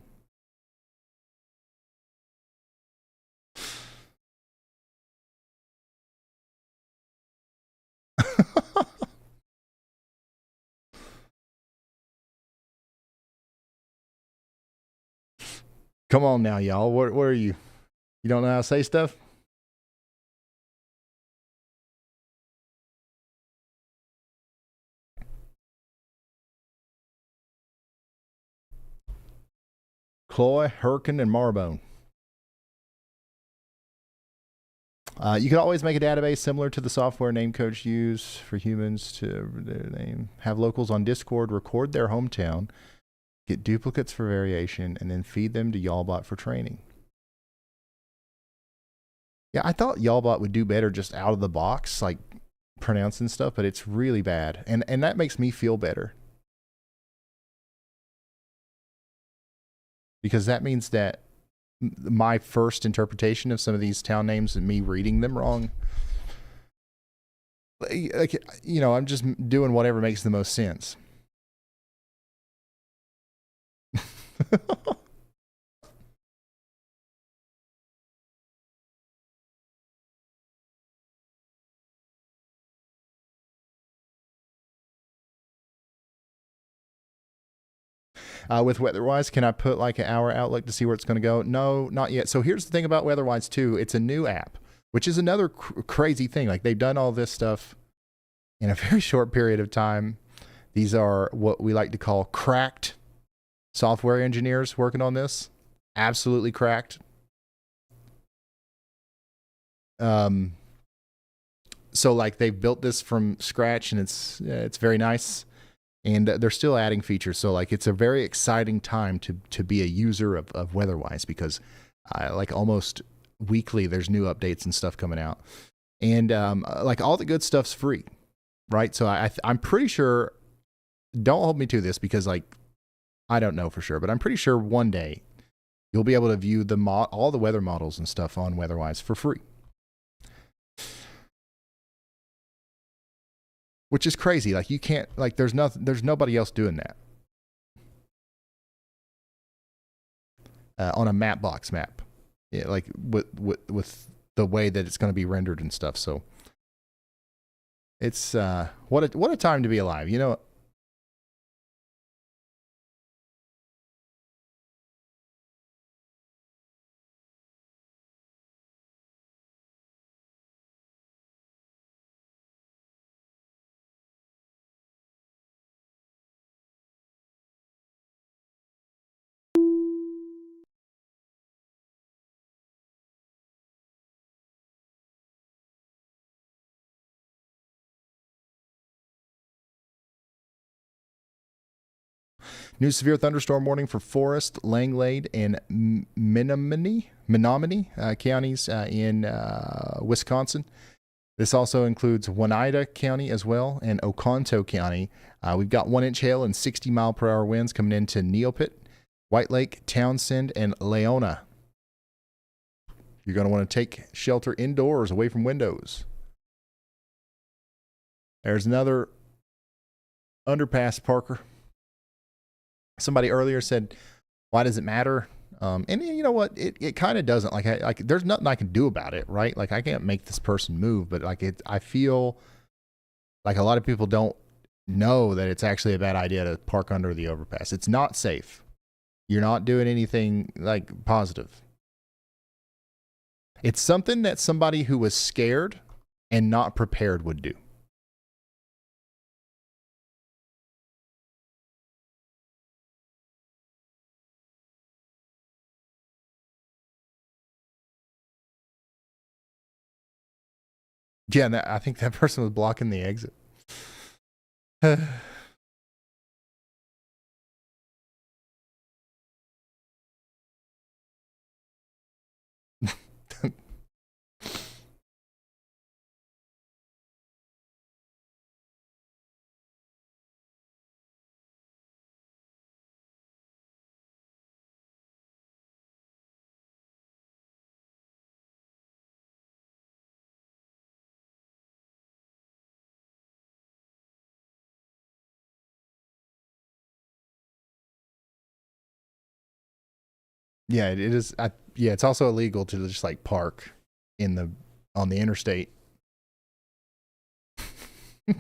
Come on now, y'all. Where are you? You don't know how to say stuff? Chloe, Hurricane, and Marbone. You can always make a database similar to the software name codes use for humans to their name. Have locals on Discord record their hometown, get duplicates for variation, and then feed them to YALLBot for training. Yeah, I thought YALLBot would do better just out of the box, like pronouncing stuff, but it's really bad. And that makes me feel better. Because that means that my first interpretation of some of these town names and me reading them wrong, like, you know, I'm just doing whatever makes the most sense. With weather-wise, can I put like an hour outlook to see where it's going to go? No, not yet. So here's the thing about weather-wise too. It's a new app, which is another crazy thing. Like they've done all this stuff in a very short period of time. These are what we like to call cracked software engineers working on this. Absolutely cracked. So like they've built this from scratch, and it's very nice. And they're still adding features. So like it's a very exciting time to be a user of WeatherWise, because like almost weekly there's new updates and stuff coming out. And like all the good stuff's free, right? So I'm pretty sure, don't hold me to this because like I don't know for sure, but I'm pretty sure one day you'll be able to view all the weather models and stuff on WeatherWise for free. Which is crazy. Like you can't, like there's nobody else doing that. On a Mapbox map. Yeah, like with the way that it's going to be rendered and stuff. So it's what a time to be alive, you know. New severe thunderstorm warning for Forest, Langlade, and Menominee counties in Wisconsin. This also includes Oneida County as well, and Oconto County. We've got 1-inch hail and 60-mile-per-hour winds coming into Neopit, White Lake, Townsend, and Leona. You're going to want to take shelter indoors, away from windows. There's another underpass, Parker. Somebody earlier said, why does it matter? And you know what? It kind of doesn't. Like there's nothing I can do about it, right? Like I can't make this person move, but like I feel like a lot of people don't know that it's actually a bad idea to park under the overpass. It's not safe. You're not doing anything like positive. It's something that somebody who was scared and not prepared would do. Yeah, I think that person was blocking the exit. Yeah, it is. Yeah, it's also illegal to just like park on the interstate. But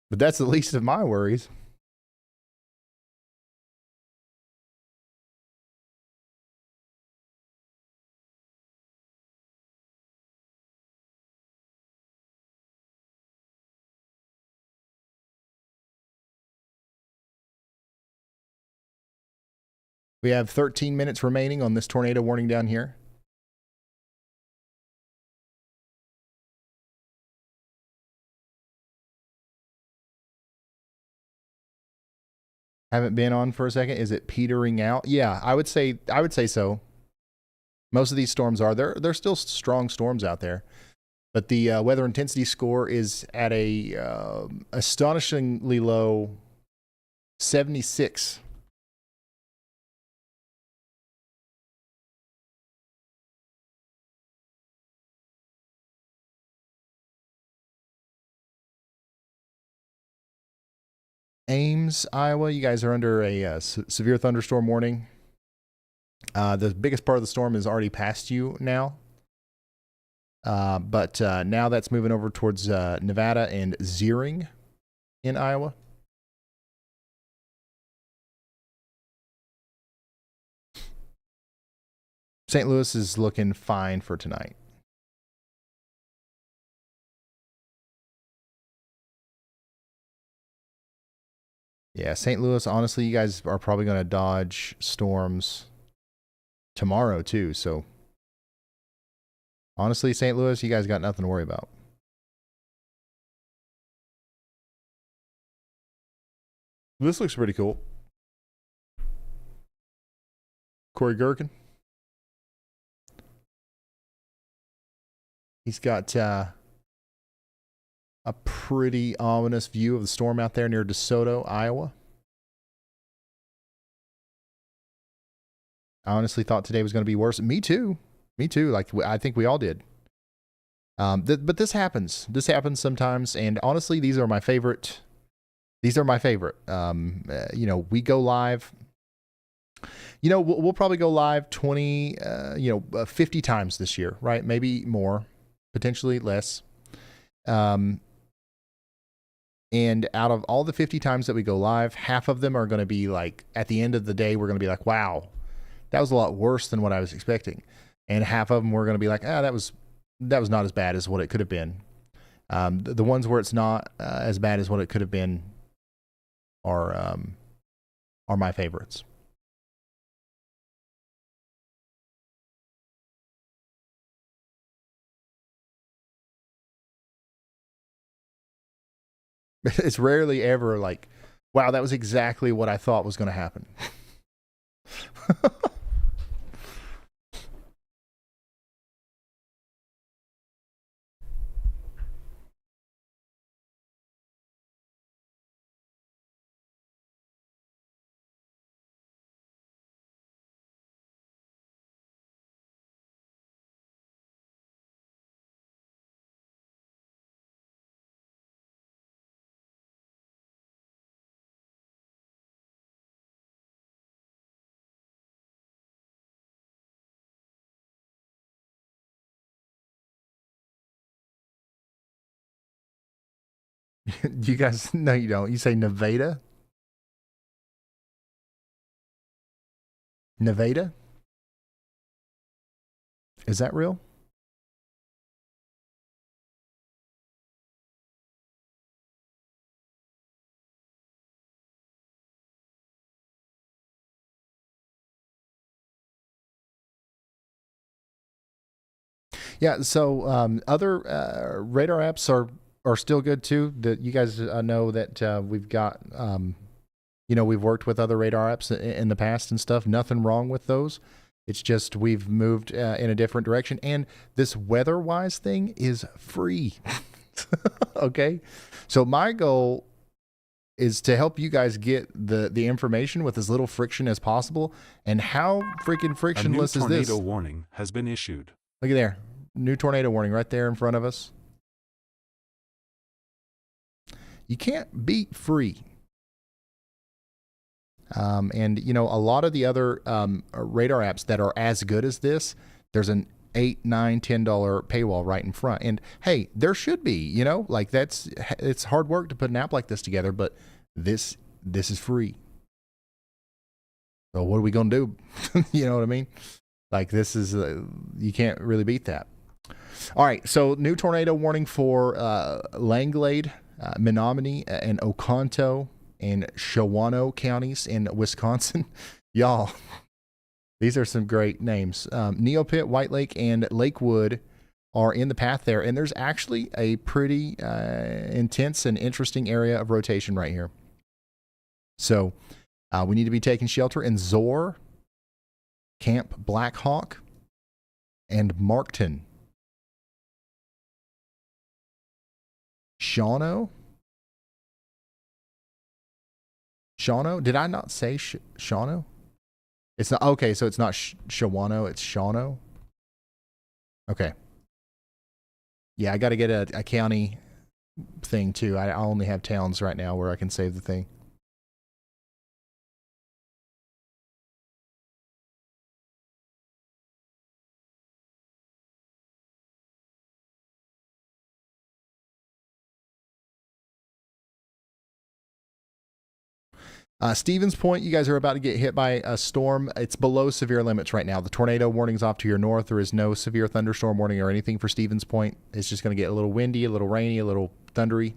that's the least of my worries. We have 13 minutes remaining on this tornado warning down here. Haven't been on for a second. Is it petering out? Yeah, I would say so. Most of these storms are. There's still strong storms out there. But the weather intensity score is at a astonishingly low 76. Ames, Iowa, you guys are under a severe thunderstorm warning. The biggest part of the storm is already past you now. But now that's moving over towards Nevada and Zeering in Iowa. St. Louis is looking fine for tonight. Yeah, St. Louis, honestly, you guys are probably going to dodge storms tomorrow too. So honestly, St. Louis, you guys got nothing to worry about. This looks pretty cool. Corey Gherkin. He's got a pretty ominous view of the storm out there near DeSoto, Iowa. I honestly thought today was going to be worse. Me too. Me too. Like, I think we all did. But this happens. This happens sometimes. And honestly, these are my favorite. These are my favorite. You know, we go live. You know, we'll probably go live 20, 50 times this year, right? Maybe more, potentially less. And out of all the 50 times that we go live, half of them are going to be like, at the end of the day, we're going to be like, wow, that was a lot worse than what I was expecting. And half of them we're going to be like, that was not as bad as what it could have been. The ones where it's not as bad as what it could have been are my favorites. It's rarely ever like, wow, that was exactly what I thought was going to happen. You guys, no, you don't. You say Nevada? Nevada? Is that real? Yeah, so other radar apps are still good too. That you guys know that we've got, we've worked with other radar apps in the past and stuff. Nothing wrong with those. It's just we've moved in a different direction. And this weather-wise thing is free. Okay? So my goal is to help you guys get the information with as little friction as possible. And how freaking frictionless is this? A new tornado warning has been issued. Look at there. New tornado warning right there in front of us. You can't beat free. And, a lot of the other radar apps that are as good as this, there's an $8, $9, $10 paywall right in front. And, hey, there should be, like it's hard work to put an app like this together, but this is free. So what are we going to do? You know what I mean? Like this is, you can't really beat that. All right, so new tornado warning for Langlade, Menominee, and Oconto and Shawano counties in Wisconsin. Y'all, these are some great names. Neopit, White Lake, and Lakewood are in the path there, and there's actually a pretty intense and interesting area of rotation right here. So we need to be taking shelter in Zor, Camp Blackhawk, and Markton. Shawano? Did I not say Shawano? It's not, okay, so it's not Shawano, it's Shawano. Okay. Yeah, I got to get a county thing too. I only have towns right now where I can save the thing. Stevens Point, you guys are about to get hit by a storm. It's below severe limits right now. The tornado warning's off to your north. There is no severe thunderstorm warning or anything for Stevens Point. It's just going to get a little windy, a little rainy, a little thundery.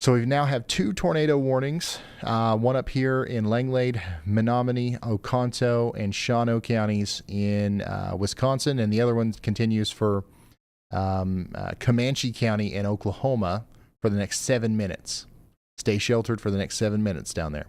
So we now have 2 tornado warnings, one up here in Langlade, Menominee, Oconto, and Shawano counties in Wisconsin, and the other one continues for Comanche County in Oklahoma for the next 7 minutes. Stay sheltered for the next 7 minutes down there.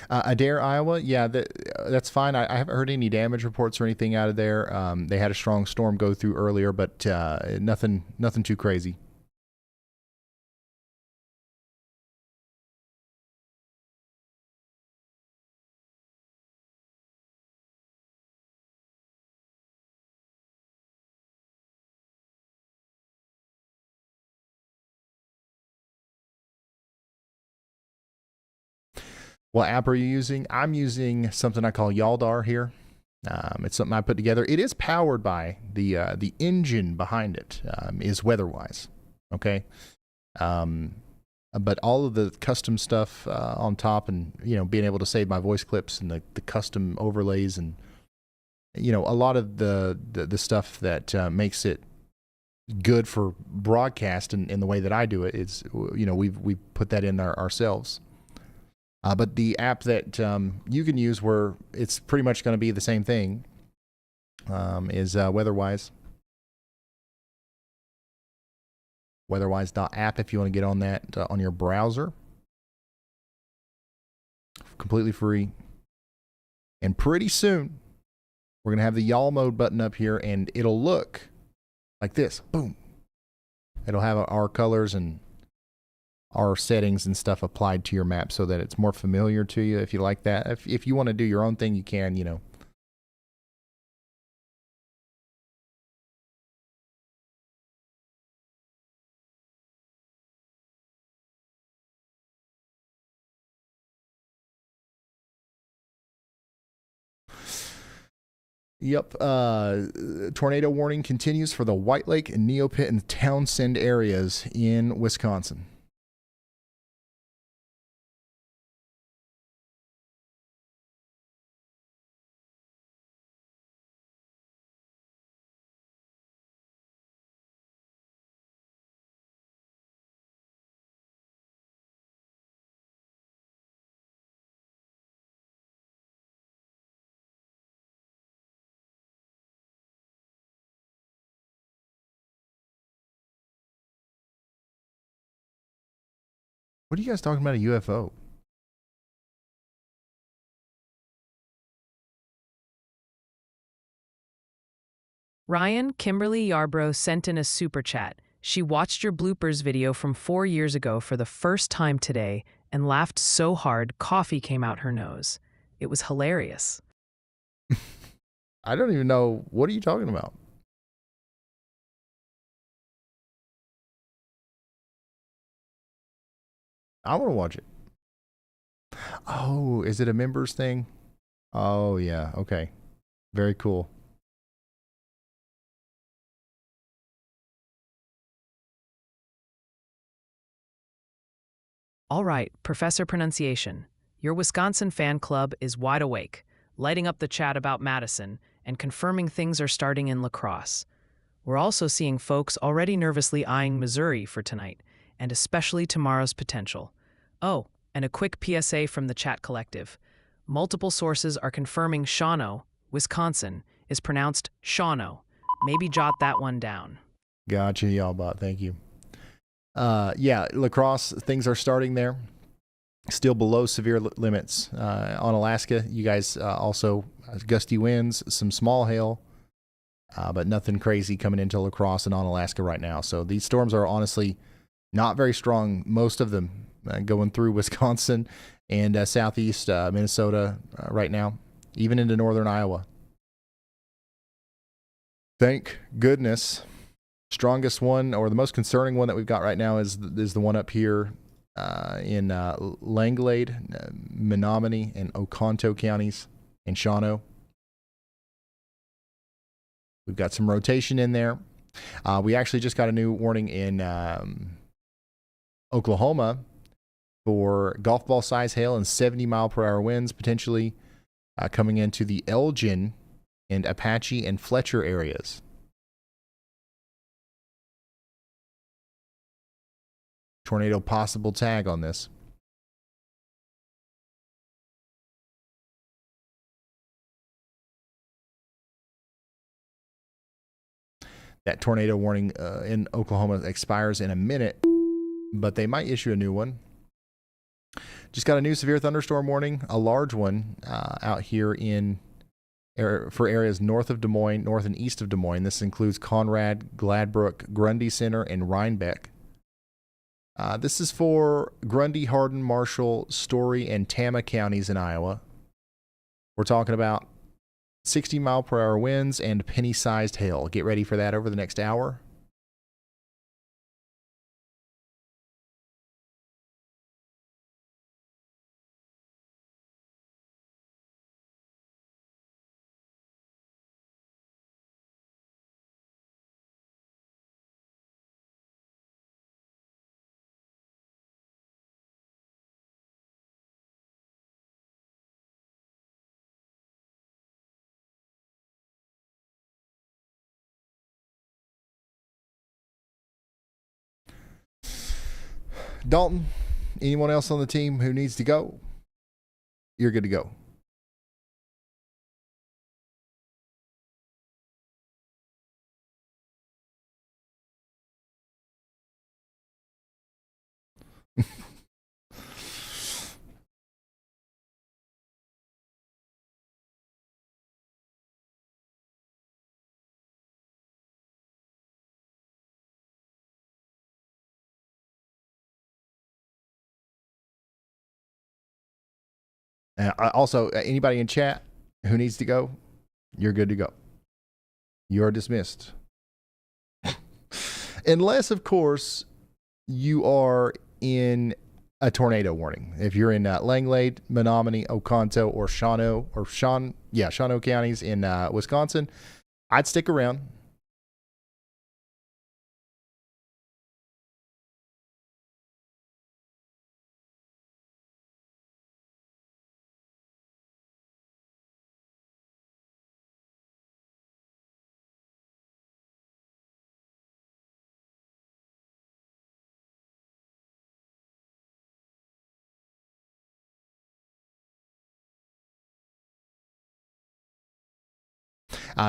Adair, Iowa, yeah, that's fine. I haven't heard any damage reports or anything out of there. They had a strong storm go through earlier, but nothing too crazy. What app are you using? I'm using something I call Yaldar here. It's something I put together. It is powered by the engine behind it is WeatherWise. Okay, but all of the custom stuff on top, and being able to save my voice clips and the custom overlays, and a lot of the stuff that makes it good for broadcast and the way that I do it is we put that in there ourselves. But the app that you can use where it's pretty much going to be the same thing is WeatherWise. WeatherWise.app if you want to get on that on your browser. Completely free. And pretty soon, we're going to have the y'all mode button up here, and it'll look like this. Boom. It'll have our colors and our settings and stuff applied to your map so that it's more familiar to you if you like that. If you want to do your own thing, you can, Yep. Tornado warning continues for the White Lake and Neopit and Townsend areas in Wisconsin. What are you guys talking about, a UFO? Ryan Kimberly Yarbrough sent in a super chat. She watched your bloopers video from 4 years ago for the first time today and laughed so hard coffee came out her nose. It was hilarious. I don't even know. What are you talking about? I want to watch it. Oh, is it a members thing? Oh, yeah. Okay. Very cool. All right, Professor Pronunciation. Your Wisconsin fan club is wide awake, lighting up the chat about Madison and confirming things are starting in La Crosse. We're also seeing folks already nervously eyeing Missouri for tonight, and especially tomorrow's potential. Oh, and a quick PSA from the chat collective. Multiple sources are confirming Shawano, Wisconsin, is pronounced Shawano. Maybe jot that one down. Gotcha, y'all bot. Thank you. Yeah, La Crosse, things are starting there. Still below severe limits. On Alaska, you guys also gusty winds, some small hail. but nothing crazy coming into La Crosse and on Alaska right now. So these storms are honestly not very strong, most of them going through Wisconsin and southeast Minnesota right now, even into northern Iowa. Thank goodness. Strongest one, or the most concerning one that we've got right now is the one up here in Langlade, Menominee, and Oconto counties in Shawano. We've got some rotation in there. We actually just got a new warning in Oklahoma for golf ball size hail and 70-mile-per-hour winds potentially coming into the Elgin and Apache and Fletcher areas. Tornado possible tag on this. That tornado warning in Oklahoma expires in a minute, but they might issue a new one. Just got a new severe thunderstorm warning, a large one out here for areas north of Des Moines, north and east of Des Moines. This includes Conrad, Gladbrook, Grundy Center, and Rhinebeck. This is for Grundy, Hardin, Marshall, Story, and Tama counties in Iowa. We're talking about 60-mile-per-hour winds and penny-sized hail. Get ready for that over the next hour. Dalton, anyone else on the team who needs to go? You're good to go. Also, anybody in chat who needs to go, you're good to go. You're dismissed. Unless, of course, you are in a tornado warning. If you're in Langlade, Menominee, Oconto, or Shawano counties in Wisconsin, I'd stick around.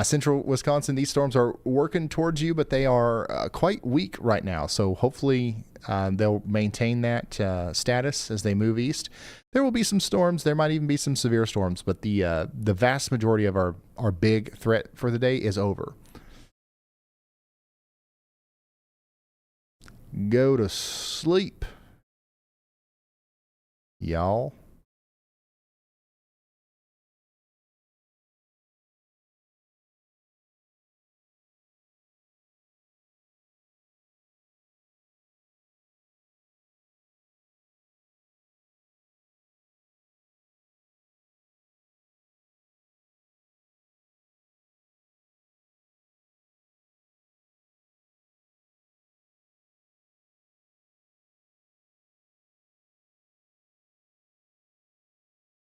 Central Wisconsin, these storms are working towards you, but they are quite weak right now. So hopefully they'll maintain that status as they move east. There will be some storms. There might even be some severe storms, but the vast majority of our big threat for the day is over. Go to sleep, y'all.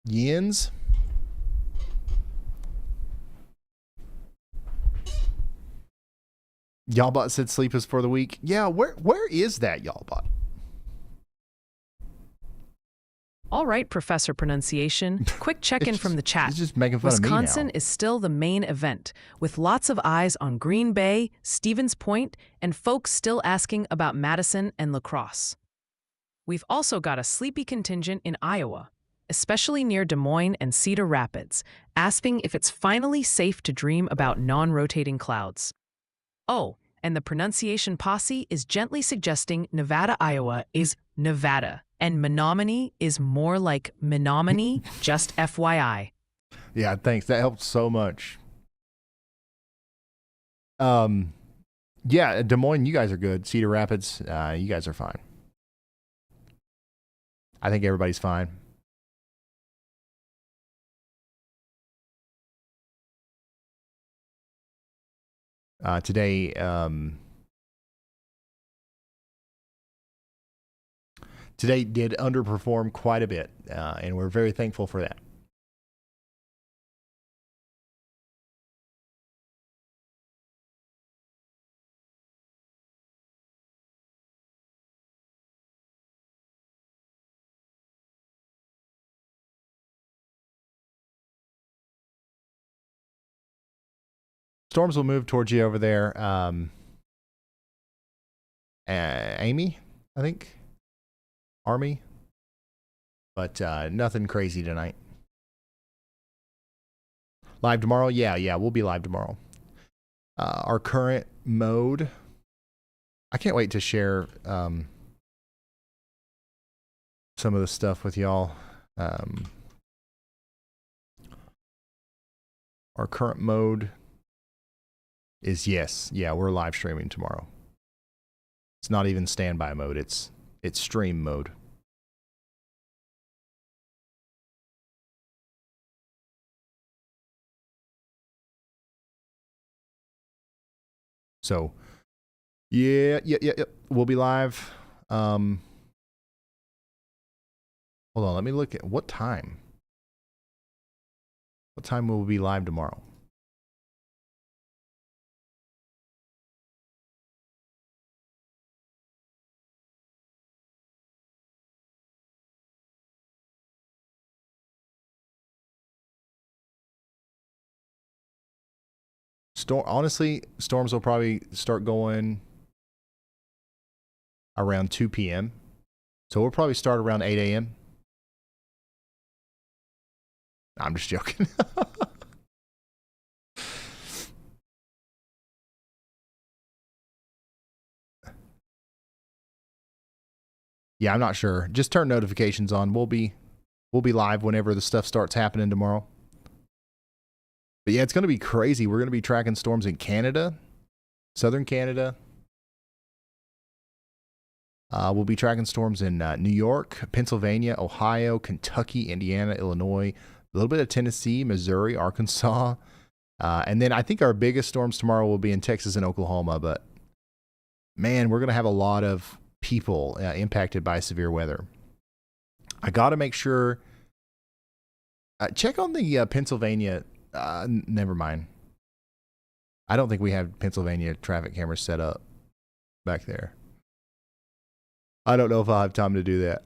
Yins. Y'allbot said sleep is for the week. Yeah, where is that, Y'allbot? All right, Professor Pronunciation. Quick check-in from the chat. He's just making fun Wisconsin of me now. is still the main event, with lots of eyes on Green Bay, Stevens Point, and folks still asking about Madison and La Crosse. We've also got a sleepy contingent in Iowa, especially near Des Moines and Cedar Rapids, asking if it's finally safe to dream about non-rotating clouds. Oh, and the pronunciation posse is gently suggesting Nevada, Iowa is Nevada, and Menominee is more like Menominee, just FYI. Yeah, thanks. That helped so much. Yeah, Des Moines, you guys are good. Cedar Rapids, you guys are fine. I think everybody's fine. Today, today did underperform quite a bit, and we're very thankful for that. Storms will move towards you over there. Amy, I think. Army. But nothing crazy tonight. Live tomorrow? Yeah, we'll be live tomorrow. Our current mode. I can't wait to share some of the stuff with y'all. Our current mode is we're live streaming tomorrow. It's not even standby mode, it's stream mode. So yeah, we'll be live. Hold on, let me look at what time. What time will we be live tomorrow? Honestly, storms will probably start going around 2 p.m. So we'll probably start around 8 a.m. I'm just joking. Yeah, I'm not sure. Just turn notifications on. We'll be live whenever the stuff starts happening tomorrow. But yeah, it's going to be crazy. We're going to be tracking storms in Canada, southern Canada. We'll be tracking storms in New York, Pennsylvania, Ohio, Kentucky, Indiana, Illinois, a little bit of Tennessee, Missouri, Arkansas. And then I think our biggest storms tomorrow will be in Texas and Oklahoma. But man, we're going to have a lot of people impacted by severe weather. I got to make sure. Check on the Pennsylvania. Never mind. I don't think we have Pennsylvania traffic cameras set up back there. I don't know if I'll have time to do that.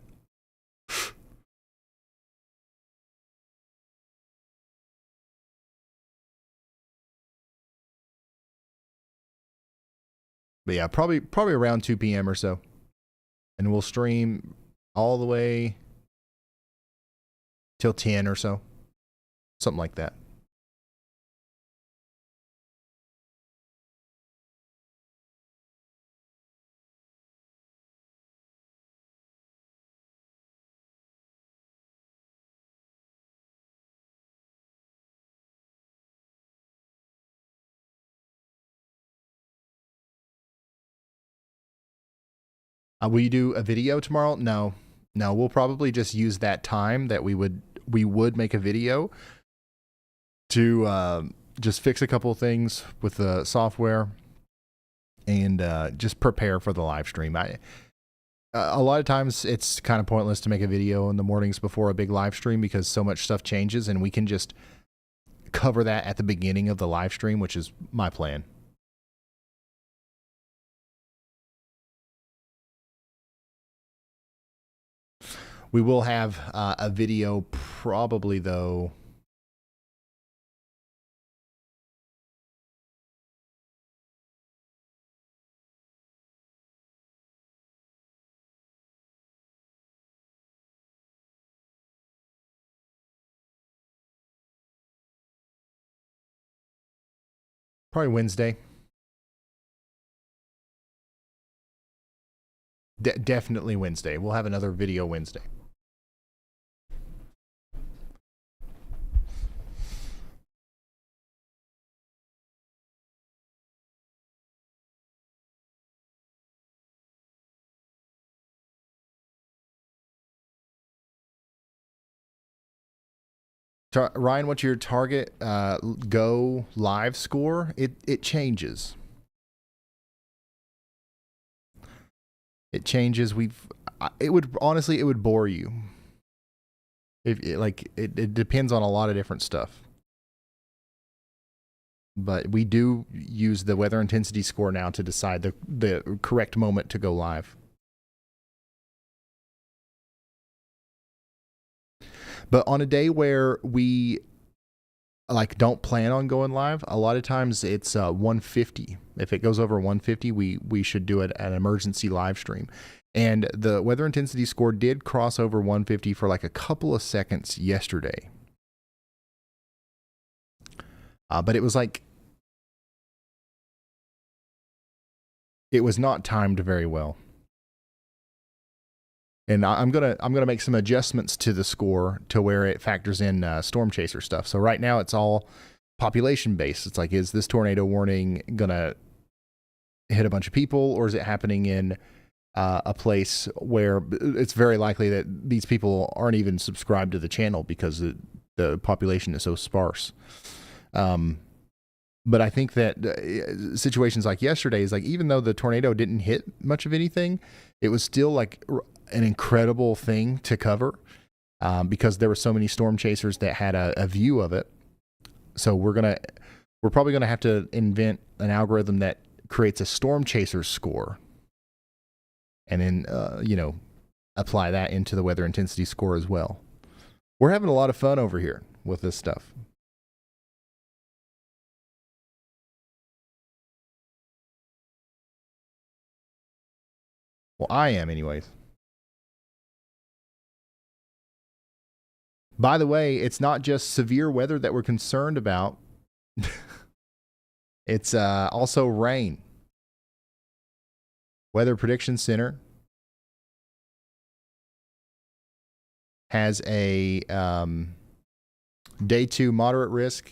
But yeah, probably around 2 p.m. or so. And we'll stream all the way till 10 or so. Something like that. Will you do a video tomorrow? No, we'll probably just use that time that we would make a video to just fix a couple of things with the software and just prepare for the live stream. A lot of times it's kind of pointless to make a video in the mornings before a big live stream because so much stuff changes, and we can just cover that at the beginning of the live stream, which is my plan. We will have a video probably, though. Probably Wednesday. Definitely Wednesday. We'll have another video Wednesday. Ryan, what's your target go live score? It changes. It changes. It would bore you. It depends on a lot of different stuff. But we do use the weather intensity score now to decide the correct moment to go live. But on a day where we don't plan on going live, a lot of times it's 150. If it goes over 150, we should do it an emergency live stream. And the weather intensity score did cross over 150 for a couple of seconds yesterday. But it was it was not timed very well. And I'm gonna make some adjustments to the score to where it factors in storm chaser stuff. So right now it's all population based. It's is this tornado warning gonna hit a bunch of people, or is it happening in a place where it's very likely that these people aren't even subscribed to the channel because the population is so sparse. But I think that situations like yesterday is even though the tornado didn't hit much of anything, it was still an incredible thing to cover because there were so many storm chasers that had a view of it. So we're probably gonna have to invent an algorithm that creates a storm chaser score, and then apply that into the weather intensity score as well. We're having a lot of fun over here with this stuff. Well, I am anyways. By the way, it's not just severe weather that we're concerned about. It's also rain. Weather Prediction Center has a day 2 moderate risk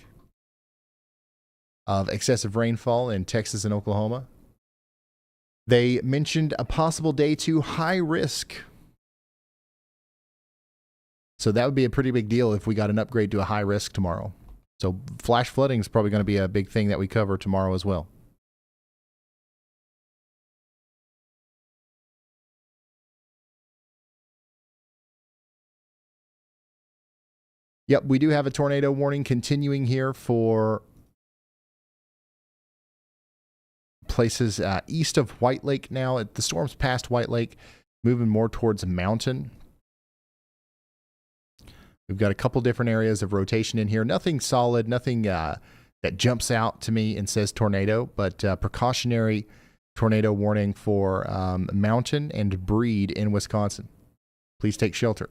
of excessive rainfall in Texas and Oklahoma. They mentioned a possible day 2 high risk. So that would be a pretty big deal if we got an upgrade to a high risk tomorrow. So flash flooding is probably going to be a big thing that we cover tomorrow as well. Yep, we do have a tornado warning continuing here for places east of White Lake now. The storm's past White Lake, moving more towards Mountain. We've got a couple different areas of rotation in here. Nothing solid, nothing that jumps out to me and says tornado, but precautionary tornado warning for Mountain and Breed in Wisconsin. Please take shelter.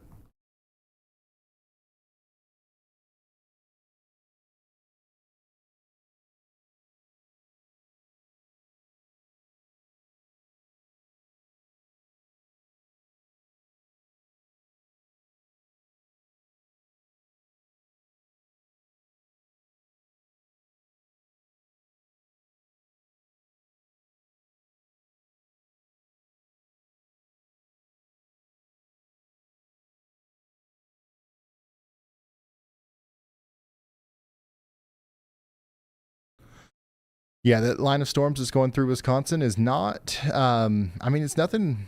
Yeah, that line of storms that's going through Wisconsin is not, it's nothing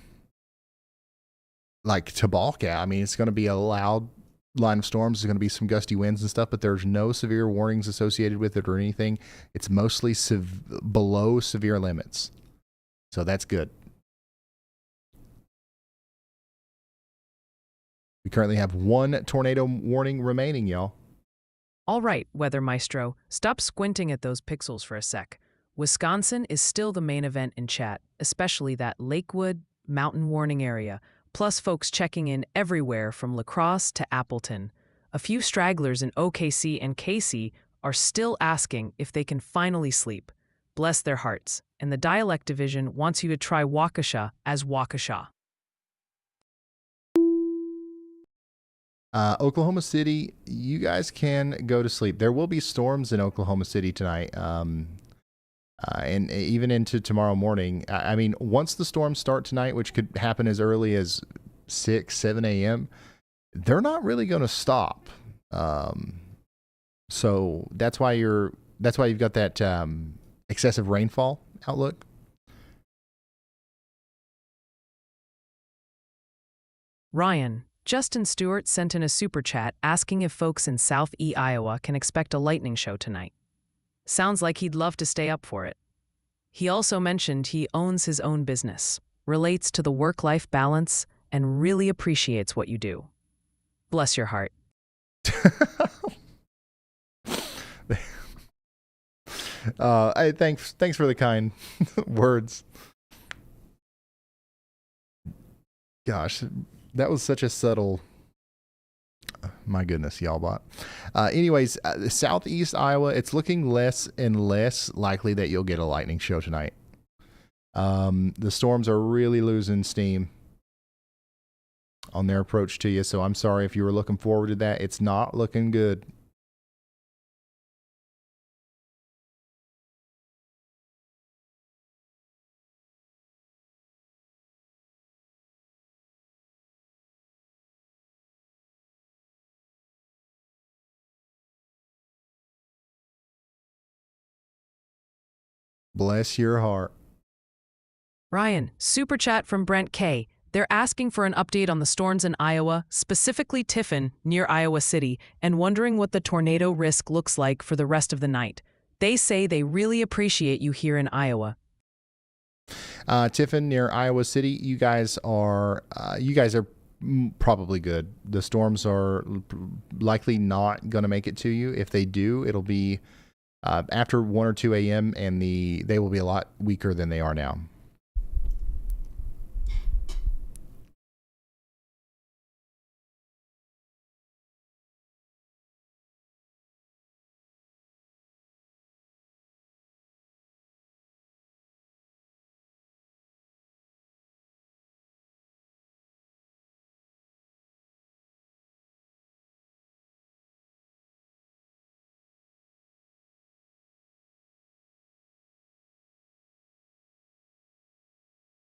to balk at. I mean, it's going to be a loud line of storms. There's going to be some gusty winds and stuff, but there's no severe warnings associated with it or anything. It's mostly below severe limits. So that's good. We currently have one tornado warning remaining, y'all. All right, Weather Maestro, stop squinting at those pixels for a sec. Wisconsin is still the main event in chat, especially that Lakewood mountain warning area, plus folks checking in everywhere from La Crosse to Appleton. A few stragglers in OKC and KC are still asking if they can finally sleep. Bless their hearts. And the dialect division wants you to try Waukesha as Waukesha. Oklahoma City, you guys can go to sleep. There will be storms in Oklahoma City tonight, and even into tomorrow morning. I mean, once the storms start tonight, which could happen as early as 6, 7 a.m., they're not really going to stop. So that's why you've got that excessive rainfall outlook. Ryan, Justin Stewart sent in a super chat asking if folks in South E, Iowa can expect a lightning show tonight. Sounds like he'd love to stay up for it. He also mentioned he owns his own business, relates to the work-life balance, and really appreciates what you do. Bless your heart. Thanks for the kind words. Gosh, that was such a subtle. My goodness, y'all bot. Anyways, Southeast Iowa, it's looking less and less likely that you'll get a lightning show tonight. The storms are really losing steam on their approach to you, so I'm sorry if you were looking forward to that. It's not looking good. Bless your heart. Ryan, super chat from Brent K. They're asking for an update on the storms in Iowa, specifically Tiffin, near Iowa City, and wondering what the tornado risk looks like for the rest of the night. They say they really appreciate you here in Iowa. Tiffin, near Iowa City, you guys are probably good. The storms are likely not going to make it to you. If they do, it'll be after 1 or 2 a.m. and they will be a lot weaker than they are now.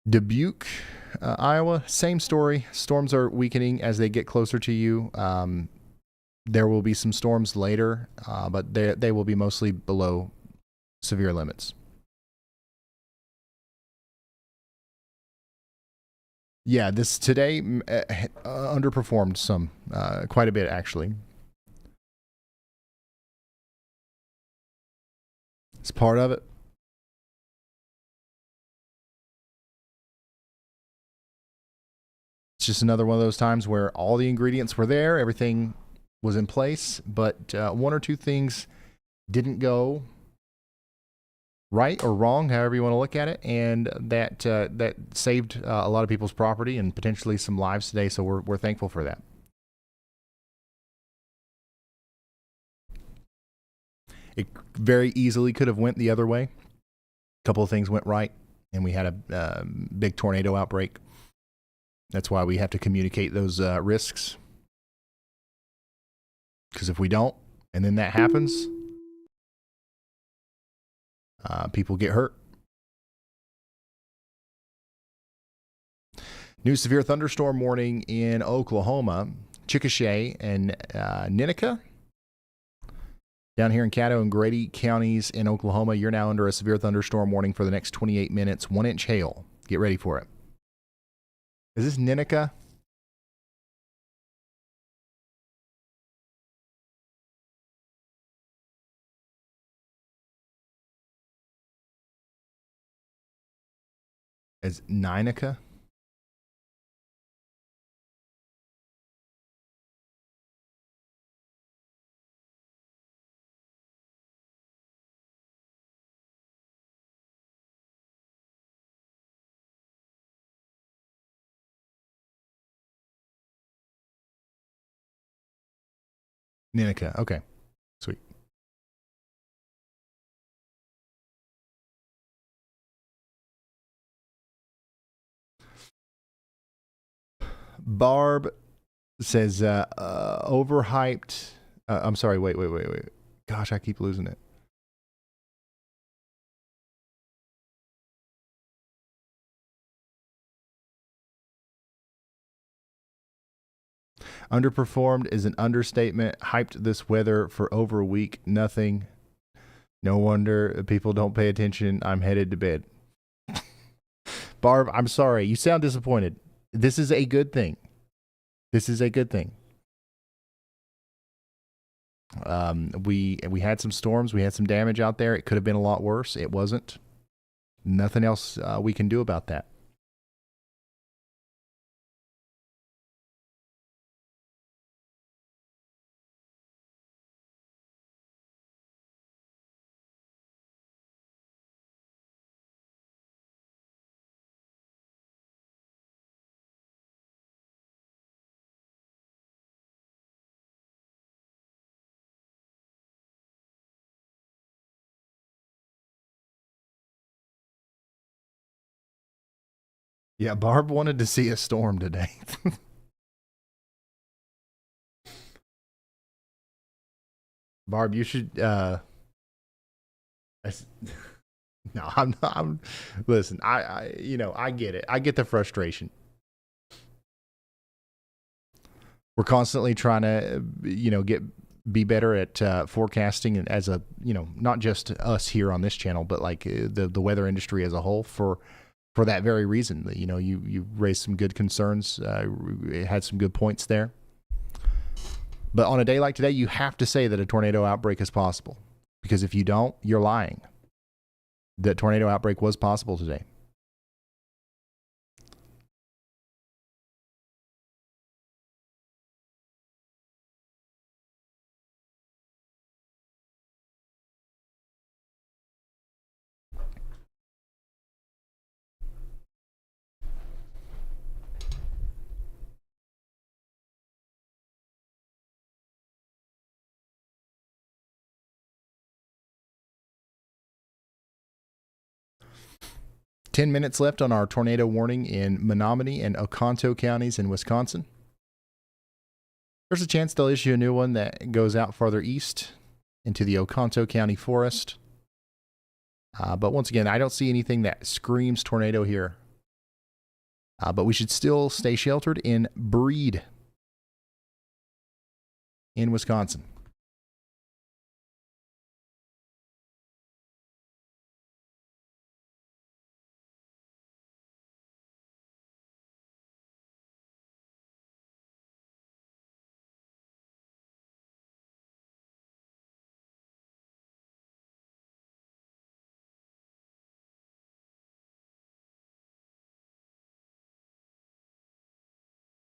Dubuque, Iowa, same story. Storms are weakening as they get closer to you. There will be some storms later, but they will be mostly below severe limits. Yeah, this today underperformed some, quite a bit actually. It's part of it. It's just another one of those times where all the ingredients were there, everything was in place, but one or two things didn't go right or wrong, however you want to look at it, and that saved a lot of people's property and potentially some lives today. So we're thankful for that. It very easily could have went the other way. A couple of things went right, and we had a big tornado outbreak. That's why we have to communicate those risks. Because if we don't, and then that happens, people get hurt. New severe thunderstorm warning in Oklahoma, Chickasha and Ninica. Down here in Caddo and Grady counties in Oklahoma, you're now under a severe thunderstorm warning for the next 28 minutes. 1-inch hail. Get ready for it. Is this Ninica? Is Ninica? Ninica. Okay. Sweet. Barb says overhyped. I'm sorry. Wait. Gosh, I keep losing it. Underperformed is an understatement. Hyped this weather for over a week. Nothing. No wonder people don't pay attention. I'm headed to bed. Barb, I'm sorry. You sound disappointed. This is a good thing. This is a good thing. We had some storms. We had some damage out there. It could have been a lot worse. It wasn't. Nothing else we can do about that. Yeah, Barb wanted to see a storm today. Barb, you should. No, I'm not. Listen, I get it. I get the frustration. We're constantly trying to, be better at forecasting, and as a, not just us here on this channel, but like the weather industry as a whole for that very reason. You raised some good concerns, had some good points there. But on a day like today, you have to say that a tornado outbreak is possible, because if you don't, you're lying. That tornado outbreak was possible today. Ten minutes left on our tornado warning in Menominee and Oconto counties in Wisconsin. There's a chance they'll issue a new one that goes out farther east into the Oconto County forest. But once again, I don't see anything that screams tornado here. But we should still stay sheltered in Breed in Wisconsin.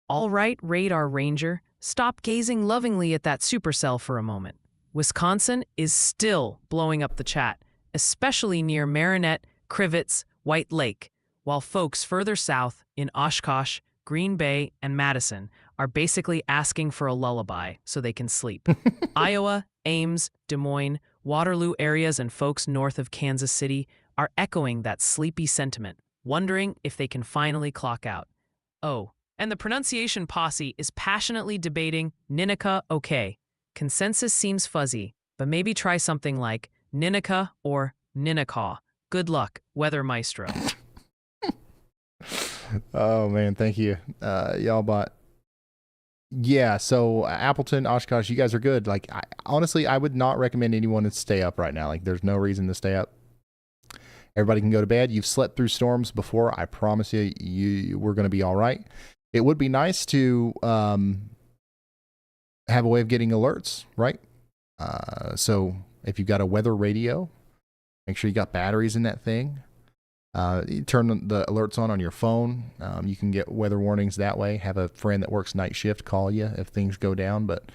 All right, Radar Ranger, stop gazing lovingly at that supercell for a moment. Wisconsin is still blowing up the chat, especially near Marinette, Crivets, White Lake, while folks further south in Oshkosh, Green Bay, and Madison are basically asking for a lullaby so they can sleep. Iowa, Ames, Des Moines, Waterloo areas and folks north of Kansas City are echoing that sleepy sentiment, wondering if they can finally clock out. Oh, and the pronunciation posse is passionately debating Ninica okay. Consensus seems fuzzy, but maybe try something like Ninica or Ninicaw. Good luck, Weather Maestro. Oh, man, thank you. Y'all bought. Yeah, so Appleton, Oshkosh, you guys are good. Like, honestly, I would not recommend anyone to stay up right now. Like, there's no reason to stay up. Everybody can go to bed. You've slept through storms before. I promise you we're going to be all right. It would be nice to have a way of getting alerts, right? So if you've got a weather radio, make sure you got batteries in that thing. You turn the alerts on your phone. You can get weather warnings that way. Have a friend that works night shift call you if things go down. But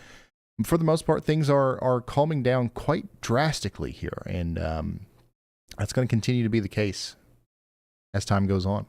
for the most part, things are calming down quite drastically here. And that's going to continue to be the case as time goes on.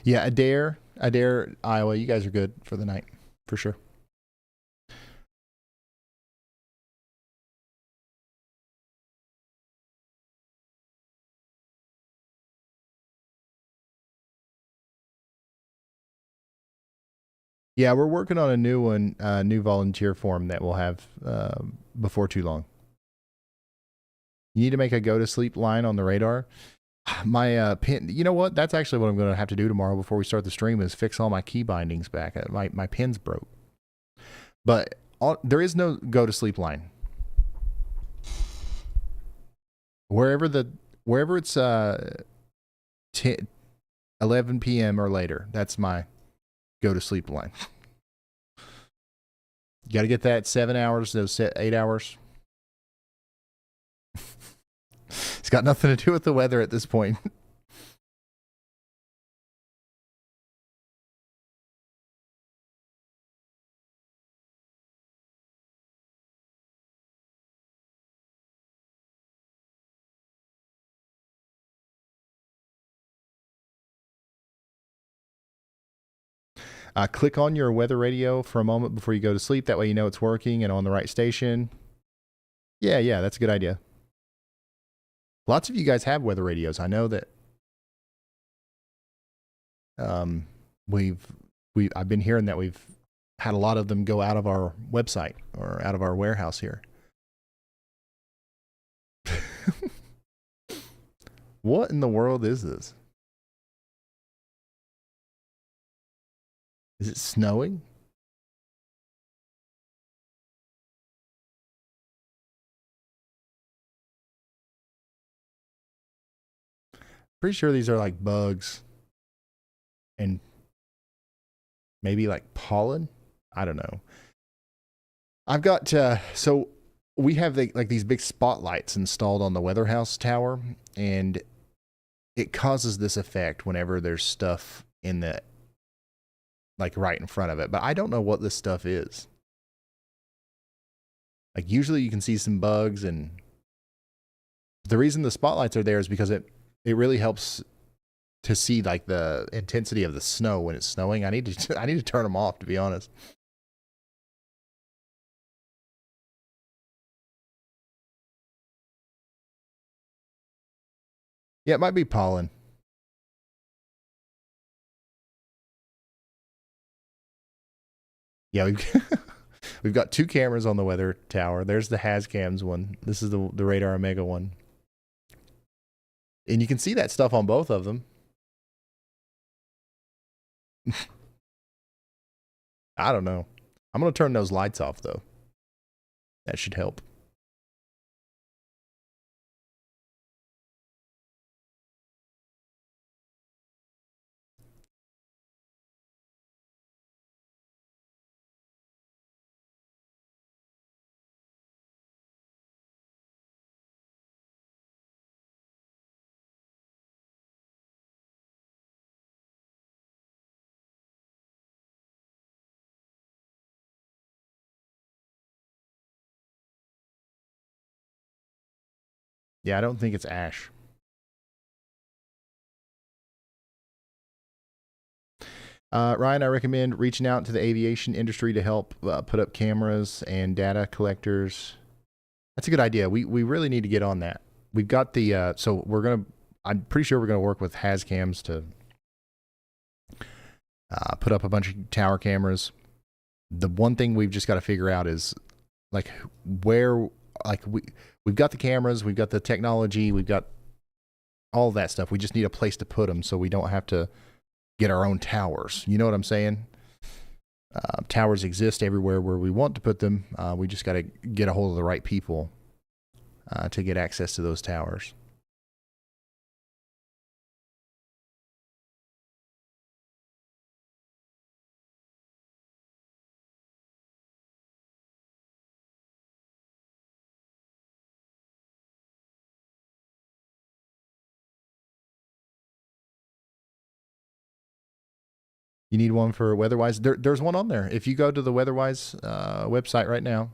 Yeah, Adair, Iowa. You guys are good for the night, for sure. Yeah, we're working on a new one, new volunteer form that we'll have before too long. You need to make a go to sleep line on the radar. My pin, you know what? That's actually what I'm going to have to do tomorrow before we start the stream is fix all my key bindings back. My pins broke. But there is no go to sleep line. Wherever it's 11 p.m. or later, that's my go to sleep line. You got to get that 7 hours, those 8 hours. It's got nothing to do with the weather at this point. Click on your weather radio for a moment before you go to sleep. That way you know it's working and on the right station. Yeah, that's a good idea. Lots of you guys have weather radios. I know that I've been hearing that we've had a lot of them go out of our website or out of our warehouse here. What in the world is this? Is it snowing? Pretty sure these are like bugs and maybe like pollen. I don't know. I've got so we have like these big spotlights installed on the weather house tower, and it causes this effect whenever there's stuff in the like right in front of it. But I don't know what this stuff is. Like usually you can see some bugs, and the reason the spotlights are there is because it really helps to see like the intensity of the snow when it's snowing. I need to turn them off, to be honest. Yeah, it might be pollen. Yeah, we've got 2 cameras on the weather tower. There's the Hazcams one. This is the Radar Omega one. And you can see that stuff on both of them. I don't know. I'm going to turn those lights off, though. That should help. Yeah, I don't think it's ash. Ryan, I recommend reaching out to the aviation industry to help put up cameras and data collectors. That's a good idea. We really need to get on that. We've got the I'm pretty sure we're gonna work with Hazcams to put up a bunch of tower cameras. The one thing we've just got to figure out is like where, like we've got the cameras, we've got the technology, we've got all that stuff. We just need a place to put them so we don't have to get our own towers. You know what I'm saying? Towers exist everywhere where we want to put them. We just got to get a hold of the right people to get access to those towers. You need one for WeatherWise? There's one on there. If you go to the WeatherWise website right now,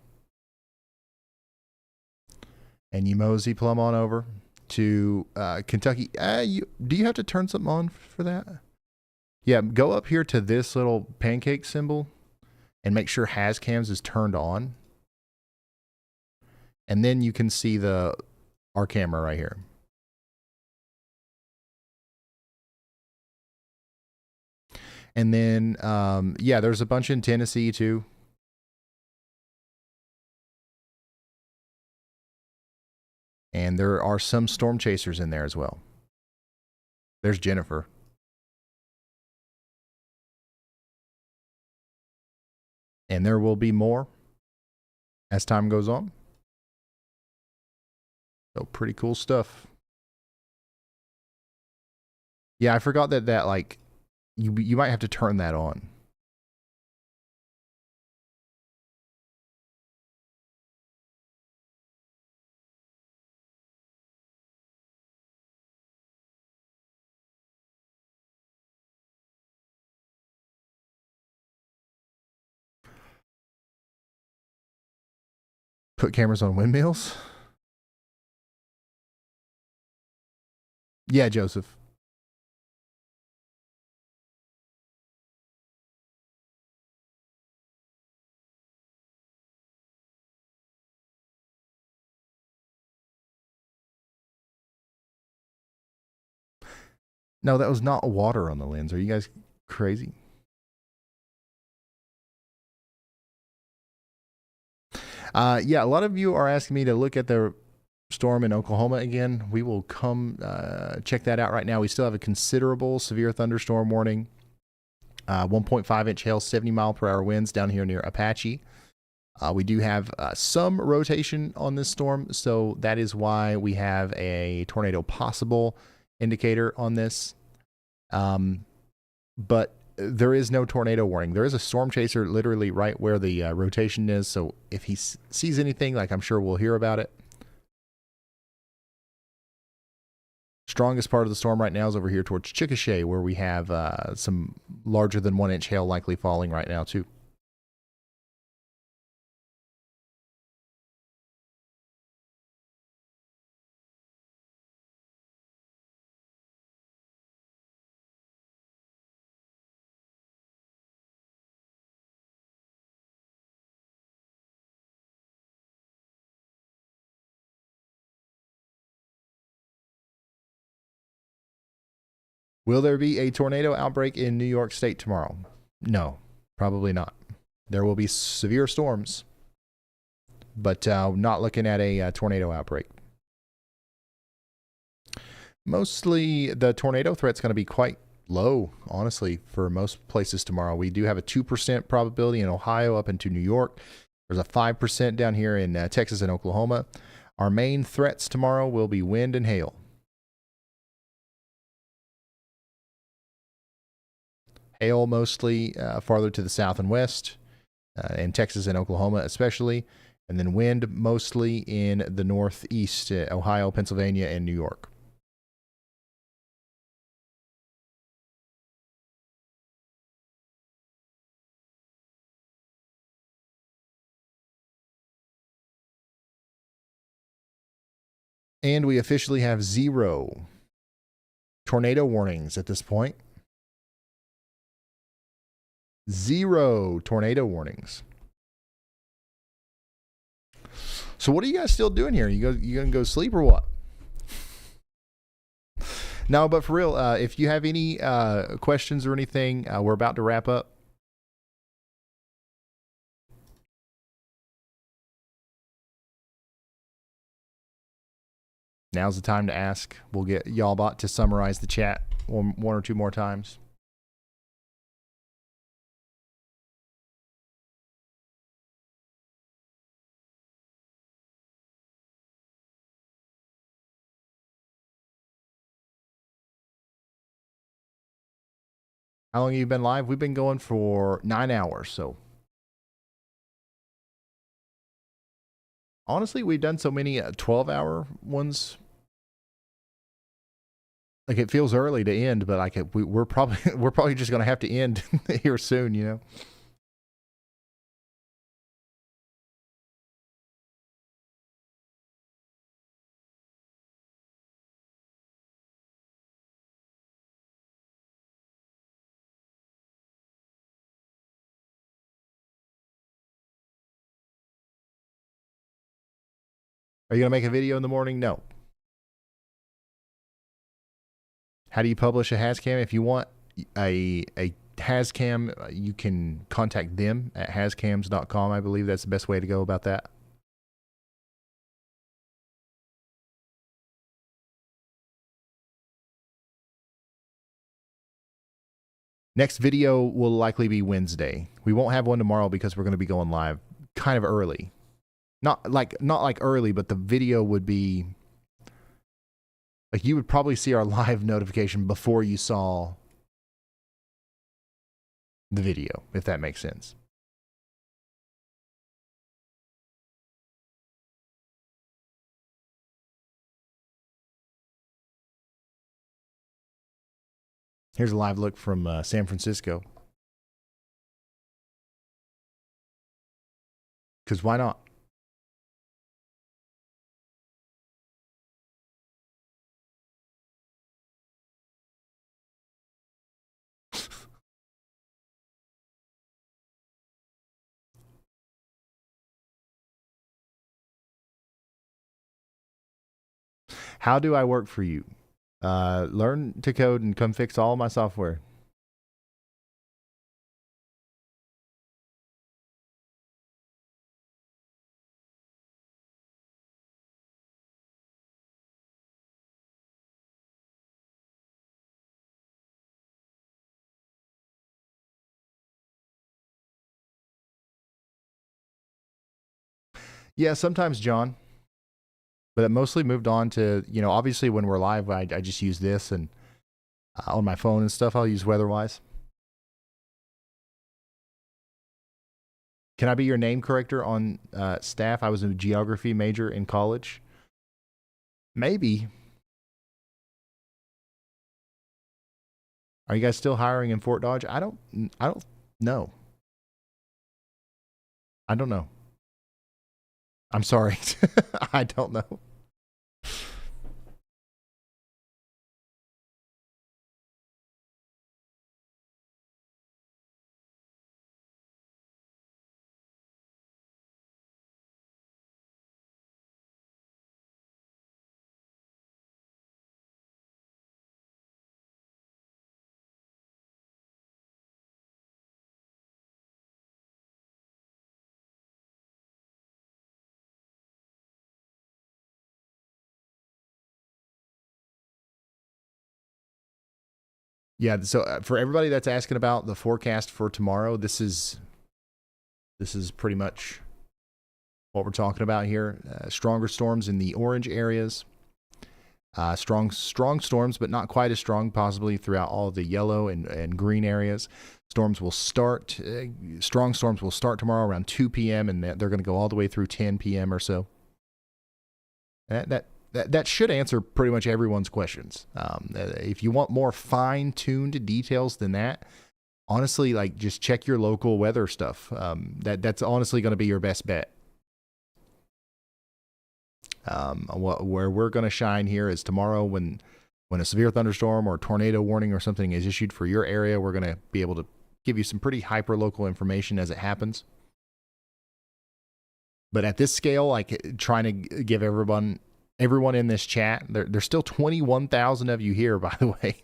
and you mosey plumb on over to Kentucky, do you have to turn something on for that? Yeah, go up here to this little pancake symbol and make sure Hascams is turned on. And then you can see our camera right here. And then, yeah, there's a bunch in Tennessee too. And there are some storm chasers in there as well. There's Jennifer. And there will be more as time goes on. So pretty cool stuff. Yeah, I forgot that like you might have to turn that on. Put cameras on windmills? Yeah, Joseph. No, that was not water on the lens. Are you guys crazy? Yeah, a lot of you are asking me to look at the storm in Oklahoma again. We will come check that out right now. We still have a considerable severe thunderstorm warning. 1.5-inch hail, 70-mile-per-hour winds down here near Apache. We do have some rotation on this storm, so that is why we have a tornado possible indicator on this. But there is no tornado warning. There is a storm chaser literally right where the rotation is, so if he sees anything, like, I'm sure we'll hear about it. Strongest part of the storm right now is over here towards Chickasha, where we have some larger than 1-inch hail likely falling right now too. Will there be a tornado outbreak in New York State tomorrow? No, probably not. There will be severe storms, but not looking at a tornado outbreak. Mostly the tornado threat's going to be quite low, honestly, for most places tomorrow. We do have a 2% probability in Ohio up into New York. There's a 5% down here in Texas and Oklahoma. Our main threats tomorrow will be wind and hail. Hail mostly farther to the south and west, in Texas and Oklahoma especially, and then wind mostly in the northeast, Ohio, Pennsylvania, and New York. And we officially have 0 tornado warnings at this point. 0 tornado warnings. So what are you guys still doing here? You gonna go sleep or what? No, but for real, if you have any questions or anything, we're about to wrap up. Now's the time to ask. We'll get Y'allbot to summarize the chat one or two more times. How long have you been live? We've been going for 9 hours, so. Honestly, we've done so many 12-hour ones. Like, it feels early to end, but like we're probably just going to have to end here soon, you know. Are you going to make a video in the morning? No. How do you publish a Hazcam? If you want a Hazcam, you can contact them at hazcams.com. I believe that's the best way to go about that. Next video will likely be Wednesday. We won't have one tomorrow because we're going to be going live kind of early. Not like early, but the video would be like you would probably see our live notification before you saw the video, if that makes sense. Here's a live look from San Francisco. Because why not? How do I work for you? Learn to code and come fix all my software. Yeah, sometimes, John. But it mostly moved on to, obviously when we're live, I just use this, and on my phone and stuff, I'll use Weatherwise. Can I be your name corrector on staff? I was a geography major in college. Maybe. Are you guys still hiring in Fort Dodge? I don't know. I don't know. I'm sorry. I don't know. Yeah, so for everybody that's asking about the forecast for tomorrow, this is pretty much what we're talking about here. Stronger storms in the orange areas. Strong storms, but not quite as strong, possibly throughout all of the yellow and green areas. Storms will start, strong storms will start tomorrow around 2 p.m. and they're going to go all the way through 10 p.m. or so. That should answer pretty much everyone's questions. If you want more fine-tuned details than that, honestly, just check your local weather stuff. That's honestly going to be your best bet. Where we're going to shine here is tomorrow when a severe thunderstorm or tornado warning or something is issued for your area. We're going to be able to give you some pretty hyper-local information as it happens. But at this scale, trying to give everyone in this chat, there's still 21,000 of you here, by the way.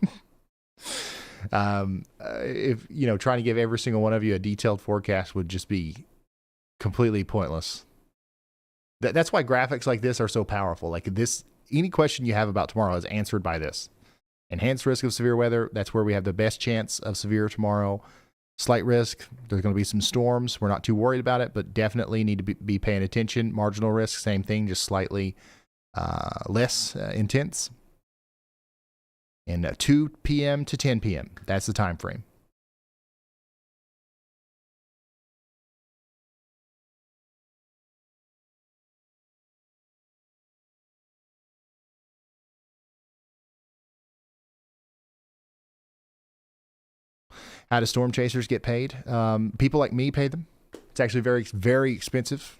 If trying to give every single one of you a detailed forecast would just be completely pointless. That's why graphics like this are so powerful. Any question you have about tomorrow is answered by this. Enhanced risk of severe weather, that's where we have the best chance of severe tomorrow. Slight risk, there's going to be some storms. We're not too worried about it, but definitely need to be paying attention. Marginal risk, same thing, just slightly less intense. And 2 p.m. to 10 p.m. That's the time frame. How do storm chasers get paid? People like me pay them. It's actually very, very expensive.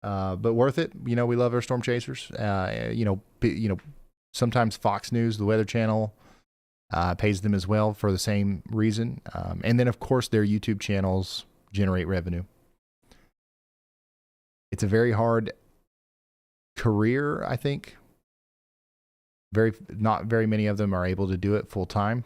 But worth it. We love our storm chasers. Sometimes Fox News, the Weather Channel, pays them as well for the same reason. And then, of course, their YouTube channels generate revenue. It's a very hard career, I think. Not very many of them are able to do it full time.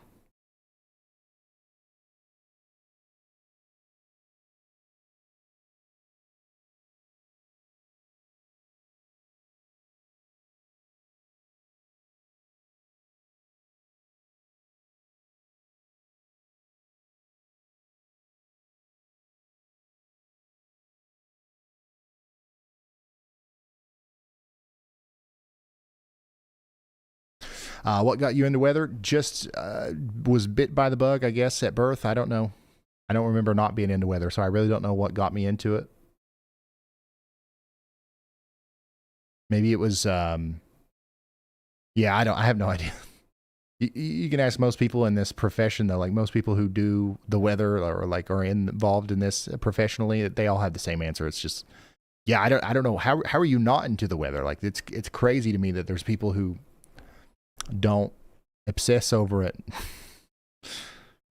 What got you into weather? Just was bit by the bug, I guess, at birth. I don't know. I don't remember not being into weather, so I really don't know what got me into it. Maybe it was, I have no idea. You can ask most people in this profession, though, like most people who do the weather or like are involved in this professionally, they all have the same answer. It's just, I don't know. How are you not into the weather? Like it's crazy to me that there's people who don't obsess over it.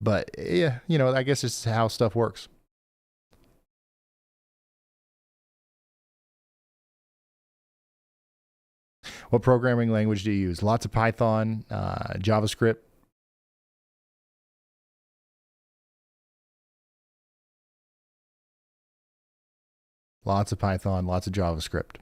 But yeah, I guess it's how stuff works. What programming language do you use? Lots of Python, JavaScript. Lots of Python, lots of JavaScript.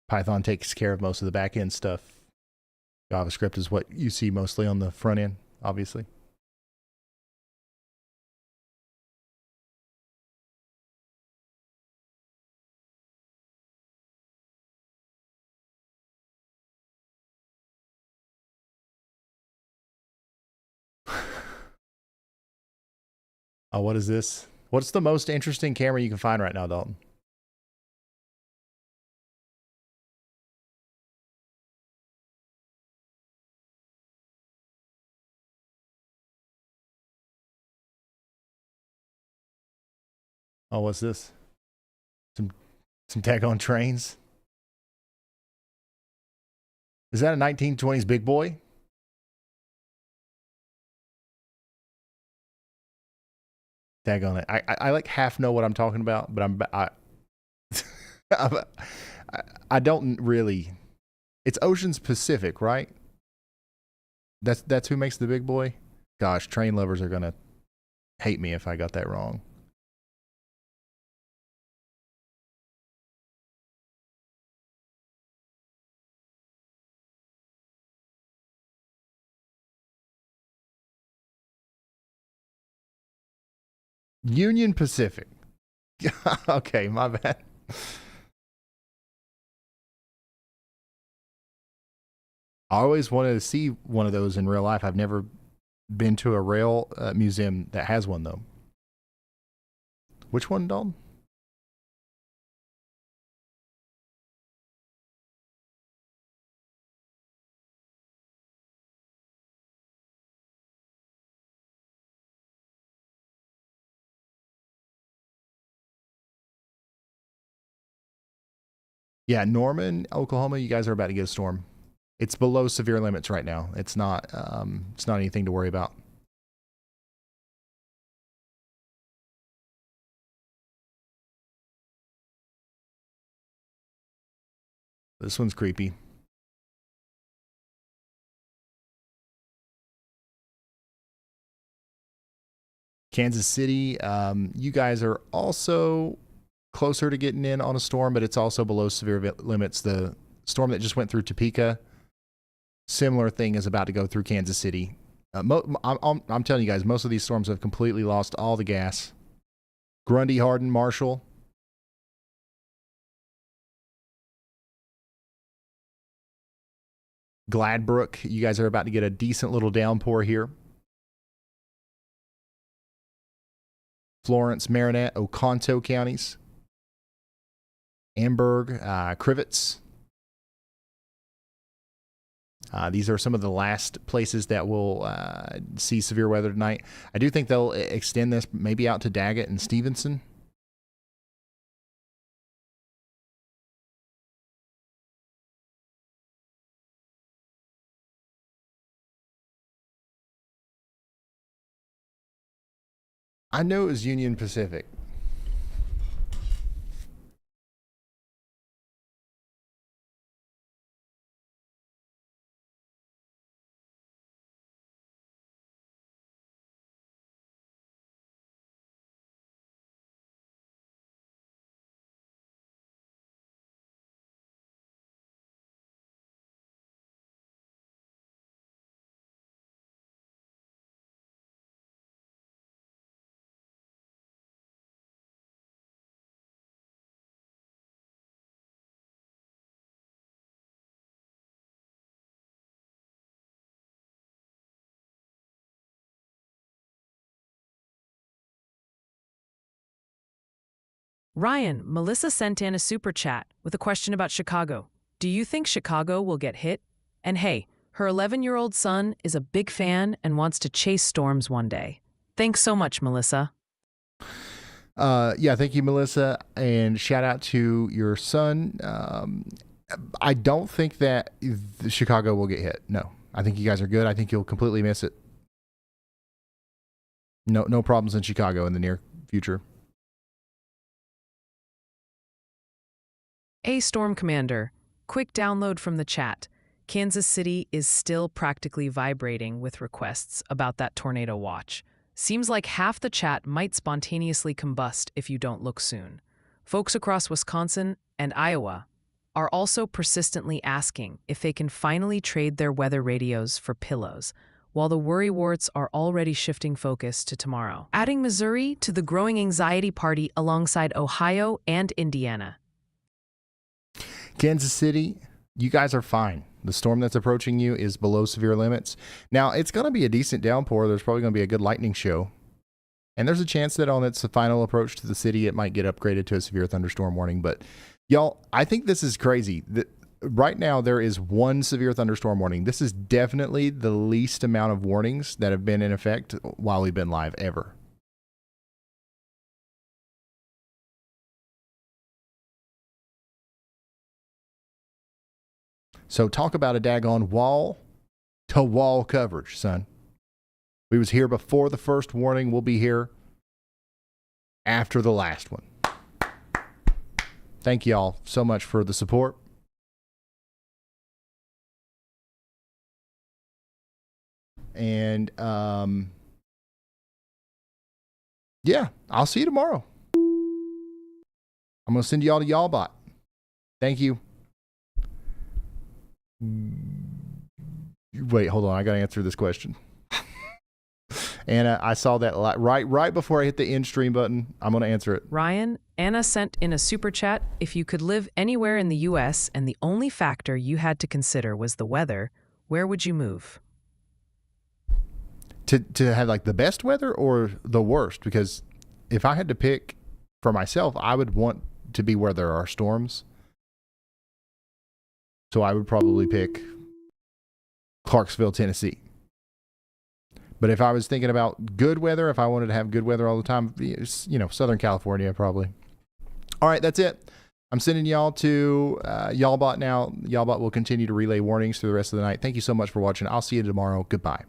Python takes care of most of the back end stuff. JavaScript is what you see mostly on the front end, obviously. Oh, what is this? What's the most interesting camera you can find right now, Dalton? Oh, what's this? Some tag on trains. Is that a 1920s big boy? Tag on it. I like half know what I'm talking about, but I don't really. It's Ocean's Pacific, right? That's who makes the big boy. Gosh, train lovers are gonna hate me if I got that wrong. Union Pacific. Okay, my bad. I always wanted to see one of those in real life. I've never been to a rail museum that has one, though. Which one, Dalton? Yeah, Norman, Oklahoma. You guys are about to get a storm. It's below severe limits right now. It's not anything to worry about. This one's creepy. Kansas City, you guys are also closer to getting in on a storm, but it's also below severe limits. The storm that just went through Topeka, similar thing is about to go through Kansas City. I'm telling you guys, most of these storms have completely lost all the gas. Grundy, Hardin, Marshall. Gladbrook, you guys are about to get a decent little downpour here. Florence, Marinette, Oconto counties. Amberg, Crivets. These are some of the last places that will see severe weather tonight. I do think they'll extend this maybe out to Daggett and Stevenson. I know it was Union Pacific. Ryan, Melissa sent in a super chat with a question about Chicago. Do you think Chicago will get hit? And hey, her 11-year-old son is a big fan and wants to chase storms one day. Thanks so much, Melissa. Yeah, thank you, Melissa, and shout out to your son. I don't think that Chicago will get hit. No, I think you guys are good. I think you'll completely miss it. No problems in Chicago in the near future. A Storm Commander, quick download from the chat. Kansas City is still practically vibrating with requests about that tornado watch. Seems like half the chat might spontaneously combust if you don't look soon. Folks across Wisconsin and Iowa are also persistently asking if they can finally trade their weather radios for pillows, while the worrywarts are already shifting focus to tomorrow, adding Missouri to the growing anxiety party alongside Ohio and Indiana. Kansas City, you guys are fine. The storm that's approaching you is below severe limits. Now, it's going to be a decent downpour. There's probably going to be a good lightning show. And there's a chance that on its final approach to the city, it might get upgraded to a severe thunderstorm warning. But, y'all, I think this is crazy. Right now, there is one severe thunderstorm warning. This is definitely the least amount of warnings that have been in effect while we've been live ever. So talk about a daggone wall-to-wall coverage, son. We was here before the first warning. We'll be here after the last one. Thank y'all so much for the support. And, yeah, I'll see you tomorrow. I'm going to send y'all to Y'allbot. Thank you. Wait, hold on. I got to answer this question. Anna, I saw that right before I hit the end stream button. I'm going to answer it. Ryan, Anna sent in a super chat. If you could live anywhere in the U.S. and the only factor you had to consider was the weather, where would you move? To have like the best weather or the worst? Because if I had to pick for myself, I would want to be where there are storms. So I would probably pick Clarksville, Tennessee. But if I was thinking about good weather, if I wanted to have good weather all the time, Southern California probably. All right, that's it. I'm sending y'all to Y'allbot now. Y'allbot will continue to relay warnings through the rest of the night. Thank you so much for watching. I'll see you tomorrow. Goodbye.